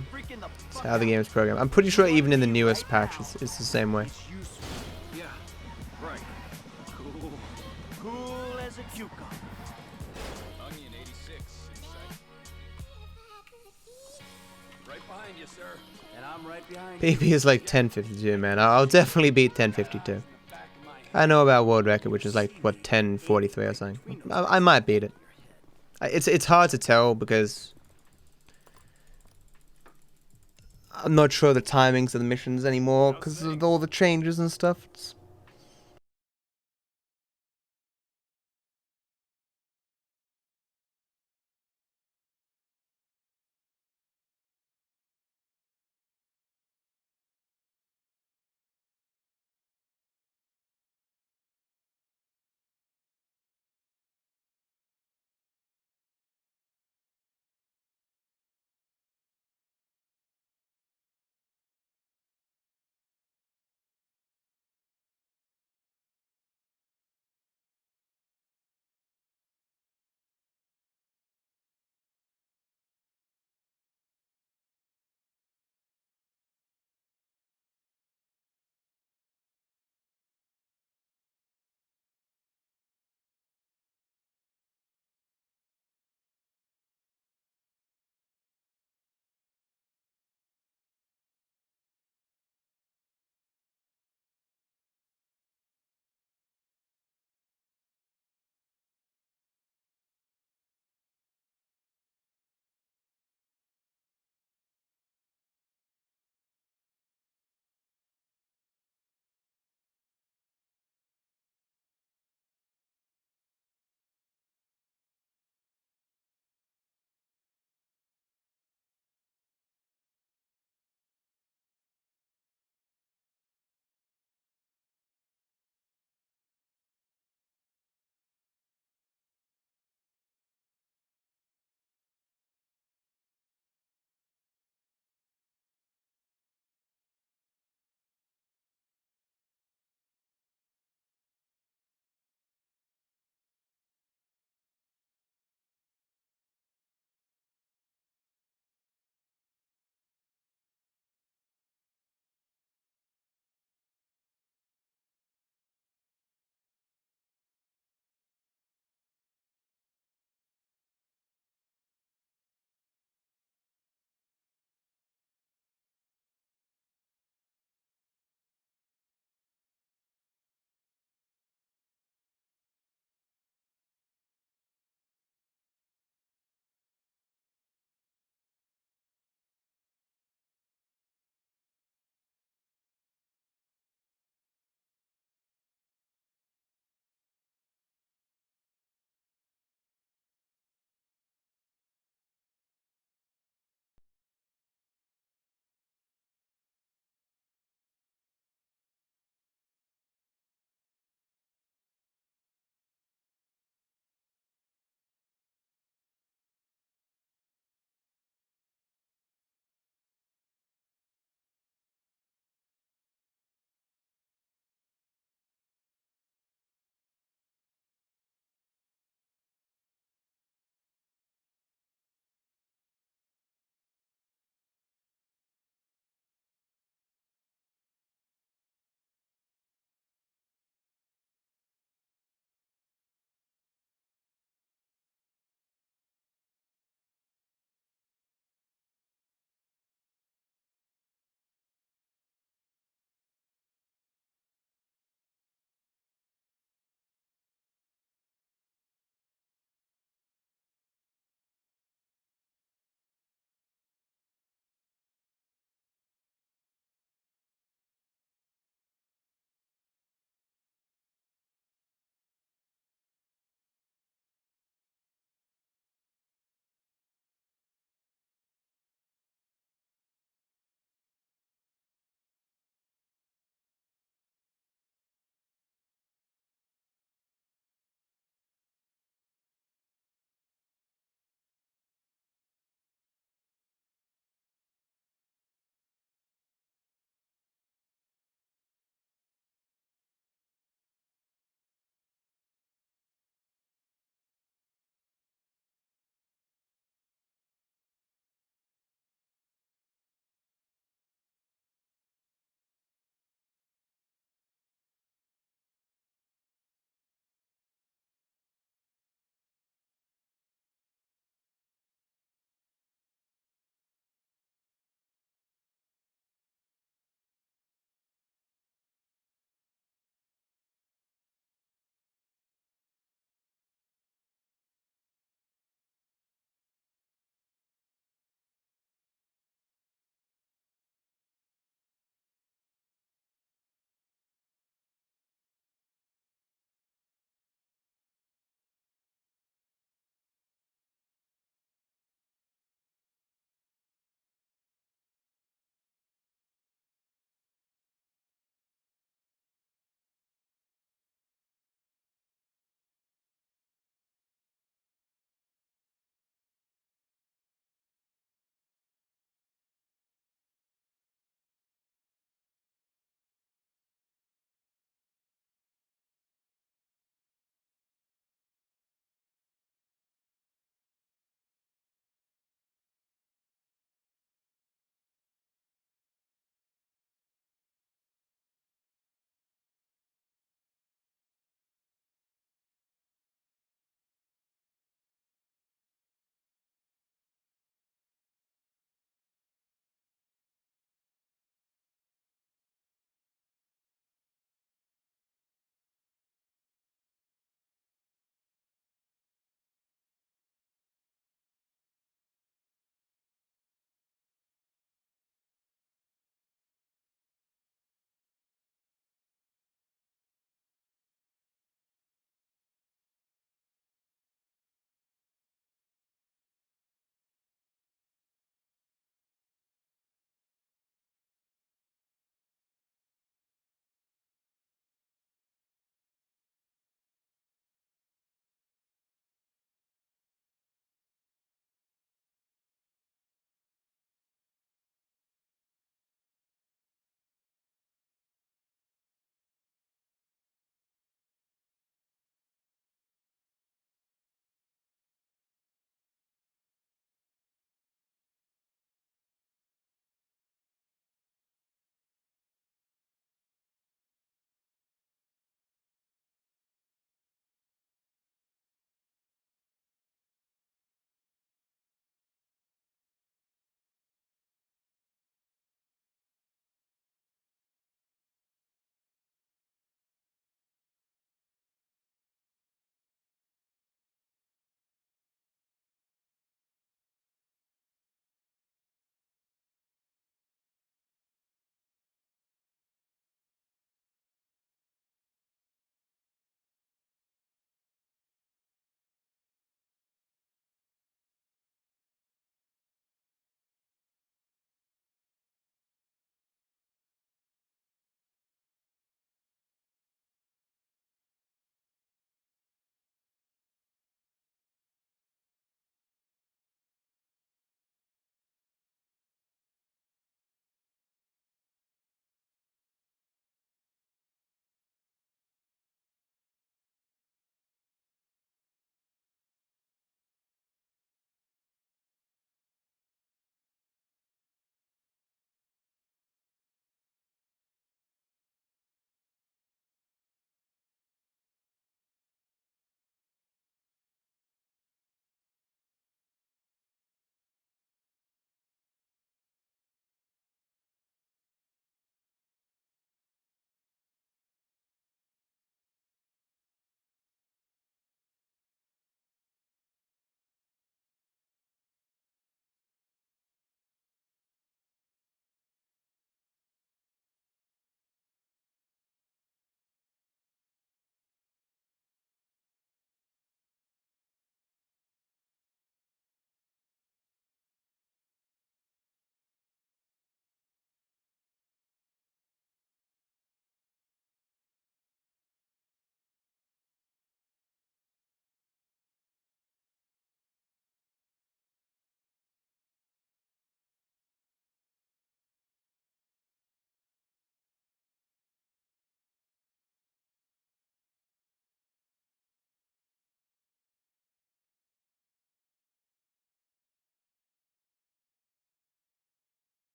it's how the game is programmed. I'm pretty sure even in the newest patch, it's the same way. Yeah, right. Cool as a cucumber. Onion 86 inside. Right behind you, sir. And I'm right behind PP is like 1052, man. I'll definitely beat 1052. I know about world record, which is like what 1043 or something. I might beat it. It's hard to tell because I'm not sure the timings of the missions anymore because of all the changes and stuff. It's